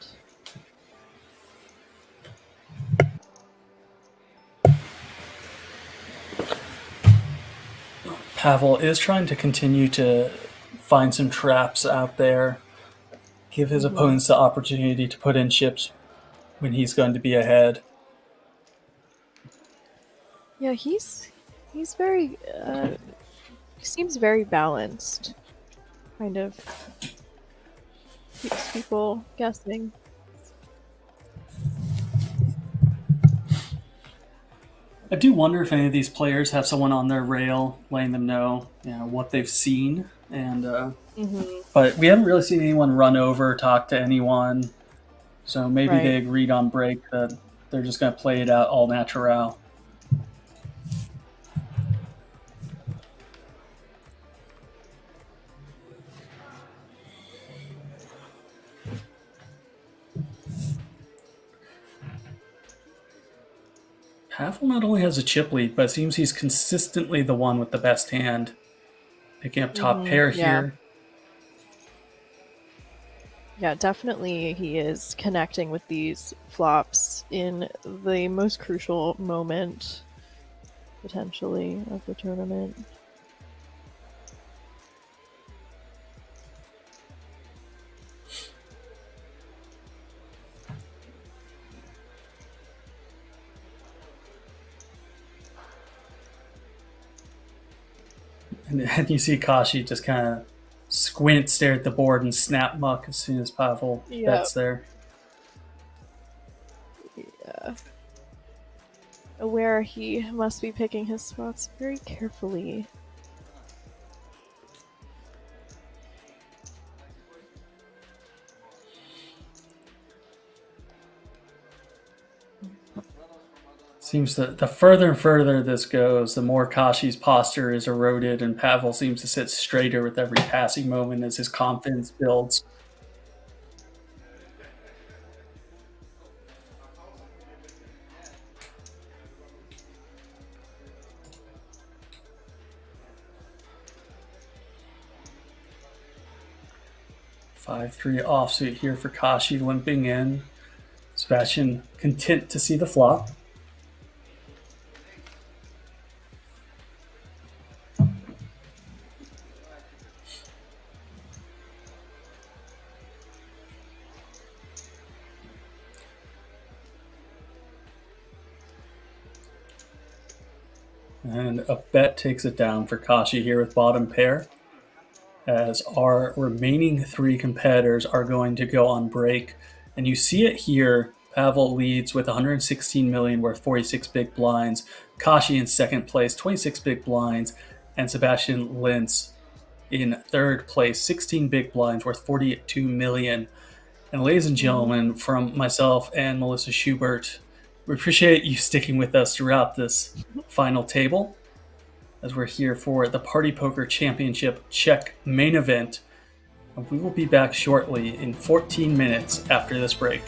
Pavel is trying to continue to find some traps out there, give his opponents the opportunity to put in chips when he's going to be ahead. Yeah, he's very he seems very balanced. Kind of keeps people guessing. I do wonder if any of these players have someone on their rail letting them know, what they've seen, and but we haven't really seen anyone run over, talk to anyone. So maybe they agreed on break that they're just going to play it out all natural. Pavel not only has a chip lead, but it seems he's consistently the one with the best hand. Picking up top pair here. Yeah, definitely he is connecting with these flops in the most crucial moment, potentially, of the tournament. And you see Kashi just kind of squint, stare at the board, and snap muck as soon as Pavel bets there. Yeah. Aware he must be picking his spots very carefully. Seems that the further and further this goes, the more Kashi's posture is eroded, and Pavel seems to sit straighter with every passing moment as his confidence builds. Five-three offsuit here for Kashi, limping in. Sebastian content to see the flop. And a bet takes it down for Kashi here with bottom pair, as our remaining three competitors are going to go on break. And you see it here, Pavel leads with 116 million worth 46 big blinds, Kashi in second place, 26 big blinds, and Sebastian Lintz in third place, 16 big blinds worth 42 million. And ladies and gentlemen, from myself and Melissa Schubert, we appreciate you sticking with us throughout this final table, as we're here for the Party Poker Championship Czech main event. And we will be back shortly in 14 minutes after this break.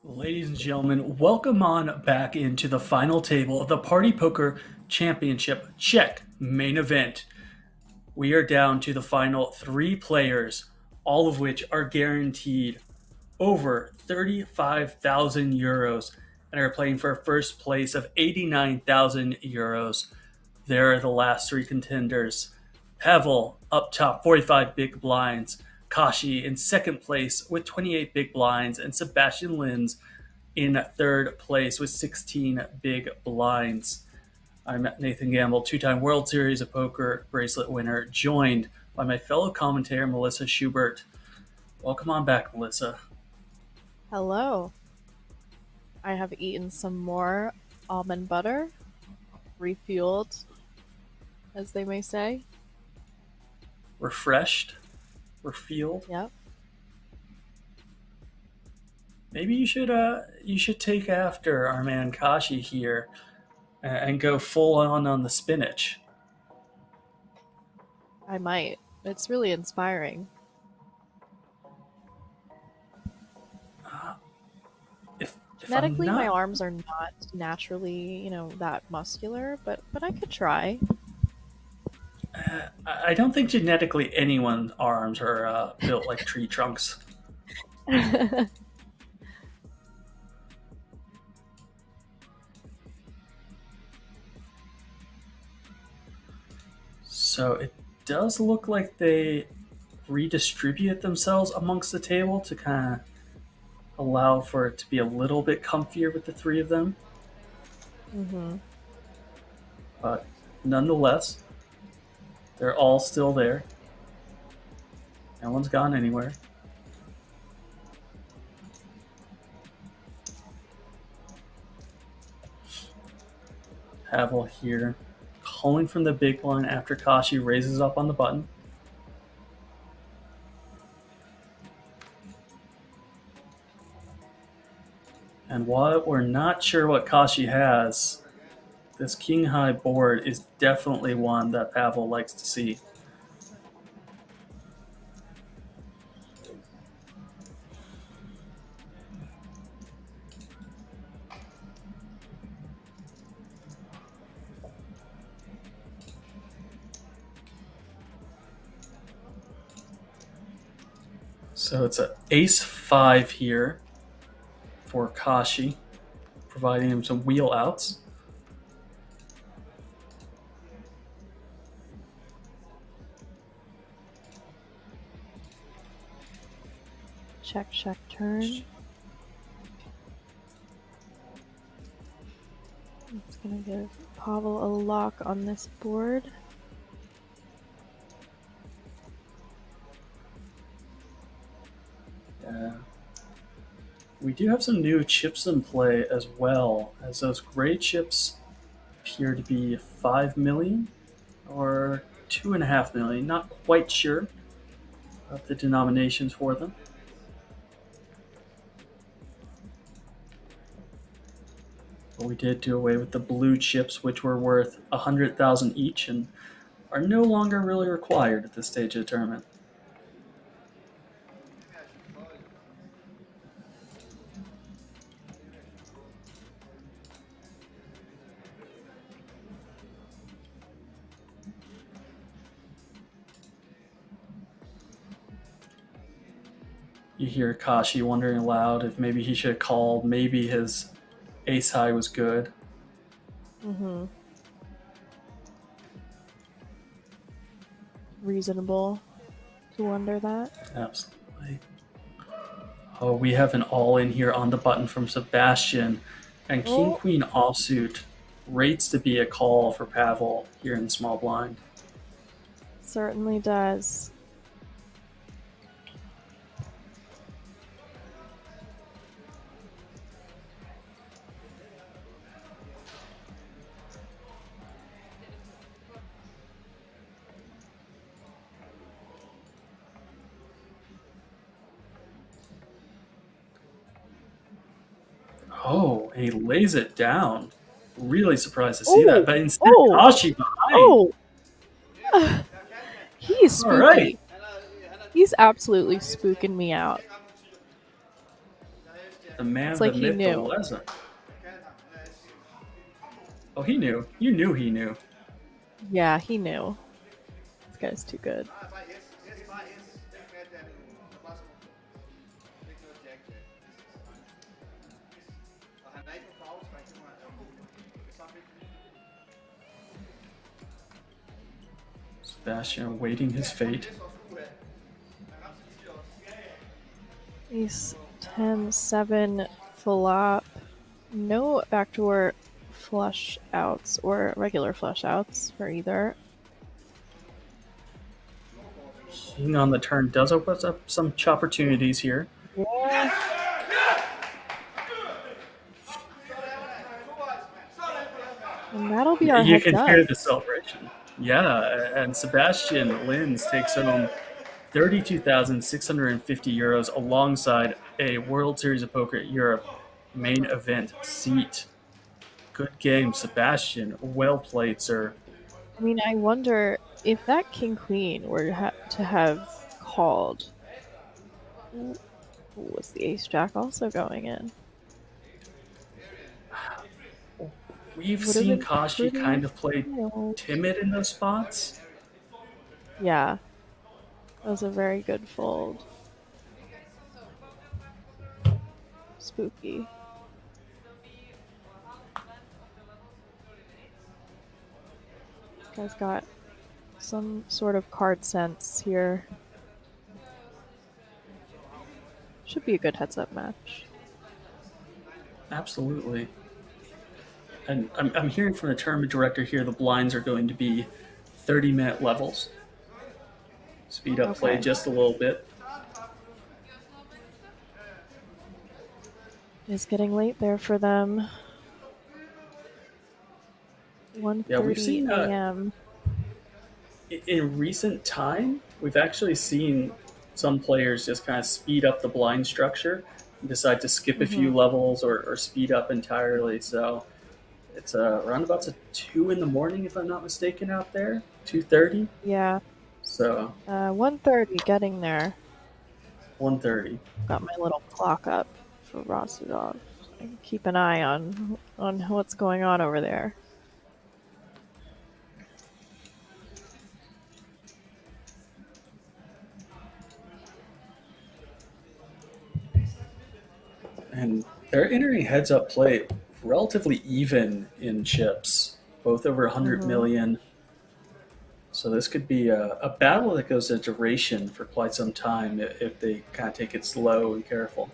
Ladies and gentlemen, welcome on back into the final table of the Party Poker Championship Czech main event. We are down to the final 3 players, all of which are guaranteed over 35,000 euros and are playing for a first place of 89,000 euros. There are the last 3 contenders. Pavel up top, 45 big blinds. Kashi in second place with 28 big blinds, and Sebastian Linz in third place with 16 big blinds. I'm Nathan Gamble, 2-time World Series of Poker bracelet winner, joined by my fellow commentator, Melissa Schubert. Welcome on back, Melissa. Hello. I have eaten some more almond butter, refueled, as they may say. Refreshed? Refueled? Yep. Maybe you should take after our man Kashi here and go full on the spinach. I might. It's really inspiring. If Genetically, I'm not, my arms are not naturally, that muscular, but I could try. I don't think genetically anyone's arms are built like tree trunks. So it does look like they redistribute themselves amongst the table to kind of allow for it to be a little bit comfier with the 3 of them. Mm-hmm. But nonetheless, they're all still there. No one's gone anywhere. Pavel here, calling from the big blind after Kashi raises up on the button. And while we're not sure what Kashi has, this king high board is definitely one that Pavel likes to see. So it's an ace 5 here for Kashi. providing him some wheel outs. Check, check, turn. It's gonna give Pavel a lock on this board. Yeah. We do have some new chips in play as well, as those gray chips appear to be 5 million or 2.5 million. Not quite sure of the denominations for them. But we did do away with the blue chips, which were worth 100,000 each and are no longer really required at this stage of the tournament. You hear Kashi wondering aloud if maybe he should have called, maybe his ace high was good. Mm-hmm. Reasonable to wonder that. Absolutely. Oh, we have an all in here on the button from Sebastian, and King Queen offsuit rates to be a call for Pavel here in the small blind. Certainly does. Oh, and he lays it down. Really surprised to see that, but instead Oh. Kashi behind. Oh! He's spooky. All right. He's absolutely spooking me out. The man, It's like the he myth, the knew. legend. Oh, he knew. You knew he knew. Yeah, he knew. This guy's too good. Sebastian awaiting his fate. Ace 10, 7, flop. No backdoor flush outs or regular flush outs for either. King on the turn does open up some opportunities here. Yeah. And that'll be our You heads can up. hear the celebration. Yeah, and Sebastian Linz takes home 32,650 euros alongside a World Series of Poker Europe main event seat. Good game, Sebastian. Well played, sir. I mean, I wonder if that King Queen were to have called. Was the Ace Jack also going in? We've Would've seen been Kashi pretty kind of play wild. timid in those spots. Yeah. That was a very good fold. Spooky. Guy's got some sort of card sense here. Should be a good heads-up match. Absolutely. And I'm hearing from the tournament director here the blinds are going to be 30-minute levels. Speed up play Okay. just a little bit. It's getting late there for them. 1:30 a.m. In recent time, we've actually seen some players just kind of speed up the blind structure and decide to skip a few levels or speed up entirely. So it's around about 2 in the morning, if I'm not mistaken, out there. 2:30. Yeah. So 1:30 getting there. 1:30. Got my little clock up for Rozvadov. I can keep an eye on what's going on over there. And they're entering heads-up play relatively even in chips, both over 100 million. So this could be a battle that goes a duration for quite some time if they kind of take it slow and careful.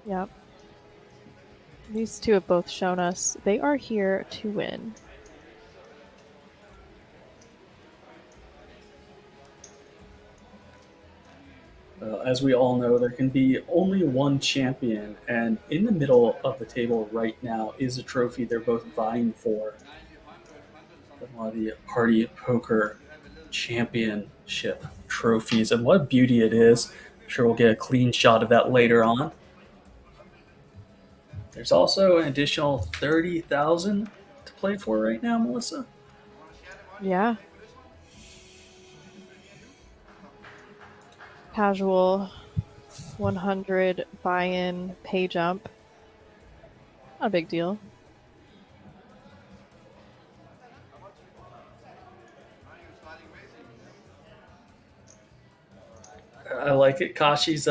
Yep. These two have both shown us they are here to win. As we all know, there can be only one champion, and in the middle of the table right now is a trophy they're both vying for. One of the Party Poker Championship trophies, and what a beauty it is. I'm sure we'll get a clean shot of that later on. There's also an additional 30,000 to play for right now, Melissa. Yeah. Casual 100 buy-in pay jump. Not a big deal. I like it. Kashi's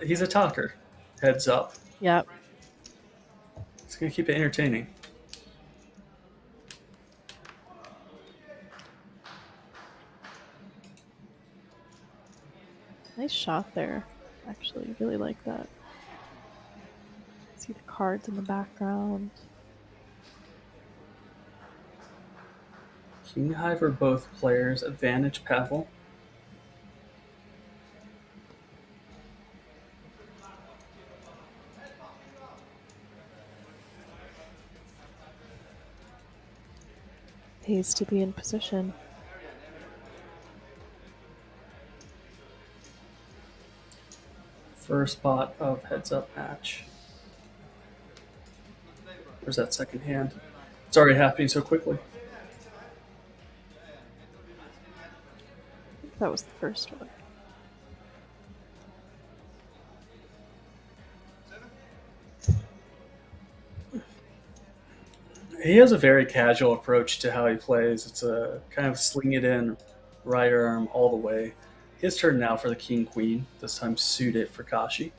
he's a talker. Heads up. Yep. It's gonna keep it entertaining. Nice shot there. Actually, really like that. See the cards in the background. King high for both players. Advantage Pavel. Pays to be in position. First pot of heads up match. Where's that second hand? It's already happening so quickly. I think that was the first one. He has a very casual approach to how he plays. It's a kind of sling it in, right arm all the way. His turn now for the king queen. This time suit it for Kashi.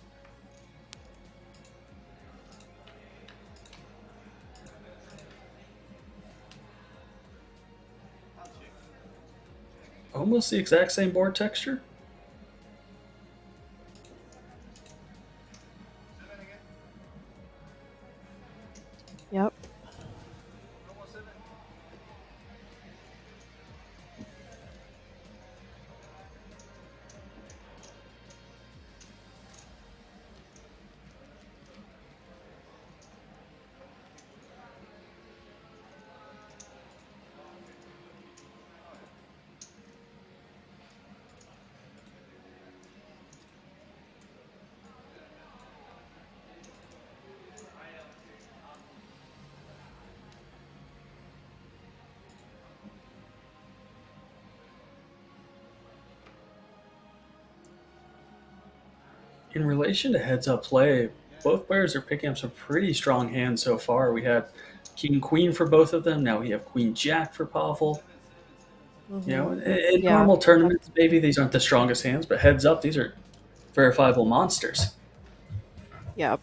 Almost the exact same board texture. Yep. In relation to heads up play, both players are picking up some pretty strong hands so far. We had king queen for both of them. Now we have queen jack for Pavel. Mm-hmm. You know, in normal tournaments, maybe these aren't the strongest hands, but heads up, these are verifiable monsters. Yep.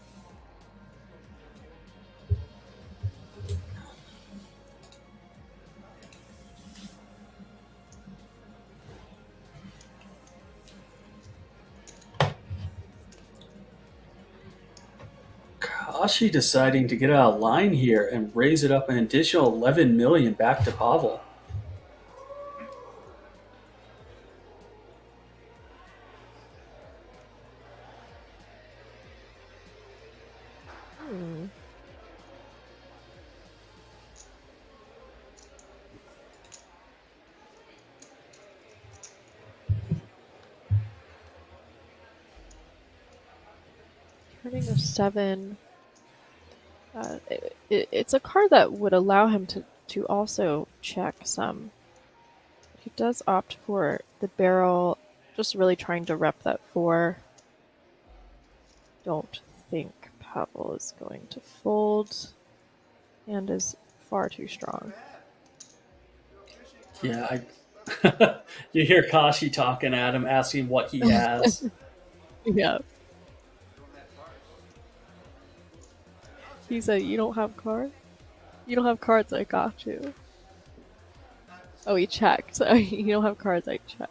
Kashi deciding to get out of line here and raise it up an additional 11 million back to Pavel. Turning a 7. It's a card that would allow him to also check some. He does opt for the barrel, just really trying to rep that 4. Don't think Pavel is going to fold, and is far too strong. Yeah, you hear Kashi talking at him, asking what he has. Yeah. He said, "You don't have cards? You don't have cards, I got you." Oh, he checked. You don't have cards, I check.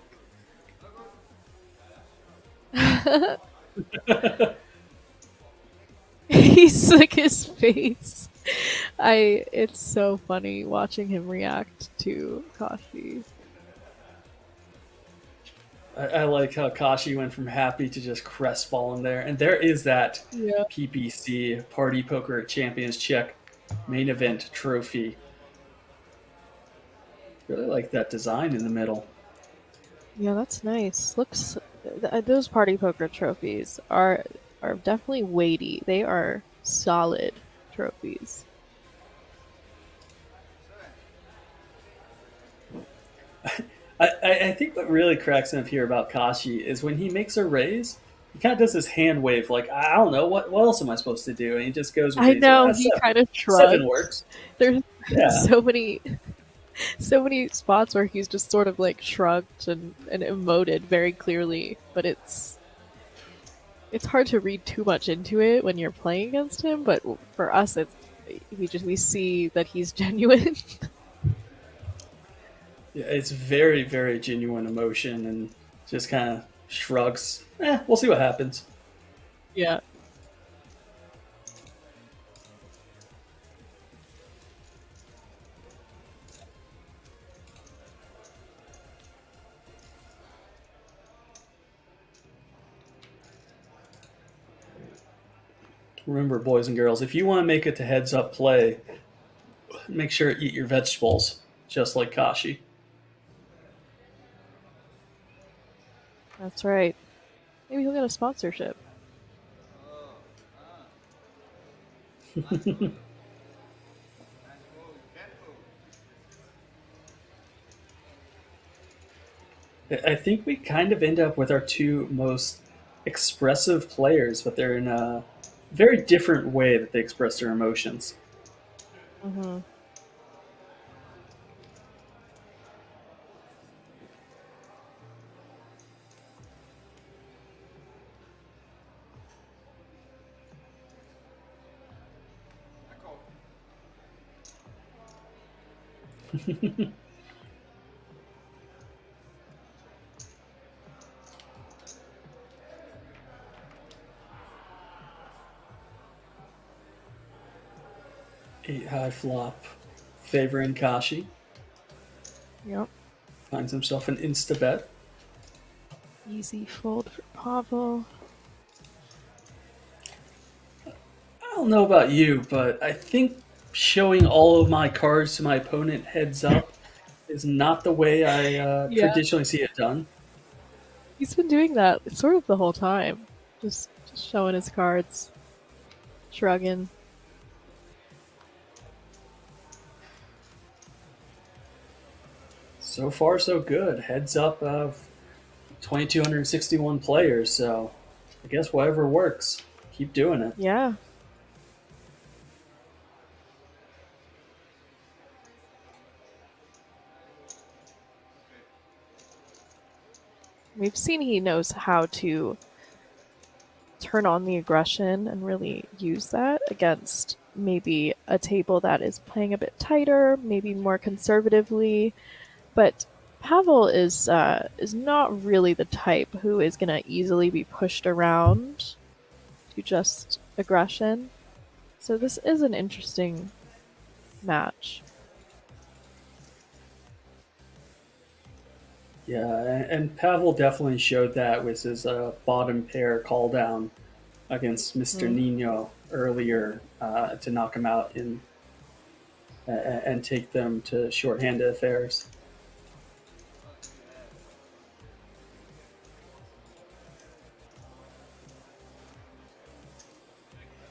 He's like his face. It's so funny watching him react to Kashi. I like how Kashi went from happy to just crestfallen there. And there is that Yeah. PPC, Party Poker Champions Czech main event trophy. Really like that design in the middle. Yeah, that's nice. Looks those party poker trophies are definitely weighty. They are solid trophies. I think what really cracks me up here about Kashi is when he makes a raise, he kind of does this hand wave like, I don't know, what else am I supposed to do? And he just goes with I it. know, He's he like, kind of seven shrugs. works. There's Yeah. so many spots where he's just sort of like shrugged and emoted very clearly, but it's hard to read too much into it when you're playing against him, but for us we see that he's genuine. Yeah, it's very, very genuine emotion and just kind of shrugs. We'll see what happens. Yeah. Remember, boys and girls, if you want to make it to heads up play, make sure to eat your vegetables, just like Kashi. That's right. Maybe he'll get a sponsorship. I think we kind of end up with our two most expressive players, but they're in a very different way that they express their emotions. Mm-hmm. Eight high flop, favoring Kashi. Yep. Finds himself an insta bet. Easy fold for Pavel. I don't know about you, but I think showing all of my cards to my opponent heads up is not the way I Yeah. traditionally see it done. He's been doing that sort of the whole time. Just showing his cards. Shrugging. So far, so good. Heads up of 2,261 players, so I guess whatever works. Keep doing it. Yeah. We've seen he knows how to turn on the aggression and really use that against maybe a table that is playing a bit tighter, maybe more conservatively. But Pavel is not really the type who is going to easily be pushed around to just aggression. So this is an interesting match. Yeah, and Pavel definitely showed that with his bottom pair call down against Mr. Nino earlier to knock him out and take them to shorthanded affairs.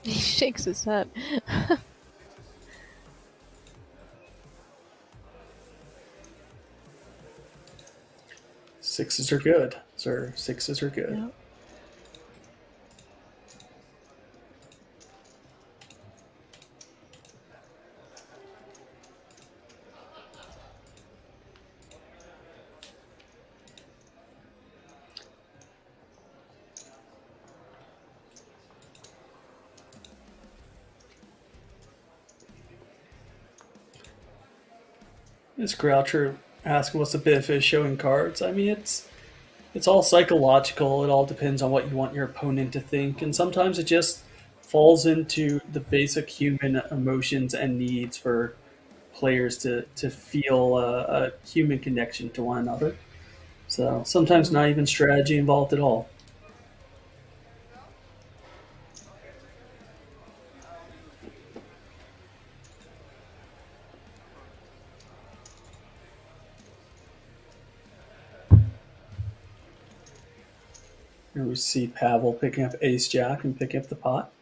He shakes his head. Sixes are good, sir. Sixes are good. Yep. This Groucher asking what's the benefit of showing cards. I mean, it's all psychological. It all depends on what you want your opponent to think, and sometimes it just falls into the basic human emotions and needs for players to feel a human connection to one another. So sometimes not even strategy involved at all. Here we see Pavel picking up Ace Jack and picking up the pot.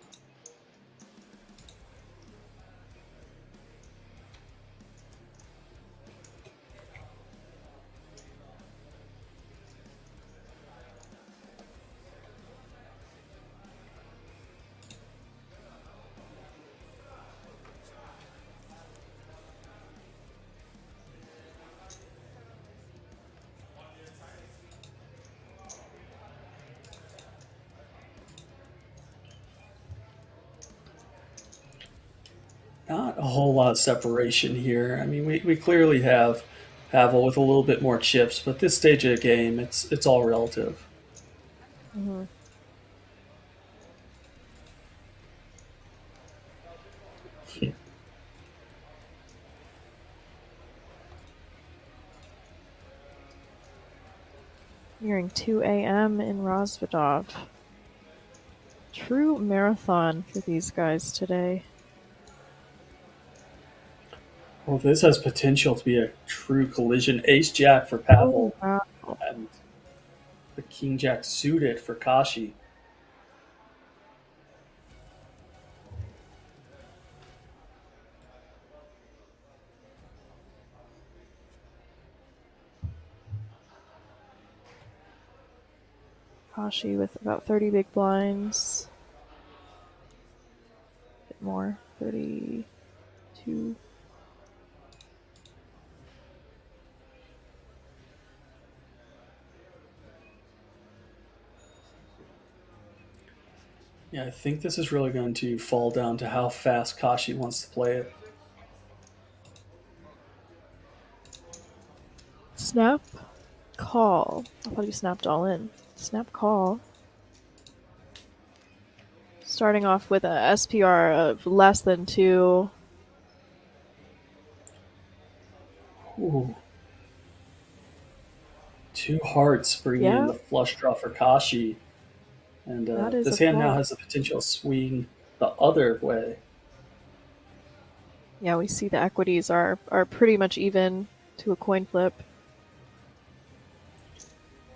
Not a whole lot of separation here. I mean, we clearly have Pavel with a little bit more chips, but this stage of the game, it's all relative. Mm-hmm. Nearing 2 a.m. in Rozvadov. True marathon for these guys today. Well, this has potential to be a true collision. Ace Jack for Pavel, wow. and the King Jack suited for Kashi. Kashi with about 30 big blinds. A bit more. 32. Yeah, I think this is really going to fall down to how fast Kashi wants to play it. Snap. Call. I thought he snapped all in. Snap call. Starting off with a SPR of less than 2. Ooh. 2 hearts bringing in Yeah. the flush draw for Kashi. And That is this a hand now flop. has the potential to swing the other way. Yeah, we see the equities are pretty much even to a coin flip.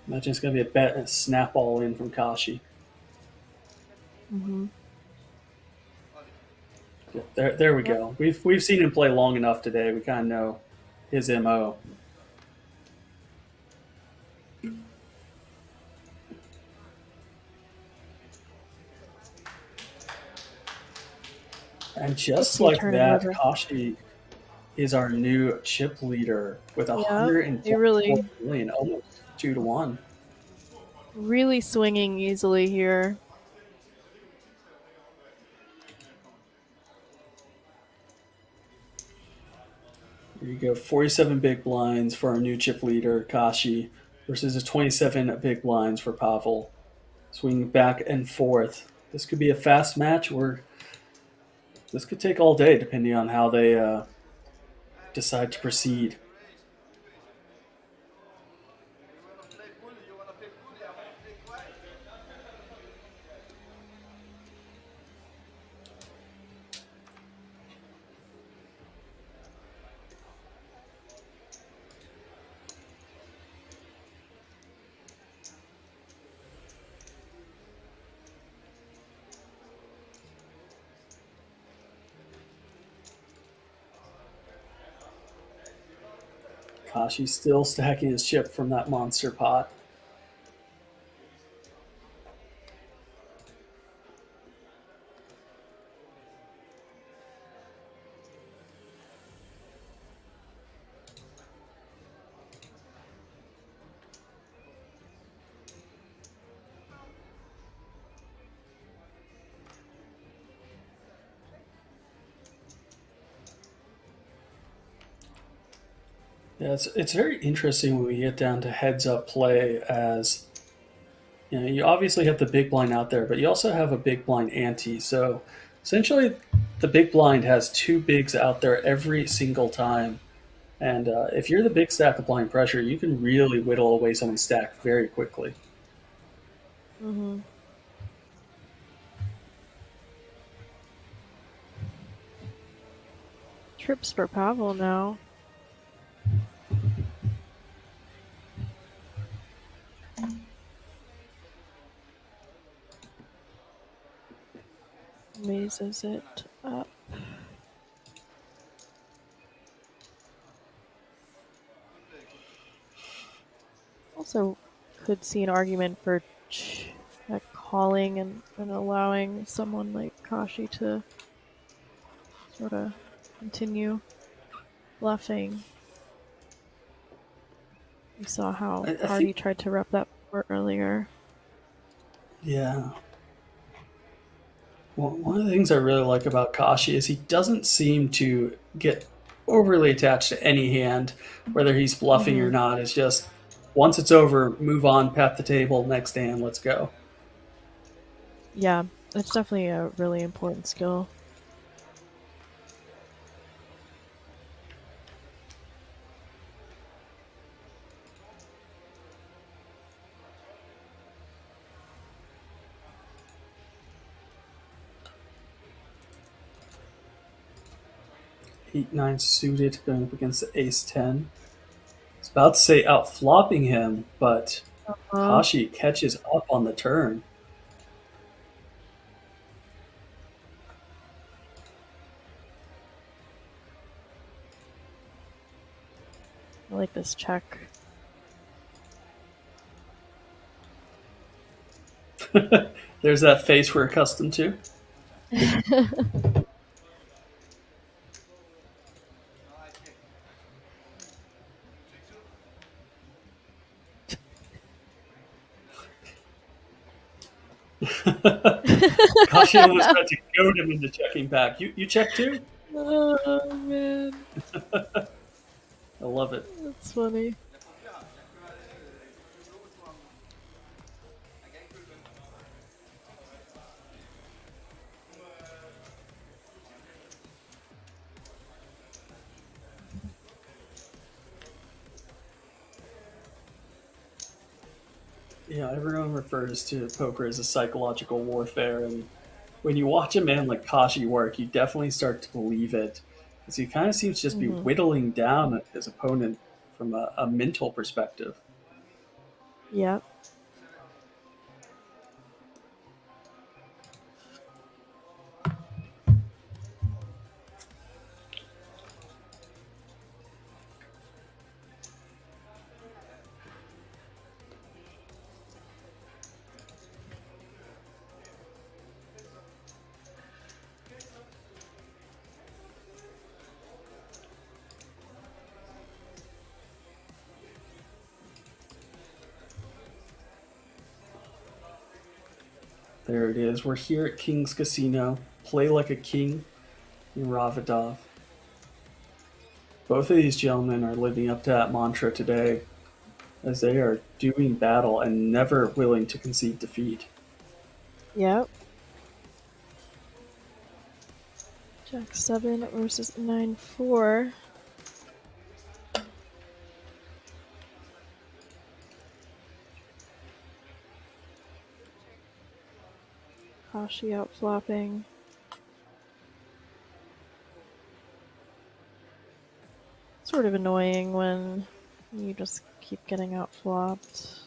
Imagine it's going to be a bet and a snap all in from Kashi. Mm-hmm. Yeah, there we go. We've seen him play long enough today. We kind of know his MO. And just like that, Kashi is our new chip leader with 104 million, almost 2-1. Really swinging easily here. Here you go, 47 big blinds for our new chip leader, Kashi, versus the 27 big blinds for Pavel. Swinging back and forth. This could be a fast match, or this could take all day, depending on how they decide to proceed. Kashi's still stacking his chip from that monster pot. Yeah, it's very interesting when we get down to heads up play as you obviously have the big blind out there, but you also have a big blind ante. So essentially, the big blind has two bigs out there every single time. And if you're the big stack of blind pressure, you can really whittle away someone's stack very quickly. Mm-hmm. Trips for Pavel now. Raises it up. Also, could see an argument for calling and allowing someone like Kashi to sort of continue bluffing. You saw how I hard he think, tried to rep that board earlier. yeah. Well, one of the things I really like about Kashi is he doesn't seem to get overly attached to any hand, whether he's bluffing or Mm-hmm. not. It's just once it's over, move on, pat the table, next hand, let's go. Yeah, it's definitely a really important skill. Eight nine suited going up against the ace 10. I was about to say out flopping him, but Uh, Kashi catches up on the turn. I like this check. There's that face we're accustomed to. Kashi almost tried to goad him into checking back. You check too? Oh man, I love it. that's funny. Yeah, everyone refers to poker as a psychological warfare, and when you watch a man like Kashi work, you definitely start to believe it, because he kind of seems to just be Mm-hmm. whittling down his opponent from a mental perspective. Yep. There it is. We're here at King's Casino. Play like a king in Rozvadov. Both of these gentlemen are living up to that mantra today, as they are doing battle and never willing to concede defeat. Yep. Jack 7 versus 9-4. Kashi out flopping. Sort of annoying when you just keep getting out flopped.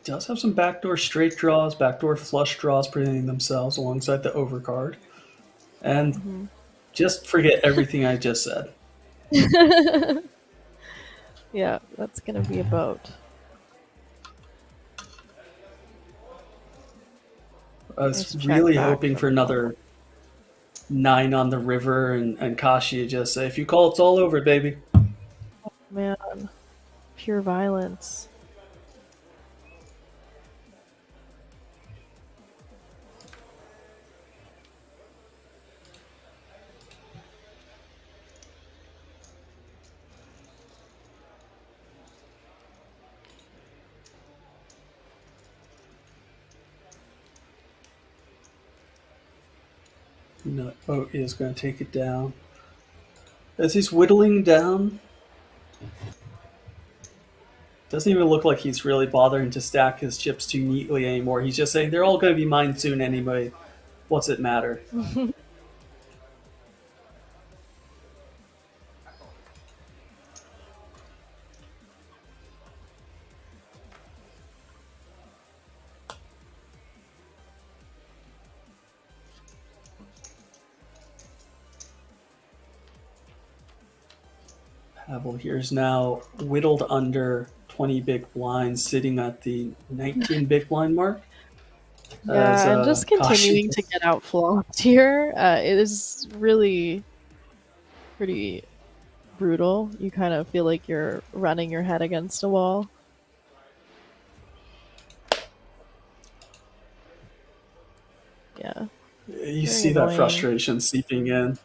Does have some backdoor straight draws, backdoor flush draws presenting themselves alongside the overcard. And Mm-hmm. just forget everything I just said. Yeah, that's gonna be a boat. I was Nice check really back hoping from for another 9 on the river and Kashi to just say, if you call, it's all over, baby. man. Pure violence. Nut boat is going to take it down. As he's whittling down, doesn't even look like he's really bothering to stack his chips too neatly anymore. He's just saying they're all going to be mine soon anyway. What's it matter? Pavel here is now whittled under 20 big blinds, sitting at the 19 big blind mark. Yeah, and just continuing to get outflopped here. It is really pretty brutal. You kind of feel like you're running your head against a wall. Yeah. You see that frustration seeping in.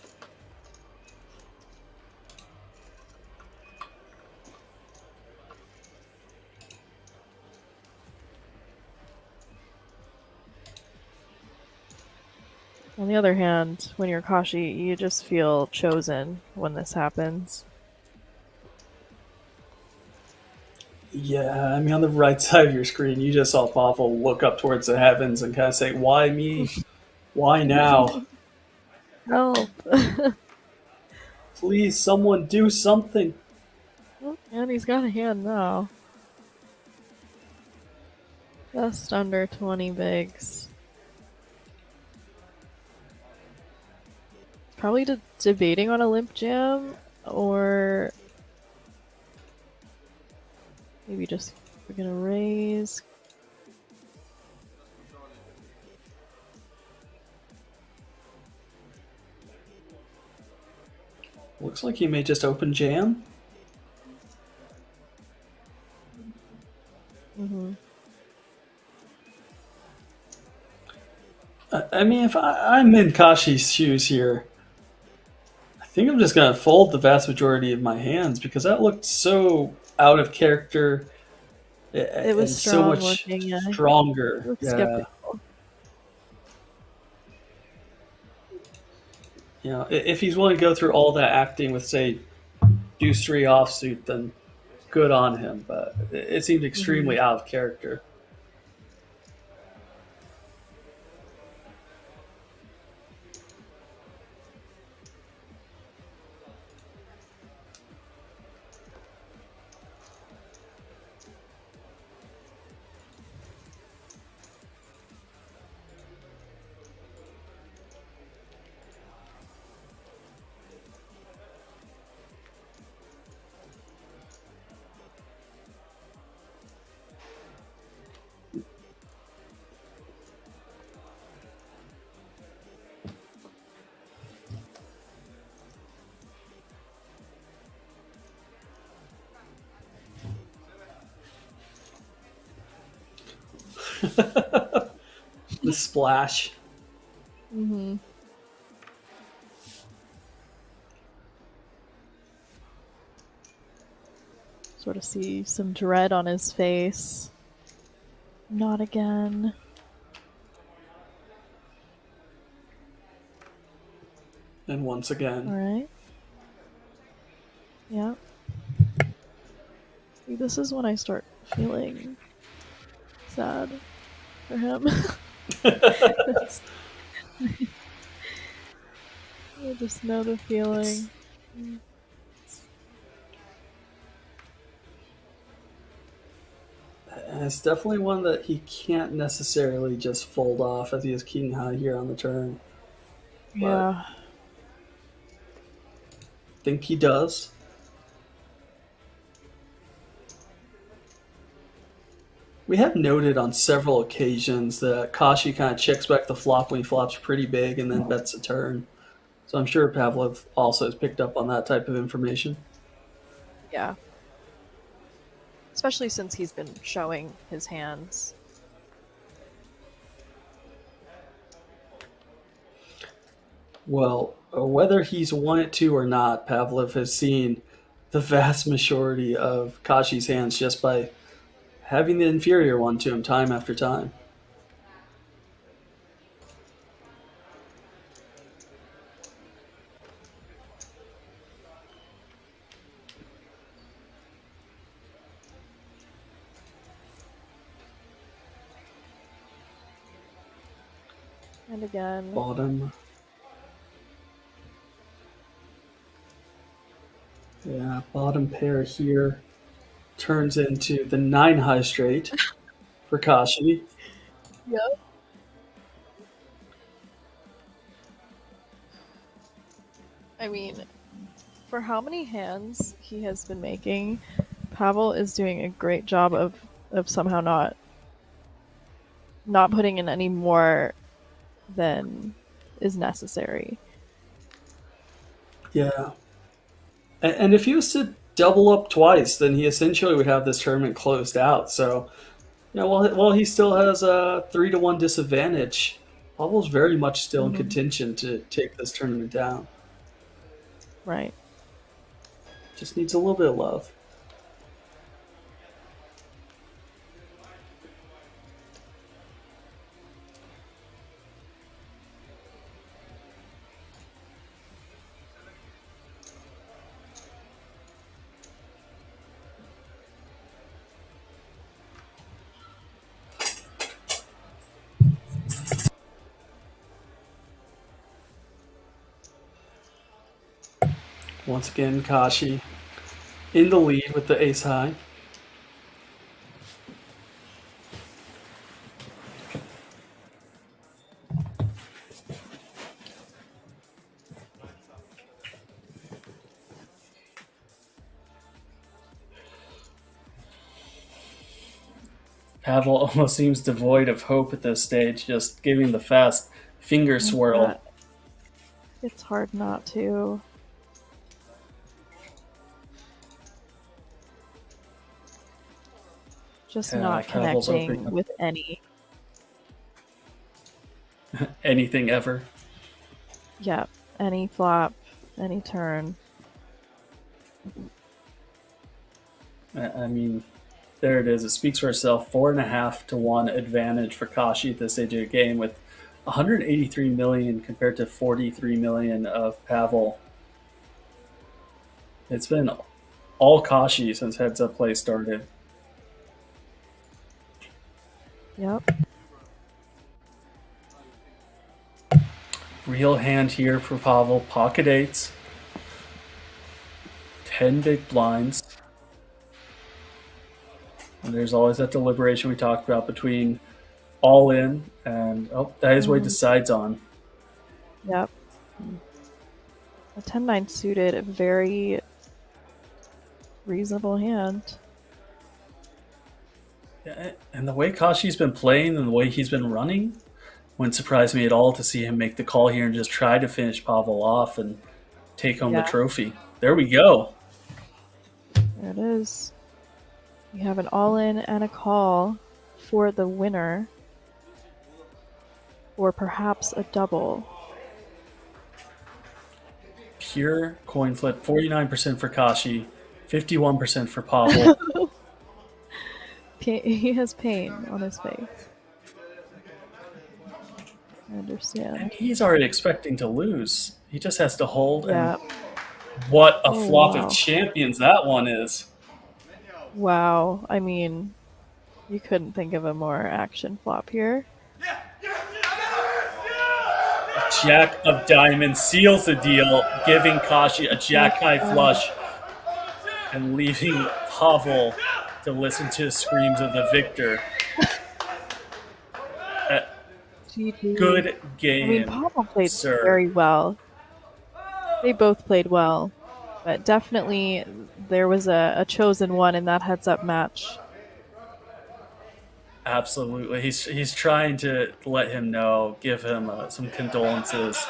On the other hand, when you're Kashi, you just feel chosen when this happens. Yeah, I mean, on the right side of your screen, you just saw Pavel look up towards the heavens and kind of say, "Why me? Why now? Help!" Please, someone do something." Oh, and he's got a hand now. Just under 20 bigs. Probably debating on a limp jam, or maybe just we're gonna raise. Looks like he may just open jam. Mm-hmm. I mean, if I'm in Kashi's shoes here, I think I'm just going to fold the vast majority of my hands because that looked so out of character. It was so much looking, yeah. stronger. Yeah. Skeptical. You know, if he's willing to go through all that acting with, say, deuce 3 offsuit, then good on him. But it seemed extremely out of character. The splash. Mm-hmm. Sort of see some dread on his face. Not again. And once again. Alright. Yeah. See, this is when I start feeling sad for him. I just know the feeling. And it's definitely one that he can't necessarily just fold off as he is king high here on the turn. But Yeah. I think he does. We have noted on several occasions that Kashi kind of checks back the flop when he flops pretty big and then bets a turn. So I'm sure Pavlov also has picked up on that type of information. Yeah. Especially since he's been showing his hands. Well, whether he's wanted to or not, Pavlov has seen the vast majority of Kashi's hands just by having the inferior one to him time after time. And again. Bottom. Yeah, bottom pair here turns into the 9 high straight for Kashi. Yep. I mean, for how many hands he has been making, Pavel is doing a great job of somehow not putting in any more than is necessary. Yeah. And if he was to double up twice, then he essentially would have this tournament closed out. So, while he still has a 3-1 disadvantage, Pavel's very much still in contention to take this tournament down. Right. Just needs a little bit of love. Once again, Kashi in the lead with the ace high. Pavel almost seems devoid of hope at this stage, just giving the fast finger swirl. It's hard not to. Just not Pavel's connecting with anything ever. Yeah, any flop, any turn. I mean, there it is. It speaks for itself. 4.5 to 1 advantage for Kashi at this stage of the game, with 183 million compared to 43 million of Pavel. It's been all Kashi since heads up play started. Yep. Real hand here for Pavel. Pocket eights. 10 big blinds. And there's always that deliberation we talked about between all in and, that is what he decides on. Yep. A 10-9 suited, a very reasonable hand. Yeah, and the way Kashi's been playing and the way he's been running wouldn't surprise me at all to see him make the call here and just try to finish Pavel off and take home the trophy. There we go. There it is. We have an all-in and a call for the winner. Or perhaps a double. Pure coin flip. 49% for Kashi. 51% for Pavel. He has pain on his face. I understand. And he's already expecting to lose. He just has to hold. Yeah. And what a flop of champions that one is. Wow. I mean, you couldn't think of a more action flop here. Jack of diamonds seals the deal, giving Kashi a jack high flush and leaving Pavel to listen to the screams of the victor. Good game. I mean, Pavel played very well. They both played well, but definitely there was a chosen one in that heads-up match. Absolutely. He's trying to let him know, give him some condolences.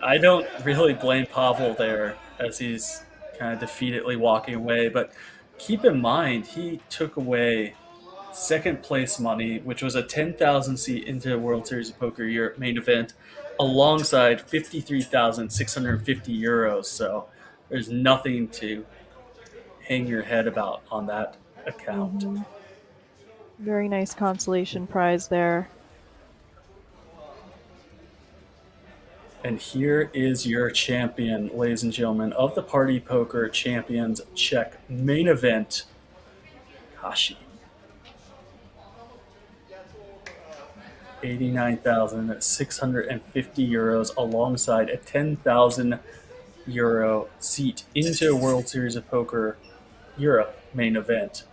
I don't really blame Pavel there as he's kind of defeatedly walking away, but keep in mind he took away second place money, which was a 10,000 seat into World Series of Poker Europe main event, alongside 53,650 euros. So there's nothing to hang your head about on that account. Very nice consolation prize there. And here is your champion, ladies and gentlemen, of the Party Poker Champions Czech main event, Kashi. 89,650 euros alongside a 10,000 euro seat into World Series of Poker Europe main event.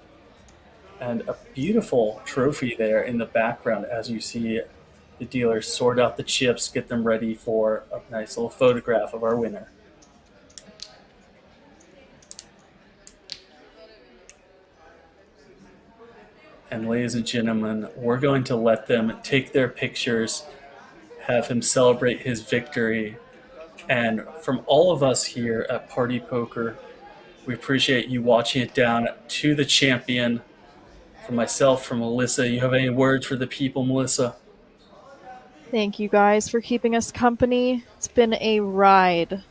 And a beautiful trophy there in the background as you see the dealers sort out the chips, get them ready for a nice little photograph of our winner. And ladies and gentlemen, we're going to let them take their pictures, have him celebrate his victory. And from all of us here at Party Poker, we appreciate you watching it down to the champion. From myself, from Melissa, you have any words for the people, Melissa? Thank you guys for keeping us company. It's been a ride.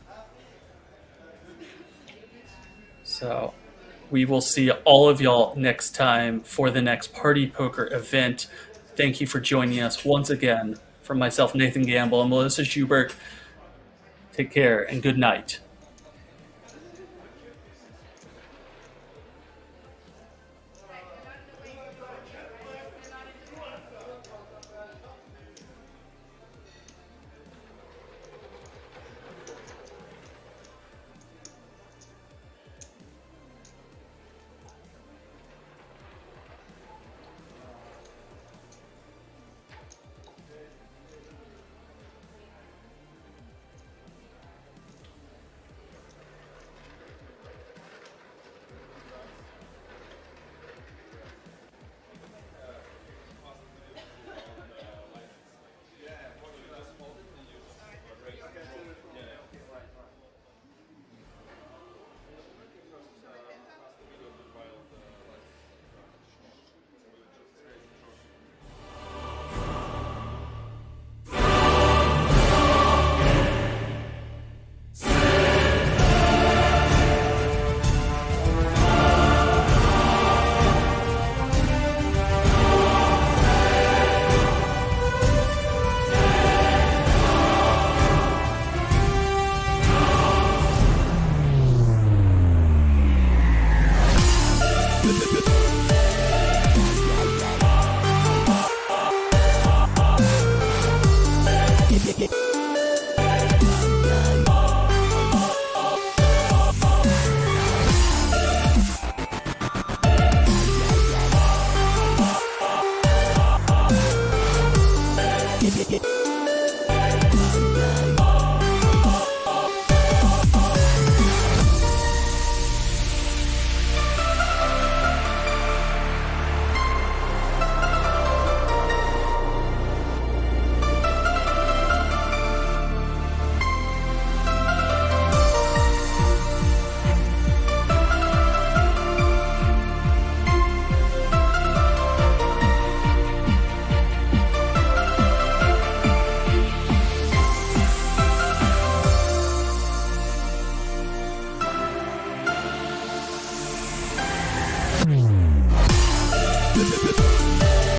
So we will see all of y'all next time for the next Party Poker event. Thank you for joining us once again. From myself, Nathan Gamble, and Melissa Schubert, take care and good night.